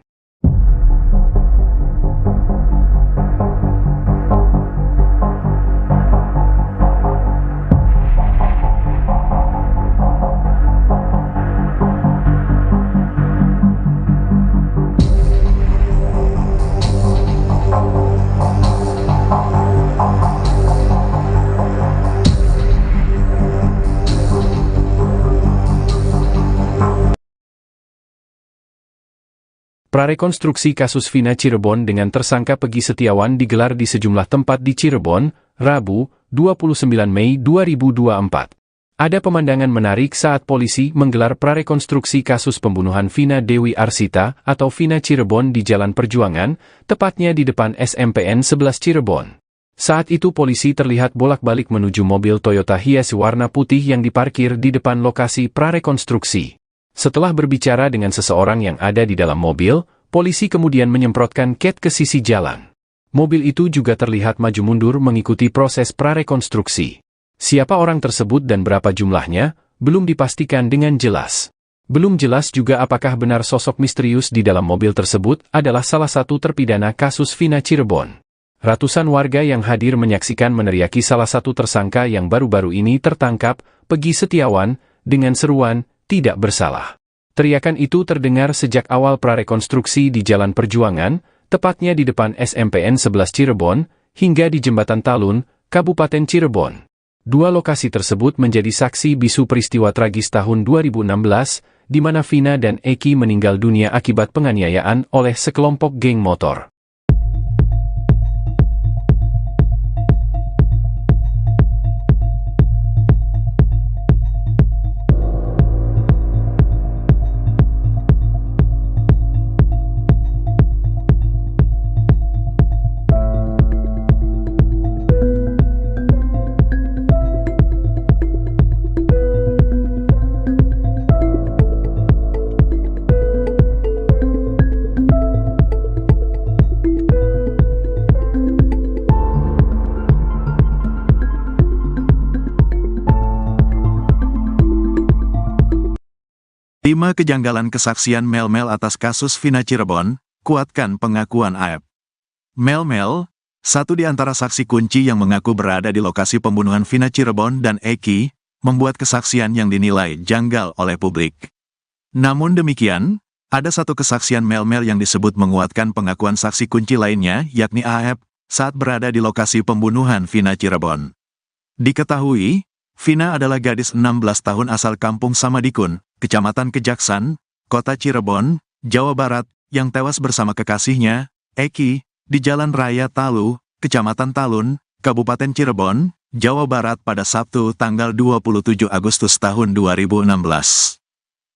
Prarekonstruksi kasus Vina Cirebon dengan tersangka Pegi Setiawan digelar di sejumlah tempat di Cirebon, Rabu, 29 Mei 2024. Ada pemandangan menarik saat polisi menggelar prarekonstruksi kasus pembunuhan Vina Dewi Arsita atau Vina Cirebon di Jalan Perjuangan, tepatnya di depan SMPN 11 Cirebon. Saat itu polisi terlihat bolak-balik menuju mobil Toyota Hiace warna putih yang diparkir di depan lokasi prarekonstruksi. Setelah berbicara dengan seseorang yang ada di dalam mobil, polisi kemudian menyemprotkan cat ke sisi jalan. Mobil itu juga terlihat maju mundur mengikuti proses prarekonstruksi. Siapa orang tersebut dan berapa jumlahnya, belum dipastikan dengan jelas. Belum jelas juga apakah benar sosok misterius di dalam mobil tersebut adalah salah satu terpidana kasus Vina Cirebon. Ratusan warga yang hadir menyaksikan meneriaki salah satu tersangka yang baru-baru ini tertangkap, Pegi Setiawan, dengan seruan, tidak bersalah. Teriakan itu terdengar sejak awal prarekonstruksi di Jalan Perjuangan, tepatnya di depan SMPN 11 Cirebon, hingga di Jembatan Talun, Kabupaten Cirebon. Dua lokasi tersebut menjadi saksi bisu peristiwa tragis tahun 2016, di mana Vina dan Eki meninggal dunia akibat penganiayaan oleh sekelompok geng motor. Lima kejanggalan kesaksian Mel-Mel atas kasus Vina Cirebon, kuatkan pengakuan AEP. Mel-Mel, satu di antara saksi kunci yang mengaku berada di lokasi pembunuhan Vina Cirebon dan Eki, membuat kesaksian yang dinilai janggal oleh publik. Namun demikian, ada satu kesaksian Mel-Mel yang disebut menguatkan pengakuan saksi kunci lainnya, yakni AEP, saat berada di lokasi pembunuhan Vina Cirebon. Diketahui, Vina adalah gadis 16 tahun asal kampung Samadikun, Kecamatan Kejaksan, Kota Cirebon, Jawa Barat, yang tewas bersama kekasihnya, Eki, di Jalan Raya Talu, Kecamatan Talun, Kabupaten Cirebon, Jawa Barat pada Sabtu tanggal 27 Agustus tahun 2016.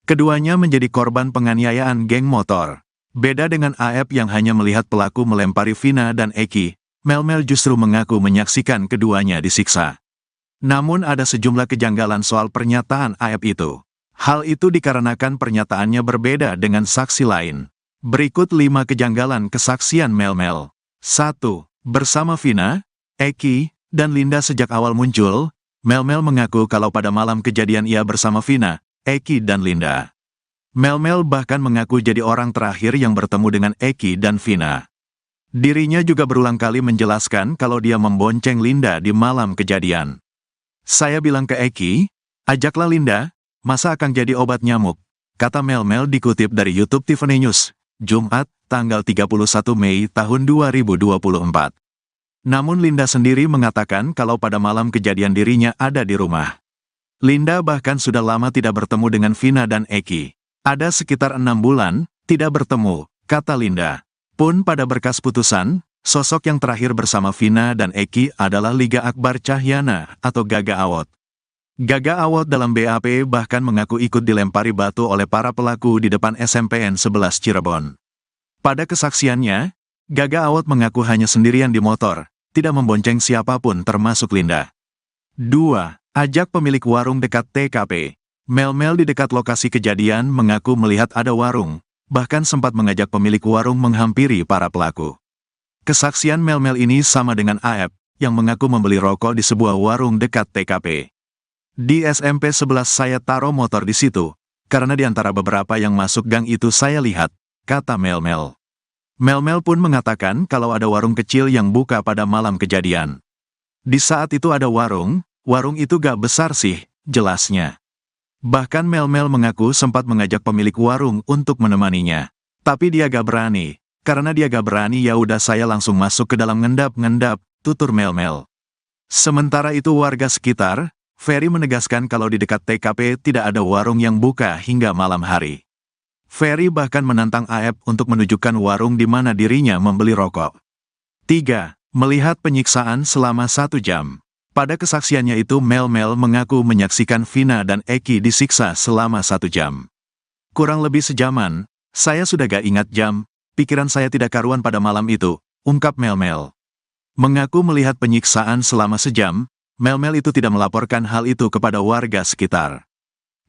Keduanya menjadi korban penganiayaan geng motor. Beda dengan AEP yang hanya melihat pelaku melempari Vina dan Eki, Mel-Mel justru mengaku menyaksikan keduanya disiksa. Namun ada sejumlah kejanggalan soal pernyataan AEP itu. Hal itu dikarenakan pernyataannya berbeda dengan saksi lain. Berikut 5 kejanggalan kesaksian Mel-Mel. 1. Bersama Vina, Eki, dan Linda sejak awal muncul, Mel-Mel mengaku kalau pada malam kejadian ia bersama Vina, Eki, dan Linda. Mel-Mel bahkan mengaku jadi orang terakhir yang bertemu dengan Eki dan Vina. Dirinya juga berulang kali menjelaskan kalau dia membonceng Linda di malam kejadian. Saya bilang ke Eki, ajaklah Linda, masa akan jadi obat nyamuk, kata Mel-Mel dikutip dari YouTube Tiffany News, Jumat, tanggal 31 Mei tahun 2024. Namun Linda sendiri mengatakan kalau pada malam kejadian dirinya ada di rumah. Linda bahkan sudah lama tidak bertemu dengan Vina dan Eki. Ada sekitar 6 bulan, tidak bertemu, kata Linda. Pun pada berkas putusan, sosok yang terakhir bersama Vina dan Eki adalah Liga Akbar Cahyana atau Gaga Awot. Gaga Awot dalam BAP bahkan mengaku ikut dilempari batu oleh para pelaku di depan SMPN 11 Cirebon. Pada kesaksiannya, Gaga Awot mengaku hanya sendirian di motor, tidak membonceng siapapun termasuk Linda. 2. Ajak pemilik warung dekat TKP. Mel-Mel di dekat lokasi kejadian mengaku melihat ada warung, bahkan sempat mengajak pemilik warung menghampiri para pelaku. Kesaksian Mel-Mel ini sama dengan AEP, yang mengaku membeli rokok di sebuah warung dekat TKP. Di SMP 11 saya taruh motor di situ, karena di antara beberapa yang masuk gang itu saya lihat, kata Mel-Mel. Mel-Mel pun mengatakan kalau ada warung kecil yang buka pada malam kejadian. Di saat itu ada warung itu gak besar sih, jelasnya. Bahkan Mel-Mel mengaku sempat mengajak pemilik warung untuk menemaninya. Tapi dia gak berani, karena dia gak berani ya udah saya langsung masuk ke dalam ngendap-ngendap, tutur Mel-Mel. Sementara itu warga sekitar, Ferry menegaskan kalau di dekat TKP tidak ada warung yang buka hingga malam hari. Ferry bahkan menantang AEP untuk menunjukkan warung di mana dirinya membeli rokok. 3. Melihat penyiksaan selama 1 jam. Pada kesaksiannya itu Mel-Mel mengaku menyaksikan Vina dan Eki disiksa selama 1 jam. Kurang lebih sejaman, saya sudah gak ingat jam, pikiran saya tidak karuan pada malam itu, ungkap Mel-Mel. Mengaku melihat penyiksaan selama sejam, Mel-Mel itu tidak melaporkan hal itu kepada warga sekitar.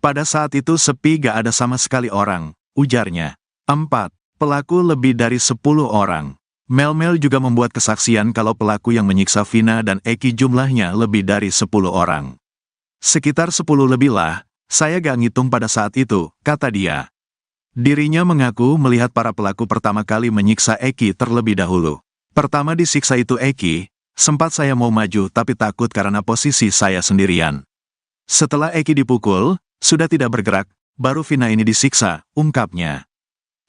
Pada saat itu sepi gak ada sama sekali orang, ujarnya. 4. Pelaku lebih dari 10 orang. Mel-Mel juga membuat kesaksian kalau pelaku yang menyiksa Vina dan Eki jumlahnya lebih dari 10 orang. Sekitar 10 lebih lah, saya gak ngitung pada saat itu, kata dia. Dirinya mengaku melihat para pelaku pertama kali menyiksa Eki terlebih dahulu. Pertama disiksa itu Eki, sempat saya mau maju tapi takut karena posisi saya sendirian. Setelah Eki dipukul, sudah tidak bergerak, baru Vina ini disiksa, ungkapnya.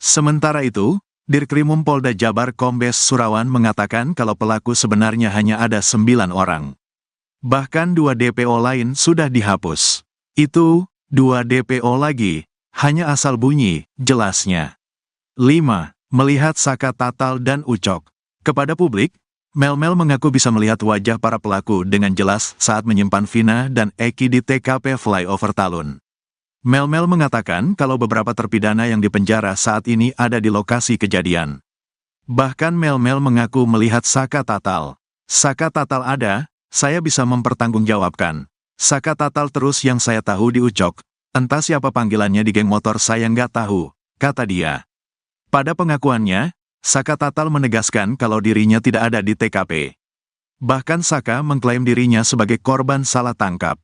Sementara itu, Dirkrimum Polda Jabar Kombes Surawan mengatakan kalau pelaku sebenarnya hanya ada 9 orang. Bahkan 2 DPO lain sudah dihapus. Itu, 2 DPO lagi, Hanya asal bunyi, jelasnya. 5. Melihat Saka Tatal dan Ucok. Kepada publik, Mel-Mel mengaku bisa melihat wajah para pelaku dengan jelas saat menyimpan Vina dan Eki di TKP Flyover Talun. Mel-Mel mengatakan kalau beberapa terpidana yang dipenjara saat ini ada di lokasi kejadian. Bahkan Mel-Mel mengaku melihat Saka Tatal. Saka Tatal ada, saya bisa mempertanggungjawabkan. Saka Tatal terus yang saya tahu di Ucok. Entah siapa panggilannya di geng motor saya nggak tahu, kata dia. Pada pengakuannya, Saka Tatal menegaskan kalau dirinya tidak ada di TKP. Bahkan Saka mengklaim dirinya sebagai korban salah tangkap.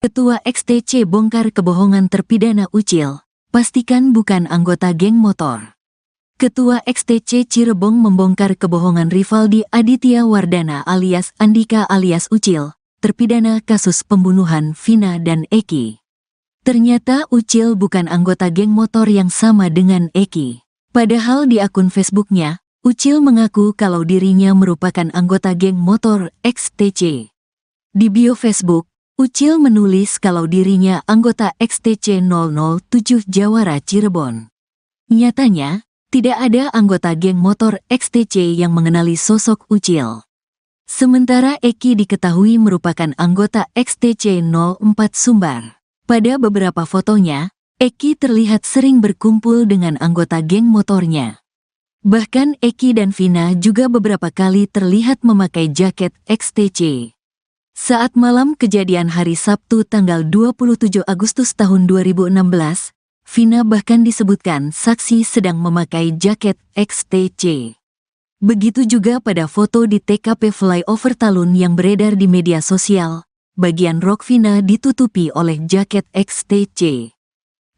Ketua XTC bongkar kebohongan terpidana Ucil, pastikan bukan anggota geng motor. Ketua XTC Cirebon membongkar kebohongan Rivaldi Aditya Wardana alias Andika alias Ucil, terpidana kasus pembunuhan Vina dan Eki. Ternyata Ucil bukan anggota geng motor yang sama dengan Eki. Padahal di akun Facebooknya, Ucil mengaku kalau dirinya merupakan anggota geng motor XTC. Di bio Facebook, Ucil menulis kalau dirinya anggota XTC 007 Jawara Cirebon. Nyatanya, tidak ada anggota geng motor XTC yang mengenali sosok Ucil. Sementara Eki diketahui merupakan anggota XTC 04 Sumbar. Pada beberapa fotonya, Eki terlihat sering berkumpul dengan anggota geng motornya. Bahkan Eki dan Vina juga beberapa kali terlihat memakai jaket XTC. Saat malam kejadian hari Sabtu tanggal 27 Agustus tahun 2016, Vina bahkan disebutkan saksi sedang memakai jaket XTC. Begitu juga pada foto di TKP Flyover Talun yang beredar di media sosial, bagian rok Vina ditutupi oleh jaket XTC.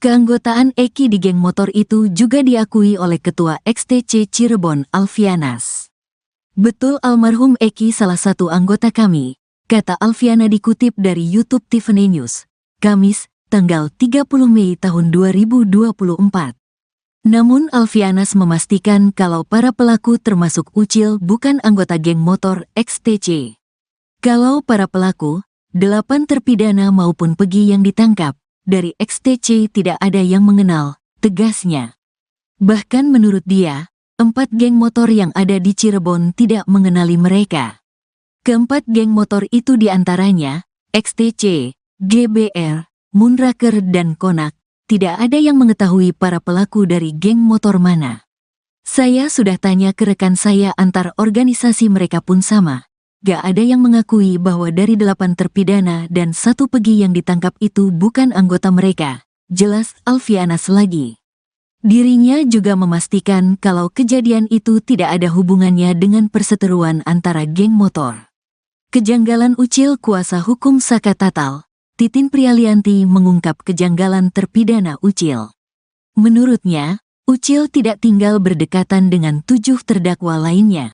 Keanggotaan Eki di geng motor itu juga diakui oleh Ketua XTC Cirebon Alfianas. Betul almarhum Eki salah satu anggota kami, kata Alfiana dikutip dari YouTube Tiffany News, Kamis, tanggal 30 Mei tahun 2024. Namun Alfianas memastikan kalau para pelaku termasuk Ucil bukan anggota geng motor XTC. Kalau para pelaku, 8 terpidana maupun Pegi yang ditangkap, dari XTC tidak ada yang mengenal, tegasnya. Bahkan menurut dia, 4 geng motor yang ada di Cirebon tidak mengenali mereka. Keempat geng motor itu diantaranya, XTC, GBR, Moonraker dan Konak. Tidak ada yang mengetahui para pelaku dari geng motor mana. Saya sudah tanya ke rekan saya antar organisasi mereka pun sama. Gak ada yang mengakui bahwa dari 8 terpidana dan 1 Pegi yang ditangkap itu bukan anggota mereka. Jelas Alfianas lagi. Dirinya juga memastikan kalau kejadian itu tidak ada hubungannya dengan perseteruan antara geng motor. Kejanggalan Ucil kuasa hukum Saka Tatal, Titin Prialianti mengungkap kejanggalan terpidana Ucil. Menurutnya, Ucil tidak tinggal berdekatan dengan 7 terdakwa lainnya.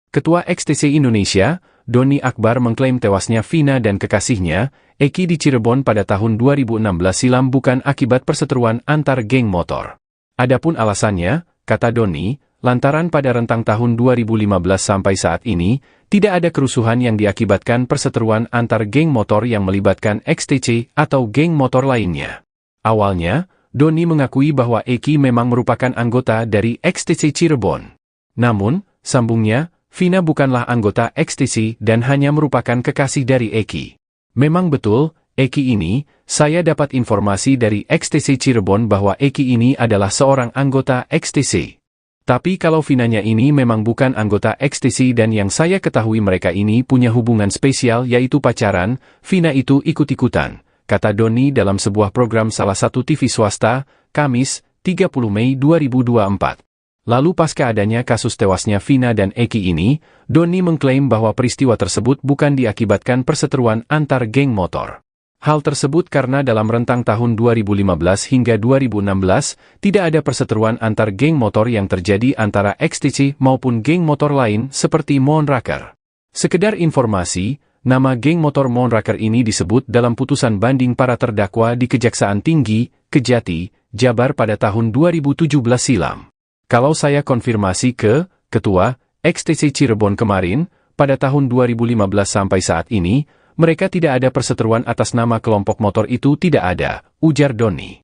Ketua XTC Indonesia, Doni Akbar mengklaim tewasnya Vina dan kekasihnya, Eki di Cirebon pada tahun 2016 silam bukan akibat perseteruan antar geng motor. Adapun alasannya, kata Doni, lantaran pada rentang tahun 2015 sampai saat ini, tidak ada kerusuhan yang diakibatkan perseteruan antar geng motor yang melibatkan XTC atau geng motor lainnya. Awalnya, Doni mengakui bahwa Eki memang merupakan anggota dari XTC Cirebon. Namun, sambungnya, Vina bukanlah anggota XTC dan hanya merupakan kekasih dari Eki. Memang betul, Eki ini, saya dapat informasi dari XTC Cirebon bahwa Eki ini adalah seorang anggota XTC. Tapi kalau Vinanya ini memang bukan anggota XTC dan yang saya ketahui mereka ini punya hubungan spesial yaitu pacaran, Vina itu ikut-ikutan, kata Doni dalam sebuah program salah satu TV swasta, Kamis, 30 Mei 2024. Lalu pasca adanya kasus tewasnya Vina dan Eki ini, Doni mengklaim bahwa peristiwa tersebut bukan diakibatkan perseteruan antar geng motor. Hal tersebut karena dalam rentang tahun 2015 hingga 2016, tidak ada perseteruan antar geng motor yang terjadi antara XTC maupun geng motor lain seperti Moonraker. Sekedar informasi, nama geng motor Moonraker ini disebut dalam putusan banding para terdakwa di Kejaksaan Tinggi, Kejati, Jabar pada tahun 2017 silam. Kalau saya konfirmasi ke Ketua XTC Cirebon kemarin, pada tahun 2015 sampai saat ini, Mereka tidak ada perseteruan atas nama kelompok motor itu, tidak ada, ujar Doni.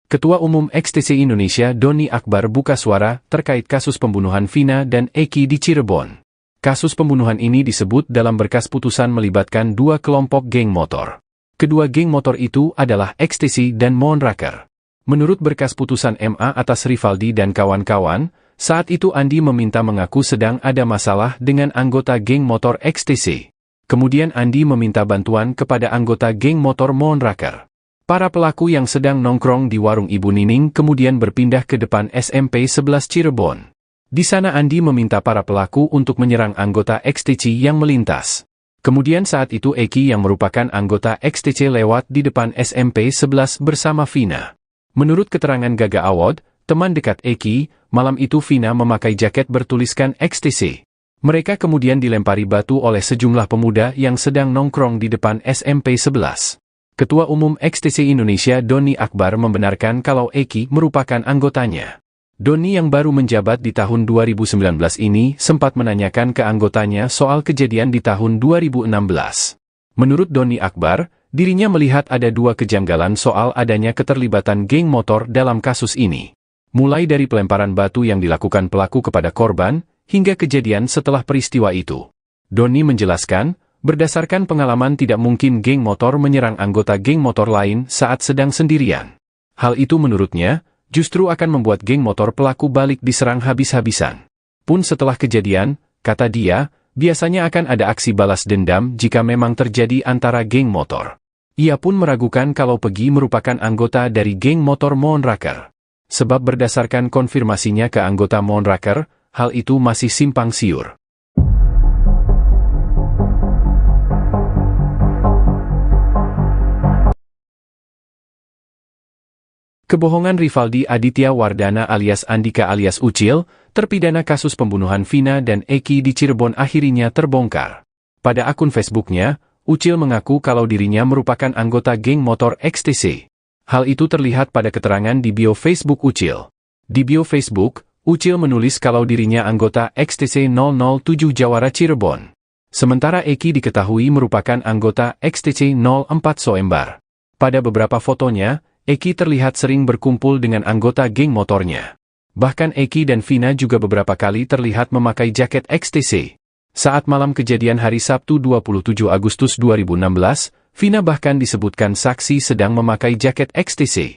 Ketua Umum XTC Indonesia Doni Akbar buka suara terkait kasus pembunuhan Vina dan Eki di Cirebon. Kasus pembunuhan ini disebut dalam berkas putusan melibatkan dua kelompok geng motor. Kedua geng motor itu adalah XTC dan Moonraker. Menurut berkas putusan MA atas Rivaldi dan kawan-kawan, saat itu Andi meminta mengaku sedang ada masalah dengan anggota geng motor XTC. Kemudian Andi meminta bantuan kepada anggota geng motor Moonraker. Para pelaku yang sedang nongkrong di warung Ibu Nining kemudian berpindah ke depan SMP 11 Cirebon. Di sana Andi meminta para pelaku untuk menyerang anggota XTC yang melintas. Kemudian saat itu Eki yang merupakan anggota XTC lewat di depan SMP 11 bersama Vina. Menurut keterangan Gaga Awad, teman dekat Eki, malam itu Vina memakai jaket bertuliskan XTC. Mereka kemudian dilempari batu oleh sejumlah pemuda yang sedang nongkrong di depan SMP 11. Ketua Umum XTC Indonesia Doni Akbar membenarkan kalau Eki merupakan anggotanya. Doni yang baru menjabat di tahun 2019 ini sempat menanyakan ke anggotanya soal kejadian di tahun 2016. Menurut Doni Akbar, dirinya melihat ada dua kejanggalan soal adanya keterlibatan geng motor dalam kasus ini. Mulai dari pelemparan batu yang dilakukan pelaku kepada korban, hingga kejadian setelah peristiwa itu. Doni menjelaskan, berdasarkan pengalaman tidak mungkin geng motor menyerang anggota geng motor lain saat sedang sendirian. Hal itu menurutnya, justru akan membuat geng motor pelaku balik diserang habis-habisan. Pun setelah kejadian, kata dia, biasanya akan ada aksi balas dendam jika memang terjadi antara geng motor. Ia pun meragukan kalau Pegi merupakan anggota dari geng motor Moonraker. Sebab berdasarkan konfirmasinya ke anggota Moonraker, hal itu masih simpang siur. Kebohongan Rivaldi Aditya Wardana alias Andika alias Ucil, terpidana kasus pembunuhan Vina dan Eki di Cirebon akhirnya terbongkar. Pada akun Facebooknya, Ucil mengaku kalau dirinya merupakan anggota geng motor XTC. Hal itu terlihat pada keterangan di bio Facebook Ucil. Di bio Facebook, Ucil menulis kalau dirinya anggota XTC 007 Jawara Cirebon. Sementara Eki diketahui merupakan anggota XTC 04 Soembar. Pada beberapa fotonya, Eki terlihat sering berkumpul dengan anggota geng motornya. Bahkan Eki dan Vina juga beberapa kali terlihat memakai jaket XTC. Saat malam kejadian hari Sabtu 27 Agustus 2016, Vina bahkan disebutkan saksi sedang memakai jaket XTC.